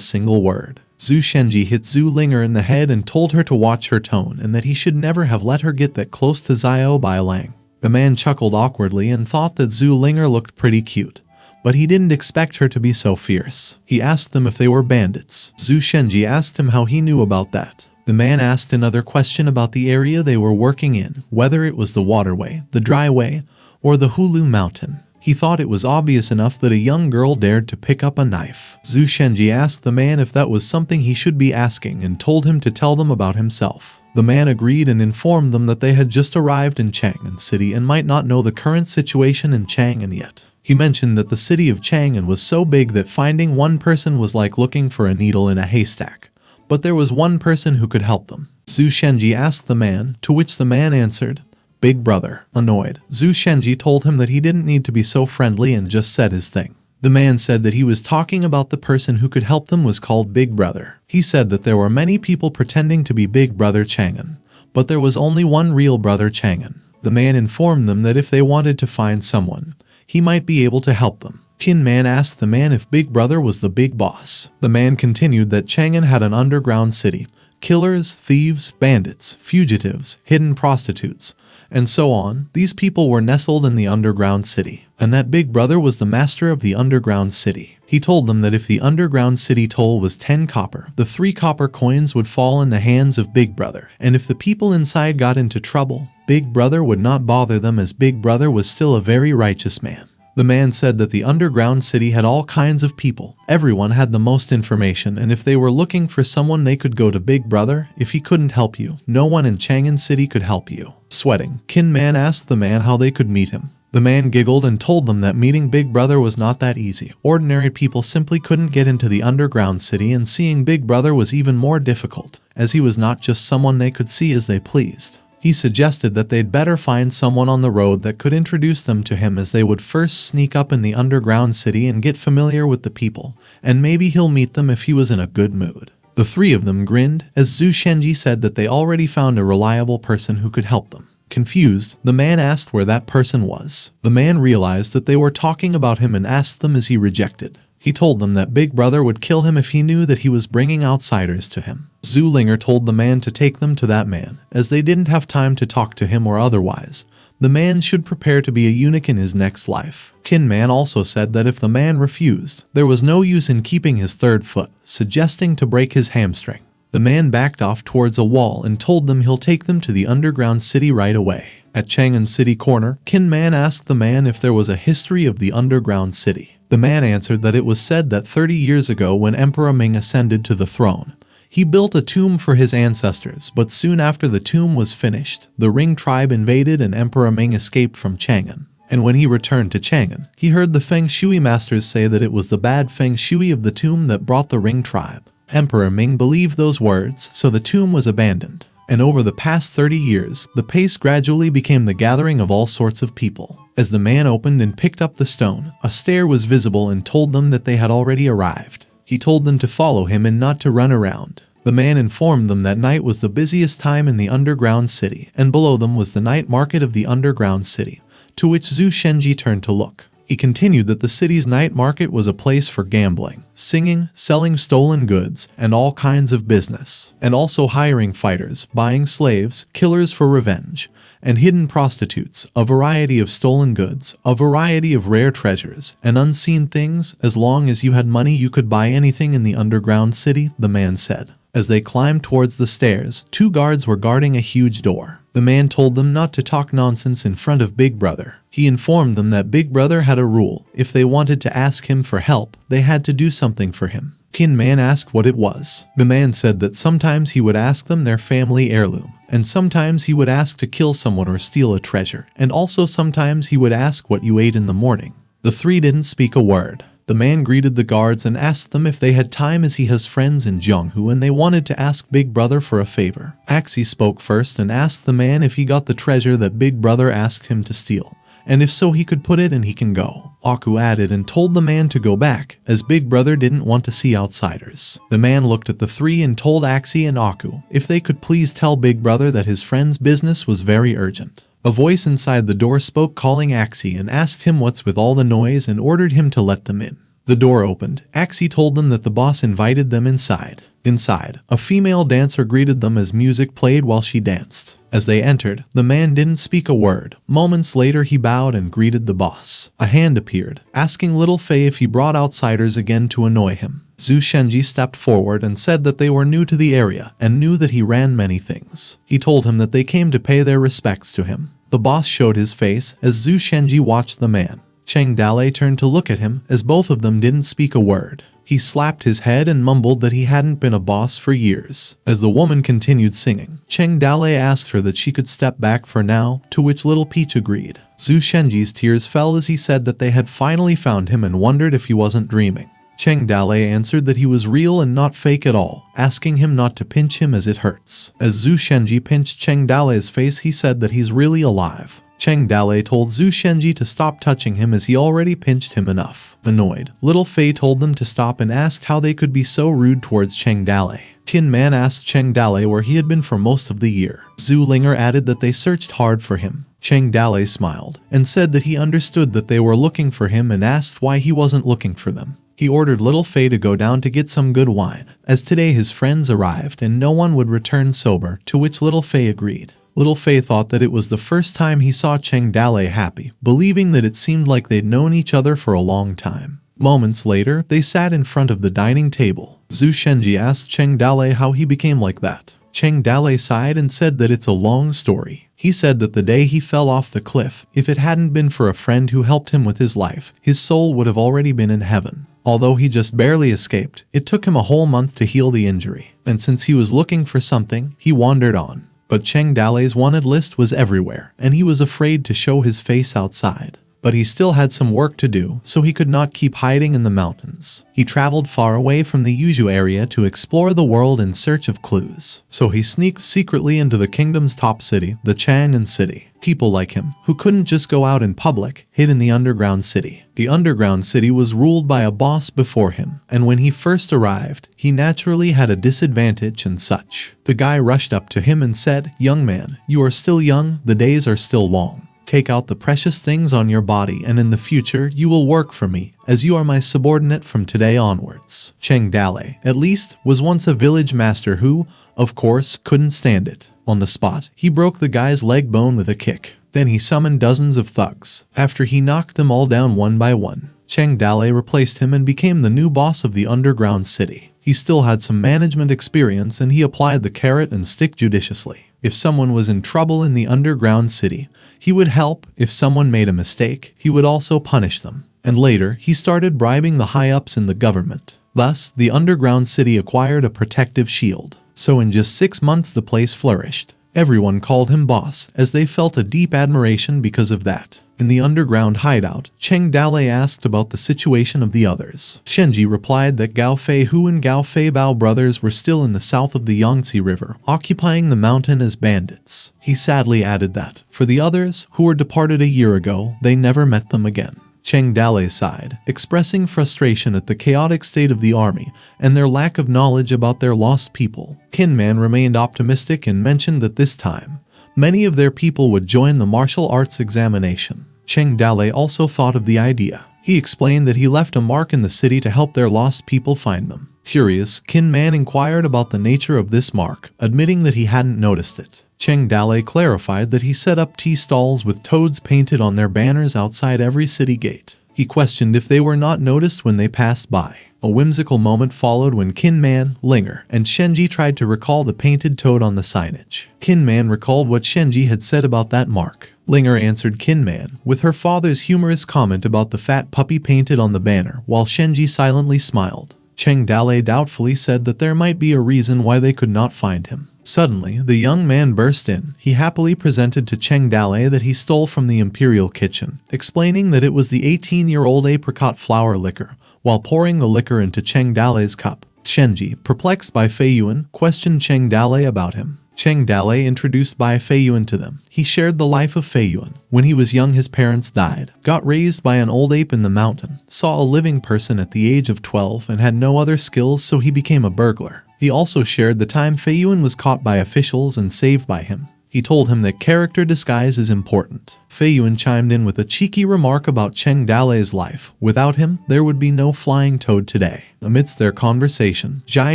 single word. Zhu Shenji hit Zulinger in the head and told her to watch her tone and that he should never have let her get that close to Xiao Bailang. The man chuckled awkwardly and thought that Zulinger looked pretty cute, but he didn't expect her to be so fierce. He asked them if they were bandits. Zhu Shenji asked him how he knew about that. The man asked another question about the area they were working in, whether it was the waterway, the dry way, or the Hulu Mountain. He thought it was obvious enough that a young girl dared to pick up a knife. Zhu Shenji asked the man if that was something he should be asking and told him to tell them about himself. The man agreed and informed them that they had just arrived in Chang'an City and might not know the current situation in Chang'an yet. He mentioned that the city of Chang'an was so big that finding one person was like looking for a needle in a haystack, but there was one person who could help them. Zhu Shenji asked the man, to which the man answered, "Big brother." Annoyed, Zhu Shenji told him that he didn't need to be so friendly and just said his thing. The man said that he was talking about the person who could help them was called Big Brother. He said that there were many people pretending to be Big Brother Chang'an, but there was only one real brother Chang'an. The man informed them that if they wanted to find someone, he might be able to help them. Tin Man asked the man if Big Brother was the big boss. The man continued that Chang'an had an underground city. Killers, thieves, bandits, fugitives, hidden prostitutes, and so on. These people were nestled in the underground city, and that Big Brother was the master of the underground city. He told them that if the underground city toll was 10 copper, the 3 copper coins would fall in the hands of Big Brother, and if the people inside got into trouble, Big Brother would not bother them, as Big Brother was still a very righteous man. The man said that the underground city had all kinds of people. Everyone had the most information, and if they were looking for someone they could go to Big Brother. If he couldn't help you, no one in Chang'an City could help you. Sweating, Tin Man asked the man how they could meet him. The man giggled and told them that meeting Big Brother was not that easy. Ordinary people simply couldn't get into the underground city, and seeing Big Brother was even more difficult, as he was not just someone they could see as they pleased. He suggested that they'd better find someone on the road that could introduce them to him, as they would first sneak up in the underground city and get familiar with the people, and maybe he'll meet them if he was in a good mood. The 3 of them grinned, as Zhu Shenji said that they already found a reliable person who could help them. Confused, the man asked where that person was. The man realized that they were talking about him and asked them, as he rejected. He told them that Big Brother would kill him if he knew that he was bringing outsiders to him. Zulinger told the man to take them to that man, as they didn't have time to talk to him or otherwise. The man should prepare to be a eunuch in his next life. Tin Man also said that if the man refused, there was no use in keeping his 3rd foot, suggesting to break his hamstring. The man backed off towards a wall and told them he'll take them to the underground city right away. At Chang'an City Corner, Tin Man asked the man if there was a history of the underground city. The man answered that it was said that 30 years ago, when Emperor Ming ascended to the throne, he built a tomb for his ancestors, but soon after the tomb was finished, the Ring tribe invaded and Emperor Ming escaped from Chang'an. And when he returned to Chang'an, he heard the Feng Shui masters say that it was the bad Feng Shui of the tomb that brought the Ring tribe. Emperor Ming believed those words, so the tomb was abandoned. And over the past 30 years, the pace gradually became the gathering of all sorts of people. As the man opened and picked up the stone, a stair was visible and told them that they had already arrived. He told them to follow him and not to run around. The man informed them that night was the busiest time in the underground city, and below them was the night market of the underground city. to which Zhu Shenji turned to look. He continued that the city's night market was a place for gambling, singing, selling stolen goods, and all kinds of business, and also hiring fighters, buying slaves, killers for revenge, and hidden prostitutes, a variety of stolen goods, a variety of rare treasures, and unseen things. As long as you had money you could buy anything in the underground city, the man said. As they climbed towards the stairs, 2 guards were guarding a huge door. The man told them not to talk nonsense in front of Big Brother. He informed them that Big Brother had a rule: if they wanted to ask him for help, they had to do something for him. Tin Man asked what it was. The man said that sometimes he would ask them their family heirloom, and sometimes he would ask to kill someone or steal a treasure, and also sometimes he would ask what you ate in the morning. The 3 didn't speak a word. The man greeted the guards and asked them if they had time, as he has friends in Jianghu and they wanted to ask Big Brother for a favor. Axie spoke first and asked the man if he got the treasure that Big Brother asked him to steal, and if so he could put it and he can go. Aku added and told the man to go back, as Big Brother didn't want to see outsiders. The man looked at the 3 and told Axie and Aku if they could please tell Big Brother that his friend's business was very urgent. A voice inside the door spoke, calling Axie, and asked him what's with all the noise and ordered him to let them in. The door opened. Axie told them that the boss invited them inside. Inside, a female dancer greeted them as music played while she danced. As they entered, the man didn't speak a word. Moments later he bowed and greeted the boss. A hand appeared, asking Little Fei if he brought outsiders again to annoy him. Zhu Shenji stepped forward and said that they were new to the area and knew that he ran many things. He told him that they came to pay their respects to him. The boss showed his face as Zhu Shenji watched the man. Cheng Dalei turned to look at him, as both of them didn't speak a word. He slapped his head and mumbled that he hadn't been a boss for years. As the woman continued singing, Cheng Dalei asked her that she could step back for now, to which Little Peach agreed. Zhu Shenji's tears fell as he said that they had finally found him and wondered if he wasn't dreaming. Cheng Dalei answered that he was real and not fake at all, asking him not to pinch him as it hurts. As Zhu Shenji pinched Cheng Dalei's face, he said that he's really alive. Cheng Dalei told Zhu Shenji to stop touching him as he already pinched him enough. Annoyed, Little Fei told them to stop and asked how they could be so rude towards Cheng Dalei. Tin Man asked Cheng Dalei where he had been for most of the year. Zhu Linger added that they searched hard for him. Cheng Dalei smiled and said that he understood that they were looking for him and asked why he wasn't looking for them. He ordered Little Fei to go down to get some good wine, as today his friends arrived and no one would return sober, to which Little Fei agreed. Little Fei thought that it was the first time he saw Cheng Dalei happy, believing that it seemed like they'd known each other for a long time. Moments later, they sat in front of the dining table. Zhu Shenji asked Cheng Dalei how he became like that. Cheng Dalei sighed and said that it's a long story. He said that the day he fell off the cliff, if it hadn't been for a friend who helped him with his life, his soul would have already been in heaven. Although he just barely escaped, it took him a whole month to heal the injury, and since he was looking for something, he wandered on. But Cheng Dalei's wanted list was everywhere, and he was afraid to show his face outside. But he still had some work to do, so he could not keep hiding in the mountains. He traveled far away from the Yuzhu area to explore the world in search of clues. So he sneaked secretly into the kingdom's top city, the Chang'an city. People like him, who couldn't just go out in public, hid in the underground city. The underground city was ruled by a boss before him, and when he first arrived, he naturally had a disadvantage and such. The guy rushed up to him and said, "Young man, you are still young, the days are still long. Take out the precious things on your body and in the future you will work for me, as you are my subordinate from today onwards." Cheng Dalei, at least, was once a village master who, of course, couldn't stand it. On the spot, he broke the guy's leg bone with a kick. Then he summoned dozens of thugs. After he knocked them all down one by one, Cheng Dalei replaced him and became the new boss of the underground city. He still had some management experience and he applied the carrot and stick judiciously. If someone was in trouble in the underground city, he would help. If someone made a mistake, he would also punish them. And later, he started bribing the high-ups in the government. Thus, the underground city acquired a protective shield. So in just 6 months the place flourished. Everyone called him boss, as they felt a deep admiration because of that. In the underground hideout, Cheng Dalei asked about the situation of the others. Shenji replied that Gao Fei Hu and Gao Fei Bao brothers were still in the south of the Yangtze River, occupying the mountain as bandits. He sadly added that, for the others, who were departed a year ago, they never met them again. Cheng Dalei sighed, expressing frustration at the chaotic state of the army and their lack of knowledge about their lost people. Kinman remained optimistic and mentioned that this time, many of their people would join the martial arts examination. Cheng Dalei also thought of the idea. He explained that he left a mark in the city to help their lost people find them. Curious, Qin Man inquired about the nature of this mark, admitting that he hadn't noticed it. Cheng Dalei clarified that he set up tea stalls with toads painted on their banners outside every city gate. He questioned if they were not noticed when they passed by. A whimsical moment followed when Qin Man, Linger, and Shenji tried to recall the painted toad on the signage. Qin Man recalled what Shenji had said about that mark. Linger answered Qin Man with her father's humorous comment about the fat puppy painted on the banner, while Shenji silently smiled. Cheng Dalei doubtfully said that there might be a reason why they could not find him. Suddenly, the young man burst in. He happily presented to Cheng Dalei that he stole from the imperial kitchen, explaining that it was the 18-year-old apricot flower liquor, while pouring the liquor into Cheng Dalei's cup. Shenji, perplexed by Fei Yuan, questioned Cheng Dalei about him. Cheng Dalei introduced Bai Fei Yuan to them. He shared the life of Fei Yuan. When he was young, his parents died, got raised by an old ape in the mountain, saw a living person at the age of 12 and had no other skills, so he became a burglar. He also shared the time Fei Yuan was caught by officials and saved by him. He told him that character disguise is important. Fei Yuan chimed in with a cheeky remark about Cheng Dalei's life. Without him, there would be no flying toad today. Amidst their conversation, Jai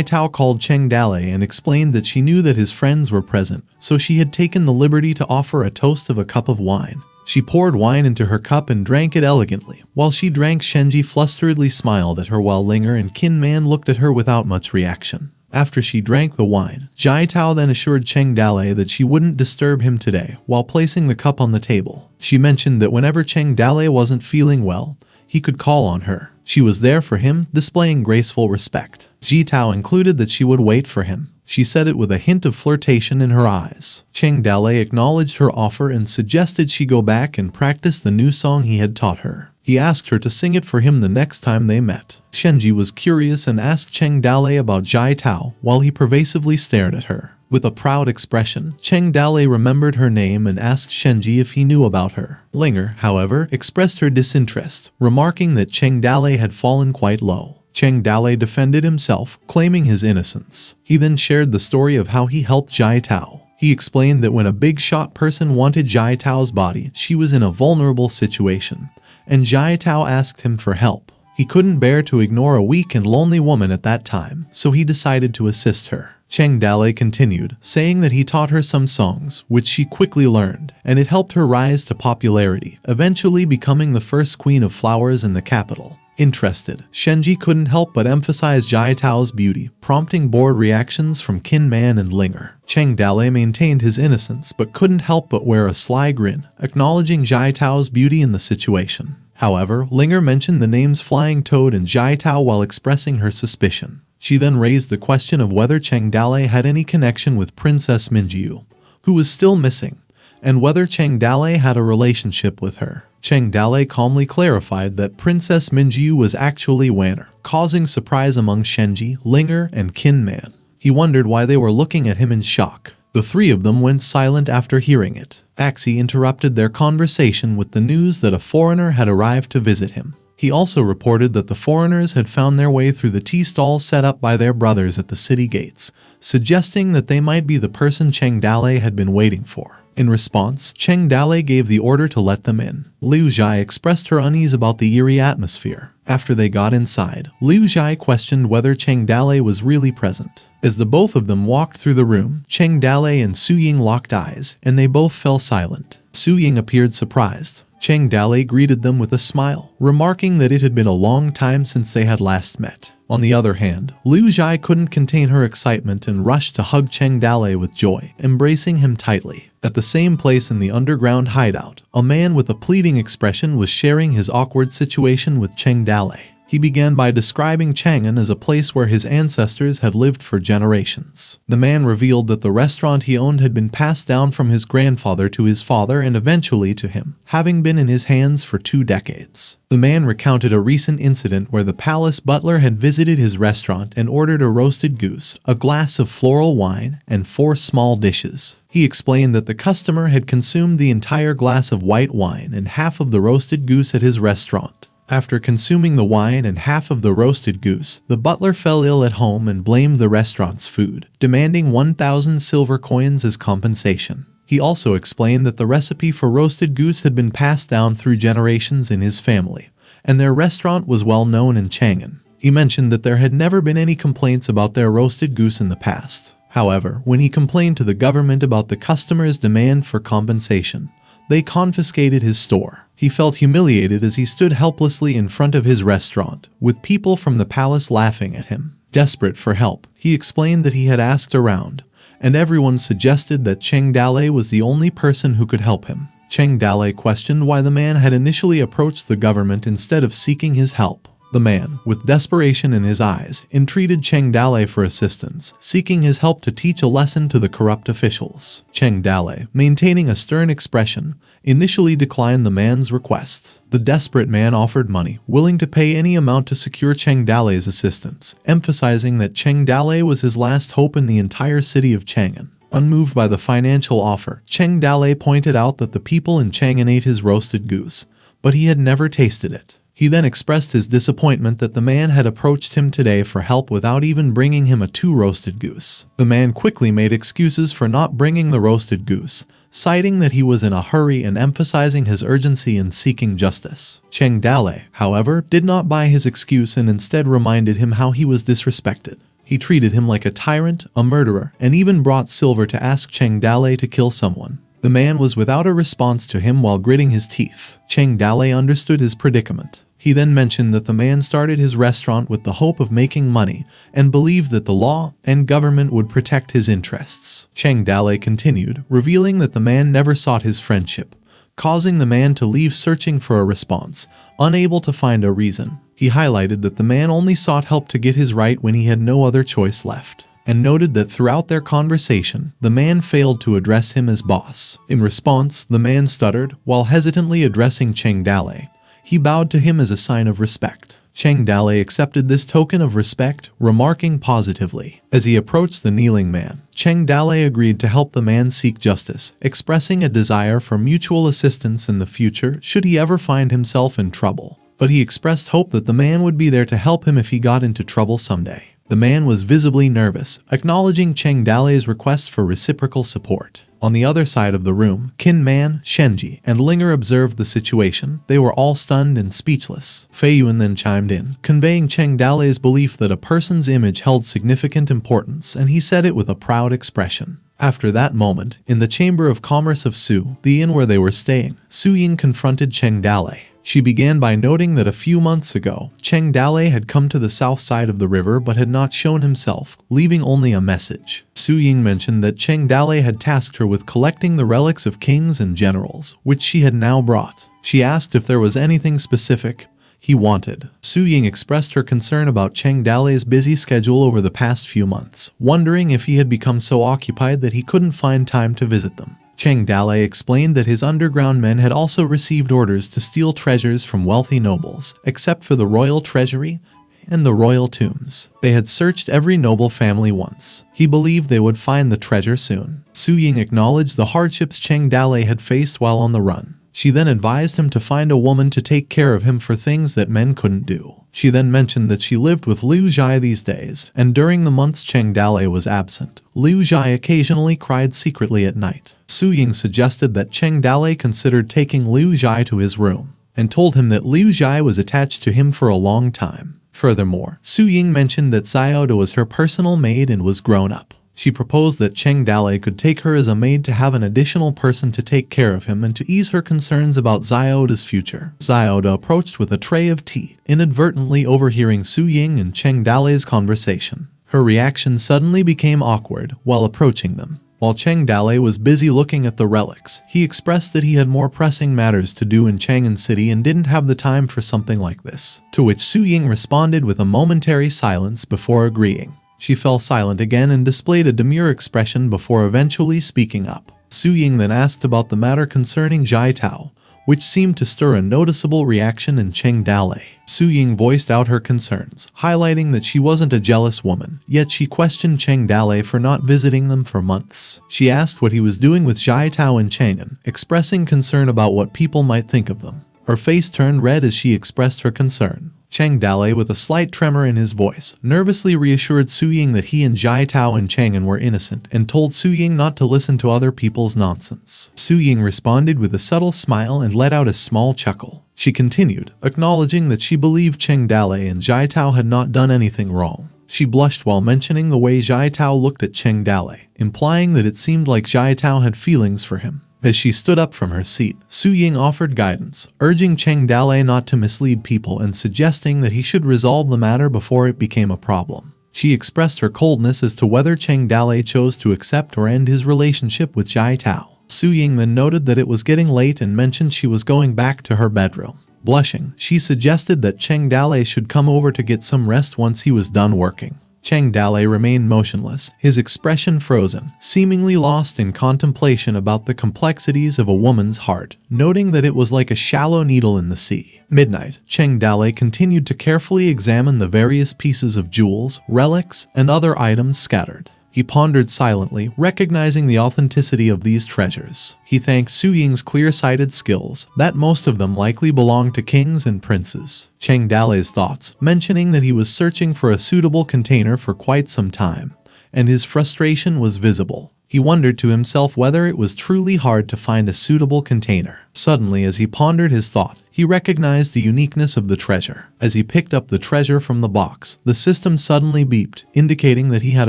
Tao called Cheng Dalei and explained that she knew that his friends were present, so she had taken the liberty to offer a toast of a cup of wine. She poured wine into her cup and drank it elegantly. While she drank, Shenji flusteredly smiled at her while Linger and Qin Man looked at her without much reaction. After she drank the wine, Jai Tao then assured Cheng Dalei that she wouldn't disturb him today while placing the cup on the table. She mentioned that whenever Cheng Dalei wasn't feeling well, he could call on her. She was there for him, displaying graceful respect. Ji Tao included that she would wait for him. She said it with a hint of flirtation in her eyes. Cheng Dalei acknowledged her offer and suggested she go back and practice the new song he had taught her. He asked her to sing it for him the next time they met. Shenji was curious and asked Cheng Dalei about Jai Tao while he pervasively stared at her. With a proud expression, Cheng Dalei remembered her name and asked Shenji if he knew about her. Linger, however, expressed her disinterest, remarking that Cheng Dalei had fallen quite low. Cheng Dalei defended himself, claiming his innocence. He then shared the story of how he helped Jai Tao. He explained that when a big-shot person wanted Jai Tao's body, she was in a vulnerable situation, and Jai Tao asked him for help. He couldn't bear to ignore a weak and lonely woman at that time, so he decided to assist her. Cheng Dalei continued, saying that he taught her some songs, which she quickly learned, and it helped her rise to popularity, eventually becoming the first queen of flowers in the capital. Interested, Shenji couldn't help but emphasize Jai Tao's beauty, prompting bored reactions from Qin Man and Linger. Cheng Dalei maintained his innocence but couldn't help but wear a sly grin, acknowledging Jai Tao's beauty in the situation. However, Linger mentioned the names Flying Toad and Jai Tao while expressing her suspicion. She then raised the question of whether Cheng Dalei had any connection with Princess Minjiu, who was still missing, and whether Cheng Dalei had a relationship with her. Cheng Dalei calmly clarified that Princess Minjiu was actually Wanner, causing surprise among Shenji, Linger, and Qin Man. He wondered why they were looking at him in shock. The three of them went silent after hearing it. Axie interrupted their conversation with the news that a foreigner had arrived to visit him. He also reported that the foreigners had found their way through the tea stalls set up by their brothers at the city gates, suggesting that they might be the person Cheng Dalei had been waiting for. In response, Cheng Dalei gave the order to let them in. Liu Zhai expressed her unease about the eerie atmosphere. After they got inside, Liu Zhai questioned whether Cheng Dalei was really present. As the both of them walked through the room, Cheng Dalei and Su Ying locked eyes, and they both fell silent. Su Ying appeared surprised. Cheng Dalei greeted them with a smile, remarking that it had been a long time since they had last met. On the other hand, Liu Zhai couldn't contain her excitement and rushed to hug Cheng Dalei with joy, embracing him tightly. At the same place in the underground hideout, a man with a pleading expression was sharing his awkward situation with Cheng Dalei. He began by describing Chang'an as a place where his ancestors had lived for generations. The man revealed that the restaurant he owned had been passed down from his grandfather to his father and eventually to him, having been in his hands for 2 decades. The man recounted a recent incident where the palace butler had visited his restaurant and ordered a roasted goose, a glass of floral wine, and 4 small dishes. He explained that the customer had consumed the entire glass of white wine and half of the roasted goose at his restaurant. After consuming the wine and half of the roasted goose, the butler fell ill at home and blamed the restaurant's food, demanding 1,000 silver coins as compensation. He also explained that the recipe for roasted goose had been passed down through generations in his family, and their restaurant was well known in Chang'an. He mentioned that there had never been any complaints about their roasted goose in the past. However, when he complained to the government about the customers' demand for compensation, they confiscated his store. He felt humiliated as he stood helplessly in front of his restaurant, with people from the palace laughing at him. Desperate for help, he explained that he had asked around, and everyone suggested that Cheng Dalei was the only person who could help him. Cheng Dalei questioned why the man had initially approached the government instead of seeking his help. The man, with desperation in his eyes, entreated Cheng Dalei for assistance, seeking his help to teach a lesson to the corrupt officials. Cheng Dalei, maintaining a stern expression, initially declined the man's requests. The desperate man offered money, willing to pay any amount to secure Cheng Dalei's assistance, emphasizing that Cheng Dalei was his last hope in the entire city of Chang'an. Unmoved by the financial offer, Cheng Dalei pointed out that the people in Chang'an ate his roasted goose, but he had never tasted it. He then expressed his disappointment that the man had approached him today for help without even bringing him a roasted goose. The man quickly made excuses for not bringing the roasted goose, citing that he was in a hurry and emphasizing his urgency in seeking justice. Cheng Dalei, however, did not buy his excuse and instead reminded him how he was disrespected. He treated him like a tyrant, a murderer, and even brought silver to ask Cheng Dalei to kill someone. The man was without a response to him while gritting his teeth. Cheng Dalei understood his predicament. He then mentioned that the man started his restaurant with the hope of making money and believed that the law and government would protect his interests. Cheng Dalei continued, revealing that the man never sought his friendship, causing the man to leave searching for a response, unable to find a reason. He highlighted that the man only sought help to get his right when he had no other choice left, and noted that throughout their conversation, the man failed to address him as boss. In response, the man stuttered, while hesitantly addressing Cheng Dalei. He bowed to him as a sign of respect. Cheng Dalei accepted this token of respect, remarking positively. As he approached the kneeling man, Cheng Dalei agreed to help the man seek justice, expressing a desire for mutual assistance in the future should he ever find himself in trouble. But he expressed hope that the man would be there to help him if he got into trouble someday. The man was visibly nervous, acknowledging Cheng Dalei's request for reciprocal support. On the other side of the room, Qin Man, Shenji, and Linger observed the situation. They were all stunned and speechless. Fei Yuan then chimed in, conveying Cheng Dalei's belief that a person's image held significant importance, and he said it with a proud expression. After that moment, in the Chamber of Commerce of Su, the inn where they were staying, Su Ying confronted Cheng Dalei. She began by noting that a few months ago, Cheng Dalei had come to the south side of the river but had not shown himself, leaving only a message. Su Ying mentioned that Cheng Dalei had tasked her with collecting the relics of kings and generals, which she had now brought. She asked if there was anything specific he wanted. Su Ying expressed her concern about Cheng Dalei's busy schedule over the past few months, wondering if he had become so occupied that he couldn't find time to visit them. Cheng Dalei explained that his underground men had also received orders to steal treasures from wealthy nobles, except for the royal treasury and the royal tombs. They had searched every noble family once. He believed they would find the treasure soon. Su Ying acknowledged the hardships Cheng Dalei had faced while on the run. She then advised him to find a woman to take care of him for things that men couldn't do. She then mentioned that she lived with Liu Zhai these days, and during the months Cheng Dalei was absent, Liu Zhai occasionally cried secretly at night. Su Ying suggested that Cheng Dalei considered taking Liu Zhai to his room, and told him that Liu Zhai was attached to him for a long time. Furthermore, Su Ying mentioned that Xiaoda was her personal maid and was grown up. She proposed that Cheng Dalei could take her as a maid to have an additional person to take care of him and to ease her concerns about Xiaoda's future. Xiaoda approached with a tray of tea, inadvertently overhearing Su Ying and Cheng Dalei's conversation. Her reaction suddenly became awkward while approaching them. While Cheng Dalei was busy looking at the relics, he expressed that he had more pressing matters to do in Chang'an City and didn't have the time for something like this, to which Su Ying responded with a momentary silence before agreeing. She fell silent again and displayed a demure expression before eventually speaking up. Su Ying then asked about the matter concerning Zhai Tao, which seemed to stir a noticeable reaction in Cheng Dalei. Su Ying voiced out her concerns, highlighting that she wasn't a jealous woman, yet she questioned Cheng Dalei for not visiting them for months. She asked what he was doing with Zhai Tao in Chang'an, expressing concern about what people might think of them. Her face turned red as she expressed her concern, Cheng Dalei, with a slight tremor in his voice, nervously reassured Su Ying that he and Jai Tao and Chang'an were innocent and told Su Ying not to listen to other people's nonsense. Su Ying responded with a subtle smile and let out a small chuckle. She continued, acknowledging that she believed Cheng Dalei and Jai Tao had not done anything wrong. She blushed while mentioning the way Jai Tao looked at Cheng Dalei, implying that it seemed like Jai Tao had feelings for him. As she stood up from her seat, Su Ying offered guidance, urging Cheng Dalei not to mislead people and suggesting that he should resolve the matter before it became a problem. She expressed her coldness as to whether Cheng Dalei chose to accept or end his relationship with Jai Tao. Su Ying then noted that it was getting late and mentioned she was going back to her bedroom. Blushing, she suggested that Cheng Dalei should come over to get some rest once he was done working. Cheng Dalei remained motionless, his expression frozen, seemingly lost in contemplation about the complexities of a woman's heart, noting that it was like a shallow needle in the sea. Midnight, Cheng Dalei continued to carefully examine the various pieces of jewels, relics, and other items scattered. He pondered silently, recognizing the authenticity of these treasures. He thanked Su Ying's clear-sighted skills, that most of them likely belonged to kings and princes. Cheng Dalei's thoughts, mentioning that he was searching for a suitable container for quite some time, and his frustration was visible. He wondered to himself whether it was truly hard to find a suitable container. Suddenly, as he pondered his thought, he recognized the uniqueness of the treasure. As he picked up the treasure from the box, the system suddenly beeped, indicating that he had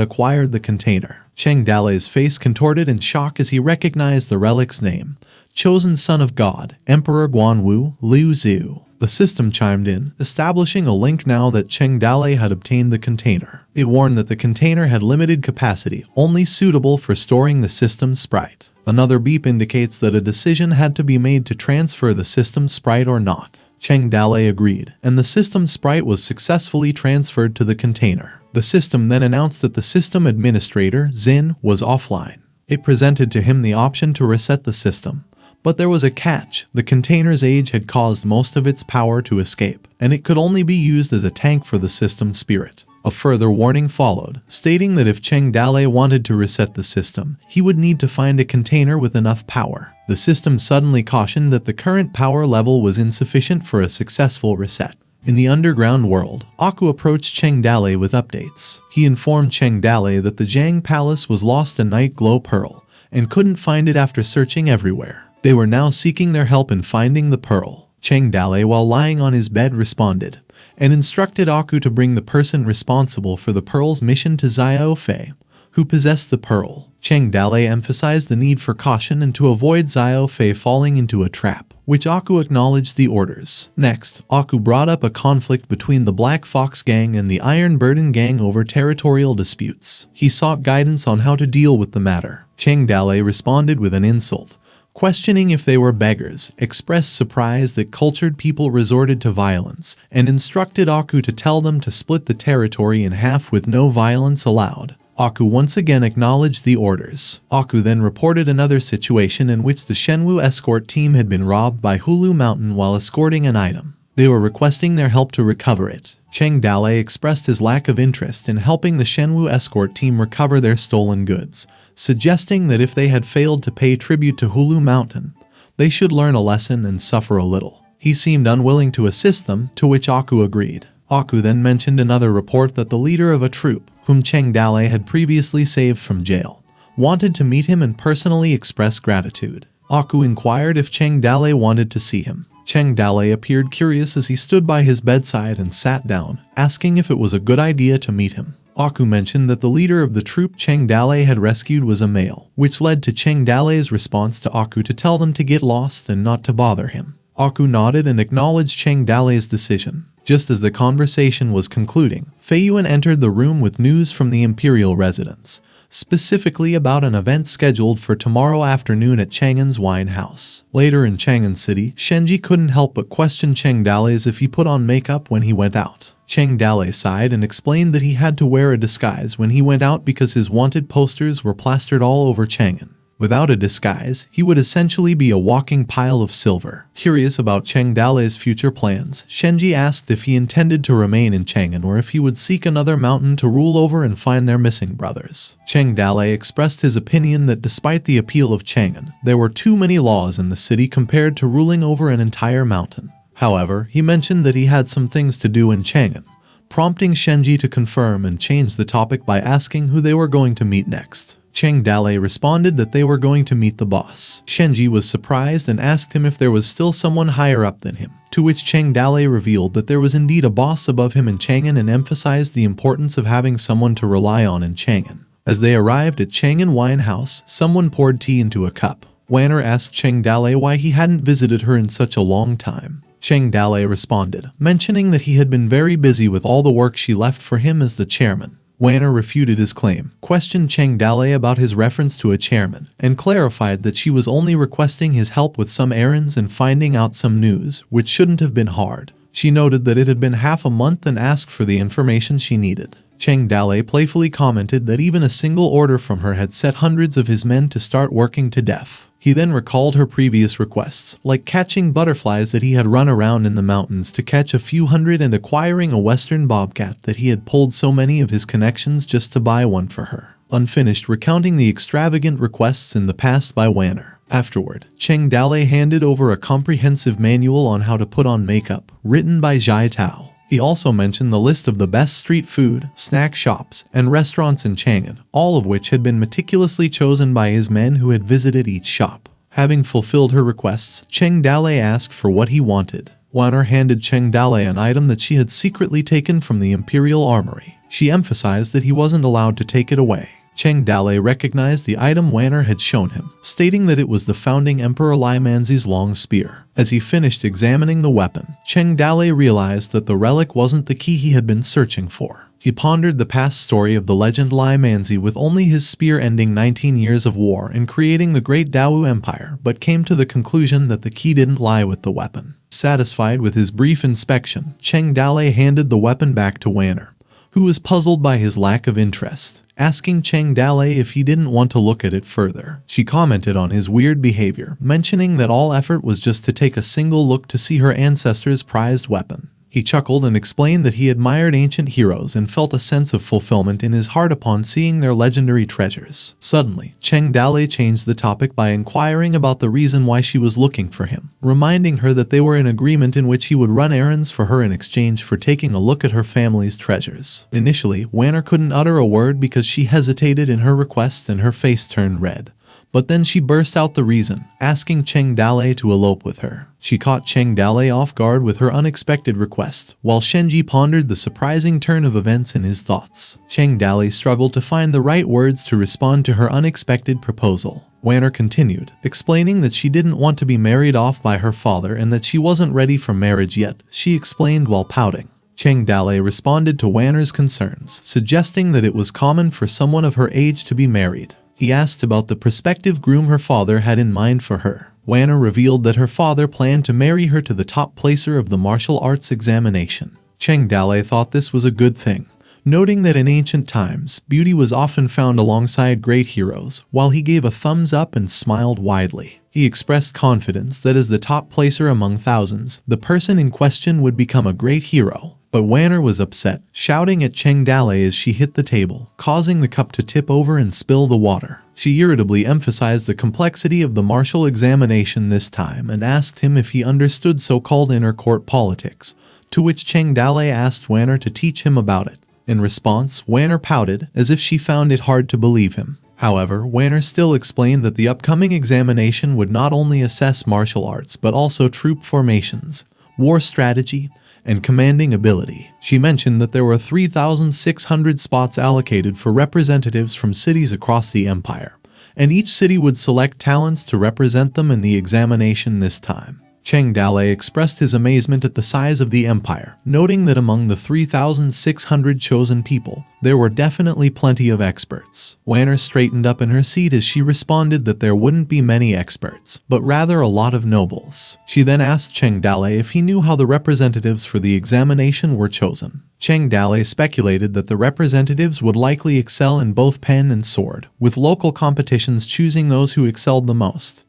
acquired the container. Cheng Dalei's face contorted in shock as he recognized the relic's name: Chosen Son of God, Emperor Guanwu, Liu Xiu. The system chimed in, establishing a link now that Cheng Dalei had obtained the container. It warned that the container had limited capacity, only suitable for storing the system's sprite. Another beep indicates that a decision had to be made to transfer the system's sprite or not. Cheng Dalei agreed, and the system's sprite was successfully transferred to the container. The system then announced that the system administrator, Xin, was offline. It presented to him the option to reset the system. But there was a catch. The container's age had caused most of its power to escape, and it could only be used as a tank for the system's spirit. A further warning followed, stating that if Cheng Dalei wanted to reset the system, he would need to find a container with enough power. The system suddenly cautioned that the current power level was insufficient for a successful reset. In the underground world, Aku approached Cheng Dalei with updates. He informed Cheng Dalei that the Jiang Palace was lost a night glow pearl, and couldn't find it after searching everywhere. They were now seeking their help in finding the pearl. Cheng Dalei, while lying on his bed, responded, and instructed Aku to bring the person responsible for the pearl's mission to Xiao Fei, who possessed the pearl. Cheng Dalei emphasized the need for caution and to avoid Xiao Fei falling into a trap, which Aku acknowledged the orders. Next, Aku brought up a conflict between the Black Fox Gang and the Iron Burden Gang over territorial disputes. He sought guidance on how to deal with the matter. Cheng Dalei responded with an insult, questioning if they were beggars, expressed surprise that cultured people resorted to violence, and instructed Aku to tell them to split the territory in half with no violence allowed. Aku once again acknowledged the orders. Aku then reported another situation in which the Shenwu escort team had been robbed by Hulu Mountain while escorting an item. They were requesting their help to recover it. Cheng Dalei expressed his lack of interest in helping the Shenwu escort team recover their stolen goods, suggesting that if they had failed to pay tribute to Hulu Mountain, they should learn a lesson and suffer a little. He seemed unwilling to assist them, to which Aku agreed. Aku then mentioned another report that the leader of a troop, whom Cheng Dalei had previously saved from jail, wanted to meet him and personally express gratitude. Aku inquired if Cheng Dalei wanted to see him. Cheng Dalei appeared curious as he stood by his bedside and sat down, asking if it was a good idea to meet him. Aku mentioned that the leader of the troop Cheng Dalei had rescued was a male, which led to Cheng Dalei's response to Aku to tell them to get lost and not to bother him. Aku nodded and acknowledged Cheng Dalei's decision. Just as the conversation was concluding, Fei Yuan entered the room with news from the imperial residence, specifically about an event scheduled for tomorrow afternoon at Chang'an's wine house. Later in Chang'an City, Shenji couldn't help but question Cheng Dalei's if he put on makeup when he went out. Cheng Dalei sighed and explained that he had to wear a disguise when he went out because his wanted posters were plastered all over Chang'an. Without a disguise, he would essentially be a walking pile of silver. Curious about Cheng Dalei's future plans, Shenji asked if he intended to remain in Chang'an or if he would seek another mountain to rule over and find their missing brothers. Cheng Dalei expressed his opinion that despite the appeal of Chang'an, there were too many laws in the city compared to ruling over an entire mountain. However, he mentioned that he had some things to do in Chang'an, prompting Shenji to confirm and change the topic by asking who they were going to meet next. Cheng Dalei responded that they were going to meet the boss. Shenji was surprised and asked him if there was still someone higher up than him, to which Cheng Dalei revealed that there was indeed a boss above him in Chang'an and emphasized the importance of having someone to rely on in Chang'an. As they arrived at Chang'an Wine House, someone poured tea into a cup. Wanner asked Cheng Dalei why he hadn't visited her in such a long time. Cheng Dalei responded, mentioning that he had been very busy with all the work she left for him as the chairman. Wanner refuted his claim, questioned Cheng Dalei about his reference to a chairman, and clarified that she was only requesting his help with some errands and finding out some news, which shouldn't have been hard. She noted that it had been half a month and asked for the information she needed. Cheng Dalei playfully commented that even a single order from her had set hundreds of his men to start working to death. He then recalled her previous requests, like catching butterflies that he had run around in the mountains to catch a few hundred and acquiring a western bobcat that he had pulled so many of his connections just to buy one for her. Unfinished recounting the extravagant requests in the past by Wanner. Afterward, Cheng Dalei handed over a comprehensive manual on how to put on makeup, written by Zhai Tao. He also mentioned the list of the best street food, snack shops, and restaurants in Chang'an, all of which had been meticulously chosen by his men who had visited each shop. Having fulfilled her requests, Cheng Dalei asked for what he wanted. Wanner handed Cheng Dalei an item that she had secretly taken from the Imperial Armory. She emphasized that he wasn't allowed to take it away. Cheng Dalei recognized the item Wanner had shown him, stating that it was the founding Emperor Lai Manzi's long spear. As he finished examining the weapon, Cheng Dalei realized that the relic wasn't the key he had been searching for. He pondered the past story of the legend Lai Manzi with only his spear ending 19 years of war and creating the Great Dawu Empire, but came to the conclusion that the key didn't lie with the weapon. Satisfied with his brief inspection, Cheng Dalei handed the weapon back to Wanner, who was puzzled by his lack of interest, asking Cheng Dalei if he didn't want to look at it further. She commented on his weird behavior, mentioning that all effort was just to take a single look to see her ancestors' prized weapon. He chuckled and explained that he admired ancient heroes and felt a sense of fulfillment in his heart upon seeing their legendary treasures. Suddenly, Cheng Dalei changed the topic by inquiring about the reason why she was looking for him, reminding her that they were in agreement in which he would run errands for her in exchange for taking a look at her family's treasures. Initially, Wanner couldn't utter a word because she hesitated in her request and her face turned red. But then she burst out the reason, asking Cheng Dalei to elope with her. She caught Cheng Dalei off guard with her unexpected request, while Shenji pondered the surprising turn of events in his thoughts. Cheng Dalei struggled to find the right words to respond to her unexpected proposal. Wanner continued, explaining that she didn't want to be married off by her father and that she wasn't ready for marriage yet, she explained while pouting. Cheng Dalei responded to Wanner's concerns, suggesting that it was common for someone of her age to be married. He asked about the prospective groom her father had in mind for her. Wanner revealed that her father planned to marry her to the top placer of the martial arts examination. Cheng Dalei thought this was a good thing, noting that in ancient times, beauty was often found alongside great heroes, while he gave a thumbs up and smiled widely. He expressed confidence that as the top placer among thousands, the person in question would become a great hero. But Wanner was upset, shouting at Cheng Dalei as she hit the table, causing the cup to tip over and spill the water. She irritably emphasized the complexity of the martial examination this time and asked him if he understood so-called inner court politics, to which Cheng Dalei asked Wanner to teach him about it. In response, Wanner pouted, as if she found it hard to believe him. However, Wanner still explained that the upcoming examination would not only assess martial arts but also troop formations, war strategy, and commanding ability. She mentioned that there were 3,600 spots allocated for representatives from cities across the empire, and each city would select talents to represent them in the examination this time. Cheng Dalei expressed his amazement at the size of the empire, noting that among the 3,600 chosen people, there were definitely plenty of experts. Wanner straightened up in her seat as she responded that there wouldn't be many experts, but rather a lot of nobles. She then asked Cheng Dalei if he knew how the representatives for the examination were chosen. Cheng Dalei speculated that the representatives would likely excel in both pen and sword, with local competitions choosing those who excelled the most,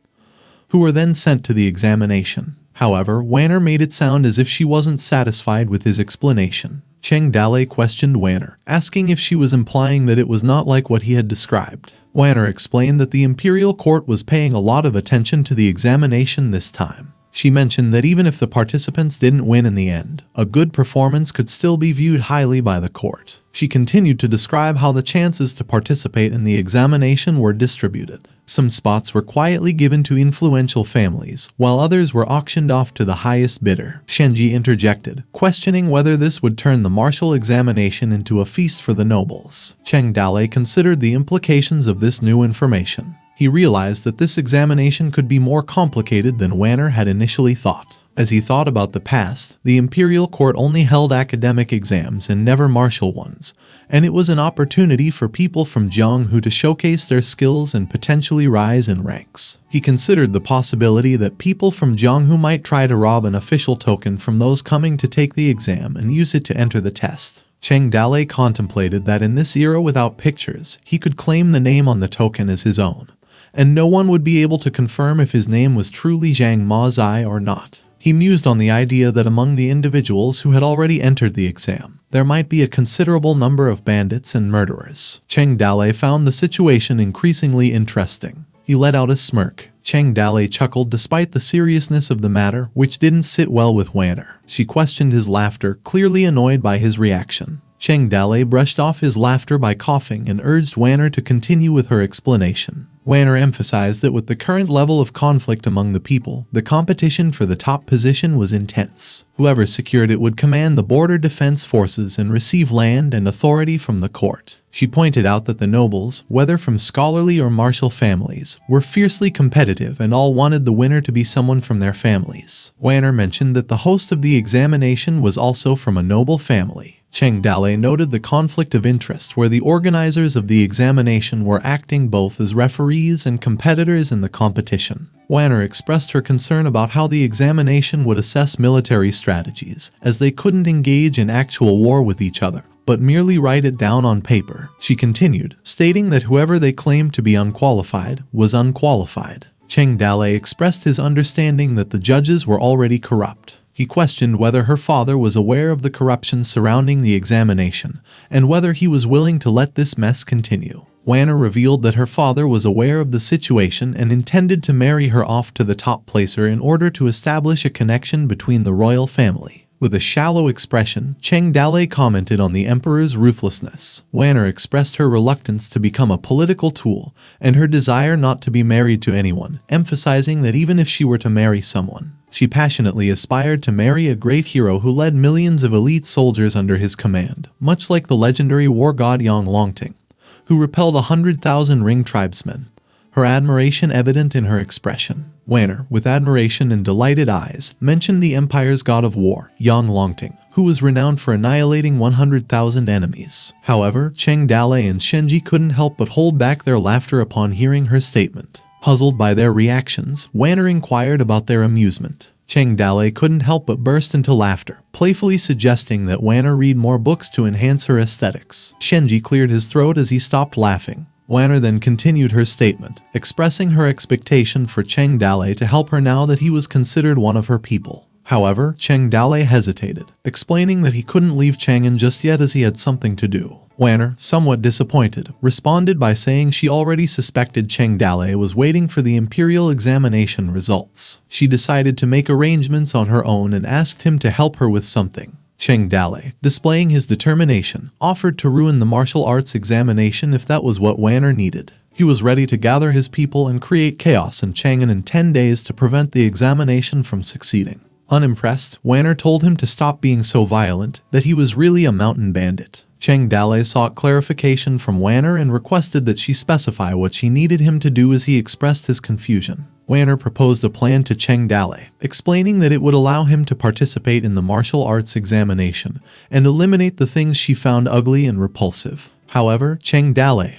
who were then sent to the examination. However, Wanner made it sound as if she wasn't satisfied with his explanation. Cheng Dalei questioned Wanner, asking if she was implying that it was not like what he had described. Wanner explained that the imperial court was paying a lot of attention to the examination this time. She mentioned that even if the participants didn't win in the end, a good performance could still be viewed highly by the court. She continued to describe how the chances to participate in the examination were distributed. Some spots were quietly given to influential families, while others were auctioned off to the highest bidder. Shenji interjected, questioning whether this would turn the martial examination into a feast for the nobles. Cheng Dalei considered the implications of this new information. He realized that this examination could be more complicated than Wanner had initially thought. As he thought about the past, the imperial court only held academic exams and never martial ones, and it was an opportunity for people from Jianghu to showcase their skills and potentially rise in ranks. He considered the possibility that people from Jianghu might try to rob an official token from those coming to take the exam and use it to enter the test. Cheng Dalei contemplated that in this era without pictures, he could claim the name on the token as his own, and no one would be able to confirm if his name was truly Zhang Mazai or not. He mused on the idea that among the individuals who had already entered the exam, there might be a considerable number of bandits and murderers. Cheng Dalei found the situation increasingly interesting. He let out a smirk. Cheng Dalei chuckled despite the seriousness of the matter, which didn't sit well with Wanner. She questioned his laughter, clearly annoyed by his reaction. Cheng Dalei brushed off his laughter by coughing and urged Wanner to continue with her explanation. Wanner emphasized that with the current level of conflict among the people, the competition for the top position was intense. Whoever secured it would command the border defense forces and receive land and authority from the court. She pointed out that the nobles, whether from scholarly or martial families, were fiercely competitive and all wanted the winner to be someone from their families. Wanner mentioned that the host of the examination was also from a noble family. Cheng Dalei noted the conflict of interest where the organizers of the examination were acting both as referees and competitors in the competition. Wanner expressed her concern about how the examination would assess military strategies, as they couldn't engage in actual war with each other, but merely write it down on paper. She continued, stating that whoever they claimed to be unqualified was unqualified. Cheng Dalei expressed his understanding that the judges were already corrupt. He questioned whether her father was aware of the corruption surrounding the examination, and whether he was willing to let this mess continue. Wanner revealed that her father was aware of the situation and intended to marry her off to the top placer in order to establish a connection between the royal family. With a shallow expression, Cheng Dalei commented on the emperor's ruthlessness. Wanner expressed her reluctance to become a political tool and her desire not to be married to anyone, emphasizing that even if she were to marry someone, she passionately aspired to marry a great hero who led millions of elite soldiers under his command, much like the legendary war god Yang Longting, who repelled 100,000 ring tribesmen. Her admiration evident in her expression. Wanner, with admiration and delighted eyes, mentioned the empire's god of war, Yang Longting, who was renowned for annihilating 100,000 enemies. However, Cheng Dalei and Shenji couldn't help but hold back their laughter upon hearing her statement. Puzzled by their reactions, Wanner inquired about their amusement. Cheng Dalei couldn't help but burst into laughter, playfully suggesting that Wanner read more books to enhance her aesthetics. Shenji cleared his throat as he stopped laughing. Wanner then continued her statement, expressing her expectation for Cheng Dalei to help her now that he was considered one of her people. However, Cheng Dalei hesitated, explaining that he couldn't leave Chang'an just yet as he had something to do. Wanner, somewhat disappointed, responded by saying she already suspected Cheng Dalei was waiting for the imperial examination results. She decided to make arrangements on her own and asked him to help her with something. Cheng Dalei, displaying his determination, offered to ruin the martial arts examination if that was what Wanner needed. He was ready to gather his people and create chaos in Chang'an in 10 days to prevent the examination from succeeding. Unimpressed, Wanner told him to stop being so violent, that he was really a mountain bandit. Cheng Dalei sought clarification from Wanner and requested that she specify what she needed him to do as he expressed his confusion. Wanner proposed a plan to Cheng Dalei, explaining that it would allow him to participate in the martial arts examination and eliminate the things she found ugly and repulsive. However, Cheng Dalei,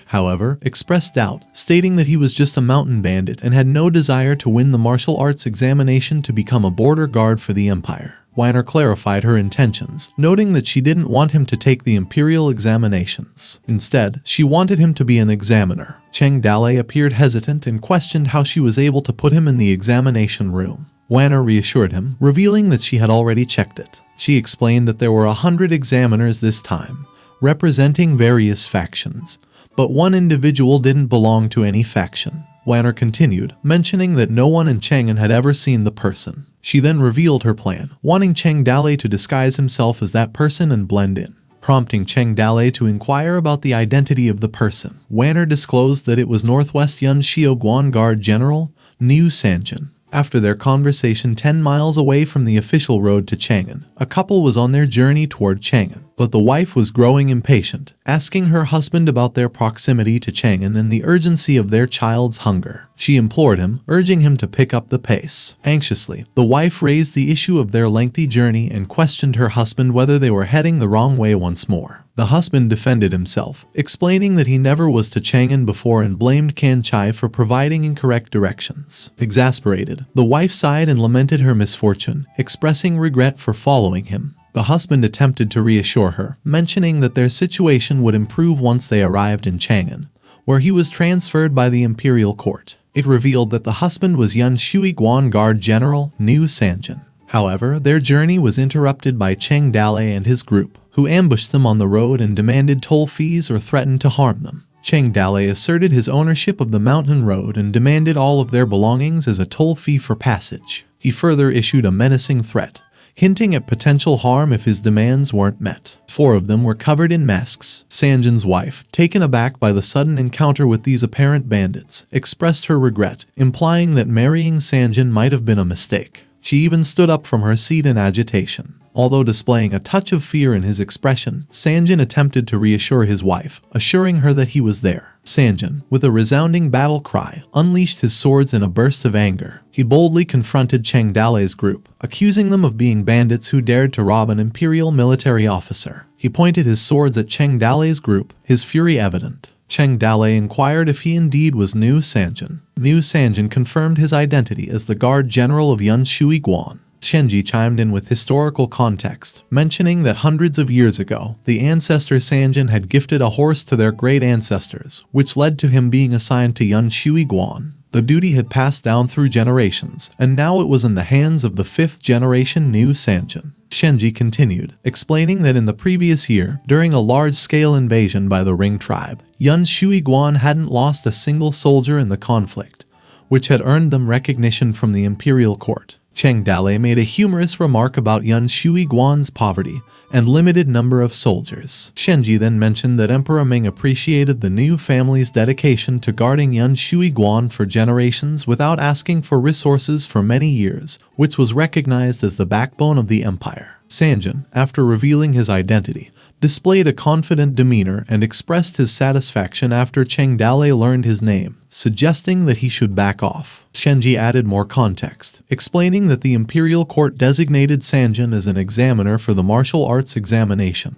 expressed doubt, stating that he was just a mountain bandit and had no desire to win the martial arts examination to become a border guard for the empire. Wanner clarified her intentions, noting that she didn't want him to take the imperial examinations. Instead, she wanted him to be an examiner. Cheng Dalei appeared hesitant and questioned how she was able to put him in the examination room. Wanner reassured him, revealing that she had already checked it. She explained that there were 100 examiners this time, representing various factions, but one individual didn't belong to any faction. Wanner continued, mentioning that no one in Chang'an had ever seen the person. She then revealed her plan, wanting Cheng Dale to disguise himself as that person and blend in, prompting Cheng Dale to inquire about the identity of the person. Wanner disclosed that it was Northwest Yun Xiaoguan Guard General Niu Sanjin. After their conversation 10 miles away from the official road to Chang'an, a couple was on their journey toward Chang'an, but the wife was growing impatient, asking her husband about their proximity to Chang'an and the urgency of their child's hunger. She implored him, urging him to pick up the pace. Anxiously, the wife raised the issue of their lengthy journey and questioned her husband whether they were heading the wrong way once more. The husband defended himself, explaining that he never was to Chang'an before and blamed Kan Chai for providing incorrect directions. Exasperated, the wife sighed and lamented her misfortune, expressing regret for following him. The husband attempted to reassure her, mentioning that their situation would improve once they arrived in Chang'an, where he was transferred by the imperial court. It revealed that the husband was Yun Shuiguan Guard General Niu Sanjin. However, their journey was interrupted by Cheng Dale and his group, who ambushed them on the road and demanded toll fees or threatened to harm them. Cheng Dale asserted his ownership of the mountain road and demanded all of their belongings as a toll fee for passage. He further issued a menacing threat, hinting at potential harm if his demands weren't met. 4 of them were covered in masks. Sanjin's wife, taken aback by the sudden encounter with these apparent bandits, expressed her regret, implying that marrying Sanjin might have been a mistake. She even stood up from her seat in agitation. Although displaying a touch of fear in his expression, Sanjin attempted to reassure his wife, assuring her that he was there. Sanjin, with a resounding battle cry, unleashed his swords in a burst of anger. He boldly confronted Cheng Dale's group, accusing them of being bandits who dared to rob an imperial military officer. He pointed his swords at Cheng Dale's group, his fury evident. Cheng Dale inquired if he indeed was Niu Sanjin. Niu Sanjin confirmed his identity as the Guard General of Yun Shuiguan. Shenji chimed in with historical context, mentioning that hundreds of years ago, the ancestor Sanjin had gifted a horse to their great ancestors, which led to him being assigned to Yun Shuiguan. The duty had passed down through generations, and now it was in the hands of the 5th generation Niu Sanjin. Shenji continued, explaining that in the previous year, during a large-scale invasion by the Ring tribe, Yun Shuiguan hadn't lost a single soldier in the conflict, which had earned them recognition from the imperial court. Cheng Dale made a humorous remark about Yun Shuiguan's poverty and limited number of soldiers. Shenji then mentioned that Emperor Ming appreciated the Niu family's dedication to guarding Yun Shuiguan for generations without asking for resources for many years, which was recognized as the backbone of the empire. Sanjin, after revealing his identity, displayed a confident demeanor and expressed his satisfaction after Cheng Dale learned his name, suggesting that he should back off. Shenji added more context, explaining that the imperial court designated Sanjin as an examiner for the martial arts examination,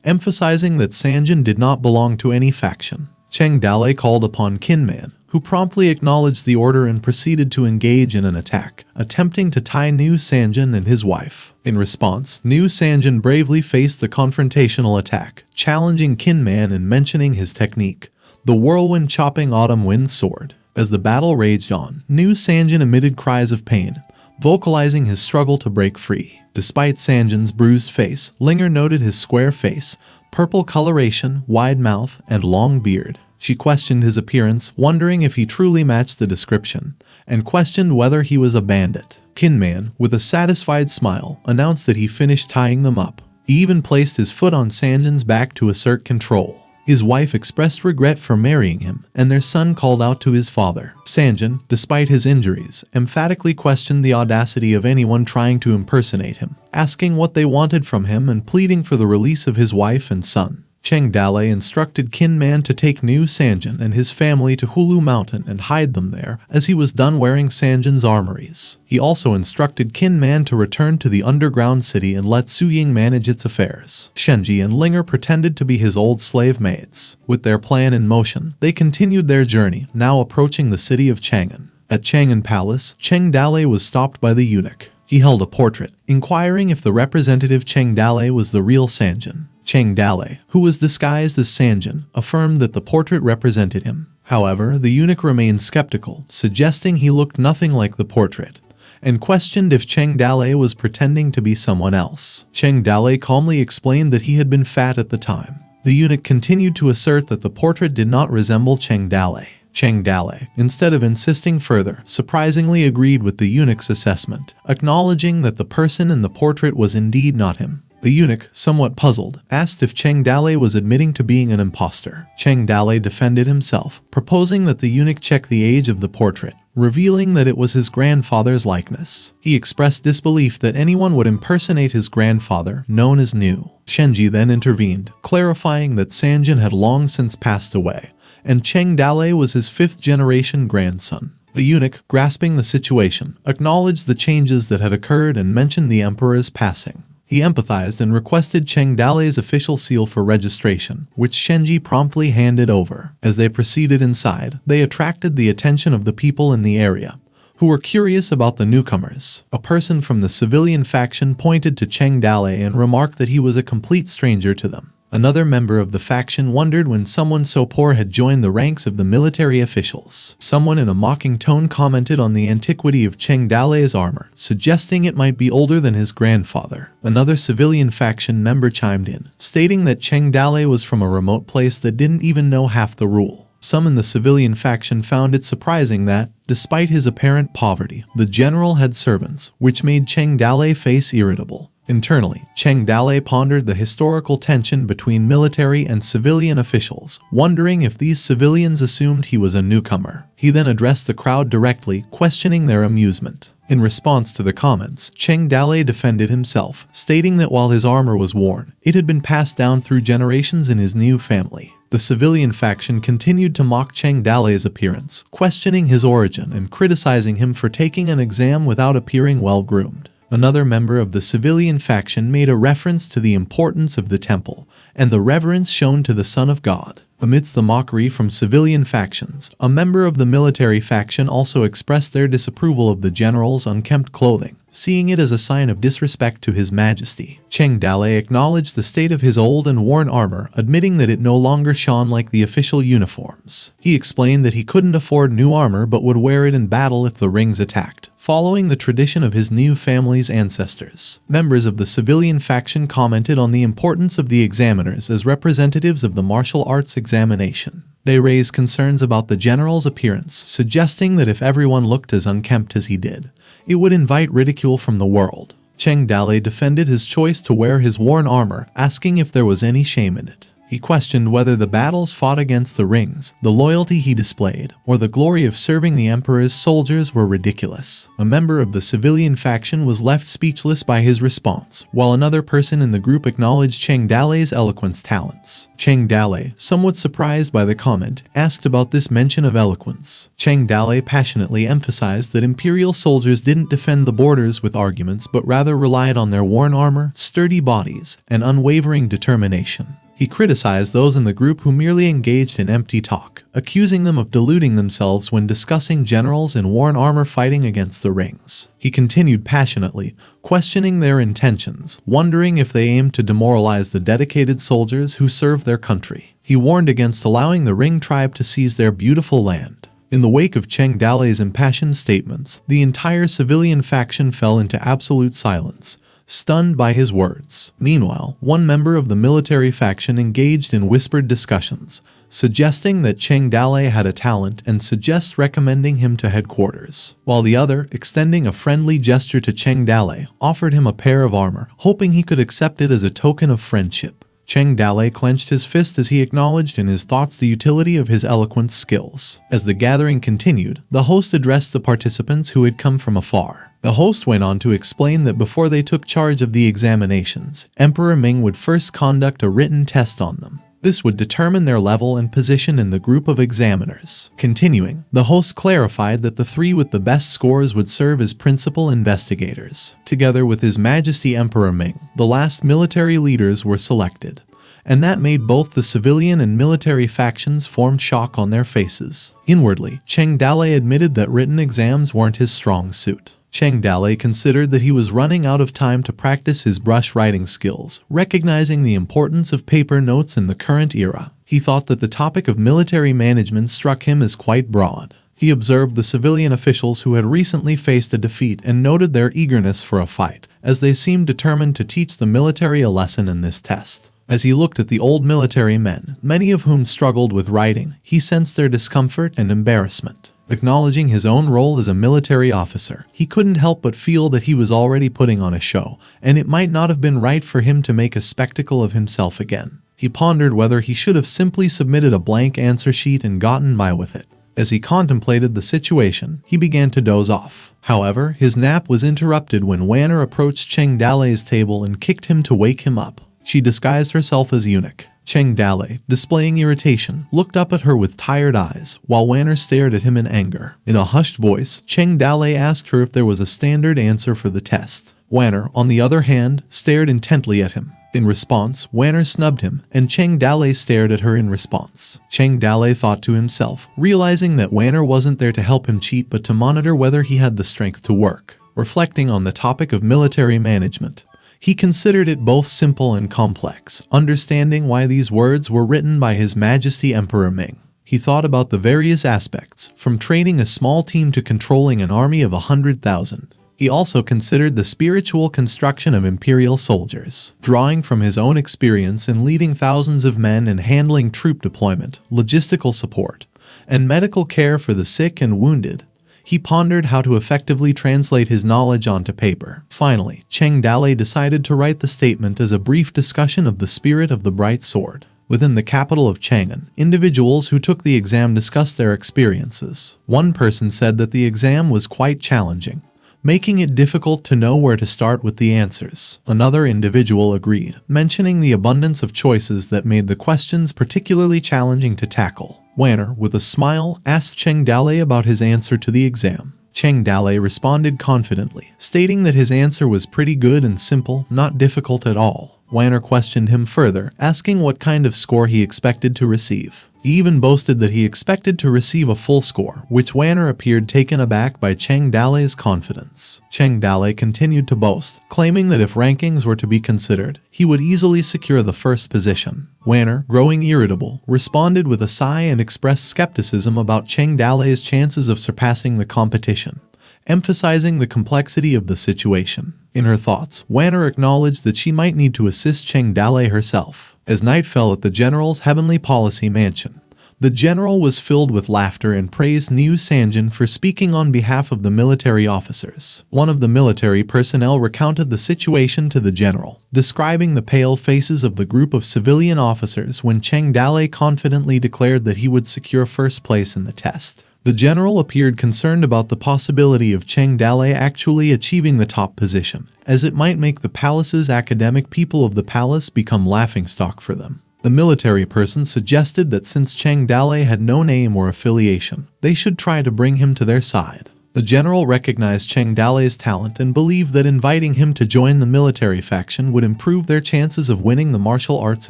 emphasizing that Sanjin did not belong to any faction. Cheng Dale called upon Kinman, who promptly acknowledged the order and proceeded to engage in an attack, attempting to tie Niu Sanjin and his wife. In response, Niu Sanjin bravely faced the confrontational attack, challenging Kinman and mentioning his technique, the whirlwind chopping autumn wind sword. As the battle raged on, Niu Sanjin emitted cries of pain, vocalizing his struggle to break free. Despite Sanjin's bruised face, Linger noted his square face, purple coloration, wide mouth, and long beard. She questioned his appearance, wondering if he truly matched the description, and questioned whether he was a bandit. Kinman, with a satisfied smile, announced that he finished tying them up. He even placed his foot on Sanjin's back to assert control. His wife expressed regret for marrying him, and their son called out to his father. Sanjin, despite his injuries, emphatically questioned the audacity of anyone trying to impersonate him, asking what they wanted from him and pleading for the release of his wife and son. Cheng Dale instructed Kinman to take Niu Sanjin and his family to Hulu Mountain and hide them there, as he was done wearing Sanjin's armories. He also instructed Kinman to return to the underground city and let Su Ying manage its affairs. Shenji and Linger pretended to be his old slave maids. With their plan in motion, they continued their journey, now approaching the city of Chang'an. At Chang'an Palace, Cheng Dale was stopped by the eunuch. He held a portrait, inquiring if the representative Cheng Dale was the real Sanjin. Cheng Dale, who was disguised as Sanjin, affirmed that the portrait represented him. However, the eunuch remained skeptical, suggesting he looked nothing like the portrait, and questioned if Cheng Dale was pretending to be someone else. Cheng Dale calmly explained that he had been fat at the time. The eunuch continued to assert that the portrait did not resemble Cheng Dale. Cheng Dalei, instead of insisting further, surprisingly agreed with the eunuch's assessment, acknowledging that the person in the portrait was indeed not him. The eunuch, somewhat puzzled, asked if Cheng Dalei was admitting to being an impostor. Cheng Dalei defended himself, proposing that the eunuch check the age of the portrait, revealing that it was his grandfather's likeness. He expressed disbelief that anyone would impersonate his grandfather, known as Nu. Shenji then intervened, clarifying that Sanjin had long since passed away, and Cheng Dalei was his fifth-generation grandson. The eunuch, grasping the situation, acknowledged the changes that had occurred and mentioned the emperor's passing. He empathized and requested Cheng Dalei's official seal for registration, which Shenji promptly handed over. As they proceeded inside, they attracted the attention of the people in the area, who were curious about the newcomers. A person from the civilian faction pointed to Cheng Dalei and remarked that he was a complete stranger to them. Another member of the faction wondered when someone so poor had joined the ranks of the military officials. Someone in a mocking tone commented on the antiquity of Cheng Dalei's armor, suggesting it might be older than his grandfather. Another civilian faction member chimed in, stating that Cheng Dalei was from a remote place that didn't even know half the rule. Some in the civilian faction found it surprising that, despite his apparent poverty, the general had servants, which made Cheng Dalei face irritable. Internally, Cheng Dalei pondered the historical tension between military and civilian officials, wondering if these civilians assumed he was a newcomer. He then addressed the crowd directly, questioning their amusement. In response to the comments, Cheng Dalei defended himself, stating that while his armor was worn, it had been passed down through generations in his new family. The civilian faction continued to mock Cheng Dalei's appearance, questioning his origin and criticizing him for taking an exam without appearing well-groomed. Another member of the civilian faction made a reference to the importance of the temple and the reverence shown to the Son of God. Amidst the mockery from civilian factions, a member of the military faction also expressed their disapproval of the general's unkempt clothing, seeing it as a sign of disrespect to His Majesty. Cheng Dalei acknowledged the state of his old and worn armor, admitting that it no longer shone like the official uniforms. He explained that he couldn't afford new armor but would wear it in battle if the rings attacked, following the tradition of his new family's ancestors. Members of the civilian faction commented on the importance of the examiners as representatives of the martial arts examination. They raised concerns about the general's appearance, suggesting that if everyone looked as unkempt as he did, it would invite ridicule from the world. Cheng Dalei defended his choice to wear his worn armor, asking if there was any shame in it. He questioned whether the battles fought against the rings, the loyalty he displayed, or the glory of serving the emperor's soldiers were ridiculous. A member of the civilian faction was left speechless by his response, while another person in the group acknowledged Cheng Dalei's eloquence talents. Cheng Dalei, somewhat surprised by the comment, asked about this mention of eloquence. Cheng Dalei passionately emphasized that imperial soldiers didn't defend the borders with arguments but rather relied on their worn armor, sturdy bodies, and unwavering determination. He criticized those in the group who merely engaged in empty talk, accusing them of deluding themselves when discussing generals in worn armor fighting against the rings. He continued passionately, questioning their intentions, wondering if they aimed to demoralize the dedicated soldiers who served their country. He warned against allowing the Ring tribe to seize their beautiful land. In the wake of Cheng Dalei's impassioned statements, the entire civilian faction fell into absolute silence, stunned by his words. Meanwhile, one member of the military faction engaged in whispered discussions, suggesting that Cheng Dalei had a talent and suggests recommending him to headquarters, while the other, extending a friendly gesture to Cheng Dalei, offered him a pair of armor, hoping he could accept it as a token of friendship. Cheng Dalei clenched his fist as he acknowledged in his thoughts the utility of his eloquent skills. As the gathering continued, the host addressed the participants who had come from afar. The host went on to explain that before they took charge of the examinations, Emperor Ming would first conduct a written test on them. This would determine their level and position in the group of examiners. Continuing, the host clarified that the three with the best scores would serve as principal investigators. Together with His Majesty Emperor Ming, the last military leaders were selected, and that made both the civilian and military factions form shock on their faces. Inwardly, Cheng Dalei admitted that written exams weren't his strong suit. Cheng Dalei considered that he was running out of time to practice his brush writing skills, recognizing the importance of paper notes in the current era. He thought that the topic of military management struck him as quite broad. He observed the civilian officials who had recently faced a defeat and noted their eagerness for a fight, as they seemed determined to teach the military a lesson in this test. As he looked at the old military men, many of whom struggled with writing, he sensed their discomfort and embarrassment. Acknowledging his own role as a military officer, he couldn't help but feel that he was already putting on a show, and it might not have been right for him to make a spectacle of himself again. He pondered whether he should have simply submitted a blank answer sheet and gotten by with it. As he contemplated the situation, he began to doze off. However, his nap was interrupted when Wanner approached Cheng Dale's table and kicked him to wake him up. She disguised herself as eunuch. Cheng Dale, displaying irritation, looked up at her with tired eyes, while Wanner stared at him in anger. In a hushed voice, Cheng Dale asked her if there was a standard answer for the test. Wanner, on the other hand, stared intently at him. In response, Wanner snubbed him, and Cheng Dale stared at her in response. Cheng Dale thought to himself, realizing that Wanner wasn't there to help him cheat but to monitor whether he had the strength to work. Reflecting on the topic of military management, he considered it both simple and complex, understanding why these words were written by His Majesty Emperor Ming. He thought about the various aspects, from training a small team to controlling an army of 100,000. He also considered the spiritual construction of imperial soldiers. Drawing from his own experience in leading thousands of men and handling troop deployment, logistical support, and medical care for the sick and wounded, he pondered how to effectively translate his knowledge onto paper. Finally, Cheng Dale decided to write the statement as a brief discussion of the spirit of the bright sword. Within the capital of Chang'an, individuals who took the exam discussed their experiences. One person said that the exam was quite challenging, making it difficult to know where to start with the answers. Another individual agreed, mentioning the abundance of choices that made the questions particularly challenging to tackle. Wanner, with a smile, asked Cheng Dale about his answer to the exam. Cheng Dale responded confidently, stating that his answer was pretty good and simple, not difficult at all. Wanner questioned him further, asking what kind of score he expected to receive. He even boasted that he expected to receive a full score, which Wanner appeared taken aback by Cheng Dale's confidence. Cheng Dale continued to boast, claiming that if rankings were to be considered, he would easily secure the first position. Wanner, growing irritable, responded with a sigh and expressed skepticism about Cheng Dale's chances of surpassing the competition, emphasizing the complexity of the situation. In her thoughts, Wanner acknowledged that she might need to assist Cheng Dale herself. As night fell at the general's heavenly policy mansion, the general was filled with laughter and praised Niu Sanjin for speaking on behalf of the military officers. One of the military personnel recounted the situation to the general, describing the pale faces of the group of civilian officers when Cheng Dale confidently declared that he would secure first place in the test. The general appeared concerned about the possibility of Cheng Dale actually achieving the top position, as it might make the palace's academic people of the palace become laughingstock for them. The military person suggested that since Cheng Dale had no name or affiliation, they should try to bring him to their side. The general recognized Cheng Dale's talent and believed that inviting him to join the military faction would improve their chances of winning the martial arts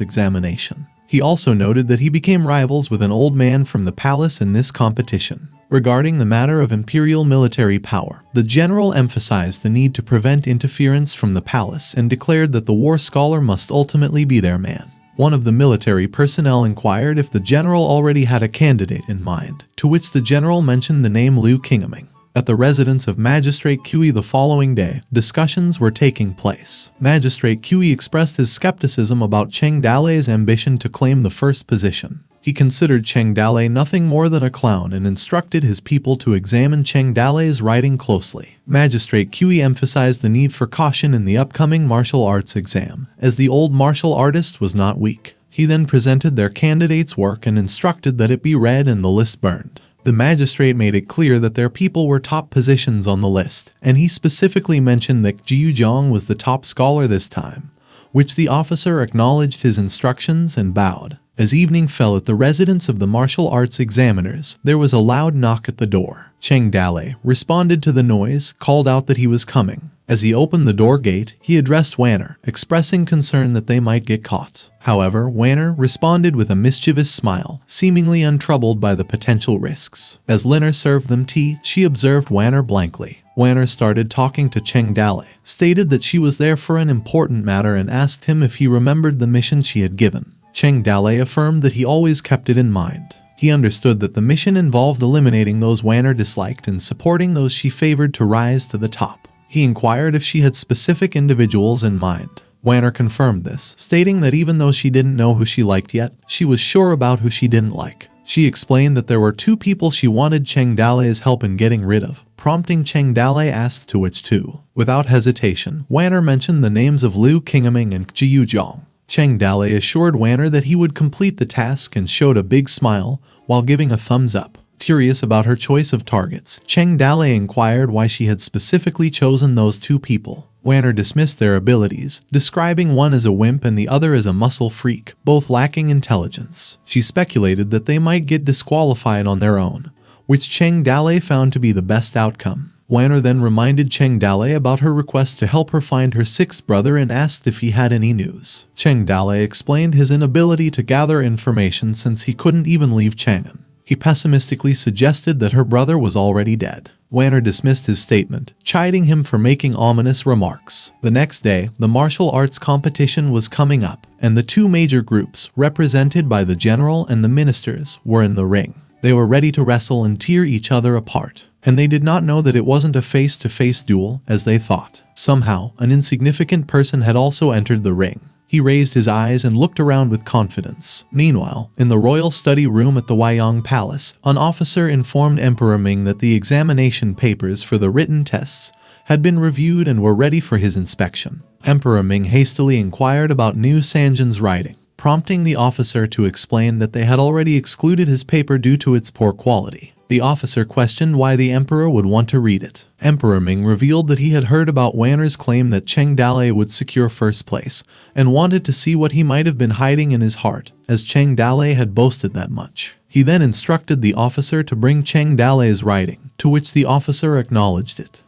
examination. He also noted that he became rivals with an old man from the palace in this competition. Regarding the matter of imperial military power, the general emphasized the need to prevent interference from the palace and declared that the war scholar must ultimately be their man. One of the military personnel inquired if the general already had a candidate in mind, to which the general mentioned the name Liu Qingming. At the residence of Magistrate Kui the following day, discussions were taking place. Magistrate Kui expressed his skepticism about Cheng Dale's ambition to claim the first position. He considered Cheng Dale nothing more than a clown and instructed his people to examine Cheng Dale's writing closely. Magistrate Kui emphasized the need for caution in the upcoming martial arts exam, as the old martial artist was not weak. He then presented their candidate's work and instructed that it be read and the list burned. The magistrate made it clear that their people were top positions on the list, and he specifically mentioned that Jiu Zhang was the top scholar this time, which the officer acknowledged his instructions and bowed. As evening fell at the residence of the martial arts examiners, there was a loud knock at the door. Cheng Dale responded to the noise, called out that he was coming. As he opened the door gate, he addressed Wanner, expressing concern that they might get caught. However, Wanner responded with a mischievous smile, seemingly untroubled by the potential risks. As Linner served them tea, she observed Wanner blankly. Wanner started talking to Cheng Dale, stated that she was there for an important matter and asked him if he remembered the mission she had given. Cheng Dale affirmed that he always kept it in mind. He understood that the mission involved eliminating those Wanner disliked and supporting those she favored to rise to the top. He inquired if she had specific individuals in mind. Wanner confirmed this, stating that even though she didn't know who she liked yet, she was sure about who she didn't like. She explained that there were two people she wanted Cheng Dale's help in getting rid of, prompting Cheng Dale asked to which two. Without hesitation, Wanner mentioned the names of Liu Qingming and Jiu Zhang. Cheng Dale assured Wanner that he would complete the task and showed a big smile while giving a thumbs up. Curious about her choice of targets, Cheng Dale inquired why she had specifically chosen those two people. Wanner dismissed their abilities, describing one as a wimp and the other as a muscle freak, both lacking intelligence. She speculated that they might get disqualified on their own, which Cheng Dale found to be the best outcome. Wanner then reminded Cheng Dale about her request to help her find her sixth brother and asked if he had any news. Cheng Dale explained his inability to gather information since he couldn't even leave Chang'an. He pessimistically suggested that her brother was already dead. Wanner dismissed his statement, chiding him for making ominous remarks. The next day, the martial arts competition was coming up, and the two major groups, represented by the general and the ministers, were in the ring. They were ready to wrestle and tear each other apart, and they did not know that it wasn't a face-to-face duel as they thought. Somehow, an insignificant person had also entered the ring. He raised his eyes and looked around with confidence. Meanwhile, in the royal study room at the Huaiyang Palace, an officer informed Emperor Ming that the examination papers for the written tests had been reviewed and were ready for his inspection. Emperor Ming hastily inquired about Niu Sanjin's writing, prompting the officer to explain that they had already excluded his paper due to its poor quality. The officer questioned why the emperor would want to read it. Emperor Ming revealed that he had heard about Wanner's claim that Cheng Dale would secure first place, and wanted to see what he might have been hiding in his heart, as Cheng Dale had boasted that much. He then instructed the officer to bring Cheng Dale's writing, to which the officer acknowledged it.